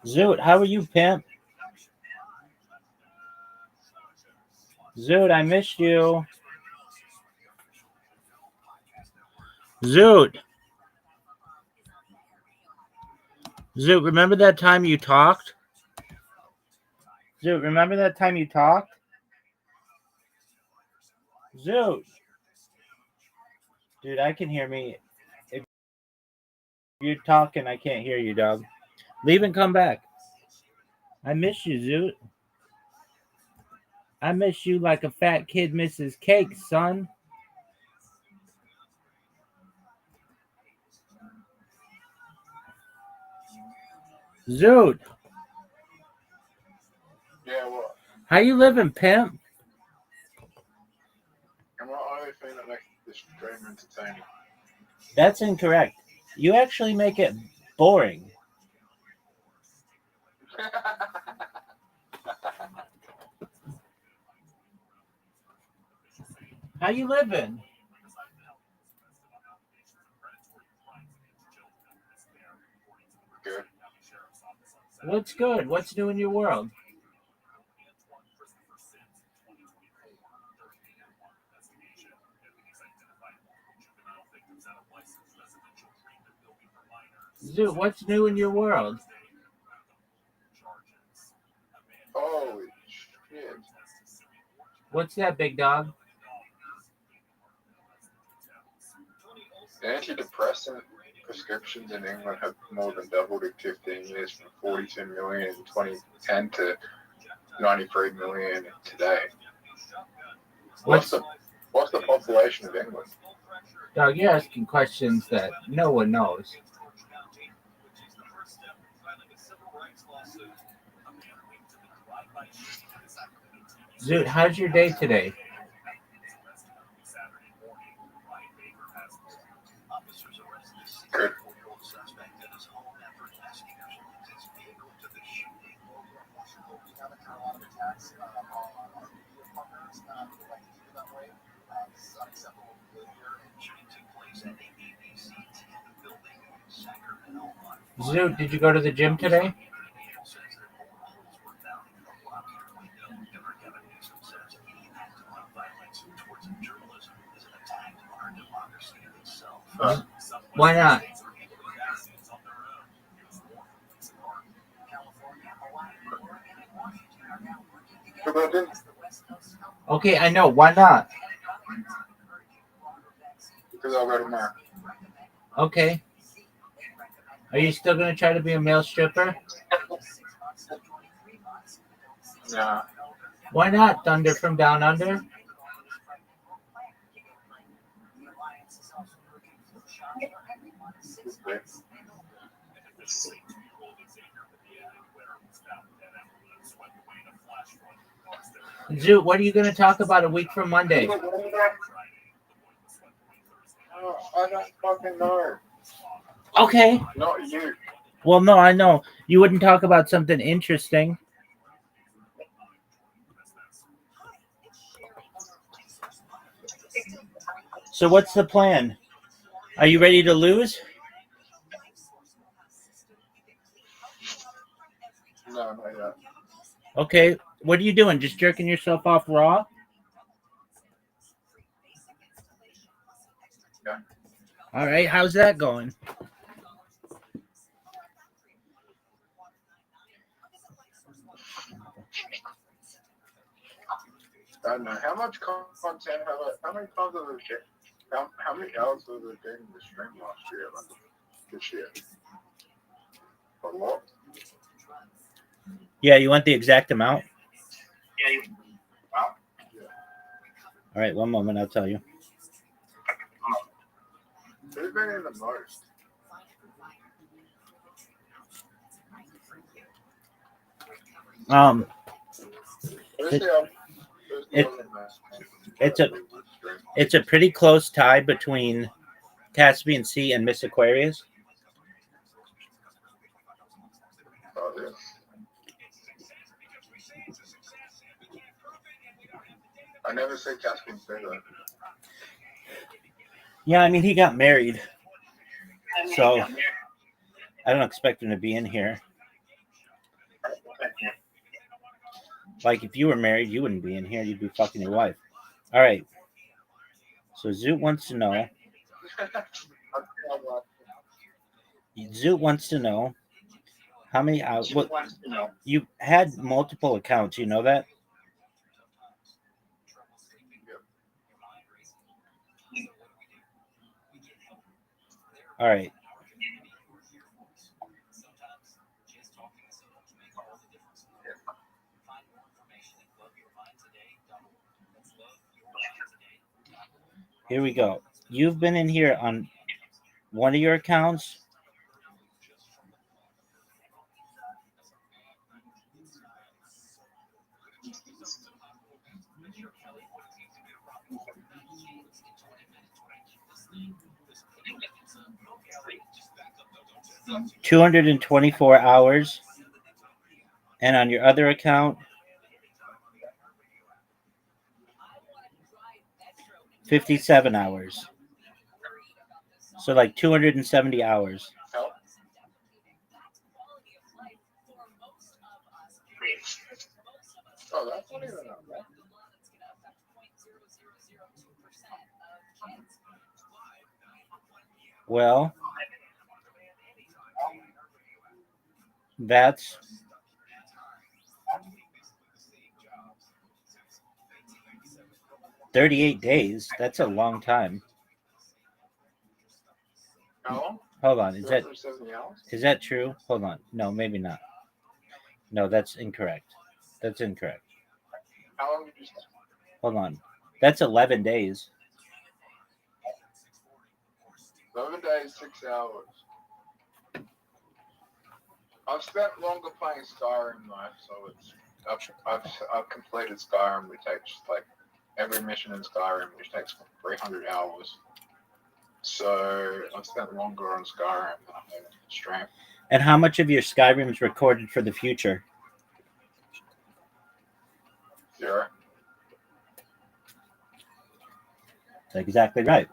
Zoot, how are you, pimp? Zoot, I missed you. Zoot. Zoot, remember that time you talked? Zoot, remember that time you talked? Zoot. Dude, I can hear me. If you're talking, I can't hear you, dog. Leave and come back. I miss you, Zoot. I miss you like a fat kid misses cake, son. Zoot. Yeah, what? How you living, pimp? I'm not the only thing that makes this stream entertaining. That's incorrect. You actually make it boring. How you living? Good. What's good? What's new in your world? Zoot, what's new in your world? Holy shit. What's that, big dog? Antidepressant prescriptions in England have more than doubled in 15 years, from 42 million in 2010 to 93 million today. What's the population of England? Dog, you're asking questions that no one knows. Zoot, how's your day today? Good. Zoot, did you go to the gym today? Why not? Okay, I know. Why not? Because I'll go tomorrow. Okay. Are you still going to try to be a male stripper? Nah. Why not? Thunder from Down Under? Zoot, what are you going to talk about a week from Monday? I don't fucking know. Okay. Not you. Well, no, I know. You wouldn't talk about something interesting. So what's the plan? Are you ready to lose? No, not yet. Okay. What are you doing? Just jerking yourself off raw? Yeah. All right. How's that going? I don't know how much content. How many times have we checked? How many hours was it in the stream last year? Like this year? A lot. Yeah, you want the exact amount? Wow. All right, one moment, I'll tell you. Who's been in the most? Who's It- the it- other man? it's a pretty close tie between Caspian Sea and Miss Aquarius. Oh, yeah. I never say Caspian Sea though. Yeah, I mean he got married, so I don't expect him to be in here. Like if you were married, you wouldn't be in here. You'd be fucking your wife. All right. So Zoot wants to know. Zoot wants to know how many hours. What, you had multiple accounts. You know that? All right. Here we go. You've been in here on one of your accounts. $224, and on your other account, 57 hours. So like 270 hours. Oh, that's not even that bad. Well, that's 38 days. That's a long time. How long? Hold on. Is that 70 hours? is that true? Hold on. No, maybe not. No, that's incorrect. That's incorrect. How long did you say? Hold on. That's 11 days. 11 days, 6 hours. I've spent longer playing Skyrim though, so it's I've completed Skyrim, which takes like every mission in Skyrim, which takes 300 hours. So I've spent longer on Skyrim than I have in stream. And how much of your Skyrim is recorded for the future? 0. That's exactly right.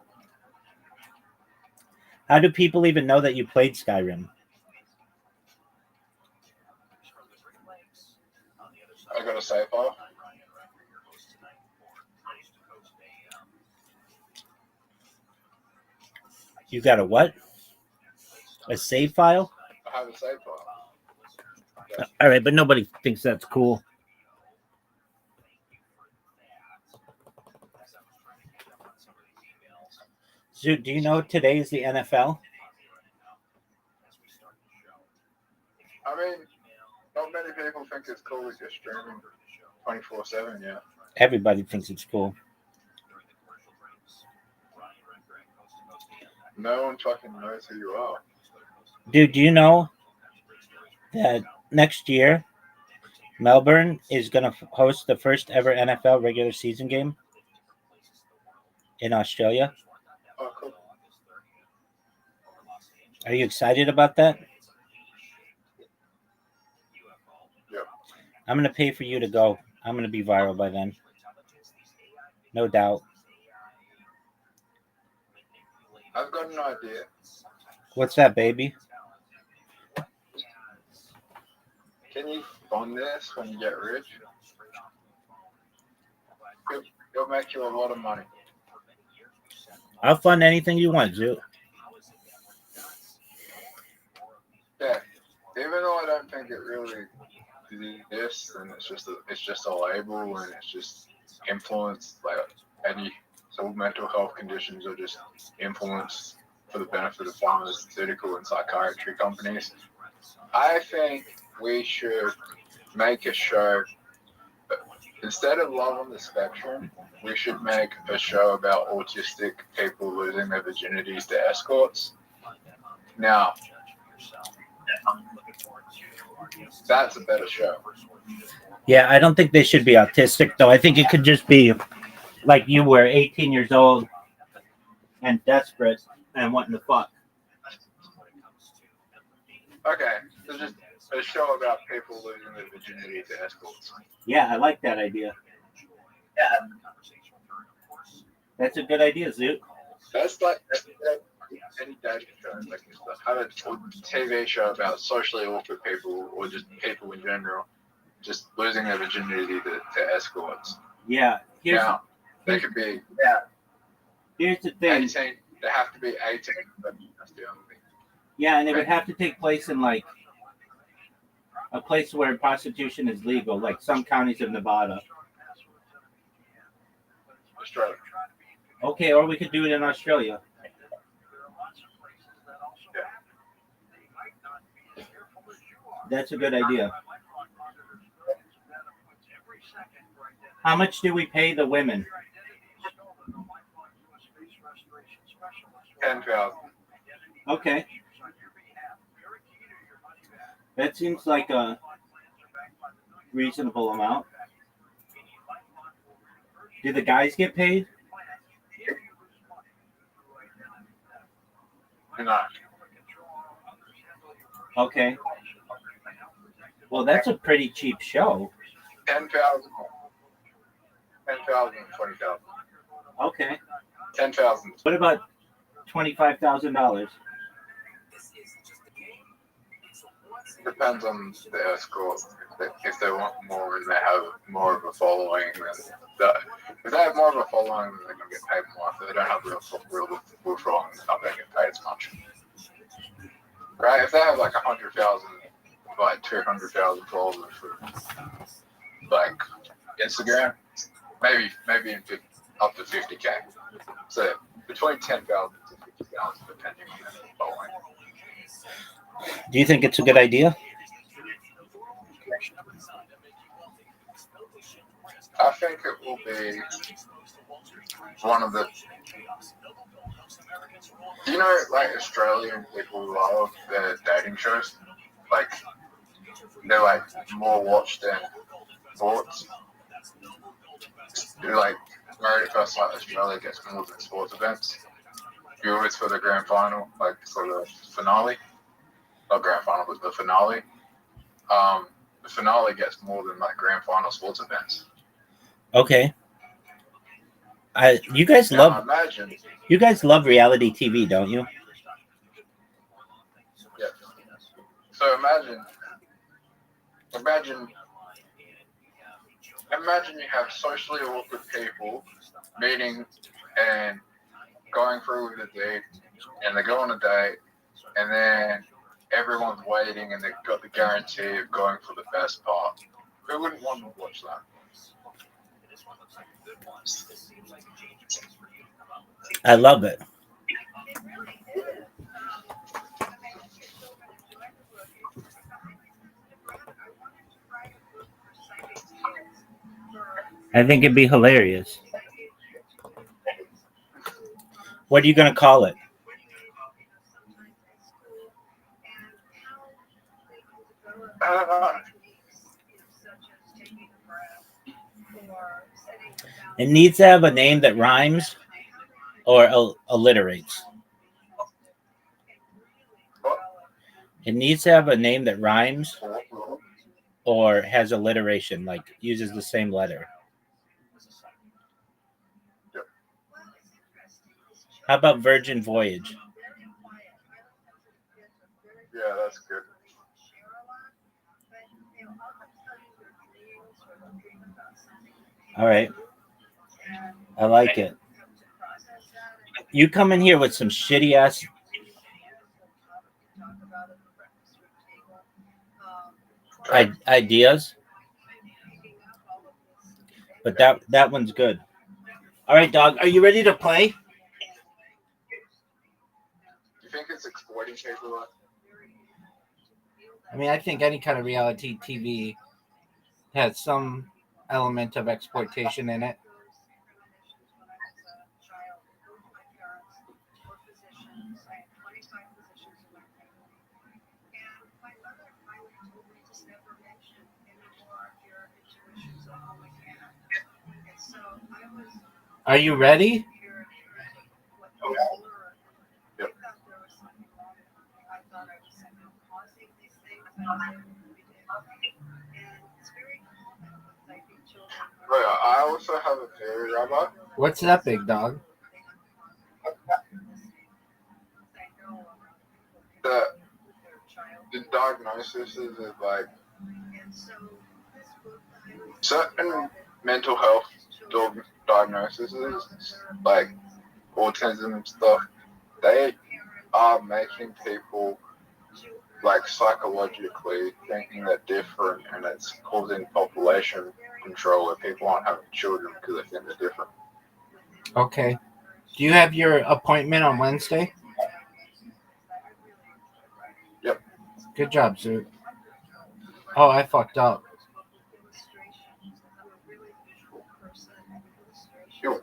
How do people even know that you played Skyrim? I got a save file. You got a what? A save file? I have a save file. Yeah. All right, but nobody thinks that's cool. Zoot, do you know today is the NFL? I mean, not many people think it's cool if you're streaming 24/7. Yeah. Everybody thinks it's cool. No one fucking knows who you are. Dude, do you know that next year Melbourne is going to host the first ever NFL regular season game in Australia? Oh, cool. Are you excited about that? Yep. I'm going to pay for you to go. I'm going to be viral by then. No doubt. I've got an idea. What's that, baby? Can you fund this when you get rich? It'll make you a lot of money. I'll fund anything you want, Zoot. Yeah. Even though I don't think it really exists, and it's just a label, and it's just influence like any sort of mental health conditions or just influence for the benefit of pharmaceutical and psychiatry companies. I think we should make a show instead of Love on the Spectrum. We should make a show about autistic people losing their virginities to escorts. Now, that's a better show. Yeah, I don't think they should be autistic, though. I think it could just be like you were 18 years old and desperate and wanting to fuck. Okay, so just a show about people losing their virginity to escorts. Yeah, I like that idea. Yeah. That's a good idea, Zoot. That's like any dating show. Like have a TV show about socially awkward people or just people in general just losing their virginity to escorts. Yeah. Now, they could be Here's the thing. 18. They have to be 18. But that's the only thing. Yeah, and it would have to take place in like a place where prostitution is legal, like some counties of Nevada. Australia. Okay, or we could do it in Australia. Yeah. That's a good idea. How much do we pay the women? 10,000. Okay. That seems like a reasonable amount. Do the guys get paid? No. Okay. Well, that's a pretty cheap show. 10,000. 10,000, 20,000. Okay. 10,000. What about $25,000? Depends on the escort. If they want more and they have more of a following, if they have more of a following, then they're going to get paid more. If they don't have real following, they're not going to get paid as much. Right? If they have like 100,000, like 200,000 followers for like Instagram, maybe up to 50K. So between 10,000 to 50,000, depending on the following. Do you think it's a good idea? I think it will be one of the, like Australian people love their dating shows. Like, they're like more watched than sports. Like, Married at First Sight Australia gets more than sports events. Viewers for the grand final, like for the finale. Not grand final, but the finale. The finale gets more than like grand final sports events. Okay. You guys love reality TV, don't you? Yeah. So imagine you have socially awkward people meeting and going through with a date, and they go on a date, and then everyone's waiting, and they've got the guarantee of going for the best part. Who wouldn't want to watch that? I love it. I think it'd be hilarious. What are you going to call it? I don't know. It needs to have a name that rhymes or alliterates. What? It needs to have a name that rhymes or has alliteration, like uses the same letter. Yep. How about Virgin Voyage? Yeah, that's good. All right. I like it. You come in here with some shitty ass ideas. But that one's good. All right, dog. Are you ready to play? You think it's exploiting people? I mean, I think any kind of reality TV has some element of exploitation in it. Are you ready? Oh, yep. But I also have a theory, Rabbi. What's that, big dog? That the diagnosis is like certain mental health diagnoses, like autism and stuff, they are making people like psychologically thinking they're different, and it's causing population control where people aren't having children because they think they're different. Okay. Do you have your appointment on Wednesday? Yep. Good job, Zoot. Oh, I fucked up. Sure.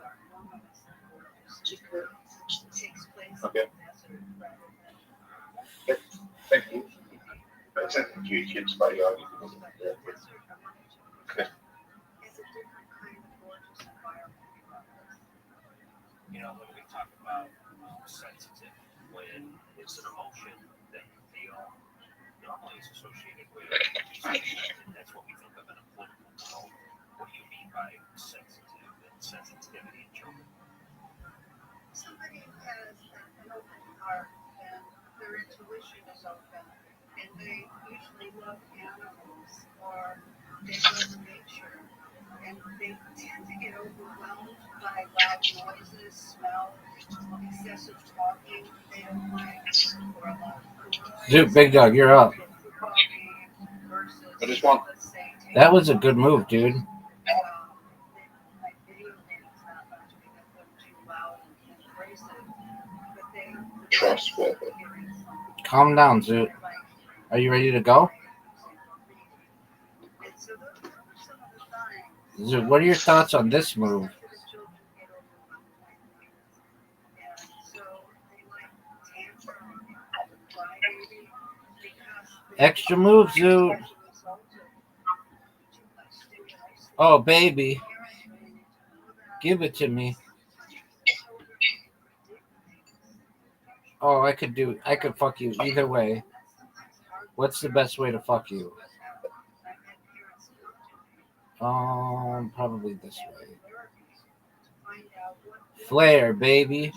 Okay. Thank you. I sent a few kids by you. Okay. You know, when we talk about sensitive, when it's an emotion that you feel, normally it's associated with that's what we think of in a political world. What do you mean by sensitive and sensitivity in children? Somebody has an open heart and their intuition is open, and they usually love animals or they love nature, and they tend to get overwhelmed by loud noises, smell, excessive talking. They don't like or a lot of Zoot, big dog, you're up. I just want. That was a good move, dude. Trustworthy. Calm down, Zoot. Are you ready to go? Zoot, what are your thoughts on this move? Extra move, Zoot. Oh, baby. Give it to me. Oh, I could fuck you either way. What's the best way to fuck you? Probably this way. Flare, baby.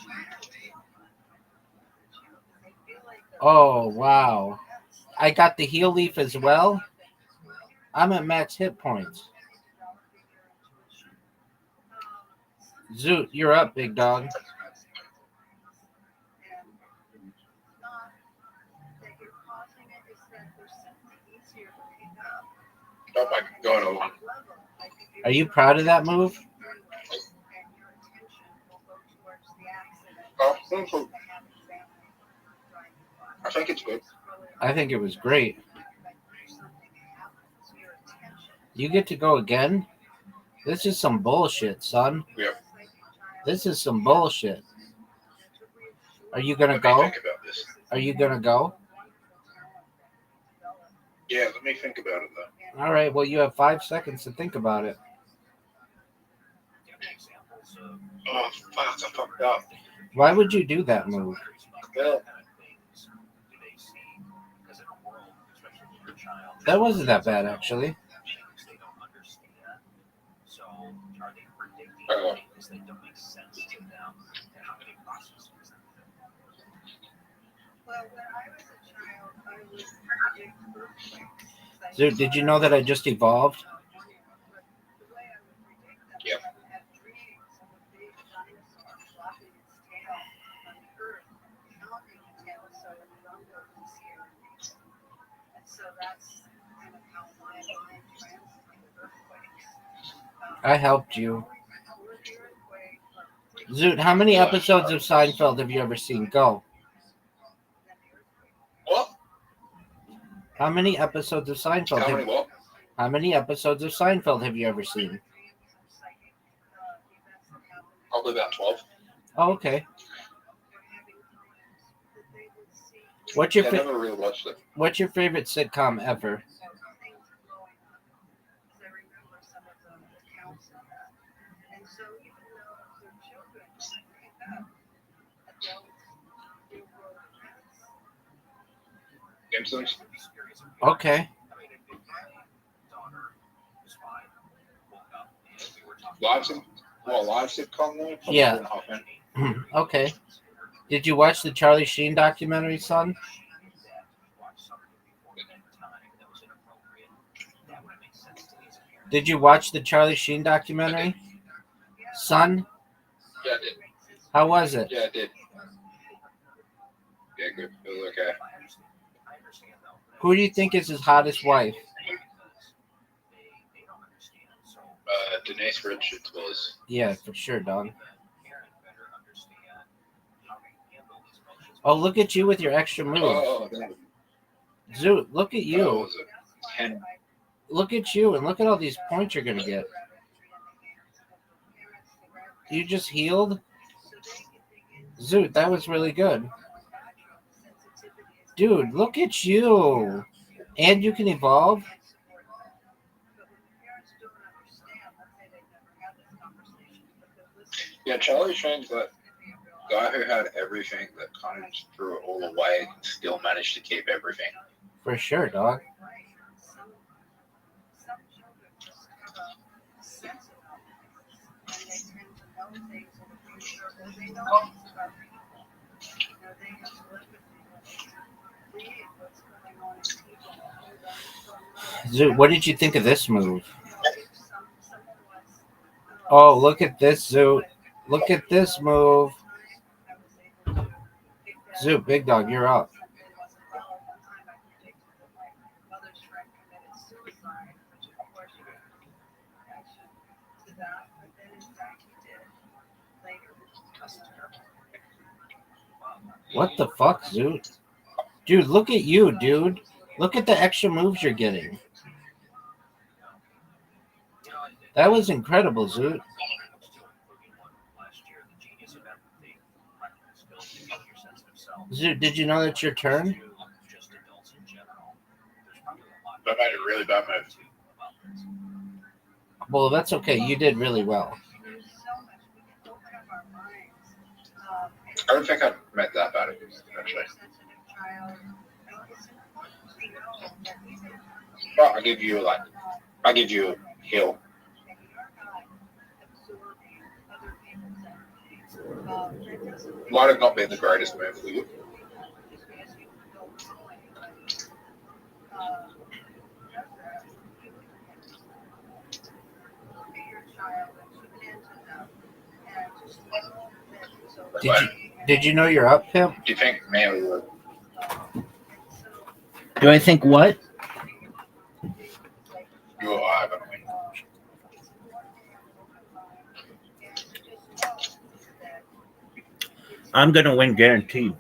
Oh, wow. I got the heel leaf as well. I'm at max hit points. Zoot, you're up, big dog. Oh my God. Are you proud of that move? I think it's good. I think it was great. You get to go again? This is some bullshit, son. Yep. This is some bullshit. Are you gonna go? Think about this. Are you gonna go? Yeah, let me think about it though. All right, well, you have 5 seconds to think about it. Oh fuck! I fucked up. Why would you do that move? Well, That wasn't that bad, actually. Dude, did you know that I just evolved? yeah. I helped you. Zoot, how many episodes of Seinfeld have you ever seen? Go. What? How many episodes of Seinfeld? How many what? How many episodes of Seinfeld have you ever seen? Probably about 12. Oh, okay. What's your I never really watched it. What's your favorite sitcom ever? Simpsons? Okay. Live sitcom though? Probably Yeah. 2.5 Men. Okay. Did you watch the Charlie Sheen documentary, son? Did you watch the Charlie Sheen documentary? Son? Yeah, I did. How was it? Yeah, I did. Yeah, good. It was okay. Who do you think is his hottest wife? Denise Richards was. Yeah, for sure, dog. Oh, look at you with your extra move. Oh, that Zoot, look at you. was a 10. Look at you, and look at all these points you're going to get. You just healed? Zoot, that was really good. Dude, look at you. And you can evolve? Yeah, Charlie Sheen's that guy who had everything that kind of just threw it all away and still managed to keep everything. For sure, dog. Zoot, what did you think of this move? Oh, look at this, Zoot. Look at this move. Zoot, big dog, you're up. What the fuck, Zoot? Dude, look at you, dude. Look at the extra moves you're getting. That was incredible, Zoot. Zoot, did you know that's your turn? That made a really bad move. Well, that's okay. You did really well. I don't think I made that bad, actually. But I give you a heal. Might have not been the greatest move for you. Did you know you're up, Pimp? Do you think Manly would? Do I think what? You or I are going to win? I'm going to win guaranteed.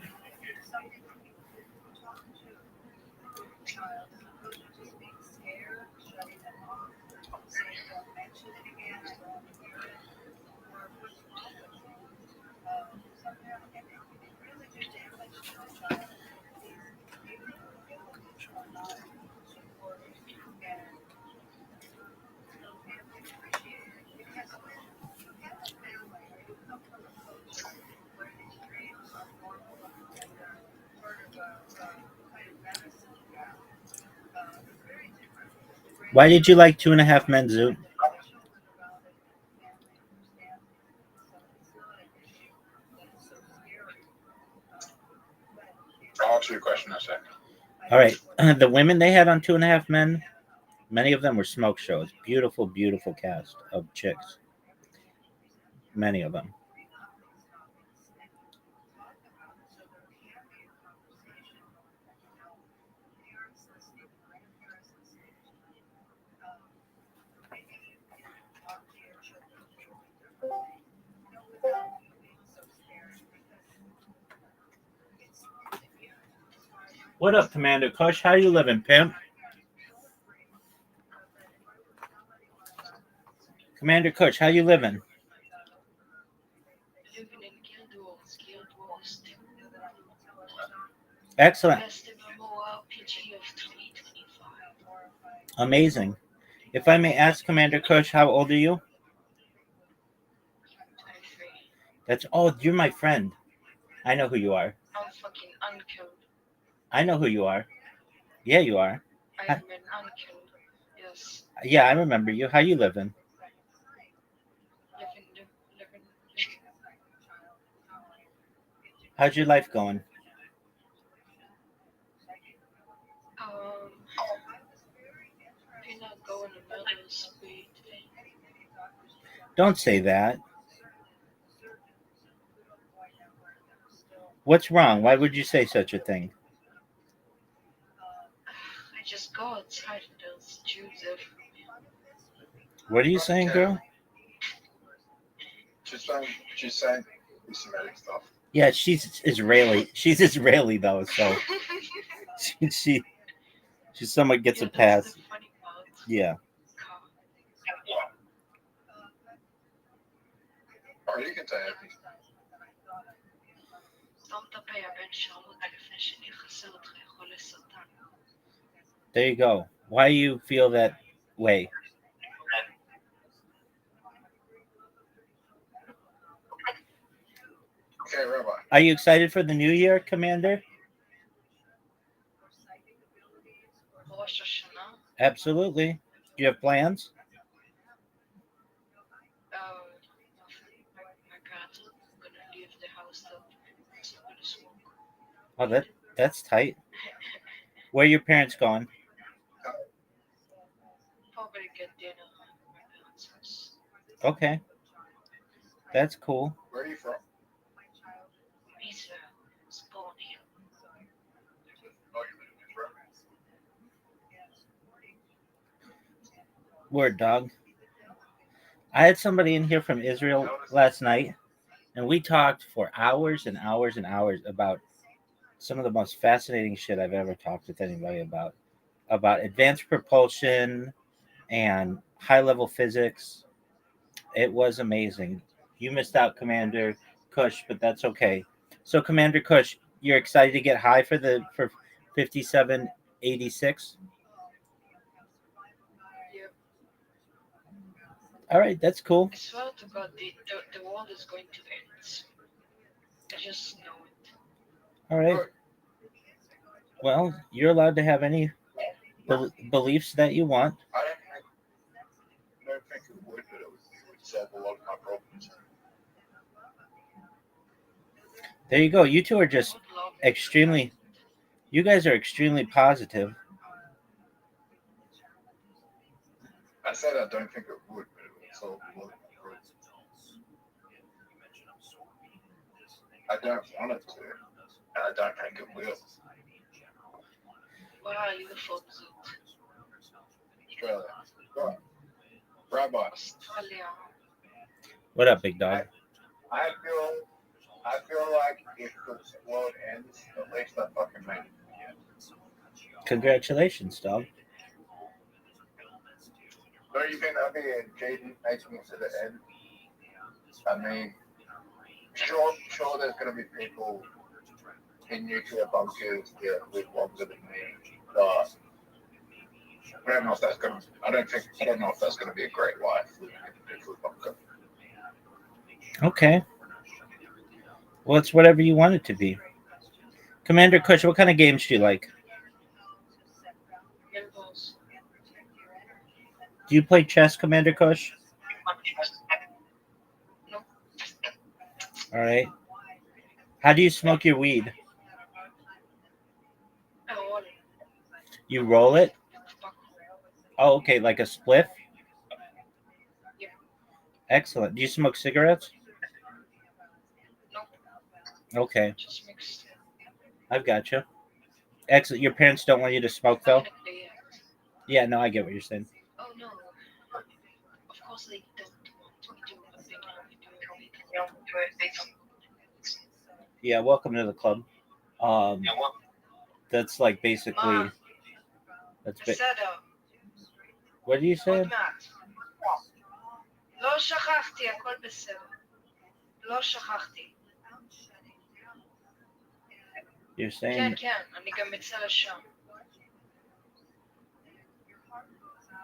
Why did you like 2.5 Men, Zoot? I'll answer your question in a second. All right. The women they had on 2.5 Men, many of them were smoke shows. Beautiful, beautiful cast of chicks. Many of them. What up, Commander Kush? How you living, pimp? Commander Kush, how you living? Living in Guild Wars, Excellent. best MMORPG of 2025. Amazing. If I may ask, Commander Kush, how old are you? 23. That's you're my friend. I know who you are. I'm fucking unkilled. I know who you are. Yeah, you are. I am an unkilled. Yes. Yeah, I remember you. How you living? Living. How's your life going? You're not going to murder speed. Don't say that. What's wrong? Why would you say such a thing? I just go outside and there's Jews everywhere. What are you saying, girl? She's saying Semitic stuff. Yeah, she's Israeli. She's Israeli though, so she's somewhat gets a That's pass. the funny part. Yeah. Oh, you can say it. שמת בי הבן שרמוט לפני שנכנסה אותך חולה סרטן. There you go. Why you feel that way? Okay, Rabbi. Are you excited for the new year, Commander? ראש השנה, Absolutely. Do you have plans? my parents are gonna leave the house so I'm gonna smoke. Oh, that's tight. Where are your parents going? Probably get dinner at my parents' house. Okay. That's cool. Where are you from? Israel was born here. Oh, you live in Israel. Word, dog. I had somebody in here from Israel last night, and we talked for hours and hours and hours about some of the most fascinating shit I've ever talked with anybody about advanced propulsion and high-level physics. It was amazing. You missed out, Commander Kush, but that's okay. So, Commander Kush, you're excited to get high for 5786? Yeah. All right, that's cool. I swear to God, the world is going to end. I just know it. All right. Well, you're allowed to have any beliefs that you want. I don't think it would, but it would solve a lot of my problems. There you go. You two are just extremely. You guys are extremely positive. I said I don't think it would, but it would solve a lot of my problems. I don't want it to, and I don't think it will. Where are you from? Australia. Right. Rabbi. Australia. What up, big dog? I feel like if the world ends, at least I fucking made it. Congratulations, dog. Don't you think that'd be a Jaden making it to the end? I mean, sure, there's going to be people in nuclear bunkers that live longer than me, but I don't know if that's going to. I don't know if that's going to be a great life living in a nuclear bunker. Okay. Well, it's whatever you want it to be. Commander Kush, what kind of games do you like? Impulse. Do you play chess, Commander Kush? No. All right. How do you smoke your weed? I roll it. You roll it? Oh, okay, like a spliff? Yeah. Excellent. Do you smoke cigarettes? No. Okay, Just mixed. I've got you. Excellent. Your parents don't want you to smoke, though? Technically, Yeah, no, I get what you're saying. oh no. Of course they don't want me to, but they can only do it. Yeah, welcome to the club. That's like basically. מה? That's בסדר, what do you say? עוד מעט. לא שכחתי, הכל בסדר. לא שכחתי. You're כן, saying כן, אני גם אצא לשם.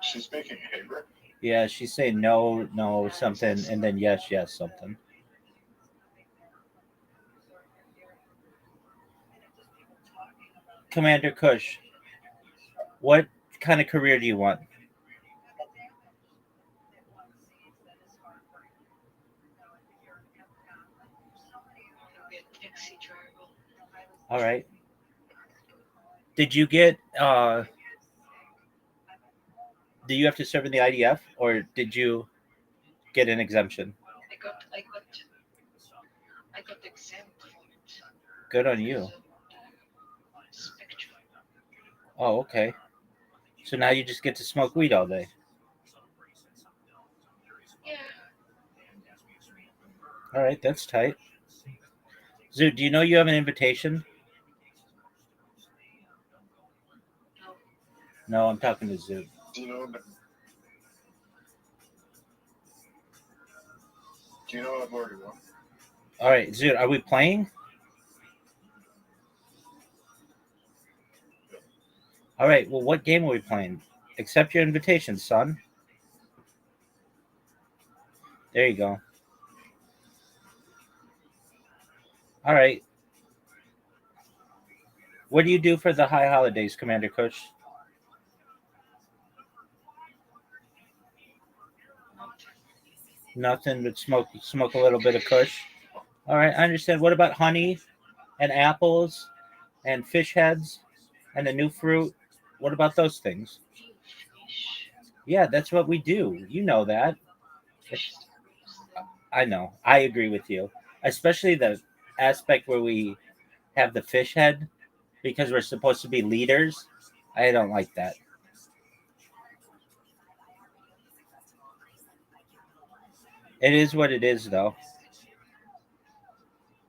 She's speaking Hebrew. yeah. She's saying no, no something, and then yes, yes something. Commander Kush, what kind of career do you want? Be a taxi driver. All right. Did you get? Do you have to serve in the IDF, or did you get an exemption? I got exempt from it. Good on you. Spectrum. Oh, okay. So now you just get to smoke weed all day. Yeah. All right, that's tight. Zoo, do you know you have an invitation? No. No, I'm talking to Zoo. Do you know? Do you know I've already won? All right, Zoo, are we playing? All right, well, what game are we playing? Accept your invitation, son. There you go. All right. What do you do for the high holidays, Commander Coach? Nothing but smoke a little bit of Kush. All right, I understand. What about honey and apples and fish heads and the new fruit? What about those things? Fish. Yeah, that's what we do. You know that. Fish is the best. I know. I agree with you. Especially the aspect where we have the fish head because we're supposed to be leaders. I don't like that. It is what it is, though.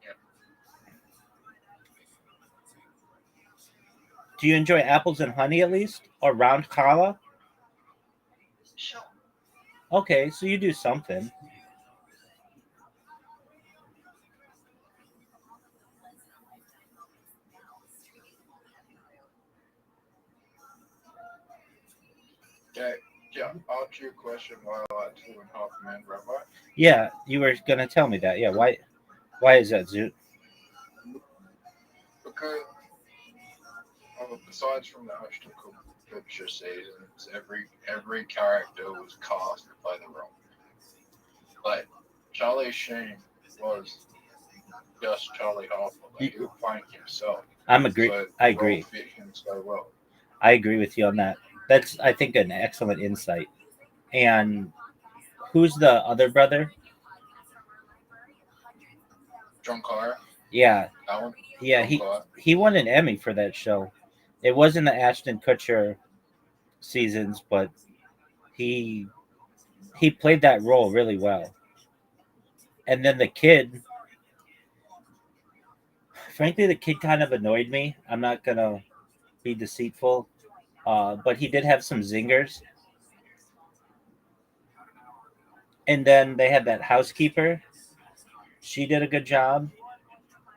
Yep. Do you enjoy apples and honey at least? Or round challah? Sure. Okay, so you do something. Yeah. I'll ask you a question while I 2.5 men, Rabbi. Yeah, you were gonna tell me that. Yeah, why is that, Zoot? Because besides from the Ashton Kutcher seasons, every character was cast to play the role. Like Charlie Sheen was just Charlie Harper. Like, he was playing himself. I So agree. the role fit him so well. I agree with you on that. That's, I think, an excellent insight. And who's the other brother? John Cryer. Yeah, Alan. yeah. He won an Emmy for that show. It wasn't the Ashton Kutcher seasons, but he played that role really well. And then the kid, frankly, the kid kind of annoyed me. I'm not gonna be deceitful, but he did have some zingers. And then they had that housekeeper. She did a good job.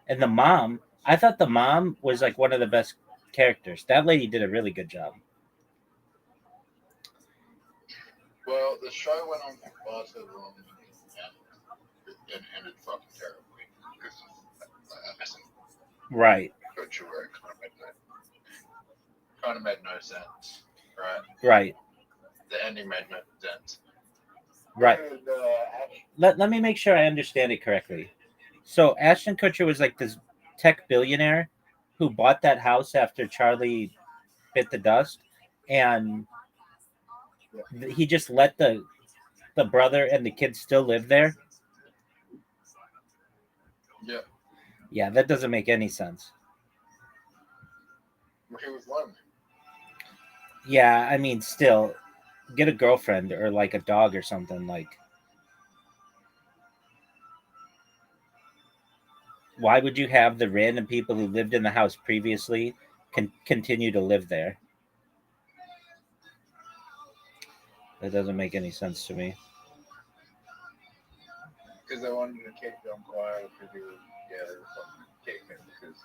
And the mom, I thought the mom was like one of the best characters. That lady did a really good job. Well, the show went on for far too long and it ended fucking terribly because Ashton Right. Kutcher where it kind of made no sense, right? Right. The ending made no sense. Right. And, Let me make sure I understand it correctly. So Ashton Kutcher was like this tech billionaire who bought that house after Charlie bit the dust, and he just let the brother and the kids still live there. yeah, Yeah, that doesn't make any sense. he was lonely. Yeah, I mean, still, get a girlfriend or like a dog or something. Like, why would you have the random people who lived in the house previously continue to live there. That doesn't make any sense to me. Because they wanted to kick them quiet because they were fucking kicking because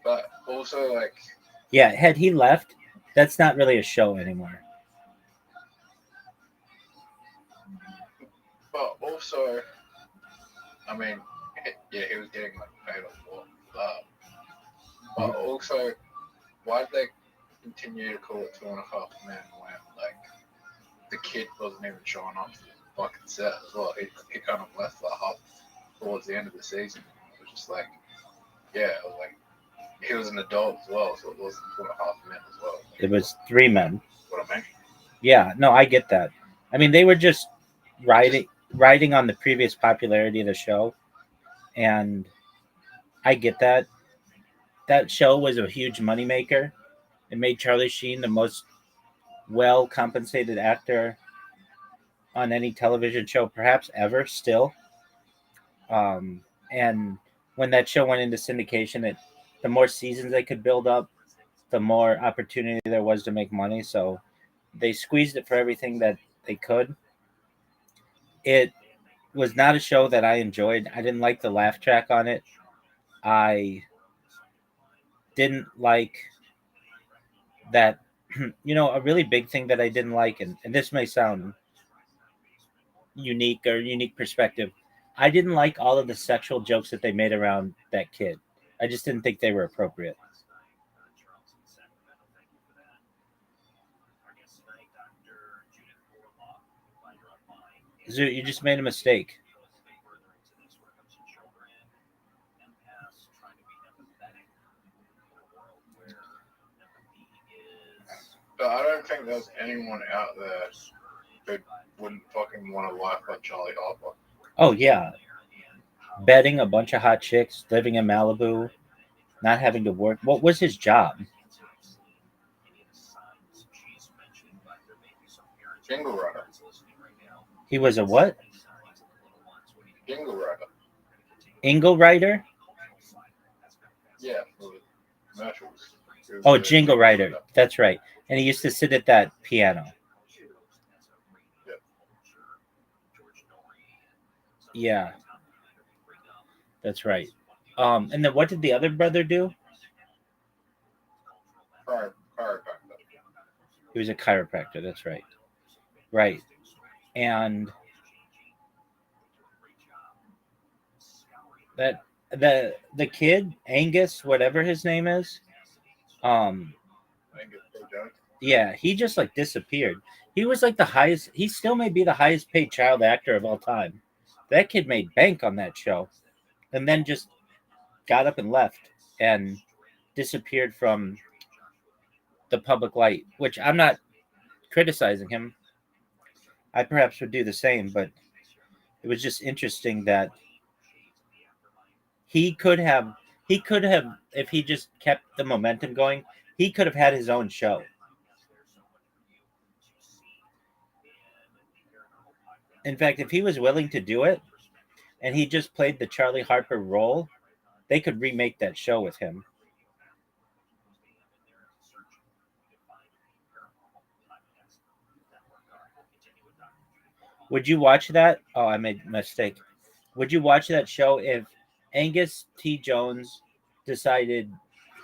but also like Yeah, had he left, that's not really a show anymore. but also I mean he was getting like paid a lot for that. But also why did they continue to call it 2.5 Men when like the kid wasn't even showing off the fucking set as well. He kind of left like half towards the end of the season. It was just like it was like he was an adult as well, so it wasn't 2.5 Men as well. It was 3 men. What I mean? Yeah, no, I get that. I mean, they were just riding on the previous popularity of the show, and I get that. That show was a huge moneymaker. It made Charlie Sheen the most well compensated actor on any television show, perhaps ever. Still, and when that show went into syndication, the more seasons they could build up, the more opportunity there was to make money. So they squeezed it for everything that they could. It was not a show that I enjoyed. I didn't like the laugh track on it. I didn't like that. A really big thing that I didn't like, and this may sound unique perspective. I didn't like all of the sexual jokes that they made around that kid. I just didn't think they were appropriate. Zoo, you just made a mistake. But I don't think there's anyone out there who wouldn't fucking want a life like Charlie Harper. Oh yeah, betting a bunch of hot chicks, living in Malibu, not having to work. What was his job? Jingle Rider. He was a what? Jingle Rider. Ingle writer? Yeah, for commercials. Oh, jingle writer. That's right. And he used to sit at that piano. Yep. Yeah, that's right. And then what did the other brother do? Chiropractor. He was a chiropractor. That's right. Right. And that the kid Angus, whatever his name is, yeah, he just like disappeared. He was like the highest. He still may be the highest paid child actor of all time. That kid made bank on that show, and then just got up and left and disappeared from the public light. Which I'm not criticizing him. I perhaps would do the same, but it was just interesting that he could have if he just kept the momentum going, he could have had his own show. In fact, if he was willing to do it and he just played the Charlie Harper role, they could remake that show with him. Would you watch that? Oh, I made a mistake. Would you watch that show if Angus T. Jones decided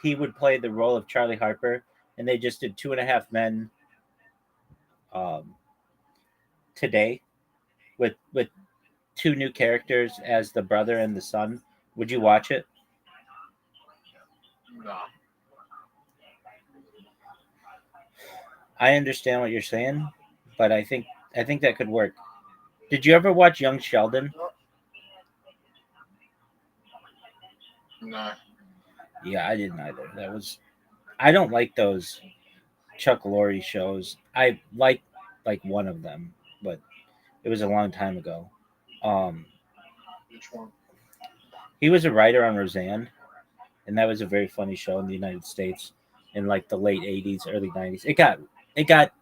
he would play the role of Charlie Harper and they just did 2.5 Men today with two new characters as the brother and the son? Would you watch it? No. I understand what you're saying, but I think that could work. Did you ever watch Young Sheldon? No. Yeah, I didn't either. I don't like those Chuck Lorre shows. I like one of them, but it was a long time ago. Which one? He was a writer on Roseanne, and that was a very funny show in the United States in like the late '80s, early '90s. It got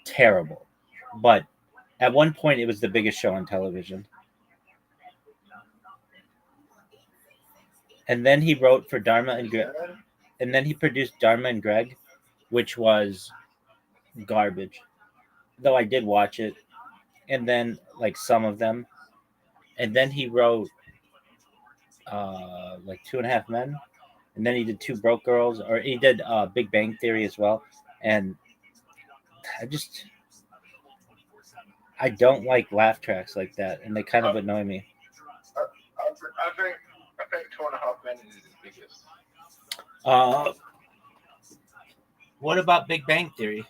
terrible, but at one point it was the biggest show on television. and then he wrote for Dharma and Greg, and then he produced Dharma and Greg, which was garbage. Though I did watch it, and then like some of them, and then he wrote like Two and a Half Men, and then he did Two Broke Girls, or he did Big Bang Theory as well, and I just I don't like laugh tracks like that, and they kind of annoy me. I think Two and a Half Men is his biggest. Uh, what about Big Bang Theory?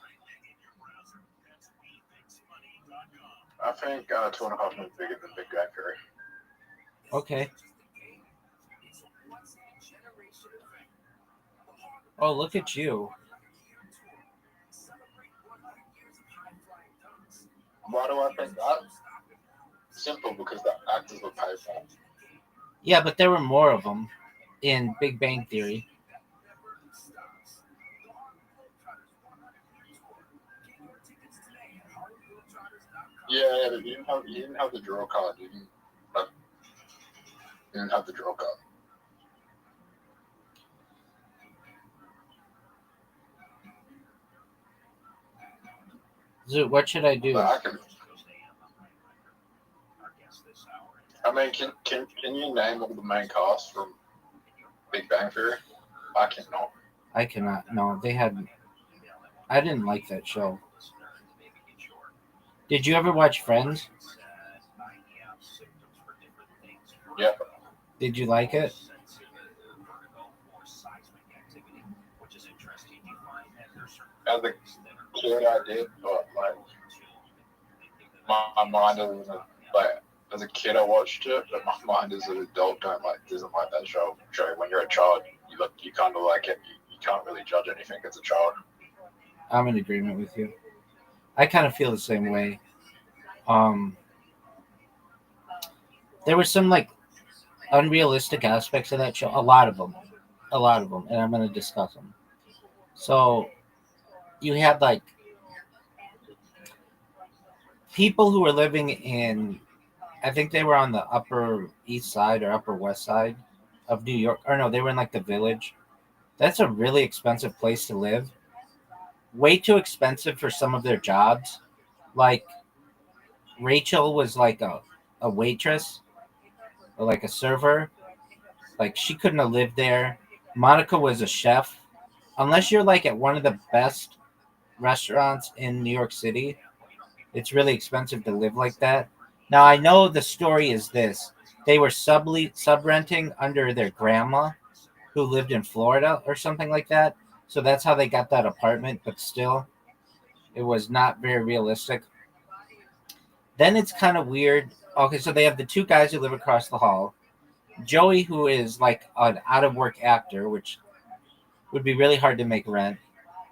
I think Two and a Half Men is bigger than Big Bang Theory. Okay. Oh, look at you. Why do I think that? Simple, because the actors were paid for. Yeah, but there were more of them in Big Bang Theory. Yeah, but you didn't have the draw card. You didn't have the draw card. Zoo, what should I do? But I mean, can you name all the main cast from Big Bang Theory? I cannot. I cannot. No, they had. I didn't like that show. Did you ever watch Friends? Yep. Did you like it? As a kid, I did, but like my mind doesn't like. As a kid, I watched it, but my mind as an adult doesn't like that show. When you're a child, you kind of like it. You can't really judge anything as a child. I'm in agreement with you. I kind of feel the same way. There were some like unrealistic aspects of that show. A lot of them, and I'm going to discuss them. So you had like people who were living in, I think they were on the Upper East Side or Upper West Side of New York. Or no, they were in like the Village. That's a really expensive place to live. Way too expensive for some of their jobs. Like Rachel was like a waitress or like a server. Like she couldn't have lived there. Monica was a chef. Unless you're like at one of the best restaurants in New York City, it's really expensive to live like that. Now I know the story is this: they were sub-renting under their grandma, who lived in Florida or something like that. So that's how they got that apartment. But still, it was not very realistic. Then it's kind of weird. Okay, so they have the two guys who live across the hall. Joey, who is like an out-of-work actor, which would be really hard to make rent,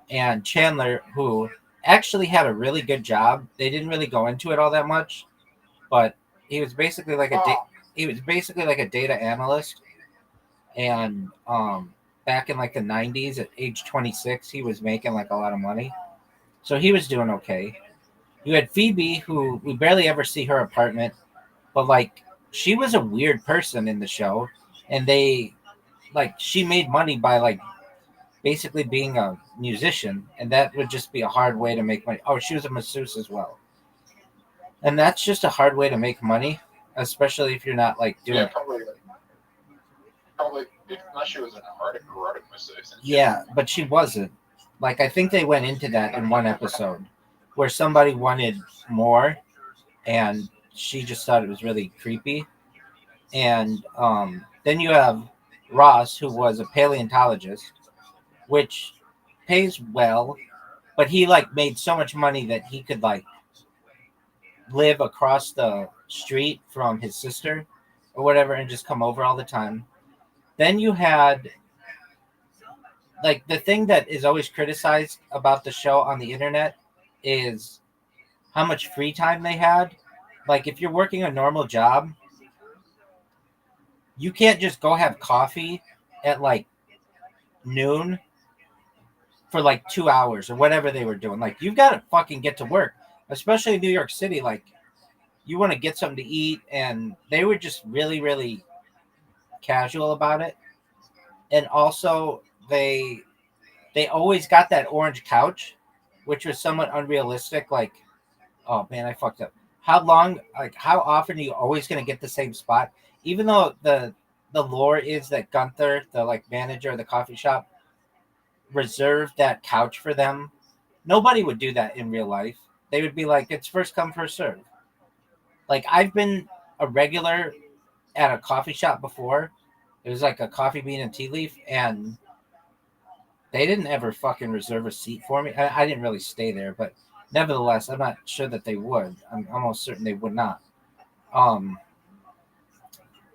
and Chandler, who actually had a really good job. They didn't really go into it all that much, but he was basically like a data analyst, and back in like the 90s at age 26, he was making like a lot of money, so he was doing okay. You had Phoebe, who we barely ever see her apartment, but like she was a weird person in the show, and she made money by like basically being a musician, and that would just be a hard way to make money. Oh, she was a masseuse as well, and that's just a hard way to make money, especially if you're not like doing. Yeah, probably unless she was an erotic masseuse. Yeah, but she wasn't. Like I think they went into that in one episode, where somebody wanted more, and she just thought it was really creepy. And then you have Ross, who was a paleontologist, which pays well, but he like made so much money that he could like live across the street from his sister or whatever and just come over all the time. Then you had like the thing that is always criticized about the show on the internet is how much free time they had. Like if you're working a normal job, you can't just go have coffee at like noon for like 2 hours or whatever they were doing. Like you've got to fucking get to work, especially in New York City. Like you want to get something to eat, and they were just really, really casual about it. and also they always got that orange couch, which was somewhat unrealistic. Like, oh man, I fucked up. How often are you always gonna get the same spot? Even though the lore is that Gunther, the like manager of the coffee shop, reserved that couch for them. Nobody would do that in real life. They would be like, it's first come, first serve. Like, I've been a regular at a coffee shop before. It was like a coffee bean and tea leaf, and they didn't ever fucking reserve a seat for me. I didn't really stay there, but nevertheless, I'm not sure that they would. I'm almost certain they would not. Um,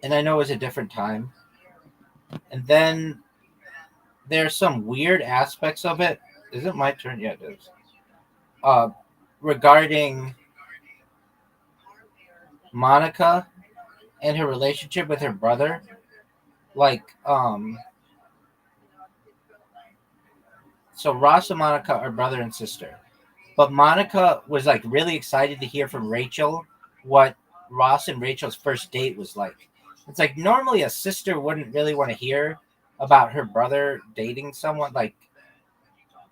and I know it was a different time. And then there's some weird aspects of it. Is it my turn? Yeah, it is. Uh, Regarding Monica and her relationship with her brother, like, so Ross and Monica are brother and sister. But Monica was like really excited to hear from Rachel what Ross and Rachel's first date was like. It's like normally a sister wouldn't really want to hear about her brother dating someone. Like,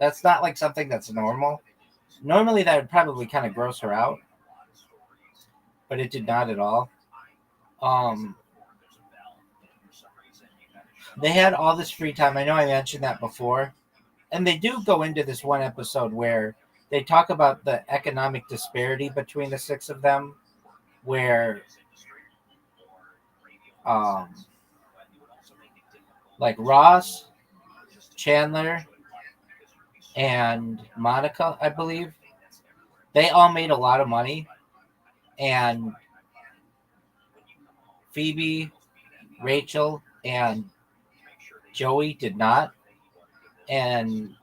that's not like something that's normal. Normally that would probably kind of gross her out, but it did not at all. Um, they had all this free time. I know I mentioned that before. And they do go into this one episode where they talk about the economic disparity between the six of them, where um, like Ross, Chandler, and Monica, I believe, they all made a lot of money, and Phoebe, Rachel, and Joey did not. And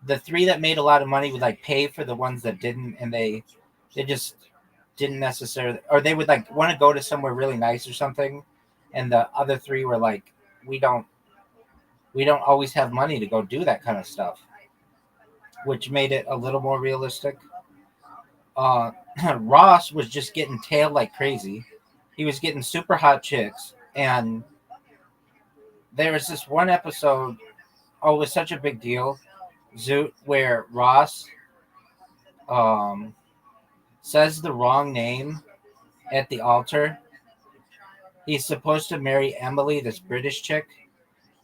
the three that made a lot of money would like pay for the ones that didn't, and they just didn't necessarily, or they would like want to go to somewhere really nice or something, and the other three were like, we don't always have money to go do that kind of stuff, which made it a little more realistic. uh Ross was just getting tailed like crazy. He was getting super hot chicks, and there was this one episode, oh, it was such a big deal, Zoot, where Ross um says the wrong name at the altar. He's supposed to marry Emily, this British chick,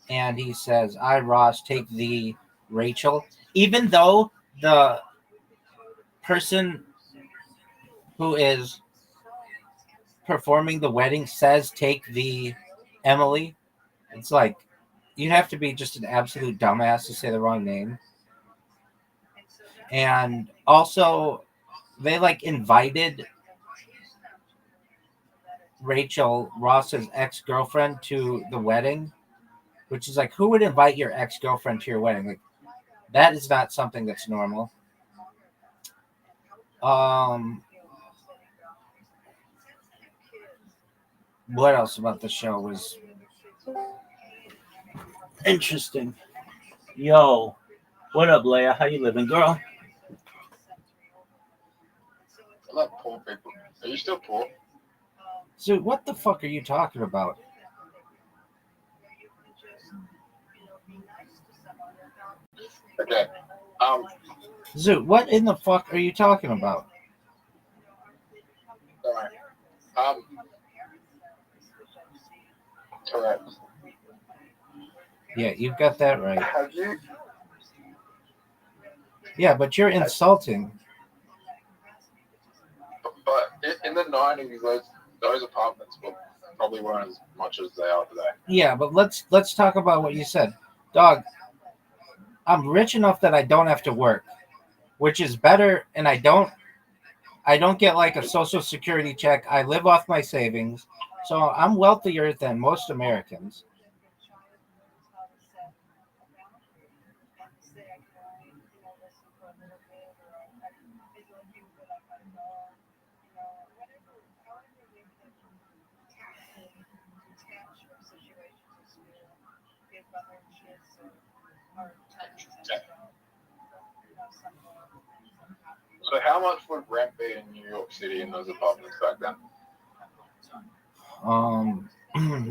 and he says, I, Ross, take thee, Rachel. Even though the person who is performing the wedding says, take the Emily, it's like, you'd have to be just an absolute dumbass to say the wrong name. And also, they like invited Rachel, Ross's ex-girlfriend, to the wedding, which is like, who would invite your ex-girlfriend to your wedding? Like, that is not something that's normal. Um, what else about the show was interesting? Yo, what up, Leia? How you living, girl? I love poor people. Are you still poor? So, what the fuck are you talking about? Okay. Zoo, what in the fuck are you talking about? Sorry. Correct. Yeah, you've got that right. Have you? Yeah, but you're insulting. But in the 90s, those apartments probably weren't as much as they are today. Yeah, but let's talk about what you said. Dog, I'm rich enough that I don't have to work, which is better, and I don't get like a social security check. I live off my savings. So I'm wealthier than most Americans. So how much would rent be in New York City in those apartments back then?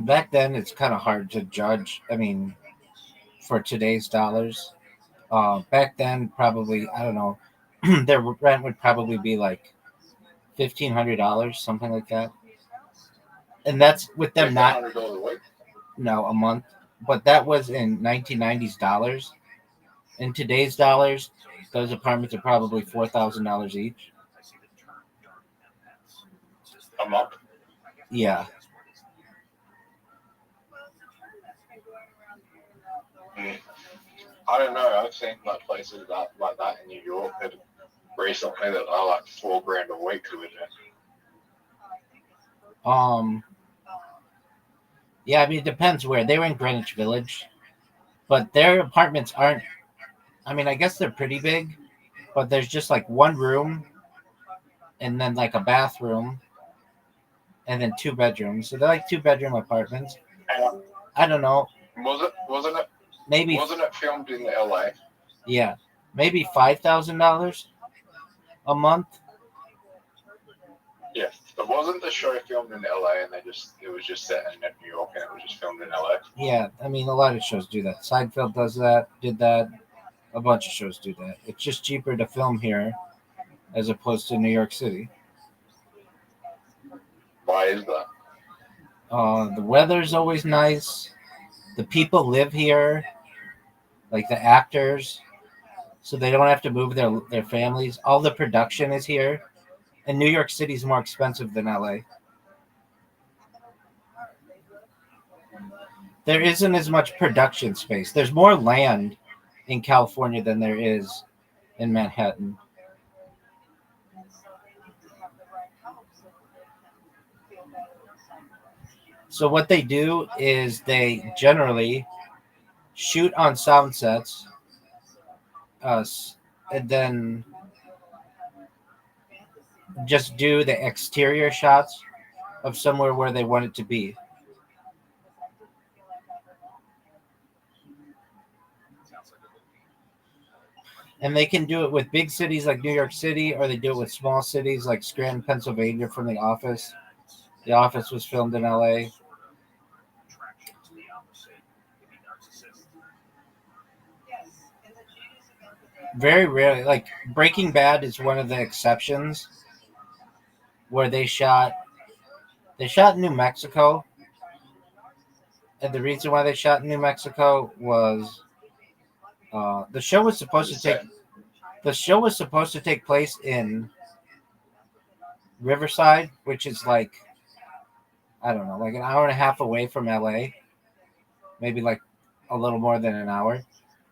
Back then it's kind of hard to judge. I mean, for today's dollars. Back then, probably I don't know, their rent would probably be like $1,500, something like that, and that's with them not $1,500 a week. no a month, but that was in 1990s dollars. In today's dollars, those apartments are probably $4,000 each. A month. Yeah, I don't know. I've seen like places like that in New York that recently that are like $4,000 a week to live in. yeah. I mean, it depends where they were in Greenwich Village, but their apartments aren't. I mean, I guess they're pretty big, but there's just like one room and then like a bathroom and then two bedrooms. So they're like 2 bedroom apartments. And I don't know, wasn't maybe it filmed in LA? yeah, maybe $5,000 a month. Yeah, but wasn't the show filmed in LA and it was just set in New York and it was just filmed in LA? Yeah, I mean a lot of shows do that. Seinfeld does that, did that. A bunch of shows do that. It's just cheaper to film here as opposed to New York City. Why is that? The weather's always nice. The people live here, like the actors, so they don't have to move their families. All the production is here, and New York City is more expensive than LA. There isn't as much production space. There's more land in California than there is in Manhattan. So what they do is they generally shoot on sound sets, and then just do the exterior shots of somewhere where they want it to be. And they can do it with big cities like New York City, or they do it with small cities like Scranton, Pennsylvania from The Office. The Office was filmed in LA. Very rarely, like Breaking Bad is one of the exceptions where they shot in New Mexico. And the reason why they shot in New Mexico was the show was supposed to take place in Riverside, which is like I don't know, like an hour and a half away from LA, maybe like a little more than an hour,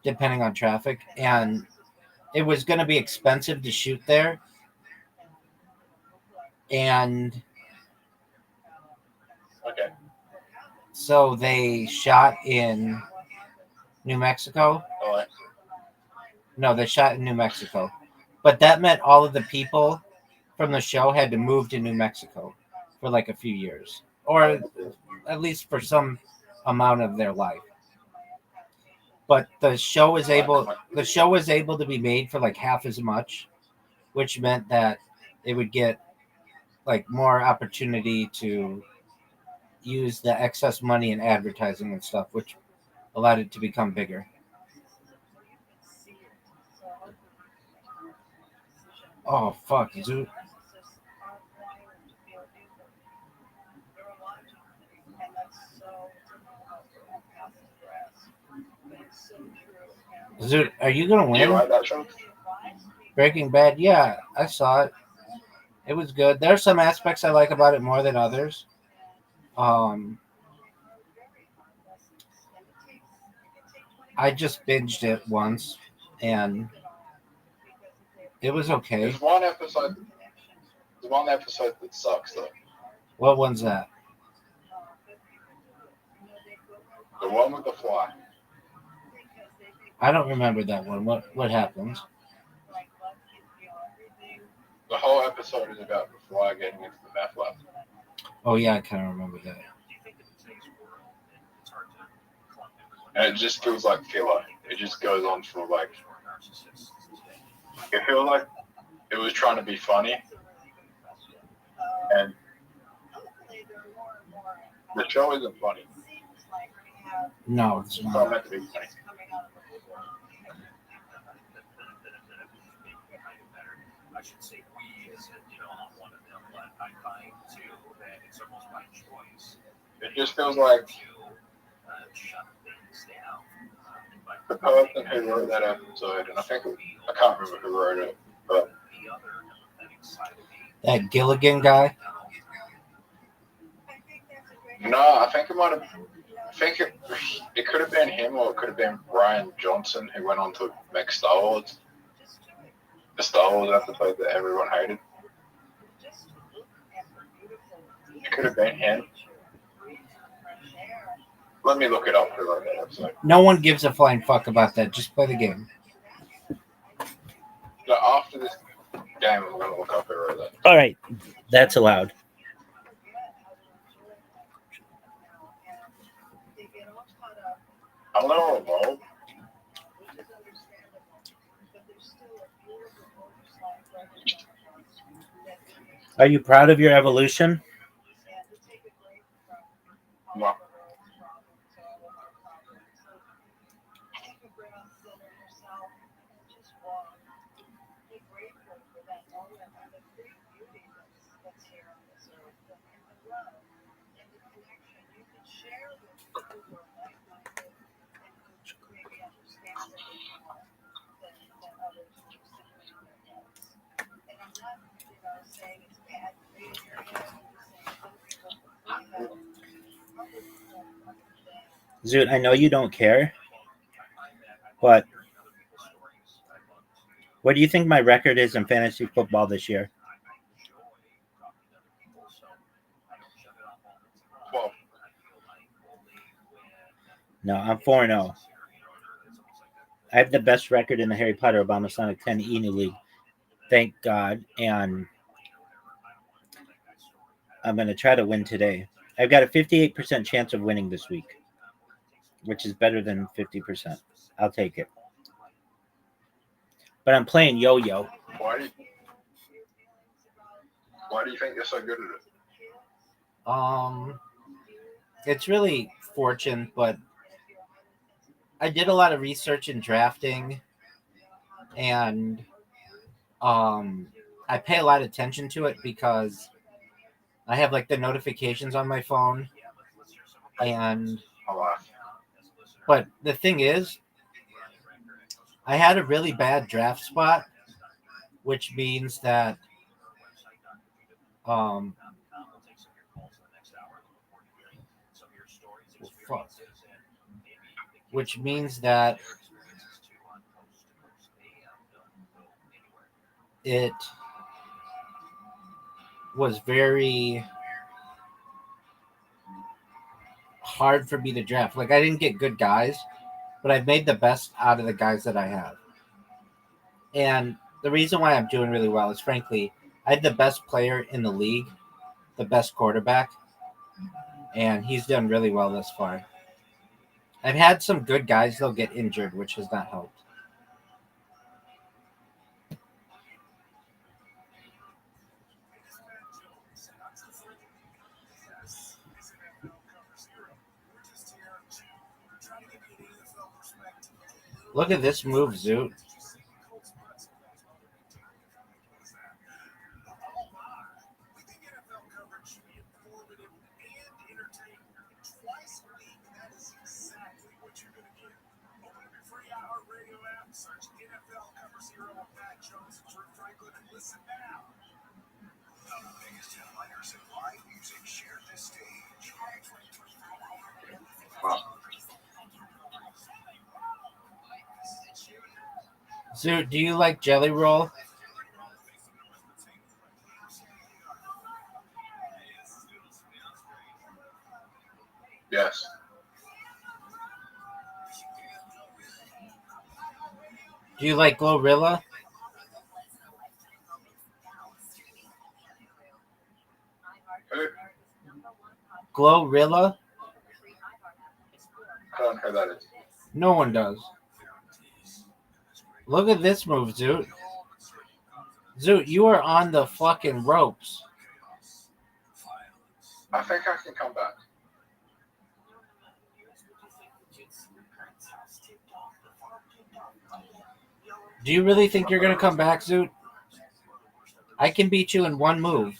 depending on traffic. And it was going to be expensive to shoot there. And Okay. so they shot in New Mexico. All right. No, they shot in New Mexico. But that meant all of the people from the show had to move to New Mexico for like a few years, or at least for some amount of their life. But the show was able to be made for like half as much, which meant that it would get like more opportunity to use the excess money in advertising and stuff, which allowed it to become bigger. Oh fuck, dude. Dude, are you gonna You win? like that show? Breaking Bad, yeah, I saw it. It was good. There are some aspects I like about it more than others. I just binged it once, and it was okay. There's one episode that sucks though. What one's that? The one with the fly. I don't remember that one. What happens? The whole episode is about the fly getting into the meth lab. Oh yeah, I kind of remember that. And it just feels like filler. It just goes on for like. I feel like it was trying to be funny, and the show isn't funny. No, it's It's not not. meant to be funny. should say we as in, I'm one of them, but I find too that it's almost by choice. It just feels like Shut things down. the person who wrote that episode, and I can't remember who wrote it, but The other empathetic side of me. That Gilligan guy. no, I think it could have been him, or it could have been Ryan Johnson, who went on to make Star Wars. The Star Wars episode that everyone hated. It could have been him. Let me look it up who wrote that episode. No one gives a flying fuck about that. Just play the game. So after this game, I'm going to look up who wrote that. All right, that's allowed. I'm a little involved. Are you proud of your evolution? No. Zoot, I know you don't care, but what do you think my record is in fantasy football this year? 12. No, I'm 4-0. I have the best record in the Harry Potter Obama Sonic 10 Enu League. Thank God. And I'm going to try to win today. I've got a 58% chance of winning this week, which is better than 50%. I'll take it. But I'm playing yo-yo. Why do you think you're so good at it? It's really fortune, but I did a lot of research in drafting, and I pay a lot of attention to it because I have like the notifications on my phone, and but the thing is, I had a really bad draft spot, which means that which means that it was very hard for me to draft. Like, I didn't get good guys, but I've made the best out of the guys that I have. And the reason why I'm doing really well is, frankly, I had the best player in the league, the best quarterback, and he's done really well thus far. I've had some good guys, though, get injured, which has not helped. Look at this move, Zoot. Zoot, do you like Jelly Roll? Yes. Do you like Glorilla? Who? Glorilla? I don't know who that is. No one does. Look at this move, Zoot. Zoot, you are on the fucking ropes. I think I can come back. Do you really think you're going to come back, Zoot? I can beat you in one move.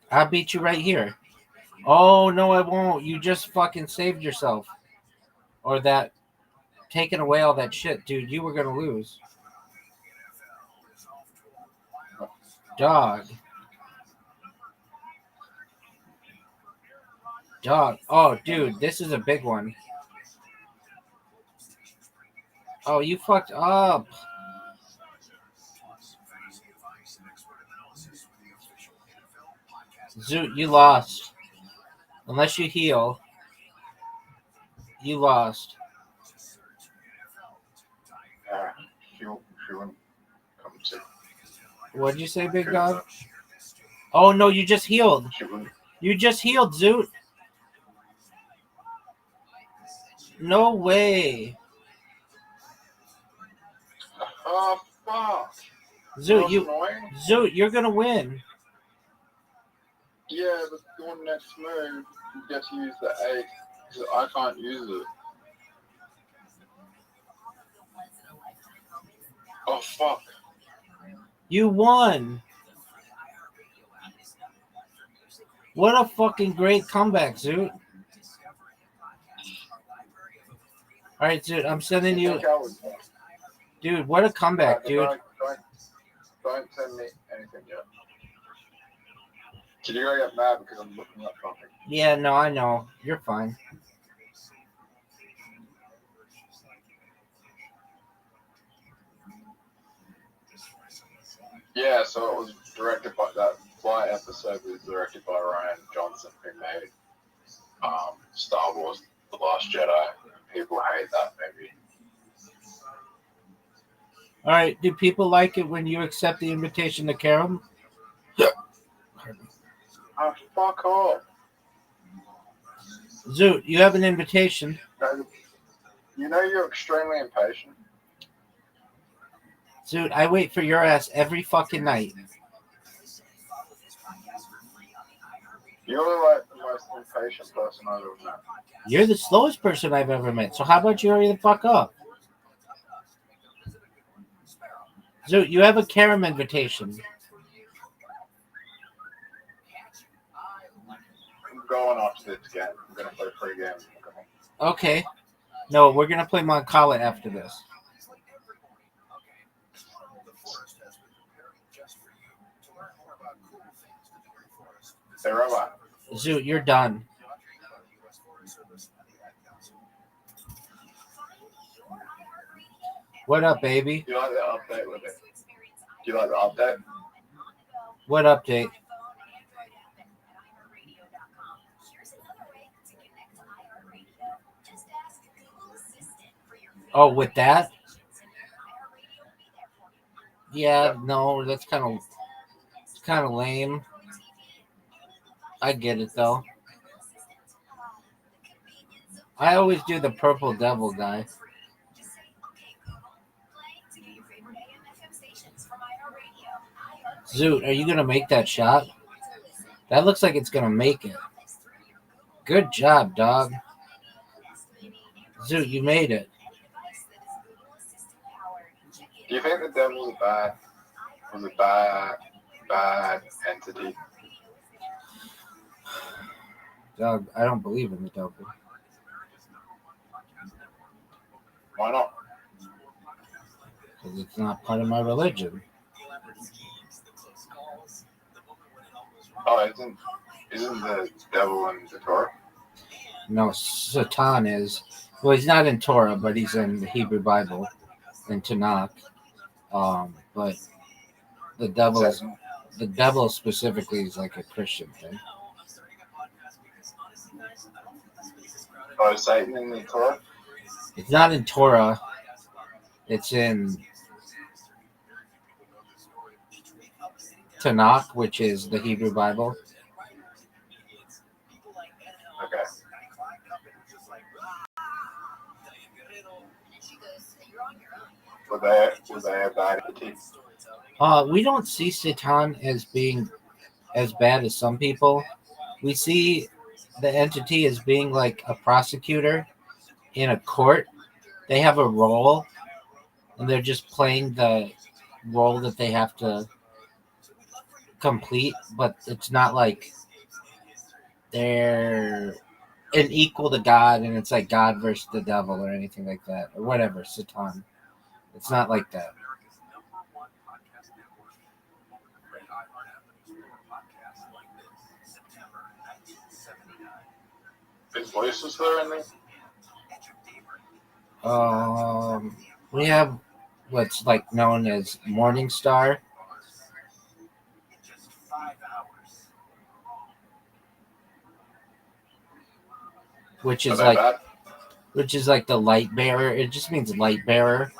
I'll beat you right here. Oh, no, I won't. You just fucking saved yourself. Or that, taking away all that shit. Dude, you were going to lose. Dog. Oh, dude, this is a big one. Oh, you fucked up. Zoot, you lost. Unless you heal, you lost. She wouldn't come to. What'd you say, big dog? Oh, no, you just healed. She wouldn't. You just healed, Zoot. No way. Oh, fuck. Zoot, Annoying? Zoot, you're going to win. Yeah, but the next move, you get to use the 8. Because I can't use it. Oh, fuck. You won. What a fucking great comeback, Zoot. All right, Zoot, I'm sending you. Dude, what a comeback, dude. Don't send me anything yet. Did you go get mad because I'm looking up something? Yeah, no, I know. You're fine. Yeah, so it was directed by that flight episode was directed by Ryan Johnson, who made Star Wars: The Last Jedi. People hate that movie. All right, do people like it when you accept the invitation to Karam? Oh, fuck off. Zoot, you have an invitation. You know you're extremely impatient. Zoot, I wait for your ass every fucking night. You're like the most impatient person I've ever met. You're the slowest person I've ever met. So how about you hurry the fuck up? Zoot, you have a Karam invitation. I'm going after this game. I'm going to play 3 games. Okay. No, we're going to play Moncala after this. Hey, Rabbi. Zoot, you're done. What up, baby? Do you like the update with it? Do you like the update? What update? Oh, with that? Yeah, no, that's kind of lame. I get it though. I always do the purple devil guy. Zoot, are you gonna make that shot? That looks like it's gonna make it. Good job, dog. Zoot, you made it. Do you think the devil's a bad entity? Dog, I don't believe in the devil. Why not? Because it's not part of my religion. Oh, isn't the devil in the Torah? No, Satan is. Well, he's not in Torah, but he's in the Hebrew Bible, in Tanakh. But the devil specifically is like a Christian thing. Oh, is Satan in the Torah? It's not in Torah. It's in Tanakh, which is the Hebrew Bible. Okay. Would they have bad entity? We don't see Satan as being as bad as some people. We see the entity is being like a prosecutor in a court. They have a role, and they're just playing the role that they have to complete, but it's not like they're an equal to God and it's like God versus the devil or anything like that or whatever, Satan. It's not like that. His voice was there in there? We have what's like known as Morning Star, which Are is they like bad? the light bearer. It just means light bearer.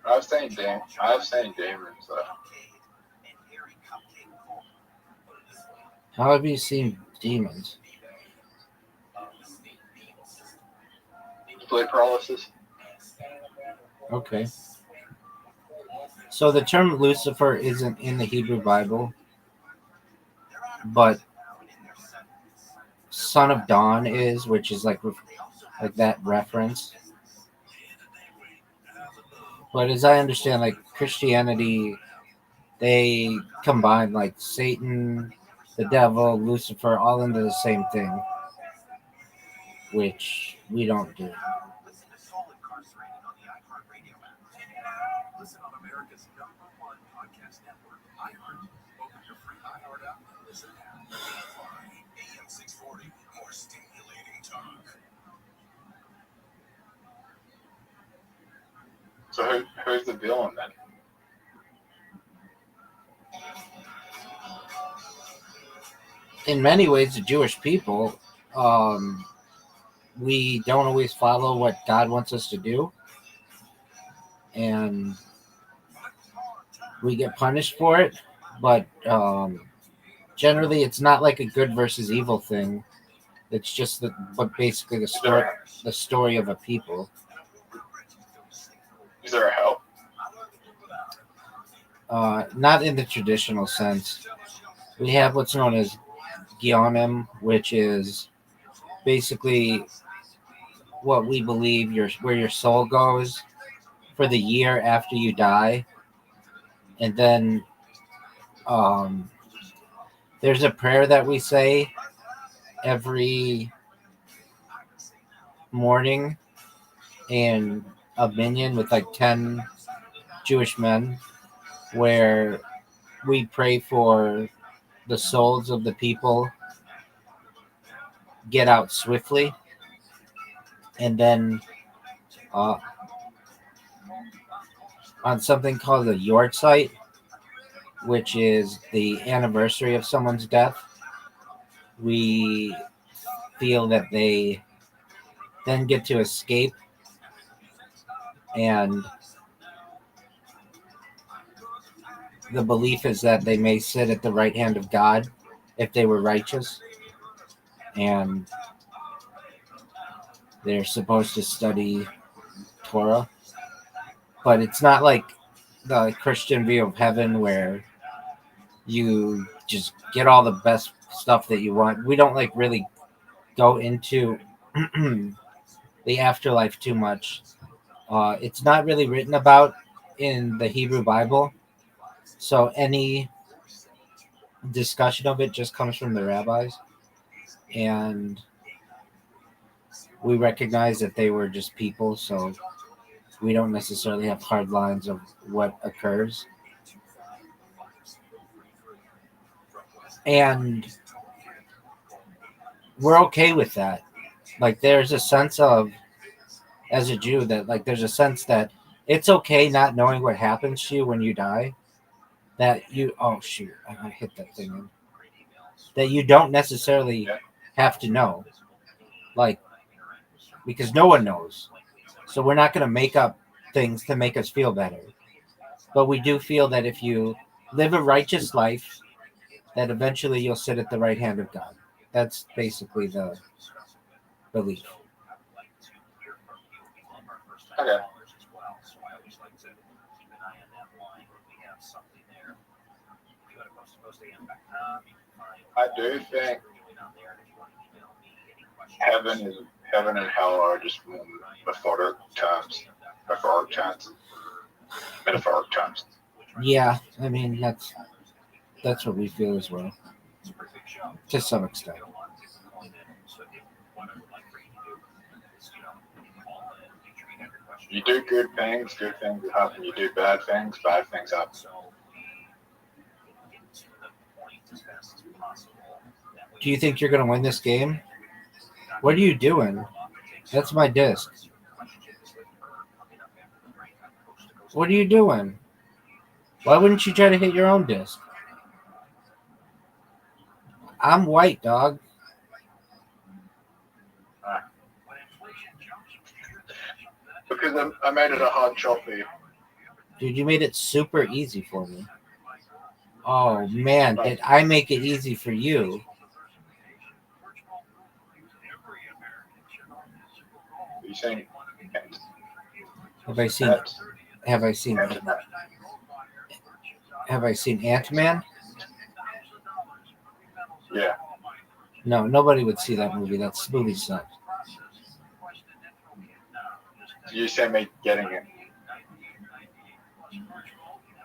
I've seen demons though. How have you seen demons? Sleep paralysis. Okay. So the term Lucifer isn't in the Hebrew Bible, but Son of Dawn is, which is like that reference. But as I understand, like Christianity, they combine like Satan, the devil, Lucifer, all into the same thing, which we don't do. So who's the villain then? In many ways, the Jewish people, we don't always follow what God wants us to do, and we get punished for it. But generally, it's not like a good versus evil thing. It's just but basically the story of a people. Is there a hell? Not in the traditional sense. We have what's known as Gionim, which is basically what we believe where your soul goes for the year after you die, and then there's a prayer that we say every morning in a minyan with like 10 Jewish men, where we pray for the souls of the people get out swiftly, and then uh, on something called the Yort site, which is the anniversary of someone's death, we feel that they then get to escape, and the belief is that they may sit at the right hand of God if they were righteous, and they're supposed to study Torah. But it's not like the Christian view of heaven where you just get all the best stuff that you want. We don't like really go into the afterlife too much. It's not really written about in the Hebrew Bible, so any discussion of it just comes from the rabbis, and we recognize that they were just people, so we don't necessarily have hard lines of what occurs. And we're okay with that. Like, there's a sense of, as a Jew, that like there's a sense that it's okay not knowing what happens to you when you die. That you, oh shoot, I hit that thing in. That you don't necessarily have to know, like, because no one knows. So we're not going to make up things to make us feel better. But we do feel that if you live a righteous life that eventually you'll sit at the right hand of God. That's basically the belief. Okay. I do think heaven and hell are just more metaphoric terms. Yeah, I mean that's what we feel as well, to some extent. You do good things will happen. You do bad things happen. Do you think you're gonna win this game? What are you doing? That's my disc. What are you doing? Why wouldn't you try to hit your own disc? I'm white, dog. Because I made it a hard shot for you. Dude, you made it super easy for me. Oh man, did I make it easy for you? Are you saying Have I seen have I seen have I seen Ant-Man? Yeah. No, nobody would see that movie. That movie sucked. You say me getting it.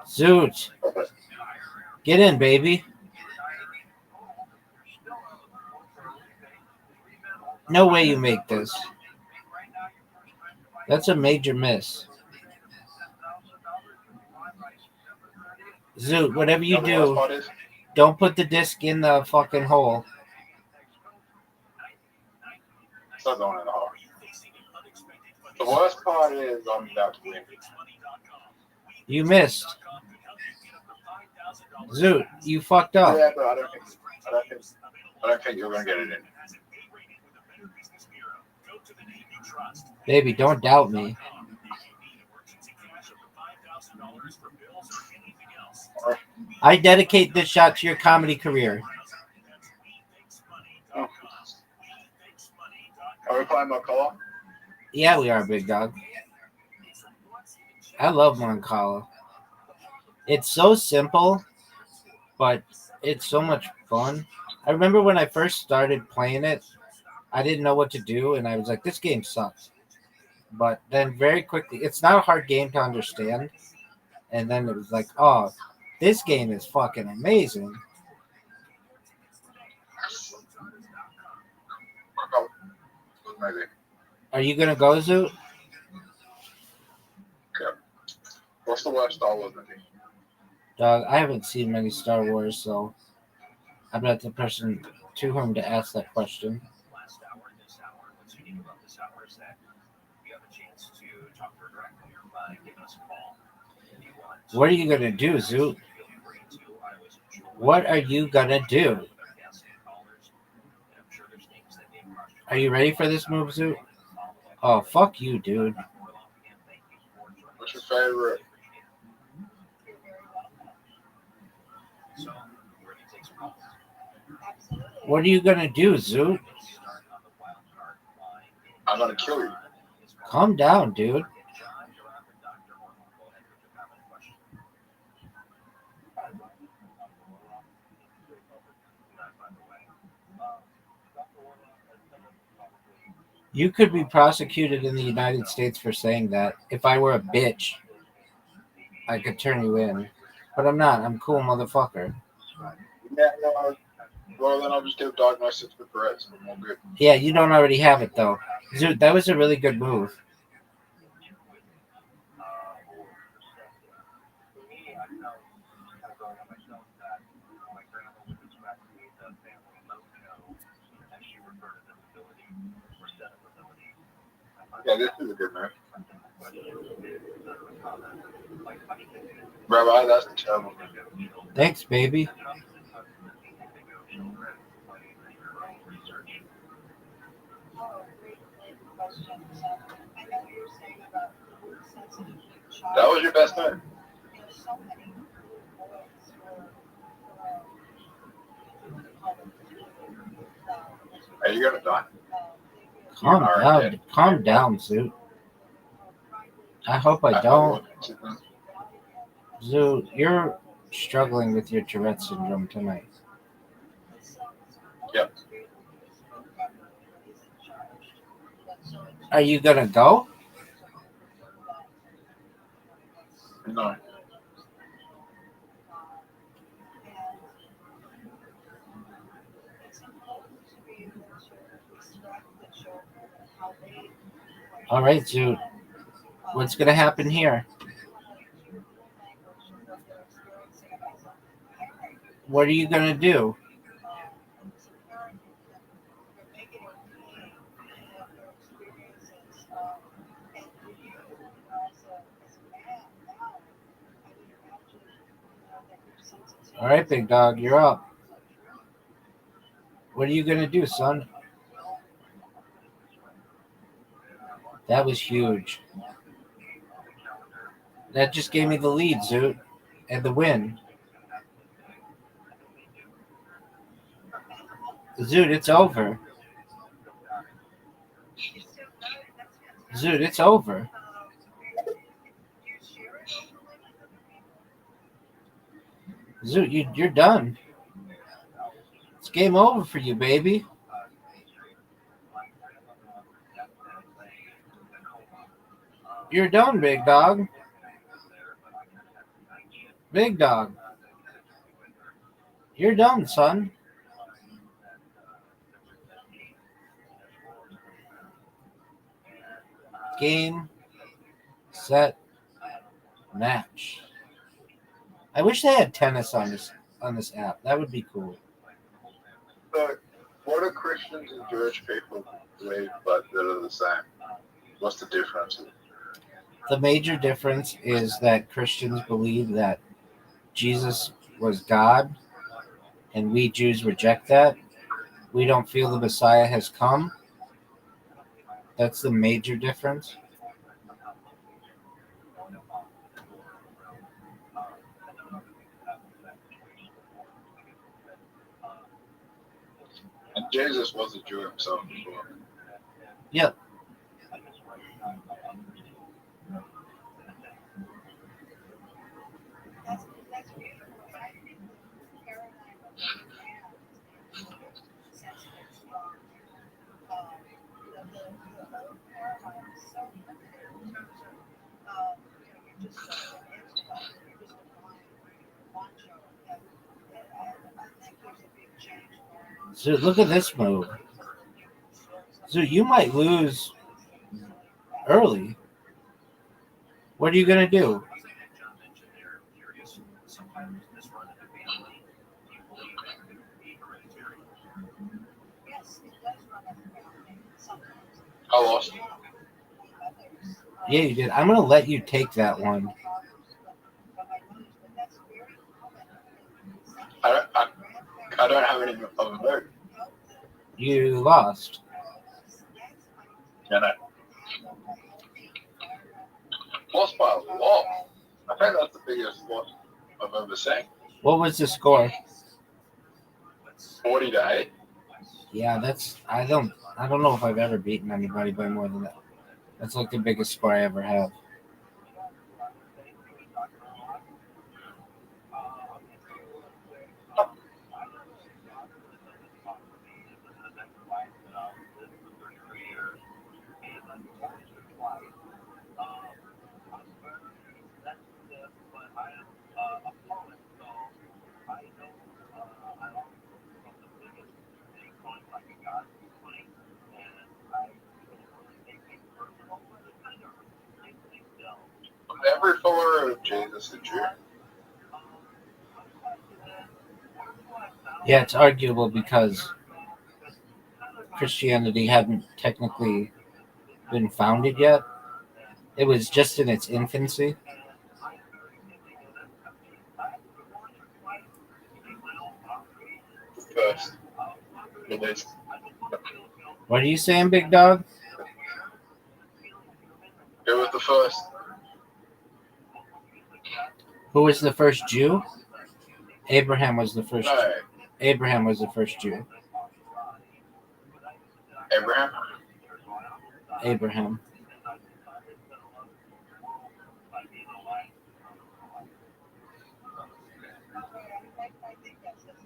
Zoot. Get in, baby. No way you make this. That's a major miss. Zoot, whatever you do, don't put the disc in the fucking hole. It's not going in the hole. The worst part is I'm about to win. You missed. Zoot, you fucked up. Yeah, but I don't think you're gonna get it in. Baby, don't doubt me. I dedicate this shot to your comedy career. Oh. Are we playing my color? Yeah, we are, big dog. I love Moncala. It's so simple, but it's so much fun. I remember when I first started playing it, I didn't know what to do, and I was like, this game sucks. But then very quickly, it's not a hard game to understand. And then it was like, oh, this game is fucking amazing. Oh, maybe. Are you going to go, Zoot? Yeah. What's the worst Star Wars movie? Dog, I haven't seen many Star Wars, so I'm not the person to whom to ask that question. What are you going to do, Zoot? What are you going to do? Are you ready for this move, Zoot? Oh, fuck you, dude. What's your favorite? What are you going to do, Zoot? I'm gonna kill you. Calm down, dude. You could be prosecuted in the United States for saying that. If I were a bitch, I could turn you in. But I'm not. I'm a cool motherfucker. Yeah, well, then I'll just do a diagnosis with Perez. I'm all good. Yeah, you don't already have it, though. Dude, that was a really good move. Yeah, this is a good move. Rabbi, that's terrible. Thanks, baby. That was your best move. Are you gonna die? Calm down, Zoot. I hope I I don't. look into them. Zoot, you're struggling with your Tourette syndrome tonight. Yep. Are you gonna go? No. All right, Zoot. What's gonna happen here? What are you gonna do? All right, big dog, you're up. What are you gonna do, son? That was huge. That just gave me the lead, Zoot, and the win. Zoot, it's over. Zoot, it's over. Zoot, you're done. It's game over for you, baby. You're done, big dog. Big dog. You're done, son. Game, set, match. I wish they had tennis on this app. That would be cool. So, what do Christians and Jewish people believe, but that are the same? What's the difference? The major difference is that Christians believe that Jesus was God, and we Jews reject that. We don't feel the Messiah has come. That's the major difference. And Jesus was a Jew himself before. Yep. Zoot, look at this move. Zoot, you might lose early. What are you going to do? I lost. Yeah, you did. I'm going to let you take that one. I don't have any of a vote. You lost. Can I? Lost by a lot. I think that's the biggest loss I've ever seen. What was the score? 40-8. Yeah, I don't know if I've ever beaten anybody by more than that. That's like the biggest score I ever have. Every follower of Jesus is a Jew. Yeah, it's arguable because Christianity hadn't technically been founded yet. It was just in its infancy. First. At least. What are you saying, big dog? It was the first. Who was the first Jew? Abraham was the first. No. Abraham was the first Jew. Abraham? Abraham.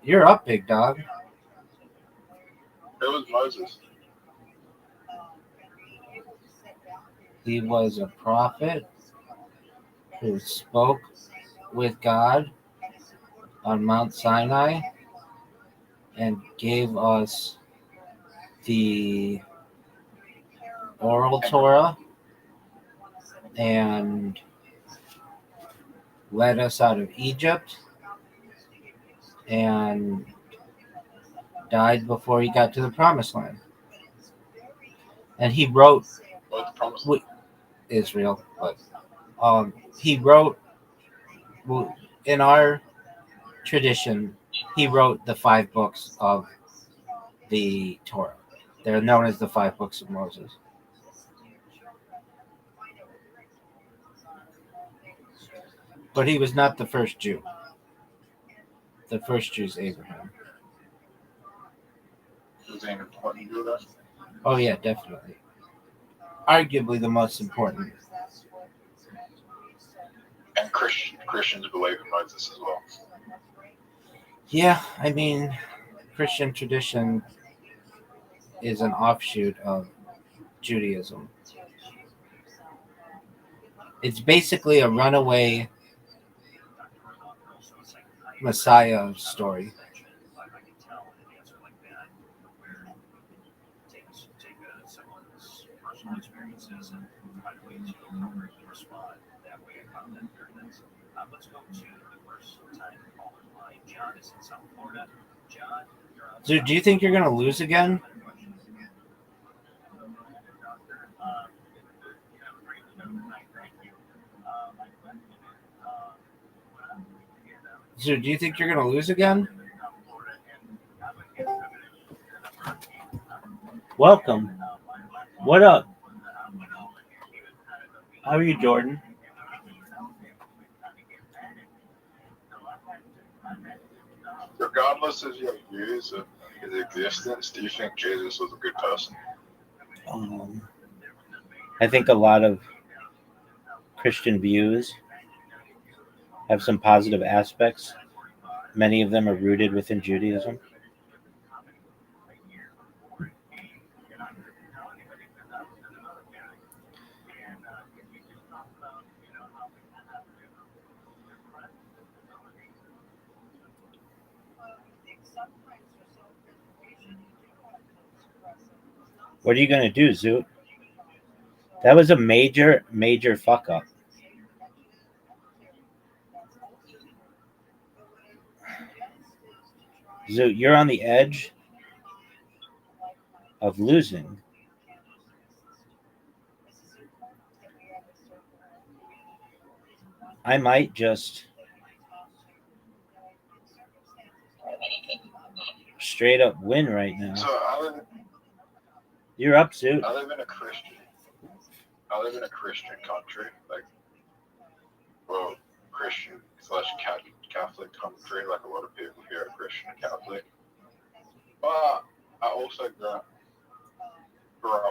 You're up, big dog. It was Moses. He was a prophet who spoke with God on Mount Sinai and gave us the oral Torah and led us out of Egypt and died before he got to the promised land. And he wrote What's the promise? Israel, but he wrote in our tradition, he wrote the 5 books of the Torah. They're known as the 5 books of Moses. But he was not the first Jew. The first Jew is Abraham. Was he an important Jew then? Oh yeah, definitely. Arguably the most important. And Christians believe in Moses as well. Yeah, I mean, Christian tradition is an offshoot of Judaism. It's basically a runaway Messiah story. Experiences and find a way to appropriately respond that way. I found that very nice. Let's go to the first time caller line. John is in South Florida. John, you're on. Dude, do you think you're gonna lose again? Dude, do you think you're gonna lose again? Welcome. What up? How are you, Jordan? Regardless of your views of his existence, do you think Jesus was a good person? I think a lot of Christian views have some positive aspects. Many of them are rooted within Judaism. What are you going to do, Zoot? That was a major, major fuck up. Zoot, you're on the edge of losing. I might just straight up win right now. So You're up, Zoot. I live in a Christian country, like, well, Christian/Catholic country, like a lot of people here are Christian and Catholic. But I also grew up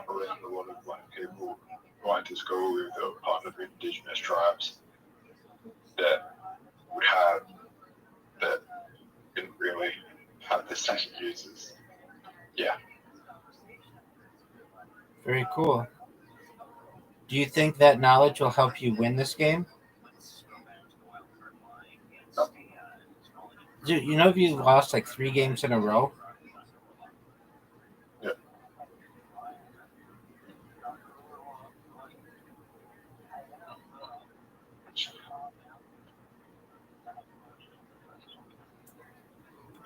around a lot of like people going to school with a part of indigenous tribes that didn't really have the same uses. Yeah. Very cool. Do you think that knowledge will help you win this game? Dude, you know if you lost like 3 games in a row? Yeah.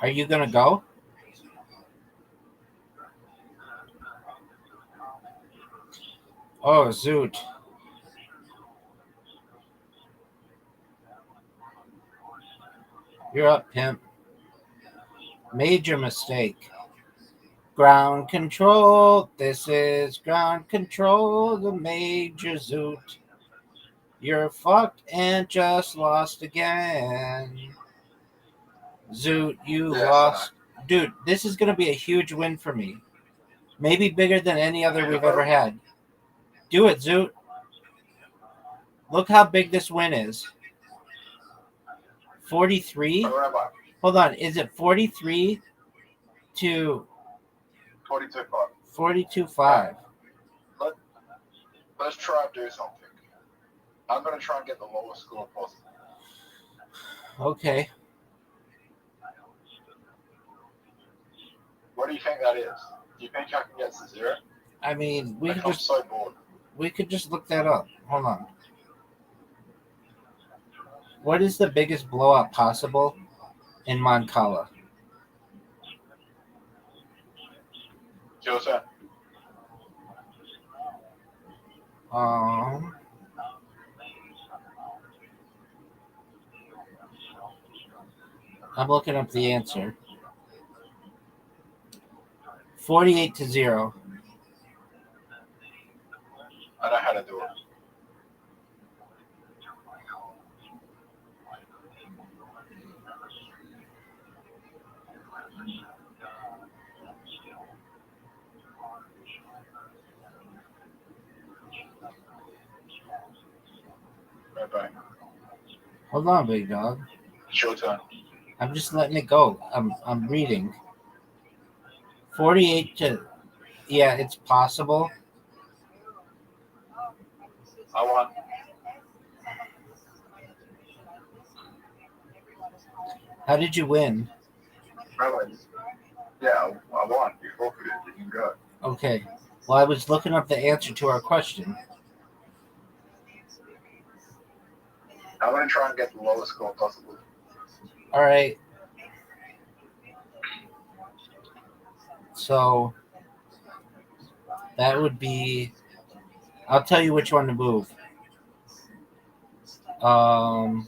Are you gonna go? Oh, Zoot. You're up, pimp. Major mistake. Ground control. This is ground control. The Major Zoot. You're fucked and just lost again. Zoot, you Yes, lost. Dude, this is going to be a huge win for me. Maybe bigger than any other we've ever had. Do it, Zoot. Look how big this win is. 43? What am I? Hold on. Is it 43 to 42-5. 42-5? Let's try and do something. I'm going to try and get the lowest score possible. Okay. What do you think that is? Do you think I can get to 0? I mean, I'm so bored. we could just look that up. Hold on. What is the biggest blowout possible in Moncala? Your turn. I'm looking up the answer. 48-0. I know how to do it. Bye-bye. Hold on, big dog. It's your turn. I'm just letting it go. I'm reading. 48 to, yeah, it's possible. I won. How did you win? Yeah, I won. You forfeited. You can go. Okay. Well, I was looking up the answer to our question. I'm going to try and get the lowest score possible. All right. So that would be. I'll tell you which one to move. Well,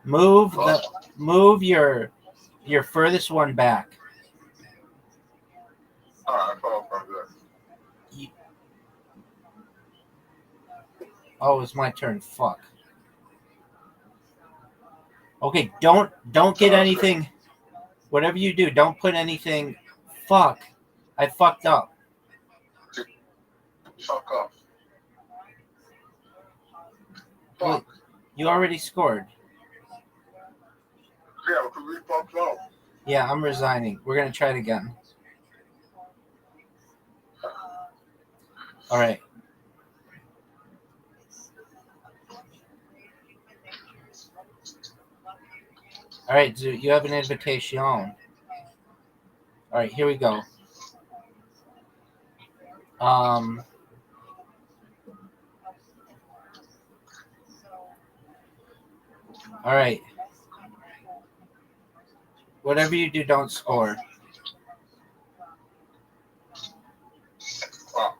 Move your furthest one back. all right, I thought from there. Oh, it's my turn. Fuck. Okay, don't get anything. Whatever you do, don't put anything. Fuck. I fucked up. Fuck off. Wait, Fuck. you already scored. Yeah, because we fucked up. Yeah, I'm resigning. We're gonna try it again. All right. All right, Zoo, you have an invitation. All right, here we go. All right. Whatever you do, don't score. Wow.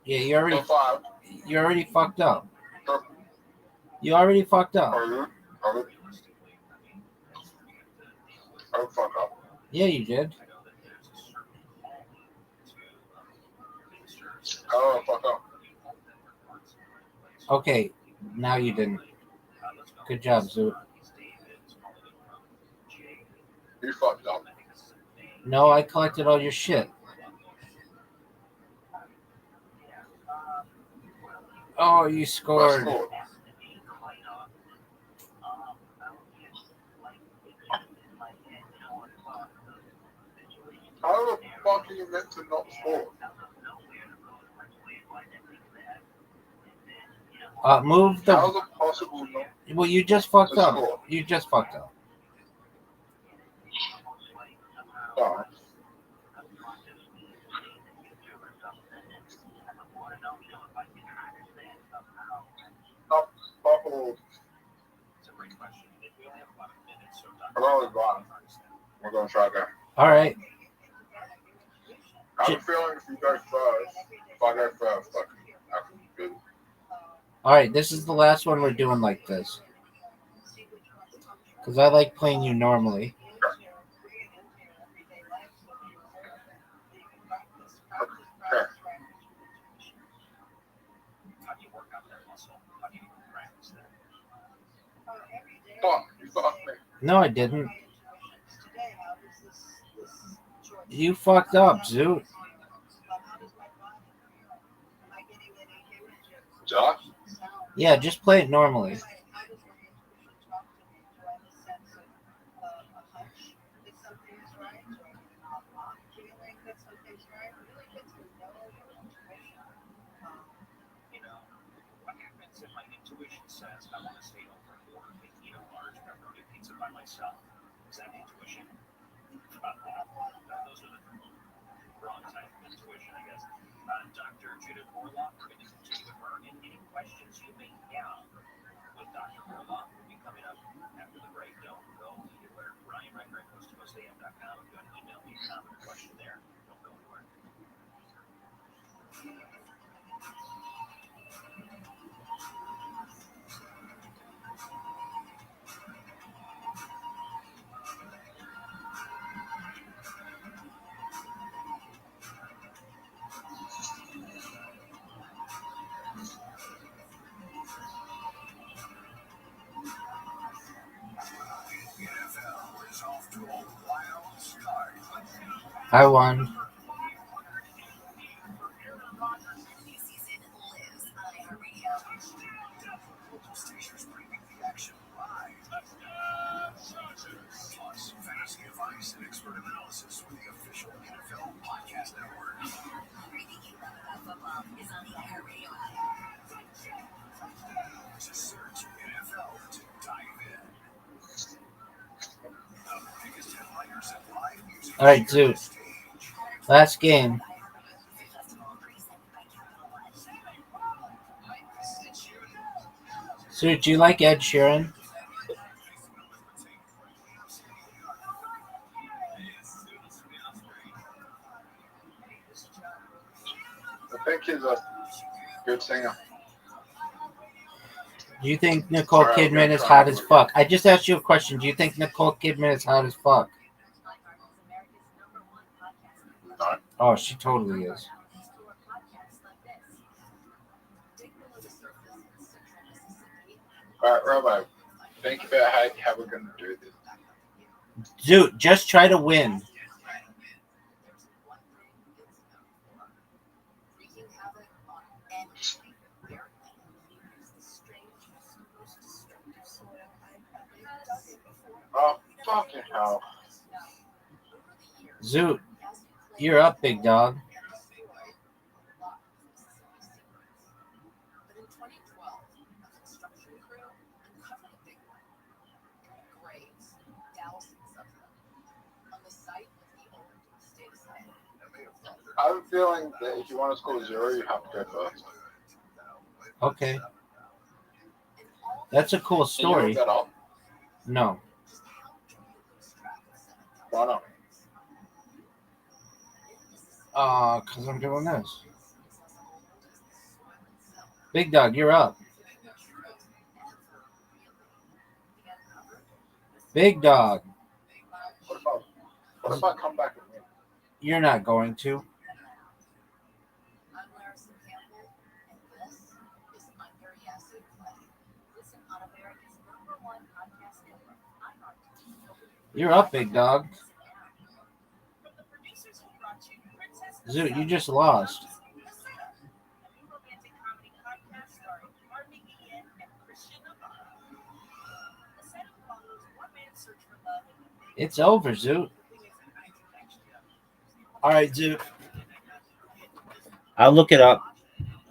Yeah, you already Five. fucked up. You already fucked up. Oh, fuck up. Yeah, you did. Oh, fuck up. Okay, now you didn't. Good job, Zoo. You fucked up. No, I collected all your shit. Oh, you scored. How the fuck are you meant to not score? Move the. How's it possible not? Well, you just fucked to up. score? You just fucked up. Alright. Oh, I'm always wrong. We're gonna try again. All right. I have a feeling if you go first, if I go first, I can do. All right. This is the last one we're doing like this. Because I like playing you normally. Okay. Fuck, you fucked me. No, I didn't. You fucked up, Zoot. Josh? Yeah, just play it normally. What happens if my intuition says I want to stay home for more and eat a large pepperoni pizza by myself? Is that intuition? Those are the wrong type of intuition, I guess. Dr. Judith Orloff, we're going to continue with her and any questions you may have with Dr. Orloff will be coming up after the break. Don't go anywhere. Ryan Reckrick, coasttocoastam.com. If you want to email me a comment or question there, don't go anywhere. I won. Fantasy advice and expert analysis with the official NFL Podcast Network. Just search NFL to dive in. The biggest headliners and live music. All right, Zoot. Last game. Zoot, do you like Ed Sheeran? I think he's a good singer. Do you think Nicole Alright, I'm Kidman gonna is try hot and as look fuck? I just asked you a question. Do you think Nicole Kidman is hot as fuck? No. Oh, she totally is. Alright, Rabbi, think about how we're going to do this. Zoot, just try to win. Oh, fucking hell. Zoot, you're up, big dog. I have a feeling that if you want to score 0, you have to go first. Okay. That's a cool Can you story. look that up? No. Why not? Because I'm doing this. Big dog, you're up. Big dog, What if I come back and win? you're not going to. You're up, big dog. Zoot, you just lost. It's over, Zoot. All right, Zoot. I'll look it up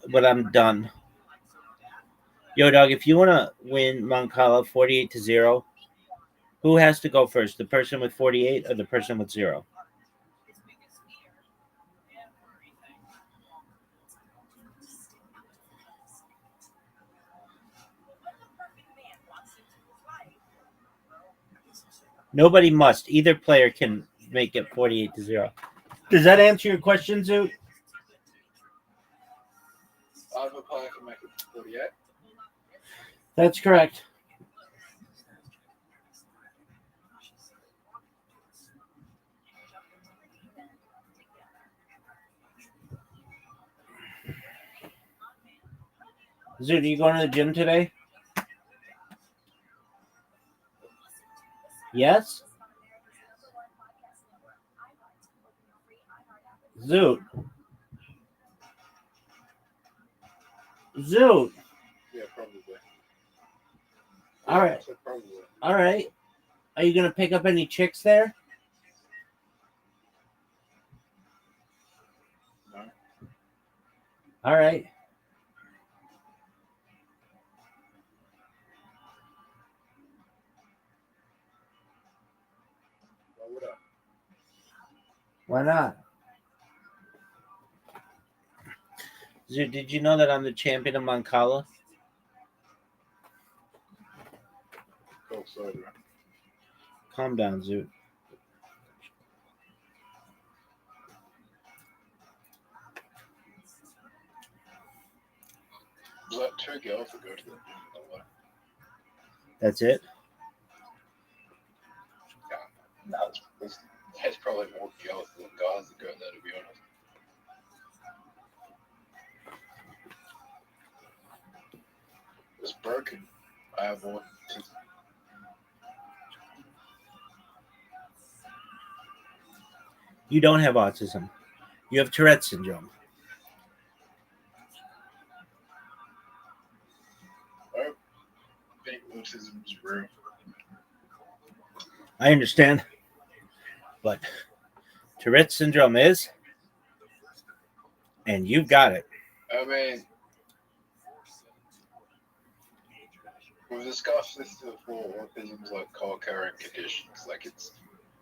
when I'm done. Yo, dog, if you want to win Moncala 48-0, who has to go first? The person with 48 or the person with 0? Nobody must. Either player can make it 48-0. Does that answer your question, Zoot? Either player can make it 48. That's correct. Zoot, are you going to the gym today? Yes? Zoot. Zoot. Yeah, probably. All right. I said probably. All right. Are you gonna pick up any chicks there? No. All right. Why would I? Why not? Zoot, did you know that I'm the champion of Moncala? Cold soda. Calm down, Zoot. Was that 2 girls that go to the gym? By the way? That's it. No, there's probably more girls than guys that go there, to be honest. It's broken. I have one. You don't have autism. You have Tourette syndrome. I think autism is real. I understand. But Tourette syndrome is, and you've got it. I mean, we've discussed this before. Autism's like co-occurring conditions. Like, it's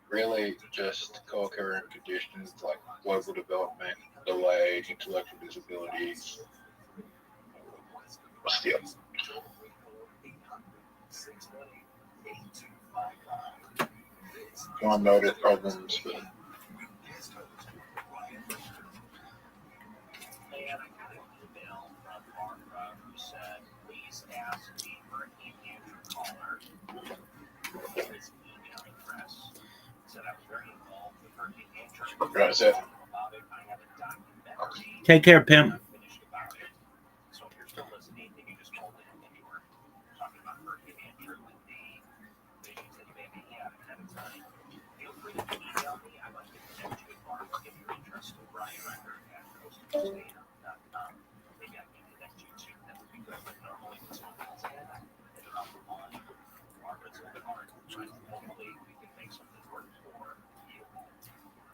really just co-occurring conditions like global development, delay, intellectual disabilities. Still. Non-noted problems, but that's it. Take care, pimp.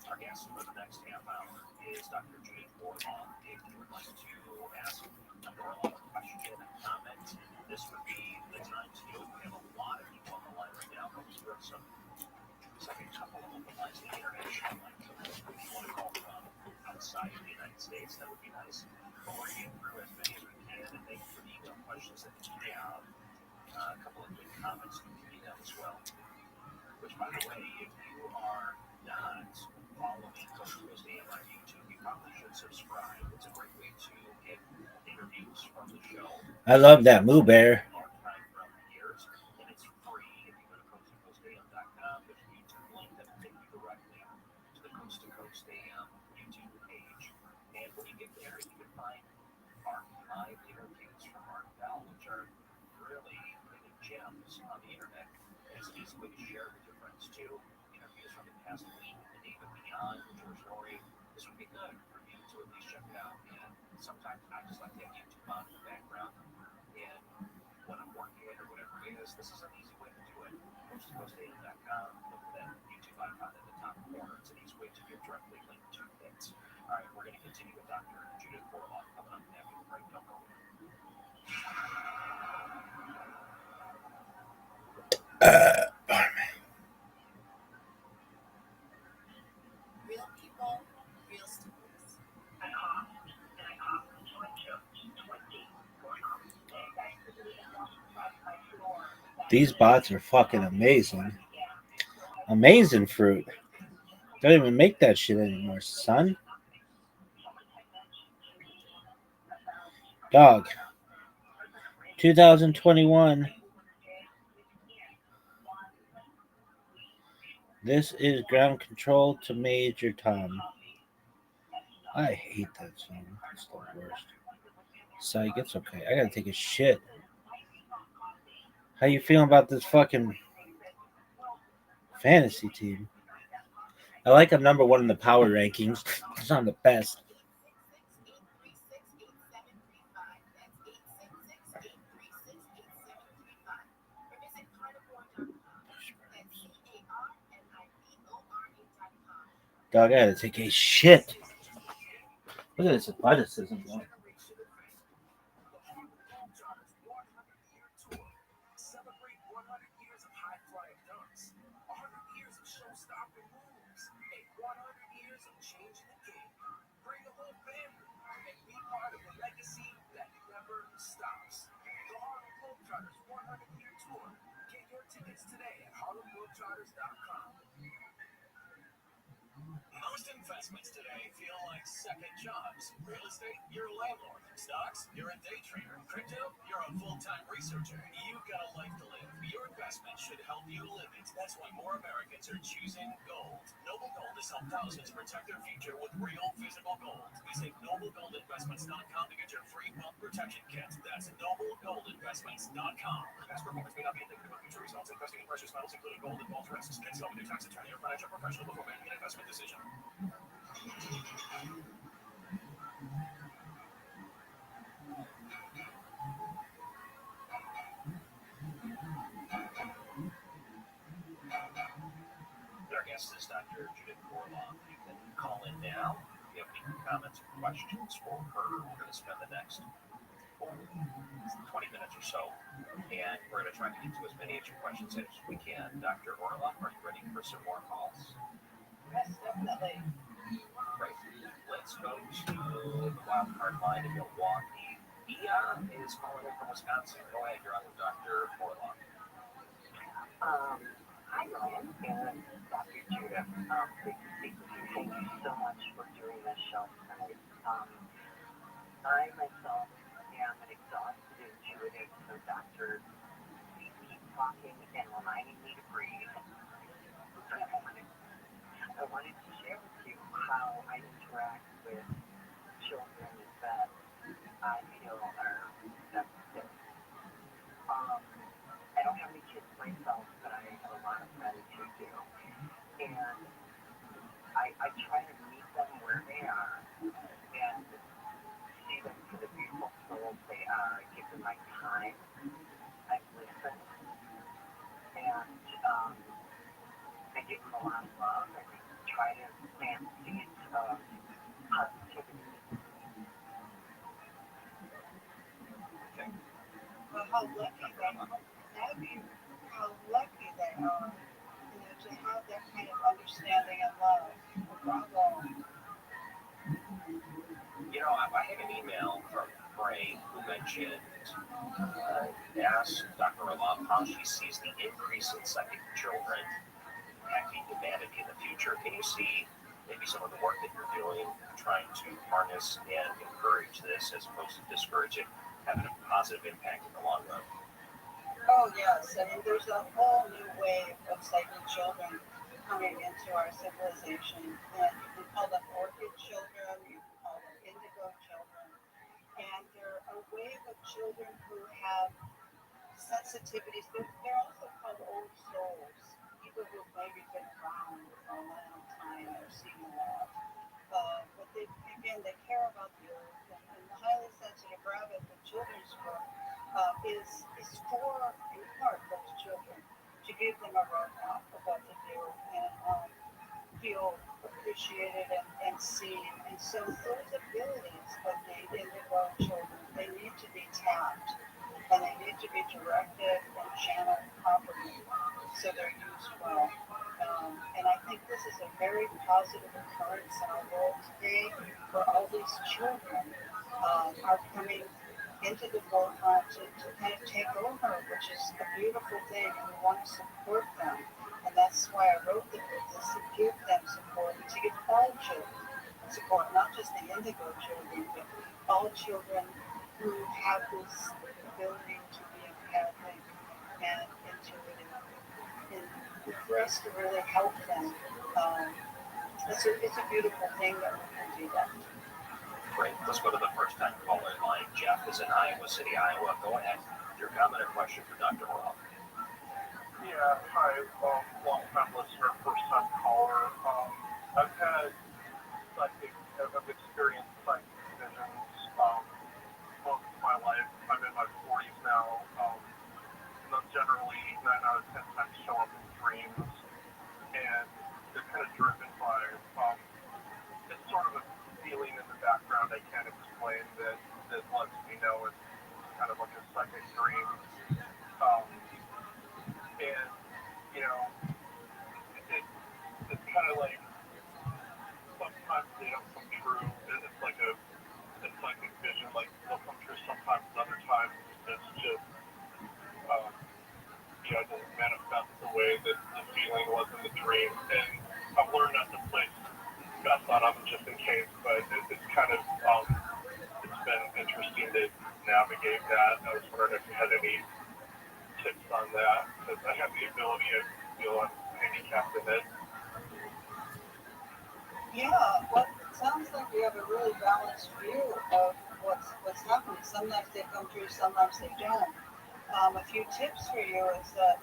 Our guest for the next half hour is Dr. Judith Warlock. If you would like to ask Dr. Warlock a question, comment, this would be the time to do it. We have a lot of people on the line right now. But we're some second couple of open lines in the international line. If you want to call from outside of the United States, that would be nice. But we're getting through as many as we can. And thank you for the email questions that you have. A couple of good comments from the email as well. Which, by the way, if you are not following Coast to Coast AM on YouTube, you probably should subscribe. It's a great way to get interviews from the show. I love that Moo Bear. Archive from years, and it's free if you go to coasttocoastam.com. There's a YouTube link that will take you directly to the Coast to Coast AM YouTube page. And when you get there, you can find archive interviews from Art Bell, which are really gems on the internet. It's an easy way to share with your friends too. Interviews from the past week and even beyond with your story. This would be good for you to at least check it out. And sometimes I just like to have YouTube on in the background. And when I'm working or whatever it is, this is an easy way to do it. CoastToCoastAM.com. Look for that YouTube icon in the top corner. It's an easy way to get directly linked to things. All right, we're going to continue with Dr. Judith Warlock coming up after the break. Don't go away. Real people, real stories. These bots are fucking amazing. Amazing fruit. Don't even make that shit anymore, son. Dog. 2021. This is Ground Control to Major Tom. I hate that song. It's the worst. Psych, it's okay. I gotta take a shit. How you feeling about this fucking fantasy team? I like him number one in the power rankings. He's not the best. Dog, I gotta take a shit. Look at this athleticism. Going. Celebrate 100 years of high-flying dunks, 100 years of show-stopping moves, and 100 years of changing the game. Bring the whole family and be part of a legacy that never stops. The Harlem Globetrotters 100-year tour. Get your tickets today at harlemglobetrotters.com. Most investments today feel like second jobs. Real estate, you're a landlord. Stocks, you're a day trader. Crypto, you're a full-time researcher. You've got a life to live. Your investment should help you live it. That's why more Americans are choosing gold. Noble Gold has helped thousands protect their future with real physical gold. Visit noblegoldinvestments.com to get your free wealth protection kit. That's noblegoldinvestments.com. Past performance may not be indicative of future results. Investing in precious metals, including gold, involves risks. Consult with your tax attorney or financial professional before making an investment decision. Our guest is Dr. Judith Orloff. You can call in now if you have any comments or questions for her. We're going to spend the next 20 minutes or so, and we're going to try to get to as many of your questions as we can. Dr. Orloff, are you ready for some more calls? Yes, definitely. Great. Let's go to the wild card line in Milwaukee. Ian is calling in from Wisconsin. Go ahead, you're on with Dr. Orloff. Hi, Ryan and Dr. Judith. Thank you so much for doing this show tonight. I myself am an exhausted intuitive, so doctors keep talking and reminding me to breathe. I wanted to share with you how I interact with children that I feel are sensitive. I don't have any kids myself, but I have a lot of friends who do. And I try to meet them where they are and see them for the beautiful souls they are. I give them my time. I listen. And I give them a lot of love. And I try to plant seeds of positivity. Okay. Well, how lucky they have you. How lucky they are, to have that kind of understanding and love. Bravo. You know, I had an email from Ray who mentioned, asked Dr. Orloff how she sees the increase in psychic children impacting humanity in the future. Can you see maybe some of the work that you're doing, trying to harness and encourage this as opposed to discourage it, having a positive impact in the long run? Oh, yes. I mean, there's a whole new wave of psychic children coming into our civilization. And you can call them orchid children, you can call them indigo children. And they're a wave of children who have sensitivities. They're also called old souls, people who've maybe been around for a long time or seen a lot. But they care about the earth. And the highly sensitive rabbit, the children's book, is for, in part, those children, to give them a roadmap of what to do and feel appreciated and seen. And so those abilities of the indigo children, they need to be tapped and they need to be directed and channeled properly so they're used well. And I think this is a very positive occurrence in our world today where all these children are coming into the forefront to kind of take over, which is a beautiful thing, and we want to support them. And that's why I wrote the book, is to give them support, and to give all children support, not just the indigo children, but all children who have this ability to be empathic and intuitive. And for us to really help them, it's a beautiful thing that we can do that. Great. Let's go to the first time caller line. Jeff is in Iowa City, Iowa. Go ahead. Your comment or question for Dr. Orloff. Yeah, hi, long time listener, first time caller. I've had psychic, I've experienced psychic visions most of my life. I'm in my 40s now. And they'll generally 9 out of 10 times show up in dreams, and they're kind of driven by it's sort of a feeling in the background I can't explain that lets me know it's kind of like a psychic dream. Um, and you know, it it's kind of like sometimes they don't come true. It's like a psychic vision, like they'll come true sometimes, and other times it's just um, it doesn't manifest the way that the feeling was in the dream. And I've learned not to place bets on them just in case, but it's kind of it's been interesting to navigate that. I was wondering if you had any tips on that, because I have the ability to feel I'm handicapped in it. Yeah, well, it sounds like you have a really balanced view of what's happening. Sometimes they come true, sometimes they don't. A few tips for you is that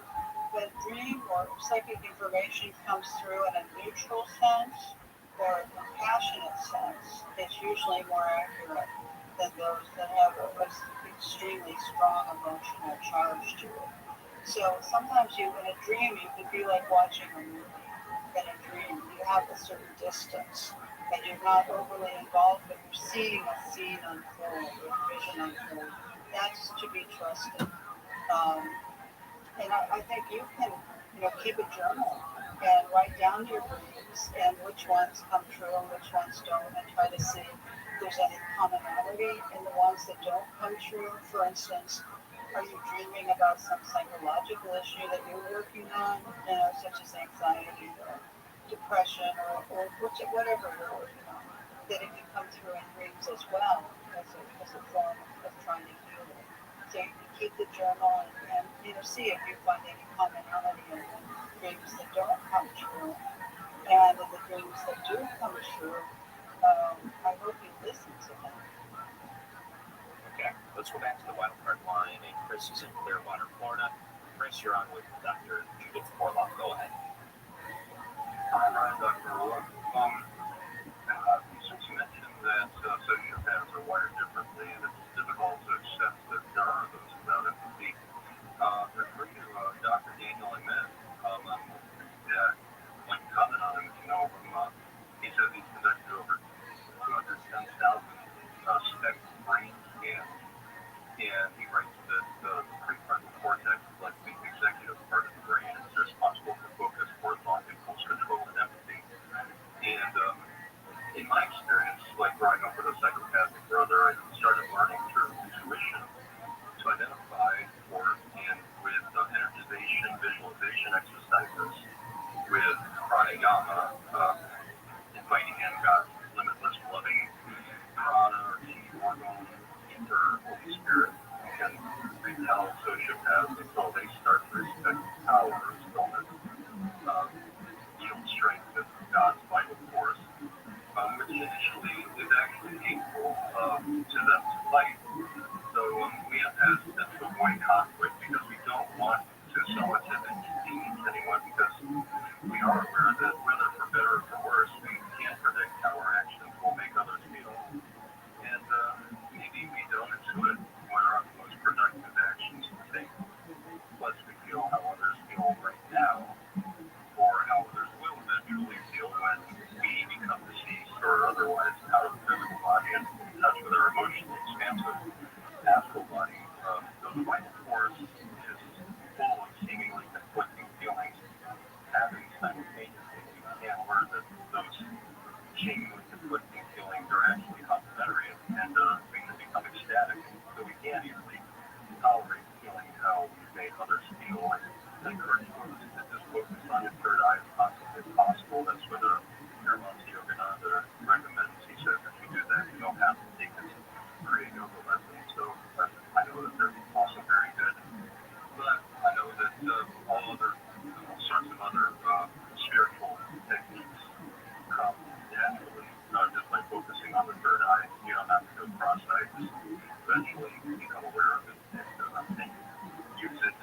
when dream or psychic information comes through in a neutral sense or a compassionate sense, it's usually more accurate than those that have an extremely strong emotional charge to it. So sometimes in a dream, you could be like watching a movie. In a dream, you have a certain distance and you're not overly involved, but you're seeing a scene unfold or a vision unfold. That's to be trusted. Um, and I think you can, keep a journal and write down your dreams and which ones come true and which ones don't, and try to see if there's any commonality in the ones that don't come true. For instance, are you dreaming about some psychological issue that you're working on, such as anxiety or depression or whatever you're working on? That it can come through in dreams as well as a form of trying to heal it. So you can keep the journal and see if you find any commonality in the dreams that don't come true. And in the dreams that do come true, I hope you listen to them. Okay, let's go back to the wild card line, and Chris is in Clearwater, Florida. Chris, you're on with Dr. Judith Orloff. Go ahead. Hi, Ryan, Dr. Orloff. Since you mentioned that sociopaths are wired differently and it's difficult to accept that there are those without empathy, refer to Dr. Daniel Amen. Yeah, like comment on him if you know him. He says he's conducted over 210,000 SPECT brain scans, and he writes that the prefrontal cortex is like the executive part of the brain. It's responsible for focus, forethought, impulse control, and empathy. And in my experience, like growing up with a psychopathic brother, I started learning through intuition to identify for and with energization, visualization exercises, with pranayama, inviting in God's limitless, loving prana or chi, orgone, ether, Holy Spirit, can repel sociopaths until they start to respect power, stillness, um, yield strength as God's vital force, which initially is actually painful to them to fight. So we have had to avoid conflict because we don't want to so much as inconvenience anyone, because we are aware that whether for better or for worse, we can't predict how our actions will make others feel. And maybe we don't intuit what are the most productive actions to take. Plus, we feel how others feel right now, or how others will eventually feel when we become deceased or otherwise out of the physical body and in touch with our emotionally expansive astral body. So the vital force is full of seemingly conflicting feelings happening simultaneously. We can't learn that those seemingly conflicting feelings are actually complementary, and we can become ecstatic. So we can't easily tolerate feeling how we've made others feel. I encourage folks to just focus on your third eye as constantly as possible. That's what Paramount Yogananda recommends. He says if you do that, you don't have to take his Kriya Yoga lessons. So I know that they're also very good. But I know that all sorts of other spiritual techniques come naturally, just by focusing on the third eye. You don't have to go cross-eyed. Just eventually become aware of it and use it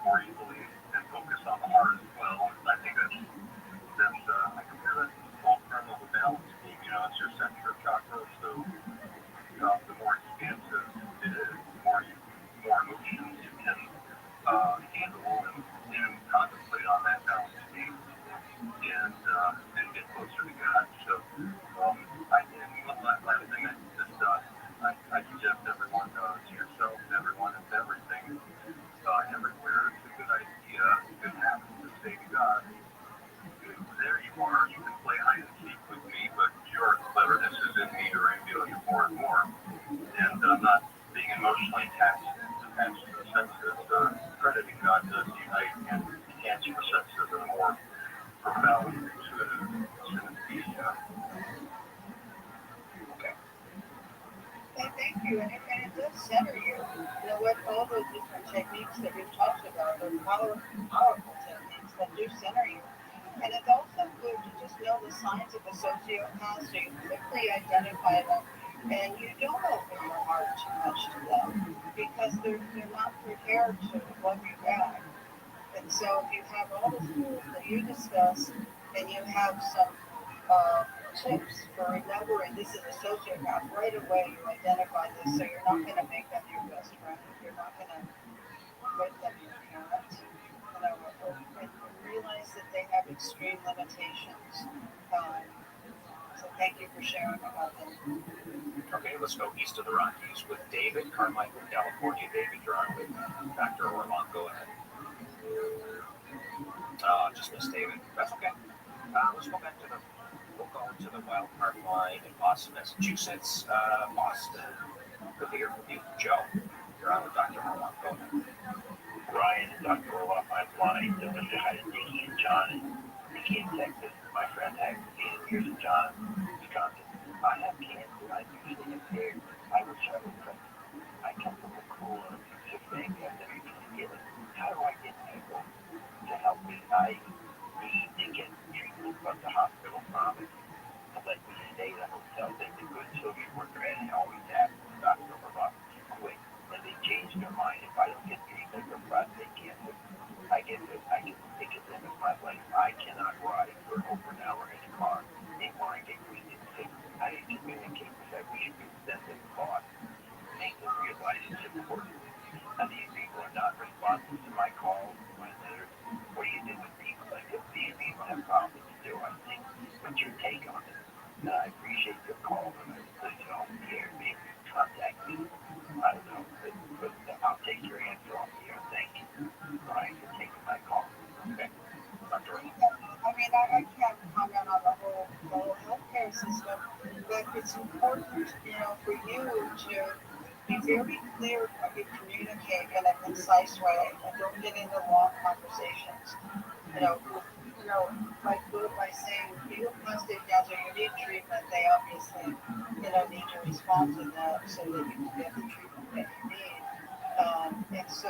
more easily and focus on the heart as well. And I think I compare that to the 12 emotionally attached to the senses, crediting God does unite and enhance your senses in a more profound, intuitive the Okay. Thank you, and it does center you. You know what? All those different techniques that we've talked about are powerful techniques that do center you. And it's also good to just know the signs of a sociopath so you quickly identify them and you don't open your heart too much to them because they're not prepared to love you back. And so if you have all the tools that you discussed and you have some uh, tips for remembering this is a sociopath, right away you identify this so you're not going to make them your best friend. You're not going to make them your parent. You know, and realize that they have extreme limitations. Um, so thank you for sharing about them. Okay, let's go east of the Rockies with David Carmichael, California. David, you're on with Dr. Orlon. Go ahead. Just missed David. That's okay. Let's go back to the. We'll go to the wild card line in Boston, Massachusetts. Boston. Good to hear from you, Joe. You're on with Dr. Orlon. Go ahead. Ryan and Dr. Orloff, I'm flying. Doing hi to Nikki and John and Nikki in Texas. My friend Agnes and here's John, Wisconsin. I have cancer. I'm usually impaired. I wish I was pregnant. I come from a cool and abusive family. I've never been together. How do I get people to help me? I need to get treatment, but the hospital promised to let me stay at a hotel. They've been good social worker and I always ask Dr. Orloff to quit. And they changed their mind. If I don't get treatment for prostate cancer, I get take a limit my life. I cannot ride for over an hour in a car. They want to get me sick. I need to communicate with that. We should be sensitive boss. Make them realize it's important. And these people are not responsive to my calls, my letters. What do you do with people like this? These people have problems too, I think. What's your take on this? I appreciate your call, and please don't care. Maybe contact me. I don't know, but I'll take your answer off here. Thank you, Brian, for taking my call. Okay. Dr. Orlon. I mean, I can't comment on the whole healthcare system, but it's important, you know, for you to be very clear when you communicate in a concise way and don't get into long conversations. You know, like by saying you have prostate cancer, you need treatment. They obviously, need to respond to that so that you can get the treatment that you need. And so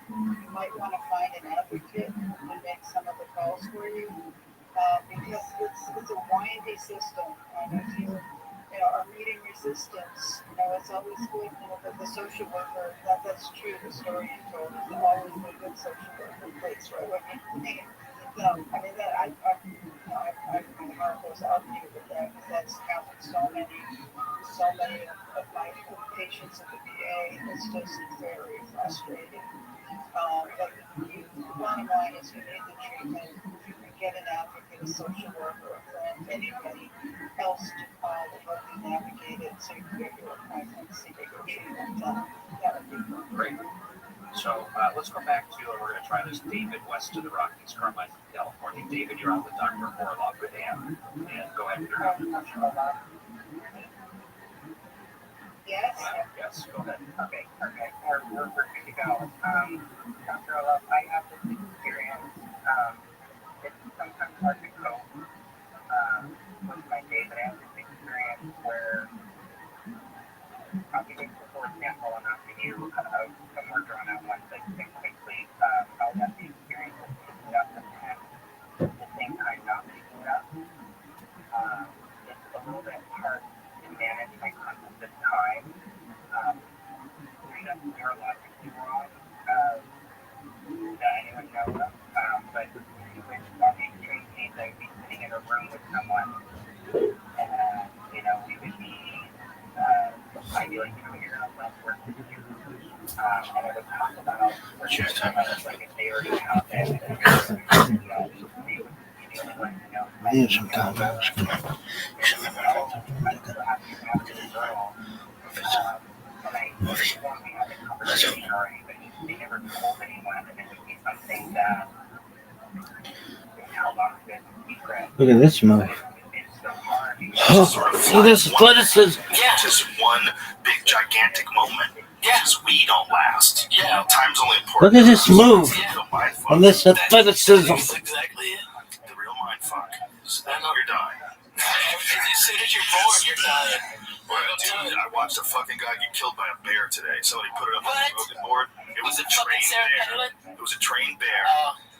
you might want to find an advocate who make some of the calls for you because it's a windy system. And if you are meeting resistance, it's always good. The social worker, that's true. The story you told is always a good social worker place, right? I mean, that my heart goes out to you with that because that's happened so many of my patients at the VA. It's just very frustrating. But the bottom line is you need the treatment. You can get an advocate, a social worker, a friend, anybody else to call to help you navigate it so you can get your appointments and get your treatment done. That would be Great. So let's go back to, and we're going to try this, David west of the Rockies, Carmichael, California. David, you're on with Dr. Orlov. Good hand. And go ahead with your Yes. Yes, go ahead. Okay, perfect. We're good to go. Dr. Orloff, I have this experience. It's sometimes hard to cope with my day, but I have this experience where I'll give you, for example, and I'll give you a more drawn out one, but quickly, I'll have the experience of picking up the pen at the same time not picking it up. It's a little bit hard to manage my concept of time. There's nothing neurologically wrong that anyone knows of, but when on the extreme case, I would be sitting in a room with someone, and we would be I'd be like, you're gonna less work to do. And I would talk about like if they already have it, and they would be feeling like, I still have to have this girl, and I we had a conversation already, but they never told anyone, and it would be something that how long it's been secret. Look at this move. It's so hard. See this athleticism. Just one big gigantic moment. Yeah. Because we don't last. Yeah. You know, time's only Look important. at this move The mind fuck. on this athleticism. That's exactly it. The real mind fuck is that I know. you're dying. As soon as you're born, you're dying. Dude, I watched a fucking guy get killed by a bear today. Somebody put it up on the What? bulletin board. It was a trained bear. It was a trained bear.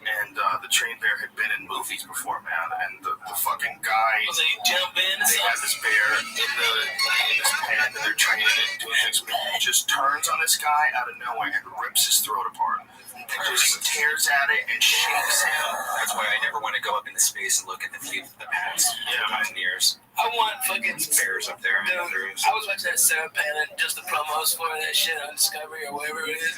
And the trained bear had been in movies before, man. And the fucking guy, Was he jump in and they had stuff? this bear in this pen, and they're training it, doing things. He just turns on this guy out of nowhere and rips his throat apart. And just tears at it and shakes him. That's why I never want to go up into space and look at the view of the past. Yeah, man. Pioneers. I want fucking Bears up there. Dude, I was watching that Sarah Palin, just the promos for that shit on Discovery or wherever it is,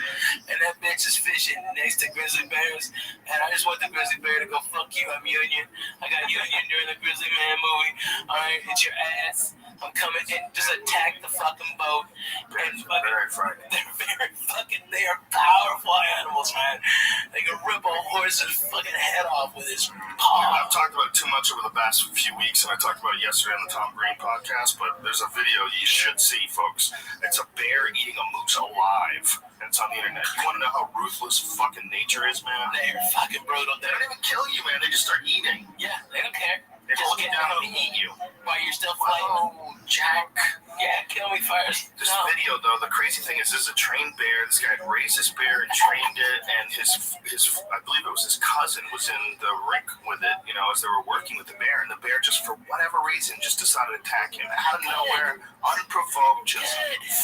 and that bitch is fishing next to grizzly bears, and I just want the grizzly bear to go, fuck you, I'm Union. I got Union during the Grizzly Man movie. Alright, it's your ass. I'm coming and just attack the fucking boat. And fucking, Very frightening. they're very fucking, they are powerful animals, man. They can rip a horse's fucking head off with his paw. I've talked about it too much over the past few weeks, and I talked about it yesterday on the Tom Green podcast, but there's a video you should see, folks. It's a bear eating a moose alive, and it's on the internet. You want to know how ruthless fucking nature is, man? They're fucking brutal. They don't even kill you, man. They just start eating. Yeah, they don't care. They Just hold you get down me and eat you. while you're still flaming. Oh, Jack. Yeah, kill me first. This No. video, though, the crazy thing is, this is a trained bear. This guy had raised this bear and trained it, and his I believe it was his cousin was in the rink with it, you know, as they were working with the bear, and the bear just, for whatever reason, just decided to attack him out of nowhere, unprovoked, just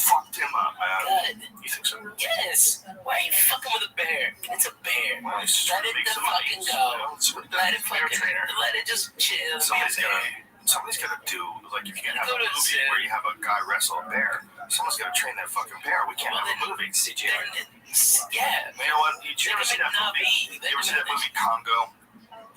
fucked him up, man. Good. You think so? Yes. Why are you fucking with a bear? It's a bear. Well, he's just Let trying to it make the some money. fucking go. That's what Let it the bear fucking, trainer. let it just chill. Somebody's gotta do, like, if you can have Go a to movie the where you have a guy wrestle a bear, someone's gotta train that fucking bear. We can't have a movie. CGI. Yeah. You know what? You ever see that movie? You ever see that movie Congo?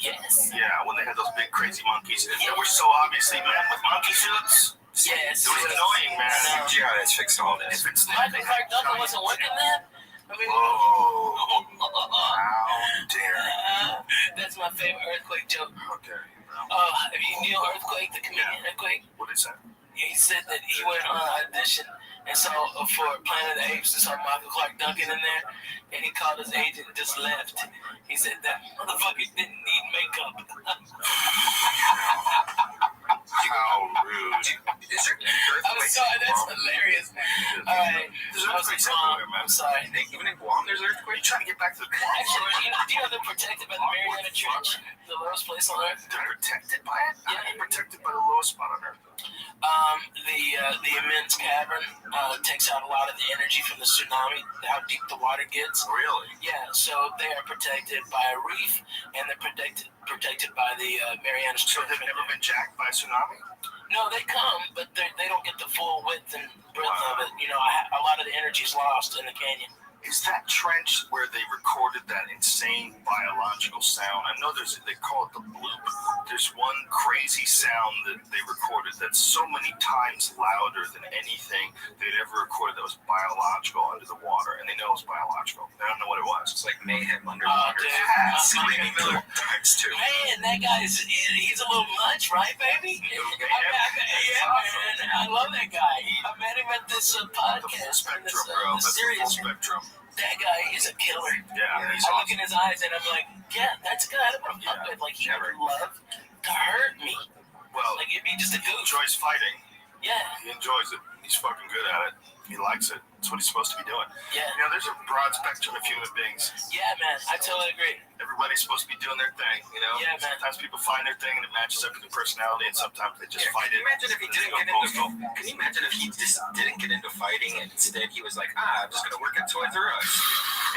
Yes. Yeah, when they had those big crazy monkeys that were so obviously men with monkey suits. Yes. It was annoying, man. CGI has fixed all this. If it's Michael Clark Duncan wasn't working then? I mean, Whoa. How dare that's my favorite earthquake joke. you? How dare you, bro? Have you Neil Earthquake, the comedian Earthquake? What is that? He said that he went on an audition and saw for Planet of the Apes and saw Michael Clark Duncan in there, and he called his agent and just left. He said that motherfucker didn't need makeup. How rude. Is there I'm sorry, that's hilarious. Alright, There's I was earthquakes wrong. everywhere, man. I'm sorry. even in Guam there's Are you earthquakes? trying to get back to the Guam? Actually, do you know they're protected by the Mariana Trench, the lowest place on Earth? They're protected by it? How are you protected by the lowest spot on Earth? The immense cavern takes out a lot of the energy from the tsunami, how deep the water gets. Really? Yeah, so they are protected by a reef, and they're protected by the Mariana So Trench. they've never been jacked by a tsunami? No, they come, but they don't get the full width and breadth of it. You know, a lot of the energy is lost in the canyon. Is that trench where they recorded that insane biological sound? I know they call it the bloop. There's one crazy sound that they recorded that's so many times louder than anything they'd ever recorded that was biological under the water, and they know it's biological. They don't know what it was. It's like mayhem Oh, underwater. dude. Screaming Miller times two. Man, that guy he's a little much, right, baby? Yeah, man. I love that guy. I met him at this The full podcast. spectrum, bro. That's the full Serious. spectrum. That guy is a killer. Yeah, he's I look awesome. in his eyes and I'm like, yeah, that's a guy I want to fuck with. Like, he would love to hurt me. Well, Like, it'd be just a he goof. enjoys fighting. Yeah, He enjoys it. He's fucking good at it. He likes it. That's what he's supposed to be doing. yeah. You know, there's a broad spectrum of human beings. Yeah, man. I totally agree. Everybody's supposed to be doing their thing, you know? Yeah, man. Sometimes people find their thing and it matches up with their personality, and sometimes they just Yeah, fight can it. you imagine if he and didn't they get go into postal. Can you imagine if he just didn't get into fighting and instead he was like, I'm just gonna work at Toys R Us.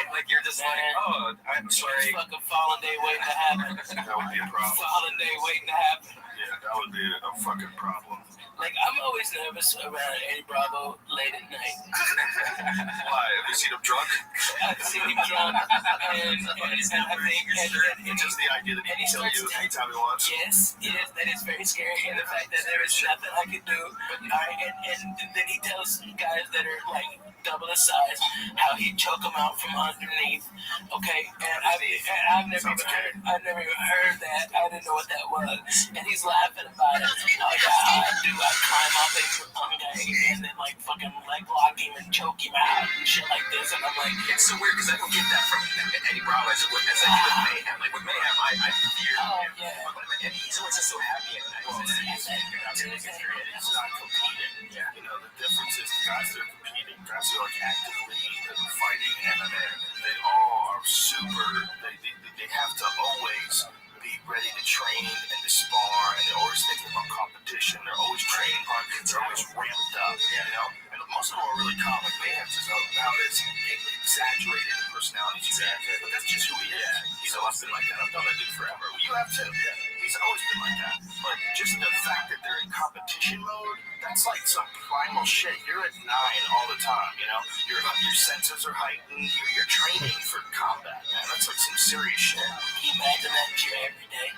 And like you're just like, oh, I'm It's sorry. fucking fallen day waiting to happen. That would be a problem. Fallen day waiting to happen. Yeah, that would be a fucking problem. Like, I'm always nervous around Eddie Bravo late at night. Why? Have you seen him drunk? I've seen him drunk, and I think, and Just the idea that he can kill you anytime he wants. yes, that is very scary, and the fact that there is nothing I can do. And then he tells some guys that are like double his size how he choke them out from underneath. Okay, and I've never even heard that. I didn't know what that was, and he's laughing about it. Oh yeah, I climb up and and then like fucking leg lock him and choke him out and shit like this. And I'm like, It's so weird because I don't get that from Eddie Bravo as I do with Mayhem. Like with Mayhem, I fear oh him. yeah. And he's always just so happy. And I was It's not competing. Yeah. You know, the difference is the guys that are competing, guys who are like actively fighting MMA, they all are super, they have to always be ready to train and to spar, and they're always thinking about competition, they're always training hard, they're always ramped up, you know? And most of them are really calm, like Mayhem's just about as exaggerated the personalities he's at, but that's just who he is. He's always been like that. I've done that dude forever. You have too. He's always been like that. But just the fact that they're in competition mode, that's like some primal shit. You're at 9 all the time, you know? Your senses are heightened. You're training for combat, man. That's like some serious shit. Can you imagine that gym every day?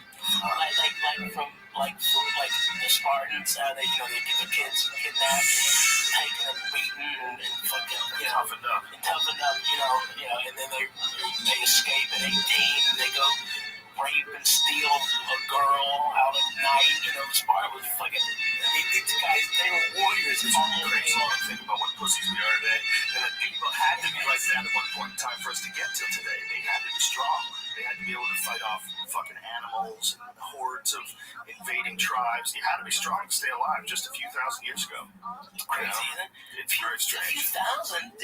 Like the Spartans, they get the kids kidnapped, taken and beaten, and fucking Toughened up. And then they escape at 18, and they go rape and steal a girl out at night. Sparta was fucking. I mean, these guys, they were warriors. It's all crazy to think about what pussies we are today. And that people had to be like that at one point in time for us to get to today. They had to be strong. They had to be able to fight off fucking animals and hordes of invading tribes. You had to be strong to stay alive just a few thousand years ago. It's crazy, isn't it? It's very A few strange. thousand,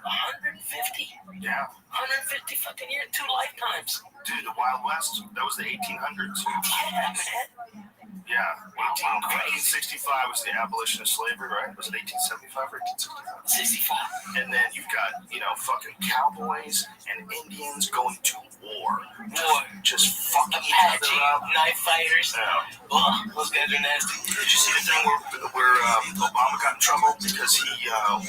150? Yeah. 150 fucking years, 2 lifetimes. Dude, the Wild West, that was the 1800s. Yeah, man. Yeah, 1865 was the abolition of slavery, right? Was it 1875 or 1865? 65. And then you've got, fucking cowboys and Indians going to war. Just fucking each Apache, other up. knife fighters. Yeah. Oh, those guys are nasty. Did you see the thing where Obama got in trouble because he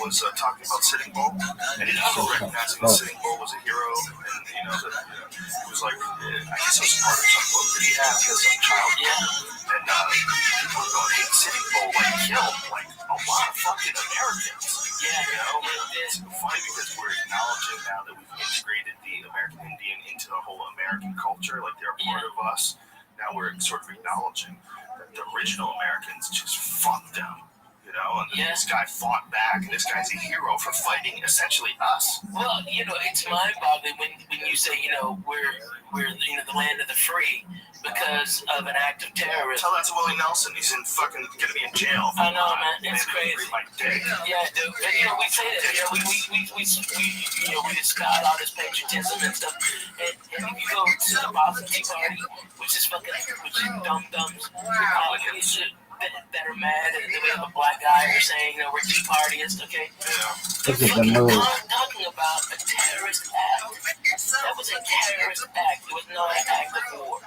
was talking about Sitting Bull? And he was recognizing that Sitting Bull was a hero. And, it was like, I guess it was part of some book that he had. He has some child. Yeah. And people were going, hey, Sitting Bull killed a lot of fucking Americans. Yeah, It's funny because we're acknowledging now that we've integrated the American Indian into the whole American culture, like they're a part of us. Now we're sort of acknowledging that the original Americans just fucked them, and this guy fought back, and this guy's a hero for fighting essentially us. Well, it's mind-boggling when you say, we're the land of the free because of an act of terrorism. Tell that to Willie Nelson. He's gonna be in jail. I know, man. It's crazy. My dick. Yeah, dude. And, we say that. We discard all this patriotism and stuff. And if you go to the Boston Tea Party, which is dum-dums, Republicans that are mad and we have a black guy who's saying, we're Tea Partyists, okay? This is the move. Talking about a terrorist act. That was a terrorist act. It was not an act of war.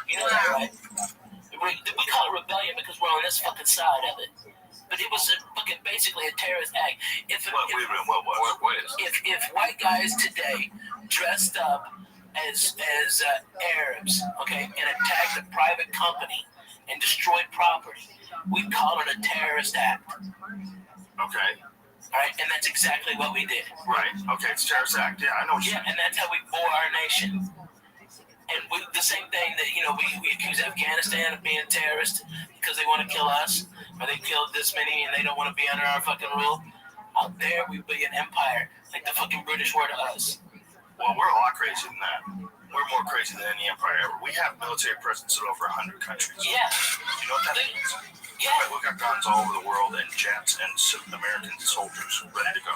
You know that, right? We call it rebellion because we're on this fucking side of it. But it was basically a terrorist act. If white guys today dressed up as Arabs, okay, and attacked a private company and destroyed property, we'd call it a terrorist act. Okay. All right, and that's exactly what we did. Right. Okay, it's terrorist act. Yeah, I know what you mean. And that's how we bore our nation. And the same thing that, we accuse Afghanistan of being a terrorist because they want to kill us, or they killed this many and they don't want to be under our fucking rule. Out there, we'd be an empire, like the fucking British were to us. Well, we're a lot crazier than that. We're more crazy than any empire ever. We have military presence in over 100 countries. Yeah. You know what that means? Yeah. We've got guns all over the world and jets and American soldiers ready to go.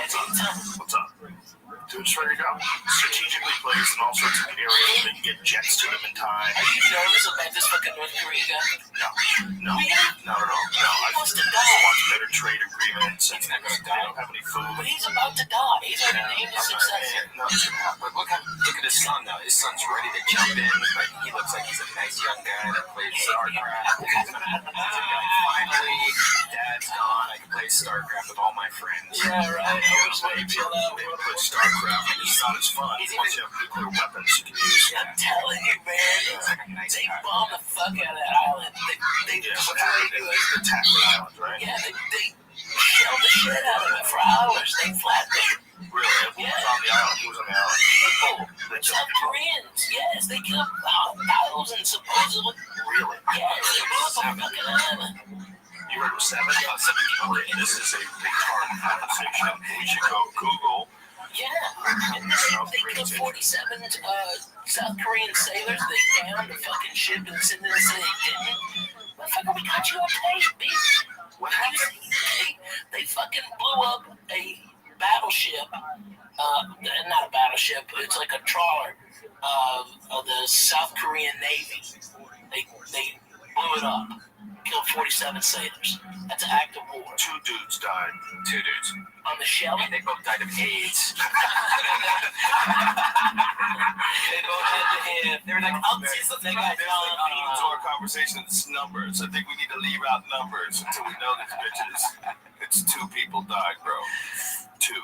At any time. What's up? Dude's ready to go. Strategically placed in all sorts of areas so they can get jets to them in time. Are you nervous about this fucking North Korea guy? No, not at all. No, I wants to just die. want better trade agreements and they don't have any food. But he's about to die. He's already named his successor. No, it's gonna happen. But look at his son now. His son's ready to jump in. Like he looks like he's a nice young guy that plays StarCraft. He's like, finally, Dad's gone. I can play StarCraft with all my friends. Yeah, right. I was waiting till that. They put StarCraft. It's not as fun. Once you have nuclear weapons, you can use. I'm telling you, man. They bombed the fuck out of that island. They What happened? They attacked the island, right? Yeah, they shelled the shit out of it for hours. They flattened it. Really? Who was on the island? Who was on the island? They South Koreans, yes, they killed thousands supposedly. Really? Yes, they blew up a fucking island. You number 7. 7 people in. This is a retarded conversation. We should go Google. Yeah, and they killed 47 South Korean sailors. They downed the fucking ship and said they didn't. Motherfucker, we got you on tape, bitch. What happened? They fucking blew up a battleship. Not a battleship. It's like a trawler of the South Korean Navy. They blew it up. Killed 47 sailors. That's an act of war. 2 dudes died. 2 dudes. On the Shelly? They both died of AIDS. They both had the head. They were like, I'll see something. There's no theme to our conversation. It's numbers. I think we need to leave out numbers until we know these bitches. It's 2 people died, bro. 2.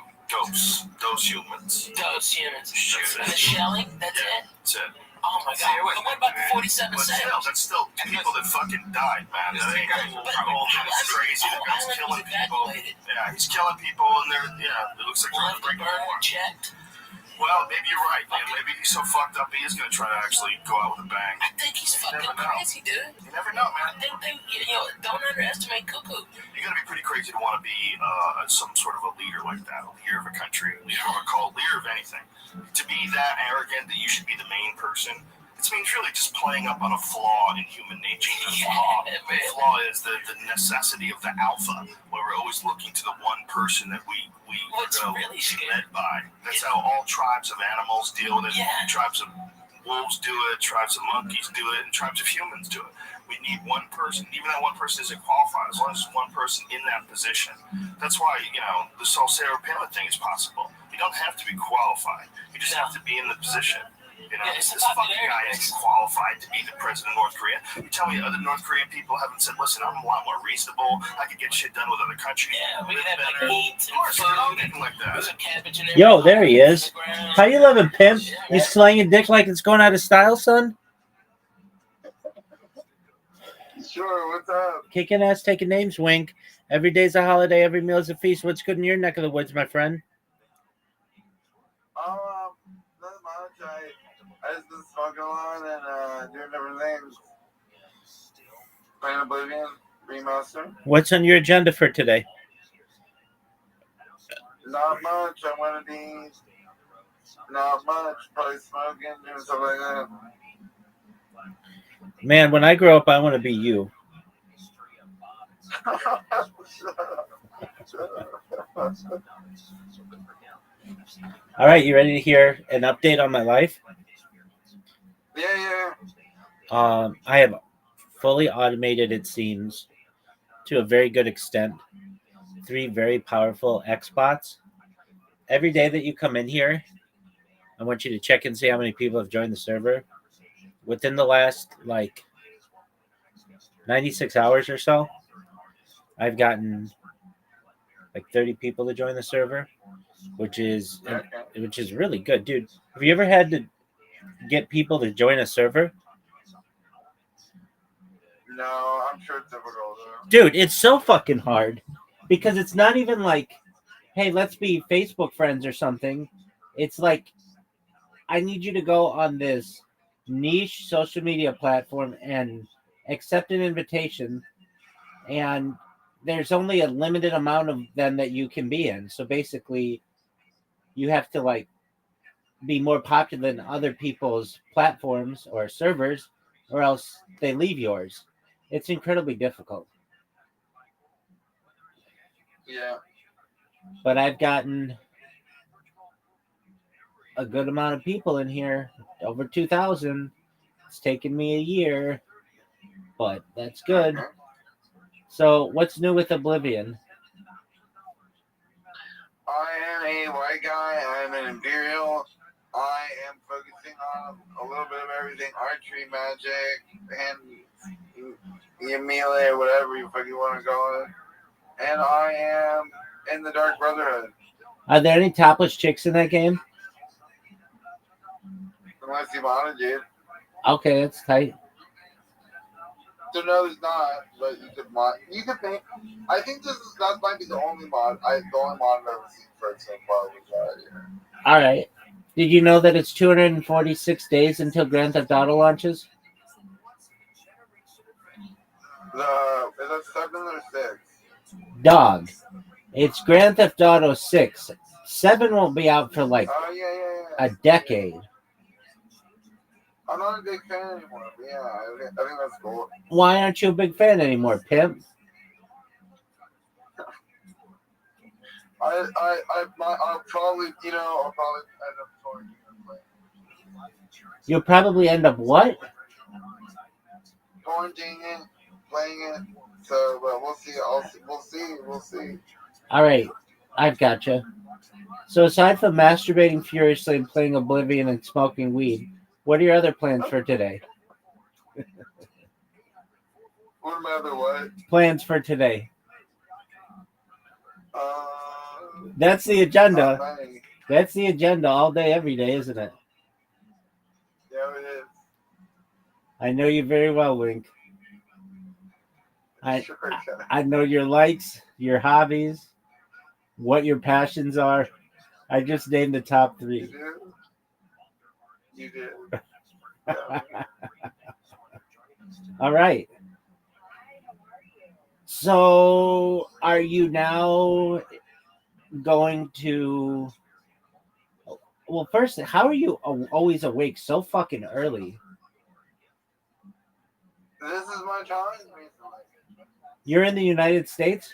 Those humans. And the Shelly? That's it? That's it. Oh my god. But what about the 47 sailors? That's still people that fucking died, man. That ain't crazy. The guy's killing people. Yeah, he's killing people, and it looks like they're breaking the war. Checked. Well, maybe you're right, man. Maybe he's so fucked up he is gonna try to actually go out with a bang. I think he's fucking crazy, dude. You never know, man. Don't underestimate cuckoo. You gotta be pretty crazy to want to be some sort of a leader like that, a leader of a country, a leader of a cult, leader of anything. To be that arrogant that you should be the main person, it means really just playing up on a flaw in human nature. The flaw is the necessity of the alpha, where we're always looking to the one person that we really led by. That's how all tribes of animals deal with it. Yeah. Tribes of wolves do it, tribes of monkeys do it, and tribes of humans do it. We need one person, even that one person isn't qualified, as long as there's one person in that position. That's why, this whole Sarah Palin thing is possible. You don't have to be qualified. You just have to be in the position. This fucking guy isn't qualified to be the president of North Korea. You tell me other North Korean people haven't said, listen, I'm a lot more reasonable. I could get shit done with other countries. Yeah, we could have like meat and food like that. And yo, there he is. How you living, pimp? You slanging dick like it's going out of style, son? Sure, what's up? Kicking ass, taking names, wink. Every day's a holiday, every meal's a feast. What's good in your neck of the woods, my friend? Nothing much. I just been smoking along and doing different things. Playing Oblivion, Remaster. What's on your agenda for today? Not much. I'm gonna be not much. Probably smoking, doing stuff like that. Man, when I grow up, I want to be you. All right, you ready to hear an update on my life? Yeah. I have fully automated, it seems, to a very good extent, 3 very powerful Xbots. Every day that you come in here, I want you to check and see how many people have joined the server. Within the last, 96 hours or so, I've gotten 30 people to join the server, which is really good, dude. Have you ever had to get people to join a server? No, I'm sure it's difficult. Dude, it's so fucking hard because it's not even like, hey, let's be Facebook friends or something. It's like, I need you to go on this niche social media platform and accept an invitation, and there's only a limited amount of them that you can be in. So basically, you have to be more popular than other people's platforms or servers, or else they leave yours. It's incredibly difficult. Yeah. But I've gotten a good amount of people in here, over 2,000. It's taken me a year, but that's good. So what's new with Oblivion? I am a white guy. I am an Imperial. I am focusing on a little bit of everything. Archery, magic, hand, melee, or whatever you fucking want to call it. And I am in the Dark Brotherhood. Are there any topless chicks in that game? Unless you wanted to. Okay, that's tight. So no, there's not. But you could mod. You could think. I think that might be the only mod. The only mod I've ever seen for it so far was that. All right. Did you know that it's 246 days until Grand Theft Auto launches? Is that 7 or 6? Dog. It's Grand Theft Auto 6. 7 won't be out for like Oh, yeah. a decade. I'm not a big fan anymore. But yeah, I think that's cool. Why aren't you a big fan anymore, pimp? I'll probably end up joining and You'll probably end up what? quarantining, playing it. So, but we'll see. We'll see. All right, I've gotcha. So aside from masturbating furiously and playing Oblivion and smoking weed, what are your other plans for today? What am I other what? Plans for today. Uh, That's the agenda. not many. That's the agenda all day, every day, isn't it? Yeah, it is. I know you very well, Wink. I Sure, yeah. I know your likes, your hobbies, what your passions are. I just named the top 3. You did. Yeah. All right. So, are you now going to? Well, first, how are you always awake so fucking early? This is my time recently. You're in the United States?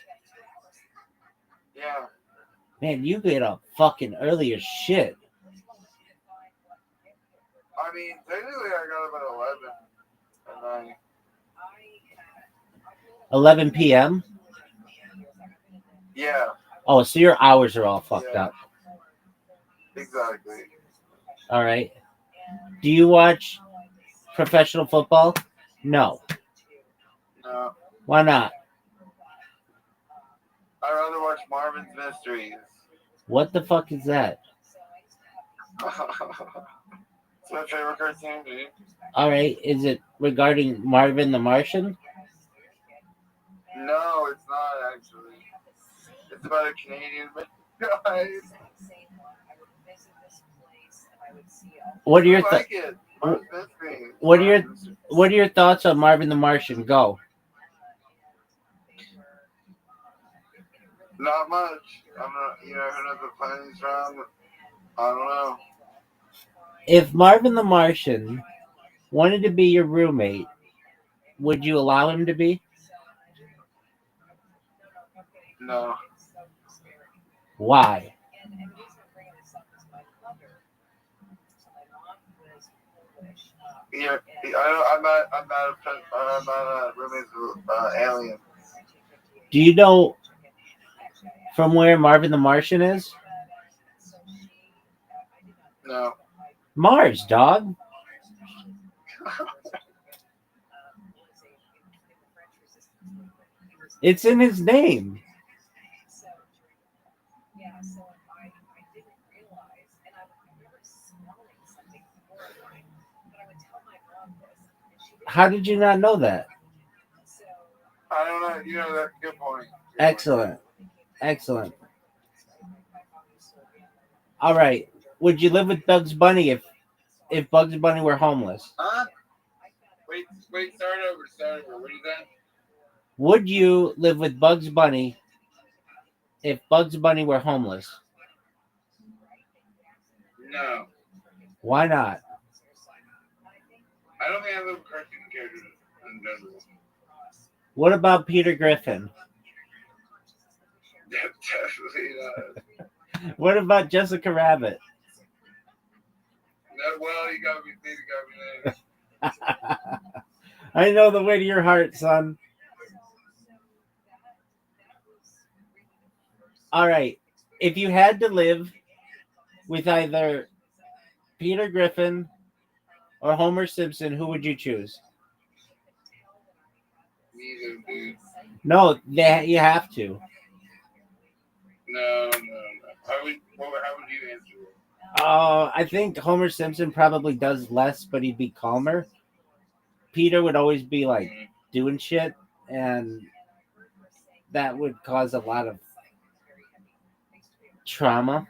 Yeah. Man, you get up fucking early as shit. I mean, technically, I got up at 11, and 11 p.m.? yeah, Oh, so your hours are all fucked Yeah. up. exactly. All right. Do you watch professional football? No. No, Why not? I'd rather watch Marvin's Mysteries. What the fuck is that? It's my favorite cartoon, dude. All right. Is it regarding Marvin the Martian? No, it's not actually. It's about a Canadian guy. What are your I like it. Marvin's Mysteries. What are your- Marvin's Mysteries. What are your thoughts on Marvin the Martian? Go. Not much. I'm not. Who knows the planet he's from? I don't know. If Marvin the Martian wanted to be your roommate, would you allow him to be? No. Why? Yeah, I'm not roommates with aliens. Do you know from where Marvin the Martian is? No. Mars, dog. It's in his name. How did you not know that? I don't know. That's a good point. Excellent. Excellent. All right. Would you live with Bugs Bunny if Bugs Bunny were homeless? Huh? Wait, start over. What is that? Would you live with Bugs Bunny if Bugs Bunny were homeless? No. Why not? I don't think I live with cartoon characters in general. What about Peter Griffin? Definitely not. What about Jessica Rabbit? No, well, you got me there. I know the way to your heart, son. All right. If you had to live with either Peter Griffin or Homer Simpson, who would you choose? Neither, dude. No, you have to. No. How would you answer it? I think Homer Simpson probably does less, but he'd be calmer. Peter would always be like doing shit, and that would cause a lot of trauma.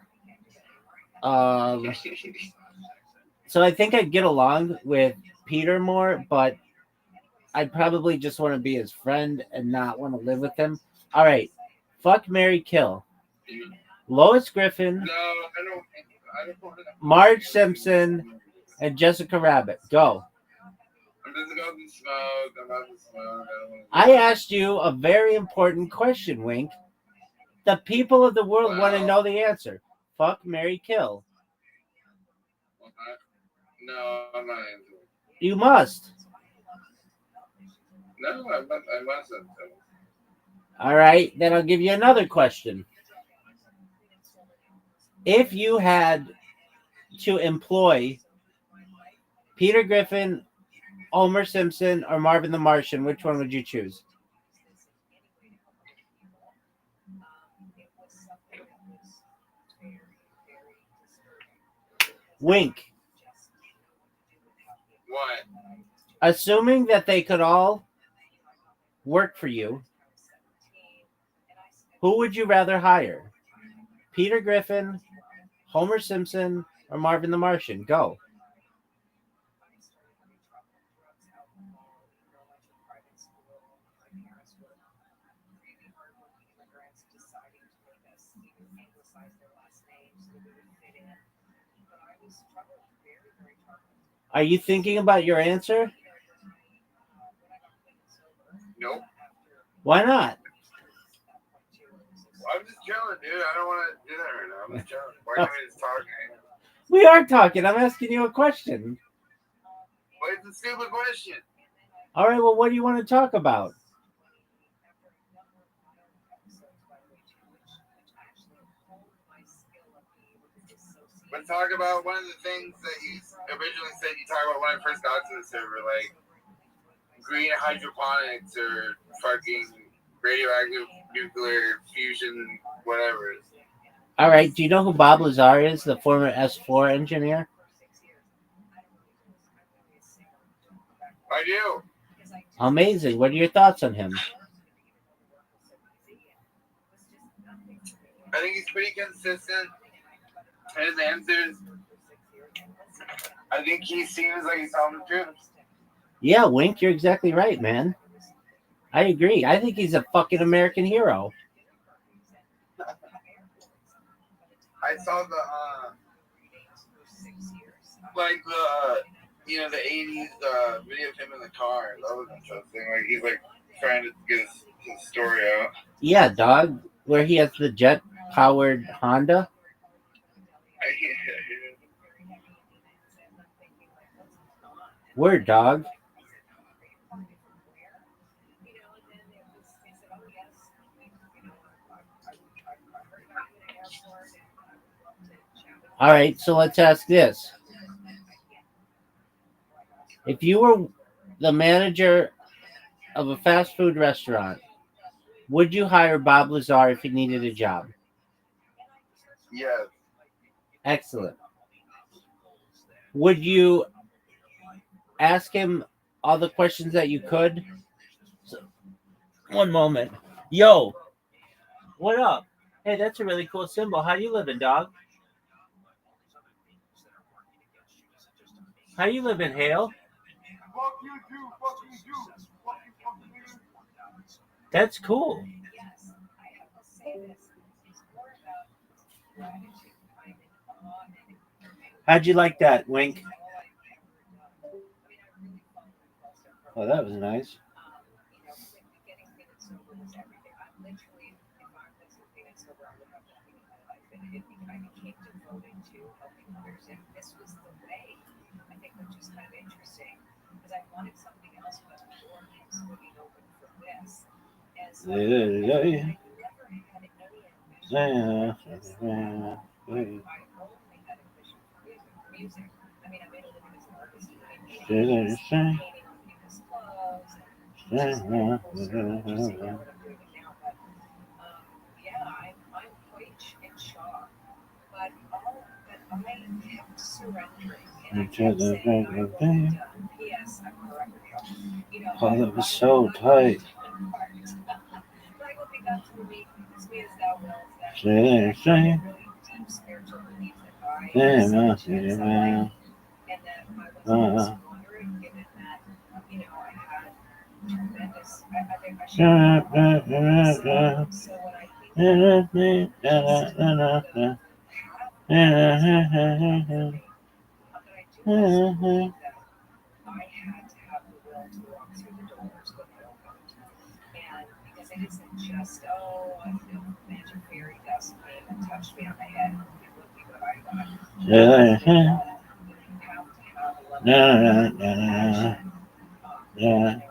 So I think I'd get along with Peter more, but I'd probably just want to be his friend and not want to live with him. All right. Fuck, marry, kill. Lois Griffin, No, I don't want to. Marge Simpson, and Jessica Rabbit. Go. I'm just about to smoke. I'm about to smoke. I asked you a very important question, Wink. The people of the world want to know the answer. Fuck, marry, kill. No, I'm not answering. You must. No, I mustn't. All right, then I'll give you another question. If you had to employ Peter Griffin, Homer Simpson, or Marvin the Martian, which one would you choose? Wink. What? Assuming that they could all work for you, who would you rather hire? Peter Griffin, Homer Simpson, or Marvin the Martian? Go. Are you thinking about your answer? Nope. Why not? I'm just chilling, dude. I don't want to do that right now. I'm just chilling. Why can't we just talk? We are talking. I'm asking you a question. Well, it's a stupid question. All right, well, what do you want to talk about? Let's talk about one of the things that you originally said you talked about when I first got to the server, like green hydroponics or fucking radioactive nuclear fusion, whatever. All right, do you know who Bob Lazar is, the former S4 engineer? I do. Amazing. What are your thoughts on him? I think he's pretty consistent. His answers. I think he seems like he's telling the truth. Yeah, Wink, you're exactly right, man. I agree. I think he's a fucking American hero. I saw the the 80s video of him in the car. That was interesting. Like he's like trying to get his story out. Yeah, dog. Where he has the jet-powered Honda. Word, dog. All right, so let's ask this. If you were the manager of a fast food restaurant, would you hire Bob Lazar if he needed a job? Yes. Excellent. Would you ask him all the questions that you could? One moment. Yo, what up? Hey, that's a really cool symbol. How you living, dog? How you living, Hale? Fuck you too. Fuck you too. Fuck you. That's cool. How'd you like that, Wink? Oh, that was nice. Oh, that was so tight. is, I think I should. So when I think about just the but I do also believe that I had to have the will to walk through the doors when they opened. And because it isn't just, oh, the magic fairy dust came and touched me on the head and look at what I got. You have to have a level of action, and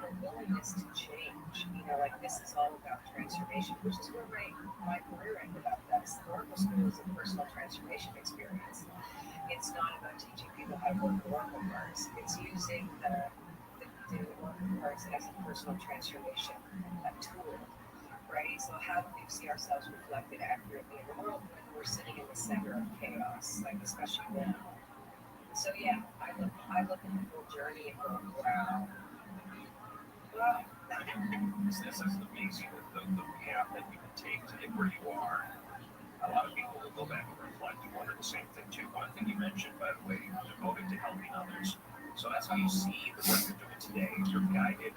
a willingness to change. Like this is all about transformation, which is where my career ended up. That's the Oracle School is a personal transformation experience. It's not about teaching people how to work the Oracle cards. It's using the Oracle cards as a personal transformation tool, right? So how do we see ourselves reflected accurately in the world when we're sitting in the center of chaos, like especially now? So yeah, I look at the whole journey and go, wow. This is amazing the path that you can take to get where you are. A lot of people will go back and reflect and wonder the same thing too. One thing you mentioned, by the way, devoted to helping others. So that's how you see the work you're doing today. You're guided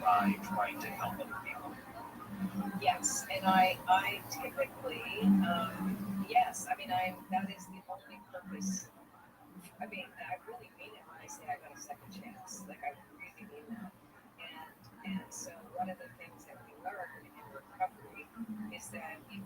by trying to help other people. Yes, and I typically, yes, I mean, that is the only purpose. I mean, I really mean it when I say I got a second chance. Like I really mean that. And so one of the things that we learn in recovery is that you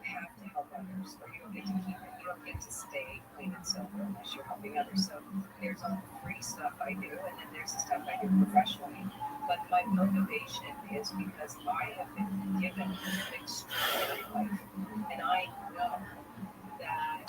have to help others, or you don't get to keep it. You don't get to stay clean and sober unless you're helping others. So there's all the free stuff I do, and then there's the stuff I do professionally. But my motivation is because I have been given an extraordinary life, and I know that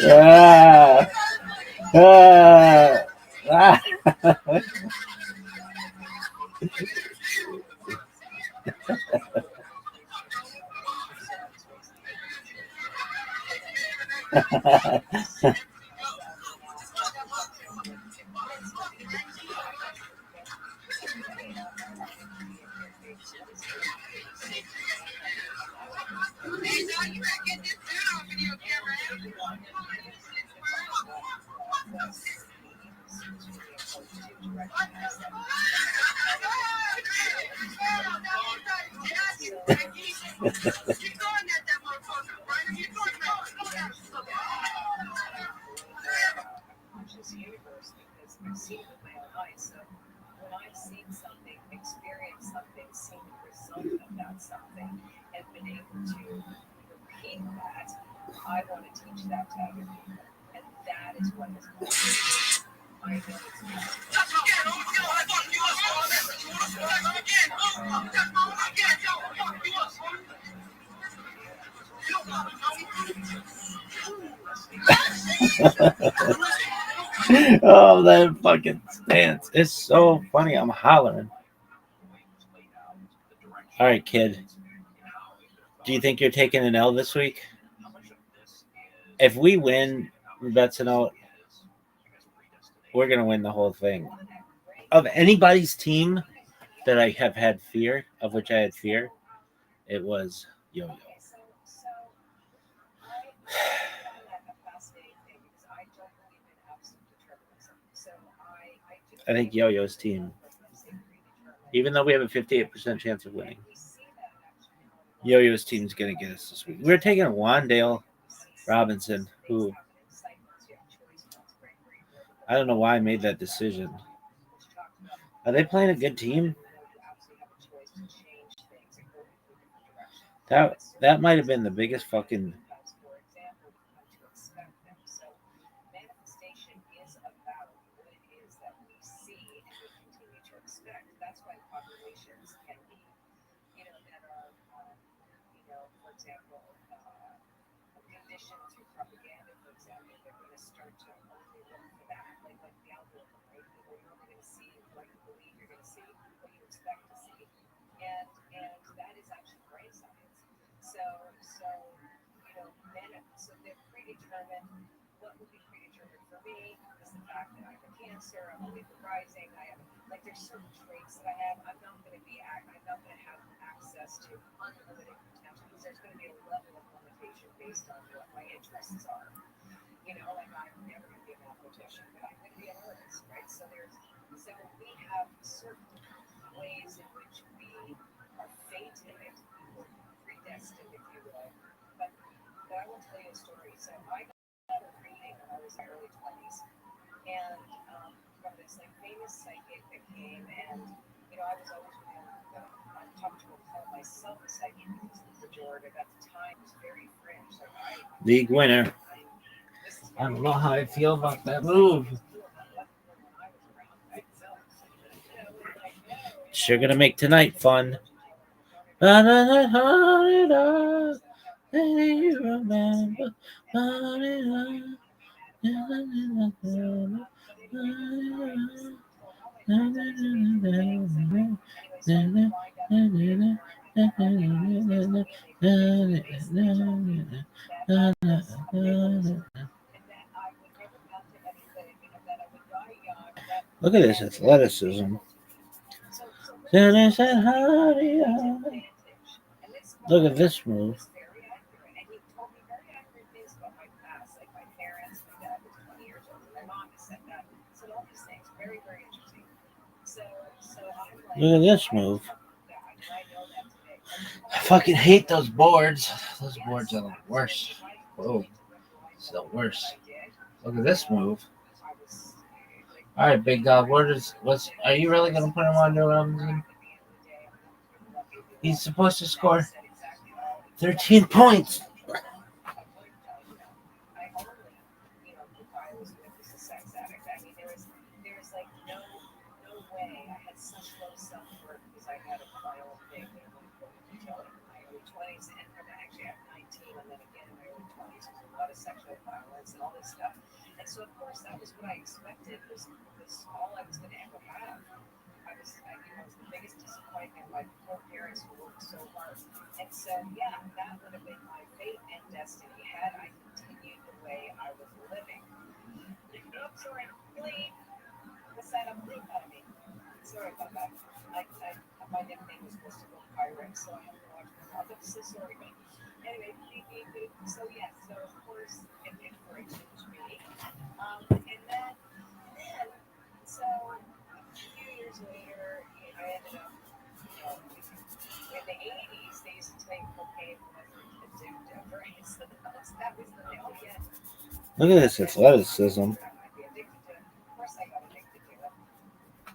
Ah, ah, ah. conscious universe because I've seen it with my own eyes. So when I've seen something, experienced something, seen the result of that something, and been able to repeat that, I want to teach that to other people. And that is what has motivated me. I know it's Oh, that fucking stance. It's so funny. I'm hollering. All right, kid. Do you think you're taking an L this week? If we win Betsano, we're going to win the whole thing. Of anybody's team that I have had fear, of which I had fear, it was Yo-Yo. I think Yo-Yo's team, even though we have a 58% chance of winning, Yo-Yo's team's going to get us this week. We're taking Wandale Robinson, who I don't know why I made that decision. Are they playing a good team? That might have been the biggest fucking. Manifestation is about what it is that we see and we continue to expect. That's why populations can be, that are, for example, conditioned through propaganda, for example, they're going to start to only look for that, like the algorithm, right? You're only going to see what you believe you're going to see, what you expect to see, and that is actually brain science. So so they're predetermined. What would be predetermined for me is the fact that I have cancer, I'm a Libra rising, I have there's certain traits that I have. I'm not going to have access access to unlimited potential because there's going to be a level of limitation based on what my interests are. Like I'm never going to be a mathematician, but I'm going to be an artist, right? So we have certain ways in which we are fated, or predestined, if you will. But I will tell you a story. So I got a reading when I was in my early 20s, and from this famous psychic that came, and I was always uncomfortable calling myself a psychic because the pejorative at the time was very fringe. League winner. I don't know how I feel about that move. Sure gonna make tonight fun. You remember. Look at this athleticism. Look at this move. And he told me very accurate things about my past, like my parents. My dad was 20 years older. My mom has said that. Said all these things. Very, very interesting. So I'm like, Look at this move. I know that today. I fucking hate those boards. Those boards are the worst. Whoa. It's the worst. Look at this move. All right, big dog. Are you really gonna put him on Joe Robinson? He's supposed to score 13 points. I was a sex addict. I mean, there was like no way. I had such low self-worth because I had a violent thing that went until in my early 20s, and actually at 19, and then again in my early 20s, there was a lot of sexual violence and all this stuff. And so, of course, that was what I expected was all I was going to ever have. I was the biggest disappointment. My poor parents who worked so hard. And so, yeah, that would have been my fate and destiny had I continued the way I was living. Oops, sorry, bleep. What's that? I'm bleep out of me. Sorry about that. My nickname was Mystical Pirate, so I have to watch my mouth. I'm so sorry, but anyway, beep, beep, beep. So, yeah, so of course, it frightens me. And then, so a few years later, I ended up, in the 80s, they used to take cocaine wasn't addictive, right? So that was the thing. Oh, yeah. Look at this athleticism. I might be addicted to it. Of course, I got addicted to it.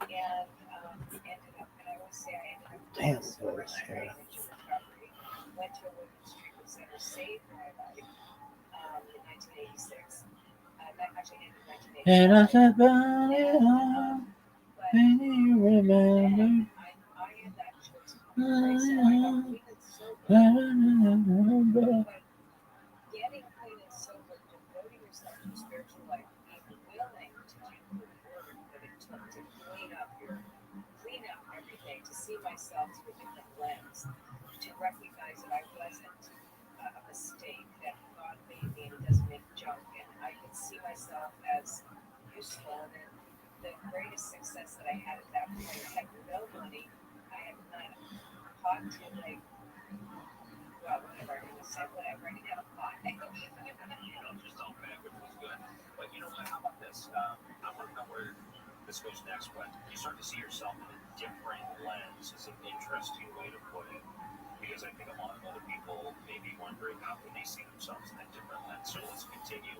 And ended up, and I always say I ended up Damn, sober, straight into recovery. Went to a women's treatment center, saved my life in 1986. Actually, ended in 1986. And I said, burn it all. And you remember. I had that choice come place, so I got clean and sober. But getting clean and sober, devoting yourself to a spiritual life, being willing to do the work that it took to clean up everything, to see myself through a different lens, to recognize that I wasn't a mistake, that God made me and He doesn't make junk, and I could see myself as useful. And the greatest success that I had at that point, I had no money, I had not pot to whatever I'm gonna say, whatever. I didn't have a pot. Just all bad, which was good. But you know what? How about this? I want to know where this goes next, but you start to see yourself in a different lens is an interesting way to put it. Because I think a lot of other people may be wondering how can they see themselves in that different lens. So let's continue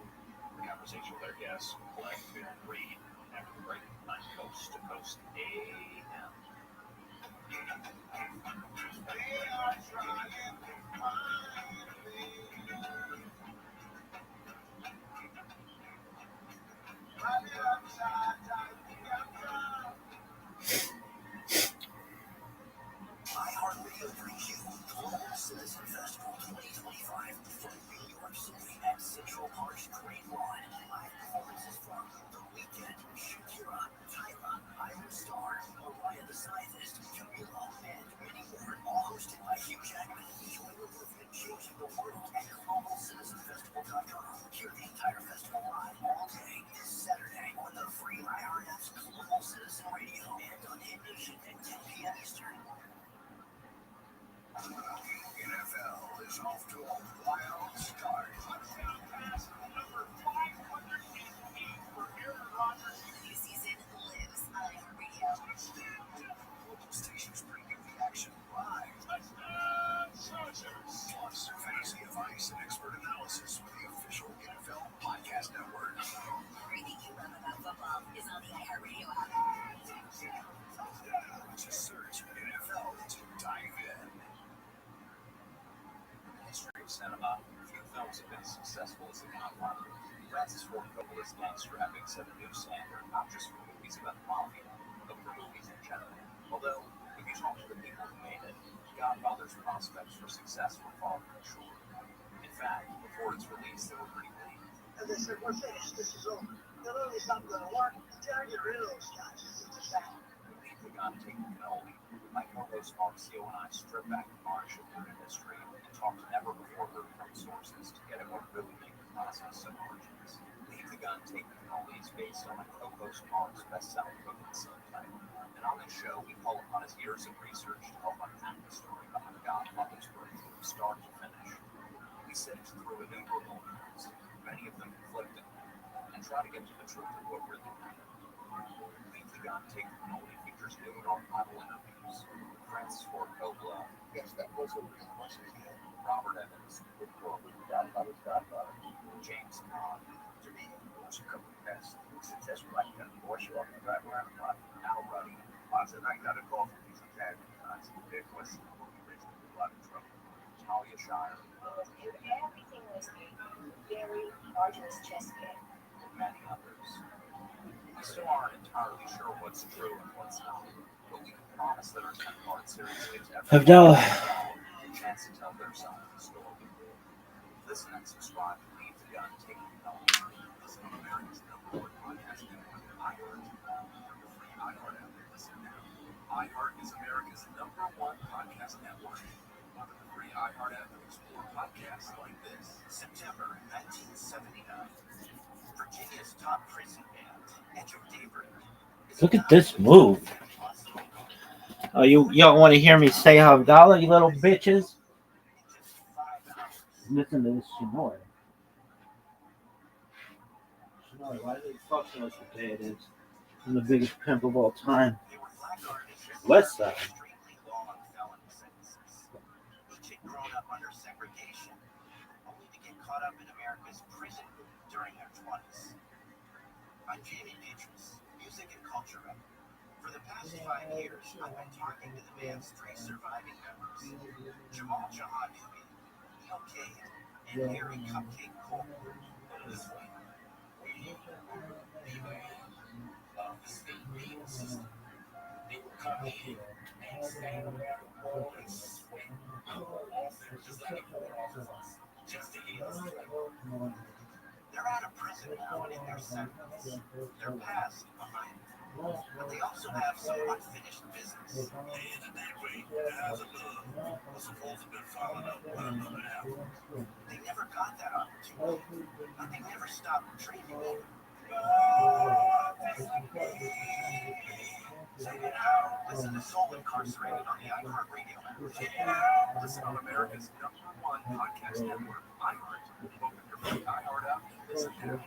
the conversation with our guests, Black and Reed, after the break on Coast to Coast AM. iHeartRadio brings you Global Citizen Festival 2025 from New York City at Central Park's Great Lawn. Live performances from The Weeknd, Shakira, Tyra, Iron Star, Mariah the Scientist, Camilo, and many more, all hosted by Hugh Jackman. Join cinema, few films have been as successful as The Godfather. Francis Ford Coppola's gangster epic set a new standard, not just for movies about the mafia, but for movies in general. Although, if you talk to the people who made it, Godfather's prospects for success were far from sure. In fact, before its release, they were pretty bleak. And they said, we're finished, this is over. Clearly it's not going to work. Try to get rid of those guys. It's just that. Leave the gun, take the cannoli. My co-host Marcio and I strip back the varnish of movie history and talk to never-before-heard-from sources to get at what really made the process so arduous. Leave the gun, take the cannoli is based on my co-host Mark's best-selling book of the same title. And on this show, we call upon his years of research to help unpack the story behind the Godfather's birth from start to finish. We sift through innumerable accounts, many of them conflicting, and try to get to the truth of what really happened. Leave the gun, take the cannoli features new and archival interviews. Francis Ford Coppola, Yes, that was a real question. Robert Evans, Godfather's Godfather. James Caan, To me, it's a couple of best successful like that. Boy, you walking right around the block. Al Ruddy, Lots of night got a call from these Italian guys. There was a lot of trouble. Talia Shire, Everything was a very arduous chess game. and many others. We still aren't entirely sure what's true and what's not, but we can promise that our 10-part series gives Abdallah. a chance to tell their side of the story. Listen and subscribe to Leave the Gun, Take the Cannoli. Listen on America's #1 podcast network, iHeart. The free iHeart app. Listen now. iHeart is America's #1 podcast network. Open the free iHeart app and explore podcasts like this. September 1979. Virginia's top prison band, Edge of Daybreak. Look at this move. Oh, you don't want to hear me say Havdalah, you little bitches? Listen to this Shinoi. Shinoi, why the fuck knows what day it is? I'm the biggest pimp of all time. West Side. Extremely long felon sentences. Each had grown up under segregation, only to get caught up in America's prison during their 20s. I'm Jamie Beatrice, music and culture editor. For the past 5 years, I've been talking to the band's 3 surviving members, Jamal Jahanubi, Neil Cade, and Harry Cupcake Cole. This way, we of the state legal system. They would come in and stand around the wall and sweat just like it would all of us, just to hear us play. They're out of prison now and in their sentence. Their past behind them. But they also have some unfinished business. And in that way, the house of love was supposed to be followed up with another half. They never got that opportunity, but they never stopped dreaming of it. Listen to Soul Incarcerated on the iHeartRadio app. Listen on America's #1 podcast network, iHeart. Open your free iHeart app and listen now.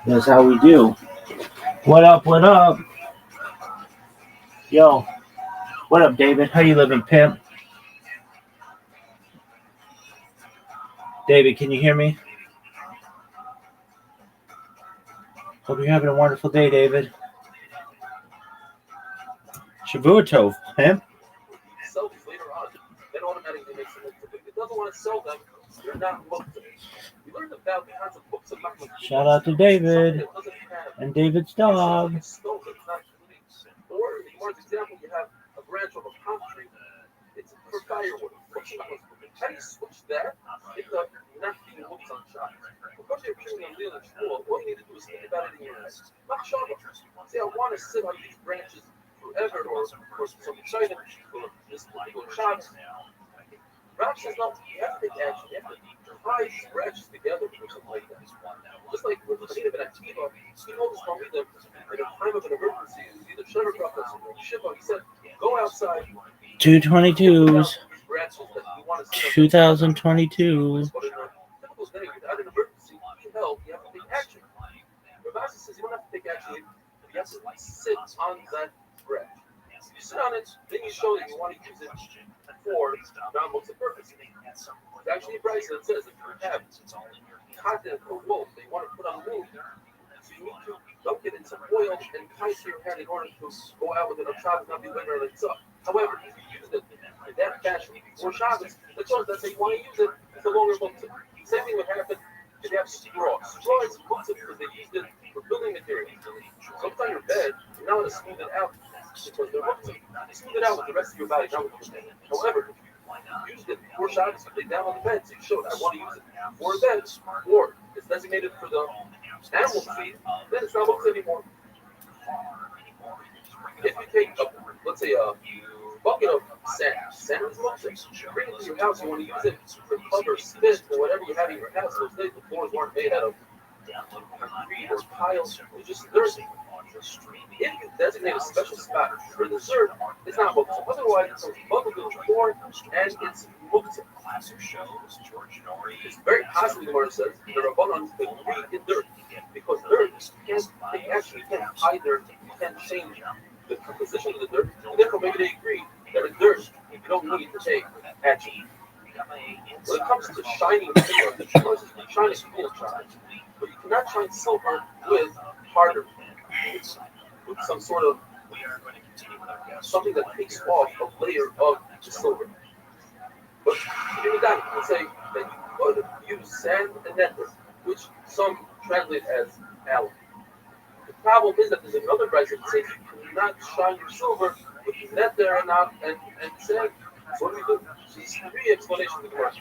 That's how we do. What up, what up? Yo, what up, David? How you living, pimp? David, can you hear me? Hope you're having a wonderful day, David. Shavua Tov, pimp. Selfies later on, then automatically makes it look too big. It doesn't who want to sell them, they're not muktzah. We learned about the concept of muktzah. Shout out to David and David's dog. Or, in Mark's example, you have a branch of a palm tree. It's for firewood. How do you switch that into not being hooked on shot? Because you're chewing on real shmuel, all you need to do is think about it in your head. Machshava. Say, I want to sit on these branches forever, or some excitement, or this particular shot. Rav says, no, you have to take action. You have to tie these branches together or something like that. Just like with the Chassidim and Akiva, he told his Talmidim at a time of an emergency, either Shever Brachas or Shiva, he said, go outside. 222s. 2022. But in a typical day, without an emergency, you have to take action. Rav says, you don't have to take action, you have to sit on that branch. You sit on it, then you show that you want to use it for non-muktzah purposes. It's actually a price that says if you have cotton or wool, they want to put on wool, so you need to dunk it in some oil and tie to your hand in order to go out with it on Shabbos, not be later and it's up. However, if you use it in that fashion for Shabbos, that's how you want to use it, it's a longer muktzah. Same thing would happen if you have straw. Straw is muktzah because they used it for building materials. So if it's on your bed, you're not going to smooth it out because they're muktzah. You smooth it out with the rest of your body, not with your bed. However, if you used it for Shabbos, you lay down on the bed, so you showed I want to use it for a bed, or it's designated for the animal feed, then it's not muktzah anymore. If you take, let's say, a bucket of sand is muktzah. You bring it to your house, you want to use it for cover, spit, or whatever you have in your house. Those days, the floors weren't made out of concrete or tiles, it was just dirt. If you designate a special spot for the dirt, it's not muktzah. Otherwise, it's bundled in the floor, and it's muktzah. It's very possibly, the Gemara says, the Rabbanan agree in dirt, because dirt can't take action, you can't hide dirt, you can't change the composition of the dirt, and therefore maybe they agree that in dirt, you don't need to take action. When it comes to shining silver, the Gemara says shining steel shines, but you cannot shine silver with harder, with some sort of something that takes off a layer of the silver. But you would say that you could use sand and nether, which some translate as alum. The problem is that there's another verse that says you cannot shine your silver with nether and sand. So what do we do? So these three explanations of the Gemara.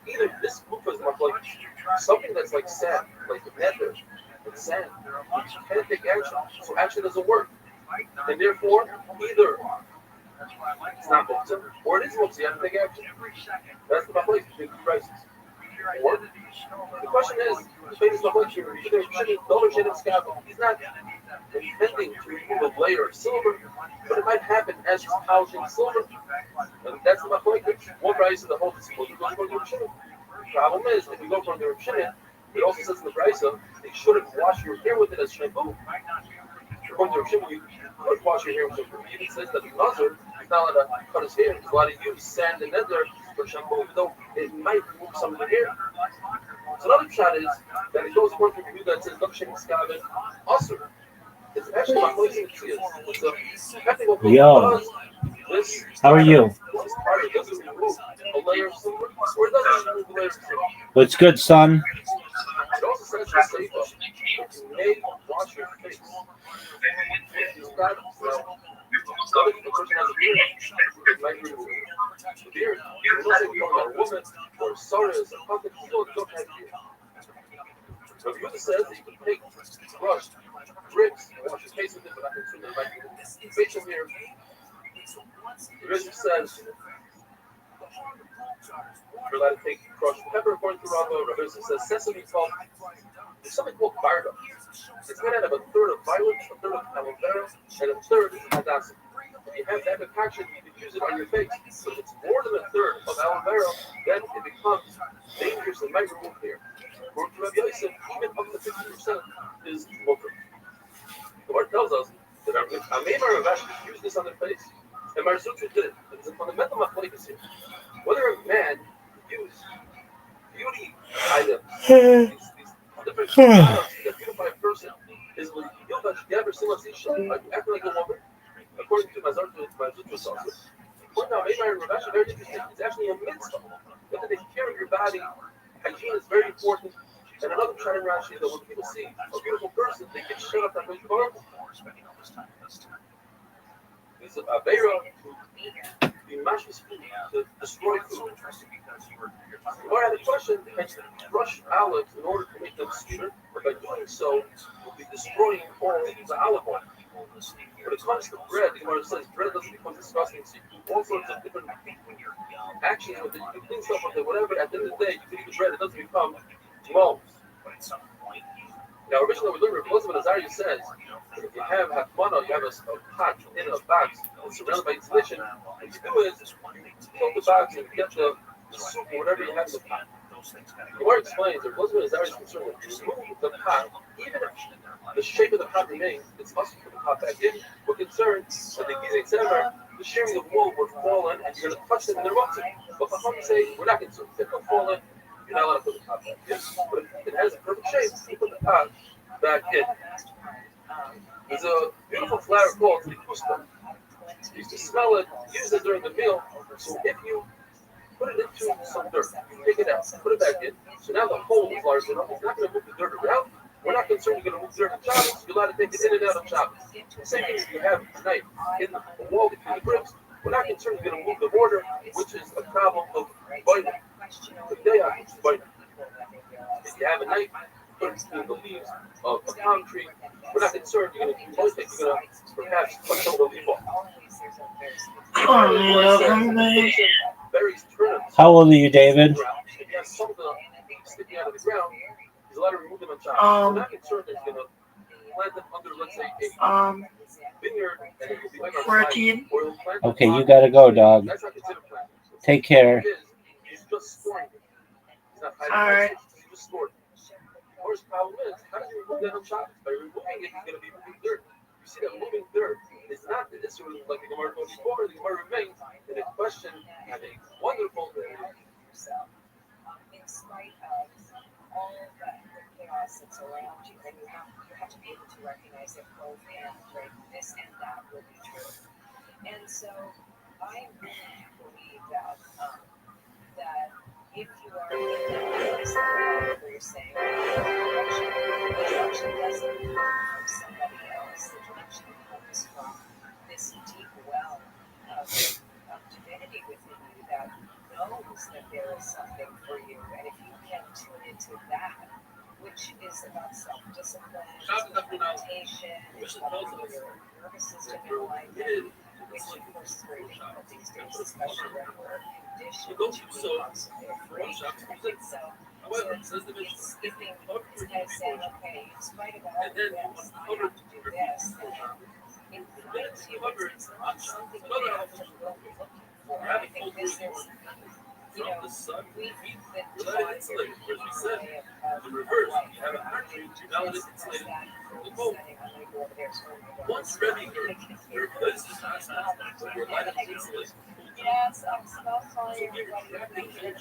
Either this book is like something that's like sand, like nether and sand, which you can't take action, so action doesn't work. And therefore, either it's not muktzah, or it is muktzah, you have to take action. That's the place between two prices. Or, the question is, he's not intending to remove a layer of silver, but it might happen as he's polishing silver. And that's the point. One price in the whole display, you go to the Rishon. The problem is, if you go from the Rishon, it also says in the price that you shouldn't wash your hair with it as shampoo. From the Rishon, you could wash your hair with shampoo. It even says that the Nazir is not allowed to cut his hair. He's allowed to use sand and nether for shampoo, even though it might remove some of the hair. So another shot is that it goes one from you that says Lakshin Skavin Asur. It's actually my place in the field. So technical thing does this. How are you? This part it doesn't remove a layer of silver, or it doesn't remove a layer of silver. What's good, son? It also says in the Seifa that you may wash your face. These products, so if the person has a beard, it might remove the beard. It doesn't say we don't have a woman or Sarah is a puppet, people don't have beard. So the Buddha says that you can take brush, bricks, and wash your face with it, but I can assume that might be facial hair. The Rizal says you're allowed to take crushed pepper according to Rabbi. Rabbi says sesame pulp. There's something called barba. It's made out of a third of violets, a third of aloe vera, and a third of hadassah. If you have that concoction, you can use it on your face. So if it's more than a third of aloe vera, then it becomes dangerous and might remove hair. According to Rabbi Yosef, even up to 50% is muktzah. The word tells us that Amemar and Rav Ashi used this on their face, and Mar Zutra did it. There's a fundamental machlokes here. Whether a man used beauty items, these different products that beautify a person, is like acting like a woman, according to Mar Zutra's also. According to Amemar and Rav Ashi, very interesting. It's actually a mitzvah. Whether they actually, though, when people see a beautiful person, they get shut up that way car. It's a Beira to mash his food, to destroy food. Gemara had a question, can you crush olives in order to make them sweeter? But by doing so, you'll be destroying all the olive oil. When it comes to bread, the Gemara says bread doesn't become disgusting. So you do all sorts of different actions with it. You can clean stuff with it, whatever. At the end of the day, you can eat the bread. It doesn't become moles. Now, originally, we learned Rabbi Rothschild says, if you have hakmana, you have a pot in a box that's surrounded by insulation, what you do is you fill the box and get the soup or whatever you have in the pot. The Gemara explains that Rabbi Rothschild is concerned that you remove the pot, even if the shape of the pot remains, it's possible to put the pot back in. We're concerned that the sharing of wool would fall in and you're going to touch them in the rotten. But Chacham say, we're not concerned. If it'll fall in, you're not allowed to put the pot back in. But if it has a perfect shape, you put the pot back in. There's a beautiful flower called Likusta. You used to smell it, use it during the meal. So if you put it into some dirt, you take it out, put it back in. So now the hole is large enough. It's not going to move the dirt around. We're not concerned you're going to move dirt on Shabbos. You're allowed to take it in and out of Shabbos. Same thing if you have a knife in the wall between the bricks. We're not concerned you're going to move the mortar, which is a problem of binding. The day is binding. If you have a knife, put it between the leaves of a palm tree. We're not concerned you're going to do anything. You're going to perhaps cut some of the leaf off. Berries, turnips. How old are you, David? If you have some of them sticking out of the ground, he's allowed to remove them on Shabbos. We're not concerned that he's going to plant them under, let's say, a vineyard, and it will be like a 14. or he'll plant Okay, them you gotta go, dog. That's not considered planting. Take care. He's just storing it. He's not hiding Alright. it. He's just storing it. First problem is, how does he remove that on Shabbos? By removing it, he's going to be moving dirt. You see that moving dirt is not the issue like the Gemara told before. The Gemara remains in a question and a wonderful in spite of all the chaos that's around you, then you have to be able to recognize that both and right, this and that will be true. And so I really believe that that if you are in that place where you're saying the direction doesn't come from somebody else, the direction comes from this deep well of divinity within you that knows that there is something for you. And if you can tune into that, which is about self-discipline, it's about meditation, it's about your nervous system in alignment, which of course is very difficult these days, especially when we're conditioned to be constantly afraid. So it's skipping, it's kind of saying, okay, in spite of all of this, I have to do this. And it finds you, it's not something you have to go looking for. I think this is, you know, we've been taught in the way of reverse. life. You have a factory, you validate it That the goal. setting, I'm going to go over there, so I'm going to Once ready, your place is not but your life is insulated. yes, I'm still calling everybody to be in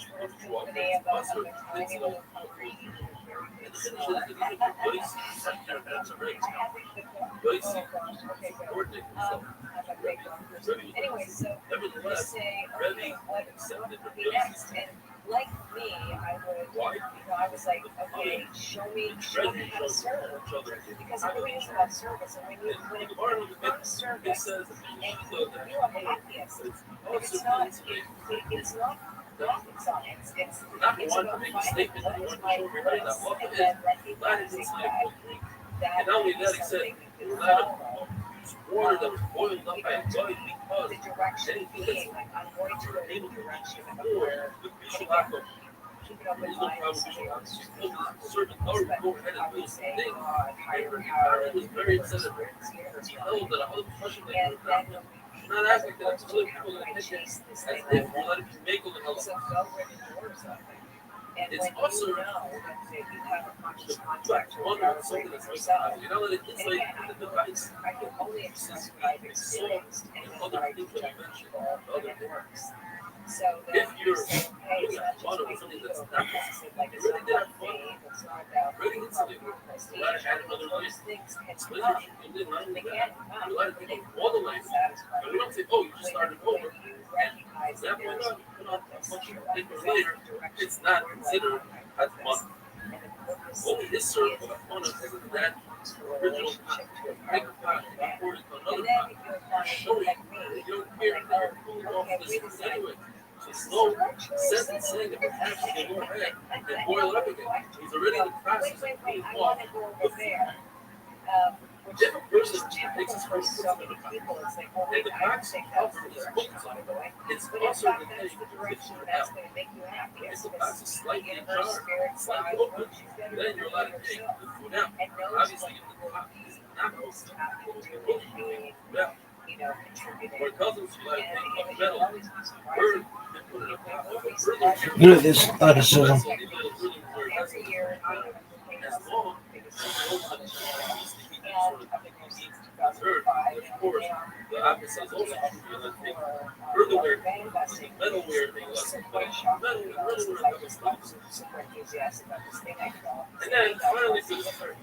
today about some tiny little concrete. And the finish is that you can place that's a race. Place coordinate yourself. Anyway, so you Nevertheless, say, ready, okay, what accepted, would be next? And like me, I would, I was like, okay, show me how to serve. Because it really is about service. And when it becomes service, and you are happiest. It's not rocket science. It's about finding what is my voice and then recognizing that and not only that, he is said, something you you're can allowed follow. to use water that was boiled up by God because The direction anything being, that's like, I'm going to go in able the to direction of restore where the visual lack of keep it up in there's no mind, problem somebody with else just certain power to go ahead I and do would say, things. God, higher And power, he was very upset at her. He held that other profession that and you're then not asking that other people that take it chase this as thing if I you're want. letting him make all the hell So up. go where the doors open. And It's when also you know that you have a conscious the contact with one your with something that's greater like, self. you know, it's And like again, the device. I can only express what I've experienced and then what I can tell people, and it works. So then If you you're say, hey, it's doing not a just model my of something ego, that's but not this is like, you it's really not did about have fun. fame, it's not about Really insulated. prestige. Glad I had another Those life. things can Especially come. if you did not They do can that. come. You let it They take all the life. satisfy And we don't say, oh, you just started over. when you recognize that That way, there's not, you know, purpose. once you take it later, it's not considered as fun. only his circle of opponents is that original big pot according to another pot. You're showing that you don't care how you're pulling off this anyway. So slow sentence saying that perhaps you go ahead and boil it up again. He's already in the process of pulling off the food. If a person takes his first puts it in the pot, and the pot's cover is cooked on it, it's also the thing that gets you out. If the pot's slightly ajar, slightly open, then you're allowed to take the food out. Obviously, if the pot is not open, you're cooking it out. Or it tells us you let it take a metal, burn, and put it in a pot of a burner. Look at this athleticism. As long as third, of course, the opposite is also true. I think earlier, metalware being less metalware and then finally for dessert,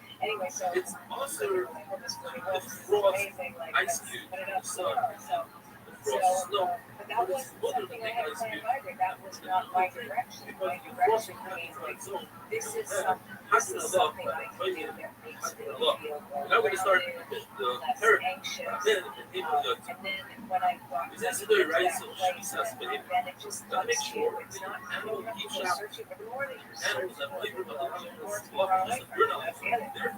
it's also the frost ice cube in the sun, the frost snow. But it's other than the ice cube that was not my direction. Because the frost happens on its own. This is something I can do that makes me feel more the less anxious. And then when I walk into that place, then it just touches you. It's not, I don't have to go searching every morning. Animals that flavor of the words more like you're not there.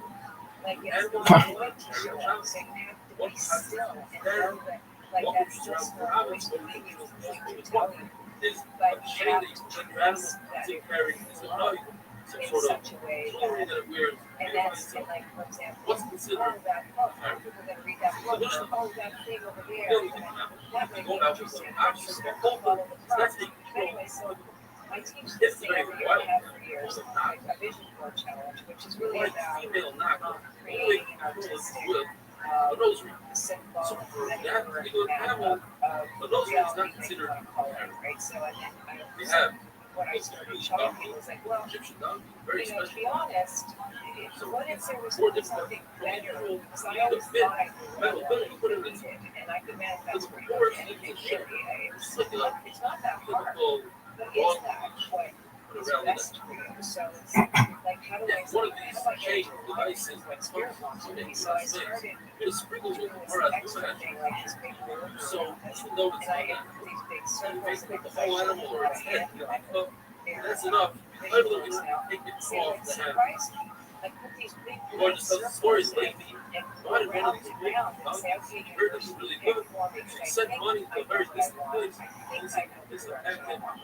Like it's not going to show up, so you have to be still and know that like that's just not going to be you to tell you. But you have to trust that you're carrying in such a way that, and that's in like, for example, oh, that book, people that read that book, oh, that thing over there, that might be interesting, I'm just going to follow the front. Anyway, so I teach this thing every year, I have for years, a vision board challenge, which is really about creating an artistic symbol of reality, right? So I think what I started telling people was like, well, to be honest, what if there was something better? Because I always thought I could read it, and I could manifest for anything, really. It's not that hard, but is that what is best for you? So it's like, how do I change what's here for me? So I started doing this extra thing, like this big board, and I get these big circles, and I show people how to handle it. That's enough. Now, surprise me. Like put these big stories lately. and go around and round and say, okay, you're really good for me. Send money to a very distant place. This is a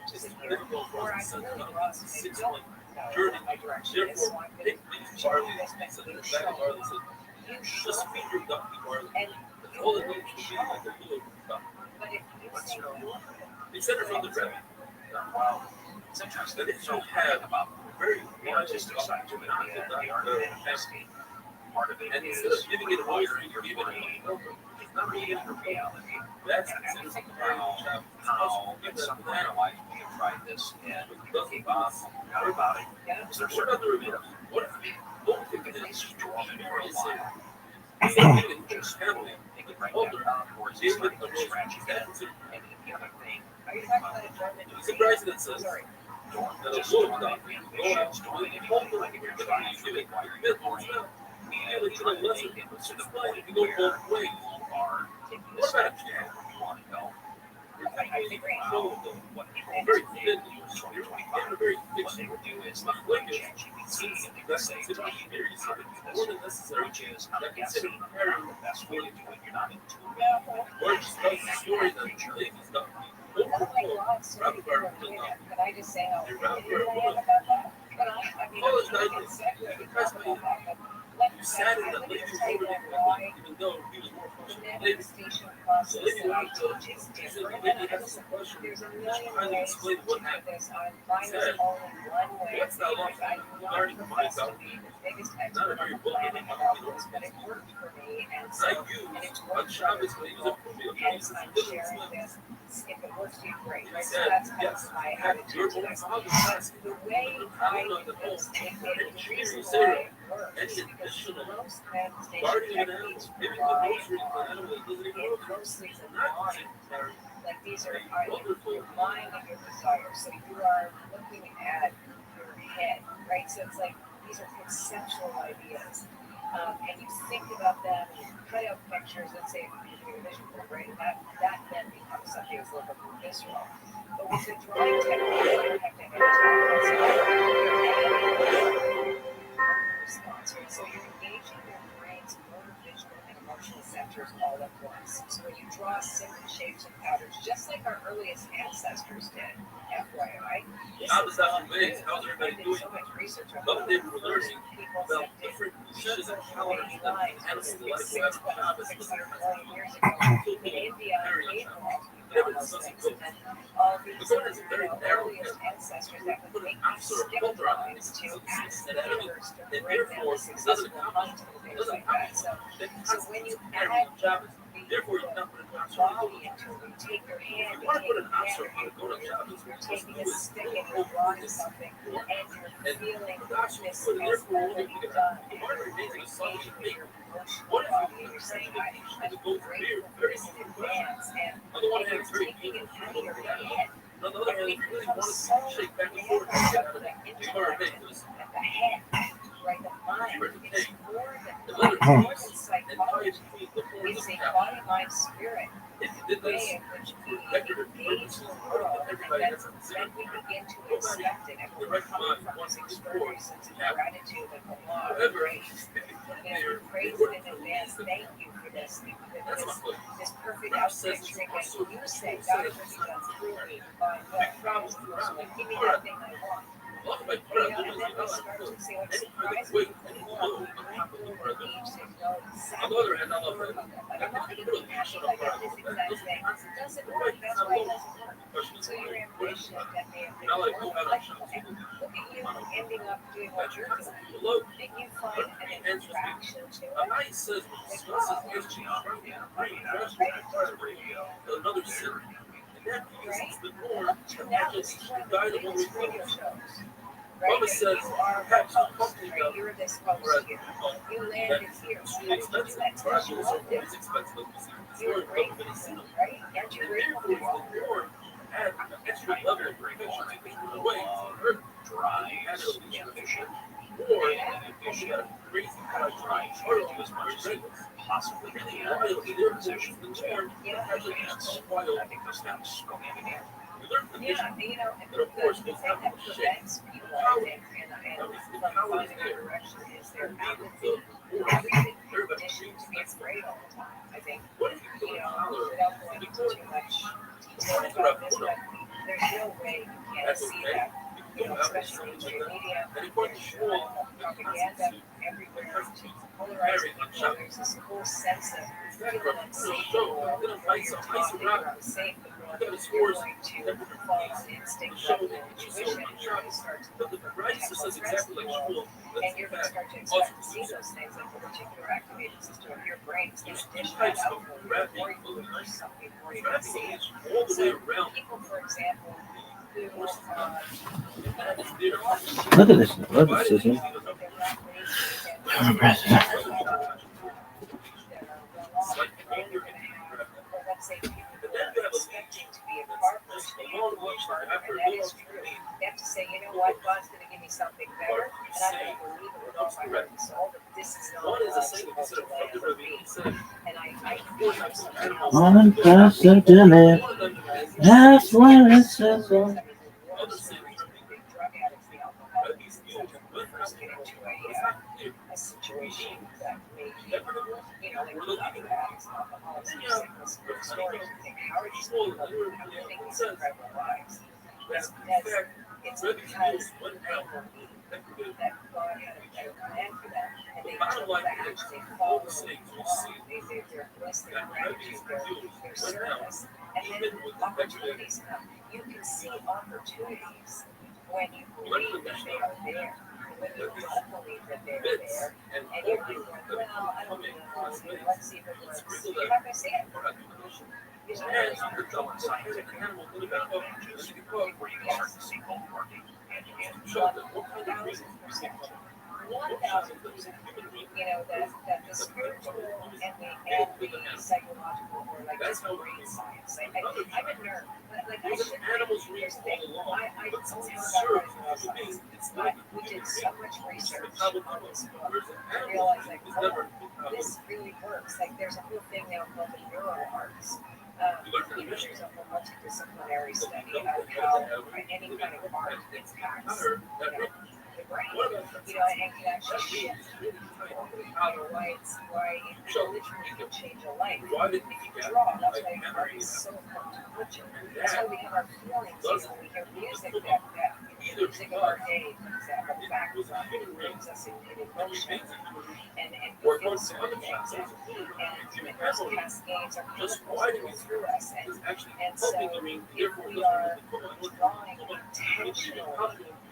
which is here, or I really lost and I don't know my direction is, so I'm going to show you this message. You just feed your donkey barley. And all it needs to be like a little duck. But if you say no, they send it from the bread. Wow. Sometimes that if you have about very the artistic side to it, the art of manifesting. Part of it and is instead of giving it away, your you're giving brain, it's not really your reality. That's And considered think something how at some point in our life we have tried this and we gave up, forgot about it. Is there certain what if things just draw me for a while? just family, They could write that down for us, it's like they're scratching that. And the other thing, are you talking about a German? it's a price that says Sorry. that just a little doing duck, doing anything, like if you're trying to acquire your authority, and trying to make it to the point you go where both ways. you are taking What this about step where you want to go. I think What people very did thin, in you're 2025, very what they would do is they would ChatGPT and they would say, tell me here is how to do more this, than necessary. which is, I'm guessing, the best way to do it. You're not into Or just tells the story that ladies don't oh my God, so many people are doing that. Could I just say how opinionated I am about that? Could I mean, college I night, can say you that guys about may that, but you sat in I that wouldn't lady's say over that there, why even though he was more the functional. manifestation process lady that I wanted to- teach is she said different. the lady And has listen, some question. there's a She million finally ways to explained what do happened. this. Mine is Said, only one way. what's that long I learning profess mind to about? be the biggest Not a expert very on book, planning about this, but it worked for me, and so I and used it's on worked for Shabbos other when he was people. approving of Hence, Jesus. I'm He didn't sharing explain. this. If it works for you, great, He right? So said, that's kind yes, of my have your attitude to own this. father But ask the way I do this, the reason why it works is because most manifestation guardian of an techniques animal, giving the rely groceries to an animal that doesn't even in know you. groceries and Not wine. very Like these are wonderful. your mind and your desires. So you are looking at your head, right? So it's like these are conceptual ideas. And you think about them, and you cut out pictures, let's say if you're doing a vision board, right? That then becomes something that's a little bit more visceral. But with the drawing technique, you have to response, right? So you're engaging your brain's motor, visual, and emotional centers all at once. So when you draw simple shapes and patterns, just like our earliest ancestors did, FYI. How's everybody doing? So much research on The other day we were learning about different sheds and calories that animals like Shabbos. years ago in India and Nepal, and all these earliest ancestors that would make these stick drawings to ask the universe to bring them a successful hunt and things like that. So when you add therefore you're not putting an body into it, you take your hand, you want to put an answer on go to Shabbos. you're taking a stick and you're drawing something, and you're feeling this as therefore already done. the water remains in the sun should make What if you're saying, I'm grateful for this in advance, and you're taking it out of your head. on the other hand, if you really want So to shake back and forth, you are ridiculous. at the head, right? The mind is more than psychology. It's a body, mind, spirit If you did this, way in which we engage the world, and then we begin to expect it, and we're coming from this extraordinary sense of gratitude and awe and praise. And praise it in advance. Thank you for this. This perfect outfit trick. And you say, God has done through me by what? Give me that thing I want. And then we start to say, what surprise me. on the other hand, I love that. I'm not going to be happy like I got this exact thing. It doesn't work. That's why it doesn't work. So your ambition that may have been look at you ending up doing what you're doing. Did you find an attraction to it? I says, another city. And that is the norm. Just guide the one we radio shows. Mama says, perhaps you company right? You're this host here. You landed here. That tells you what this is. You're grateful, right? Aren't you grateful for what? And extra level of grateful in a way to Drive ambition. or Ambition. crazy kind of Trying to do as much as you possibly can in their position to advance. I think this sounds go hand in hand. Yeah, and the thing that prevents people, I think, from finding a direction is their apathy. Everything conditioned to be afraid all the time. I think, without going into too much detail about this, but there's no way you can't see that. Especially in social media, there's propaganda everywhere to polarize people. There's this whole sense of feeling unsafe in the world where you're taught that you're unsafe, but you're going to follow an instinct rather than intuition, and you're going to start to protect the rest of the world, and you're going to start to expect to see those things like the reticular activating system of your brain is going to dish that out for you before you reverse something, before you can see it. So people, for example, Look at this. Look at this. I'm impressed. Let's say people are expecting to be a partner, and that is true. They have to say, you know what, God's going to give me something better, and I'm going to believe it with all my heart and soul that this is not supposed to land for me. And I Unprecedented. That's what it says. a situation that may be, like drug addicts, alcoholics, sickness, stories, and think, how are these people living these incredible lives? It's because they believe that God had a better plan for them, and they took that, they followed along, they're blessed, their gratitude, their service, and then opportunities come. You can see opportunities when you believe that they are there. When you don't believe that they're there, and you're like, well, I don't know, let's see if it works. You're not going to see it. You're not going to see it. Where you can start to see both working hand in hand. 1,000%. 1,000%. that the spiritual and the psychological or like just brain science. I'm a nerd, but like I should here's the thing. I don't know about science, but we did so much research on this book to realize like, oh, this really works. Like there's a whole thing now called the neural arts. There's a whole multidisciplinary study of how any kind of art impacts, the brain. And can actually shift why literally can change a life. If you draw, that's why art is so important to culture. That's why we have our feelings, when we hear music that music of our day, for example, back brings us in emotion and we feel certain things and those cascades are going through us and so if we are drawing intentionally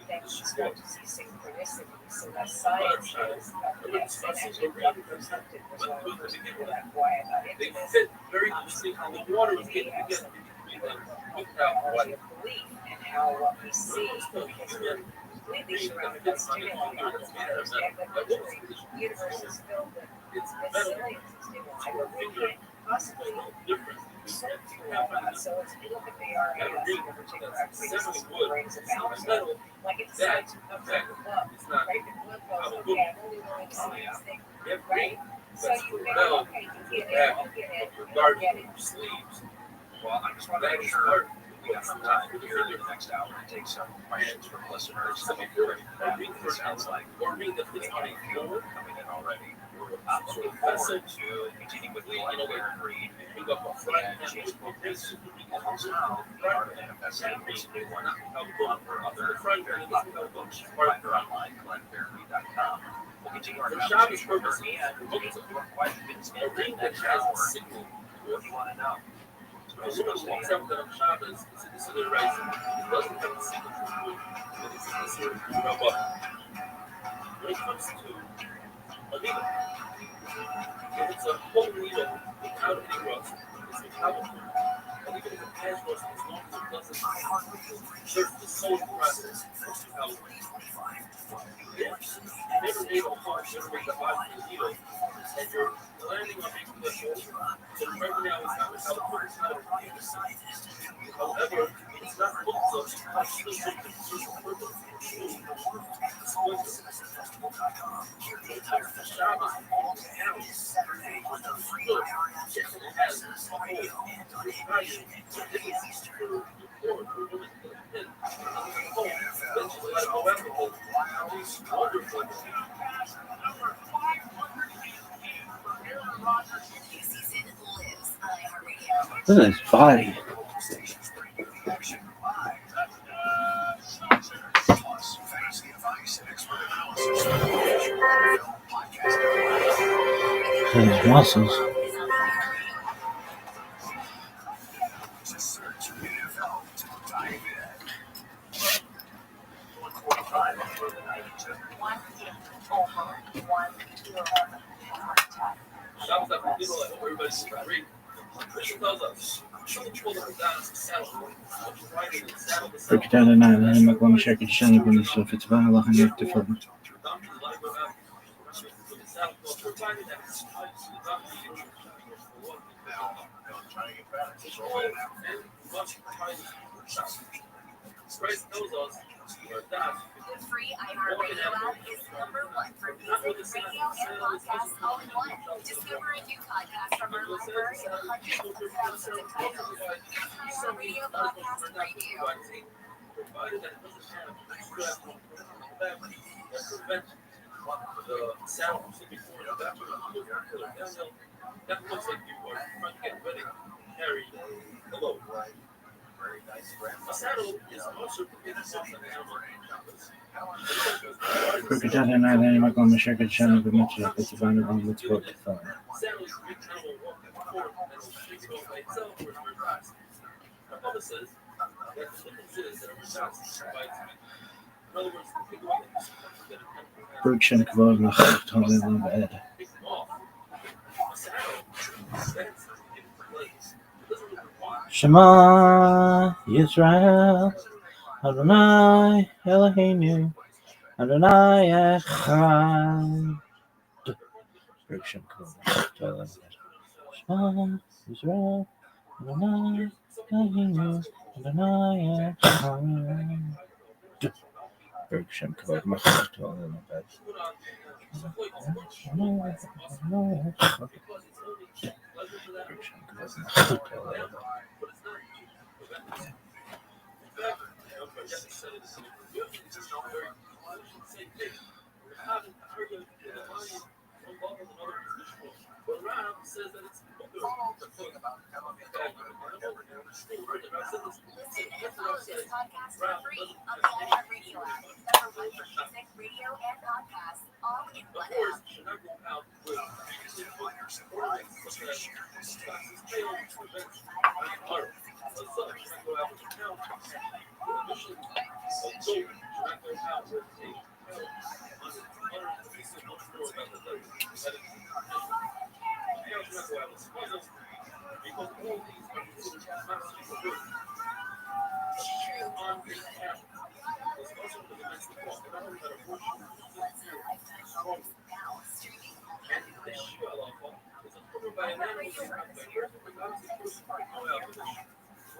then we start to see synchronicity. So that science is yes, and actually Rabbi Rothschild was one of the first people that why I got into this. The water was getting together. Biology of belief and how what we see because we're completely surrounded by stimuli all the time. And that literally the universe is filled with zillions of stimuli, but we can't possibly sort through all that. So if you look at the RAS, the particular activity system, the brain is a balance level, like it decides to come from the blood, right? The blood goes, okay, I'm only willing to see this thing, right? So you get it, okay, you get it. Well, I just want to make sure we have some time here in the next hour to take some questions from listeners. So maybe you're ready for that. It sounds like we have a few coming in already. I'm looking forward to continuing with the Letter Read and James Focus. And also, the Art of Manifesting is a new one, along with other very popular books. Find her online, glennfairley.com. We'll continue our conversation further, and we'll get to your questions in the next hour. What do you want to know? When it comes to a needle, if it's a whole needle without any rust, it's mechanical. And even if it has rust, as long as it doesn't hurt the sewing process, it's mechanical. If you never made a hole, never made a hole in the needle, and you're planning on making that hole, then right now it's not mechanical, it's not a however, it's not hooked up, it's still something to purpose. Look at his body. Look at his muscles. Break it down to 9 and make one check and shine up on this stuff. It's about Allah and you have to film it. The free iHeartRadio app is #1 for music, radio, and podcasts all in one. Discover a new podcast from our library of hundreds of thousands of titles. iHeartRadio Podcast Radio. The sound before that looks like you are trying to get ready to carry a load. A saddle is also the biggest of the animal. Break it down to 9 and make one check and shine up on this stuff. It's about Allah and you have to film it. Saddle is a big animal walking forward and it takes off by itself or it's very fast. My mother says that the difference is that we're not surviving. In other words, the big one that you Break shank kvar nach tali bed. Shema Yisrael Adonai Eloheinu Adonai Echad. Bergsham Cove. Small is rough, and the night, nothing new, and the night, Bergsham Cove. Listen and follow this podcast for free on the iHeartRadio app. Number one for music, radio, and podcasts, all in one app.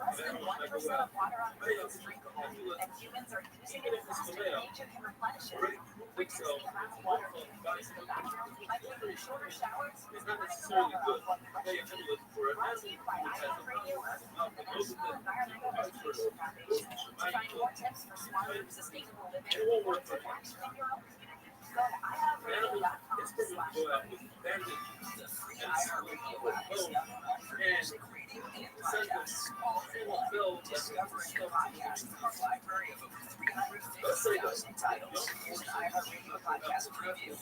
Less than 1% of water on Earth is drinkable, and humans are using it faster than nature can replenish it. Reducing the amount of water we use in the bathroom by taking shorter showers is cutting the water off one question. Brought to you by iHeartRadio and the National Environmental Education Foundation. To find more tips for smarter, sustainable living, or take action in your own community, go to iHeartRadio.com/free. The free iHeartRadio app is number one for music, radio, and podcasts. All in one. Discover a new podcast from our library of over 350,000 titles. Here's an iHeartRadio podcast preview.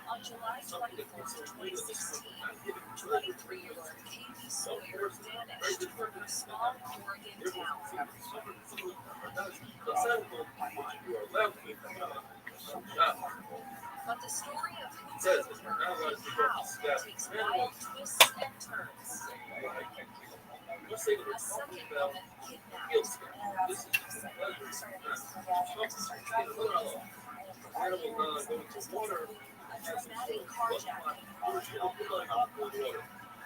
On July 24th, 2016, 23-year-old Katie Sawyer vanished from her small Oregon town. But the story of who took her and how takes wild twists and turns. A second woman kidnapped. A dramatic carjacking.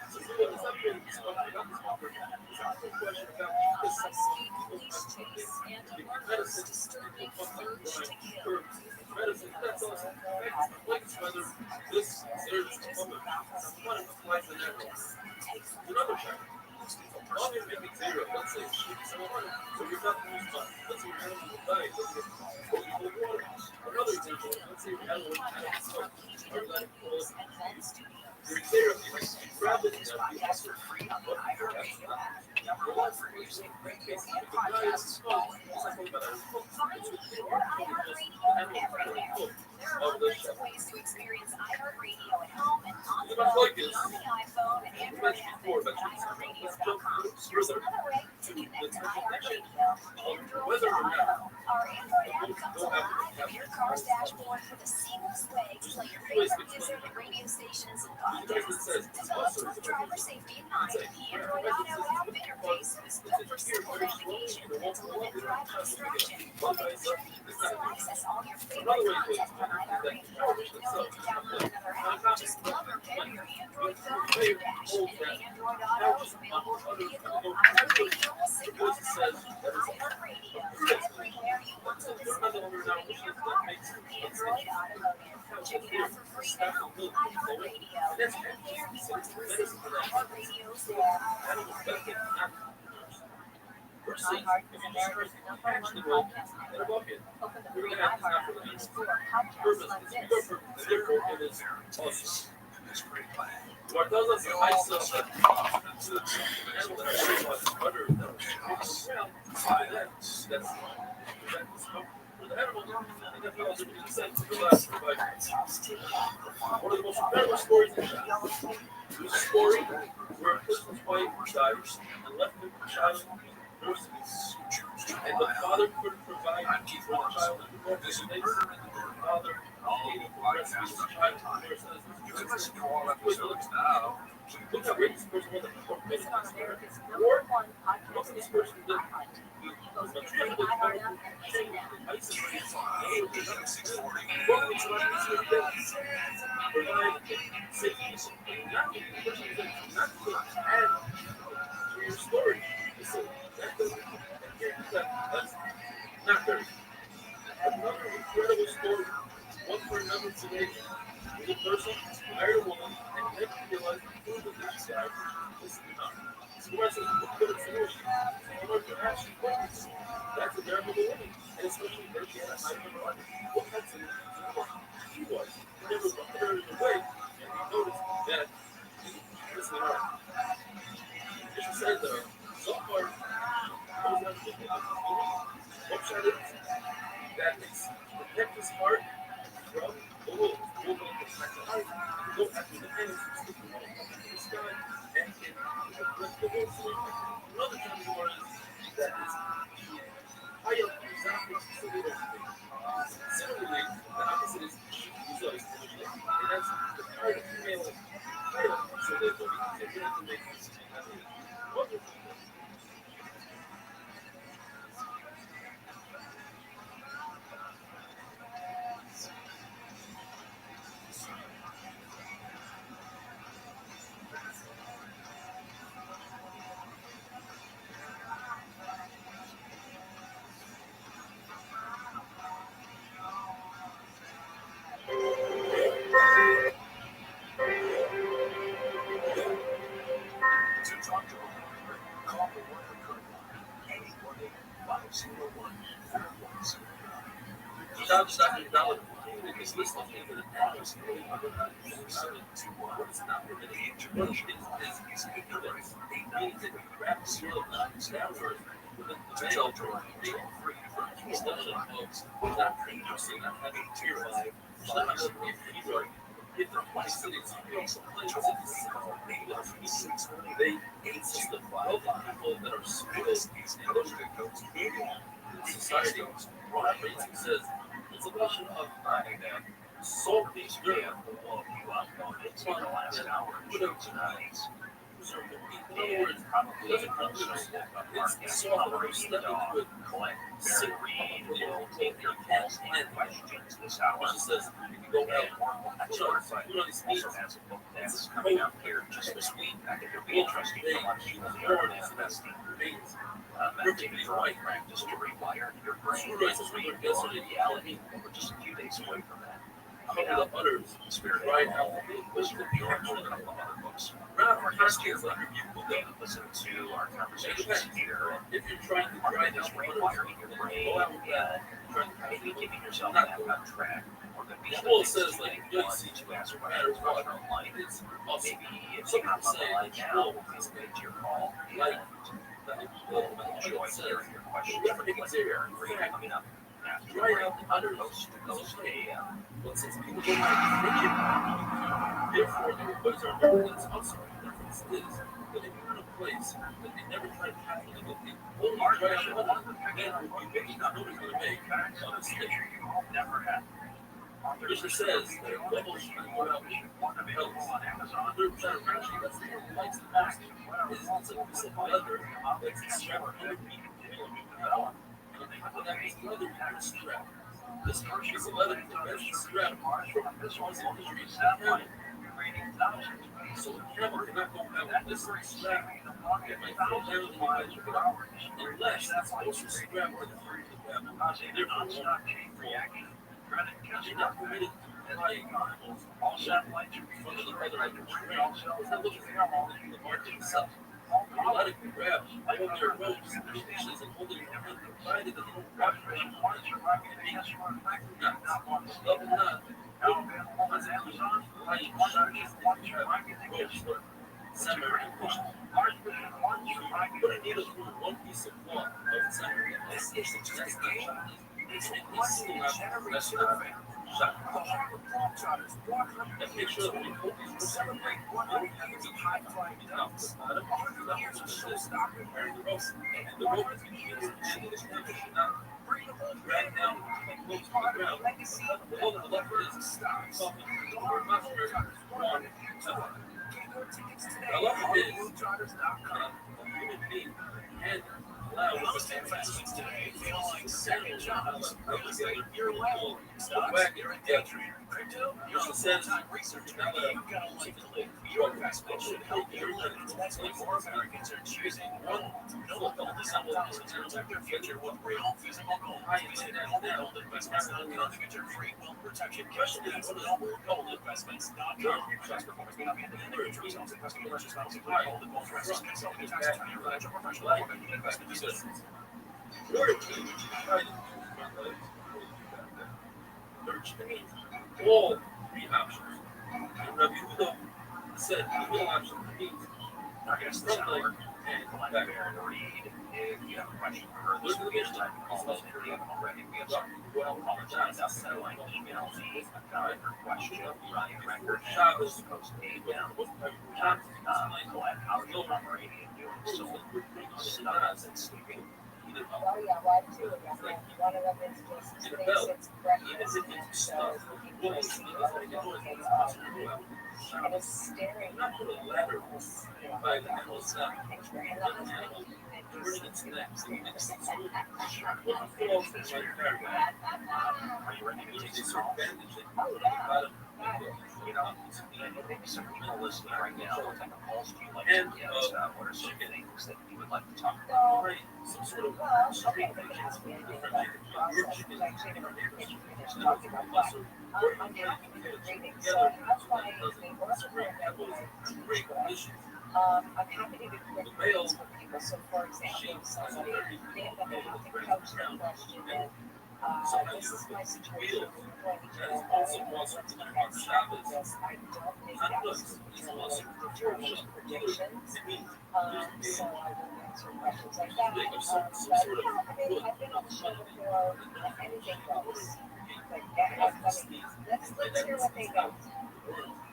A high-speed police chase and a murderous disturbing urge to kill. Podcast for free on the iHeartRadio app. Number one for music, radio, and podcasts. All in one. Find your iHeartRadio everywhere. There are hundreds of ways to experience iHeartRadio at home and on the go, on the iPhone and Android app and at iHeartRadio.com. Here's another way to connect to iHeartRadio. Android Auto. Our Android app comes alive in your car's dashboard with a seamless way to play your favorite music, radio stations, and podcasts. Developed with driver safety in mind, the Android Auto app interface is built for simple navigation and to limit driver distraction. While making sure you can still access all your favorite content from iHeartRadio. No need to download another app. Just plug or pair your Android phone to your dash. And Android Auto is available for vehicle, iHeartRadio, signal, iHeartRadio. Everywhere you want to listen, including in your car. Android Automotive. Check it out for free now. iHeartRadio. Anywhere you want to listen, iHeartRadio's there. iHeart is America's number one podcast network. Open the free iHeart app and explore podcasts like this. One of the most incredible stories in the It was a story where a person's wife died and left him a child in nursing. And the father couldn't provide for the child anymore. The father hated the rest of his child. He was now Look how great this person was. Listen on America's #1 podcast network, iHeart. Go visit the iHeart app today now. I used to say, AM 640. welcome to my museum. Provide safety. Not the person that not to add to your story. So that doesn't that's not very. Another incredible story. One for another today. Was a person married a woman and never realized the food that she had was enough. So I said, look at the solution. I want to ask you questions. That's a terrible woman. And especially her kid, I remember like, what kind of woman she was. He never looked her in the way, and he noticed that this is her. And she said, so far, I was having a good upside is that it's protect his heart from the wolves. The wolves will protect the heart. Go after the enemies who stick them all up in the sky and can let the wolves sleep. Another time was that is high up exactly so they don't think. Similarly, the opposite is results. And that's the part of female high up so they don't think. They have to make this wonderful. To talk to a lawyer, call the Lawyer Curtain Line, 818-501-4109. Without stopping dollar, because this stuff is an average really to what is not permitted. The intervention is ignorance. It means that you grab the seal of downward with the veil drawer, free from extension of not producing, not having tear life, not having fever. If the place that it's they insist the people that are skilled in those society, Ron Racing says it's a question of salty spirit. It's one of the last hour. In other words, it doesn't come to us. It's soft or step into it. Sick will take your calls and questions this hour. She says, if you go out, put on these speakers. It's coming out here just this week. It'll be interesting to watch you learn as best things. Perfectly right practice to rewire your brain. Yesterday, reality. We're just a few days away from that. Coming up, others, Spirit right now, was the orange and a couple of other books. Round our first year, you can listen to our conversations here. If you're trying to try this rewiring your brain and maybe keeping yourself back on track, or the people says like you don't see to answer matters about your life. It's maybe if you hop on the line now, please make your call. Like, enjoy hearing your questions. What's there coming up? Right up under Coast to Coast AM. But since people don't like thinking, therefore the boys are different. I'm sorry, the difference is that if you're in a place that they never tried to happen to look at, only try out one, then nobody's going to make a mistake. Never had. Richard says that if levels should go out and help on Amazon, they're trying to actually that's the one who likes the most is it's a piece of leather that's strapped under people. That is leather with a strap. This piece of leather is the strap from this one's industry is camel. So the camel cannot go out with this strap. It might fall down and you might look out. Unless that's also strapped with the camel. Therefore, you're not permitted to fly animals. All satellites are from the other items. It's not looking at the market itself. A lot of grabs hold their ropes and their leashes and hold their hand provided that they don't grab the ration parts or rocket and beach. Love or not, on Amazon, how you shot is ropes or semi-ropes. Put a needle through one piece of cloth of semi. This is just a game. It's still not messed up. And make sure that we hold these celebrate one of the high flying jumps. The rope is the rope is not drag down and close to the ground. The other left is stopping or not one. I love the is a human being and allow Most investments today feel like second jobs. Real estate, your landlord. Stocks, you're in day trader. Crypto, you're a full-time researcher. You've got a life to live. Your investment should help you live it. That's why more Americans are choosing gold. Noble Gold is optimized to protect their future with real, feasible gold. Visit nobleinvestments.com to get your free wealth protection kit. That's nobleinvestments.com. Past performance may not be indicated. True results investing in precious metals include gold and gold trust. Consult with a tax attorney or financial professional before making investment decisions. in order to try to do my life back then, search all three options. And Rabbi Yehuda said the middle option means Our guest this hour, and Glenn Bear Reed. If you have a question for her this week, just type call us if you haven't already. We have some apologize. I'll send an email me about your question. Ryan Record Shabbos post email. Glenn, how are you operating and doing so? Studies and sleeping. Oh yeah, well I too. One of them is just thinks it's breakfast and so is looking for a seat and is staring at this, like that whole picture. And the husband and he's sleeping upstairs. Are you ready to take this call? Oh yeah. You know, maybe some people listening right now, what type of calls do you like to get? What are some things that you would like to talk about? Some sort of Well, okay, they can ask me anything about the process because actually never finished talking about that. I'm happy to do reading, so that's why they work for a teach with. I'm happy to do quick readings for people. So, for example, if somebody they have to couch their question in, this is my situation. We're going to what's the next step with this? I don't think that's determine predictions. So I will answer questions like that. But yeah, I mean, I've been on the show before. Anything goes. Like, let's hear what they got.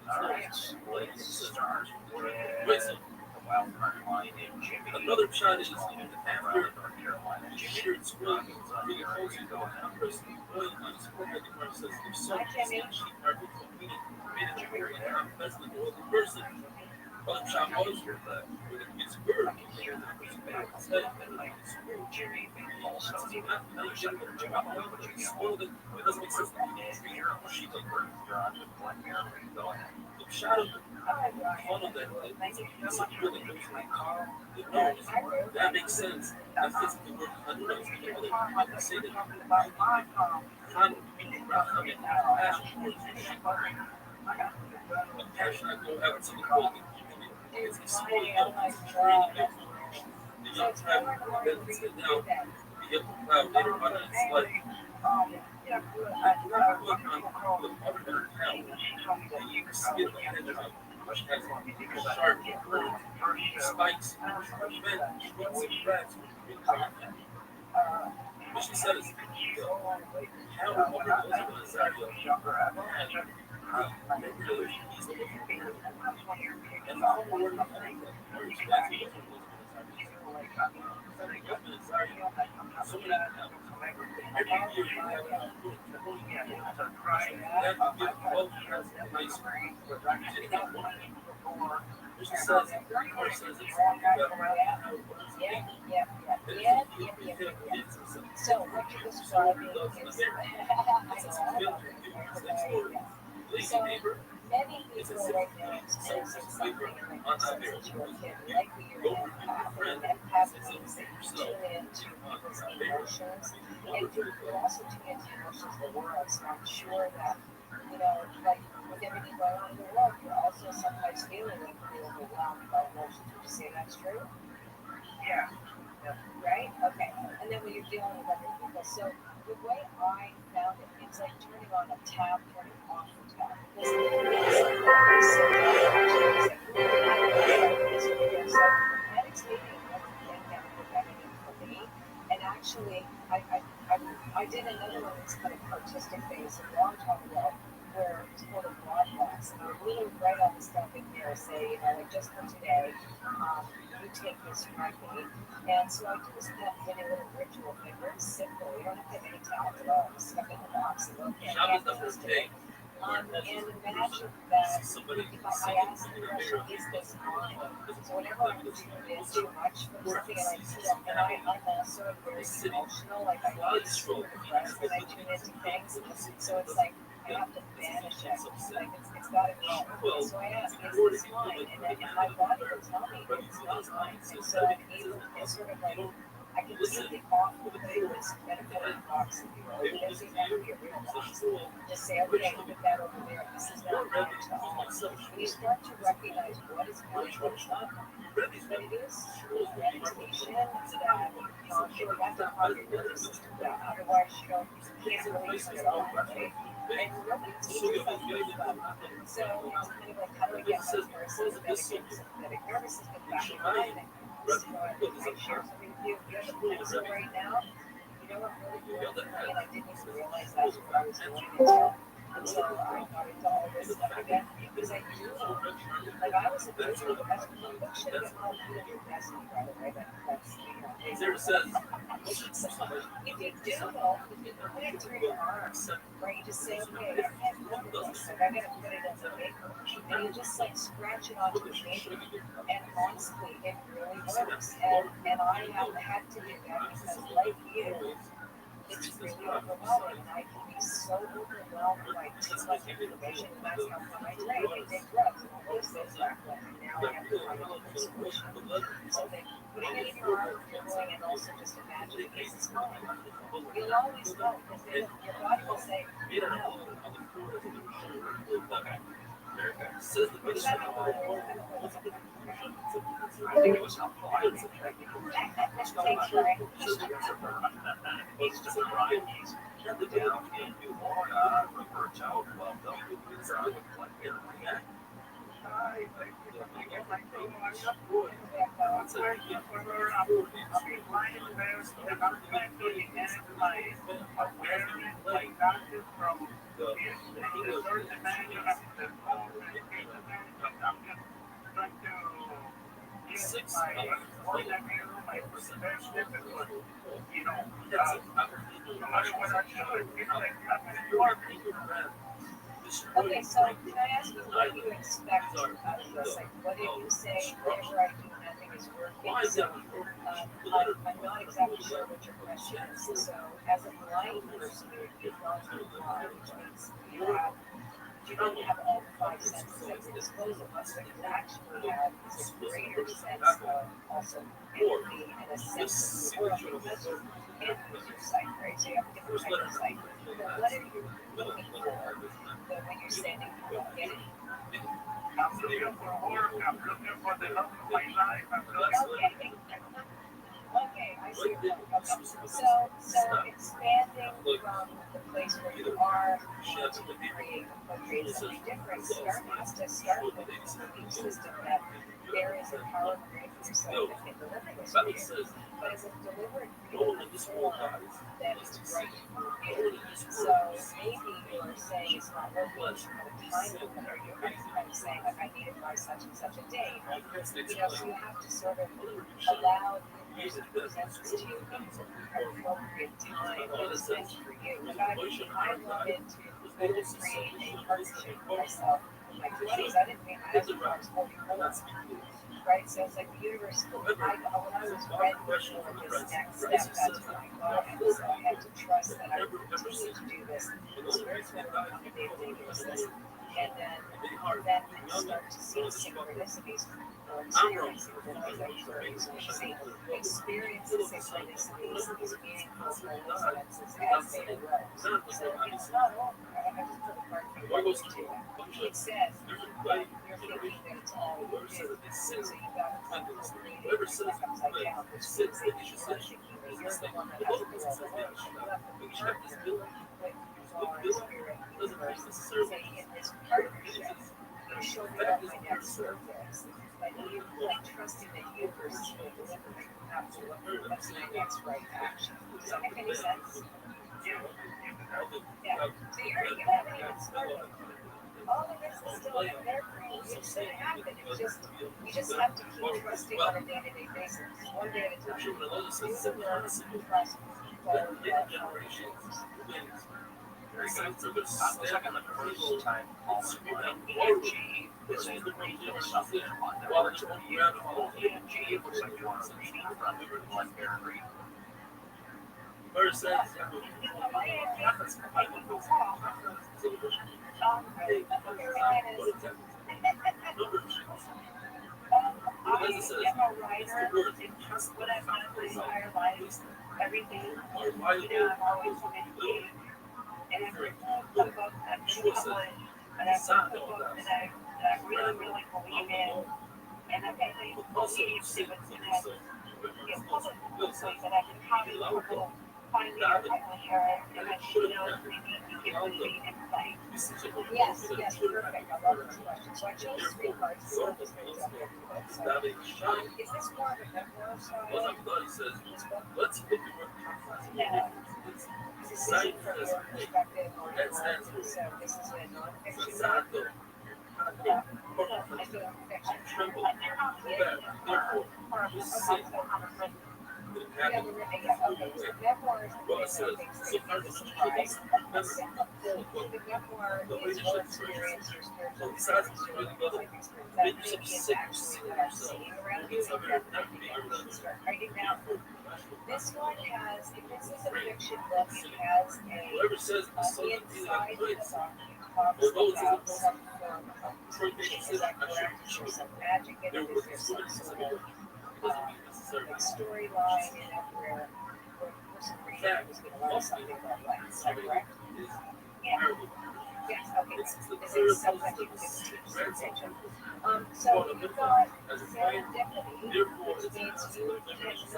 All right, let's start with the wild card line in Jimmy. Another shot is after North Carolina. Jimmy, go Hi, Jimmy. Jimmy also you're on with Glenn Mary. Go ahead. Shot of fun of that. It's really good. That makes sense. That fits the word. I don't know if I can say that. Passion, I go have something called it's exploding out of the young traveler that sit down, the young cloud later on in its life. Not look on the other town, you skip the hedgehog, which has sharp, spikes, men, shoots, and rats. What she said is, how over those of us and the whole word of So what you're describing is so many people right now experiencing something in their sense that you're a kid, likely you're an empath. An empath means that you tune into people's emotions and you also tune into emotions of the world. So I'm sure that, like with everything going on in the world, you're also sometimes feeling like you're overwhelmed by emotions. Would you say that's true? Yeah. Right? Okay. And then when you're dealing with other people, so the way I found it, it's like turning on a tap, turning off the tap. Because meditating wasn't been that preventative for me. And actually, I did another one that's kind of artistic based a long time ago, where it's called a broadcast. And I really write all the stuff in here, say, like just for today, you take this from me. And so I do this kind of mini little ritual thing, very simple. You don't have to have any talent at all. Just stuff in the box and okay. And imagine that if I ask the question, is this mine? So whenever I'm tuned in too much for something and I see it, and I'm also very emotional, like I get super depressed when I tune into things. So it's like I have to banish it. Like it's gotta go. So I ask, is this mine? And my body will tell me it's not mine. And so I'm able, it's sort of like I can take it off the this metaphoric box, if you will. It doesn't have to be a real box. Just say, okay, put that over there. This is not mine to all. When you start to recognize what is mine, what is not mine, but it is meditation that you have to calm your nervous system down. Otherwise, you can't really turn it on, right? And nobody teaches us this stuff. So it's kind of like, how do I get my parasympathetic nervous system back in line? So I share something with you. You have a pencil right now. You know what really worked for me, and I didn't even realize that's what I was doing until I got into all this stuff again. Because I knew, like I was a person who has a book should have been called Be Your Destiny, by the way. That's so if you do though, you put it through your arms, right? You just say, okay, I can't remember this, like I gotta put it in the paper. And you just like scratch it onto the paper. And honestly, it really works. And I have had to do that because like you, it's really overwhelming, and I can be so overwhelmed by too much information, and that's how come I drink and take drugs and all those things back then, and now I have to find a different solution. So then putting it in your arm, feeling, and also just imagining this is fine. You'll always know, because then your body will say, no. I think it was helpful. I think it's Thanks, Brian. He's just a Brian. He's down in Florida for a child club. They'll be there with like everything. Okay, so can I ask you what you expect out of this? Like, what did you say whenever I do nothing is working? So, I'm not exactly sure what your question is. So, as a blind person, you've gone through blind, which means you don't have all the five senses at your disposal, but what you actually have is a greater sense of also empathy and a sense of the world because you can't use your sight, right? So you have a different kind of sight. But what are you looking for when you're standing for getting? I'm looking for work. I'm looking for the love of my life. I'm looking. Okay, I see. Okay. So expanding from the place where you are to create something different, has to start with the belief system that there is a power greater than yourself that can deliver this for you. But is it delivered in a form that is right for you? So maybe you're saying it's not working because you have a time limit, or you're kind of saying like I need it by such and such a day. So you have to sort of allow the universe to present this to you in an appropriate time that is meant for you. Like I wanted to create a partnership for myself in my 20s. I didn't mean I was 44. Right? So it's like the universe, when I was ready for this next step, that's when I got it. So I had to trust that I would continue to do this. Spirits will work on a day-to-day basis. And then you start to see synchronicities or experience synchronicities, which say experience the synchronicities, these meaningful coincidences as they arose. So it's not over. I just put a card for you too. It says that you're thinking that it's all you do. So you got to read it upside down, which means that you are thinking that you're the one that has to do all the work. You have to partner with God, Spirit, universe, saying in this partnership, you show me what my next move is. But you like trusting the universe is going to deliver me. Absolutely. What's my next right action? Does that make any sense? Yeah. So you haven't even started. All of this is still there for you. It's going to happen. It's just you just have to keep trusting on a day-to-day basis, one day at a time. Do the work, trust, follow the universe. Looks like on the first time all-in-one, GE is in the finished off their one. Their words are beautiful. GE looks like you want to read from BlackBerry. I am a writer. It's what I've done my entire life. Everything. I've always been and I've written a book I've been published, and I've written a book that I really, really believe in, and I really believe it was going to get published quickly, that I can have people find me or hear it, and I should know maybe you can read and play. Yes, perfect. I love this question. So I chose three cards. So I'm just going to jump into it. So, is this more of a memoir style? This book? Yeah. Is it from your perspective or your own? So this is a non-fiction book? It's a fiction. Yeah, okay, so memoirs is a surprise. The memoir is your experience, your spiritual experience, your life experience. That maybe is actually what I'm seeing around you, and that might be what we should start writing down. This one has, if this is a fiction book, it has a inside the book, it talks about some form of teaching. Is that correct? Is there some magic in it? Is there some sort of like storyline in it where the person reading it is going to learn something about life? Is that correct? Yeah. Yes, okay. This is subject to teaching. So you've got serendipity, which means you cannot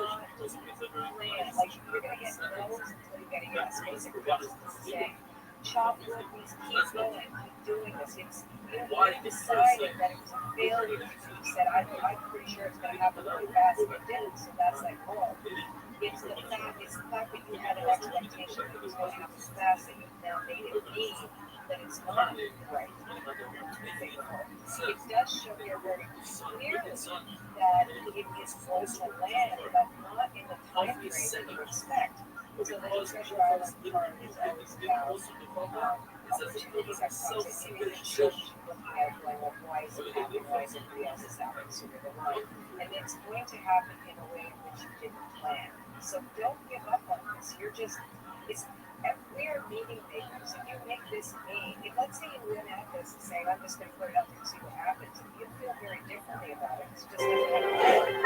plan. Like, you're going to get no's until you get a yes. Basically, that's what this is saying. Chop wood means keep going, keep doing this. It's, you decided that it was a failure. You said, I'm pretty sure it's going to happen really fast, and it didn't, so that's like, oh. It's the fact that you had an expectation that it was going to happen fast, that you've now made it be, that it's not right. It does show here very clearly that it is going to land, but not in the time frame that you expect. So the treasure island card is always about opportunities that come to you, and so looking at it going, well, why is it happening? Why is everybody else is happening sooner than mine? And it's going to happen in a way in which you didn't plan. So don't give up on this. You're just, we are meaning makers. If you make this mean, if let's say you went at this and say, I'm just going to put it out there and see what happens, you feel very differently about it. It's just going to happen.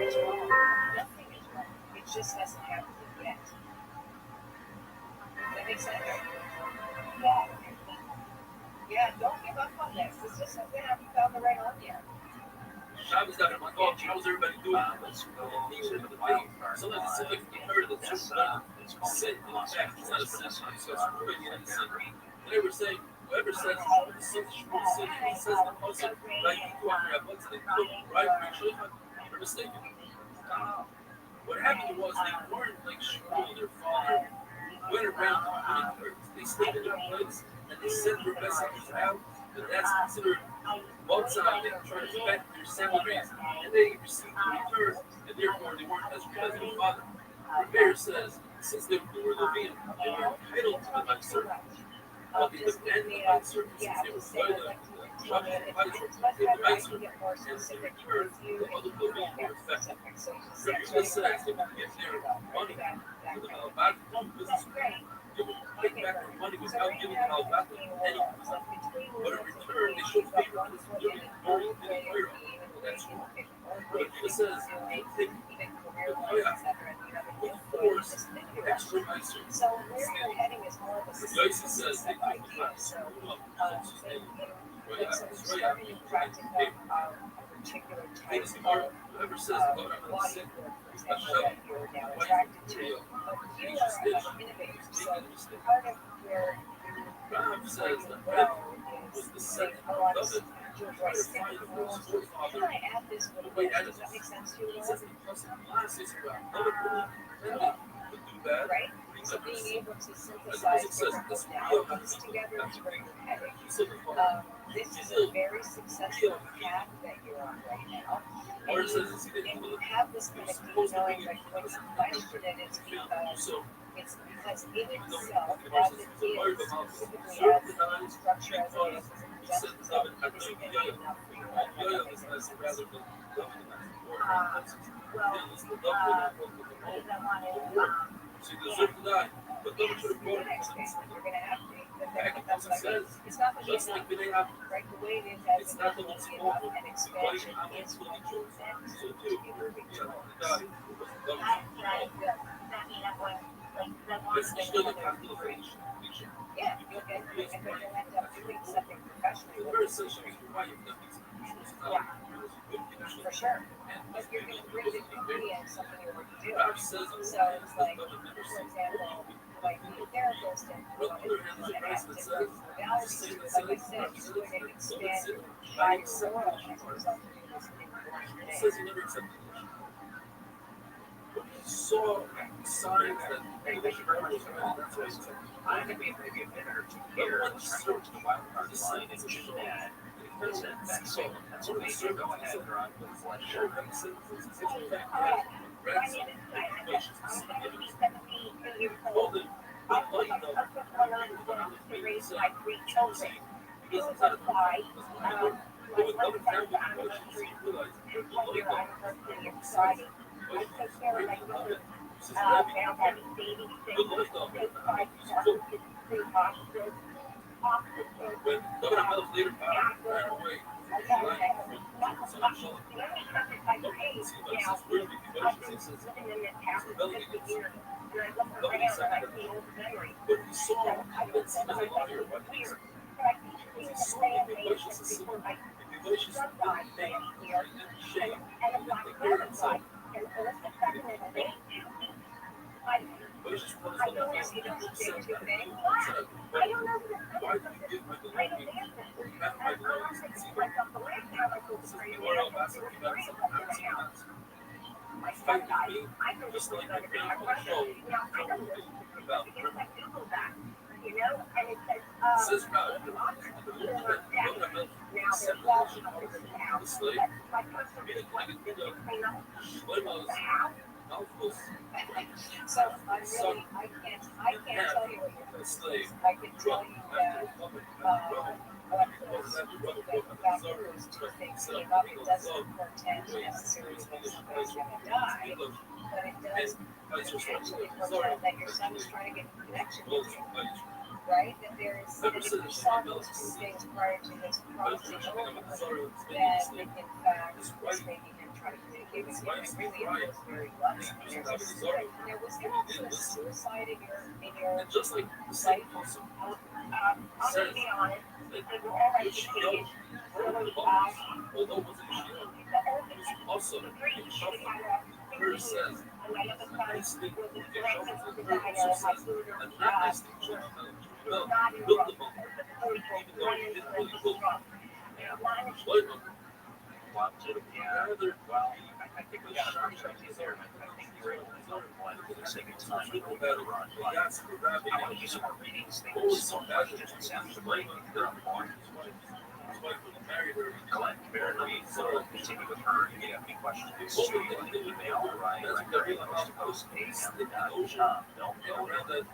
It's wrong. Nothing is wrong. It just hasn't happened yet. Does that make sense? Yeah. Yeah, don't give up on this. This just something I found the right on here. Shabbos not gonna go. How's everybody doing? Sometimes it seems like you heard that just sit in the back. It's not a sin. So it's really in the sin. Whatever say, whoever says the sin is true, sin, he says the person like you do on your what's it? Right? You're mistaken. What happened was they weren't like Shmuel, their father, went around doing things. They stayed in their place and they sent their messages out. And that's considered one time they try to spend their salaries and they received the return, and therefore they weren't as good as their father. Rabbi says, since they were Levium, they were entitled to the life service. But they demanded the life service since they were by the life service. And in return, the other Levium were affected. Rabbi says they would give their money to the Malabak business. They would take back their money without giving the Malabak any money. But in return, they should pay for this very clear. That's true. But it says, take the force extra nicer. So where you're heading is more of a system idea. So starting to practice a particular type of body work, for example, that you're now attracted to. But you are an innovator. So part of where you grow is like, oh, I'm just doing what I stick with rules. Can I add this little bit? Does that make sense to you? Right? So being able to synthesize different modalities together is where you're heading. This is a very successful path that you're on right now. And have this kind of deep knowing that what's question it is because in itself, as it is, typically as structure as it is just it isn't going to be enough for your life. That makes any sense. You're gonna expand. You're gonna have to. That's what I mean. It's not gonna be enough. Right? The way it is as it is won't be enough, and expansion is what you meant to be moving towards. Yeah, you'll get, and then you'll end up doing something professionally with it. Yeah, for sure. But you're going to bring the company in something you're already doing. So it's like, for example, like being a therapist and you want to use an active modality, like I said, it's going to expand your entire world as a result of doing this thing for one day. Saw signs that Hey, thank you very much for calling. I think we have maybe a minute or two here. Let's try to the wild card line and Jeanette. Lives in Bexhill, Pennsylvania. Go ahead, you're on with pleasure. Raise my 3 children. This is a why, my 11th anniversary and 1-year anniversary of Friday. I take care of my mother. Now having babysitters, take 5 classes, 3 hospitals, when Governor Mills later ran away, the only time I pay now, I've been living in this house for 50 years. And I look around and I see old memories. but he saw So I that don't same as a lawyer, but weird. But I keep seeing the family before my son died last year. And a black brother died. And so let's just back in the day. I don't know if you don't say too big. I don't know the I don't answer. And I don't think myself the last time I told the prayer, my son died. I know this was going to be my brother. Now, I know this because I Google that, you know, and it says, now there's walls over the house. My cousin is like, did you clean up the house? So I really, I can't tell you what your business is. I can tell you that, what about those 2 things came up. It doesn't portend necessarily that somebody's gonna die, but it does potentially portend that your son is trying to get a connection with you. Right? That if you saw those 2 things prior to his crossing over, then in fact was making him try to communicate with you. And really it was very loving. There was also a suicide in your site. I'm gonna be honest, because we're all educated, really also her says Well, I think we got a perspective there. I think you were able to help one specific time to run. I want to do some more readings, things, some questions, and sounds of break here on the morning. Glenn Barry, so continue with her. If you have any questions, to email Ryan Rector, coast to coast, am.com. Don't know that.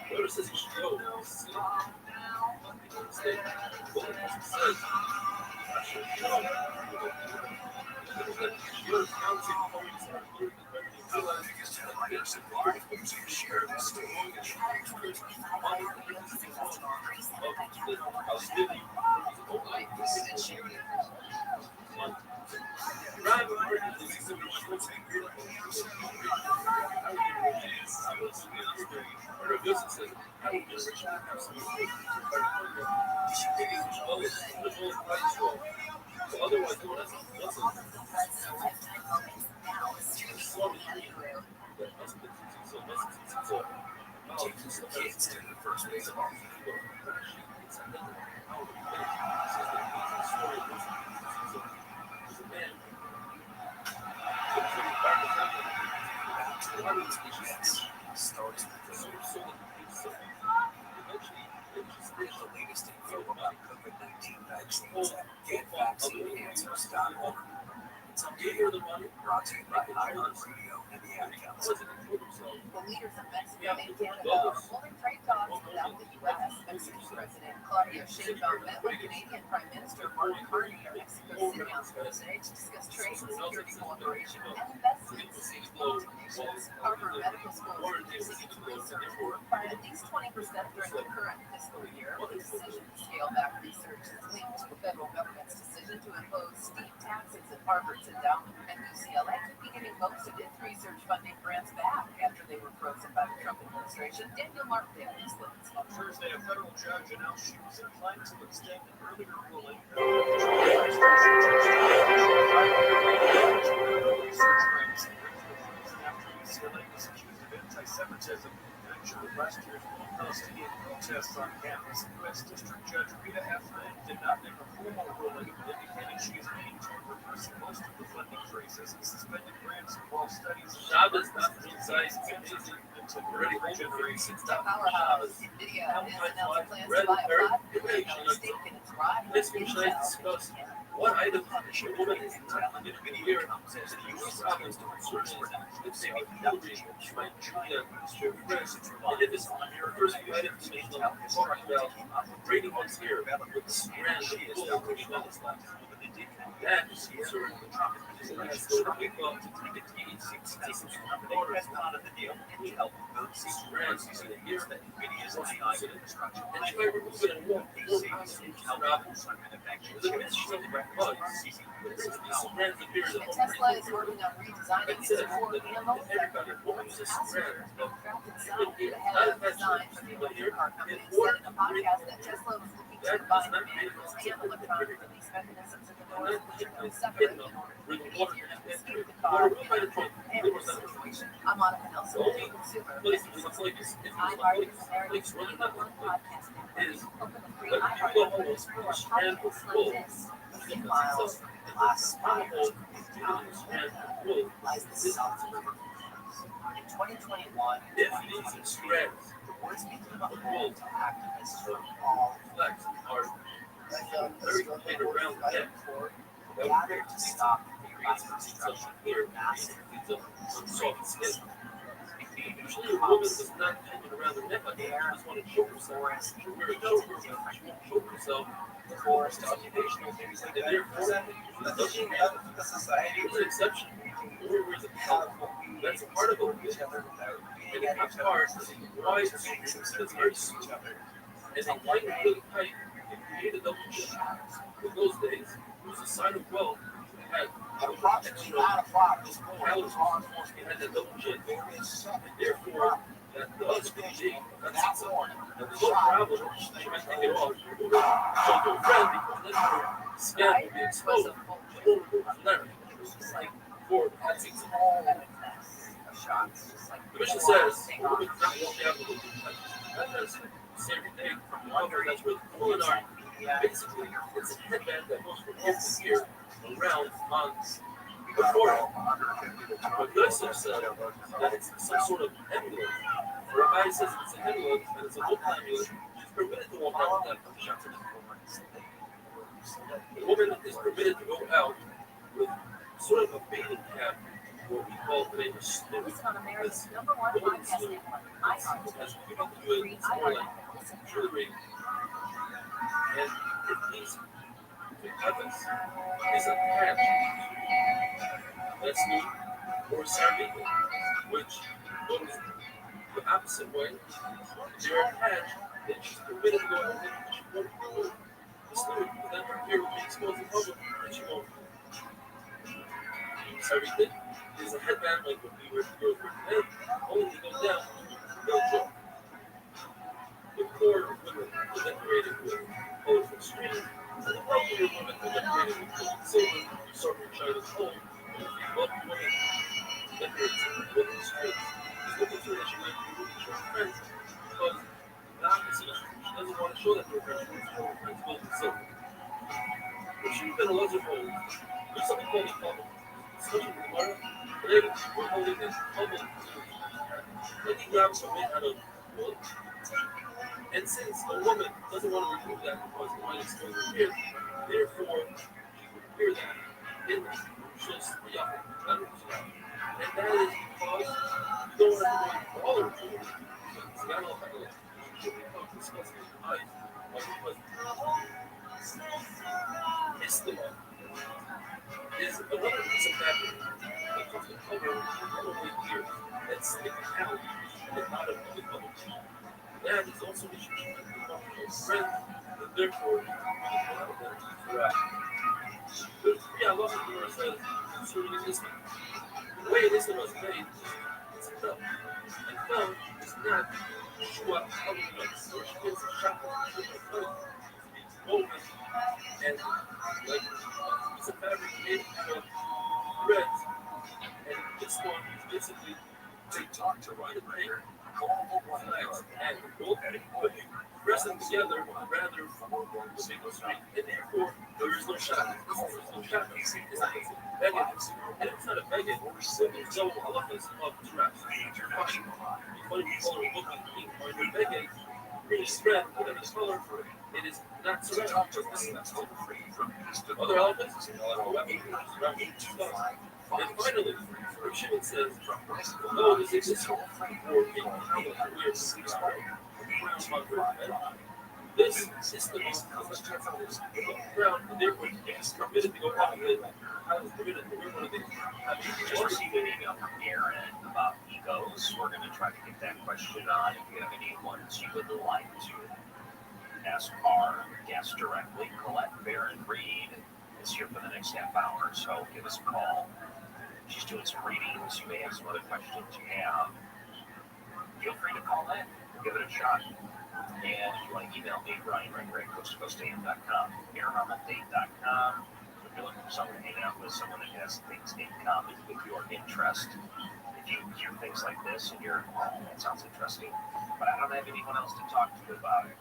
Whoever says you should go, The biggest headliners in live music share the stage. Otherwise, Takes the kids to the first base of all. Read the latest info about COVID-19 vaccines at getvaccineanswers.org. It's updated. Brought to you by iHeartRadio and the Ad Council. The leaders of Mexico and Canada are holding trade talks without the U.S. Mexican President Claudia Sheinbaum met with Canadian Prime Minister Mark Carney in Mexico City on Thursday to discuss trade, security cooperation, and investments in both nations. Harvard Medical School is reducing its research work by at least 20% during the current fiscal year. The decision to scale back research is linked to the federal government's decision to impose steep taxes at Harvard's endowment, and UCLA could be getting most of its research funding grants back after they were frozen by the Trump administration. Daniel Markdale explains. On Thursday, a federal judge announced she was inclined to extend an earlier ruling research grants after UCLA was accused of anti-Semitism in connection with last year's Palestinian protests on campus. U.S. District Judge Rita Heflin did not make a formal ruling, indicating she is leaning toward reversing most of the funding freezes and suspended grants involve studies of Shabbos, not precise, into vertical generation. Powerhouse NVIDIA has announced plans to buy a $5 billion stake in its rival Intel. What items should woman is not in the year since the U.S. Congress to research for that. It's a technology which might China to press and it is on your first item to make them talk about rating what's here with the brand of gold which is left. That is sort of the topic. That's the big one to take it to orders out of the deal. We help build these brands using the years that NVIDIA is AI infrastructure. And if I remove it and more manufacturing chips, Tesla is working on redesigning its door handles that report passengers being trapped inside. The head of design for the electric car company said in a podcast that Tesla was looking to combine manuals and electronic release mechanisms in the doors, which are now separate in order to make it easier to escape the car in a situation. I'm Monica Nelson, a consumer. iHeart is America's #1 podcast network. Open the free iHeart app to explore podcasts like this. A few miles from the glass spire lies the South River. In 2021, the words became a home to activists from all gathered to stop the construction of massive usually a woman does not hang it around her neck like that. She just want to show herself. She wears a show herself. The forest occupational things like that. And therefore, the society is an exception. Whoever wears a belt, that's part of it. And it comes hard because it wide suits that's very each other. And they like it really tight and create a double chin. In those days, it was a sign of wealth. Approximately 9 o'clock this morning, law enforcement had that double chin. And therefore, that does big. That's morning. And there's no problem. She might take it off. So to a friend, because then her skin will be exposed. It's like for having all shots. The mission says, a woman cannot walk out with a that has everything from wonder. That's where the pulling are. Basically, it's a headband that goes from here to here around on the forehead. But Yosef said that it's some sort of amulet. Rabbi says it's an amulet, and it's a local amulet. She's permitted to walk out with that. The woman is permitted to go out with sort of a bathing cap, what we call today a slip. Listen on America's #1 podcast network, iHeart. As we don't do it, it's more like jewelry. And it needs to have us is a patch. That's new. Or sardine, which goes the opposite way. They're a patch that she's permitted to go out with. She won't go sleep, but then her hair will be exposed to public, and she won't. Everything is a headband like what we were today, only to go down, no joke. The core women are decorated with colorful strings, and the wealthier women are decorated with gold and silver, silver and China's gold. And if the wealthy woman decorates with gold and strings, she's looking to that she might be able to show her friends, because the opposite, she doesn't want to show that to her friends, she wants to show her friends gold and silver. If she's been a lesser hold, there's something called a couple. Especially with the Gemara, today we're holding this couple Like he grabs a man out of wood. And since a woman doesn't want to remove that because the light is going to appear, therefore he would appear that in just the upper bedroom. And that is because you don't want to go all over the world. So that will have to become disgusting eyes. Because Islam is another piece of fabric that comes to cover probably here and stick out at the bottom of the cover. That is also a friend, and therefore, the three Allah says concerning Islam. The way Islam was made, it's a fell. And fell is not what other place, or she gets a shot it's woven and like it's a fabric made out of threads. And this one is basically to talk to right there. And both press them together rather than single street. And therefore, there is no shot. There is no shot. It's a begging. And it's not a begging. So I love this of giraffes. Funny people are looking on your begging. Being spread within this color, it is not so much. Other elephants, and finally, Shimon says, no, this exists for being this system is ground, and therefore it's permitted to go off of it. How is permitted? We're one of the Just received an email from Aaron about egos. We're going to try to get that question on. If you have any ones you would like to ask our guest directly, Colette Barron Reed is here for the next half hour, so give us a call. She's doing some readings. You may have some other questions you have. Feel free to call in. Give it a shot. And if you want to email me, Brian Redgrave, coasttocoastam.com, paranormaldate.com. If you're looking for someone to hang out with, someone that has things in common with your interest. If you hear things like this and you're, oh, that sounds interesting, but I don't have anyone else to talk to about it.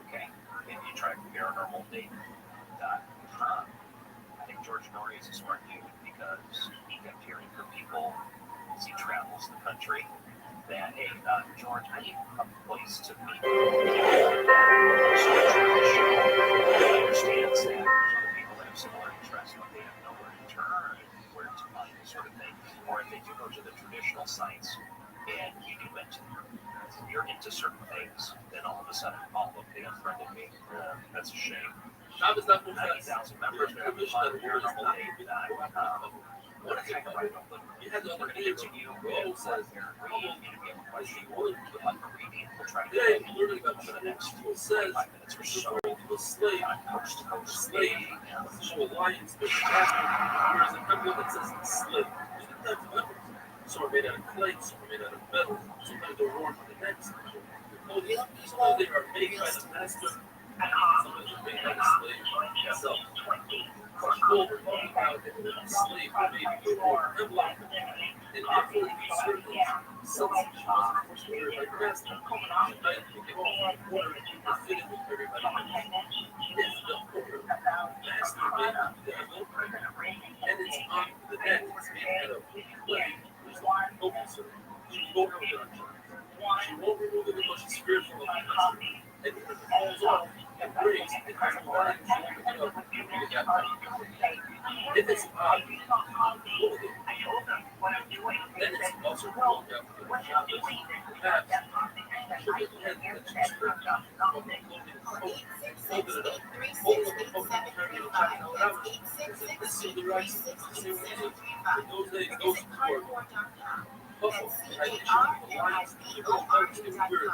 Okay, maybe you try paranormaldate.com. I think George Norrie is a smart dude because he kept hearing from people as he travels the country that, hey, George, I need a place to meet. So he understands that other people have similar interests, but they have nowhere to turn, where to find this sort of thing. Or if they do go to the traditional sites, and you do mention you're into certain things, then all of a sudden, oh, look, they unfriended me. That's a shame. 90,000 members, we have fun, paranormaldate.com. What is it? You have to continue. Will says here, if you have a question or you would like a reading, we'll try to get it over the next 5 minutes or so. Coast to Coast Slave. So Alliance, there's a couple that says slave. Some are made out of clay, some are made out of metal, sometimes they're worn on the necks. Some they are made by the master, some of them are made by the slave itself. What we're talking about is the slave that made for envelope, and therefore you serve substitutions for your master. And I think it all order is fitted with everybody. If the order master made the envelope, and it's on the neck, it's made out of clay. She won't have a gun. She won't remove it unless she's scared from the master. And if it falls off and breaks, it has a line. She won't pick it up and get that back. If it's odd, hold it. Then it's also called out for the perhaps she'll get the head that she's stripped from the clothing coat and folded it up. Hold it up and poke it and check it out. This is the right same reason. In those days, those were hustle. I think she alliance people understand where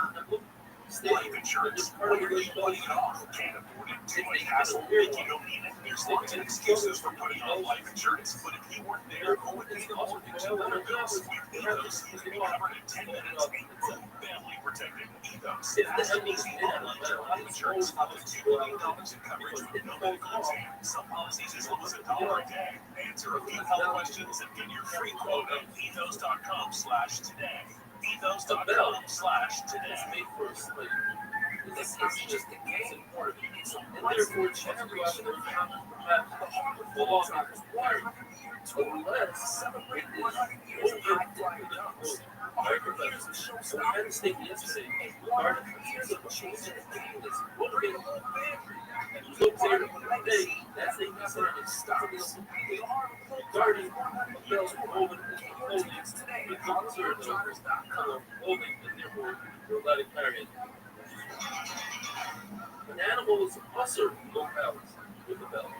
life insurance or your employee can't afford it. If they hassle, you don't need it. There's lots of excuses for putting on life insurance, but if you weren't there, who would be all the $200 bills? With Ethos, you can cover it in 10 minutes. Family protected Ethos. That's what means life insurance up to $2 million in coverage with no medical exam. Some policies as low as $1 a day. Answer a few health questions and get your free quote at ethos.com/today. Ethos.com/today. It's just a part of it. And therefore, it's what you go after the perhaps the law is required unless it is over by professors. So we had a statement yesterday regarding the machines and this motivated and there's no clear today that statement said it's stopping us from regarding a bell's moment holding the concern of holding and therefore we're allowed to carry it. An animal is also no balance with the bell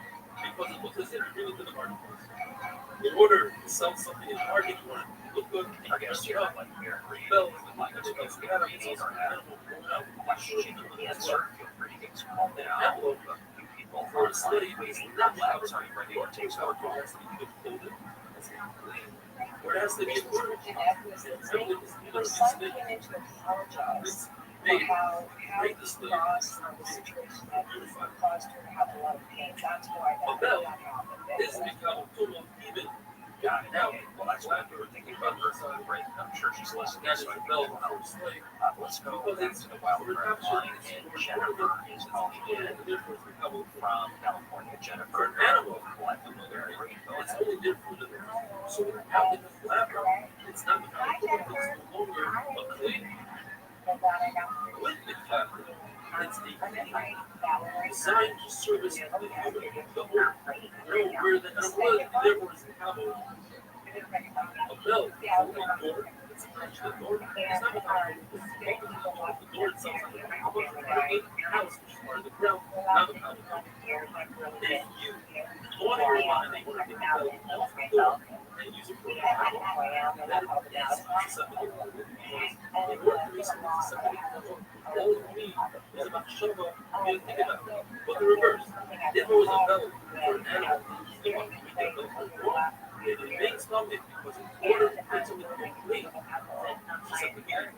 because it looks as if you're really to the marketplace. In order to sell something in the market, you want to look good, I guess you have like here, bell, like it's got an animal going out. The envelope for a study is not outside regular takes out it has to be good folded, or it has to be important. Her son came in to apologize for how he caused the situation that caused her to have a lot of pain. That's why that happened. Is become total even got it out. Well, that's why we were thinking about her son, right? I'm sure she's listening. That's the bell let's go back to the wild line and Jennifer is calling in from California. Jennifer, animal, it's only different than so without the flapper, it's not it's no longer a clean with the flapper. It's the designed to service the human, the whole, where the animal is, therefore is the cowboy. A bell, holding door, it's attached to the door, it's not a door, the door itself is a cowboy, your house, which is part of the ground, not a cowboy. If you want your mind, they want to get the bell off the door and use it for a cowboy, that is susceptible to the because in order to be susceptible all of me is about to shove up and think about it. But the reverse, if it was a bell for an animal, you want to get a bell for the door, it remains public because in order for it to be complete, susceptibility,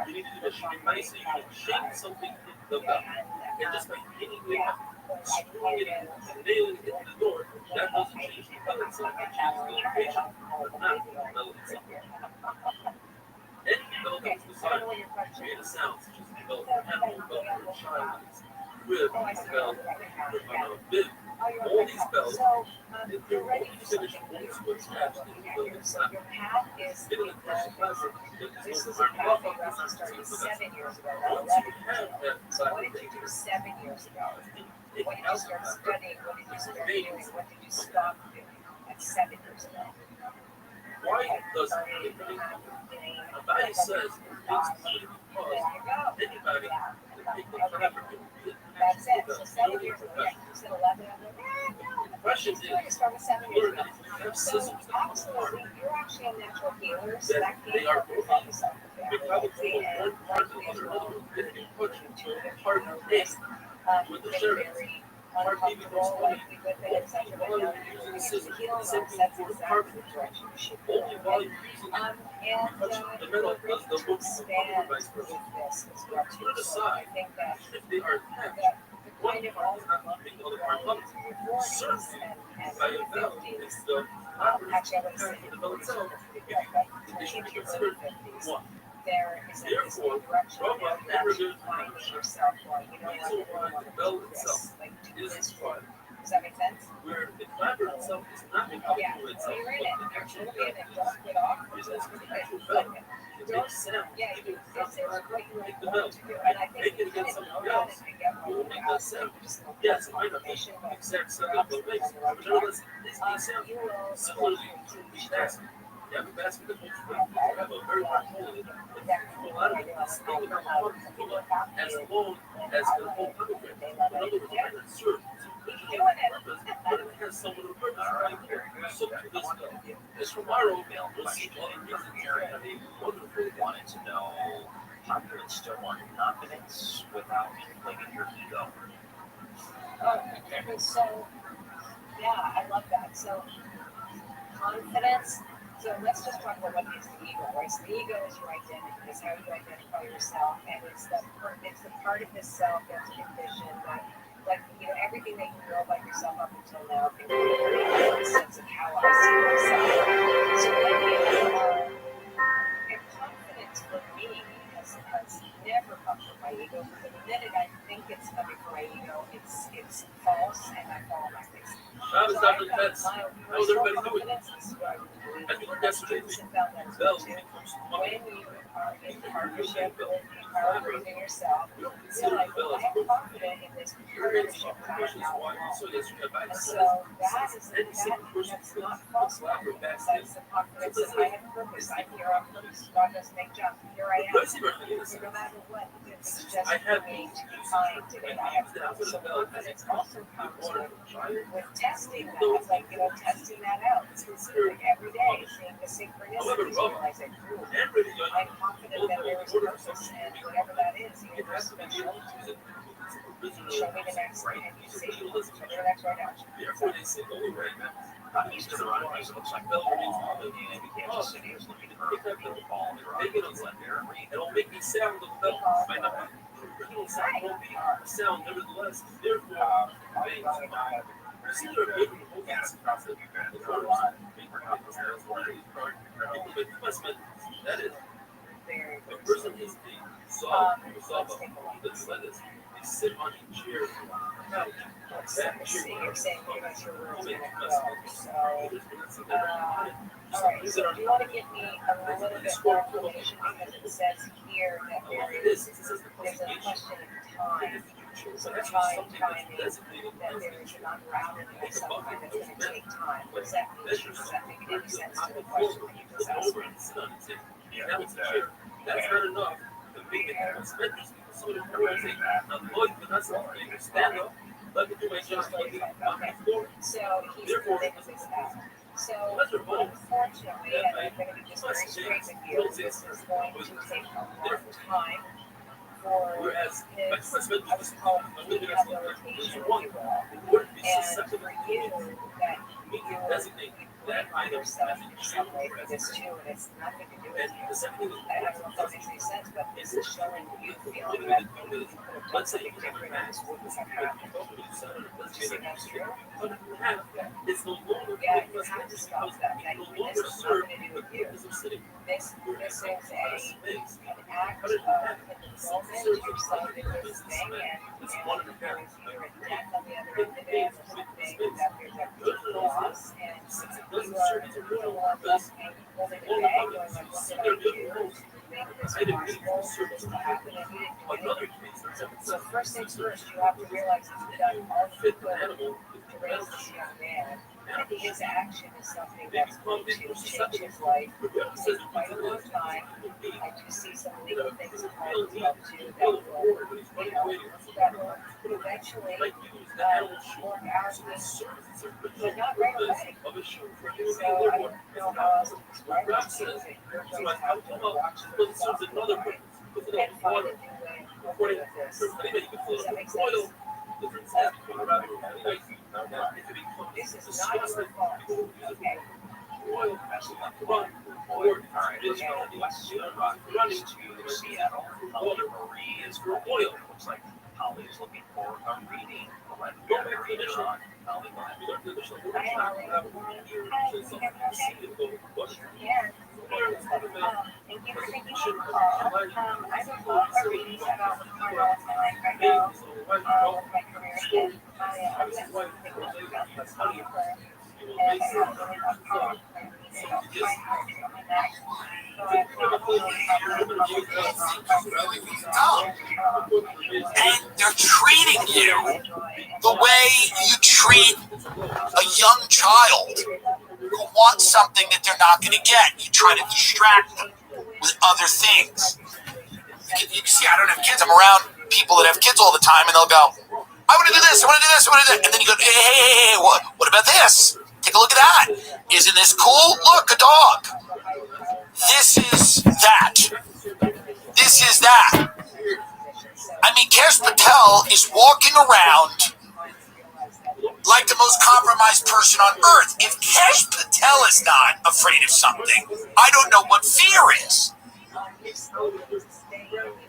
you need to do a shine nice so you can shake something in the bell. And just by hitting it up, screwing it in, and nailing it into the door, that doesn't change the bell itself, it changes the location, but not the bell itself. Any bell that was designed made a sound, such as the bell for an animal, bell for a child, crib, bell, bib. All these bells, if they're only finished once with tabs, they will build inside. Getting a question classroom, This is a pathway that started 7 years ago. once you have that So what did you do 7 years ago? When did you start studying? What did you start doing? What did you stop doing at 7 years ago? why does anybody, a body says it's only because anybody can make the fabric and read it. That's it. So 7 years ago, you said 11. I'm like, no. The question is, You started 7 years learn ago. that if you have So systems that come apart, absolutely, you're actually a natural healer. So that that they came are from broken, the self because it's one part of the other, if you put part A with the sheriff, part B becomes funny, while you're using the system, the same thing for the carbon, only while you're using it, you touch the metal as the wood or vice versa. Put it aside, if they are attached, one part is not keeping the other part up. Certainly, by a bell, it's the operative attached to the bell itself, they should be considered one. Therefore, Rama never did yourself. These are why the bell itself is one. Does that make sense? Where the clapper itself is not the clapper itself, You're in but it. the actual You're in bell it. Don't get off. is an actual bell. It makes sound. Yeah, Even it's outside, what you make the bell. and I think Make it against something else. You will make that sound. Yes, it might not be the exact sound that the bell makes, but nevertheless, it's a sound. Similarly to the basket. You have a basket that holds food. You have a very large hole in it. If you pull out of it, it's still enough water to fill it as long as the whole underground. In other words, it might not serve some visual purpose, but it has somewhat of a purpose. Right? So to this bell. And tomorrow, we'll see other reasons that have a wonderful Wanted to know confidence still on confidence without inflating your ego. Okay, so yeah, I love that. So confidence. So let's just talk about what is the ego, right? So the ego is your identity, it's how you identify yourself, and it's the part of the self that's envisioned that, like, you know, everything that you know about yourself up until now can be a sense of how I see myself. So when you are, and confidence for me has never come from my ego. For me, How is everybody doing? As we learned yesterday, Bell becomes when you are in partnership with empowering yourself, feel like, well, I am confident in this partnership that I have alone. And so that's not false confidence. That's the confidence that I have purpose. I'm here on purpose. God doesn't make junk. Here I am. So no matter what it's just for me to be kind today, I have purpose. So confidence also comes with testing that, like, testing that out. Like every day, seeing the synchronicities, realizing, I'm confident that there is purpose, and whatever that is, the universe is going to show it to you. Show me the next thing, and you see. Show me the next right now. He's to the right. It looks like Bell remains and Kansas City is looking for a field ball. It'll make me sound the bell. Might not be. It'll sound won't be a sound, nevertheless. Therefore, similar to that is, the person is the saw the lettuce. They sit on a chair. You're saying your words are going to go. So, all right, so do you want to give me a little bit more information, because it says here that there's a question of time. So timing, that there is an unraveling of some kind that's going to take time. What does that mean? Does that make any sense to the question that you just asked me? That's not enough to make it happen. So the words say, Lord, that's something. Stand up. Let me do my job. Okay. So he's committed to that. So unfortunately, and I'm going to be just very straight with you, this is going to take a long time for his, I would call it, rehabilitation, if you will. And for you, that you find yourself in some way for this too, and it's nothing to do with you. I don't know if that makes any sense, but this is showing you feeling that maybe you could have done something different and this wouldn't have happened. Do you think that's true? Yeah, you have to stop that. This is nothing to do with you. This is an act of, in the moment, you're solving this thing, and you're at death on the other end of it, or something that there's a big loss, and you are left holding the bag, going like, what did I do to make this possible for this to happen, and you didn't do anything. So first things first, you have to realize that you've done all you could to raise this young man. And his action is something that's going to change his life. It's taken quite a long time. I do see some legal things involved too that will, that will eventually work out, but not right away. So I don't know how else to describe it to you. You're going to have to watch yourself and find a new way of coping with this. Does that make sense? This is not your fault. Okay. Running to Seattle, Holly Marie is for oil. Looks like Holly is looking for a reading. Let me get a reader on Holly Hi, Holly. Yeah. Thank you for taking my call. I would love a reading about my life right now with my career. And I'm not thinking about what's coming for, and I have really not called my reading about my heart and my neck. So I And they're treating you the way you treat a young child who wants something that they're not going to get. You try to distract them with other things. You see, I don't have kids. I'm around people that have kids all the time, and they'll go, I want to do this, I want to do this, I want to do that. And then you go, hey, what about this? Take a look at that. Isn't this cool? Look, a dog. This is that. This is that. I mean, Kesh Patel is walking around like the most compromised person on earth. If Kesh Patel is not afraid of something, I don't know what fear is.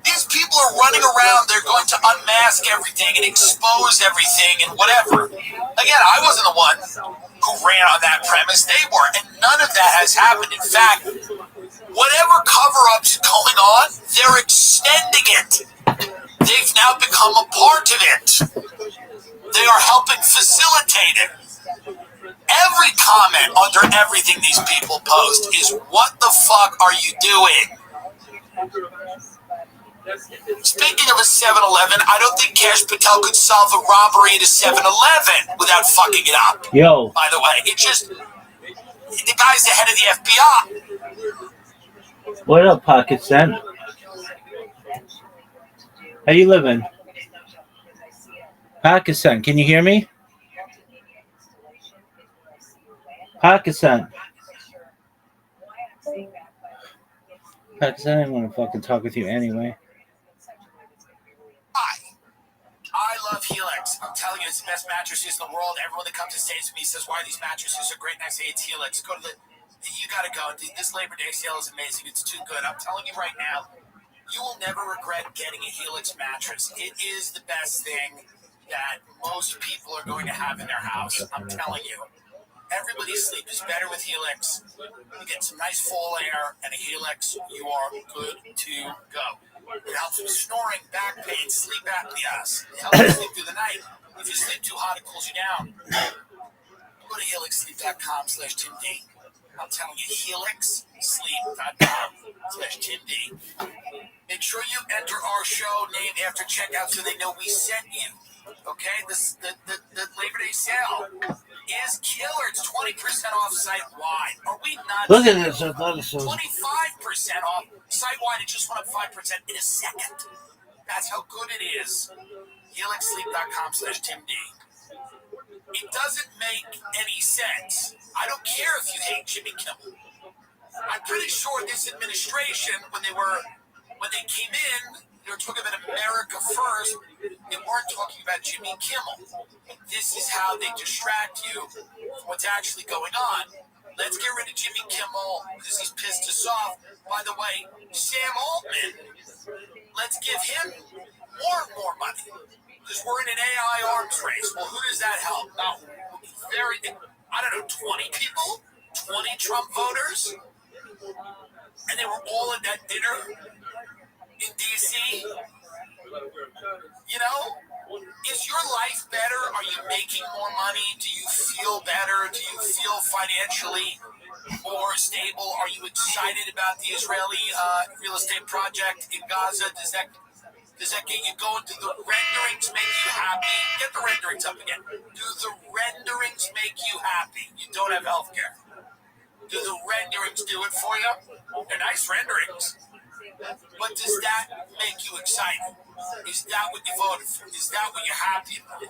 These people are running around, they're going to unmask everything and expose everything and whatever. Again, I wasn't the one who ran on that premise, they were, and none of that has happened. In fact, whatever cover-up's going on, they're extending it. They've now become a part of it. They are helping facilitate it. Every comment under everything these people post is, what the fuck are you doing? Speaking of a 7-Eleven, I don't think Cash Patel could solve a robbery at a 7-Eleven without fucking it up. Yo. By the way, it just, the guy's the head of the FBI. What up, Pakistan? How you living? Pakistan, can you hear me? Pakistan. Pakistan, I didn't want to fucking talk with you anyway. I love Helix. I'm telling you, it's the best mattresses in the world. Everyone that comes and stays with me says why these mattresses are great, and I say it's Helix. Go to you gotta go. This Labor Day sale is amazing. It's too good. I'm telling you right now, you will never regret getting a Helix mattress. It is the best thing that most people are going to have in their house. I'm telling you. Everybody's sleep is better with Helix. You get some nice full air and a Helix, you are good to go. It helps with snoring, back pain, sleep apnea. It helps you sleep through the night. If you sleep too hot, it cools you down. Go to helixsleep.com/TimD. I'm telling you, helixsleep.com/TimD. Make sure you enter our show name after checkout so they know we sent you. Okay? The Labor Day sale is killer. It's 20% off site-wide. Are we not? Look at this. 25% off site-wide. It just went up 5% in a second. That's how good it is. helixsleep.com/TimD. It doesn't make any sense. I don't care if you hate Jimmy Kimmel. I'm pretty sure this administration, when they came in, they were talking about America first. They weren't talking about Jimmy Kimmel. This is how they distract you from what's actually going on. Let's get rid of Jimmy Kimmel because he's pissed us off. By the way, Sam Altman, let's give him more money because we're in an AI arms race. Well, who does that help? Not very, I don't know, 20 people? 20 Trump voters? And they were all at that dinner in D.C.? You know? Is your life better? Are you making more money? Do you feel better? Do you feel financially more stable? Are you excited about the Israeli real estate project in Gaza? Does that get you going? Do the renderings make you happy? Get the renderings up again. Do the renderings make you happy? You don't have health care. Do the renderings do it for you? They're nice renderings. But does that make you excited? Is that what you voted for? Is that what you're happy about?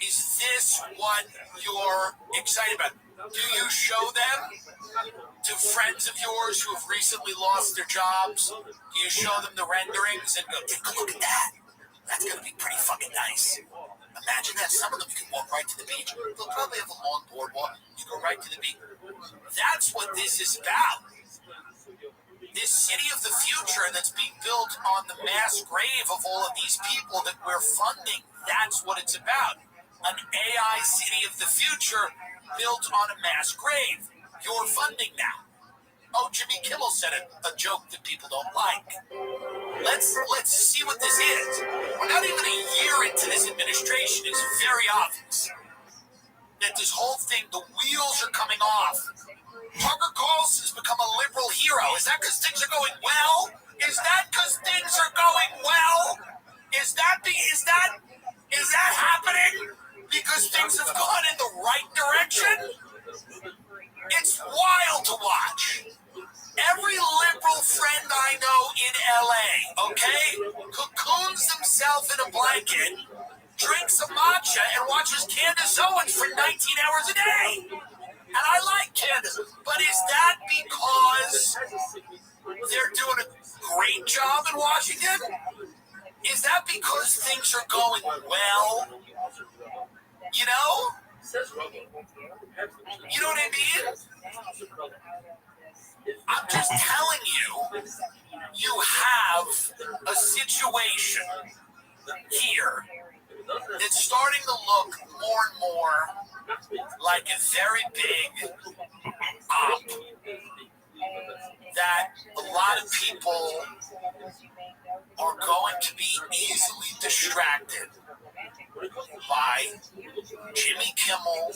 Is this what you're excited about? Do you show them to friends of yours who have recently lost their jobs? Do you show them the renderings and go, take a look at that? That's going to be pretty fucking nice. Imagine that. Some of them you can walk right to the beach. They'll probably have a long boardwalk. You go right to the beach. That's what this is about. This city of the future that's being built on the mass grave of all of these people that we're funding. That's what it's about. An AI city of the future built on a mass grave. You're funding now. Oh, Jimmy Kimmel said a joke that people don't like. Let's see what this is. We're not even a year into this administration. It's very obvious that this whole thing, the wheels are coming off. Tucker Carlson's become a liberal hero. Is that because things are going well? Is that because things are going well? Is that happening because things have gone in the right direction? It's wild to watch. Every liberal friend I know in LA, okay, cocoons himself in a blanket, drinks a matcha, and watches Candace Owens for 19 hours a day. And I like Candace, but is that because they're doing a great job in Washington? Is that because things are going well? You know? You know what I mean? I'm just telling you, you have a situation here that's starting to look more and more like a very big op that a lot of people are going to be easily distracted by Jimmy Kimmel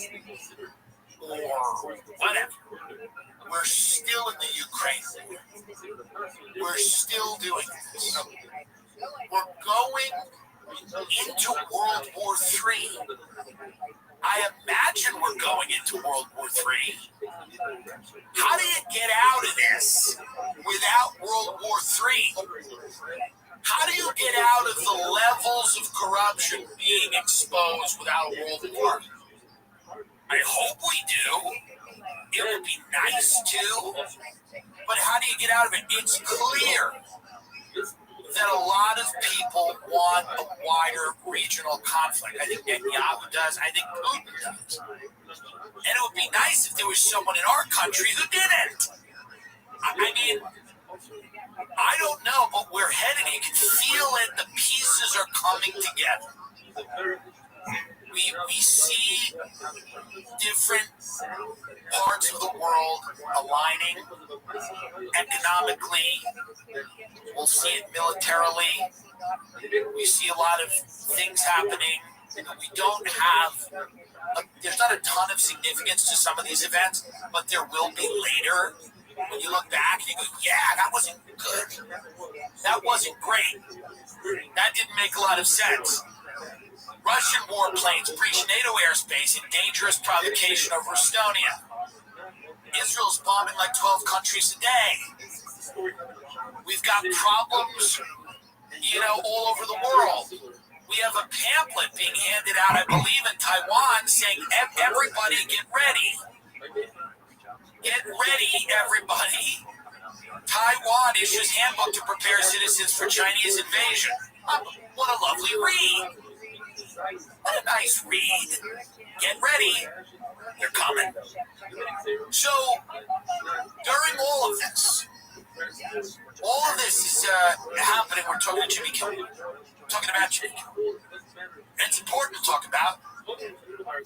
or whatever. We're still in the Ukraine war. We're still doing this. We're going into World War III. I imagine we're going into World War III. How do you get out of this without World War III? How do you get out of the levels of corruption being exposed without a world war? I hope we do. It would be nice to. But how do you get out of it? It's clear that a lot of people want a wider regional conflict. I think Netanyahu does. I think Putin does. And it would be nice if there was someone in our country who didn't. I mean, I don't know, but we're heading. You can feel it. The pieces are coming together. We see different parts of the world aligning economically. We'll see it militarily. We see a lot of things happening. We don't have, there's not a ton of significance to some of these events, but there will be later. When you look back and you go, yeah, that wasn't good. That wasn't great. That didn't make a lot of sense. Russian warplanes breach NATO airspace in dangerous provocation over Estonia. Israel's bombing like 12 countries a day. We've got problems, all over the world. We have a pamphlet being handed out, I believe, in Taiwan saying, everybody get ready. Get ready, everybody. Taiwan issues handbook to prepare citizens for Chinese invasion. What a lovely read. What a nice read. Get ready. They're coming. So, during all of this is happening. We're talking to Jimmy Kimmel. Talking about Jimmy Kimmel. It's important to talk about.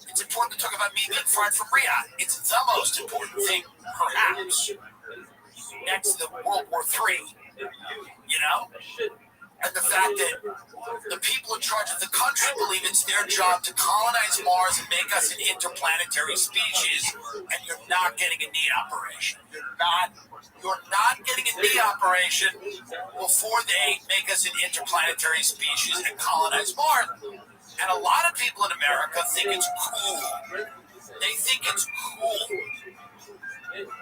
It's important to talk about me being fired from Riyadh. It's the most important thing, perhaps, next to World War III. And the fact that the people in charge of the country believe it's their job to colonize Mars and make us an interplanetary species, and you're not getting a knee operation. You're not getting a knee operation before they make us an interplanetary species and colonize Mars. And a lot of people in America think it's cool. They think it's cool.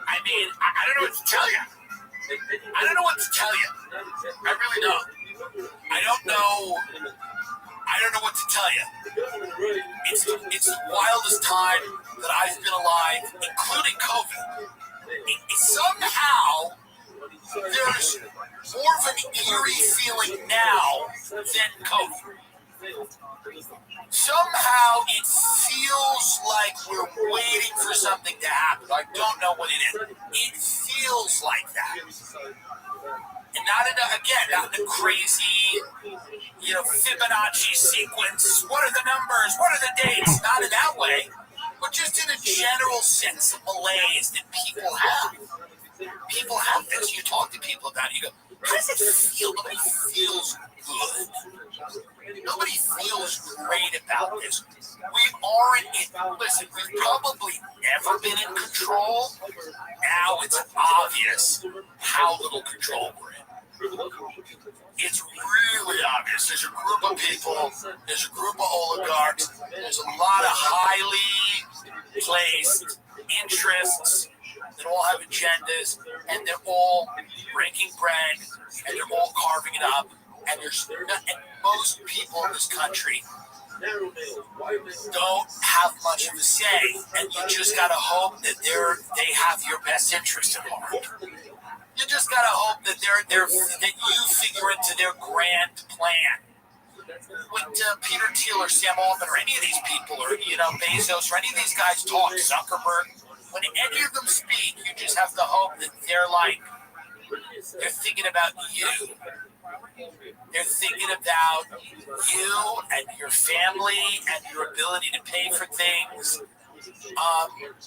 I mean, I don't know what to tell you. I don't know what to tell you. I really don't. I don't know what to tell you. It's the wildest time that I've been alive, including COVID. Somehow, there's more of an eerie feeling now than COVID. Somehow it feels like we're waiting for something to happen. I don't know what it is. It feels like that. And not in a crazy, Fibonacci sequence. What are the numbers? What are the dates? Not in that way. But just in a general sense of malaise that people have. People have this. You talk to people about it. You go, how does it feel? Nobody feels good. Nobody feels great about this. We aren't in, listen, we've probably never been in control. Now it's obvious how little control we're in. It's really obvious. There's a group of people, there's a group of oligarchs, there's a lot of highly placed interests that all have agendas, and they're all breaking bread, and they're all carving it up, and most people in this country don't have much of a say, and you just gotta hope that they have your best interest in heart. You just gotta hope that that you figure into their grand plan. When Peter Thiel or Sam Altman or any of these people, or Bezos or any of these guys talk, Zuckerberg, when any of them speak, you just have to hope that they're thinking about you. They're thinking about you and your family and your ability to pay for things.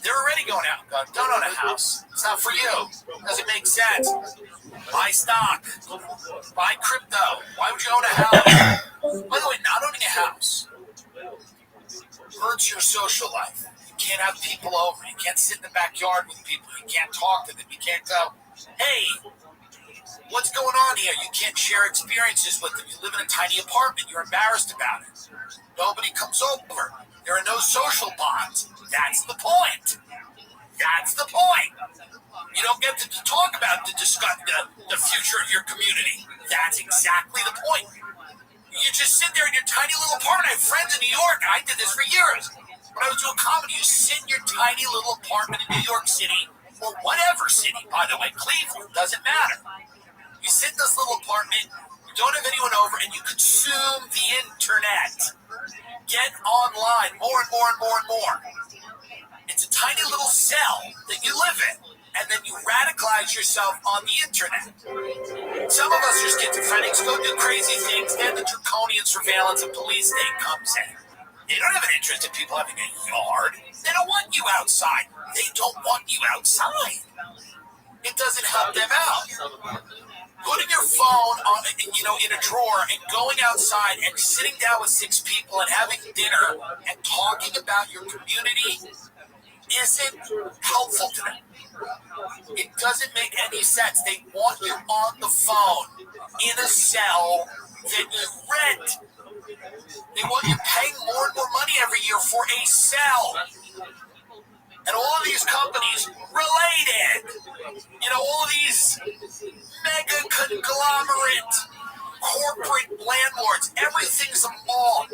They're already going out and going, don't own a house. It's not for you. Doesn't make sense. Buy stock. Buy crypto. Why would you own a house? By the way, not owning a house hurts your social life. You can't have people over. You can't sit in the backyard with people. You can't talk to them. You can't go, hey, what's going on here? You can't share experiences with them. You live in a tiny apartment. You're embarrassed about it. Nobody comes over. There are no social bonds. That's the point. That's the point. You don't get to talk about discuss the future of your community. That's exactly the point. You just sit there in your tiny little apartment. I have friends in New York. I did this for years. When I was doing comedy, you sit in your tiny little apartment in New York City, or whatever city, by the way, Cleveland, doesn't matter. You sit in this little apartment, you don't have anyone over, and you consume the internet. Get online more and more and more and more. It's a tiny little cell that you live in, and then you radicalize yourself on the internet. Some of us are schizophrenics, go do crazy things, then the draconian surveillance and police state comes in. They don't have an interest in people having a yard. They don't want you outside. They don't want you outside. It doesn't help them out. Putting your phone on, in a drawer and going outside and sitting down with 6 people and having dinner and talking about your community isn't helpful to them. It doesn't make any sense. They want you on the phone in a cell that you rent. They want you paying more and more money every year for a cell. And all of these companies related, all of these mega conglomerate corporate landlords, everything's a mall.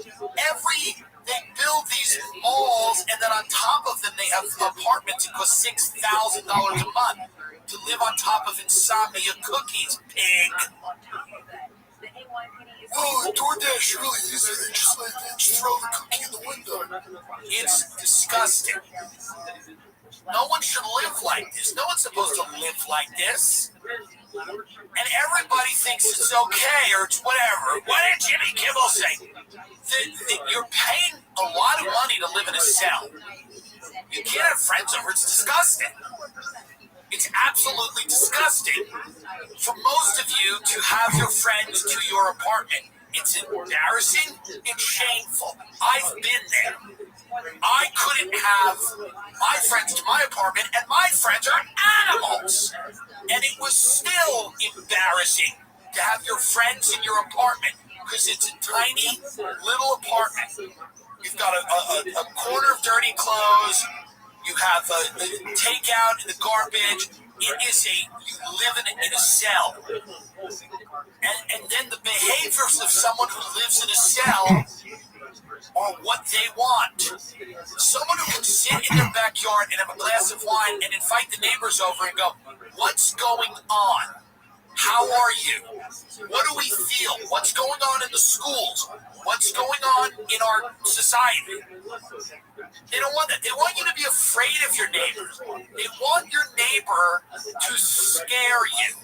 They build these malls, and then on top of them, they have apartments that cost $6,000 a month to live on top of insomnia cookies, pig. Oh, DoorDash really is it. They just throw the cookie in the window. It's disgusting. No one should live like this. No one's supposed to live like this. And everybody thinks it's okay or it's whatever. What did Jimmy Kimmel say? You're paying a lot of money to live in a cell. You can't have friends over. It's disgusting. It's absolutely disgusting for most of you to have your friends to your apartment. It's embarrassing. It's shameful. I've been there. I couldn't have my friends to my apartment, and my friends are animals. And it was still embarrassing to have your friends in your apartment because it's a tiny little apartment. You've got a corner of dirty clothes. You have the takeout and the garbage. You live in a cell. And then the behaviors of someone who lives in a cell are what they want. Someone who can sit in their backyard and have a glass of wine and invite the neighbors over and go, what's going on? How are you? What do we feel? What's going on in the schools? What's going on in our society? They don't want that. They want you to be afraid of your neighbors. They want your neighbor to scare you.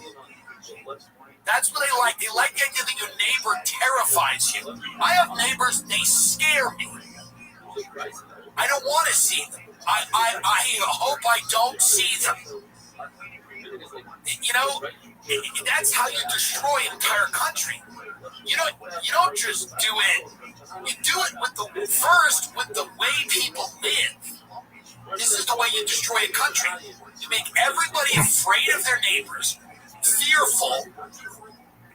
That's what they like. They like the idea that your neighbor terrifies you. I have neighbors, they scare me. I don't want to see them. I hope I don't see them. That's how you destroy an entire country. You don't just do it. You do it with the way people live. This is the way you destroy a country. You make everybody afraid of their neighbors, fearful.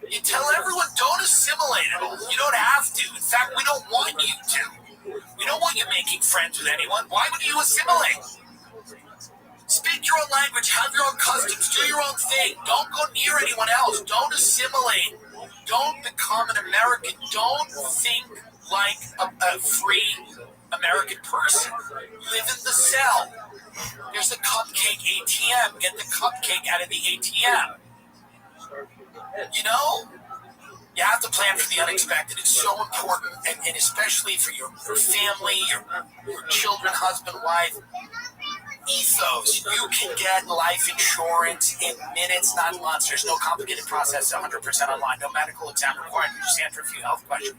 You tell everyone, don't assimilate at all. You don't have to. In fact, we don't want you to. We don't want you making friends with anyone. Why would you assimilate? Speak your own language, have your own customs, do your own thing. Don't go near anyone else. Don't assimilate. Don't become an American. Don't think like a free American person. Live in the cell. There's a cupcake ATM. Get the cupcake out of the ATM. You have to plan for the unexpected. It's so important, and especially for your family, your children, husband, wife. Ethos. You can get life insurance in minutes, not months. There's no complicated process, 100% online. No medical exam required. You just answer a few health questions.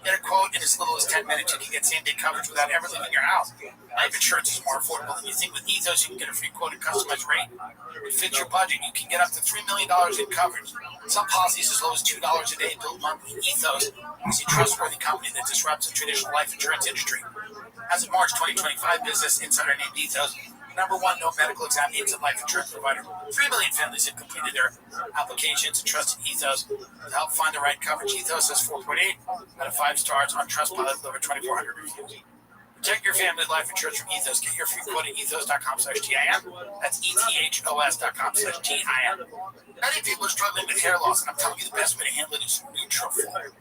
Get a quote in as little as 10 minutes, and you get same-day coverage without ever leaving your house. Life insurance is more affordable than you think. With Ethos, you can get a free quote and customized rate. It fits your budget. You can get up to $3 million in coverage. Some policies as low as $2 a day built monthly. Ethos is a trustworthy company that disrupts the traditional life insurance industry. As of March 2025, Business Insider named Ethos number one no medical exam aids and life insurance provider. 3 million families have completed their applications and trusted Ethos to help find the right coverage. Ethos has 4.8 out of 5 stars on Trustpilot with over 2,400 reviews. Protect your family's life insurance from Ethos. Get your free quote at ethos.com/TIM. That's ETHOS.com/TIM. Many people are struggling with hair loss, and I'm telling you the best way to handle it is Nutrafol.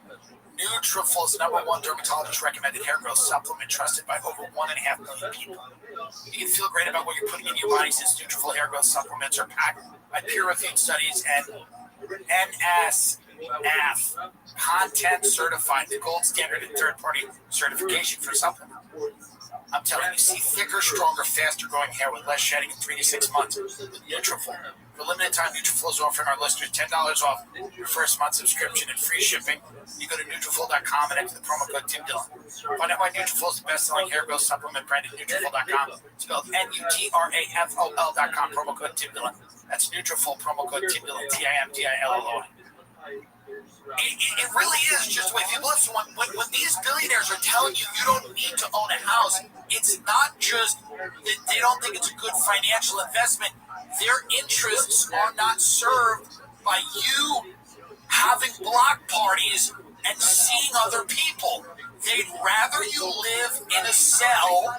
Nutrafol is the number one dermatologist recommended hair growth supplement trusted by over 1.5 million people. You can feel great about what you're putting in your body since Nutrafol hair growth supplements are packed by peer-reviewed studies and NSF content certified, the gold standard and third-party certification for supplement. I'm telling you, see thicker, stronger, faster growing hair with less shedding in 3 to 6 months with Nutrafol. For limited time, Nutrafol is offering our listeners $10 off your first month subscription and free shipping. You go to Nutrafol.com and enter the promo code Tim Dillon. Find out why Nutrafol is the best-selling hair growth supplement brand at Nutrafol.com. Spelled Nutrafol.com, promo code Tim Dillon. That's Nutrafol, promo code Tim Dillon, TIMDILLON. It really is just the way people live. So when these billionaires are telling you you don't need to own a house, it's not just that they don't think it's a good financial investment. Their interests are not served by you having block parties and seeing other people. They'd rather you live in a cell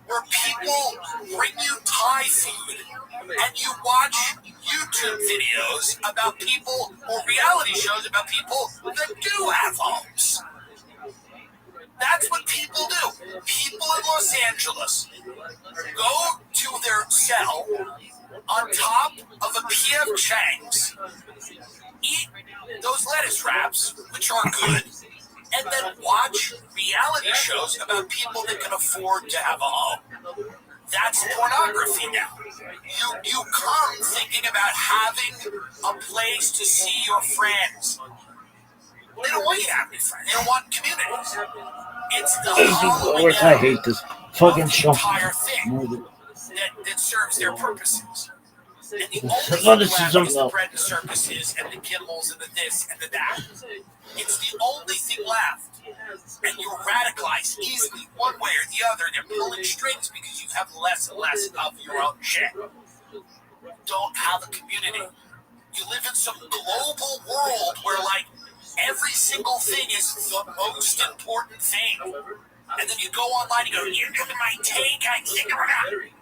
where people bring you Thai food and you watch YouTube videos about people or reality shows about people that do have homes. That's what people do. People in Los Angeles go to their cell on top of a P.F. Chang's, eat those lettuce wraps, which are good, and then watch reality shows about people that can afford to have a home. That's pornography now. You come thinking about having a place to see your friends. They don't want you to have any friends. They don't want communities. It's the hollowing I hate this fucking show. entire thing that serves their purposes. And the only thing left is the bread and circuses and the Kimmels and the this and the that. It's the only thing left. And you're radicalized easily one way or the other. They're pulling strings because you have less and less of your own shit. You don't have a community. You live in some global world where, like, every single thing is the most important thing. And then you go online and go, you're doing my take, I think about it.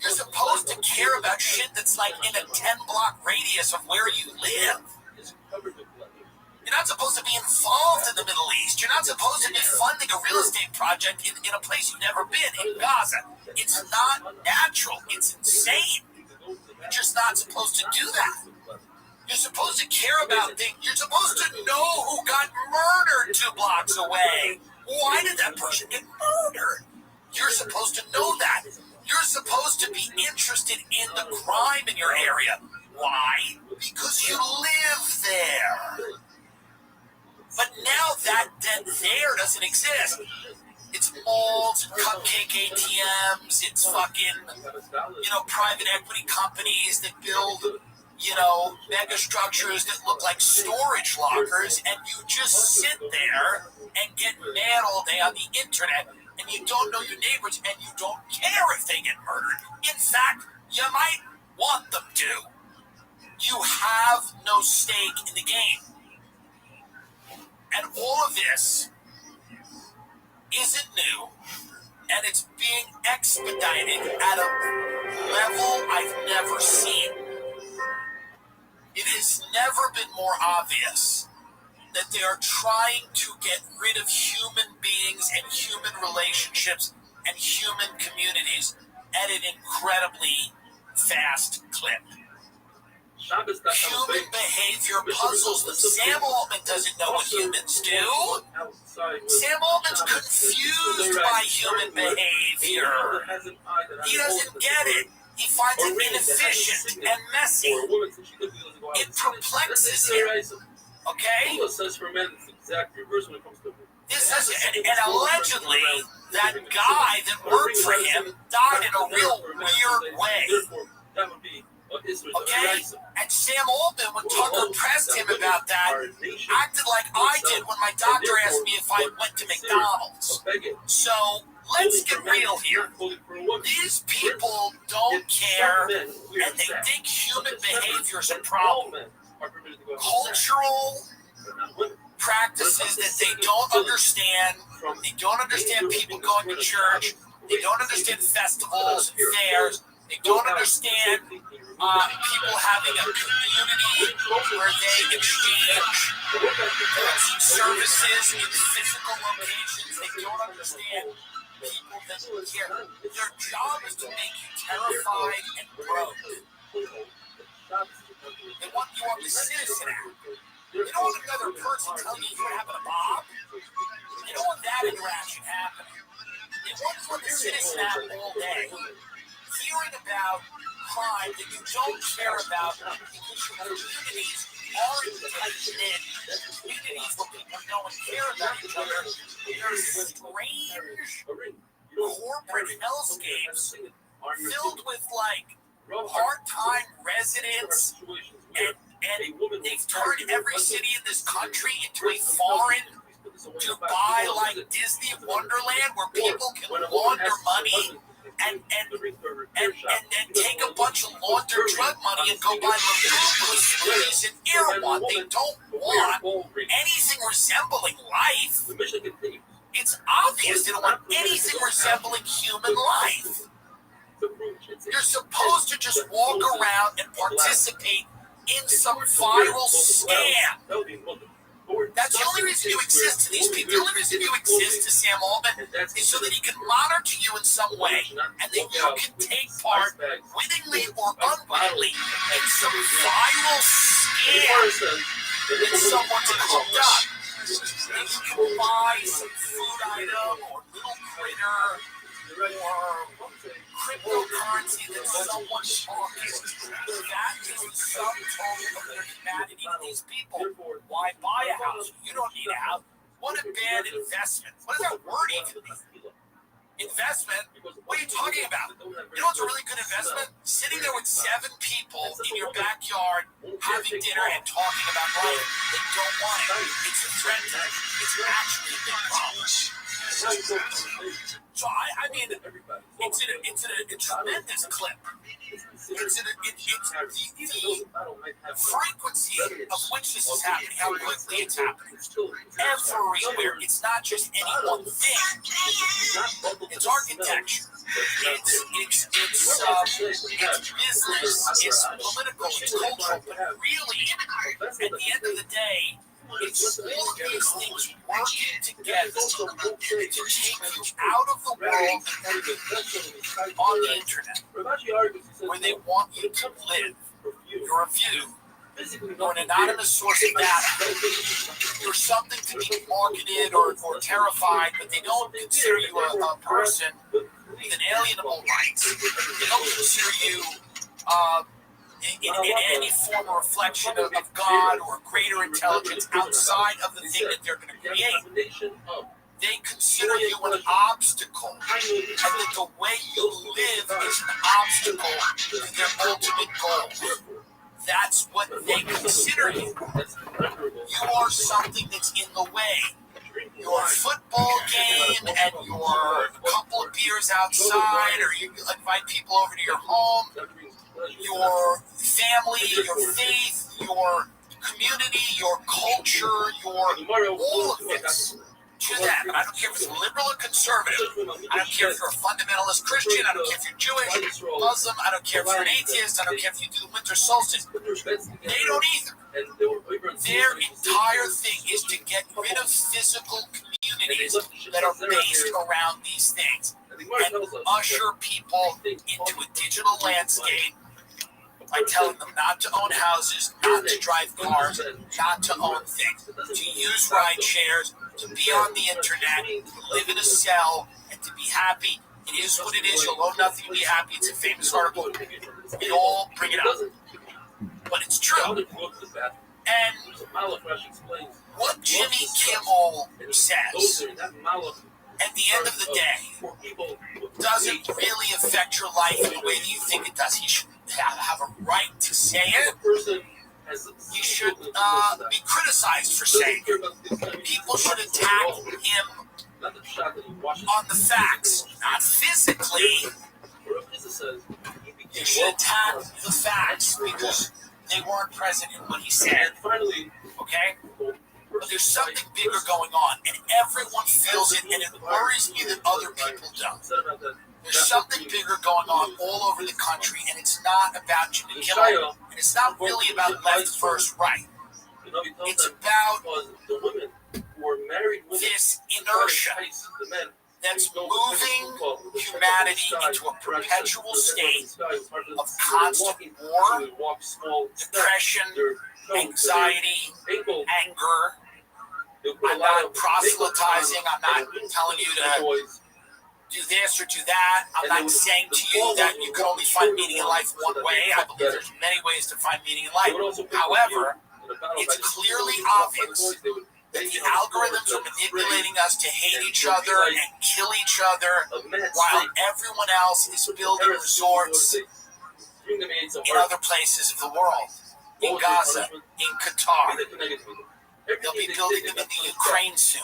You're supposed to care about shit that's like in a 10-block radius of where you live. You're not supposed to be involved in the Middle East. You're not supposed to be funding a real estate project in a place you've never been, in Gaza. It's not natural. It's insane. You're just not supposed to do that. You're supposed to care about things. You're supposed to know who got murdered 2 blocks away. Why did that person get murdered? You're supposed to know that. You're supposed to be interested in the crime in your area. Why? Because you live there. But now that there doesn't exist. It's malls and cupcake ATMs. It's fucking, private equity companies that build, mega structures that look like storage lockers, and you just sit there and get mad all day on the internet, and you don't know your neighbors, and you don't care if they get murdered. In fact, you might want them to. You have no stake in the game. And all of this isn't new, and it's being expedited at a level I've never seen. It has never been more obvious that they are trying to get rid of human beings and human relationships and human communities at an incredibly fast clip. Human behavior puzzles them. Sam Altman doesn't know what humans do. Sam Altman's confused by human behavior. He doesn't get it. He finds it inefficient and messy. It perplexes him. Okay? exact reverse when it comes to This is, and allegedly, that guy that worked for him died in a real weird way. That would be Okay? And Sam Altman, when Tucker pressed him about that, acted like I did when my doctor asked me if I went to McDonald's. So let's get real here. These people don't care, and they think human behavior is a problem. Cultural practices that they don't understand. They don't understand people going to church. They don't understand festivals and fairs. They don't understand people having a community where they exchange goods and services in physical locations. They don't understand people that care. Their job is to make you terrified and broke. They want you on the Citizen Act. You don't want another person telling you you're having a bomb. You don't want that interaction happening. They want you on the Citizen Act all day, hearing about crime that you don't care about because your communities aren't tight-knit. Communities where people know and care about each other. There's strange corporate hellscapes filled with, like, part-time residents, and they've turned every city in this country into a foreign Dubai, like Disney Wonderland, where people can launder money and then take a bunch of laundered drug money and go buy Labubu's and Erewhon. They don't want anything resembling life. It's obvious they don't want anything resembling human life. You're supposed to just walk around and participate in some viral scam. That's the only reason you exist to these people. The only reason you exist to Sam Altman is so that he can monitor you in some way and that you can take part, wittingly or unwittingly, in some viral scam that someone's cooked up. And you can buy some food item or little critter or cryptocurrency that someone's talking. That is the sum total of their humanity to these people. Why buy a house? You don't need a house. What a bad investment. What does that word even mean? Investment? What are you talking about? You know what's a really good investment? Sitting there with 7 people in your backyard having dinner and talking about life. They don't want it. It's a threat to them. It's actually a big problem. So I mean, it's a tremendous clip. It's the frequency of which this is happening, how quickly it's happening, everywhere. It's not just any one thing. It's architecture. It's business. It's political. It's cultural. But really, at the end of the day, it's all of these things working together to take you out of the world on the internet, where they want you to live. You're a view. You're an anonymous source of data. You're something to be marketed or terrified, but they don't consider you a person with inalienable rights. They don't consider you in any form or reflection of God or greater intelligence outside of the thing that they're going to create. They consider you an obstacle, and that the way you live is an obstacle to their ultimate goal. That's what they consider you. You are something that's in the way. Your football game and your couple of beers outside, or you invite people over to your home, your family, your faith, your community, your culture, all of this to them. And I don't care if it's liberal or conservative. I don't care if you're a fundamentalist Christian. I don't care if you're Jewish, Muslim. I don't care if you're an atheist. I don't care if you do the winter solstice. They don't either. Their entire thing is to get rid of physical communities that are based around these things and usher people into a digital landscape by telling them not to own houses, not to drive cars, not to own things, to use ride shares, to be on the internet, to live in a cell, and to be happy. It is what it is. You'll own nothing to be happy. It's a famous article. We all bring it up. But it's true. And what Jimmy Kimmel says at the end of the day doesn't really affect your life in the way that you think it does. He should have a right to say it. You should be criticized for saying it. People should attack him on the facts, not physically. You should attack the facts because they weren't present in what he said. Okay? But there's something bigger going on, and everyone feels it, and it worries me that other people don't. There's something bigger going on all over the country, and it's not about Jimmy Kimmel, and it's not really about left versus right. It's about this inertia that's moving humanity into a perpetual state of constant war, depression, anxiety, anger. I'm not proselytizing. I'm not telling you to do this or do that. I'm not saying to you that you can only find meaning in life one way. I believe there's many ways to find meaning in life. However, it's clearly obvious that the algorithms are manipulating us to hate each other and kill each other while everyone else is building resorts in other places of the world. In Gaza, in Qatar. They'll be building them in the Ukraine soon.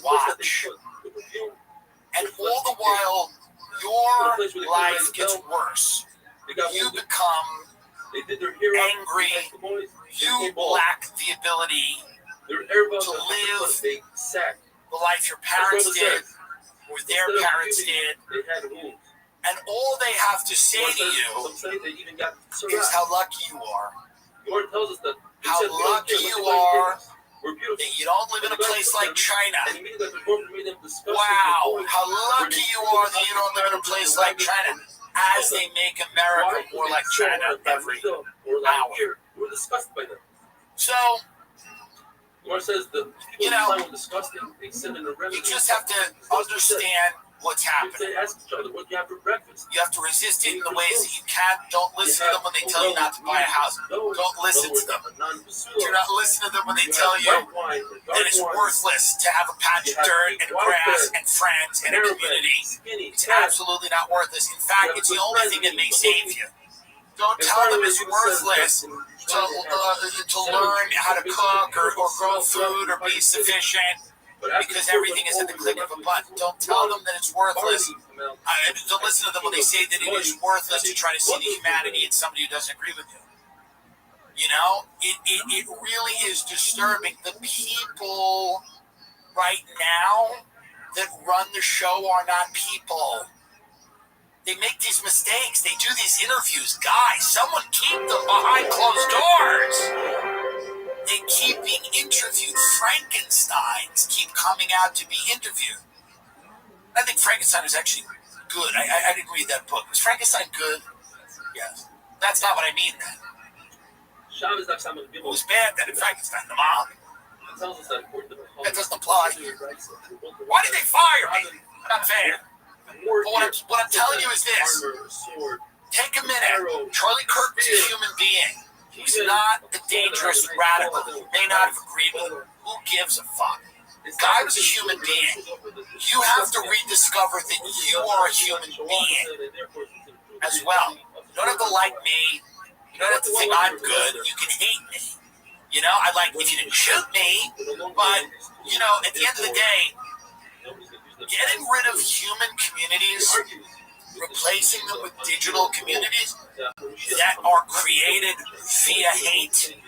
Watch. And all the while, your life gets worse. You become angry. You lack the ability to live the life your parents did, or their parents did. And all they have to say to you is how lucky you are. How lucky you are that you don't live in a place like China. Wow, how lucky you are that you don't live in a place like China, as they make America more like China every hour. So, you know, you just have to understand what's happening. You have to resist it in the ways that you can. Don't listen to them when they tell you not to buy a house. Don't listen to them. Do not listen to them when they tell you that it's worthless to have a patch of dirt and grass and friends and a community. It's absolutely not worthless. In fact, it's the only thing that may save you. Don't tell them it's worthless to learn how to cook or grow food or be sufficient, because everything is at the click of a button. Don't tell them that it's worthless. Don't listen to them when they say that it is worthless to try to see the humanity in somebody who doesn't agree with you. You know, it really is disturbing. The people right now that run the show are not people. They make these mistakes. They do these interviews. Guys, someone keep them behind closed doors. They keep being interviewed. Frankensteins keep coming out to be interviewed. I think Frankenstein was actually good. I didn't read that book. Was Frankenstein good? Yes. That's not what I mean then. It was bad then in Frankenstein. The mom? That doesn't apply. Why did they fire me? Not fair. But what I'm telling you is this. Take a minute. Charlie Kirk was a human being. He's not a dangerous radical. You may not have agreed with him. Who gives a fuck? The guy was a human being. You have to rediscover that you are a human being as well. You don't have to like me. You don't have to think I'm good. You can hate me. You know, I like if you didn't shoot me, but, you know, at the end of the day, getting rid of human communities, replacing them with digital communities that are created via hate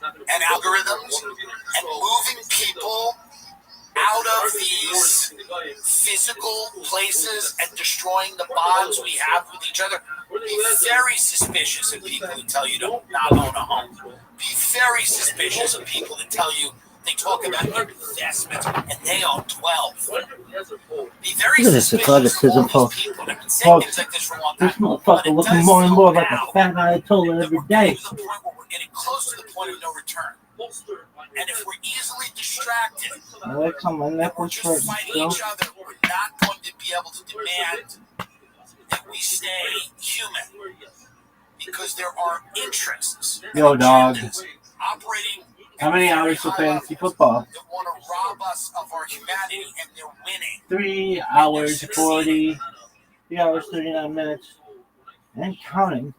and algorithms, and moving people out of these physical places and destroying the bonds we have with each other. Be very suspicious of people who tell you to not own a home. Be very suspicious of people that tell you they talk about investments and they own 12. Be very suspicious of all these people. I've been saying things like this for a long time. This motherfucker looking more and more like a fat Ayatollah every day. To the point where we're getting close to the point of no return. And if we're easily distracted, we're just fighting each other, we're not going to be able to demand that we stay human. Because there are interests and Yo, dog. agendas How many hours of fantasy football? That want to rob us of our humanity, and they're winning. 3 hours 40. 3 hours 39 minutes. And counting.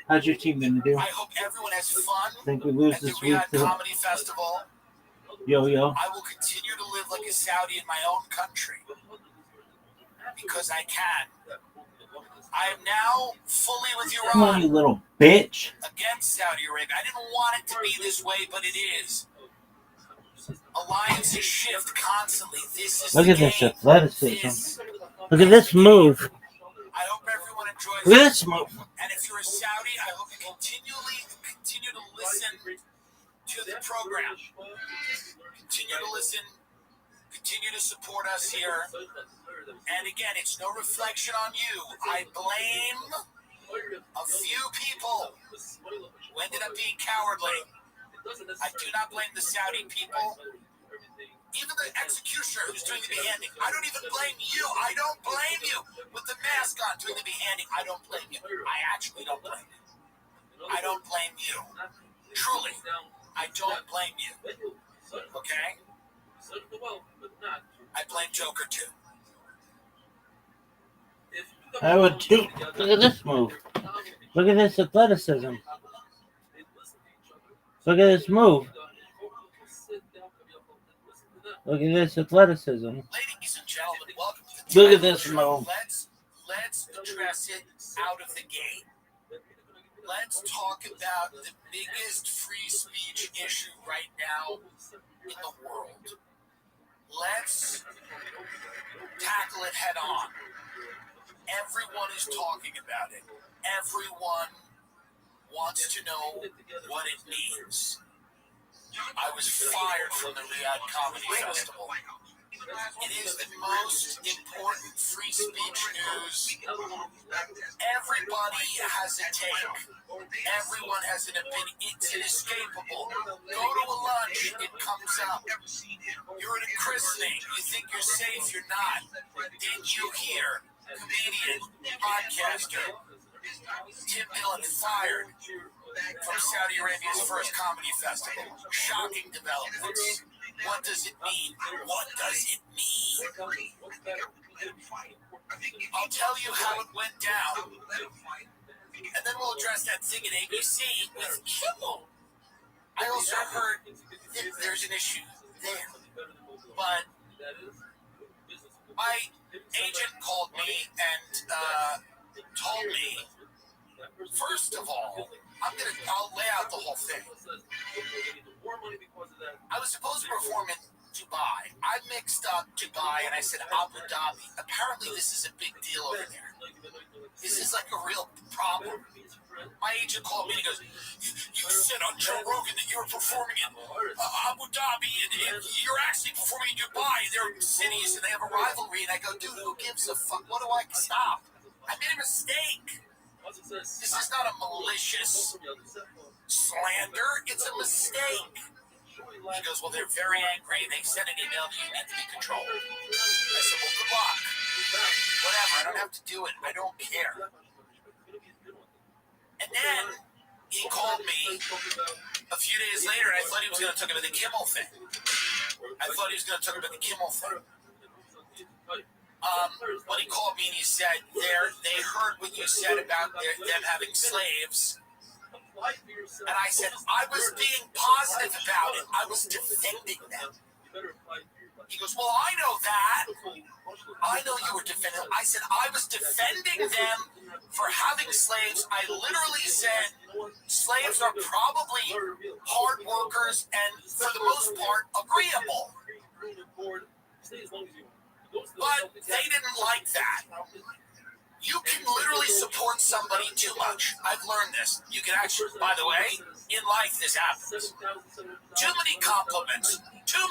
How's your team gonna do? I hope everyone has fun Think we lose at the this week Riyadh to Comedy Festival. Yo-Yo? I will continue to live like a Saudi in my own country because I can. I am now fully with Come on, Iran you little bitch. against Saudi Arabia. I didn't want it to be this way, but it is. Alliances shift constantly. This is Look the at this game. athleticism. Look at this move. I hope everyone enjoys Look at it. this move. And if you're a Saudi, I hope you continue to listen to the program. Continue to listen. Continue to support us here. And again, it's no reflection on you. I blame a few people who ended up being cowardly. I do not blame the Saudi people. Even the executioner who's doing the beheading. I don't even blame you. I don't blame you. With the mask on doing the beheading, I don't blame you. I actually don't blame you. I don't blame you. Truly, I don't blame you. Okay? I blame Joker too. I would too. Look at this move. Look at this athleticism. Look at this move. Look at this athleticism. Ladies and gentlemen, welcome to the Look at this move. Let's address it out of the gate. Let's talk about the biggest free speech issue right now in the world. Let's tackle it head on. Everyone is talking about it. Everyone wants to know what it means. I was fired from the Riyadh Comedy Festival. It is the most important free speech news. Everybody has a take. Everyone has an opinion. It's inescapable. Go to a lunch, it comes up. You're at a christening. You think you're safe, you're not. Did you hear? Comedian, podcaster, Tim Dillon fired from Saudi Arabia's first comedy festival. Shocking developments. What does it mean? What does it mean? I'll tell you how it went down. And then we'll address that thing at ABC with Kimmel. I also heard that there's an issue there. But my agent called me and told me, first of all, I'll lay out the whole thing. I was supposed to perform in Dubai. I mixed up Dubai and I said Abu Dhabi. Apparently this is a big deal over there. This is like a real problem. My agent called me and he goes, you said on Joe Rogan that you were performing in Abu Dhabi and you're actually performing in Dubai. They're cities and they have a rivalry. And I go, dude, who gives a fuck? What do I stop? I made a mistake. This is not a malicious slander. It's a mistake. He goes, well, they're very angry. They sent an email to you need to be controlled. I said, well, good luck. Whatever. I don't have to do it. I don't care. And then he called me a few days later, and I thought he was going to talk about the Kimmel thing. When he called me and he said, they heard what you said about them having slaves. And I said, I was being positive about it. I was defending them. He goes, well, I know that. I know you were defending them. I said, I was defending them for having slaves. I literally said, slaves are probably hard workers and, for the most part, agreeable. But they didn't like that. You can literally support somebody too much. I've learned this. You can actually, by the way, in life this happens. Too many compliments, too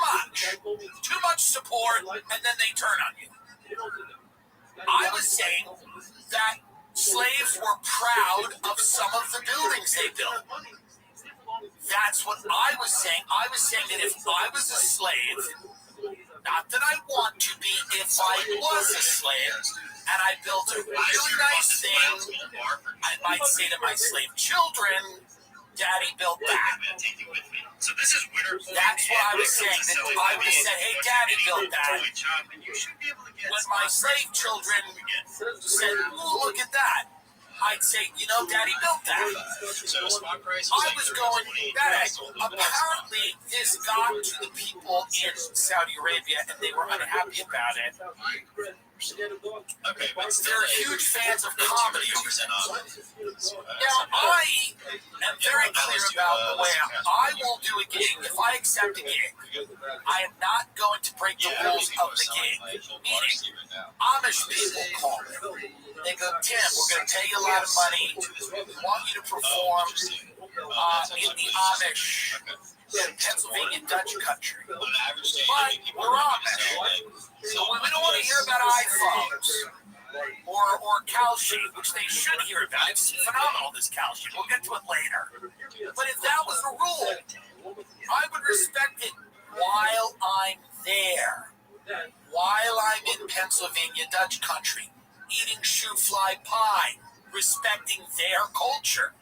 much support, and then they turn on you. I was saying that slaves were proud of some of the buildings they built. That's what I was saying. I was saying that if I was a slave, not that I want to be, if I was a slave, and I built a really nice thing, I might say to my slave children, Daddy built that. So this is winter. That's what I was saying. That I would have said, hey, Daddy built that. When my slave children said, ooh, look at that, I'd say, Daddy built that. So spot price. I was going that apparently this got to the people in Saudi Arabia and they were unhappy about it. Okay, but They're huge fans of comedy. 50% off. Now, I am very clear about the way I will do a gig. If I accept a gig, I am not going to break the rules of the gig. Meaning, Amish people call me. They go, Tim, we're going to pay you a lot of money. We want you to perform in the Amish, Pennsylvania Dutch country. But we're Amish. So we don't want to hear about iPhones or Calci, which they should hear about. It's phenomenal, this Calci. We'll get to it later. But if that was the rule, I would respect it while I'm there. While I'm in Pennsylvania Dutch country, eating shoe-fly pie, respecting their culture.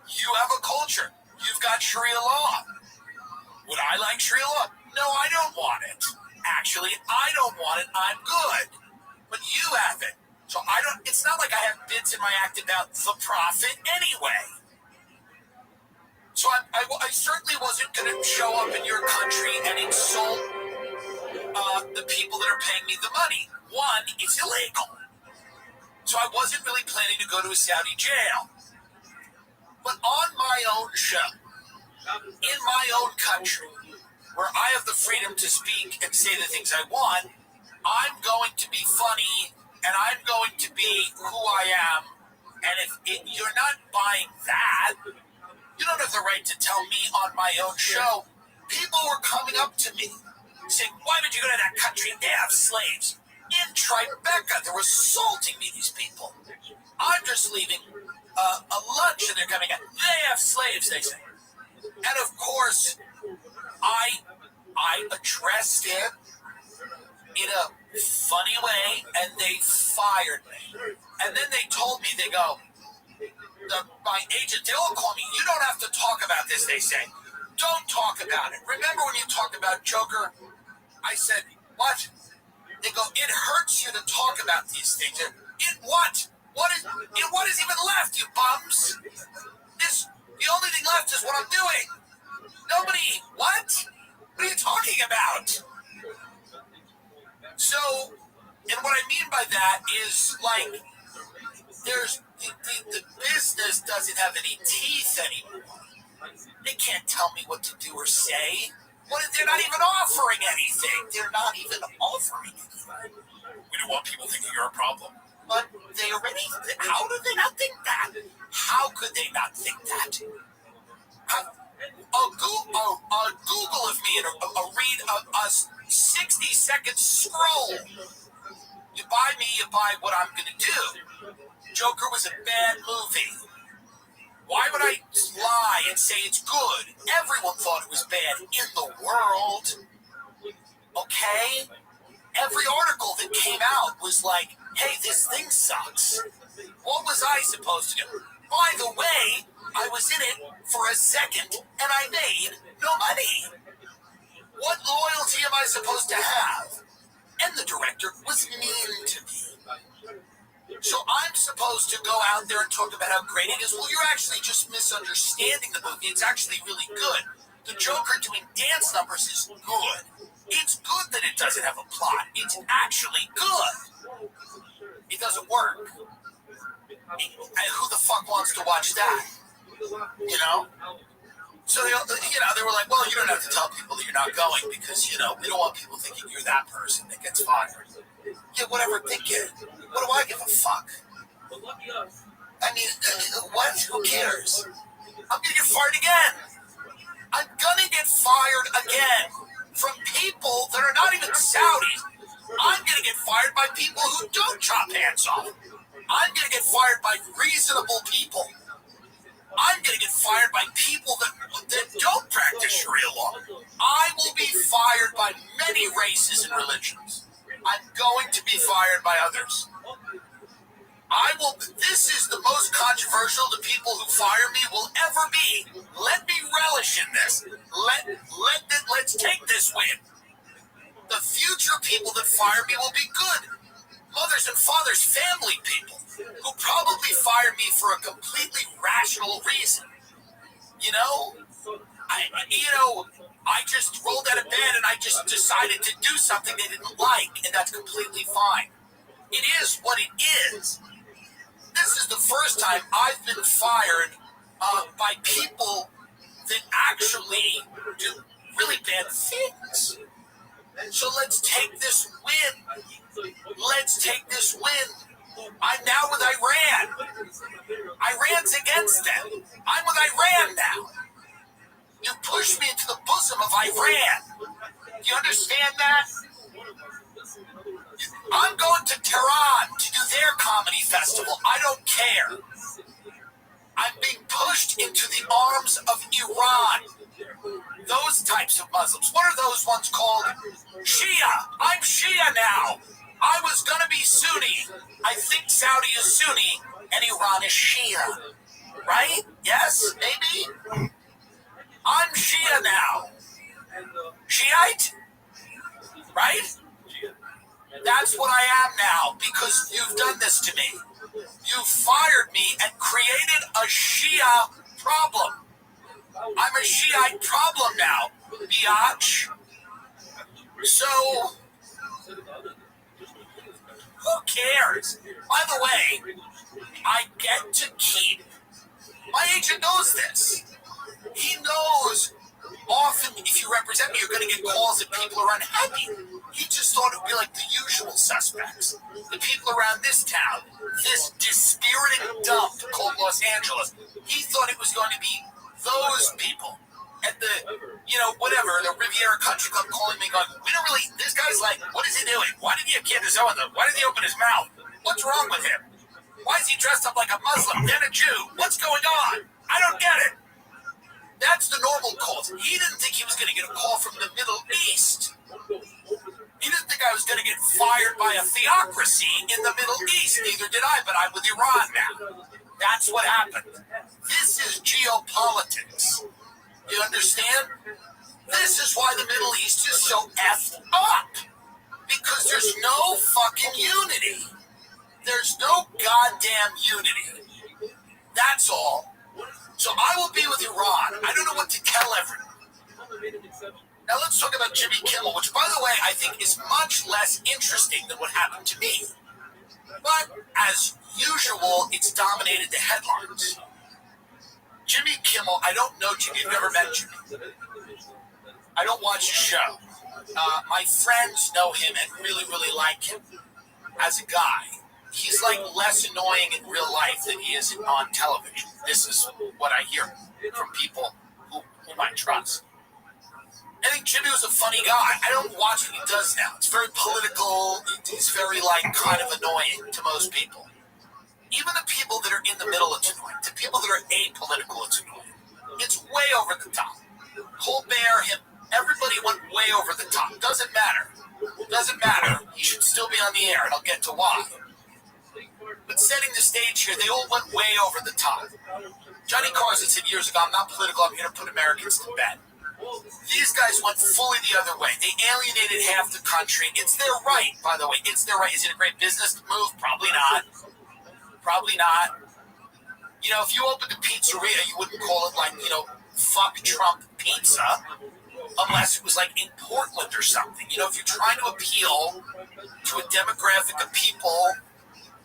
You have a culture. You've got Sharia law. Would I like Sharia law? No, I don't want it. Actually, I don't want it. I'm good. But you have it. So it's not like I have bits in my act about the prophet anyway. So I certainly wasn't going to show up in your country and insult the people that are paying me the money. One, it's illegal. So I wasn't really planning to go to a Saudi jail. But on my own show, in my own country, where I have the freedom to speak and say the things I want, I'm going to be funny and I'm going to be who I am. And if you're not buying that, you don't have the right to tell me on my own show. People were coming up to me saying, why did you go to that country? They have slaves. In Tribeca, they were assaulting me, these people. I'm just leaving a lunch and they're coming out. They have slaves, they say. And of course, I addressed it in a funny way and they fired me. And then they told me, they go, my agent, they all call me, you don't have to talk about this, they say. Don't talk about it. Remember when you talked about Joker? I said, what? They go, it hurts you to talk about these things. In what? What is even left, you bums? The only thing left is what I'm doing. Nobody, what? What are you talking about? So, and what I mean by that is, like, there's, the business doesn't have any teeth anymore. They can't tell me what to do or say. They're not even offering anything. They're not even offering anything. We don't want people thinking you're a problem. But they already, how do they not think that? How could they not think that? A Google of me and a read a 60-second scroll. You buy me, you buy what I'm going to do. Joker was a bad movie. Why would I lie and say it's good? Everyone thought it was bad in the world. Okay? Every article that came out was like, hey, this thing sucks. What was I supposed to do? By the way, I was in it for a second and I made no money. What loyalty am I supposed to have? And the director was mean to me. So I'm supposed to go out there and talk about how great it is. Well, you're actually just misunderstanding the movie. It's actually really good. The Joker doing dance numbers is good. It's good that it doesn't have a plot. It's actually good. It doesn't work. And who the fuck wants to watch that? You know? So they were like, well, you don't have to tell people that you're not going because, we don't want people thinking you're that person that gets fired. Yeah, whatever they get. What do I give a fuck? I mean, what? Who cares? I'm gonna get fired again. I'm gonna get fired again from people that are not even Saudis. I'm gonna get fired by people who don't chop hands off. I'm gonna get fired by reasonable people. I'm gonna get fired by people that don't practice Sharia law. I will be fired by many races and religions. I'm going to be fired by others. This is the most controversial the people who fire me will ever be. Let me relish in this. Let's take this win. The future people that fire me will be good. Mothers and fathers, family people, who probably fired me for a completely rational reason. I just rolled out of bed and I just decided to do something they didn't like, and that's completely fine. It is what it is. This is the first time I've been fired by people that actually do really bad things. So let's take this win. Let's take this win. I'm now with Iran. Iran's against them. I'm with Iran now. You pushed me into the bosom of Iran. Do you understand that? I'm going to Tehran to do their comedy festival. I don't care. I'm being pushed into the arms of Iran. Those types of Muslims. What are those ones called? Shia. I'm Shia now. I was going to be Sunni. I think Saudi is Sunni and Iran is Shia. Right? Yes? Maybe? I'm Shia now. Shiite? Right? That's what I am now because you've done this to me. You fired me and created a Shia problem. I'm a Shiite problem now, biatch. So, who cares? By the way, I get to keep. My agent knows this. He knows often if you represent me, you're going to get calls that people are unhappy. He just thought it would be like the usual suspects. The people around this town, this dispirited dump called Los Angeles, he thought it was going to be those people at the, whatever, the Riviera Country Club calling me going, we don't really, this guy's like, what is he doing? Why did he have cancer on them? Why did he open his mouth? What's wrong with him? Why is he dressed up like a Muslim, then a Jew? What's going on? I don't get it. That's the normal calls. He didn't think he was going to get a call from the Middle East. He didn't think I was going to get fired by a theocracy in the Middle East. Neither did I, but I'm with Iran now. That's what happened. This is geopolitics. You understand? This is why the Middle East is so effed up. Because there's no fucking unity. There's no goddamn unity. That's all. So I will be with Iran. I don't know what to tell everyone. Now let's talk about Jimmy Kimmel, which, by the way, I think is much less interesting than what happened to me. But as usual, it's dominated the headlines. Jimmy Kimmel, I don't know Jimmy. I've never met Jimmy. I don't watch his show. My friends know him and really, really like him as a guy. He's like less annoying in real life than he is on television. This is what I hear from people whom I trust. I think Jimmy was a funny guy. I don't watch what he does now. It's very political. He's very, kind of annoying to most people. Even the people that are in the middle, it's annoying. The people that are apolitical, it's annoying. It's way over the top. Colbert, him, everybody went way over the top. Doesn't matter. Doesn't matter. He should still be on the air, and I'll get to why. But setting the stage here, they all went way over the top. Johnny Carson said years ago, I'm not political, I'm here to put Americans to bed. These guys went fully the other way. They alienated half the country. It's their right, by the way. It's their right. Is it a great business move? Probably not. Probably not. If you opened a pizzeria, you wouldn't call it fuck Trump pizza, unless it was in Portland or something. If you're trying to appeal to a demographic of people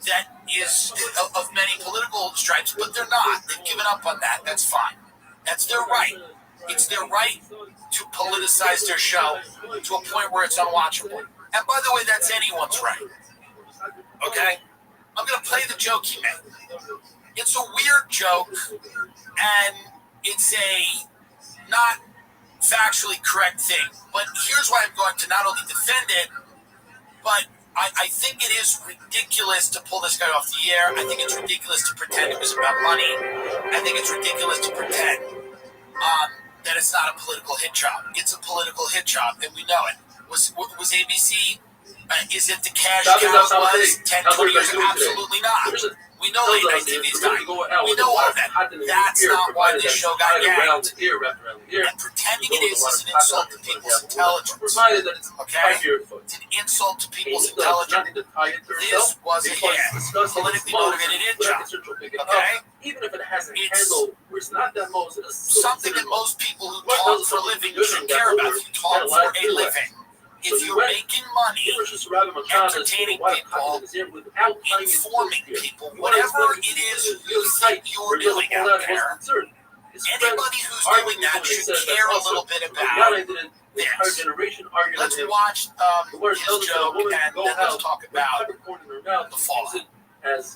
that is of many political stripes, but they're not. They've given up on that. That's fine. That's their right. It's their right to politicize their show to a point where it's unwatchable. And by the way, that's anyone's right. Okay? I'm going to play the joke he made. It's a weird joke, and it's a not factually correct thing. But here's why I'm going to not only defend it, but I think it is ridiculous to pull this guy off the air. I think it's ridiculous to pretend it was about money. I think it's ridiculous to pretend that it's not a political hit job. It's a political hit job, and we know it. Was ABC Is it the cash Stop cow us it outside was 10, 20 years ago? Absolutely not. We know late night TV is dying. We know all of that. That's not why this show got yanked. And pretending it is an insult to people's intelligence. Okay? It's an insult to people's intelligence. This was a hit. Politically motivated in job. Okay? Even if it has a It's handle where it's not that most, it's something that most people who talk for a living should care about. If you talk for a living. If you're making money, entertaining people, informing people, whatever it is you think you're doing out there, anybody who's doing that should care a little bit about this. Let's watch his joke and then let's talk about the fallout. As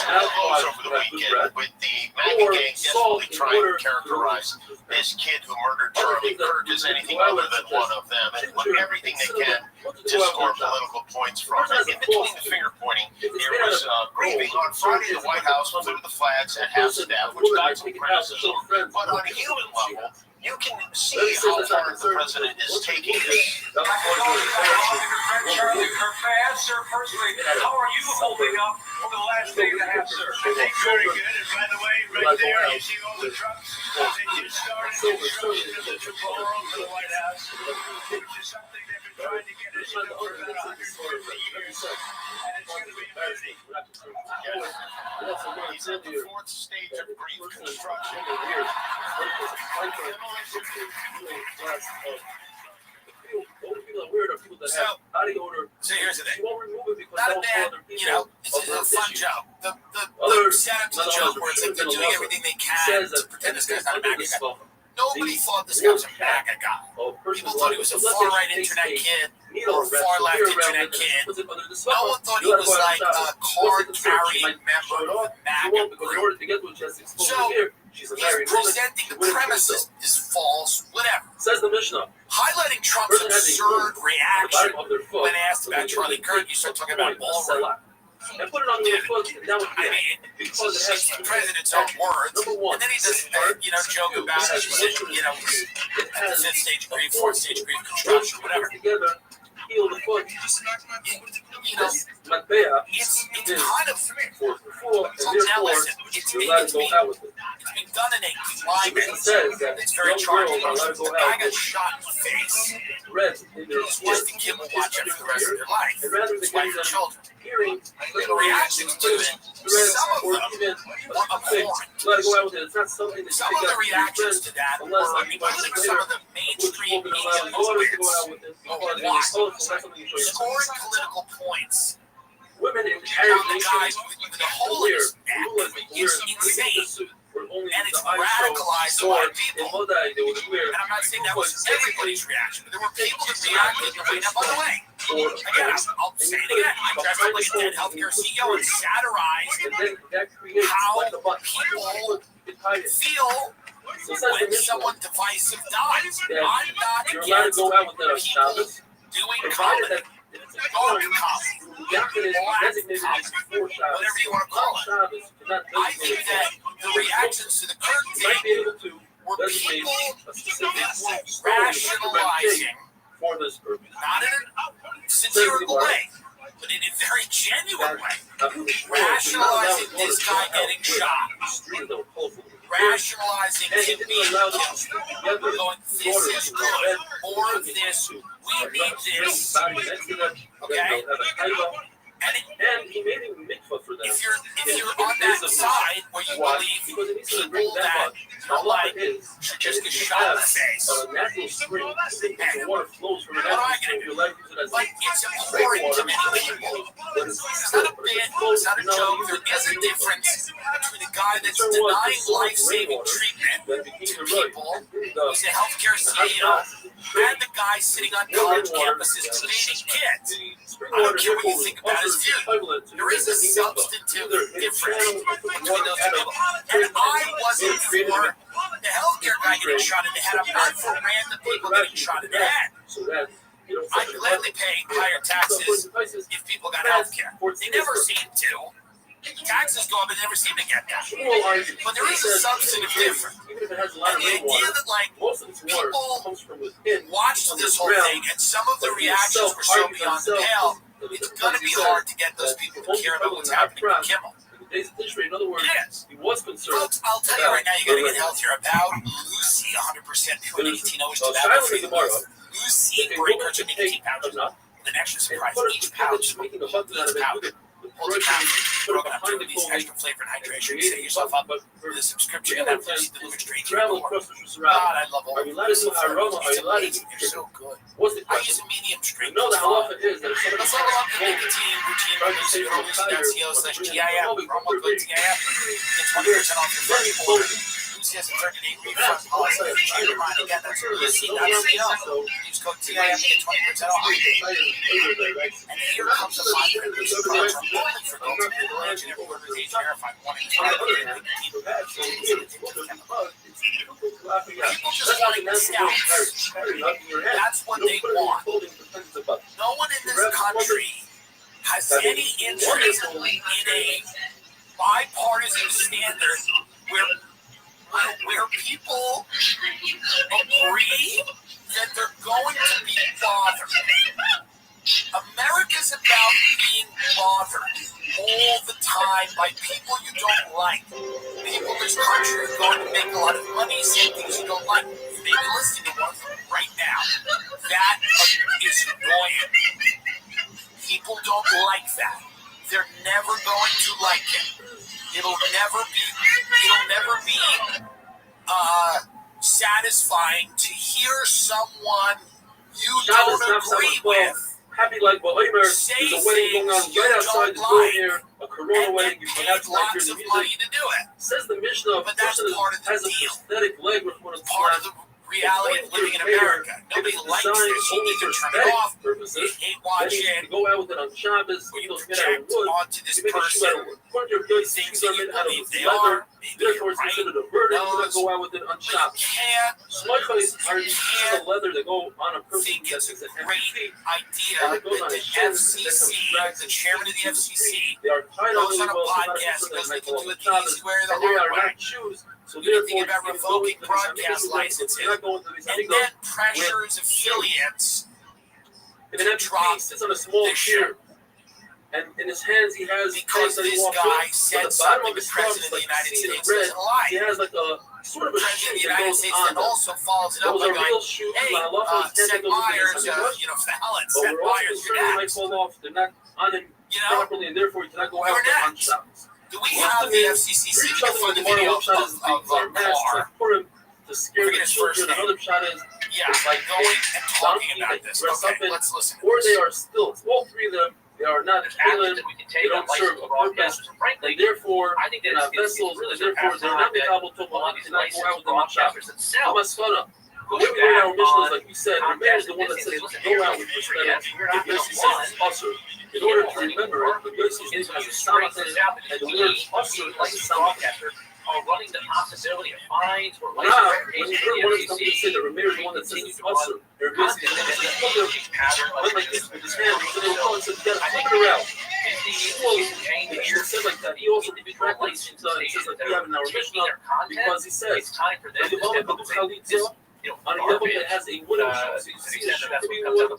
close over the weekend with the MAGA gang desperately trying to characterize this kid who murdered Charlie Kirk as anything other than one of them and put everything they can to score political points from it. In between the finger pointing, there was grieving. On Friday, the White House flew the flags at half staff, which got some criticism. But on a human level, you can see how hard the president is taking this. Charlie Kirk fans, sir, personally, how are you holding up over the last day and a half, sir? Very good. And by the way, right there, you see all the trucks. They just started construction of the Tomorrow for the White House, which is something they've been trying to get us to do for about 150 years. And it's going to be amazing. He's at the fourth stage of grief construction. So here's the thing. Not a bad, it's a fun joke. The setup to the joke where it's like they're doing everything they can to pretend this guy's not a MAGA guy. Nobody thought this guy was a MAGA guy. People thought he was a far-right internet kid or a far-left internet kid. No one thought he was like a card-carrying member of the MAGA group. So he's presenting the premises is false, whatever. Says the Mishnah. Highlighting Trump's absurd reaction when asked about Charlie Kirk, you start talking about ballroom. And put it on the foot. I mean, it's the president's own words, and then he does, joke about it. Fifth stage grief, fourth stage grief, construction, whatever. Together, heal the foot. It's kind of. So now listen, it's being done in a climate that's very charging. The guy got shot in the face. His wife and kid will watch it for the rest of their life. His wife and children. The reactions to it, some of them were abhorrent. Some of the reactions to that were, including some of the mainstream media movements, scoring political points. Women in the guys with the hole in his neck is insane. And it's radicalized a lot of people. And I'm not saying that was everybody's reaction, but there were people that reacted the way. Now, by the way, again, I'll say it again. I dressed up like a dead healthcare CEO and satirized how people feel when someone divisive dies. I'm not against people doing comedy. Whatever you want to call it. I think that the reactions to the Kirk thing were people that were rationalizing, not in a satirical way, but in a very genuine way, rationalizing this guy getting shot, rationalizing him being killed, going, this is good, more of this, we need this, okay? And he made a mikvah for them. If you're on that side where you believe people that are like should just get shot in the face, natural spring, the water flows from it. What am I gonna do? Like, it's important to many people. It's not a bit, it's not a joke. There is a difference between a guy that's denying life-saving treatment to people who's a healthcare CEO and the guy sitting on college campuses debating kids. I don't care what you think about his view. There is a substantive difference between those two people. And I wasn't for the healthcare guy getting shot in the head. I'm not for random people getting shot in the head. I'd gladly pay higher taxes if people got healthcare. They never seem to. taxes go up and never seem to get that. We'll argue. But there is a substantive difference. Even if it has a lot And of the rainwater, idea that, like, most of its water people comes from within. watched this whole thing, and some of the reactions were so beyond the pale, it's going to be hard to get those people to care about what's happening with Kimmel. In other words, It is. he was concerned. Folks, I'll tell you right now, you got to get healthier. About Lucy, 100% pure nicotine, always tobacco-free. Lucy breakers are nicotine pouches. With an extra surprise, each pouch, making a button out of it. holds a pouch, broken up to release extra flavor and hydration. Set yourself up with a subscription and have Lucy delivered straight to your door. God, I love all Are you allowed to do aroma? Are you allowed to amazing. They're so good. What's the I question? use a medium strength. You know that halacha is that if somebody Let's level up the nicotine routine with Lucy or Lucy.co/TIM. Promo code TIM. Get 20% off your first order. Lucy has a 30-day refund policy. Keep in mind, again, that's Lucy.co. Use code TIM to get 20% off. And here comes the fine print. Lucy products are only for adults of middle age and everyone is age verified. 1 in 12 People just want to get scouts. That's what they want. No one in this country has any interest in a bipartisan standard where people agree that they're going to be bothered. America's about being bothered all the time by people you don't like. People in this country are going to make a lot of money saying things you don't like. You may be listening to one of them right now. That is annoying. People don't like that. They're never going to like it. It'll never be satisfying to hear someone you don't agree with happy like Bohemian. say There's a wedding going on things you right outside the don't door like here, a Corona wedding. You paid have to like lots hear of the money music. to do it. Says the Mishnah, But that's part of the has a deal. prosthetic leg with one of the Part of the reality of living in America. Nobody likes this. You either turn it off, you hate watching it, go out with it on Shabbos, or you get out of project wood. onto this You make a shoe out person of wood. Put your good things shoes that on you it out of believe they leather. are. Maybe Therefore, you're it's right. considered a burden to not Knows. go out with it on But you Shabbos. can't Smooches are pieces of leather that go on a person think that it's is a at great feet. idea And it goes that on the his shins, FCC, the chairman of the FCC, they are tied on goes on a really well, so podcast, that's goes, they something can do it the Shabbos. easy way or the And they hard are way. not shoes. So You therefore, think about you revoking go with the broadcast amigos, licenses, you're not going to these and amigos then pressures affiliates and then drop he sits on a small this shit. chair. And in his hands, he has Because that he this walks guy with. said But the bottom something of the his president scarf of the is United like States red. doesn't like. He has like a sort of a The president of shoe the that United goes States on then them. also follows it up Those by are going, real shoes. hey, My halacha is Seth can't go with Meyers, this on the Fallon, But Seth we're also Meyers, concerned they might fall off. They're not on him properly, and therefore you cannot go out You're with them on next. Shabbos. Do we have the FCC secret for the video of Bar? For him to scare Forget the his first children. name. Another shot is Yeah, like going and talking donkey about that this. dress Okay, up in, let's listen to or this. they are still, all three of them, they are not Kalim, that we can they take don't on serve licensed a purpose, broadcasters. And frankly, and therefore I think they're that not vessels, really and therefore they're not Mikabel a lot Tobal, of these cannot go out licensed with them on broadcasters Shabbos. themselves Hamasfana. The push way we read our back Mishnah is on like we said, Rameir is the one that says go out with prosthetics. If Yossi says it's usher, in order to remember it, when Yossi's name has a samach in it, and the word usher has a samach. are running the possibility of fines or Now, when you heard one of them say that Rameir is the one that says it's usher, they're basically went like this with his hand, so they were calling and said, you gotta flip it around. It should have said like that. He also retracted it says like we have in our Mishnah because he says, it's time for them the Yavama Kadu Chalitza, on a level that has a wooden shoe, so you see the shoe to be wood.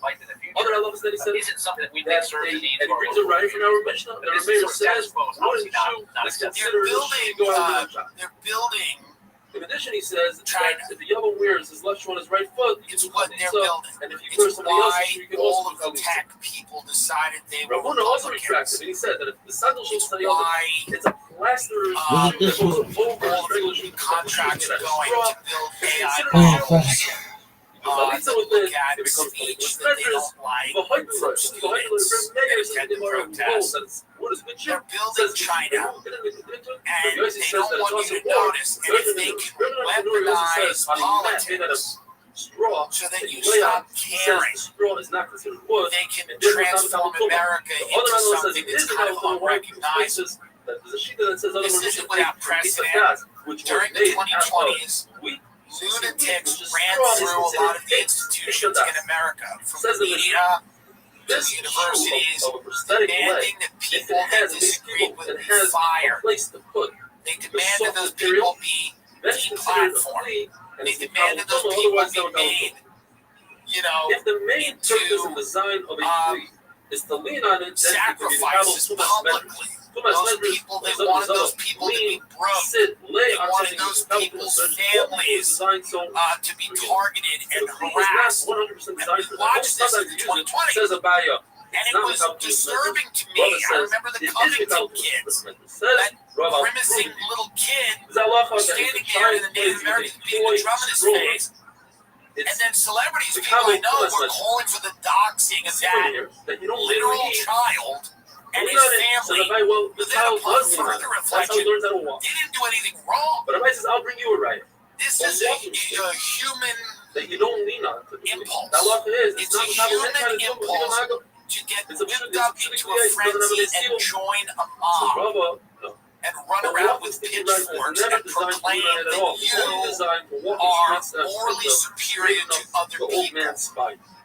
Other levels that he said isn't something that we that think serves the needs and of he brings a right from our Mishnah. The Rameir says wooden shoe is considered a shoe go out with a They're building. In addition, he says China. that if the Yellow wears his left shoe on his right foot, he It's can do what they're Chalitza, building. and if he wears It's somebody else's why shoe, he can all also of do the Chalitza. tech people decided they were Ravuna also retracted, Republicans. and he said that if the sandal shoe It's is Yellow, why it's a plasterer's Look shoe that goes over all his regular of shoe. the contracts are going to build AI Chalitza models. with Look this, at it becomes speech with that they measures. don't like The hype from is students that attend the protest. what is good They're building China, and they don't want you to notice. And if they can weaponize politics straw, so that you stop caring, straw is not considered wood. they can transform America into something that's kind of unrecognizable. There's a sheet that says This isn't without precedent. During the 2020s, lunatics ran through a lot of the institutions in America, from the media this universities of a prosthetic leg, demanding that people they disagreed with be fired. place to put They the demanded soft those material, people be that's considered a deplatformed. flea, and They it's demanded those otherwise people known be as made, if the main purpose and design of a flea is to lean on it, then sacrifices publicly. Those people, they wanted those people to be broke. They wanted those people's families to be targeted and harassed. And we watched this in 2020. And it was disturbing to me. I remember the Covington kids, that grimacing little kid was standing there and the Native Americans beating the drum in his face. And then celebrities, people I know, were calling for the doxing of that literal child and his family. But then upon further reflection, they didn't do anything wrong. But if I says, I'll bring you a right. This is a human that you don't lean on. impulse. It's a human impulse to get whipped up into a frenzy and join a mob and run around with pitchforks and proclaim that you are morally superior to other people.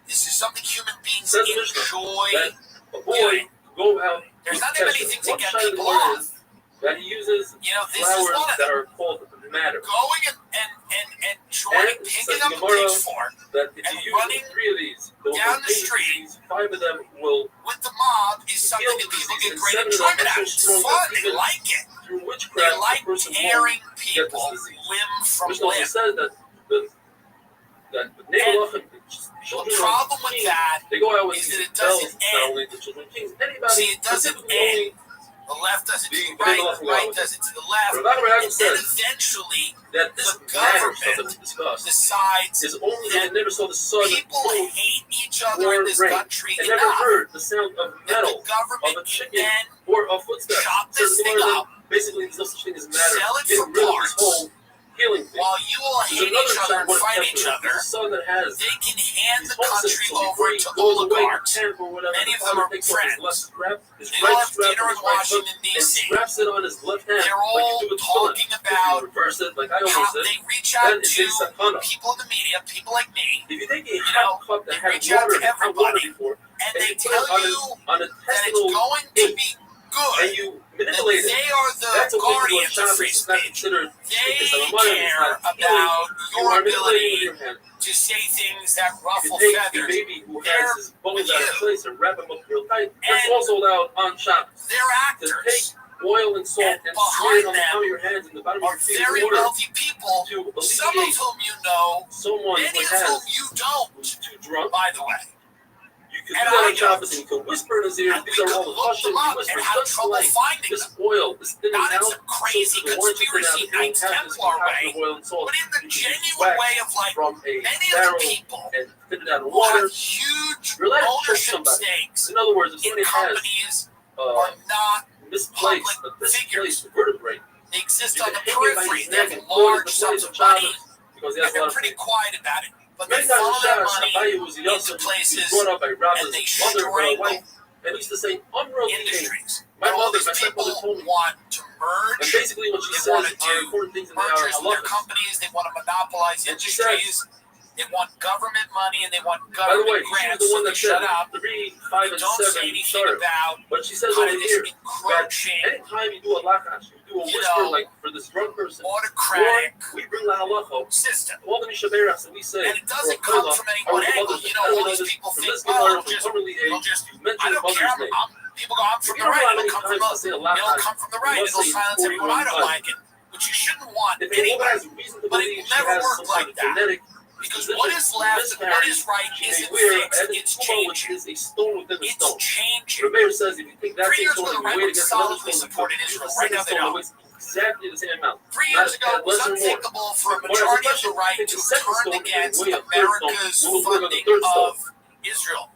This is something human beings enjoy doing. There's not that many things that get people off. That he uses this is one of that are called matter. Going and joining, picking up a pitchfork and running down the street 5 of them will with the mob is something that people get great enjoyment out of. It's fun. They like it. They like tearing people limb from limb. The problem with that is that it doesn't end. See, it doesn't end. The left does it to the right, the right does it to the left, and then eventually the government decides that people hate each other in this country enough heard the sound of metal, the government of a chicken, can or a footstep. chop this thing up, basically there's no such thing as matter. sell it for parts, while you all hate each other and fight each other. They can hand the country over to oligarchs. Many of them are friends. They all have dinner in Washington, D.C. They're all talking about how they reach out to people in the media, people like me. They reach out to everybody, and they tell you that it's going to be good. That they are the guardians of free speech. They care about your ability to say things that ruffle feathers. They're actors. Oil and salt and behind them your hands in the bottom are very wealthy people, some of whom you know, many of whom you don't, by the way. You can do that on Shabbos and you can whisper in his ear. These are all the hushing you whisper. Just like this oil is thinning not in out. some crazy conspiracy Knights Templar way, but in the genuine way of like many of the people who have huge ownership stakes in other words, if in companies are not misplaced, public figures. vertebrae. They exist on the periphery. They have large sums of money, and they're pretty quiet about it. But they follow that money into places, and they strangle industries. And all these people want to merge. And basically what she they want to says do mergers with their companies. They want to monopolize industries. They want government money, and they want government grants. So they shut up. 3, 5, and don't 7 say anything about but she says kind over of this here encroaching, anytime you do a lakash, you do a whisper like for this drunk person, autocratic we bring la halacha system. All the mishaberas that we say, and it doesn't come from any one angle. All these people think, well, they'll just I don't care. People go, I'm from the right. It'll come from the right. It'll silence everyone I don't like it. But you shouldn't want anyway. But it will never work like that. Because what is left and what is right isn't fixed, it's changing. It's changing. 3 years ago, the right would solidly supported Israel. Right now, they don't. Exactly the same amount. 3 years ago, it was unthinkable for a majority of the right to turn against America's funding of Israel.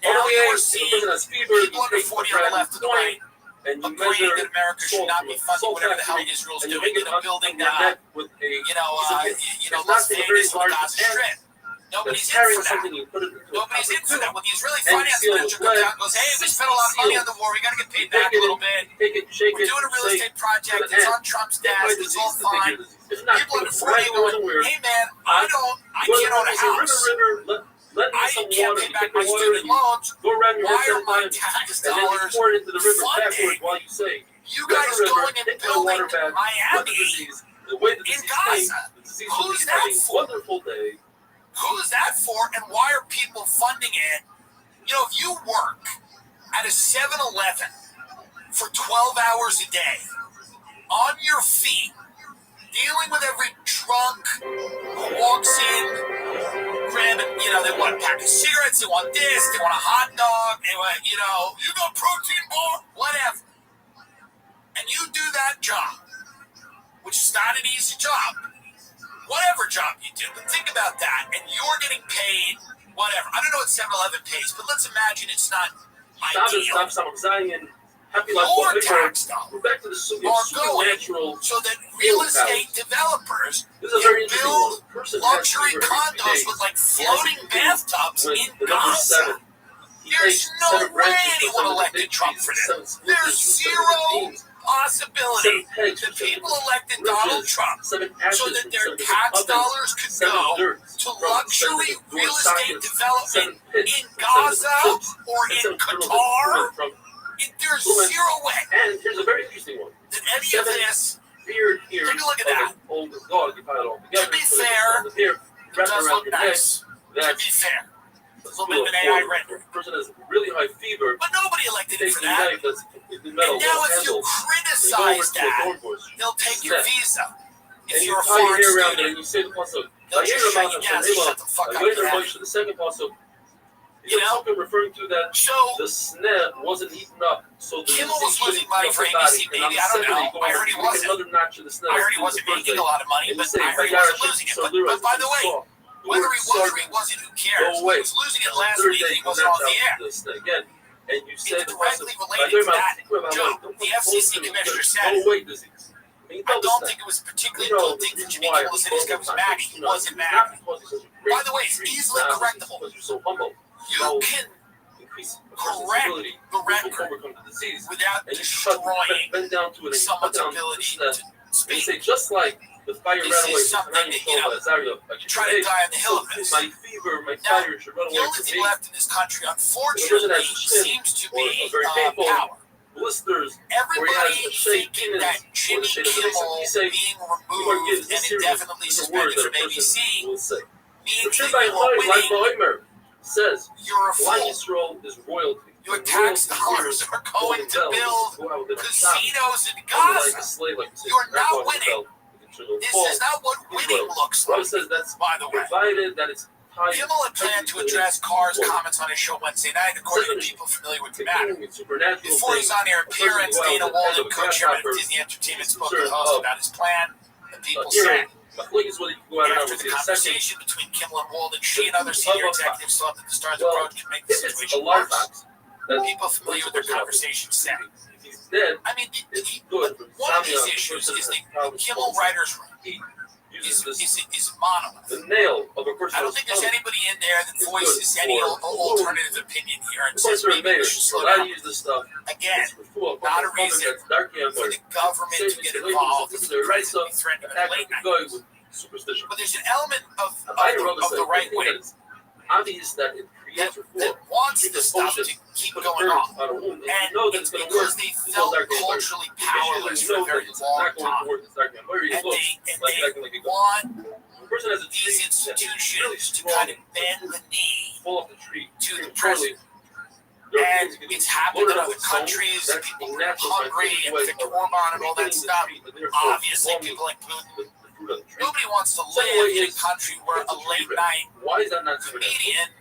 Now you are seeing people under 40 on the left and the right agreeing that America should not be funding whatever the hell Israel's doing. Building, Las Vegas or the Gaza Strip. Nobody's in for that. Nobody's in for that. When the Israeli finance minister comes out and goes, hey, we spent a lot of money on the war. We got to get paid back a little bit. We're doing a real estate project. It's on Trump's desk. It's all fine. People under 40 going, hey, man, I can't own a house. lend me I some can't water, pay you back take the my water, student you loans. go around your Why head are 10 my times, tax and then you dollars pour it into the river funding backwards while you say, you river, guys river, going and take my building water back, let the Miami disease, the way the in disease Gaza? came, the disease will Who's be that having a for? wonderful day. Who's that for, and why are people funding it? You know, if you work at a 7-Eleven for 12 hours a day, on your feet, dealing with every drunk who walks in, grabbing, they want a pack of cigarettes, they want this, they want a hot dog, they want, you got protein bar, whatever. And you do that job, which is not an easy job, whatever job you do, but think about that, and you're getting paid whatever. I don't know what 7-Eleven pays, but let's imagine it's not ideal. Happy life, Your whatever. tax dollars We're back to the are going supernatural so that real estate developers This is a very can interesting build one. Person luxury has fever every 3 condos days. with like He has floating to do bathtubs with in the number Gaza. 7. He There's takes no 7 way branches anyone from 7 elected big Trump trees, for 7 this. splinters There's with 7 zero beams, possibility 7 pegs, that 7 people elected bridges, Donald Trump 7 so ashes that from their 7 tax ovens, dollars could 7 go dirt to from luxury 7 real estate sockets, development 7 pits in from 7 Gaza chips, or and in 7 kernels Qatar. of from There's fluent. zero way And here's a very interesting one. that any of 7 this. beard ears Take a look at of that. an old dog. You pile it all together. To be put it fair, on the beard, it wrap does around look your neck. nice. To That's be fair. A little cool. bit of an AI render. The person has really high fever. But nobody elected him Takes for a that. knife that's completely metal, And now well if you handled, criticize that, they'll take your visa. If and you you're a tie your foreign hair around it student, and you say the pasuk. they'll just shut you down. Shut the fuck up. The second pasuk. You know? Referring to that So the snare wasn't eaten up, so the Kimmel was losing money for ABC, maybe. I don't know. I heard he wasn't. I heard he wasn't making a lot of money, but I heard he wasn't losing it. But by the way, whether he was or he wasn't, who cares? He was losing it last week and he wasn't on the air. Again, and you said It's directly related to that job. The FCC commissioner said I don't think it was particularly a good thing for Jimmy Kimmel to say this guy was mad. He wasn't mad. By the way, it's easily correctable. You can correct the record without destroying someone's ability to speak. Just like the fire This ran away is something that, you try to die on the hill of this. My fever, my Now, fire should run the away only from thing me. left in this country, unfortunately, seems to be power. Blisters, Everybody thinking that Jimmy Kimmel being removed and indefinitely suspended from ABC means that you are winning. says You're a fool. Israel is royalty. Your tax dollars are going to build casinos in Gaza. You're not winning. This is not what winning looks like, by the way. Provided that it's Kimmel had planned to address Carr's comments on his show Wednesday night, according to people familiar with the matter. Before his on-air appearance, Dana Walden, co-chairman of Disney Entertainment, spoke to the host about his plan. The people said, after the conversation between Kimmel and Walden, she and other senior executives thought that the Star's approach could make the situation worse. People familiar with their conversation said, I mean, one of these issues is the Kimmel writers' room is monolith. The nail of a person. I don't think there's anybody in there that voices any alternative opinion here and says maybe we should slow down. Again, not a reason for the government to get involved if the president be threatened at late night. But there's an element of the right wing obvious that it creates that wants this stuff to keep going on. And it's because they felt culturally powerless for a very long time. And they want these institutions to kind of bend the knee to the president. And it's happened in other countries, people are hungry, and Viktor Orban and all that stuff. Obviously, people like Putin. Nobody wants to live in a country where a late night comedian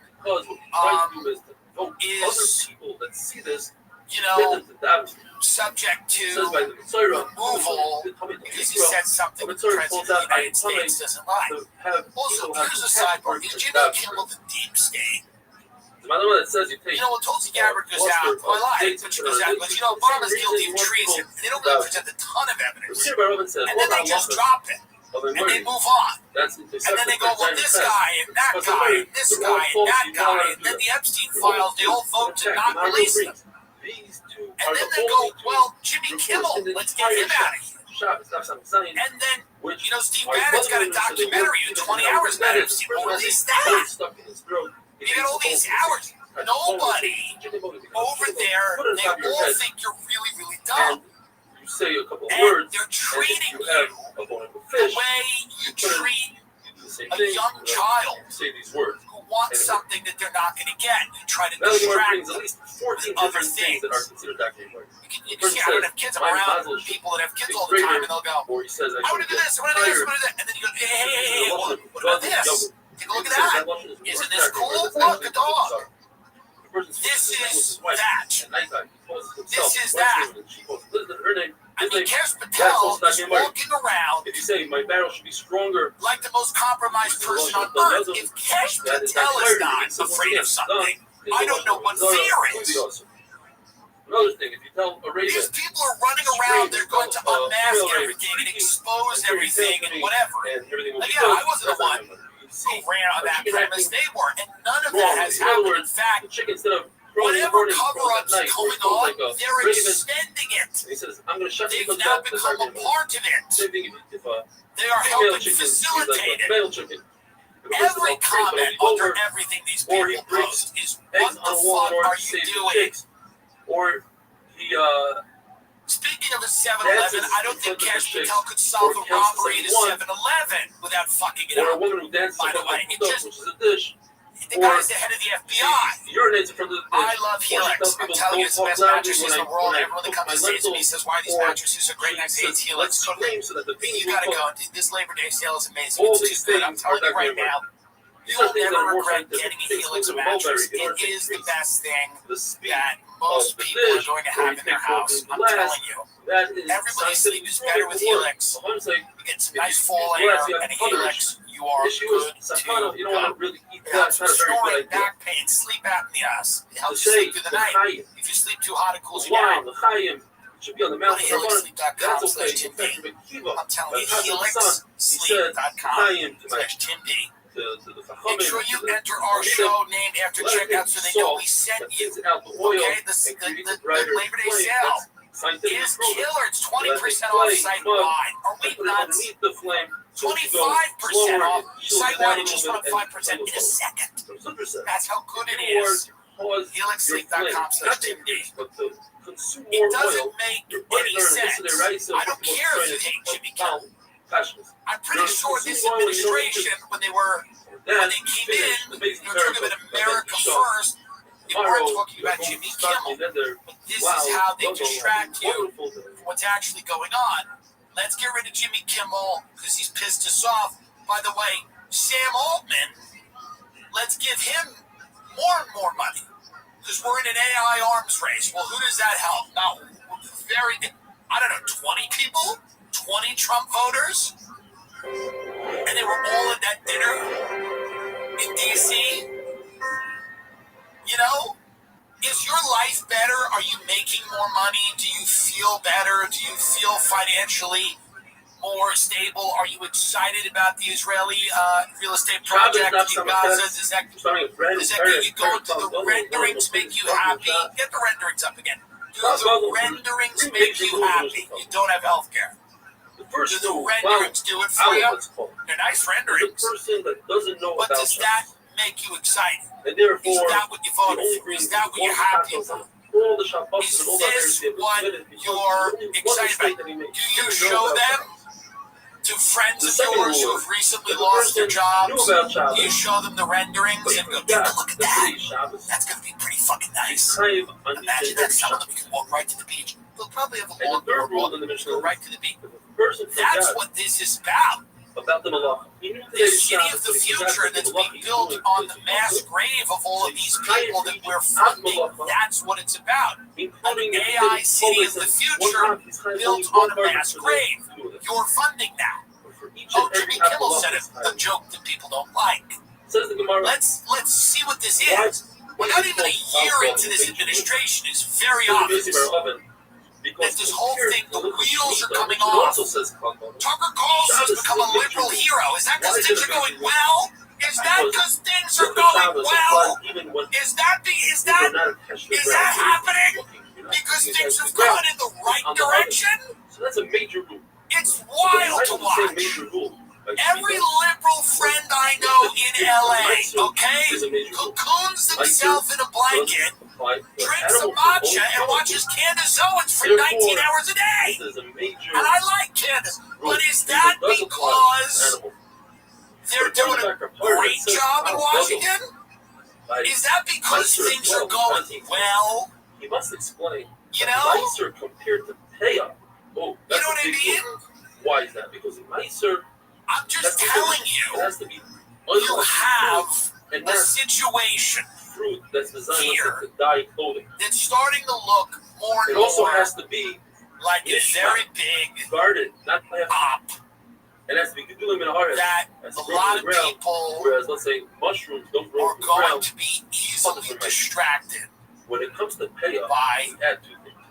is, subject to removal because he said something that the President of the United States doesn't like. Also, here's a sidebar. Is Jimmy Kimmel the deep state? When Tulsi Gabbard goes out, I lied, but she goes out and goes, Obama's guilty of treason. They don't really present a ton of evidence. And then they just drop it. And they move on. And then they go, well, this guy and that guy and this guy and that guy. And then the Epstein files, they all vote to not release them. And then they go, well, Jimmy Kimmel, let's get him out of here. And then, Steve Bannon's got a documentary in 20 hours about Epstein. We'll release that. You got all these hours. Nobody over there, they all think you're really, really dumb. You say a couple of And words, they're treating and you have a bowl of the fish. way you treat Same a thing, young child say these words. who wants something that they're not going to get. You try to Now distract brings at them least 14 with other different things that are things. considered documentary. You can see, I don't have kids. I'm around people that have kids all the time, and they'll go, or he says, I want to do this, I want to do this, I want to do that. And then you go, hey, what about this? Take a look at that. Isn't this cool? Look, a dog. This is that. This is that. I mean, Kesh Patel is walking around if you say my barrel should be stronger, like the most compromised person on earth. If Kesh Patel is not afraid of something, I don't know what fear is. Another thing, if you tell a raven, these people are running around, they're going to unmask everything and expose everything and whatever. Again, I wasn't the one who ran on that premise, they were, and none of that has happened. In fact, whatever cover-ups going on, they're extending it. They've now become a part of it. They are helping facilitate it. Every comment under everything these people post is, what the fuck are you doing? Or he, Speaking of a 7-Eleven, I don't think Kesh Patel could solve a robbery at a 7-Eleven without fucking it or up. a woman who dances By the way, like it just, which is a dish. the guy's the head of the FBI. Urinates from the dish. I love Helix. I'm telling you, it's the best mattresses in the world. Everyone that comes and says to me says, why are these mattresses so great? And I say, it's Helix. You gotta go. This Labor Day sale is amazing. It's too good. I'm telling you right now. You'll never regret getting a Helix mattress. It is the best thing that most people are going to have in their house. I'm telling you. Everybody's sleep is better with Helix. You get some nice full air and a Helix. You are good to go. It helps with snoring, back pain, sleep apnea. It helps you sleep through the night. If you sleep too hot, it cools you down. Should be on the Go to helixsleep.com/timd. I'm telling you, helixsleep.com/timd. Make sure you enter our show name after checkout so they know we sent you. Okay, the Labor Day sale is killer. It's 20% off site-wide. Are we nuts? 25% off site-wide. It just went up 5% in a second. That's how good it is. helixsleep.com/timd. It doesn't make any sense. I don't care if you hate Jimmy Kimmel. I'm pretty sure this administration, when they came in, they were talking about America first. They weren't talking about Jimmy Kimmel. But this is how they distract you from what's actually going on. Let's get rid of Jimmy Kimmel because he's pissed us off. By the way, Sam Altman, let's give him more and more money because we're in an AI arms race. Well, who does that help? Now, I don't know, 20 people? 20 Trump voters, and they were all at that dinner in D.C. You know, is your life better? Are you making more money? Do you feel better? Do you feel financially more stable? Are you excited about the Israeli real estate project in Gaza? Does that get you going? Do the renderings make you happy? Get the renderings up again. Do the renderings make you happy? You don't have health care. Do the renderings do it for you? They're nice renderings. But does that make you excited? Is that what you voted for? Is that what you're happy about? Is this what you're excited about? Do you show them to friends of yours who have recently lost their jobs? Do you show them the renderings and go, take a look at that? That's going to be pretty fucking nice. Imagine that. Some of them can walk right to the beach. They'll probably have a long walk, go right to the beach. That's what this is about. The city of the future that's being built on the mass grave of all of these people that we're funding. That's what it's about. An AI city of the future built on a mass grave. You're funding that. Oh, Jimmy Kimmel said it. A joke that people don't like. Let's see what this is. We're not even a year into this administration. It's very obvious that this whole thing, the wheels are coming off. Tucker Carlson's become a liberal hero. Is that because things are going well? Is that because things are going well? Is that happening? Because things have gone in the right direction? So that's a major rule. It's wild to watch. Every liberal liberal friend I know in LA, okay, cocoons himself in a blanket, drinks a matcha, and watches Candazoans for 19 hours a day. And I like Candace, but is that because they're doing a great job in Washington? Is that because things are going well? He must explain. You know? Nicer compared to payout. Oh, you know what I mean? Why is that? Because nicer. I'm just telling you. It has to be. You have a situation fruit that's designed here to dye clothing. That's starting to look more and more. It also more has to be like a very big guarded, not op. It has to be that a lot of people whereas let's say mushrooms don't grow are going to be easily distracted when it comes to payoff by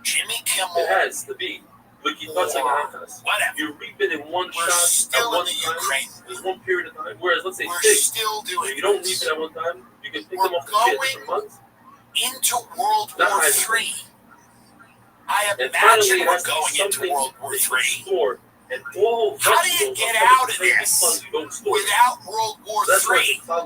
Jimmy Kimmel. It has to be whatever. You reap it in one We're shot. Still at in the Ukraine. There's one period of time. Whereas let's say we're figs, still doing. You don't reap it at one time. You can pick them off the months. Into World War III. I imagine we're going into World War III. And all how do you get out of this without World War III? How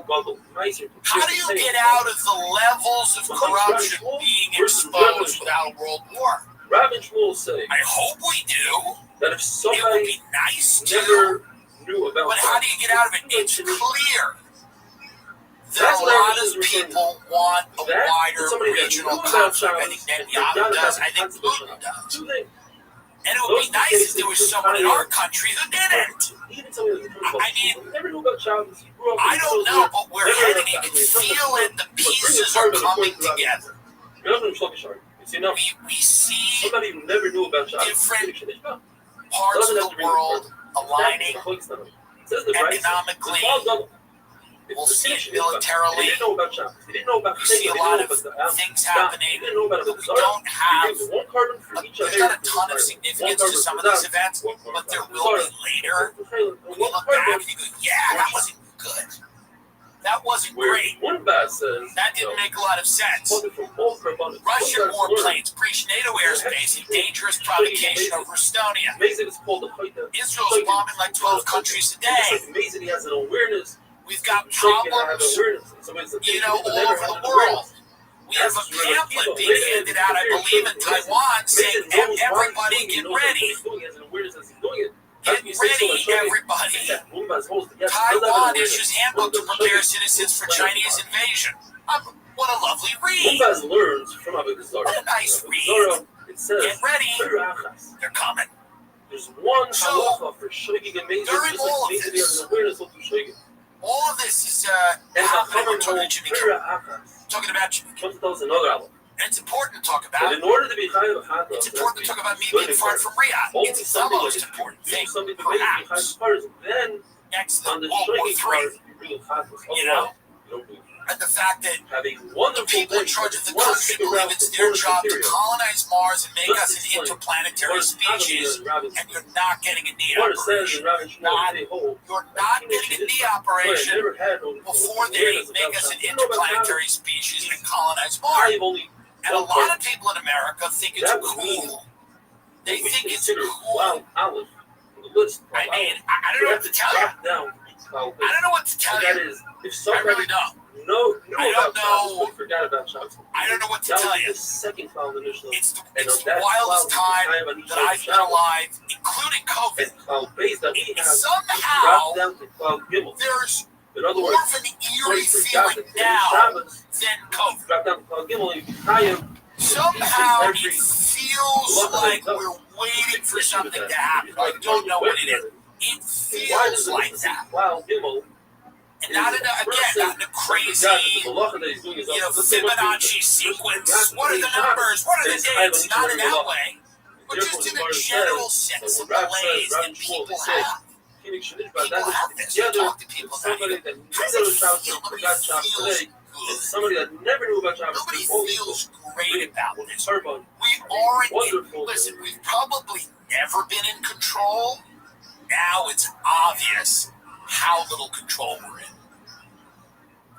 do you get out of the levels of corruption being exposed without a world war? Rabbi will say, I hope we do. That if somebody it would be nice never knew about but how do you get out of it? It's clear that a lot of people want a wider regional conflict. I think Netanyahu does. I think Putin does. And it would be nice if there was someone in our country who didn't. I mean, I don't know, but we're heading. You can feel it. The pieces are coming together. We see different parts of the world aligning economically. We'll see it militarily. We see a lot of things happening that we don't have. There's not a ton of significance to some of these events, but there will be later. When you look back and you go, yeah, that wasn't good. That wasn't great. That didn't make a lot of sense. Russian warplanes breach NATO airspace in dangerous provocation over Estonia. Israel's bombing like 12 countries a day. We've got problems, all over the world. We have a pamphlet being handed out, I believe, in Taiwan saying, everybody get ready. Get ready, everybody. Taiwan issues handbook to prepare citizens for Chinese invasion. What a lovely read. What a nice read. Get ready. They're coming. There's one so, during all of this, all of this is happening. We're talking to Jimmy Kimmel. Talking about Jimmy Kimmel. And it's important to talk about. But in order to be it's important to talk about me being fired from Riyadh. It's the most important thing, perhaps. Next to World War III. You know? And the fact that the people in charge of the country believe it's their job to colonize Mars and make us an interplanetary species, and you're not getting a knee operation. You're not getting a knee operation before they make us an interplanetary species and colonize Mars. And a lot of people in America think it's cool. They think it's cool. I mean, I don't know what to tell you. I don't know what to tell you. I really don't. I don't know. I don't know what to tell you. It's the wildest time that I've been alive, including COVID. Somehow, there's more of an eerie feeling now than COVID. Somehow, it feels like we're waiting for something to happen. I don't know what it is. It feels like that. And not in a crazy, Fibonacci sequence. What are the numbers? What are the dates? Not in that way. But just in a general sense of malaise that people have. People have this. You talk to people about it. Nobody feels great about this. We aren't. Listen, we've probably never been in control. Now it's obvious how little control we're in.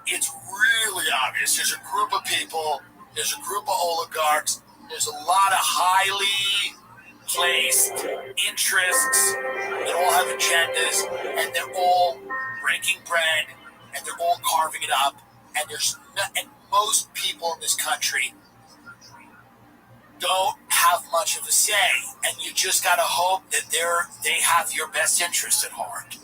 It's really obvious. There's a group of people, there's a group of oligarchs, there's a lot of highly placed interests that all have agendas, and they're all breaking bread and they're all carving it up, and and most people in this country don't have much of a say, and you just gotta hope that they have your best interest at heart.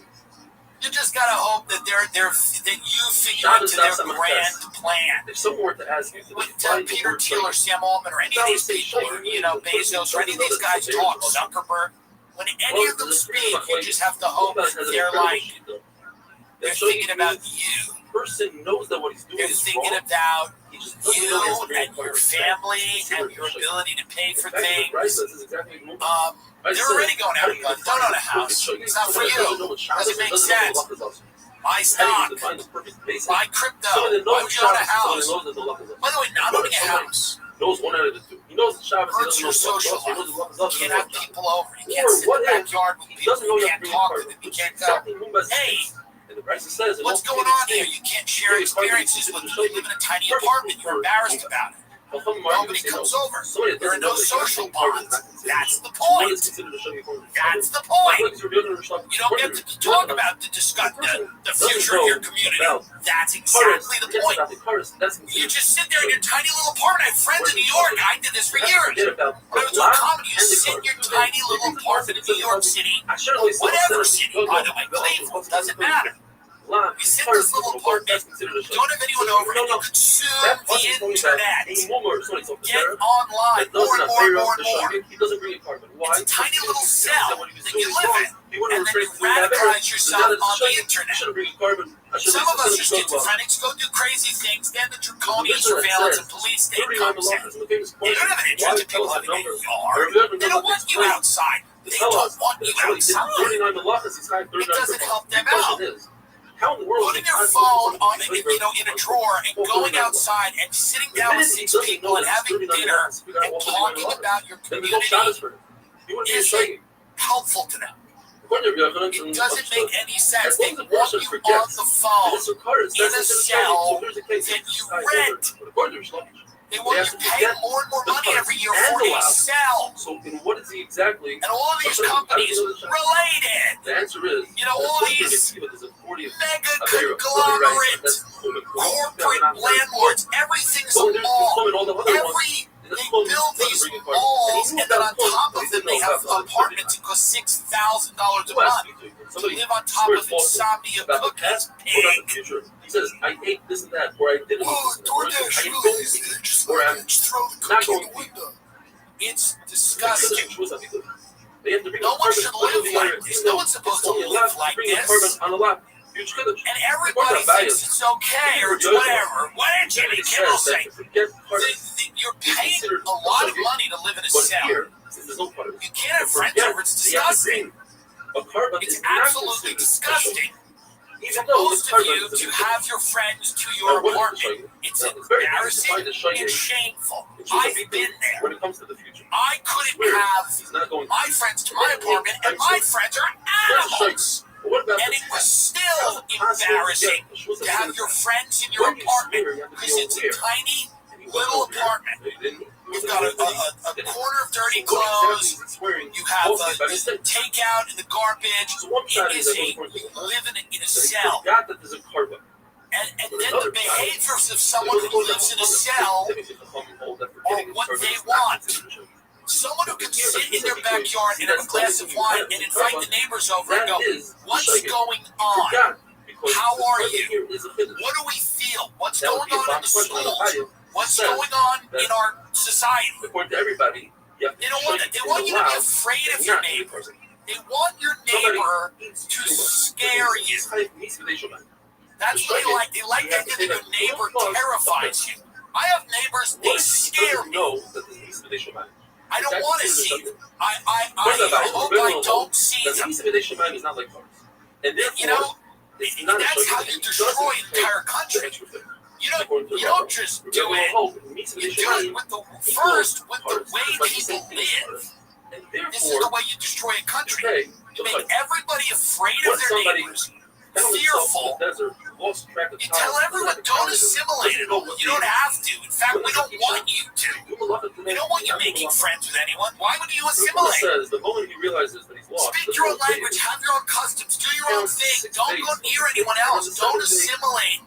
You just gotta hope that that you figure into their grand plan. If someone were to ask you, With Peter Thiel or Sam Altman or any of these people, or Bezos or any of these guys talk, Zuckerberg, when any of them speak, you just have to hope that they're thinking about you. Person knows that what he's doing They're is thinking wrong. about you and your family and your ability to pay for things. They're already going out of guns. Don't own a house. It's not for you. Doesn't make sense. Buy stock. Buy crypto. Why would you own a house? By the way, not owning a house knows one out of the two. He knows the Shabbos. hurts your social life. You can't have people over. You can't sit in the backyard with people. You can't talk to them. You can't tell. Hey, what's going on here? You can't share experiences with them. You live in a tiny apartment. You're embarrassed about it. Nobody comes over. There are no social bonds. That's the point. That's the point. You don't get to talk about the future of your community. That's exactly the point. You just sit there in your tiny little apartment. I have friends in New York. I did this for years. When I was doing comedy, you sit in your tiny little apartment in New York City, whatever city, by the way, Cleveland, doesn't matter. You sit in this little apartment, don't have anyone over, and you consume the internet. Get online more and more. It's a tiny little cell that you live in, and then you radicalize yourself on the internet. Some of us are schizophrenics, go do crazy things, then the draconian surveillance and police state comes in. They don't have an interest in people having a yard. They don't want you outside. They don't want you outside. It doesn't help them out. Putting your phone on, in a drawer and going outside and sitting down with 6 people and having dinner and talking about your community isn't helpful to them. It doesn't make any sense. They want you on the phone in a cell that you rent. They want you to pay more and more money every year for a cell. So, what is he exactly? And all of these companies related. The answer is, all these mega conglomerates, corporate landlords, everything's a mall. They build these malls, and then on top of them, they have apartments that cost $6,000 a month. So they live on top of insomnia cookies. Pig. He says, I ate this and that, or I didn't eat this and that. Or I'm not going to eat. It's disgusting. No one should live like this. No one's supposed to live like this. And everybody thinks it's okay or whatever. What did Jimmy Kimmel say? You're paying a lot of money to live in a cell. You can't have friends over. It's disgusting. It's absolutely disgusting. For most of you to have your friends to your apartment, it's embarrassing and shameful. I've been there. I couldn't have my friends to my apartment, and my friends are animals. And it was still embarrassing to have your friends in your apartment because it's a tiny little apartment. You've got a corner of dirty clothes. You have takeout in the garbage. It is you live in a cell. And then the behaviors of someone who lives in a cell are what they want. Someone who can sit in their backyard and have a glass of wine and invite the neighbors over and go, what's going on? How are you? What do we feel? What's going on in the schools? What's going on in our society? According to everybody, they don't want that. They want you to be afraid of your neighbor. They want your neighbor to scare you. That's what they like. They like that your neighbor terrifies you. I have neighbors, they scare me. I don't want to see them. I hope I don't see them. The intimidation man is not like ours. And therefore, that's how you destroy an entire country. You don't just do it. You do it with the way people live. This is the way you destroy a country. You make everybody afraid of their neighbors, fearful, lost track of You time. tell everyone, don't assimilate it all. You don't have to. In fact, we don't want you to. We don't want you making friends with anyone. Why would you assimilate? Says the moment he realizes that he's lost. Speak your own language, have your own customs, do your own thing. Don't go near anyone else. Don't assimilate.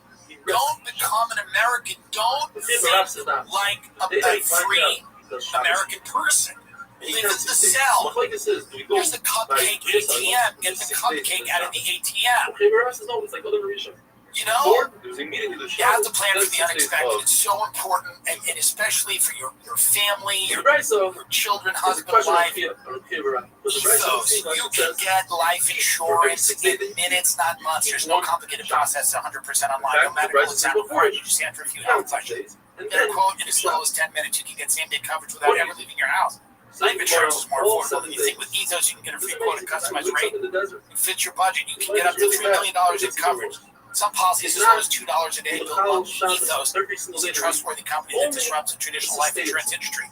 Don't become an American. Don't think like a free American person. Live in the cell. Here's the cupcake ATM. Get the cupcake out of the ATM. You know, you have to plan for the unexpected. It's so important, and especially for your family, your children, husband, wife. Ethos. You can get life insurance in minutes, not months. There's no complicated process. 100% online. No medical exam required. You just answer a few health questions. Get a quote in as little as 10 minutes. You can get same-day coverage without ever leaving your house. Life insurance is more affordable than you think. With Ethos, you can get a free quote and customized rate. It fits your budget. You can get up to $3 million in coverage. Some policies as low as $2 a day. Built on Ethos is a trustworthy company that disrupts the traditional life insurance industry.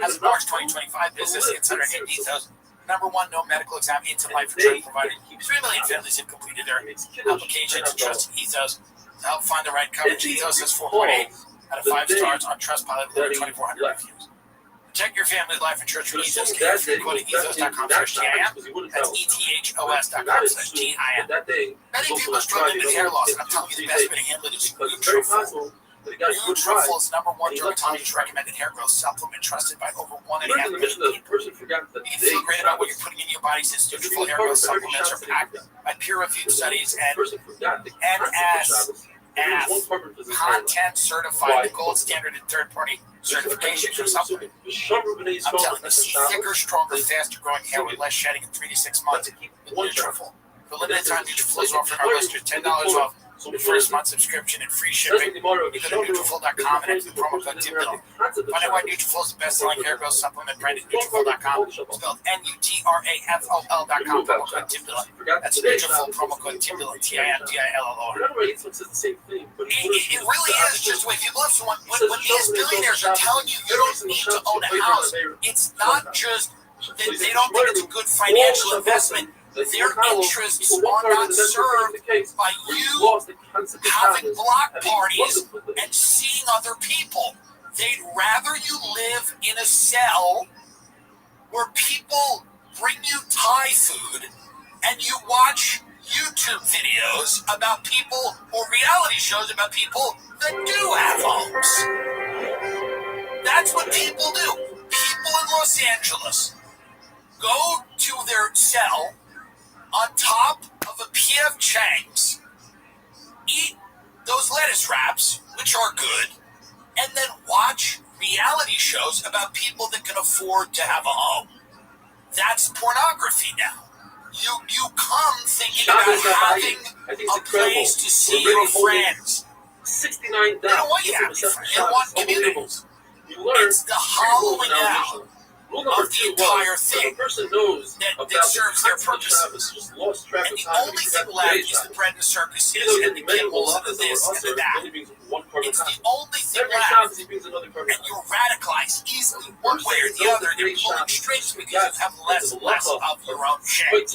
As of March 2025, Business Insider named Ethos #1 no medical exam into life insurance provider. 3 million families have completed their application to trust Ethos to help find the right coverage. Ethos has 4.8 out of 5 stars on Trustpilot with over 2,400 reviews. Protect your family's life insurance with Ethos. Go to ethos.com/TIM. That's ethos.com/TIM. Many people are struggling with hair loss, and I'm telling you the best way to handle it is Nutrafol. Nutrafol is #1 dermatologist recommended hair growth supplement trusted by over 1.5 million people. You can feel great about what you're putting into your body since Nutrafol hair growth supplements are packed by peer-reviewed studies and NSF content certified, the gold standard in third-party certification for supplement. I'm telling you, see thicker, stronger, faster growing hair with less shedding in 3 to 6 months with Nutrafol. For a limited time, Nutrafol is offering our listeners $10 off the first month subscription and free shipping. You go to Nutrafol.com and enter the promo code TIMBILL. Find out why Nutrafol is the best-selling hair growth supplement brand at Nutrafol.com. Spelled NUTRAFOL.com, promo code TIMBILL. That's Nutrafol, promo code TIMBILL, TIMBILL. It really is just the way people live. So when these billionaires are telling you you don't need to own a house, it's not just that they don't think it's a good financial investment. Their interests are not served by you having block parties and seeing other people. They'd rather you live in a cell where people bring you Thai food and you watch YouTube videos about people or reality shows about people that do have homes. That's what people do. People in Los Angeles go to their cell on top of a P.F. Chang's, eat those lettuce wraps, which are good, and then watch reality shows about people that can afford to have a home. That's pornography now. You come thinking about having a place to see your friends. 69 They don't want you to have your friends. They want communities. It's the hollowing out of the entire thing that serves their purposes. And the only thing left is the bread and circuses and the gimbals and the this and the that. It's the only thing left. And you're radicalized easily one way or the other. They're pulling strings because you have less and less of your own shit.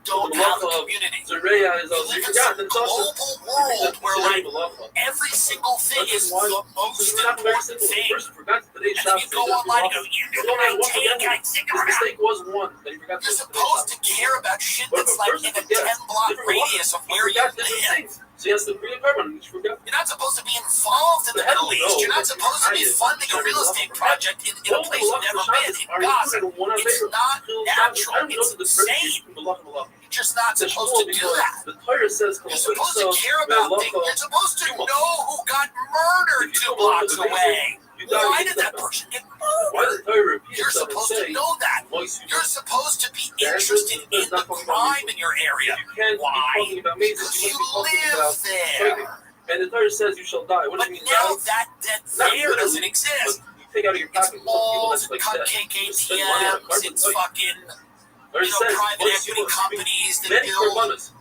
Don't have a community. You live in some global world where like every single thing is the most important thing. And then you go online and go, you're supposed to care about shit that's like in a 10-block radius of where you live. You're not supposed to be involved in the Middle East. You're not supposed to be funding a real estate project in a place you've never been, in Gaza. It's not natural. It's insane. You're just not supposed to do that. You're supposed to care about things. You're supposed to know who got murdered 2 blocks away. Why did that person get murdered? You're supposed to know that. You're supposed to be interested in the crime in your area. Why? Because you live there. And the Torah says you shall die. What but now that there doesn't exist. It's malls, cupcake ATMs, it's fucking private equity companies that build,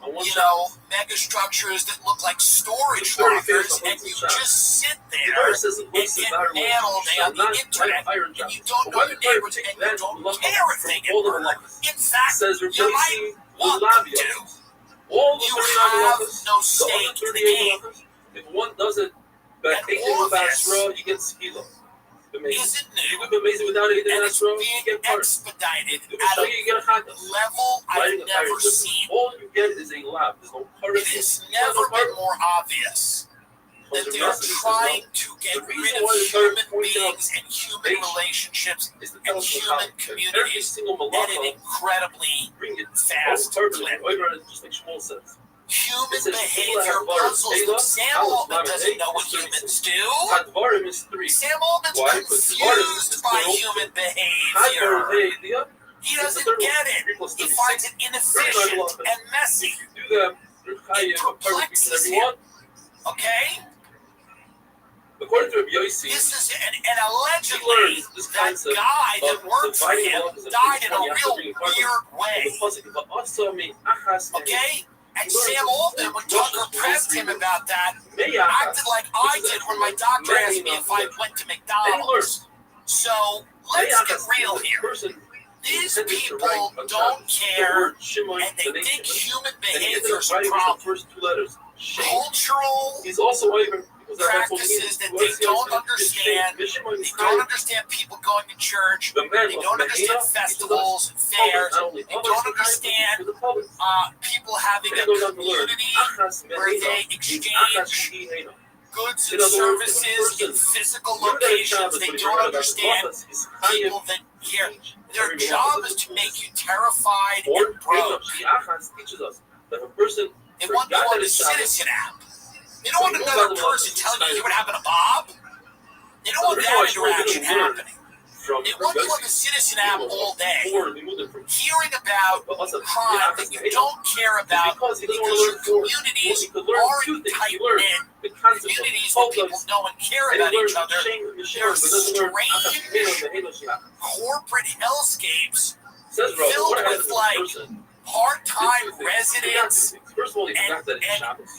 mega structures that look like storage lockers, and you just sit there and get mad all day on the internet, and you don't know your neighbors, and you don't care if they get murdered. In fact, you might want them to. You have no no So stake of the in the 38 game. halachas, if one does it, And all of this you get skila. isn't You new, could be amazing without it, and it's you being get part. expedited You at show a you get a chatas. level I've Writing a tire never system. seen. All you get is a lab. There's no part It has never been more obvious that they're trying to get rid of human beings and human relationships and human communities at an incredibly fast clip. Just makes more sense. Human behavior puzzles them. Sam Altman doesn't know what humans do. Sam Altman's confused by human behavior. He doesn't get it. He finds it inefficient and messy. It perplexes him. Okay? According to Rabbi Yossi, this is and allegedly that guy that worked for him died in a real weird way. Okay? And Sam Altman, when Tucker pressed him about that, acted like I did when my doctor asked me if I went to McDonald's. So let's get real here. These people don't care, and they think human behavior is a problem. Cultural practices that they don't understand. They don't understand people going to church. They don't understand festivals and fairs. They don't understand people having a community where they exchange goods and services in physical locations. They don't understand people that care. Their job is to make you terrified and broke. They want you on the Citizen app. They don't want another person telling you what happened to Bob. They don't want that interaction happening. They want you on the Citizen app all day, hearing about crime that you don't care about because your communities aren't tight-knit communities where people know and care about each other. They're strange corporate hellscapes filled with part-time residents, and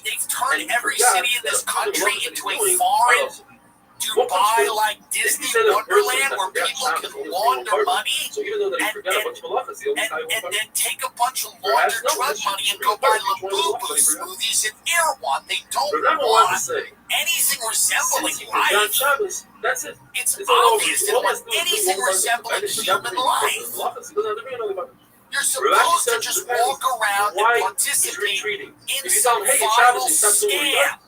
they've turned every city in this country into a foreign Dubai-like Disney Wonderland where people can launder money and then take a bunch of laundered drug money and go buy Labubu smoothies and Erewhon. They don't want anything resembling life. That's it. It's obvious they don't want anything resembling human life. You're supposed to just walk around and participate in some viral scam.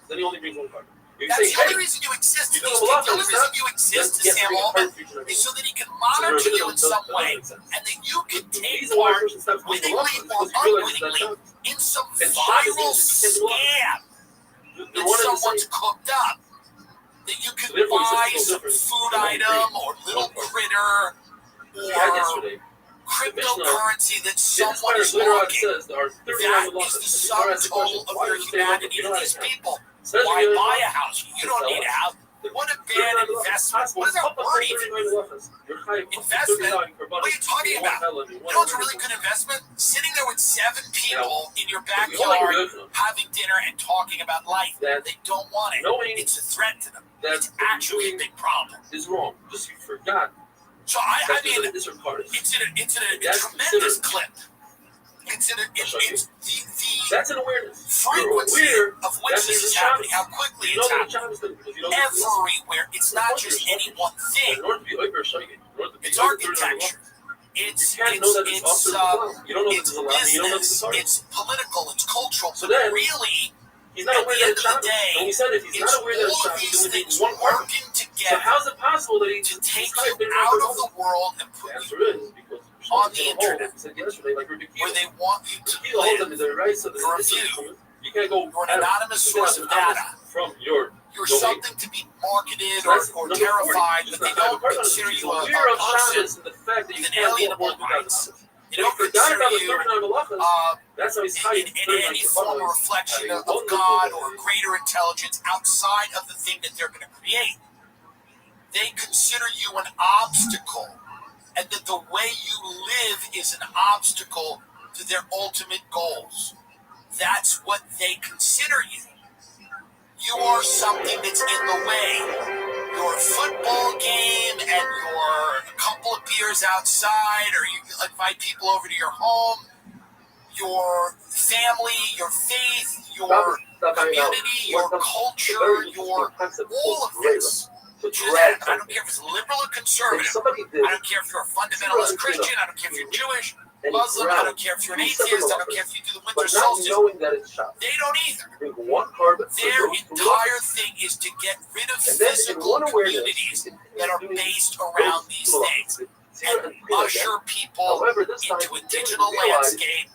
That's the only reason you exist to these people. The only reason you exist to Sam Altman is so that he can monitor you in some way, and then you can take part, wittingly or unwittingly, in some viral scam that someone's cooked up. That you can buy some food item or little critter or cryptocurrency that someone is looking. That is the sum total of your humanity to these people. Why buy a house? You don't need a house. What a bad investment. What is that word even? Investment? What are you talking about? You know what's a really good investment? Sitting there with 7 people in your backyard having dinner and talking about life. They don't want it. It's a threat to them. It's actually a big problem. It's wrong. Just you forgot. So I mean, it's in a tremendous clip. That's an awareness. Frequency of which this is happening, how quickly it's happening. Everywhere. It's not just any one thing. It's architecture. It's business. It's political. It's cultural. So really, at the end of the day, it's all of these things working together. So how's it possible that to take you out of the world and put you on the internet, where they want you to live? You're a view. You're an anonymous source of data. You're something to be marketed or terrified, but they don't consider you a person with inalienable rights. They don't consider you in any form of reflection of God or greater intelligence outside of the thing that they're going to create. They consider you an obstacle, and that the way you live is an obstacle to their ultimate goals. That's what they consider you. You are something that's in the way. Your football game and your couple of beers outside, or you invite people over to your home, your family, your faith, your community, your culture, your all of this. To that. I don't care if it's liberal or conservative. I don't care if you're a fundamentalist Christian. I don't care if you're Jewish, Muslim. I don't care if you're an atheist. I don't care if you do the winter solstice. They don't either. Their entire thing is to get rid of physical communities that are based around these things and usher people into a digital landscape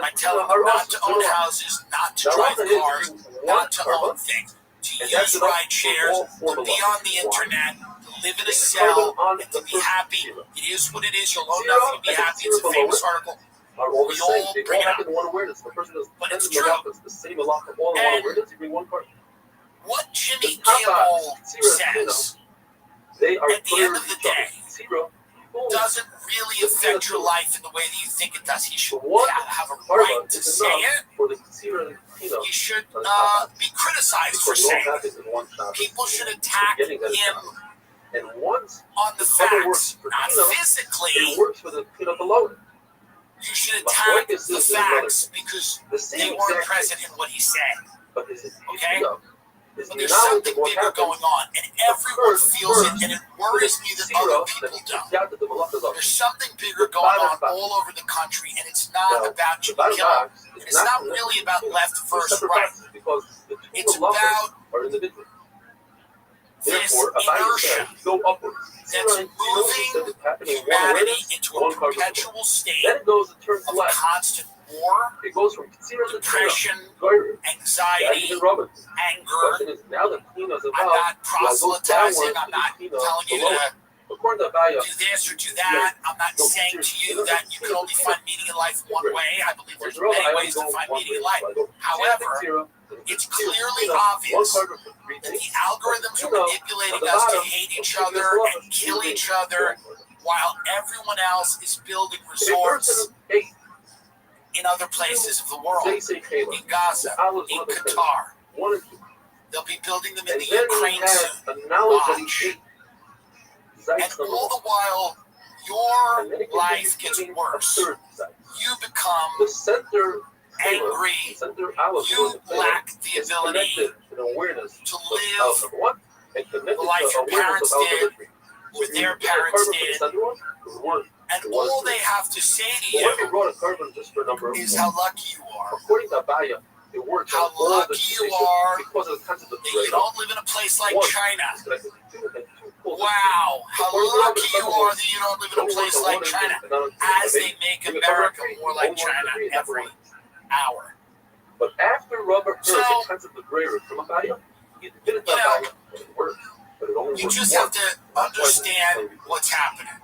by telling them not to own houses, not to drive cars, not to own things, to use ride shares, to be on the internet, to live in a cell, and to be happy. It is what it is. You'll own nothing and be happy. It's a famous article. We all bring it up. But it's true. And what Jimmy Kimmel says at the end of the day doesn't really affect your life in the way that you think it does. He should have a right to say it. He should be criticized for saying it. People should attack him on the facts, not physically. You should attack the facts because they weren't present in what he said. Okay? But there's something bigger going on, and everyone feels it, and it worries me that other people don't. There's something bigger going on all over the country, and it's not about Jimmy Kimmel. It's not really about left versus right. It's about this inertia that's moving humanity into a perpetual state of constant war, depression, anxiety, anger. I'm not proselytizing. I'm not telling you to do this or do that. I'm not saying to you that you can only find meaning in life one way. I believe there's many ways to find meaning in life. However, it's clearly obvious that the algorithms are manipulating us to hate each other and kill each other while everyone else is building resorts in other places of the world, in Gaza, in Qatar. They'll be building them in the Ukraine soon. Watch. And all the while, your life gets worse. You become angry. You lack the ability to live the life your parents did, or their parents did. And all they have to say to you is how lucky you are. How lucky you are that you don't live in a place like China. Wow, how lucky you are that you don't live in a place like China, as they make America more like China every hour. But after Robert Heard attempted the greater from Ohio, he did it you just have to understand what's happening.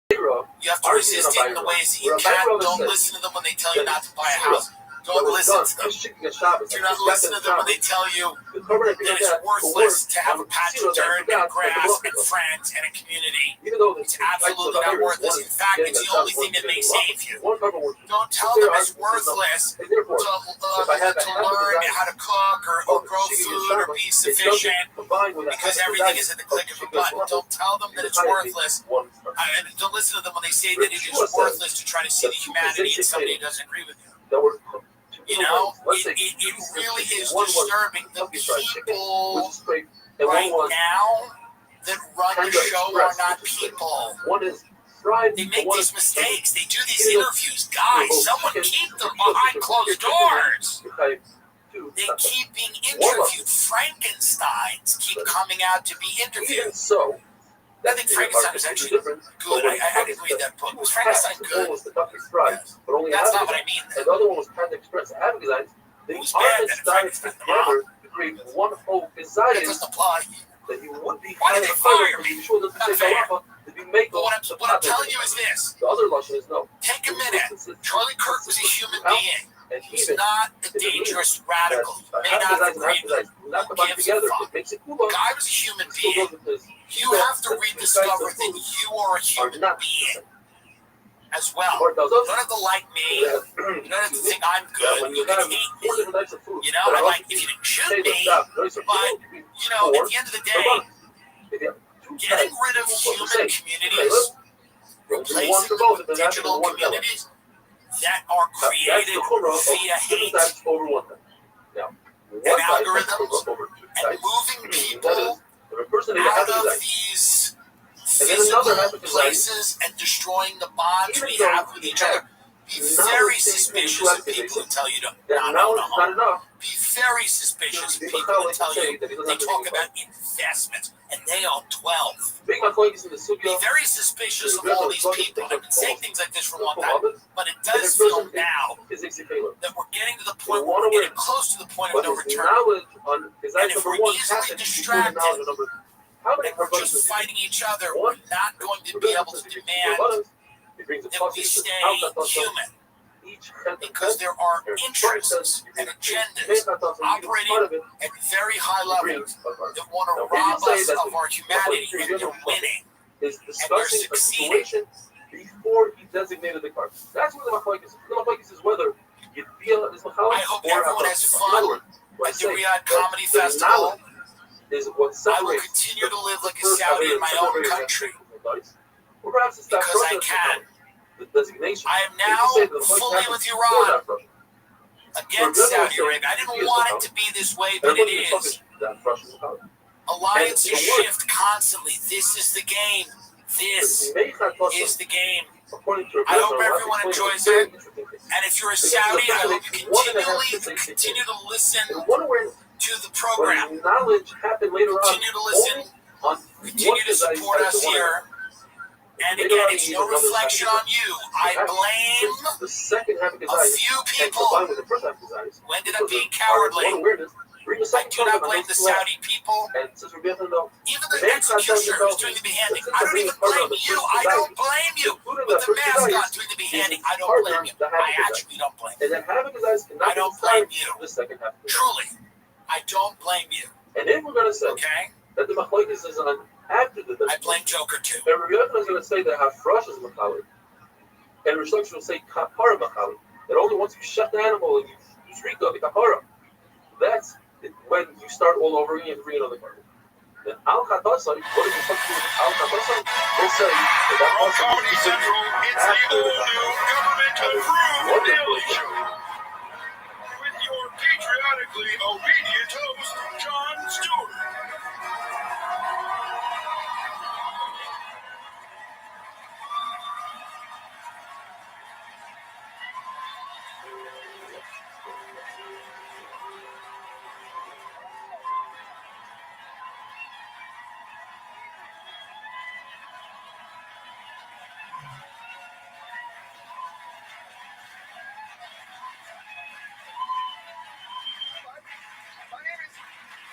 You have to resist it in the ways that you can. Don't listen to them when they tell you not to buy a house. Don't listen to them. Do not listen to them when they tell you that it's worthless to have a patch of dirt and grass and friends and a community. It's absolutely not worthless. In fact, it's the only thing that may save you. Don't tell them it's worthless to learn how to cook or grow food or be sufficient because everything is at the click of a button. Don't tell them that it's worthless. Don't listen to them when they say that it is worthless to try to see the humanity in somebody who doesn't agree with you. You know, it really is disturbing. The people right now that run the show are not people. They make these mistakes. They do these interviews. Guys, someone keep them behind closed doors. They keep being interviewed. Frankensteins keep coming out to be interviewed. I think Frankenstein was actually good. I didn't read that book. Was Frankenstein good? Yes. That's not what I mean. And the other one was Panda Express. Having designs, they are Frankenstein together to create one whole design. It doesn't apply. That you would be. Why did they fire me? Sure that Not fair. What I'm telling you is this. The other Russian is no. Take a minute. Charlie Kirk was a human being. He's not a dangerous radical. You may not agree with him. Who gives a fuck? Guy was a human being. You have to rediscover that you are a human being as well. You don't have to like me. You don't have to think I'm good. You can hate me. You know, I like if you didn't shoot me. But, you know, at the end of the day, getting rid of human communities, replacing them with digital communities, that are That's created the chumrah via of different hate types over one type. Now, one and type has algorithms chumrah over two and types. moving That people is, if a person is out a of hypothesize, these and then another physical hypothesize, places and destroying the bonds even we though have with you each have other. Be very suspicious of people who tell you to that not own knowledge a is not home. enough. Be very suspicious of Be people who machalik tell to say you that he doesn't they have to talk be about investments and they own 12. Big machlokes in the Be sugya. very suspicious of all these people. I've been saying things like this for a long time, but it And does the feel person now physics failure. that we're getting to the They point want where we're to getting win, close to the point but of no his return. knowledge on his And eyes if number we're one easily happens to be the distracted knowledge of number. How many and we're brothers just is fighting each other, one? we're not going to be able to demand He brings the that we plus stay human. Because there are interests and agendas operating at very high levels that want to rob us of our humanity, and they're winning. Is And they're discussing a succeeding. situation before he designated the card. That's what the machlokes is. The machlokes is whether you feel this machlokes. I hope everyone has fun at the Riyadh Comedy the Festival. Is what I will separates continue to live like a first Saudi Arab in my and own second Arab country or perhaps it's that because I process can. the designation. I am If you say now the machlokes fully happens with before Iran that process, against Saudi Arabia. I didn't want it to be this way, but it is. Alliances shift constantly. This is the game. This is the game. I hope everyone enjoys it. And if you're a Saudi, I hope you continue to listen to the program. Continue to listen. Continue to support us here. And again, it's no reflection on you. I blame a few people who ended up being cowardly. I do not blame the Saudi people. Even the executioner who's doing the beheading. I don't even blame you. I don't blame you. But the mascot doing the beheading, I don't blame you. I actually don't blame you. I don't blame you. Truly, I don't blame you. And if we're going to say that the machlokes is on after the I blame Joker too. and Rabbi Rothschild is going to say that hafrosh is machalik, and Rabbi Rothschild will say kapara machalik, that only once you shut the animal and you zrika the kapara, that's when you start all over again, you have to bring another card. Then al chatasai, what is the fuck to al chatasai? They say that From Comedy Central, it's the all-new government-approved Daily Show. With your patriotically obedient host, Jon Stewart.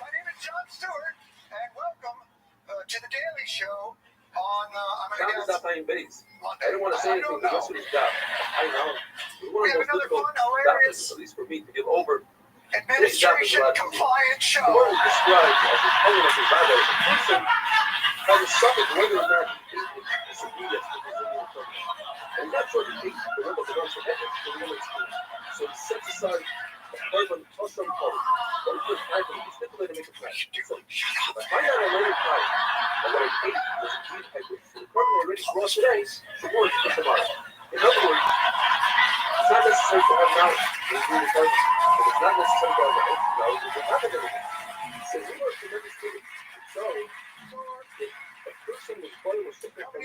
My name is Jon Stewart, and welcome to the Daily Show on, I'm going to guess, I don't want to say anything because that's what he's got. I know. We have another fun, hilarious, at least for me to give over. administration compliant show. The word is described as the owner of the Bible as a person has a suffered whether or not he disobedience to his own authority. And that's what he takes the word of the Lord for ethics to the Lord's school. So he sets aside a carbon plus some carbon. What is this carbon? He's stipulated to make a plan. So if I find out I later time that what I ate was indeed hydrated, so the carbon I already brought today should work for tomorrow. In other words, it's not necessary to have knowledge to do the carbon. But it's not necessary to have knowledge to have everything. So we were tremendous students. So if a person was born with something from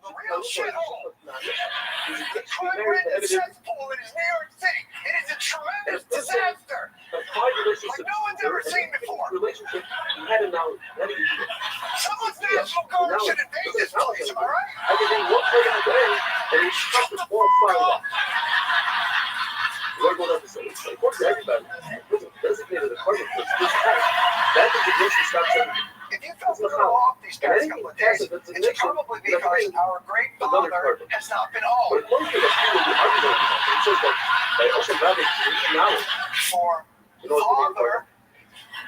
The real shithole. The crime-ridden cesspool in New York City. It is a tremendous disaster. Like no one's ever seen before. Relationship, you had to know that you do it. Someone's National Guard should invade this place, am I right? I can do one play in a day, and it's shut the ball fire up. We're going to have to say, according to everybody, the prison designated a target for this act. That designation stops everything. If you felt a little off these past couple of days, it's probably because our great father has not been home. But according to the people who argue about it, it says that by also having knowledge, for father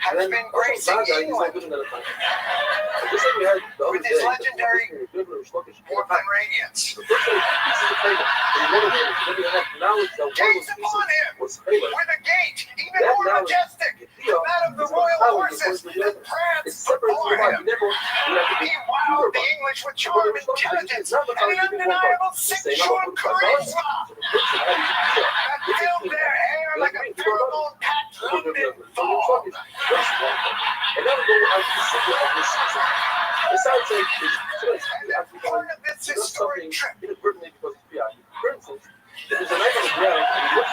has been gracing England just like we had the other with his day, legendary Portland Radiance. the first thing, this is the favor. And one of them, then you have knowledge that one of Gates those upon him was favor. with a gate even That more knowledge, majestic than that of the royal horses that pranced before him. He wowed the English with charm, intelligence, and an undeniable sexual charisma.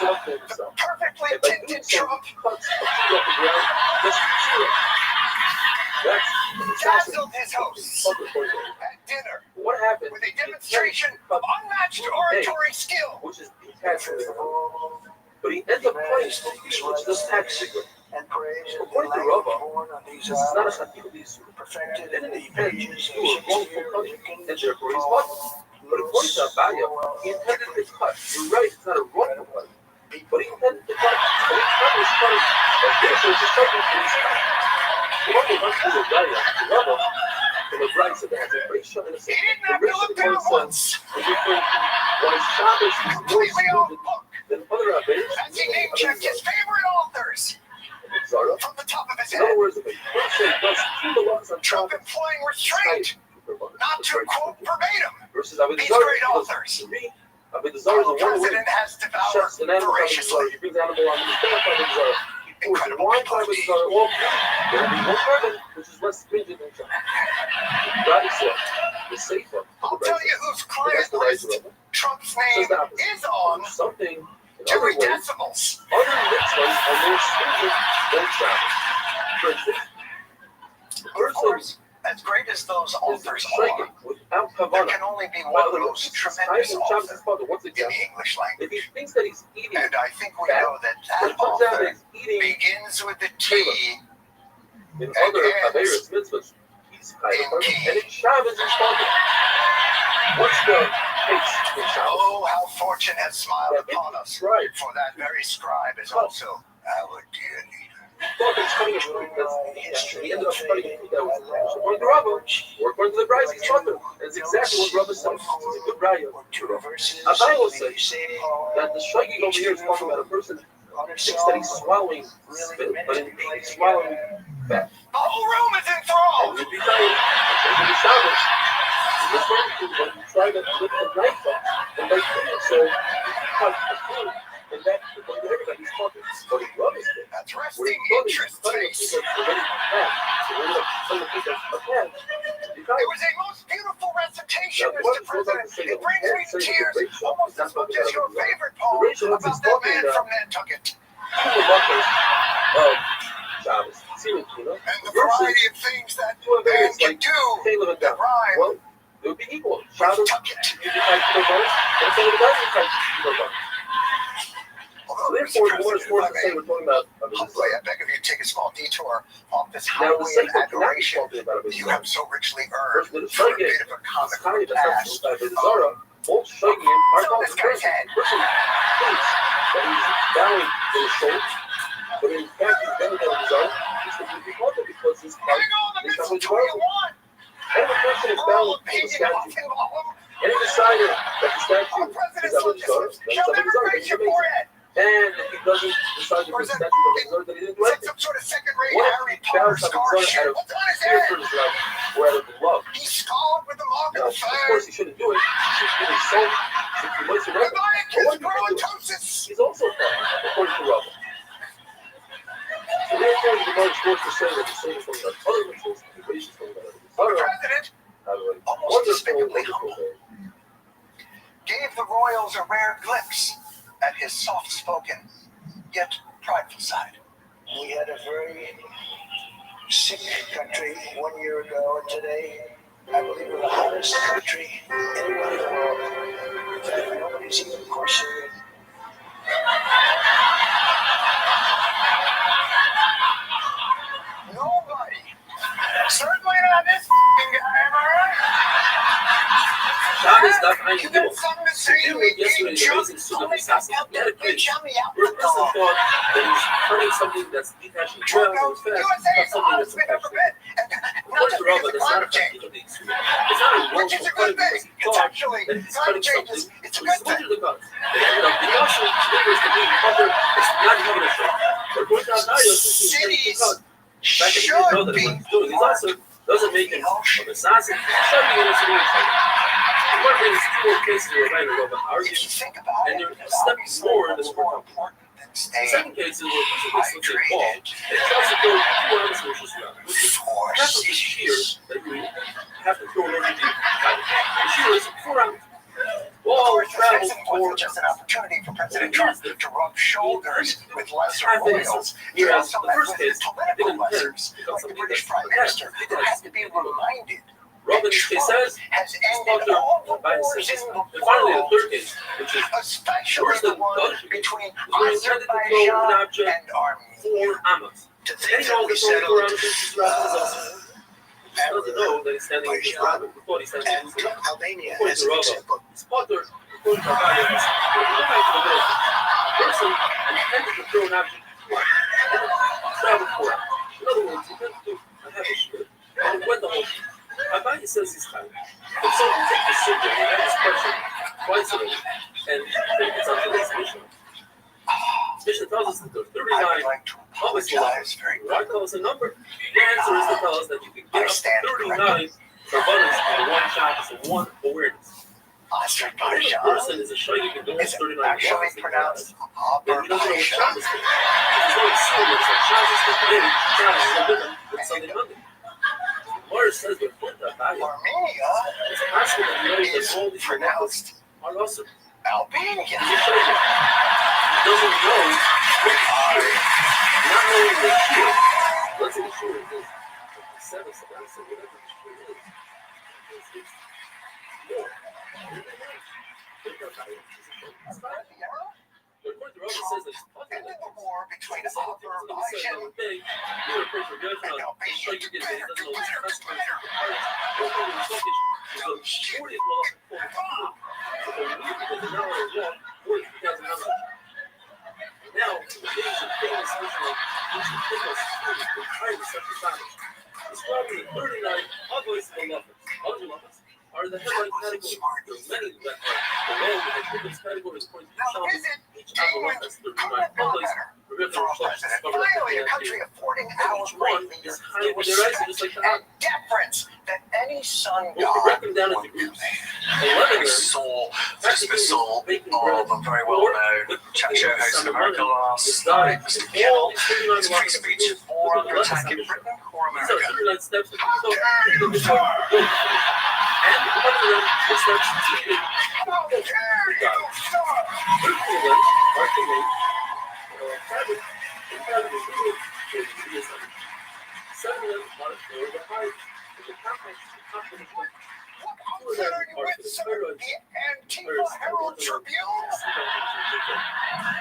it up for himself. Perfectly And by doing tinted so, Trump he cuts a tree off the ground just to cheer him. That's an assassin. dazzled his hosts at dinner What happened? with a demonstration of unmatched oratory skill. Which is detachment. But he ends up playing which is the tax secret. According to Rava, this is not a Shakir perfected and he intended to do a wrongful cut and therefore he's cut. But according to Abaya, he intended to cut. You're right, it's not a wrongful cut. But he intended to cut. And each time he's cutting, and therefore it's a striking for his cut. Rava must be Abaya, Rava, from the Bright said that has a great shot in a second. He didn't have to look down once. Is referring to why Shabbos is more stupid than other Averis. As he name checked his favorite authors Zara. from the top of his In head. other words, if a person does two halachas on Trump Shabbos, employing restraint, not to quote verbatim, versus Avodah these Zarah, great authors. to me, Avodah Zarah is Our a one way. president has devoured Chefs and animals voraciously. He brings animal on the staff Avodah Zarah. Incredible Wine people. Avodah Zarah, all there will be one carbon, which is less stringent than Shabbos. Rabbi said, the Sefer. I'll tell you whose client list Trump's name is on Something in to other a ways, decimals. other mitzvahs are more stringent than Shabbos. For instance, Of course, as great as those authors striking are, without there kavanah. can only be By one other most words, tremendous Shabbos author is father. Once in again, the English if language. he thinks that he's eating, And I think we fat, know that but that it turns out that author he's eating begins with the T in other Averis mitzvahs, he's Kaifar, and in Shabbos he's father. What's the case in Shabbos? Oh, how fortune has smiled That upon us. scribe For that very scribe is also our dear leader. thought he was cutting a fruit that's he ended up cutting a fruit that was according to Rava, or according to the Bryce, he's father. That's exactly what Rava says. It's a good raya. Abai will say that the striking over here is talking about a person thinks that he's swallowing spit, but indeed he's swallowing fat. The whole room is enthralled. And you'd be tired, and the Shabbos, he's referring to when you try to lift the knife up, and by doing so, you cut the food, and that, according to everybody, he's talking. But in Rava's case, That's where resting he's cutting, interest cutting a face. piece that's already fat, so we're going to cut a piece that's fat, you It was a most beautiful recitation, Mr. President. It brings me to tears almost as much as your favorite poem about that man from Nantucket. even the buffers of Shabbos, Tzimut, you know, And the variety of things that man can do that rhyme. well, it would be equal. Shabbos, you decide to go first, and so the guys decide to go first. Although, Mr. Therefore, what President, is forced to say, we're talking about humbly, I beg of you, take a small detour off this now the highway of Sefer cannot be adoration talking about you have so richly First, earned with the for a striking, bit of a comic kind book of past. the Zara, both striking him are called the person. Person thinks that he's bowing to his soul, but in fact he's bending down his Zara. He's completely called it because his heart Hang on the is not mistletoe you want. and the person is For bowing all to the opinion of statue. Him, And he decided that the statue our is president's of his Zara, legislators then shall it's of never his Zara, grace then your he makes it. forehead. And if he doesn't decide to Or put is the it statue of his Zara, then he didn't do like anything. some sort of second-rate What if Harry he Potter bows to scar his shit? Zara What's on his fear head? for his life, or out of love? He's scarred with the mark Now, of of the course, fang. he shouldn't do it. He should give his soul, should be wasted Goodbye, But what kids, if he can do it? bromatosis. He's also fine, according to Rava. So therefore, the Gemara is forced to say that the same is talking about other rituals, and the base is talking about The other president, almost wonderful, despicably wonderful humble, day. gave the royals a rare glimpse at his soft-spoken, yet prideful side. We had a very sick country 1 year ago, and today, I believe we're the hottest country anywhere in the world. In fact, nobody's even questioning it. Nobody. Certainly not this guy, am I right? Shabbos, that's how you You do got it. something to say to me, Yesterday's King amazing Chuck? sunnah Don't make us have to meditation. bitch me out Where the a person door. thought that he's cutting something that's detached from Chuck, ground, goes fast, USA not is the something hottest that's we've ever attached. been. And not According just to because Rava, of that's not climate a change. technical extreme. It's not a Which wrongful is a cutting good thing. because he thought Conceptually, that he's climate cutting change something. it's a So good he thing. switches the cuts. They ended up being also triggers to being covered. It's not even a shot. But according to Anaya, since he's taking the cut, the fact that he didn't know that what he's doing is also doesn't make him an assassin. Striking him into doing something. The one brings two more cases where Rabbi Rava argues, and they're a step more in this work. The second case is where a person makes, let's say, a ball, and he tries to throw 2 ounces of issues around, which is half of the shear that you have to throw in order to be tight. The shear is 4 ounces. all This travel visit for wasn't just an opportunity for President Trump to rub shoulders with lesser royals. He Whereas also the met first with case, political they didn't lessers, like the British Prime Minister, who has to be reminded Robin that case Trump says, has ended all the wars in the and finally, the world, third case, which is especially worse the than one Belgium, between where he intended to throw an Azerbaijan object and Armenia. for Hamas. To And think he that knows we that throwing settled for Hamas is awesome. He doesn't know that he's standing with this rabbit. He thought he's standing with this rabbit. Albania According as to an Rava, example. Spotter, according to Rava, is if you go back to the middle, a person intended to throw an object traveled for it. In other words, he went to a heavy ship and it went the whole time. Abaya says he's kind. But so we take this ship and we have this person twice a day and it's on today's mission. Mission tells us that there are 39 always why tell us a number? The answer is to tell us that you can get up to 39 carbonas in one shot is one awareness. Azerbaijan Person is a show you can go is 39 actually pronounced then he doesn't know what Azerbaijan. Shabbos is. He's going to see what's on Shabbos today. Shabbos is with him with Sunday Monday. Morris says that Armenia it's possible that he knows is that all these pronounced are also. Albania. He's a show you. He doesn't know what shear. Not knowing the shear. Let's say the shear is 7, whatever the shear is. It's more. But according to Rava, it says that it's possible. Ended the war between It's like Azerbaijan one day, you're a person judge on the show you get there, he doesn't know the consequences of the parties. Or from the Turkish, the 40th law for the people. So they're weird because they're not on the law, 40,000 how much? Now, there is a famous Muslim, which is famous student, the time of such a topic. Describing the 39 ugly lovers. Ugly lovers are the headline category. There are many that are below the different categories according to the each ugly has 39 ugly. Finally, a country affording our Each one great is leader highly the theorized, respect just like the and deference that any sun we god break them down into would groups. demand. 11 We saw the dismissal of a very well-known chat show host in America last night, Mr. Kimmel. Is free speech more under attack in Britain or These are America? 39 steps to do so. And one of them is steps to be How dare you stop? 13 of them are to make private and private included in Judaism. 7 of them are for the high and the company. 2 of them are for the steroids. The Antifa Herald Tribune?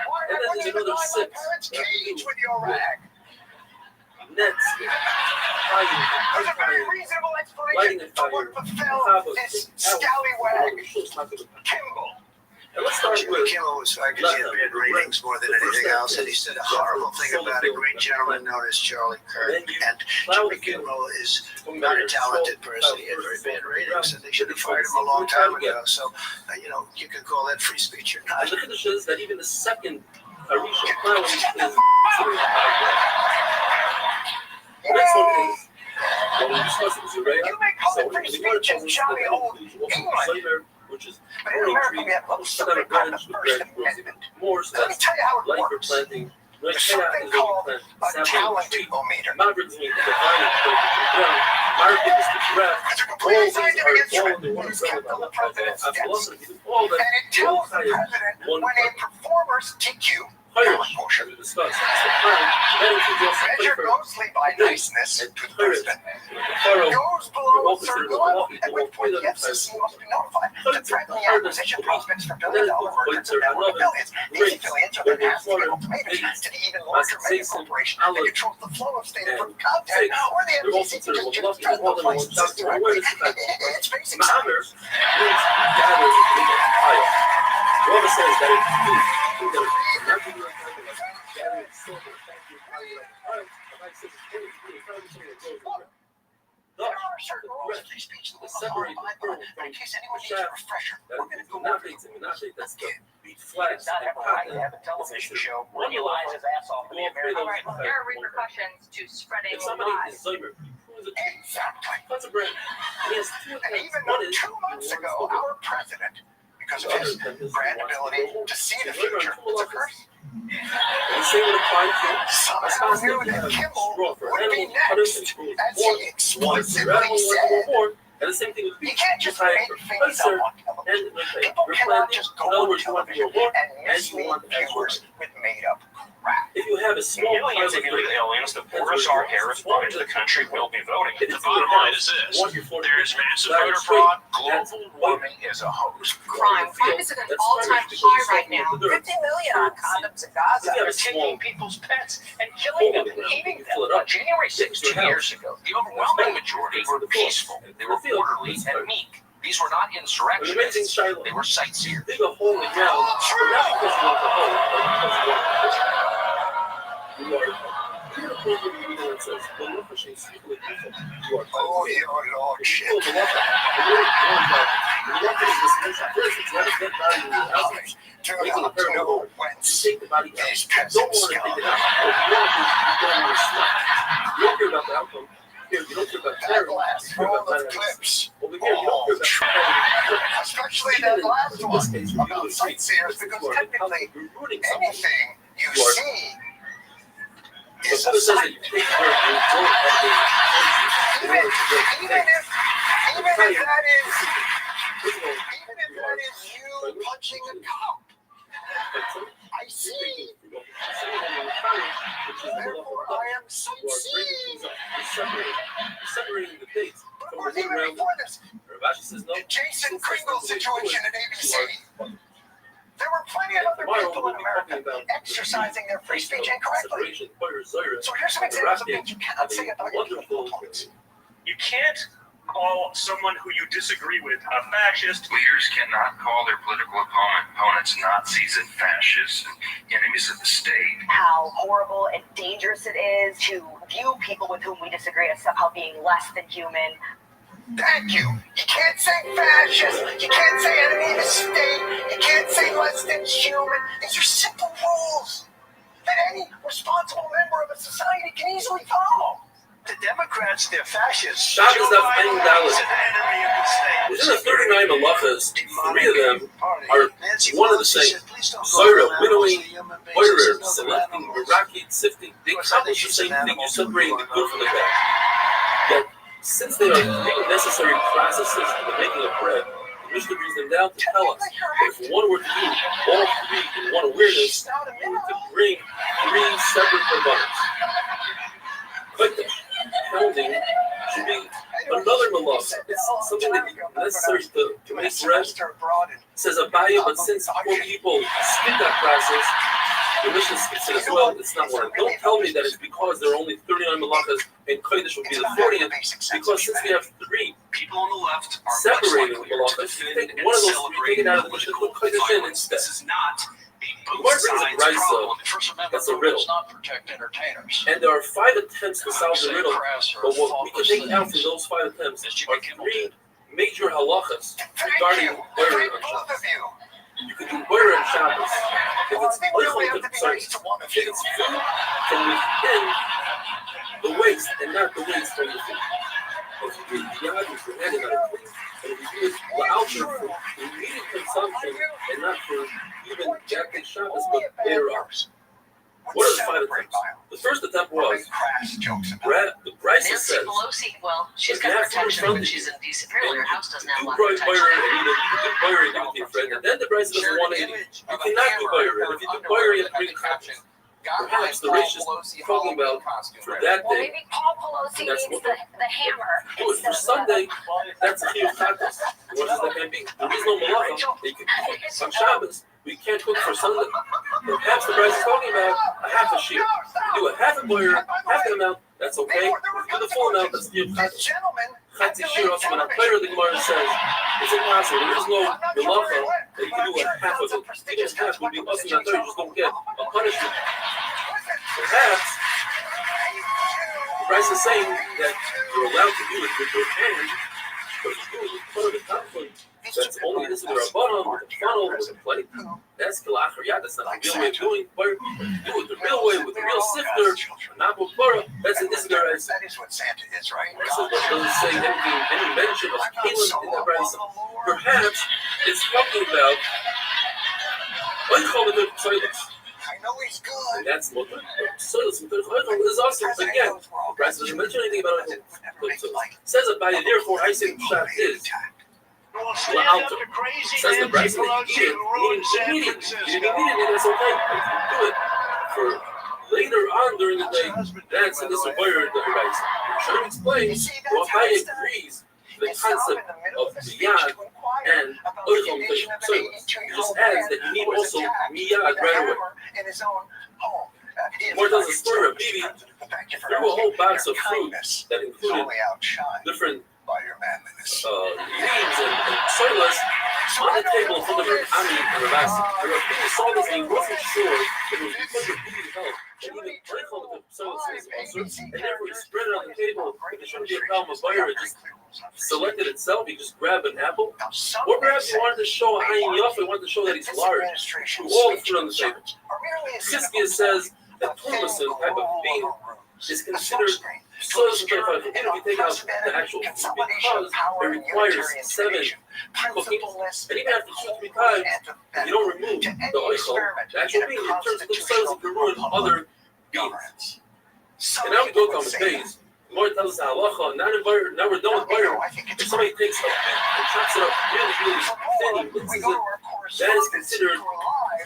Why And then wouldn't there's you another lie my 6 parents' that have to cage do with your rag? nets, hiding, There's a very untying, reasonable lighting explanation a to fire, what befell Havok, this Havok, scallywag Havok. Kimball. And let's start Jimmy with Kimmel was fired because he had bad ratings more than anything else, and he said a horrible thing about a great gentleman known as Charlie Kirk. And Jimmy Kimmel is not a talented person. He had very bad ratings, and they should have fired him a long time ago. So, you can call that free speech or not. and the finish is that even the second Arisha Clown is considered the next one is what we discussed in Zuraya. You may call So it free the speech in jolly old England. which is But in America, we have something called the First Amendment. more so Let me tell you how it like for works. planting. There's something called a talent-o-meter. Margaret's mean the divine Margaret is the breath. It's a All completely these scientific are all instrument. in one It's kept on the president's desk. philosophy. All that And it tells the president when a performer's TQ Irish portion we discussed. It's the plan. Then it can also measured for mostly by niceness to the president, goes below a certain level, at which point the FCC must be notified. To threaten the acquisition prospects for billion-dollar mergers and network affiliates, these affiliates are then asked to give ultimatums to the even larger mega corporation that controls the flow of state-approved content, or the FCC can just choose to threaten the licenses directly. It's basic science. Rova says that There are certain rules of free speech that we must all abide by, but in case anyone needs a refresher, we're going to go over them. that's the beat flags. Not everyone right to have a television show where he lies his ass off to the American All right, people. there are repercussions to spreading If somebody lies. is Zimmer, who is a Exactly. That's a brand. He has 2 And even though 2 months ago, our president, because of his grand ability to see the future, it's a curse, somehow knew that Kimball would be next, as he explicitly said. And the same thing with You can't just make things up on television. People cannot just go on television and mislead viewers with made-up crap. If you have a small Millions of illegal aliens that pour us our hair is brought into the country will be voting. The bottom line is this. There is massive voter fraud. Global warming is a hoax. Crime is at an all-time high right now. 50 million on condoms in Gaza. They're taking people's pets and killing them and eating them. On January 6, 2 years ago, the overwhelming majority were peaceful. They were orderly and meek. These were not insurrectionists. They were sightseers. Dig a hole in the ground, but not because you want the hole, but because you want the hole. You are Oh, your lordship. Do not know whence these peasants come. You don't care about the outcome. Here, you don't care about That last roll of clips. Oh, especially that last one about sightseers, because technically anything you see is a sight. Even if that is you punching a cop. I see. Therefore, I am sightseeing. Separating the dates. But of course, even before this, the Jason Kringle situation at ABC, there were plenty of other people in America exercising their free speech incorrectly. So here's some examples of things you cannot say about your political opponents. You can't call someone who you disagree with a fascist. Leaders cannot call their political opponents Nazis and fascists and enemies of the state. How horrible and dangerous it is to view people with whom we disagree as somehow being less than human. Thank you. You can't say fascist. You can't say enemy of the state. You can't say less than human. These are simple rules that any responsible member of a society can easily follow. The Democrats, they're fascists. Shabbos of $9. Within the 39 halachas, 3 of them are one of the same. Zohar, winnowing, boirer, selecting, meraki, sifting. They accomplish the same thing. You're separating the good from the bad. Yet, since they are 3 necessary processes in the making of bread, the Mishnah brings them down to tell us that if one were to do all 3 in one awareness, we were to bring 3 separate components. But the pounding should be another malacha. It's something that is necessary to make bread. Says Abaya, but since 4 people skip that process, the Mishnah skips it as well. It's not one. Don't tell me that it's because there are only 39 malachas and Kodesh will be the 40th, because since we have 3 people on the left are separating the malachas, you take one of those 3, take it out of the Mishnah, put Kodesh in instead. This is not Mark brings a rice that's a riddle. And there are 5 attempts to solve the riddle, but what we can take out from those 5 attempts are 3 major halachas regarding boirer on Shabbos. You can do boirer on Shabbos if it's food from within the waist and not the waist from the food. If you do yad with your hand and not clean, and if you do it without your food, immediate consumption and not for even Jack Shabbos, but later on. What are the 5 attempts? The first attempt was the Bryce Nancy says, Pelosi, well, she's got protection when she's indecent. Apparently her house doesn't have a lot of boirer protection. and do boirer and give it to your friend, and then the Bryce does 180. You cannot do boirer, and if you do boirer, you have to bring a caption. Perhaps the race is talking about for that Well, day. maybe Paul Pelosi That's needs what- the hammer. Do it for Sunday. That's a huge contest. What does that mean? There is no malacha. They can cook on Shabbos. We can't cook for Sunday. Perhaps the Bryce is talking about a half a sheep. You do a half a boirer, half the amount. That's okay. If you do the full amount, that's the contest. Chatzi shir also when a player the Gemara says it's impossible. There is no malacha that you can do a half of it. Even half would be awesome. You just don't get a punishment. Perhaps the Bryce is saying that you're allowed to do it with your hand, but if you do it with part of the top plate, that's only this is the rabbanon with the funnel with the plate. That's kalachariya. That's not the real way of doing it. Do it the real way with the real sifter, not with bara. That's an isgar. That is what Santa is, right? So that doesn't say anything, any mention of Kalim in that Bryce. Perhaps it's talking about what do you call the toilets? know he's good. That's what so is also again. The price doesn't mention anything about it. Says it by therefore I say the shot is. La'alto. Says the price that you eat it immediately, that's okay. Do it for later on during the day. That's in this word that writes. Sure explains Rabbi agrees the concept of miyad and oichel so he just adds that you need also miyad right away. More tells the story of Bibi threw a whole box of fruit that included different leaves and soilers on the table in front of Ami and Rabasi. Bibi saw this and he wasn't sure if it was because of Bibi's help. And even Oichel the soilers is also, and therefore he spread it on the table. It shouldn't be a problem of fire. It just selected itself. He just grabbed an apple. Or perhaps he wanted to show a Hayin Yafeh, he wanted to show that he's large. Threw all the fruit on the table. Chizkiah says that Tumasin type of bean is considered so certified for him to be taken out the actual food because it requires 7 cookings, and even after 2 or 3 times, if you don't remove the oil, the actual bean, it turns into cells that can ruin other beans. And now we go to the days. The Lord tells us that halacha, now we're done with fire. If somebody takes a bean and chops it up really, really thin, he mixes it, that is considered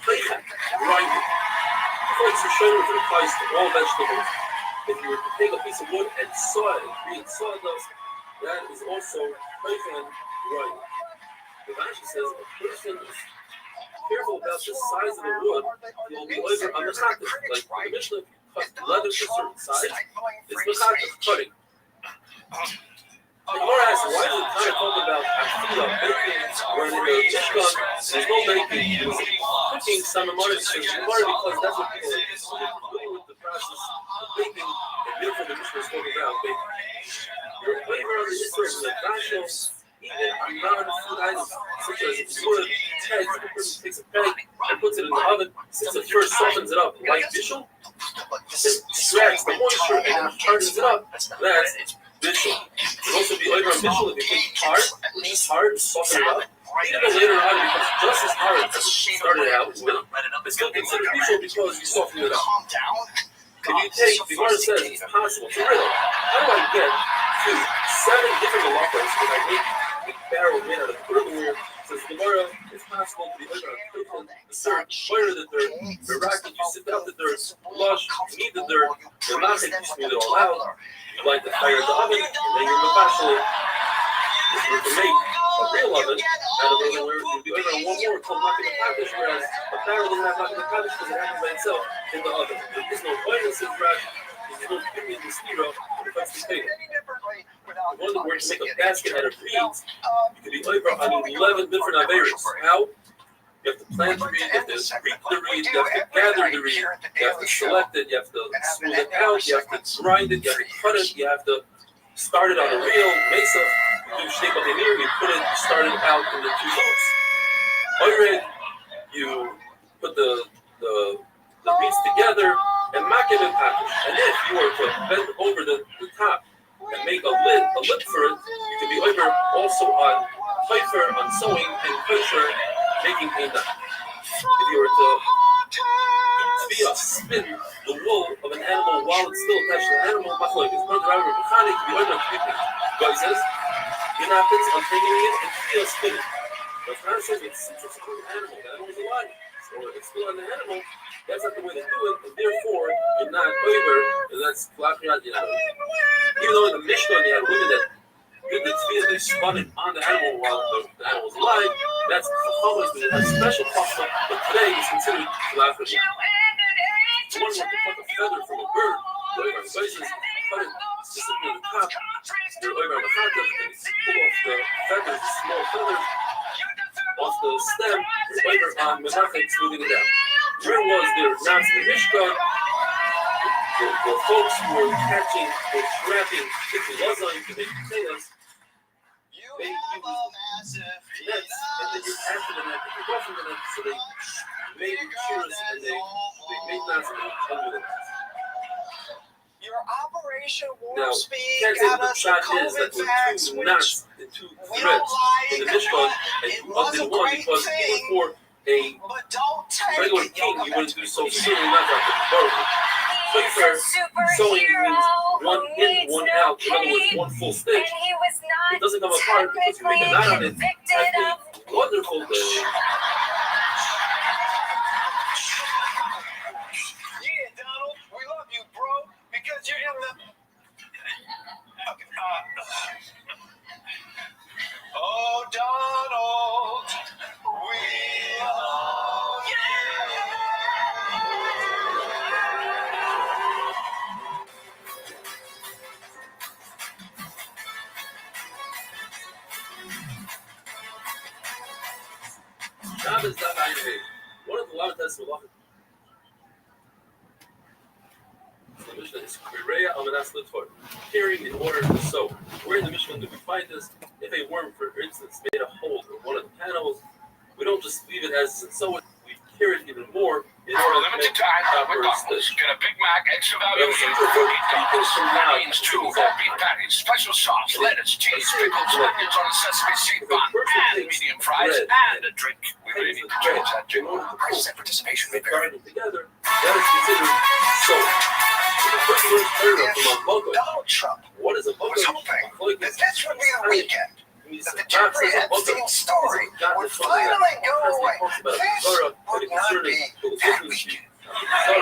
fleichen, grinding. Folks are showing that it applies to all vegetables. If you were to take a piece of wood and saw it and create sawdust, that is also fleichen, grinding. The Rashi says a person is careful about the size of the wood, he will be over on the top. Like the Mishnah, cut leather to a certain size, it's mechanic cutting. The Gemara asks, why does it kind of talk about achila, baking, when in the Mishkan, there's no baking, there's cooking, some amount of things. Because that's what people are familiar with the process of baking, and therefore the Mishnah is talking about baking. Your flavor of the Israel is like nachos, even on non-food items, such as wood, eggs, the person takes a peg and puts it in the oven, since it first softens it up like bishul, it extracts the moisture and hardens it up, that's bishul. It can also be over on bishul if you take hard, which is hard, soften it up. Even later on, it becomes just as hard as it started out with, it's still considered bishul because you soften it up. If you take, the Gemara says it's possible, it's a riddle. How do I get to 7 different halachos when I make a barrel made out of earthenware? Says the Gemara, it's possible to be over on the third, fire the third, Iraqi, you sift out the dirt, lush, knead the dirt, you're not going to smooth it all out, you light the fire of the oven, and then you're mabashal. If you were to make a real oven out of earthenware, you'd be over on one more called knocking the package, whereas a barrel doesn't have knocking the package because it happens by itself in the oven. There is no violence in Rashi, there's no opinion in stira when it comes to potato. If one were to make a basket out of reeds, you could be over on 11 different averos. How? You have to plant the reed, you have to reap the reed, you have to gather the reed, you have to select it, you have to smooth it out, you have to grind it, you have to cut it, you have to start it on a reel, mesa, you do shape up in here, you put it, start it out in the 2 zones. Already, you put the reeds together and make it in package. And if you were to bend over the top and make a lid for it, you could be over also on kaifer, on sewing, and kosher, making a knot. If you were to spin the wool of an animal while it's still attached to the animal, like it's not driver mechanic, you be over on keeping. God says, you're not fixed on taking it and feel spinning. But God says it's on the animal, the animal's alive. So it's still on the animal, that's not the way to do it, and therefore you're not over, and that's flapping out the animal. Even though in the Mishnah you had women that did the tefillah, they spun it on the animal while the animal was alive, that's always been a special custom, but today it's considered flapping. One wants to pluck a feather from a bird, the over on spices, cut it specifically on the top, the over on the chatav, and pull off the feathers, the small feathers, off the stem, the over on menachem, smoothing it out. Where was their knots in the Mishkan? The folks who were catching or trapping lazaim to make potatoes, they used nets, and then you cast the net, you go from the net, so they made shears and they made knots under the nets. Your Operation Warp Now, Speed can't say the shot is that there were 2 knots and 2 threads in the Mishkan, and you undid one because even for a Don't take Regular it. king, you wouldn't do so soon. That's like a burger. Faker, sewing means one in, one out. In other words, one full stitch. It doesn't come apart because you make a knot on it. That's a wonderful thing. Yeah, Donald, we love you, bro, because you're in the... Okay, oh, Donald, we love you. Shabbos Da'ayim. One of the lot of tests will often. The Mishnah is Kireya Amanas Litor, carrying in order to sow. Where in the Mishnah do we find this? If a worm, for instance, made a hole in one of the panels, we don't just leave it as it sow it, we carry it even more in For a order to limited make time at McDonald's. McDonald's, get a Big Mac, extra value meal for $14. That means 2 whole beef patties, special sauce, lettuce, cheese, pickles, onions on a sesame seed bun, and medium fries, and a drink. We really need to change that, Jim. Prices and participation may vary. Together, that is considered sow. The first word heard of from a logo. Donald Trump What is a logo? was hoping that this would be the weekend. That the Jeffrey Epstein story would finally go away. This would not be that weekend.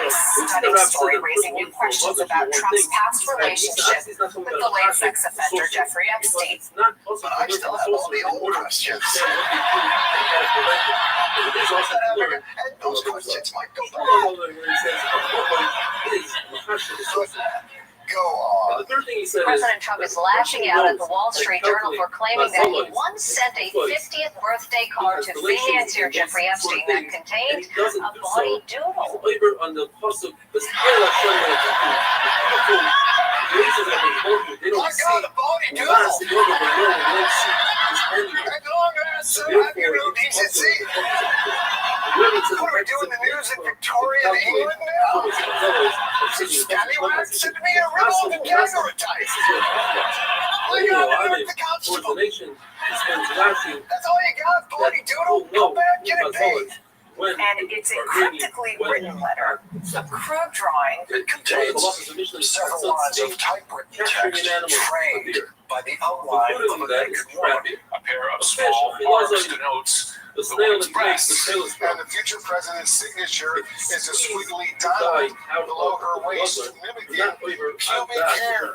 Stunning story raising new questions about Trump's past relationship with the late sex offender Jeffrey Epstein. But I still have all the old questions. And those questions might go back. Go on. The third thing he said President Trump is lashing out at the Wall Street Journal for claiming that he once sent a 50th birthday card to financier Jeffrey Epstein that contained a body doodle. Labor on the pasuk. This they don't see the body the last logo, but no one likes his have you no decency? What are we doing the news in Victorian England now? Scallywag sent me a revolving daguerreotype. I got it, the constable. That's all you got, bloody doodle? Go back, get it paid. And it's a cryptically written letter, a crude drawing. It contains several lines of typewritten text framed by the outline of a naked woman. A pair of small marks denotes the woman's breasts. And the future president's signature is a squiggly diamond below her waist, mimicking pubic hair.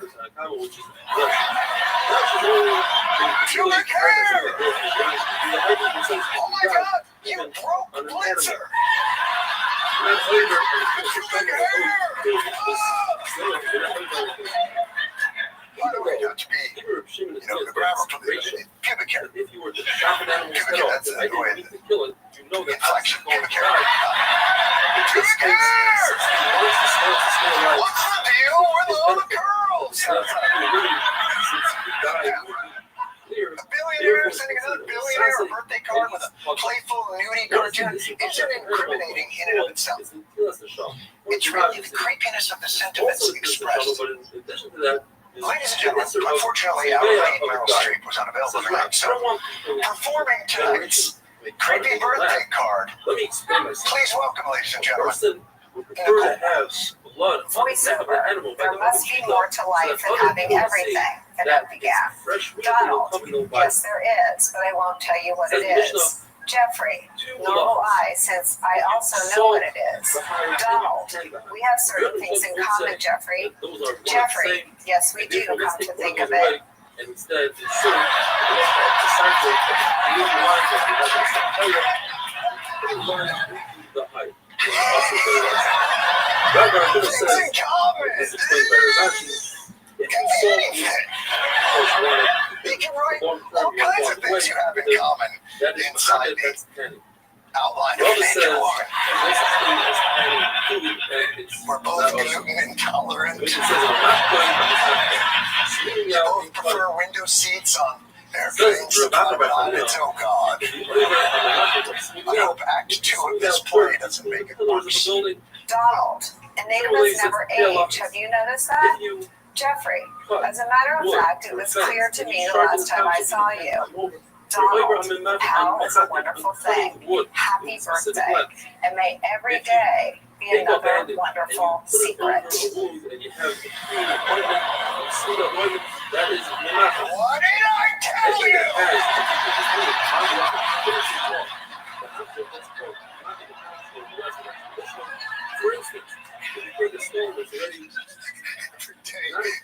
Pubic hair! Oh my God! You broke Blitzer! Pubic hair! By the way, not to be, the grammar for the pubic hair. If you were to chop an animal's head off, that's the the idea way you need to kill it, you know that inflection, going pubic to hair. die. Pubic hair! What's the deal with all the curls? A billionaire sending another billionaire a birthday card with a playful nudie cartoon isn't incriminating in and of itself. It's really the creepiness of the sentiments expressed. Ladies and gentlemen, unfortunately, our late Meryl Streep was unavailable tonight, so performing tonight's creepy birthday card. Please welcome, ladies and gentlemen, Voiceover. There must be more to life than having everything. An epigraph. Donald. Yes, there is, but I won't tell you what it is. Jeffrey. Normal I, since I also know what it is. Donald. We have certain things in common, Jeffrey. Jeffrey. Yes, we do, come to think of it. And instead, it's sort of decipher the lines the height. things in common. This is explained by Rashi. You can write all kinds of things you have in common inside the outline of nature. We're both gluten intolerant. We both prefer window seats on airplanes to private islands. Oh God. I hope Act 2 of this play doesn't make it worse. Donald. Enablements never age. Have you noticed that? Jeffrey, as a matter of fact, it was clear to me the last time I saw you. Donald, how is a wonderful thing. Happy birthday, and may every day be another wonderful secret. What did I tell you? For instance, if the storm is ready,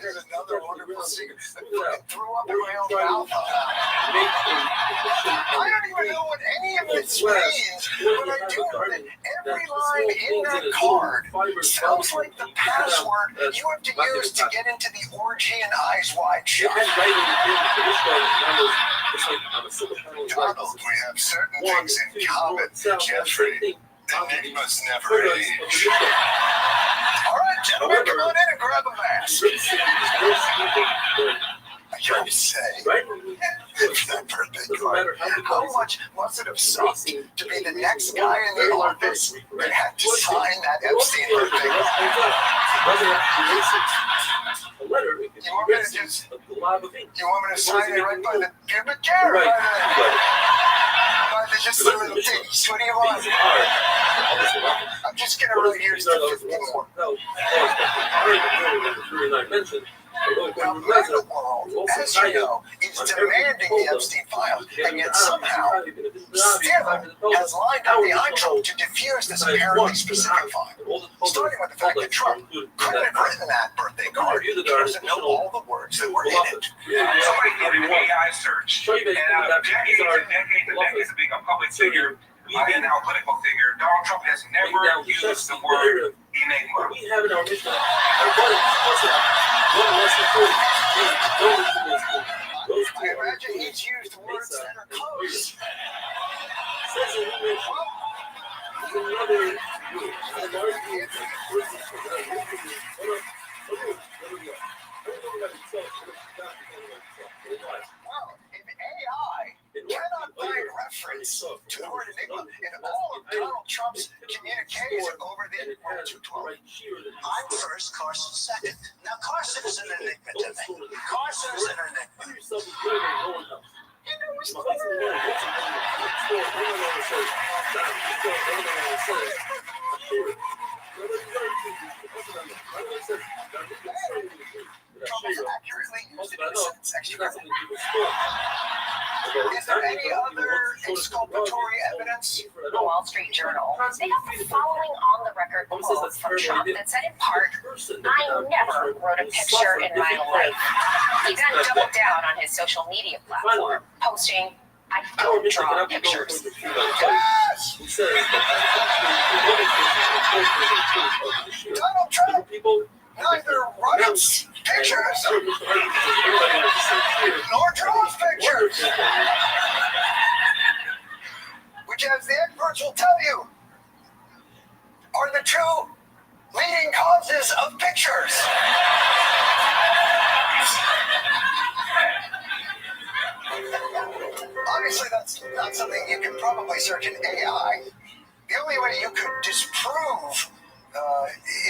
there's another wonderful secret. I threw up in my own mouth. I don't even know what any of this means, but I do know that every line in that card sounds like the password you have to use to get into the orgy and Eyes Wide Shut. Donald, we have certain things in common, Jeffrey. Enigmas never age. All right, gentlemen, come on in and grab a mask. I gotta say, that birthday card, how much must it have sucked to be the next guy in the office that had to sign that Epstein birthday card? You want me to just, you want me to sign it right by the pubic hair? By the just the little things? What do you want? I'm just gonna write here's the 54. Now, the world, as you know, is demanding the Epstein file, and yet somehow, Steele has lined up the Eindruck to diffuse this apparently specific file. Starting with the fact that Trump couldn't have written that birthday card. He doesn't know all the words that were in it. Somebody did an AI search, and out of decades and decades of being a public figure, and now a political figure, Donald Trump has never used the word enigma. We have in our mission. I imagine he's used words that are close. Well, if AI cannot find reference to the word enigma in all of Donald Trump's communiques over the 212. I'm first, Carson second. Now, Carson is an enigma to me. Carson is an enigma. Is there any other exculpatory evidence? The Wall Street Journal. They got the following on the record quote from Trump that said in part, "I never wrote a picture in my life." He then doubled down on his social media platform, posting, "I don't draw pictures." Yes! Donald Trump neither writes pictures nor draws pictures. Which, as the experts will tell you, are the two leading causes of pictures. Obviously, that's not something you can probably search in AI. The only way you could disprove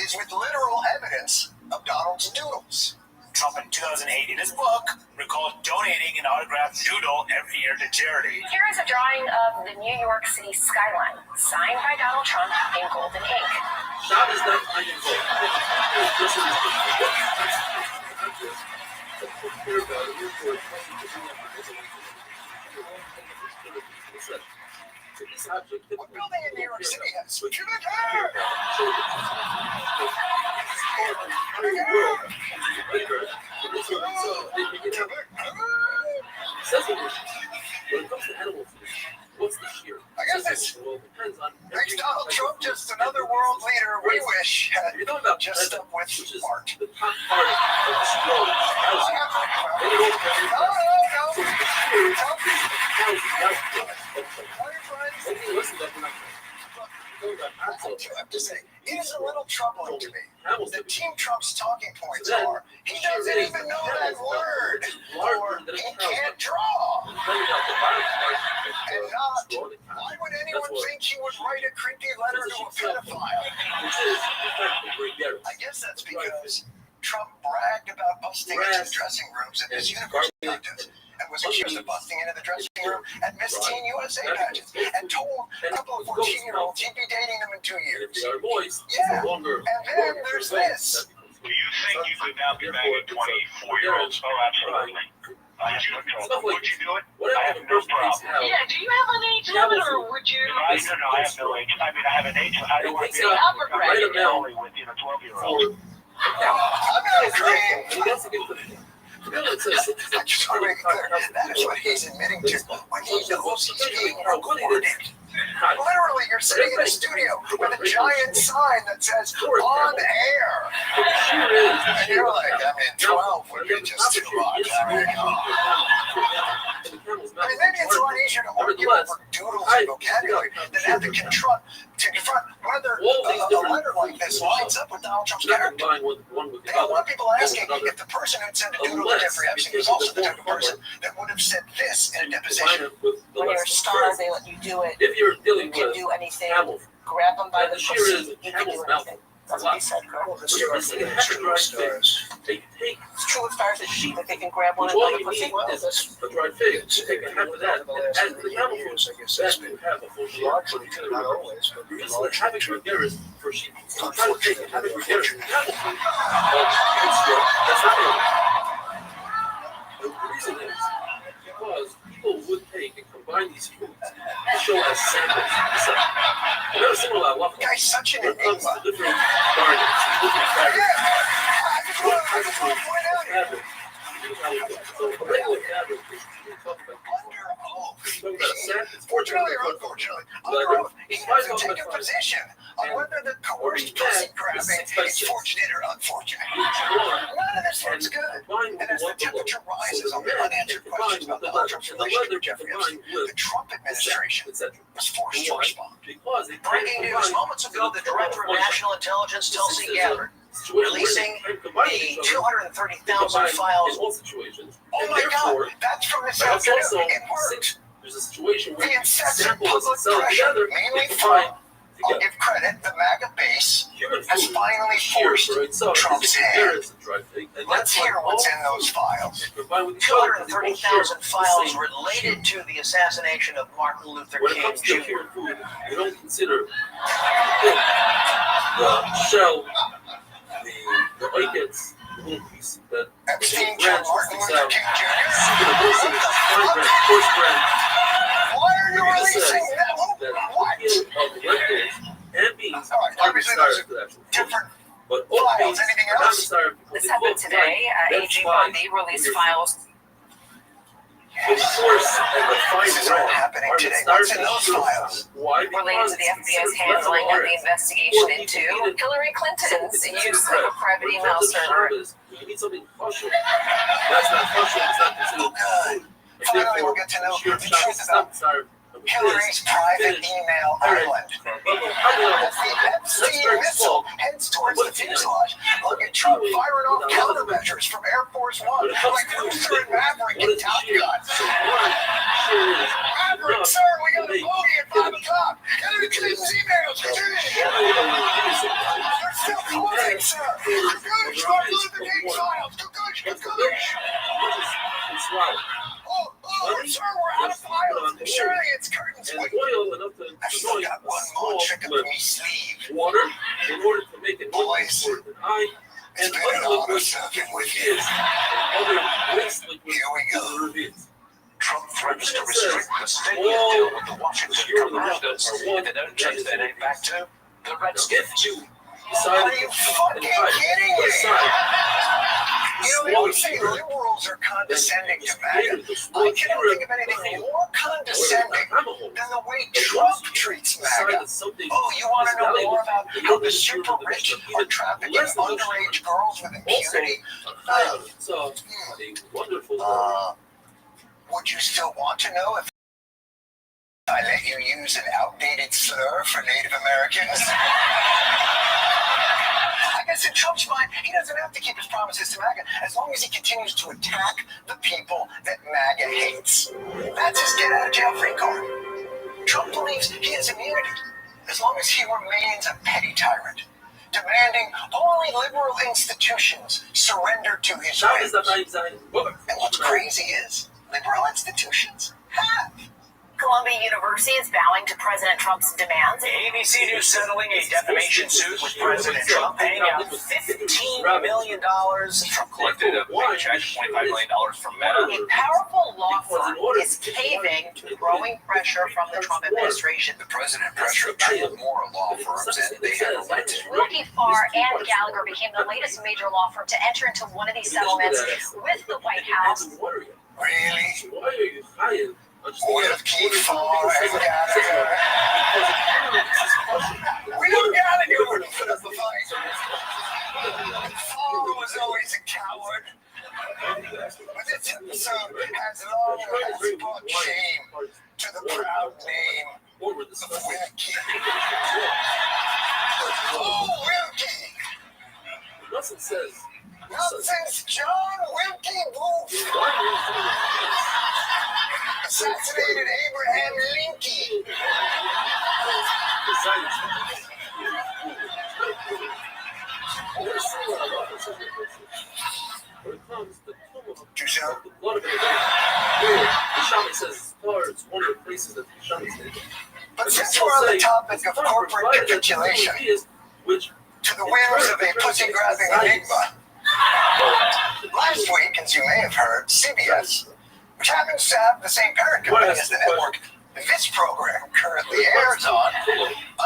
is with literal evidence of Donald's doodles. Trump in 2008 in his book recalled donating an autographed doodle every year to charity. Here is a drawing of the New York City skyline, signed by Donald Trump in golden ink. That is not unusual. What building in New York City has pubic hair? When it comes to animals, what's the sheer? I guess this makes Donald Trump just another world leader we wish had just stuck with art. The top part of the scroll. I do have to say, it is a little troubling to me that Team Trump's talking points are, he doesn't even know that word, or he can't draw. And not, why would anyone think he would write a creepy letter to a pedophile? I guess that's because Trump bragged about busting into dressing rooms at his university contest. And and was accused of busting into the dressing room at Miss Teen USA pageants and told a couple of 14-year-olds he'd be dating them in 2 years. Yeah, and then there's this. Do you think you could now be banging 24-year-olds? Oh, absolutely. Would you do it? I have no problem. Yeah, do you have an age limit, or would you? No, I have no age. I mean, I have an age. I don't want to be upper bracket only with 12-year-olds. I'm not agreeing. I just want to make it clear, that is what he's admitting to when he knows he's being recorded. Literally, you're sitting in a studio with a giant sign that says on air. And you're like, I mean, 12 would be just too much. I mean, maybe it's a lot easier to argue over doodles and vocabulary than have to confront whether a letter like this lines up with Donald Trump's character. There are a lot of people asking if the person who'd sent a doodle to Jeffrey Epstein was also the type of person that would have said this in a deposition. When you're a star, they let you do it. You can do anything. Grab them by the pussy. You can do anything. That's what he said, girl. It's true of stars. It's true of stars is she, that they can grab one and by the pussy. Well, that's the right thing. It's taken over the last 50 years. I guess that's been largely, not always, but largely true. Because people would take and combine these foods to show as samples. I've never seen a lot of waffle. Guy's such an When it comes enigma. to different garnets, different fabrics. I just want to point out here. So a regular fabric is talking about Fortunately or unfortunately, under oath, he has to take a position on whether the coerced pussy grabbing is fortunate or unfortunate. None of this looks good. And as the temperature rises on the unanswered questions about Donald Trump's relationship with Jeffrey Epstein, the Trump administration was forced to respond. Breaking news moments ago, the Director of National Intelligence, Tulsi Gabbard, releasing the 230,000 files. Oh my God, that's from this afternoon. It worked. There's a situation where The incessant samples public itself pressure, together mainly can from, find I'll give credit, the MAGA base, has finally forced Trump's hand. Let's hear what's in those files. 230,000 files related to the assassination of Martin Luther When it King comes to Jr. pure food, we don't consider the shell, the whiteheads, the little piece that Epstein branch killed Martin sticks Luther out. King Secret of Jr. this is fine bread, coarse bread. Why are you It says releasing that? that What? the peel of lentils and beans All right, are obviously desired those for the actual food. different But oat files. beans Anything are not else? desired because This they happened look today. like AG flies Bondi in released your files The coarse and the fine This is all bread happening are today. the What's start in of those sugar. files? Why? related to the FBI's handling of the investigation into Hillary Clinton's use of a private email server. You need something kosher. That's not kosher. It's not considered food. And Finally, we'll therefore, get to know sheer the fat truth is about not desired. Hillary's private email island. As the Epstein missile heads towards the fuselage, look at Trump firing off countermeasures from Air Force One, like Luther and Maverick in Top Gun. Maverick, sir, we got a bogey at 5 o'clock. Hillary Clinton's emails. They're still closing, sir. Good, Martin Luther King files. Good. It's right. Oh, sir, we're out of files. Surely it's curtains. And Wait, oil enough to I've still got one more trick up my sleeve. water in order to make it Boys, for an eye it's and been an other honor liquids serving with you. is other waste liquids Here we go. in the ravines. Trump threatens to restrict the stadium deal with the Washington Commanders if they don't change their name back to the Redskins. If you Are decide you to fucking kidding me? decide You know, they always say liberals are condescending to MAGA. I cannot think of anything more condescending than the way Trump treats MAGA. Oh, you want to know more about how the super rich are trafficking underage girls with impunity? So, a wonderful Would you still want to know if I let you use an outdated slur for Native Americans? I guess in Trump's mind, he doesn't have to keep his promises to MAGA as long as he continues to attack the people that MAGA hates. That's his get out of jail free card. Trump believes he has immunity as long as he remains a petty tyrant, demanding only liberal institutions surrender to his whims. And what's crazy is, liberal institutions have. Columbia University is bowing to President Trump's demands. ABC News settling a defamation suit with President Trump, paying out $15 million. Trump collected a big check, $25 million from Meta. A powerful law firm is caving to growing pressure from the Trump administration. The president pressured two more law firms, and they have relented. Wilkie Farr and Gallagher became the latest major law firm to enter into one of these settlements with the White House. Really? Why are you hired? Wilkie Farr and Gallagher. Real Gallagher would have put up a fight. Farr was always a coward. But this episode has long brought shame to the proud name of Wilkie. Oh, Wilkie! Nonsense John Wilkie Booth! Assassinated Abraham Lincoln. Too soon? But since we're on the topic of corporate capitulation, to the whims of a pussy-grabbing enigma, last week, as you may have heard, CBS, which happens to have the same parent company as the network this program currently airs on,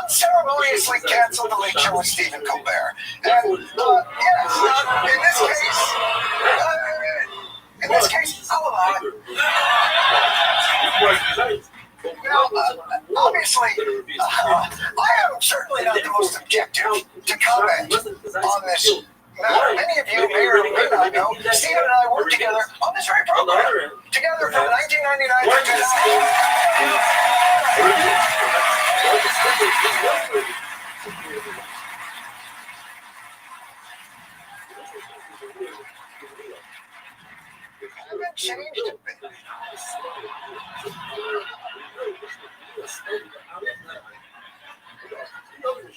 unceremoniously canceled the Late Show with Stephen Colbert. And, in this case, I'll allow it. Now, obviously, I am certainly not the most objective to comment on this matter. Many of you may or may not know, Stephen and I worked together on this very program. Together from 1999 to 2000. Haven't changed a bit.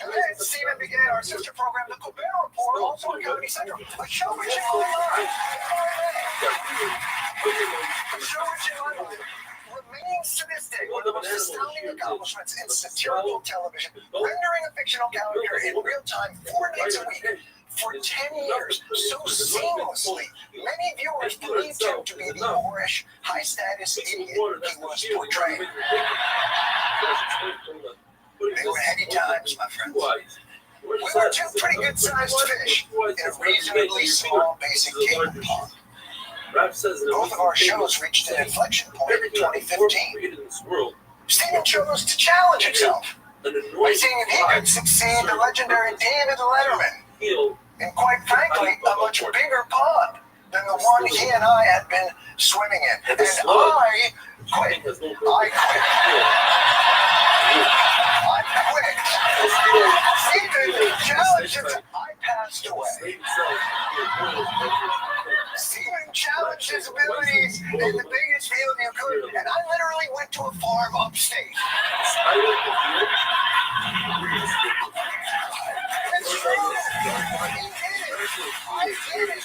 And then Stephen began our sister program, The Colbert Report, also on Comedy Central, a show which remains to this day one of the most astounding accomplishments in satirical television, rendering a fictional character in real time 4 nights a week for 10 years so seamlessly. Many viewers believed him to be the whorish, high-status idiot he was portraying. They were heady times, my friends. We were two pretty good-sized fish in a reasonably small, basic cable pond. Both of our shows reached an inflection point in 2015. Stephen chose to challenge himself by seeing if he could succeed the legendary David Letterman in, quite frankly, a much bigger pond than the one he and I had been swimming in. And I quit. Stephen challenged him. I passed away. Stephen challenged his abilities in the biggest field you could, and I literally went to a farm upstate. It's true. I did it.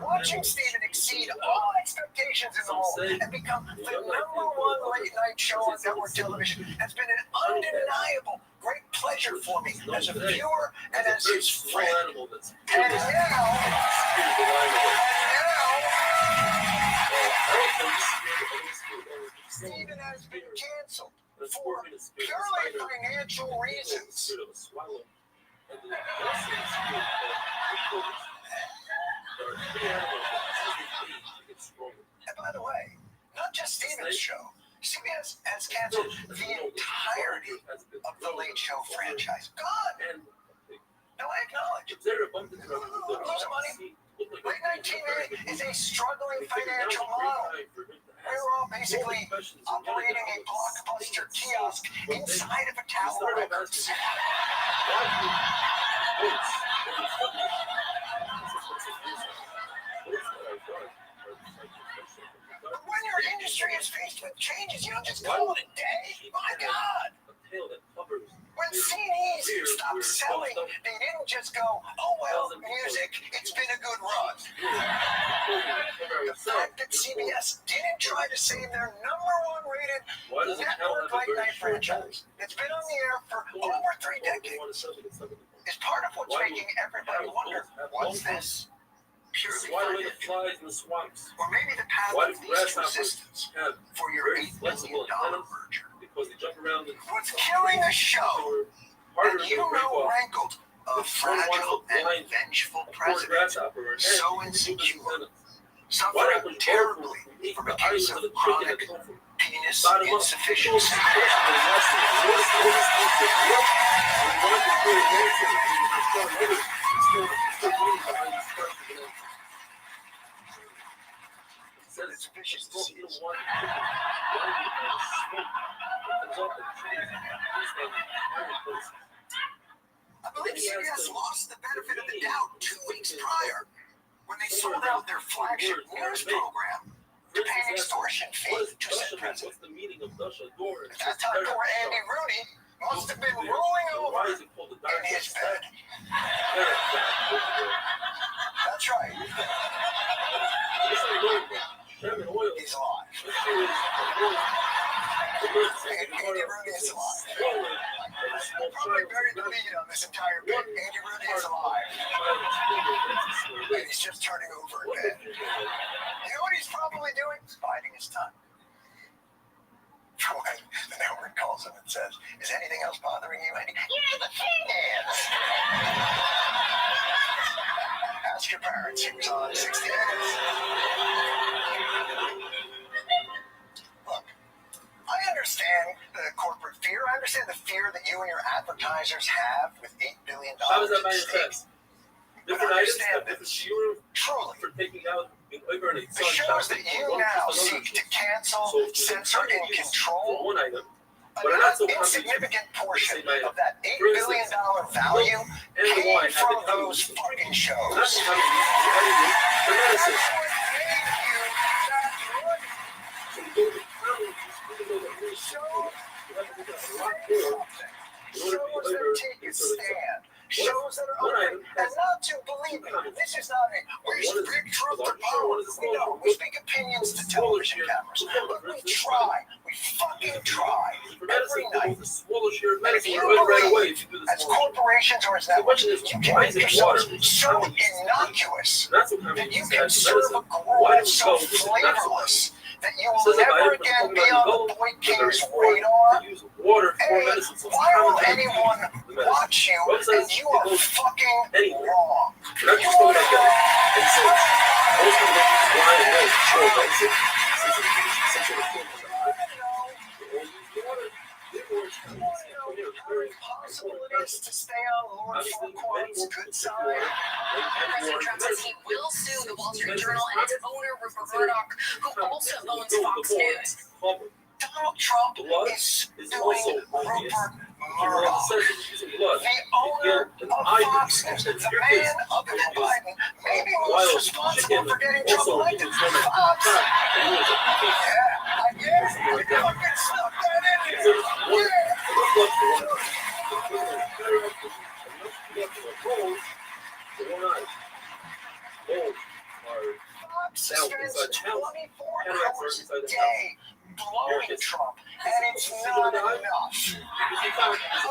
Watching Stephen exceed all expectations in the role and become the #1 late-night show on network television has been an undeniable great pleasure for me as a viewer and as his friend. And now, Stephen has been canceled for purely financial reasons. And by the way, not just Stephen's show, CBS has canceled the entirety of the Late Show franchise. Gone. Now I acknowledge, losing money. Late night TV is a struggling financial model. We're all basically operating a blockbuster kiosk inside of a tower records. But when your industry is faced with changes, you don't just call it a day. My God! When CDs stop selling. They didn't just go, oh, well, music, it's been a good run. The fact that CBS didn't try to save their #1 rated network late night franchise that's been on the air for over 3 decades is part of what's making everybody wonder, what's this? Purely financial. Or maybe the path of least resistance for your $8 billion merger. What's killing the show, and you know rankled, a fragile and vengeful president, so insecure, suffering terribly from a case of chronic penis insufficiency. It's vicious disease. I believe CBS lost the benefit of the doubt 2 weeks prior when they sold out their flagship news program to pay an extortion fee to said president. At that time, poor Andy Rooney must have been rolling over in his bed. That's right. He's alive. Andy Rooney is alive. Probably buried the lead on this entire bit. Andy Rooney is alive. And he's just turning over in bed. You know what he's probably doing? Biding his time. For when the network calls him and says, is anything else bothering you, Andy? Yeah, the thing is. Ask your parents. He was on 60 Minutes. Look, I understand the corporate fear. I understand the fear that you and your advertisers have with $8 billion at stake. But understand this, truly, the shows that you now seek to cancel, censor, and control, an insignificant portion of that $8 billion value came from those fucking shows. That's what made you that good. Shows that take a stand. Shows that are open. And not to believe me, this is not a we speak truth to power. We know. We speak opinions to television cameras. But we try. We fucking try. Every night. And if you believe, as corporations or as networks, you can make yourselves so innocuous that you can serve a grove so flavorless that you will never again be on the Boy King's radar. Hey, why will anyone watch you and you are fucking wrong? You are impossible it is to stay on Lord Farquaad's good side. President Trump says he will sue the Wall Street Journal and its owner, Rupert Murdoch, who also owns Fox News. Donald Trump is suing Rupert Murdoch, the owner of Fox News, the man other than Biden, maybe most responsible for getting Trump elected. Fox. Yeah, I fucking snuck that in here. Fox spends 24 hours a day blowing Trump, and it's not enough.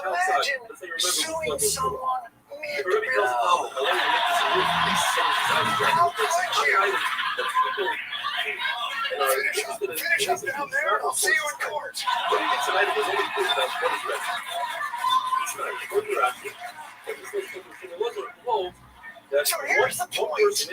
Imagine suing someone mid-blow. How could you? Finish up down there. I'll see you in court. So here's the point.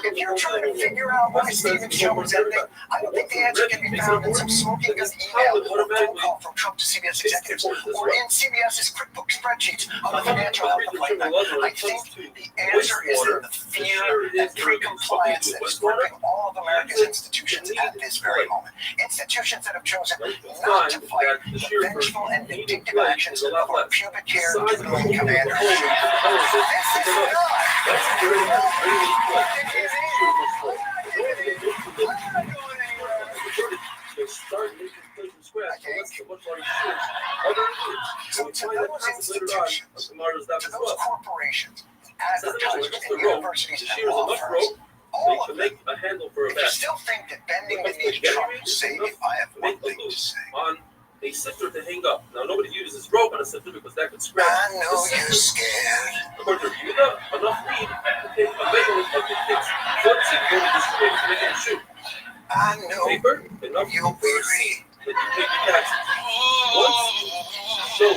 If you're trying to figure out why Stephen's show was ending, I don't think the answer can be found in some smoking gun email or phone call from Trump to CBS executives or in CBS's QuickBooks spreadsheets on the financial health of late night. I think the answer is in the fear and pre-compliance that is gripping all of America's institutions at this very moment. Institutions that have chosen not to fight the vengeful and vindictive actions of our pubic hair dwindling commander. This is not. So to those institutions, to those corporations, advertisers, and universities and law firms, all of them, if you still think that bending the knee to Trump will save you, I have one thing to say. On a sifter to hang up. Now, nobody uses rope on a sifter because that could scratch. I know you're scared. According to Yuda, enough weed to take a measurement of the kid's foot to go to the street to make him shoot. I know paper, enough you'll be read. That you pay your taxes. Once you show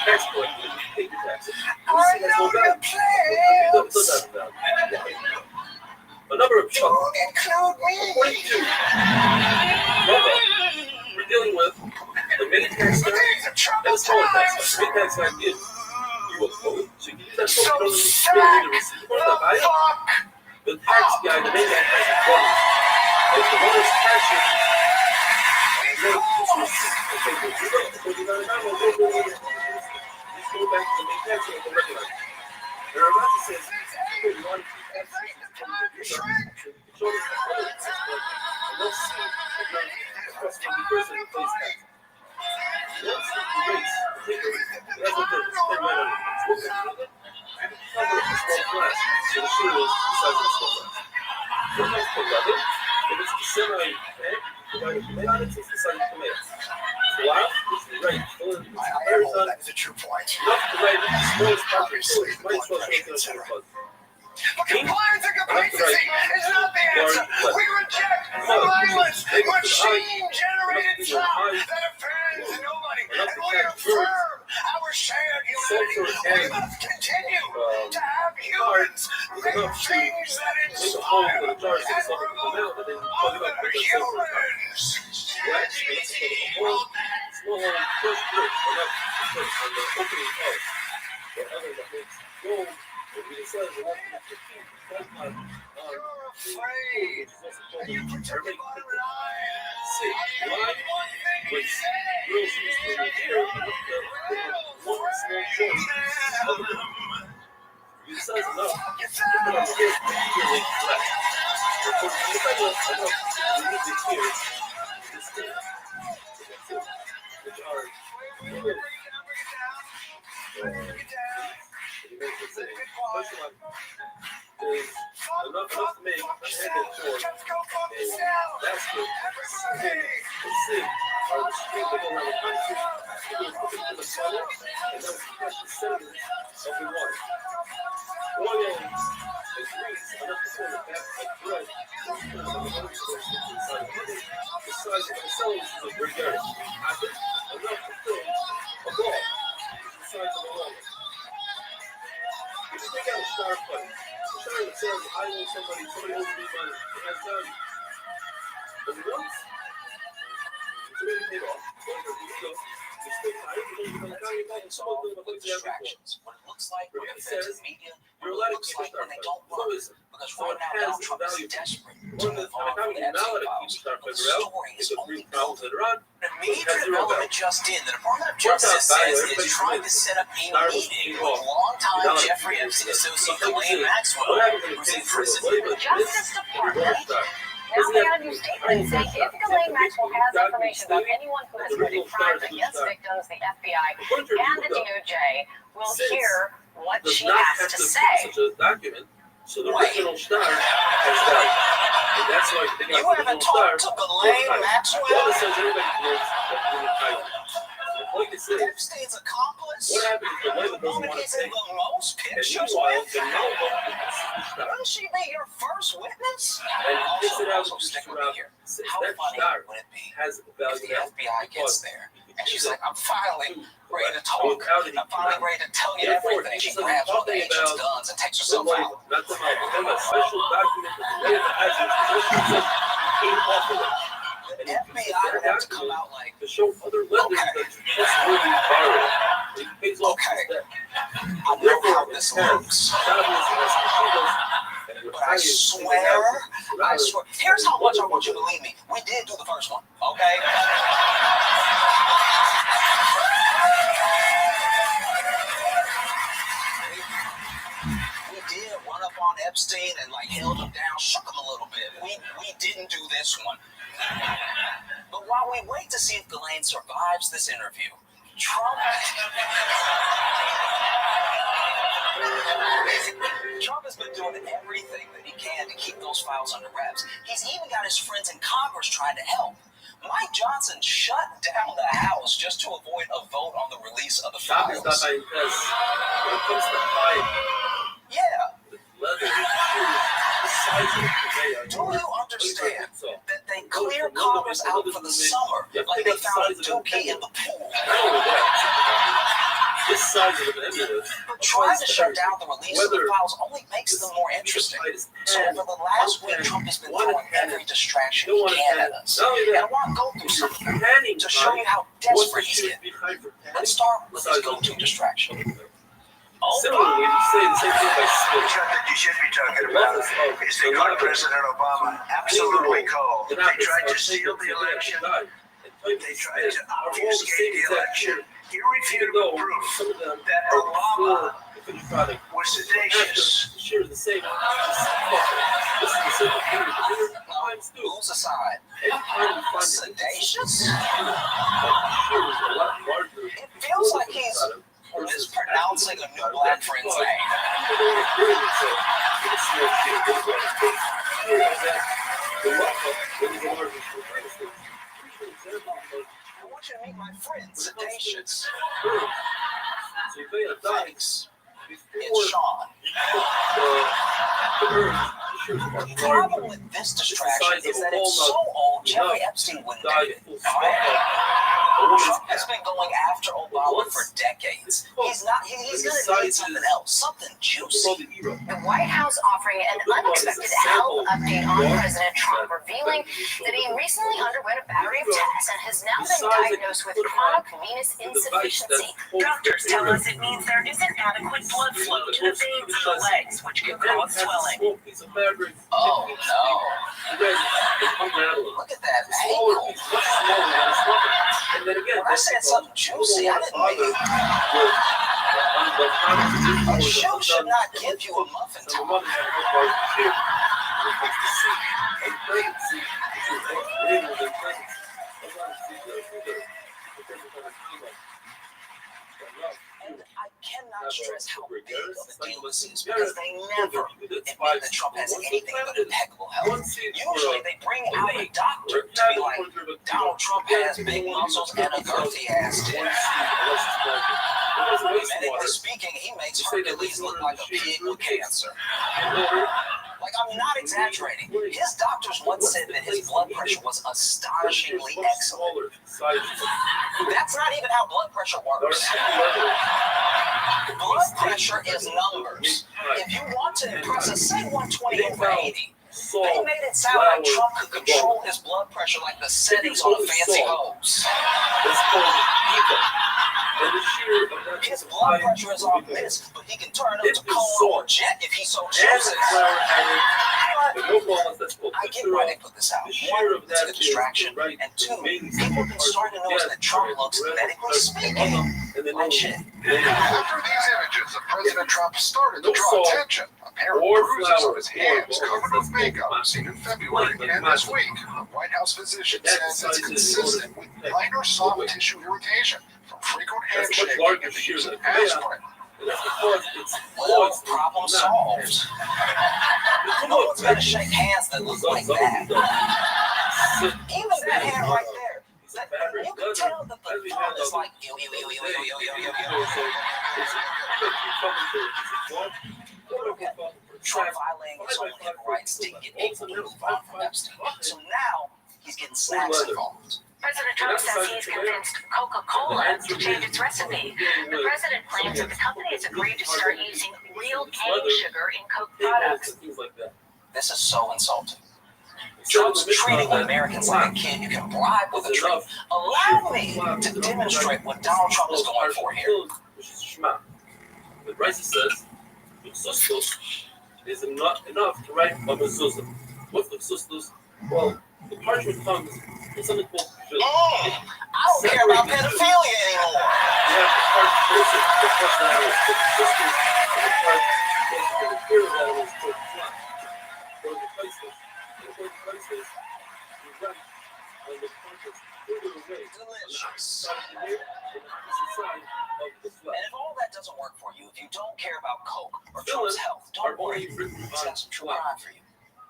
tax collector that you pay your taxes, you see that's no value. It does have a value. A number of chuckles. According to Rubba, we're dealing with the mini tax guy and the small tax guy. The mini tax guy gives you a code, so you can use that code to go to the receipt. The tax guy, the main tax guy, is running. If the runner's cashing, you know, this receipt. Okay, but you don't go back to the main tax guy and recognize it. And Rabbi says, you want to keep taxes. Show them the other tax collector, and they'll see that you're a trustworthy person who pays taxes. Once you erase the paper, that's what they'll spend right on it. So what they're doing, you can cover a small glass, so the shooter is the size of a small glass. Sometimes for leather, if it's the semi-bag, you provide a command on it, so it's the size of the command. It's loud, it's right, very on. That is a true point. Enough to write the smallest part of the story, might as well show it to the buzz. But compliance and complacency is not the answer. We reject mindless, machine-generated sound that offends nobody. And we affirm our shared humanity. We must continue to have humans make things that inspire and promote other humans. Small first grip enough to put on the opening part. The other that makes gold. You're afraid. And you put your bottom line. See, line which girls use for the hair one small choice of them. You size enough to put on the hair really flat. But if I look enough, you need the ears to stay. Which are good. First one is enough to make a handle for a basket. C are the strings that go around the country. You can put them in the funnel, and then press the center of the water. Oil is grease enough to form a basket of bread. The size of the cellulose is a great area. Enough to fill a ball. The size of a walnut. If you take out a star plate, the star that says, I owe somebody owes me money, it has value. But once it's already paid off, you stay tired, you don't even carry it back, and someone will look at the distractions. What it looks like, Rabbi what says, media, you're allowed to keep a like star when they plate. don't work. So Because so right it now, has Donald Trump is value. desperate to One of the move on time from you're the not allowed to Epstein keep files. a star The plate around, story it is could only bring problems later on. A But it major has zero development value. just in. The Department of Once Justice that value, says everybody it's trying to wins. set up a Star was meeting paid with off. longtime Now it's Jeffrey paid Epstein off. associate Like Ghislaine what Maxwell, happened to the who's in case prison. for The Justice Department now may issue statements saying if Ghislaine Maxwell has information about anyone who has committed crimes against victims, the FBI and the DOJ will hear what she has to say. Such a document, so the original star has value. And that's why they got the original star. Ghislaine Maxwell? Well, it says everybody knows that the woman title. Like I said, Epstein's accomplice? what happens if the woman doesn't want to say? The most And pictures meanwhile, with? the no Will she be your first witness? and takes it out Also, just stick with throughout. me here. That How funny star would it be has if value the now. FBI gets there and she's like, I'm finally ready to talk. I'm Without finally ready to tell you everything. She grabs one of the agent's guns and takes herself out. Not the mouth, but a special document that the lawyer has came off of it. The FBI would have to come out like, to show other lenders that you just really borrowed. It pays off his debt. I know how this looks. But I swear, here's how much I want you to believe me. We did do the first one, okay? We did run up on Epstein and like held him down, shook him a little bit. We didn't do this one. But while we wait to see if Ghislaine survives this interview, Trump has been doing everything that he can to keep those files under wraps. He's even got his friends in Congress trying to help. Mike Johnson shut down the House just to avoid a vote on the release of the files. When it comes to hide, Yeah. the leather, the size of the Do you understand that they clear Congress out for the summer like they found a dookie in the pool? This size of an ambulance. But trying to shut down the release of the files only makes them more interesting. So over the last week, Trump has been throwing every distraction he can at us. And I want to go through some of them to show you how desperate he's getting. Let's start with his go-to distraction. Similarly, you say the same thing by The truck that you should be talking about is the car President Obama absolutely called. They tried to steal the election. They tried to obfuscate the election. Irrefutable proof that Obama was sedacious. Sure, the same. Who's aside? Sedacious? It feels like he's mispronouncing a new black friend's name. I want you to meet my friend, Sedacious. Thanks. It's Sean. The problem with this distraction is that it's so old, Jeffrey Epstein wouldn't do it. Trump has been going after Obama for decades. He's gonna need something else, something juicy. The White House offering an unexpected health update on President Trump, revealing that he recently underwent a battery of tests and has now been diagnosed with chronic venous insufficiency. Doctors tell us it means there isn't adequate blood flow to the veins in the legs, which can cause swelling. Oh no. Look at that ankle. When I said something juicy, I didn't mean a shoe should not give you a muffin top. And I cannot stress how big of a deal this is because they never admit that Trump has anything but impeccable health. Usually they bring out a doctor to be like, Donald Trump has big muscles and a girthy ass dick. Medically speaking, he makes Hercules look like a pig with cancer. Like, I'm not exaggerating. His doctors once said that his blood pressure was astonishingly excellent. That's not even how blood pressure works. Blood pressure is numbers. If you want to impress us, say 120 over 80. They made it sound like Trump could control his blood pressure like the settings on a fancy hose. His blood pressure is on this, but he can turn up to cola or jet if he so chooses. I get why they put this out. One, it's a distraction, and two, people have been starting to notice that Trump looks, medically speaking, like shit. After these images of President Trump started to draw attention, apparent bruises on his hands covered with makeup seen in February and this week, the White House physician says it's consistent with minor soft tissue irritation from frequent handshaking and the use of aspirin. Well, problem solved. No one's gonna shake hands that look like that. Even that hand right there. You can tell that the thumb is like, ew, ew, ew, ew, ew, ew, ew, ew, ew. Trump violating his own human rights didn't get people to move on from Epstein. So now he's getting snacks involved. President Trump says he's convinced Coca-Cola to change its recipe. The president claims that the company has agreed to start using real cane sugar in Coke products. This is so insulting. Trump's treating Americans like a kid you can bribe with a treat. Allow me to demonstrate what Donald Trump is going for here. The Rice says, "Sustos is not enough to write a mezuzah." What's the sustos? Well, the parchment comes in something called I don't care about pedophilia anymore. You have the part person, the person animals called sustos, and the part for the period animals called flat. Or the places. And the places, you write on the context further away. Delicious. Starting here, and this is If you don't care about Coke or Trump's health, don't worry. He's got some true crime for you.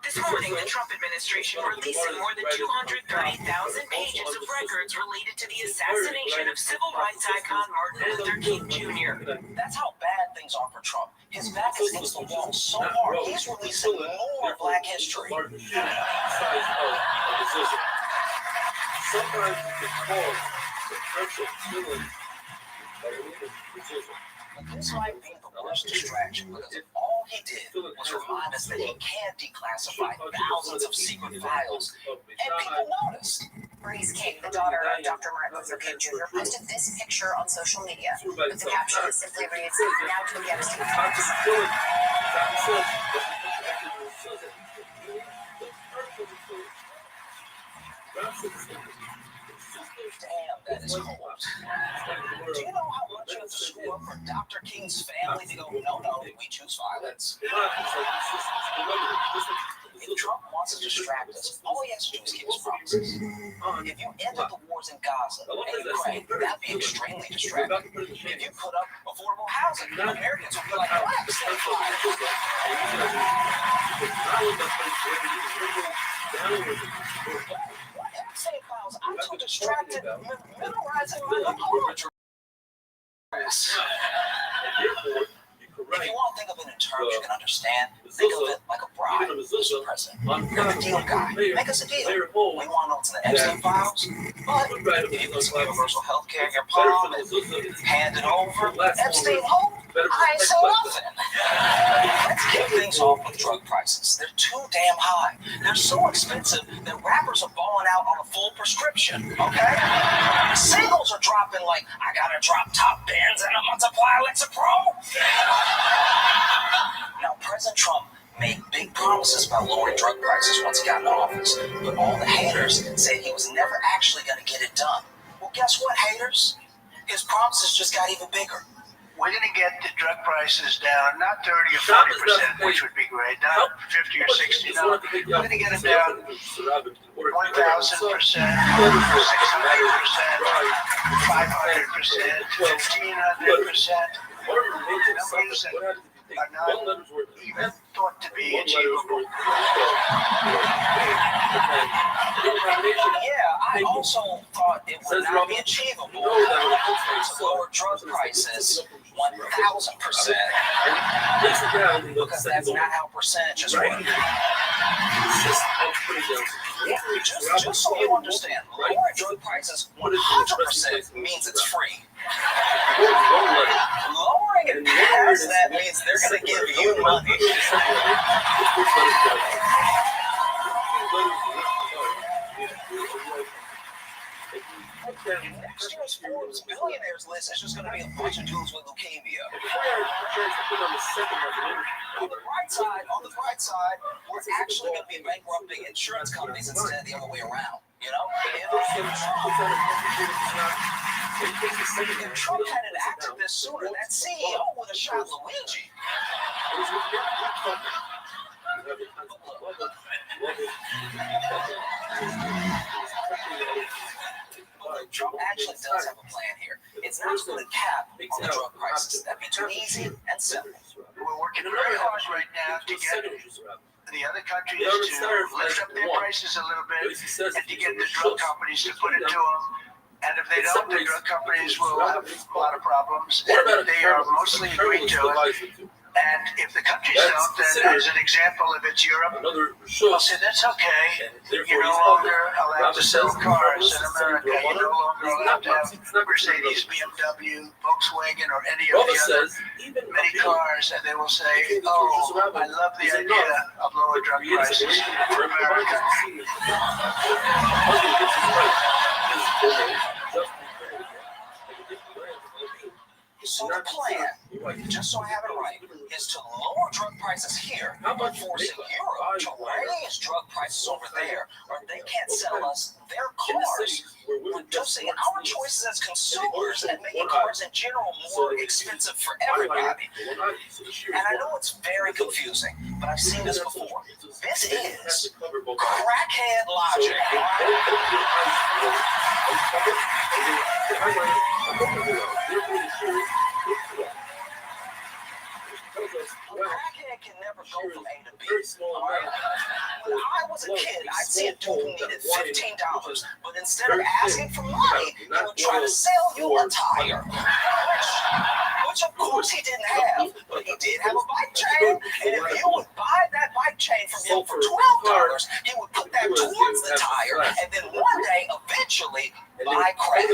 This morning, the Trump administration releasing more than 230,000 pages of records related to the assassination of civil rights icon Martin Luther King Jr. That's how bad things are for Trump. His back is against the wall so hard, he's releasing more Black history. Sometimes it cause potential killing by decision. This might be the worst distraction because all he did was remind us that he can declassify thousands of secret files, and people noticed. Bernice King, the daughter of Dr. Martin Luther King Jr., posted this picture on social media with the caption that simply reads, "Now to the Epstein files." Damn, that is cold. Do you know how much you have to screw up for Dr. King's family to go, no, we choose violence? If Trump wants to distract us, all he has to do is keep his promises. If you ended the wars in Gaza and Ukraine, that'd be extremely distracting. If you put up affordable housing, Americans would be like, what? Stay quiet. What Epstein files? I'm too distracted memorizing my laboratory. If you want to think of it in terms you can understand, think of it like a bribe, Mr. President. You're the deal guy. Make us a deal. We want to know what's in the Epstein files, but if you put some universal health care in your palm and hand it over, Epstein home, I ain't saying nothing. Let's kick things off with drug prices. They're too damn high. They're so expensive that rappers are balling out on a full prescription, okay? Singles are dropping like, I gotta drop top bands and a multiply Lexapro. Now, President Trump made big promises about lowering drug prices once he got in office, but all the haters said he was never actually going to get it done. Well, guess what, haters? His promises just got even bigger. We're going to get the drug prices down, not 30 or 40%, which would be great, not 50 or 60. No, we're going to get them down 1,000%, 600%, 500%, 1,500%. Numbers that are not even thought to be achievable. Yeah, I also thought it would not be achievable to lower drug prices 1,000%, because that's not how percentages work. Just so you understand, lowering drug prices 100% means it's free. Lowering it past that means they're going to give you money. Next year's Forbes billionaires list is just going to be a bunch of dudes with leukemia. On the bright side, we're actually going to be bankrupting insurance companies instead of the other way around. You know, if Trump had enacted this sooner, that CEO would have shot Luigi. Trump actually does have a plan here. It's not to put a cap on the drug prices. That'd be too easy and simple. We're working very hard right now to get the other countries to lift up their prices a little bit and to get the drug companies to put it to them. And if they don't, the drug companies will have a lot of problems. And they are mostly agreed to it. And if the countries don't, then as an example, if it's Europe, I'll say that's okay. You're no longer allowed to sell cars in America. You're no longer allowed to have Mercedes, BMW, Volkswagen, or any of the other many cars. And they will say, oh, I love the idea of lower drug prices for America. So the plan, just so I have it right, is to lower drug prices here, but forcing Europe to raise drug prices over there, or they can't sell us their cars, reducing our choices as consumers and making cars in general more expensive for everybody. And I know it's very confusing, but I've seen this before. This is crackhead logic. go from A to B. All right? When I was a kid, I'd see a dude who needed $15, but instead of asking for money, he would try to sell you a tire. Which of course he didn't have, but he did have a bike chain, and if you would buy that bike chain from him for $12, he would put that towards the tire, and then one day, eventually, buy crack.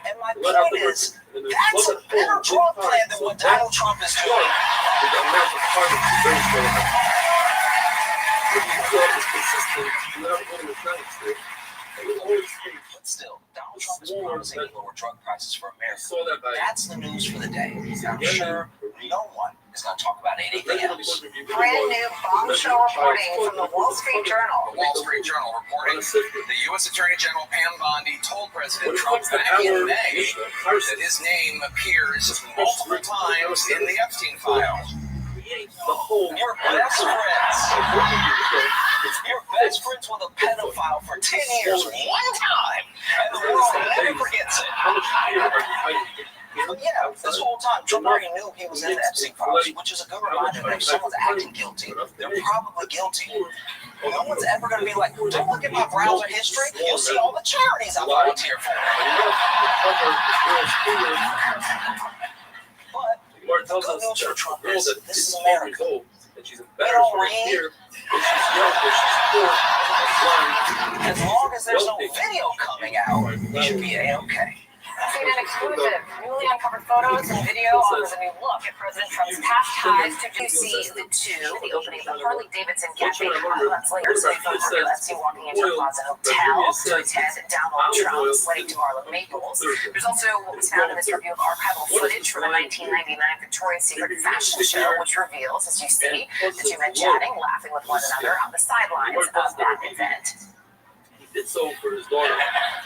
And my point is, that's a better drug plan than what Donald Trump is doing. But still, Donald Trump is promising lower drug prices for America. That's the news for the day. I'm sure no one is going to talk about anything else. Brand new bombshell reporting from the Wall Street Journal. The Wall Street Journal reporting the U.S. Attorney General Pam Bondi told President Trump back in May that his name appears multiple times in the Epstein files. Your best friends. You're best friends with a pedophile for 10 years one time, and the world never forgets it. But yeah, this whole time, Trump already knew he was in the Epstein files, which is a good reminder that if someone's acting guilty, they're probably guilty. No one's ever going to be like, don't look at my browser history, you'll see all the charities I volunteer for. But the good news for Trump is this is America. We don't read. As long as there's no video coming out, we should be A-okay. CNN exclusive. Newly uncovered photos and video offers a new look at President Trump's past ties to GC. The the opening of the Harley-Davidson Cafe 5 months later. So from Epstein walking into a Plaza Hotel to attend Donald Trump's wedding to Marla Maples. There's also what was found in this review of archival footage from a 1999 Victoria's Secret fashion show, which reveals, as you see, the two men chatting, laughing with one another on the sidelines of that event. Did so for his daughter.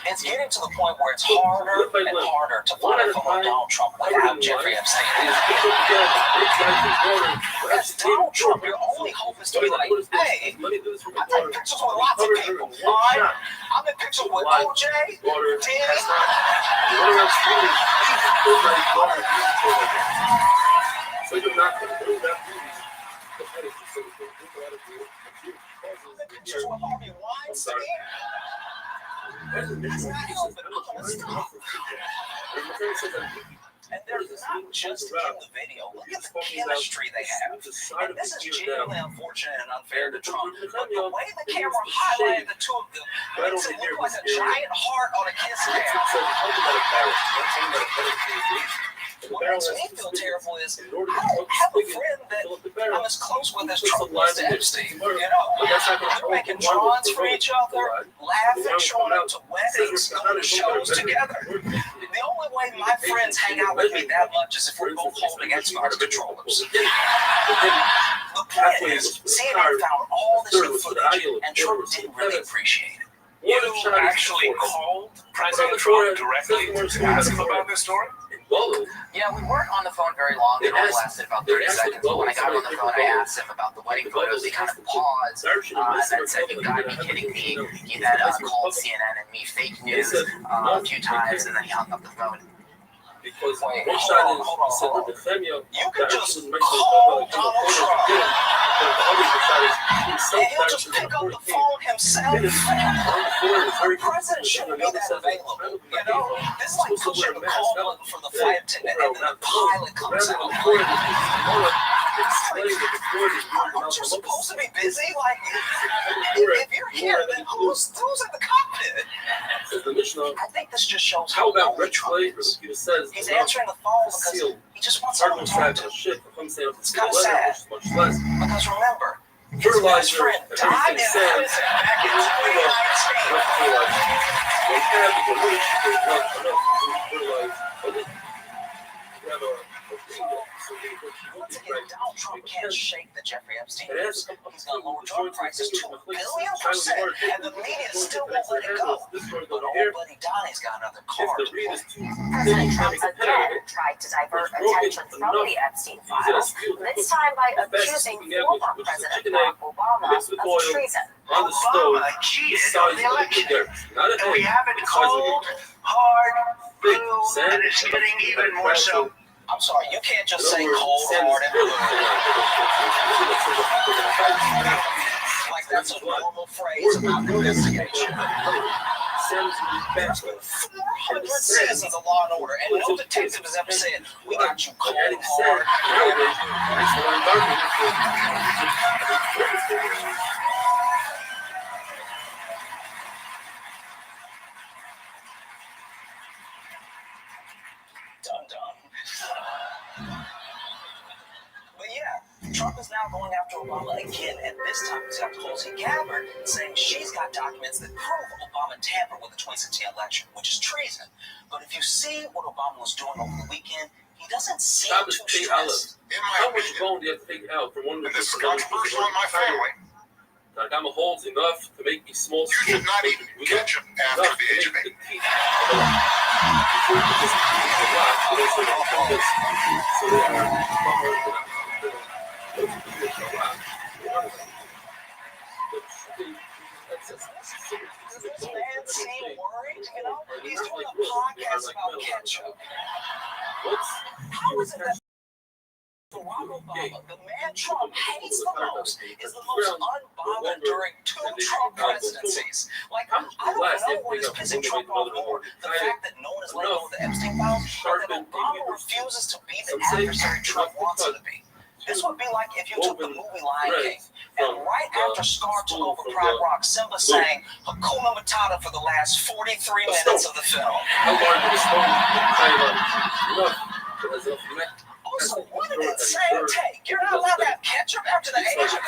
It's getting to the point where it's harder and harder to find a photo of Donald Trump without Jeffrey Epstein. As Donald Trump, your only hope is to be like, hey, I take pictures with lots of people. Fine. I'm in pictures with OJ, Danny. So you're not going to do that. Pictures with Harvey Weinstein. That's not helping. And they're not just in the video. Look at the chemistry they have. And this is genuinely unfortunate and unfair to Trump. But the way the camera highlighted the two of them makes it look like a giant heart on a kiss cam. What makes me feel terrible is I don't have a friend that I'm as close with as Trump was to Epstein. You know, they're making drawings for each other, laughing, showing up to weddings, going to shows together. The only way my friends hang out with me that much is if we're both holding Xbox controllers. The point is, CNN found all this new footage, and Trump didn't really appreciate it. You actually called President Trump directly to ask him about this story? Yeah, we weren't on the phone very long. It only lasted about 30 seconds. But when I got on the phone, I asked him about the wedding photos. He kind of paused and then said, "You've got to be kidding me." He then called CNN and me fake news a few times, and then he hung up the phone. Because wait, hold on. You can just call Donald Trump. And he'll just pick up the phone himself. The president shouldn't be that available. You know, this is like pushing the call button for the flight attendant and then the pilot comes out. Aren't you supposed to be busy? Like, if you're here, then who's in the cockpit? I think this just shows how lonely Trump is. He's answering the phone because he just wants someone to talk to. It's kind of sad. Because remember, his best friend died in prison back in 2019. Once again, Donald Trump can't shake the Jeffrey Epstein news. He's going to lower drug prices to 1 billion%, and the media still won't let it go. But old buddy Donnie's got another card to play. President Trump again tried to divert attention from the Epstein files, this time by accusing former President Barack Obama of treason. Obama cheated on the election. And we have it cold, hard, blue, and it's getting even more so. I'm sorry, you can't just say cold-hearted. Like that's a normal phrase about investigation. 400 seasons of Law and Order, and no detective has ever said, we got you cold hard. Dun-dun. But yeah, Trump is now going after Obama again, and this time he's got Tulsi Gabbard saying she's got documents that prove Obama tampered with the 2016 election, which is treason. But if you see what Obama was doing over the weekend, he doesn't seem too stressed. How much bone do you have to take out from one of the this is controversial in my family? Like I'm a holds enough to make me small. You should not eat ketchup after the age of 8. Does this man seem worried? You know, he's doing a podcast about ketchup. How is it that Barack Obama, the man Trump hates the most, is the most unbothered during 2 Trump presidencies? Like, I don't know what is pissing Trump off more. The fact that no one is letting go of the Epstein files, or that Obama refuses to be the adversary Trump wants him to be. This would be like if you took the movie Lion King, and right after Scar took over Pride Rock, Simba sang Hakuna Matata for the last 43 minutes of the film. Also, what did it say take? You're not allowed to have ketchup after the age of 8?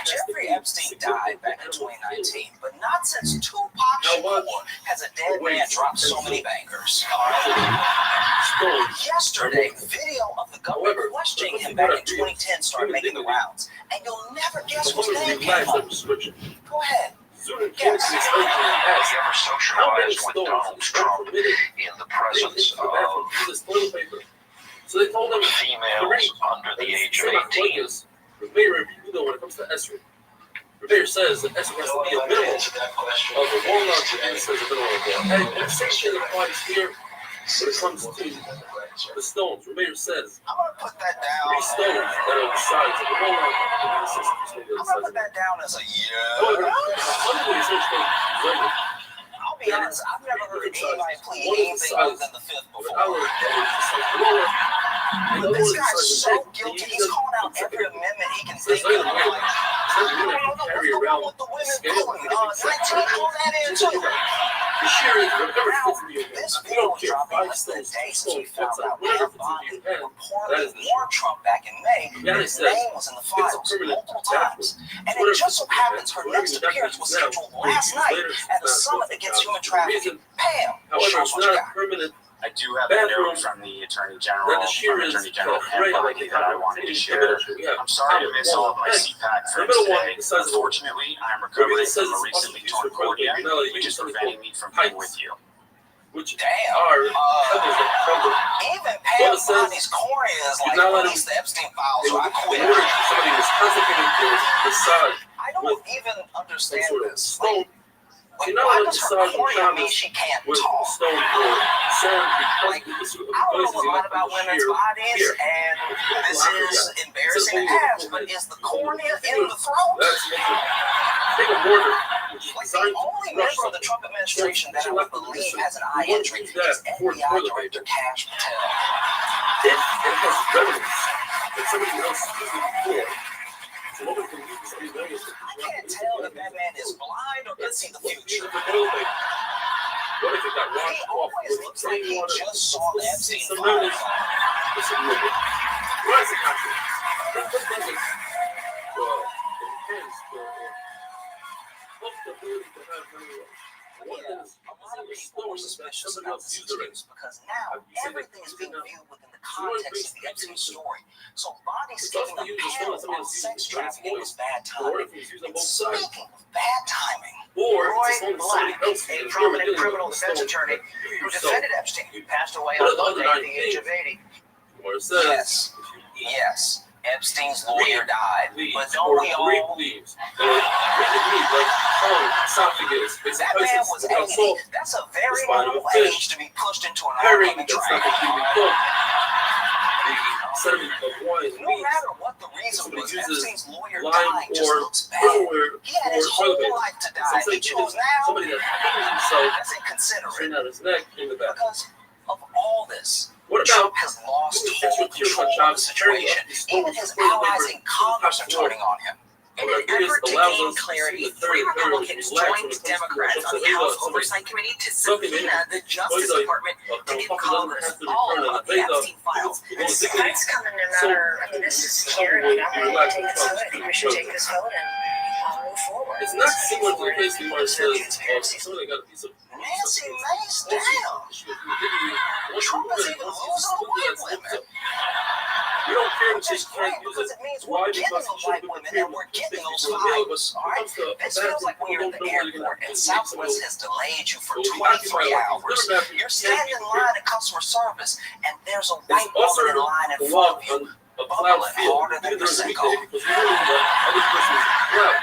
Jeffrey Epstein died back in 2019, but not since Tupac Shakur has a dead man dropped so many bangers. Yesterday, video of the government questioning him back in 2010 started making the rounds, and you'll never guess whose name came up. Go ahead. Yes. Have you ever socialized with Donald Trump in the presence of females under the age of 18? When it comes to Esri, the mayor says that Esri has to be a minimum of a walnut produce as a minimum. And the same thing applies here when it comes to the stones. The mayor says I'm going to put that down. 3 stones that are the size of the walnut produce. I'm going to put that down as a I'll be honest, I've never heard anybody plead anything other than the 5th before. This guy's so guilty, he's calling out every amendment he can think of. Like, I don't know what's the one with the women voting. 19 on that in too. This video was dropped less than a day since we found out Pam Bondi reportedly warned Trump back in May that his name was in the files multiple times. And it just so happens her next appearance was scheduled last night at the Summit Against Human Trafficking. Pam, show us what you got. I do have a note from the Attorney General, publicly that I wanted to share. I'm sorry to miss all of my CPAC friends today. Unfortunately, I'm recovering from a recently torn cornea, which is preventing me from being with you. Damn. Even Pam Bondi's cornea is like, release the Epstein files or I quit. I don't even understand this. Like, why does her cornea mean she can't talk? Like, I don't know a lot about women's bodies, and this is embarrassing to ask, but is the cornea in the throat? Like, the only member of the Trump administration that I would believe has an eye injury is FBI Director Kash Patel. It has relevance that somebody else is using before. So nobody can use this. I can't tell if that man is blind or can see the future. What if it got washed off? He always looks like he just saw the Epstein files. Why is it not true? A lot of people were suspicious about this excuse because now everything is being viewed within the context of the Epstein story. So Bondi skipping a panel on sex trafficking was bad timing. And speaking of bad timing, Roy Black, a prominent criminal defense attorney who defended Epstein, passed away on Monday at the age of 80. Yes. Epstein's lawyer died, but don't we all? That man was 80. That's a very low age to be pushed into an oncoming train. No matter what the reason was, Epstein's lawyer dying just looks bad. He had his whole life to die. He chose now. That's inconsiderate. Because of all this, Trump has lost total control of the situation. Even his allies in Congress are turning on him. In an effort to gain clarity, 3 Republicans joined Democrats on the House Oversight Committee to subpoena the Justice Department to give Congress all of the Epstein files. That's coming no matter, I mean, this is here, and I'm ready to take this vote. I think we should take this vote and move forward. It's not similar to the case where it says, somebody got a piece of Nancy Mace down. Trump is even losing the white women. We don't care that Which is great because it means we're getting the white women and we're getting those files. All right? This feels like when you're at the airport and Southwest has delayed you for 23 hours. You're standing in line at customer service and there's a white woman in line in front of you. Bubbling harder than Prosecco.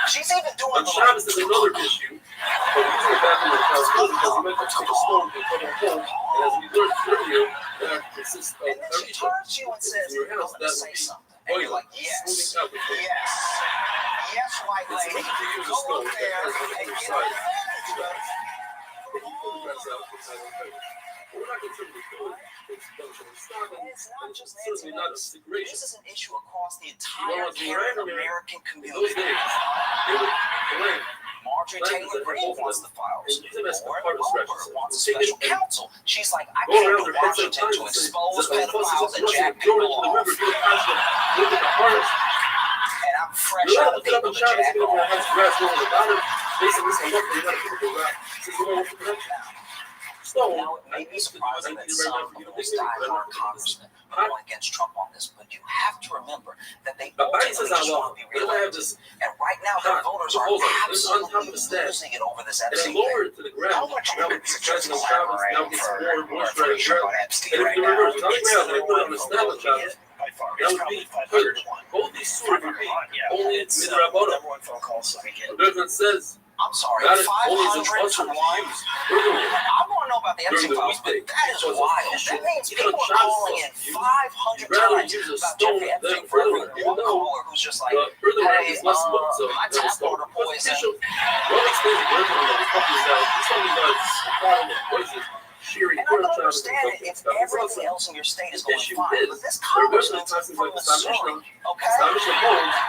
She's even doing on Shabbos is another issue. But these are back in the house because you might take a stone and come home. And as we learned earlier, that consists of and then she turns to you and says, in your house, I'm going to say something. And you're like, yes, white lady, go up there and get on we're not concerned with doing it's not just Nancy Mace. This is an issue across the entire American community. Marjorie Taylor Greene wants the files. Lauren Wilbur wants a special counsel. She's like, I came to Washington to expose pedophiles and jack people off. And I'm fresh out of people to jack off. Now, it may be surprising that some of the most diehard congressmen are going against Trump on this, but you have to remember that they ultimately just want to be reelected. And right now, their voters are absolutely losing it over this Epstein thing. How much you could suggest collaborating for more information about Epstein right now? By far, it's probably 501. Both these two are only number one phone call so we get. Government says. I'm sorry, 500 to 1? I want to know about the Epstein files, but that is wild. That means people are calling in 500 times about Jeffrey Epstein for every one caller who's just like, hey, my tap water poison. And I don't understand it if everything else in your state is going fine. But this congressman from Missouri, okay,